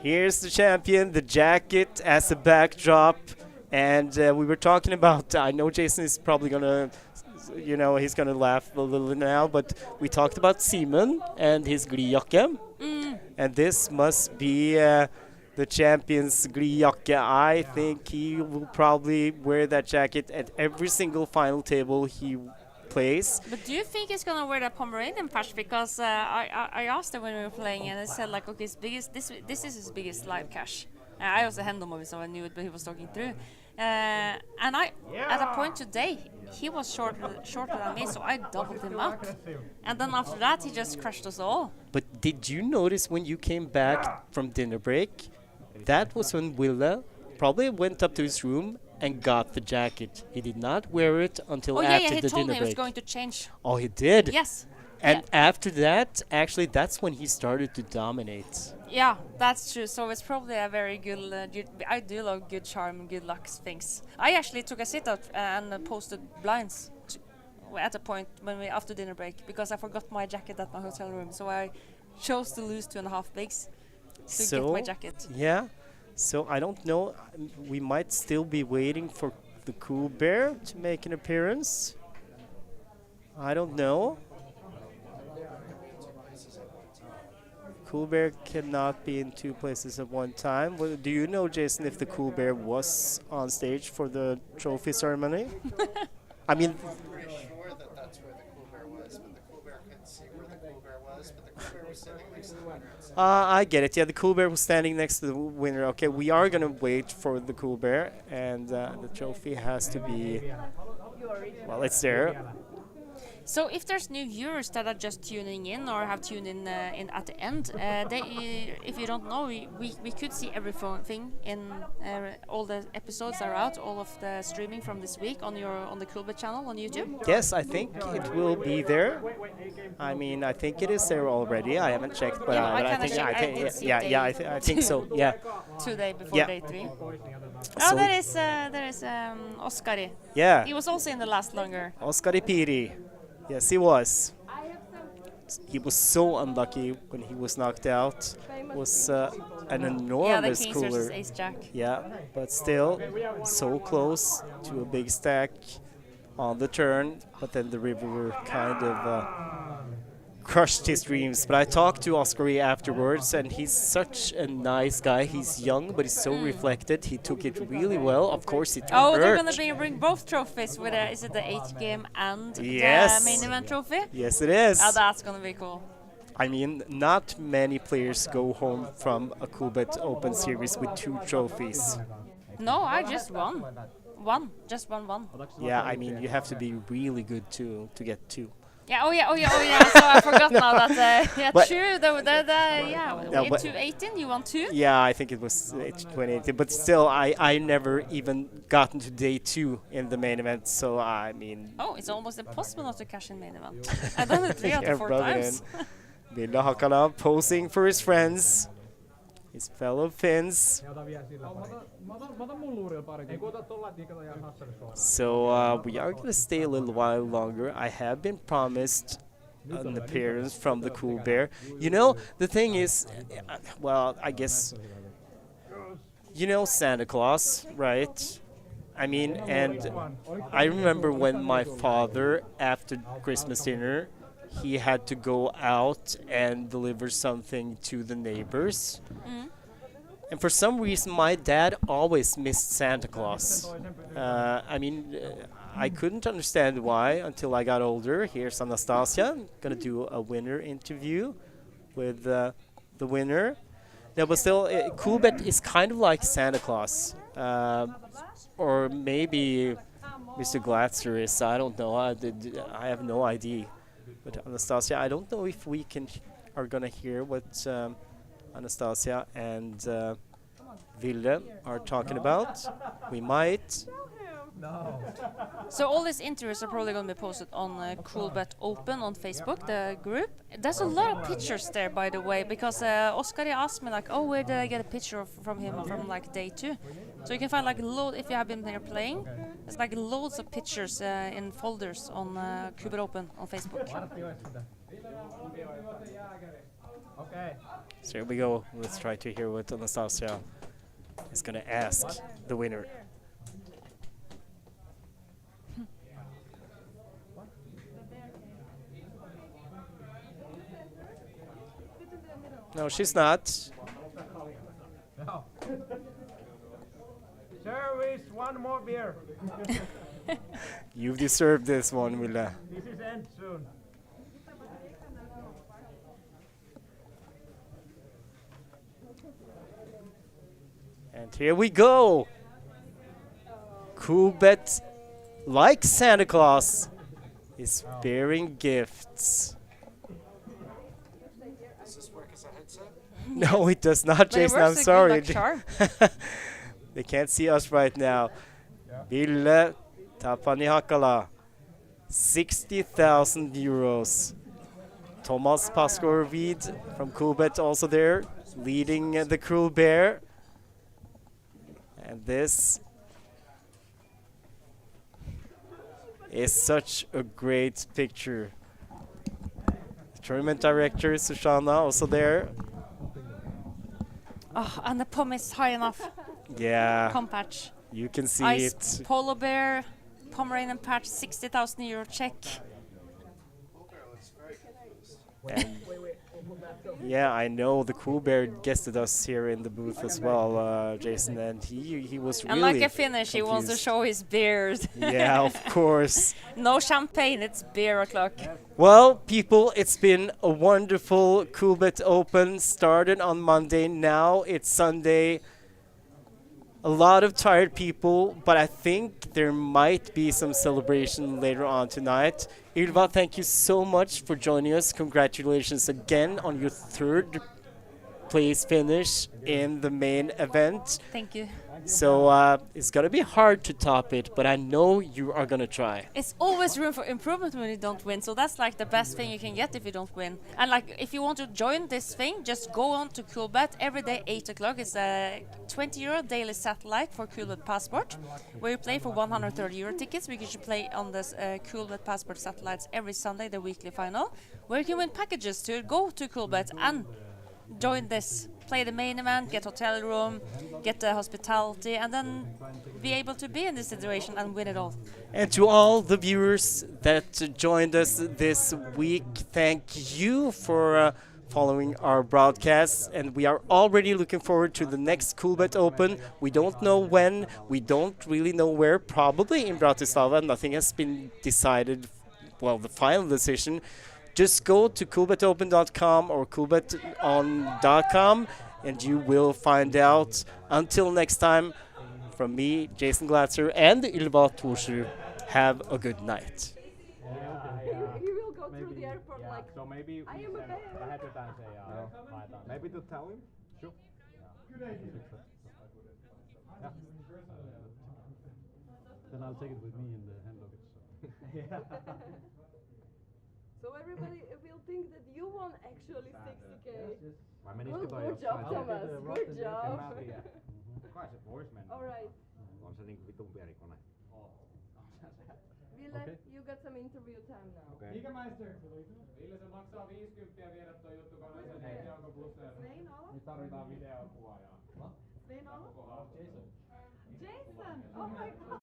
Here's the champion, the jacket as a backdrop. And we were talking about, I know Jason is probably going to, you know, he's going to laugh a little now, but we talked about Simon and his glijakke. And this must be the champion's glijakke. I think he will probably wear that jacket at every single final table he plays. But do you think he's gonna wear the Pomeranian patch? Because I asked him when we were playing, and he said like, okay, this is his biggest live cash. I also handled him, so I knew it, but he was talking through. And at a point today, he was shorter than me, so I doubled him up. And then after that, he just crushed us all. But did you notice when you came back from dinner break, that was when Wille probably went up to his room and got the jacket. He did not wear it until after the dinner break. He told me he was going to change. Oh, he did? Yes. And after that, actually, that's when he started to dominate. Yeah, that's true. So it's probably a very good. I do love good charm and good luck things. I actually took a sit out and posted blinds at a point when we after dinner break because I forgot my jacket at my hotel room. So I chose to lose 2.5 bigs to get my jacket. Yeah. So I don't know. We might still be waiting for the Cool Bear to make an appearance. I don't know. Cool Bear cannot be in 2 places at one time. Well, do you know, Jason, if the Cool Bear was on stage for the trophy ceremony? I mean, I'm pretty sure that that's where the Cool Bear was, but the Cool Bear couldn't see where the Cool Bear was, but the Cool Bear was sitting next to the winner. I get it. Yeah, the Cool Bear was standing next to the winner. Okay, we are going to wait for the Cool Bear, and the trophy has to be, well, it's there. So if there's new viewers that are just tuning in or have tuned in at the end, if you don't know, we could see everything in all the episodes are out, all of the streaming from this week on the Coolbet channel on YouTube. Yes, I think it will be there. I mean, I think it is there already. I haven't checked, but I think so. Yeah. 2 days before day 3. Oh, there is Oskari. Yeah. He was also in the last longer. Oskari Piri. Yes, he was. He was so unlucky when he was knocked out. It was an enormous cooler. Ace Jack. Yeah, but still so close to a big stack. on the turn, but then the river kind of crushed his dreams. But I talked to Oskari afterwards, and he's such a nice guy. He's young, but he's so reflected. He took it really well. Of course, it Oh, hurt. they're gonna bring both trophies with is it the 8th game and Yes. the main event trophy? Yes, it is. Oh, that's gonna be cool. I mean, not many players go home from a Coolbet Open series with 2 trophies. No, I just won. Just one. Yeah, I mean, you have to be really good to get 2. Yeah, oh yeah. So I forgot now that, yeah, But- true. Yeah, No, in but- 2018 you won 2. Yeah, I think it was 2018, but still, I never even gotten to day 2 in the main event, so I mean... Oh, it's almost impossible not to cash in main event. I've done it 3 out of 4 rub it times. in. Ville Hakala posing for his friends, his fellow Finns. So we are going to stay a little while longer. I have been promised an appearance from the Cool Bear. You know, the thing is, well, I guess, you know Santa Claus, right? I mean, and I remember when my father, after Christmas dinner, he had to go out and deliver something to the neighbors. And for some reason, my dad always missed Santa Claus. I mean, I couldn't understand why until I got older. Here's Anastasia. I'm going to do a winner interview with the winner. No, but still, Coolbet is kind of like Santa Claus. Or maybe Mr. Glatzer is. I don't know. I have no idea. But Anastasia, I don't know if we are going to hear what Anastasia and Ville are talking about. We might. So all these interviews are probably going to be posted on Coolbet Open on Facebook, the group. There's a lot of pictures there, by the way, because Oskari asked me like, oh, where did I get a picture from him from like day 2? So you can find like if you have been there playing, there's like loads of pictures in folders on Coolbet Open on Facebook. Okay. So here we go. Let's try to hear what Anastasia is going to ask the winner. No, she's not. No. Service, one more beer. You've deserved this one, Ville. This is end soon. And here we go. Coolbet, like Santa Claus, is bearing gifts. Does this work as a headset? No, it does not, But it Jason. I'm works like sorry. good luck They can't see us right now. Ville Tapani Hakala, 60,000 euros. Thomas Paskorvid from Coolbet also there, leading the Cool Bear. And this is such a great picture. The tournament director, Sushana, also there. Oh, and the pom is high enough. Yeah, Pom patch. you can see Ice it. polar bear, Pomeranian patch, 60,000 euro check. And yeah, I know the Cool Bear guested us here in the booth as well, Jason, and he was And really like a finish, he wants to confused. show his beard. Yeah, of course. No champagne, it's beer o'clock. Well, people, it's been a wonderful Coolbet Open. Started on Monday, now it's Sunday. A lot of tired people, but I think there might be some celebration later on tonight. Ylva, thank you so much for joining us. Congratulations again on your 3rd place finish in the main event. Thank you. So it's going to be hard to top it, but I know you are going to try. It's always room for improvement when you don't win, so that's like the best thing you can get if you don't win. And like if you want to join this thing, just go on to Coolbet every day 8 o'clock. It's a 20 euro daily satellite for Coolbet Passport, where you play for 130 euro tickets. We should play on this Coolbet Passport satellites every Sunday, the weekly final, where you can win packages to go to Coolbet and join this, play the main event, get hotel room, get the hospitality, and then be able to be in this situation and win it all. And to all the viewers that joined us this week, thank you for following our broadcasts. And we are already looking forward to the next Coolbet Open. We don't know when, we don't really know where, probably in Bratislava. Nothing has been decided, well, the final decision. Just go to coolbetopen.com or coolbeton.com and you will find out. Until next time, from me, Jason Glatzer, and Ylva Torsrud, have a good night. He will go through the airport like, So maybe I am a bear. ahead of time say maybe to tell him. Sure. Then I'll take it with me in the hand luggage. So everybody will think that you won actually 60K. Good job, Thomas. Good job. Kai se vois mennä. All right. On se niinku vitun pierikone. Ville, you got some interview time now. Mikä meister? Ville se maksaa 50 viedä toi juttu kanssa. Ei onko plusseja. Nyt tarvitaan videokuvaa ja. Jason. Oh my god.